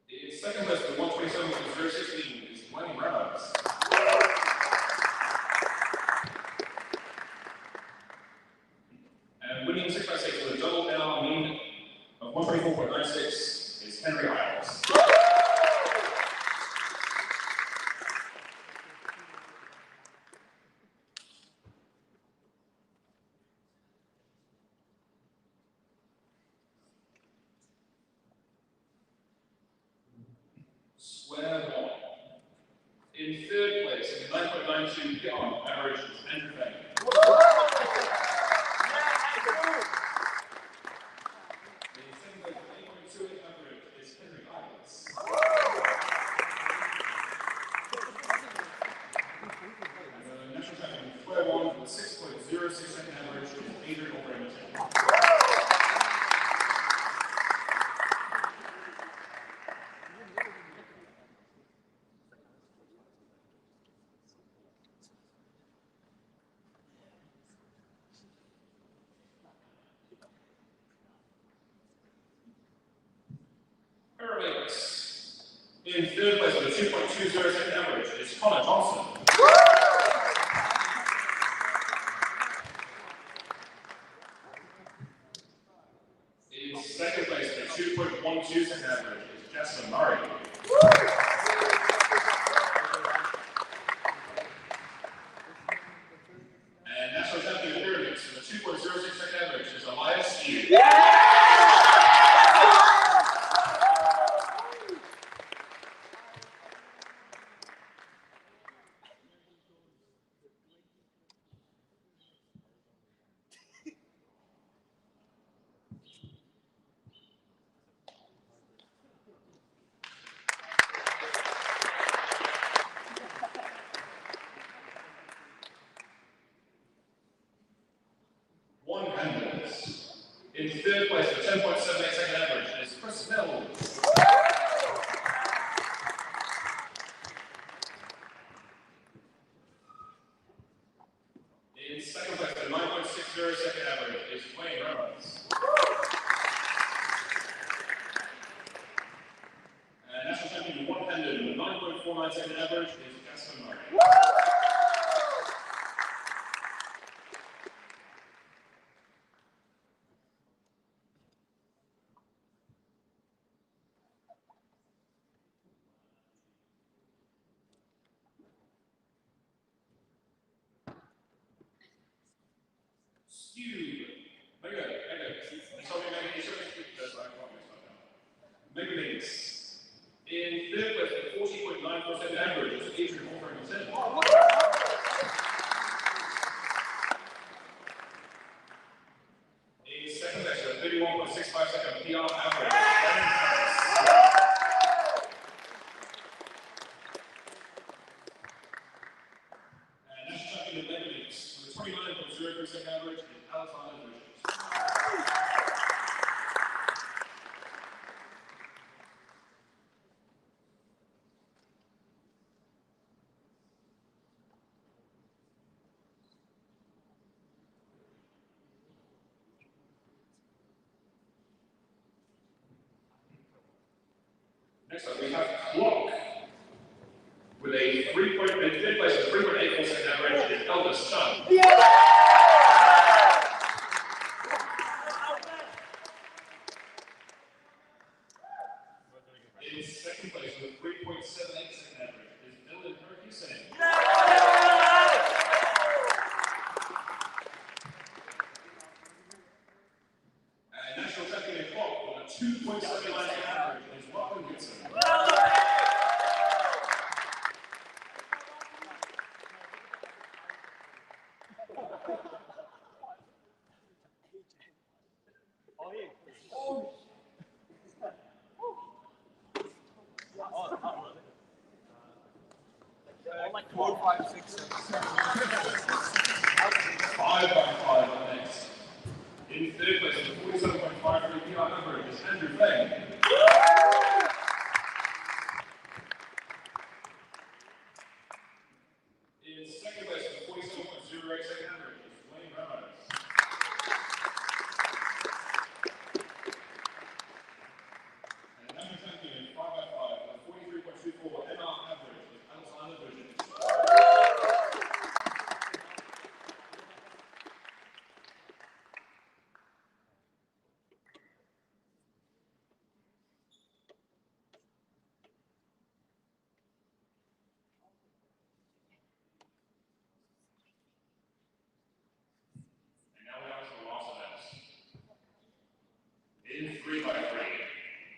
In second place at 127.016 is Wayne Reynolds. And winning 6 by 6 with a double NR mean of 124.96 is Henry Isles. Square one. In third place, in 9.92 PR average is Andrew Fang. In second place, 8.28 average is Henry Isles. And the national champion in square one with 6.06 second average is Adrian O'Brien. Pyraminx. In third place with a 2.20 second average is Connor Johnson. In second place with a 2.12 second average is Jasper Murray. And national champion in Pyraminx with a 2.06 second average is Elias Skewb. One-handers. In third place with 10.78 second average is Chris Mills. In second place with 9.60 second average is Wayne Reynolds. And national champion one-handed with 9.49 second average is Jasper Murray. Skewb. Pyraminx. In third place with 40.94% average is Adrian O'Brien. In second place with 31.65 second PR average. second average is Alexander Vucic. Next up, we have Clock with a 3-point, in fifth place with 3.84 second average is Eldest Son. In second place with 3.78 second average is Dylan Hussein. And national champion in Clock with a 2.79 second average is Robin Gibson.
Like 4, 5, 6, 7.
5 by 5 up next. In third place with 47.53 PR average is Andrew Fang. In second place with 47.08 second average is Wayne Ramos. And national champion in 5 by 5 with 43.24 NR average is Alexander Vucic. In 3 by 3.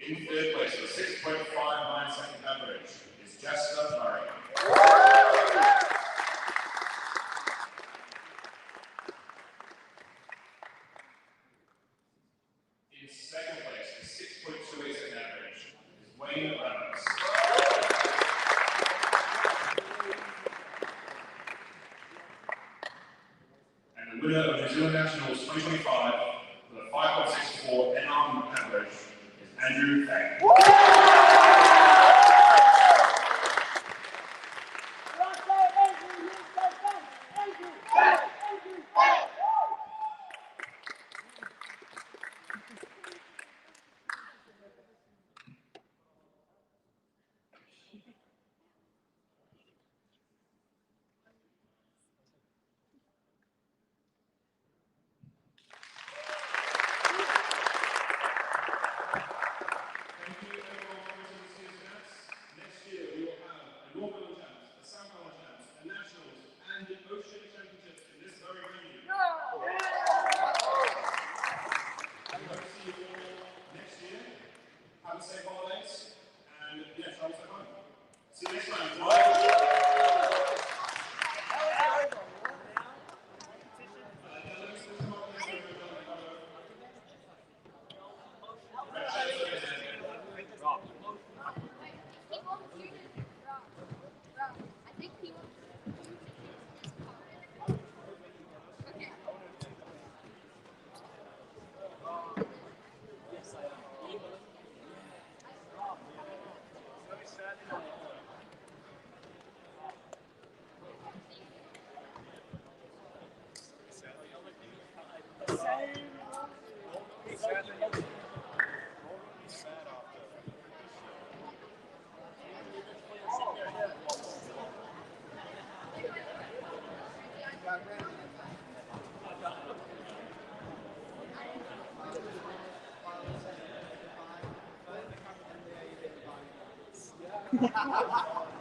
In third place with 6.59 second average is Jasper Murray. In second place with 6.28 second average is Wayne Ramos. And the winner of New Zealand Nationals 2025 with a 5.64 NR average is Andrew Fang. Have a safe holidays, and yeah, travel safe home. See you next time.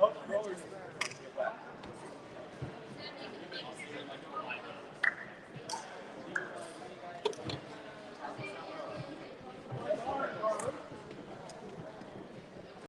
Oh,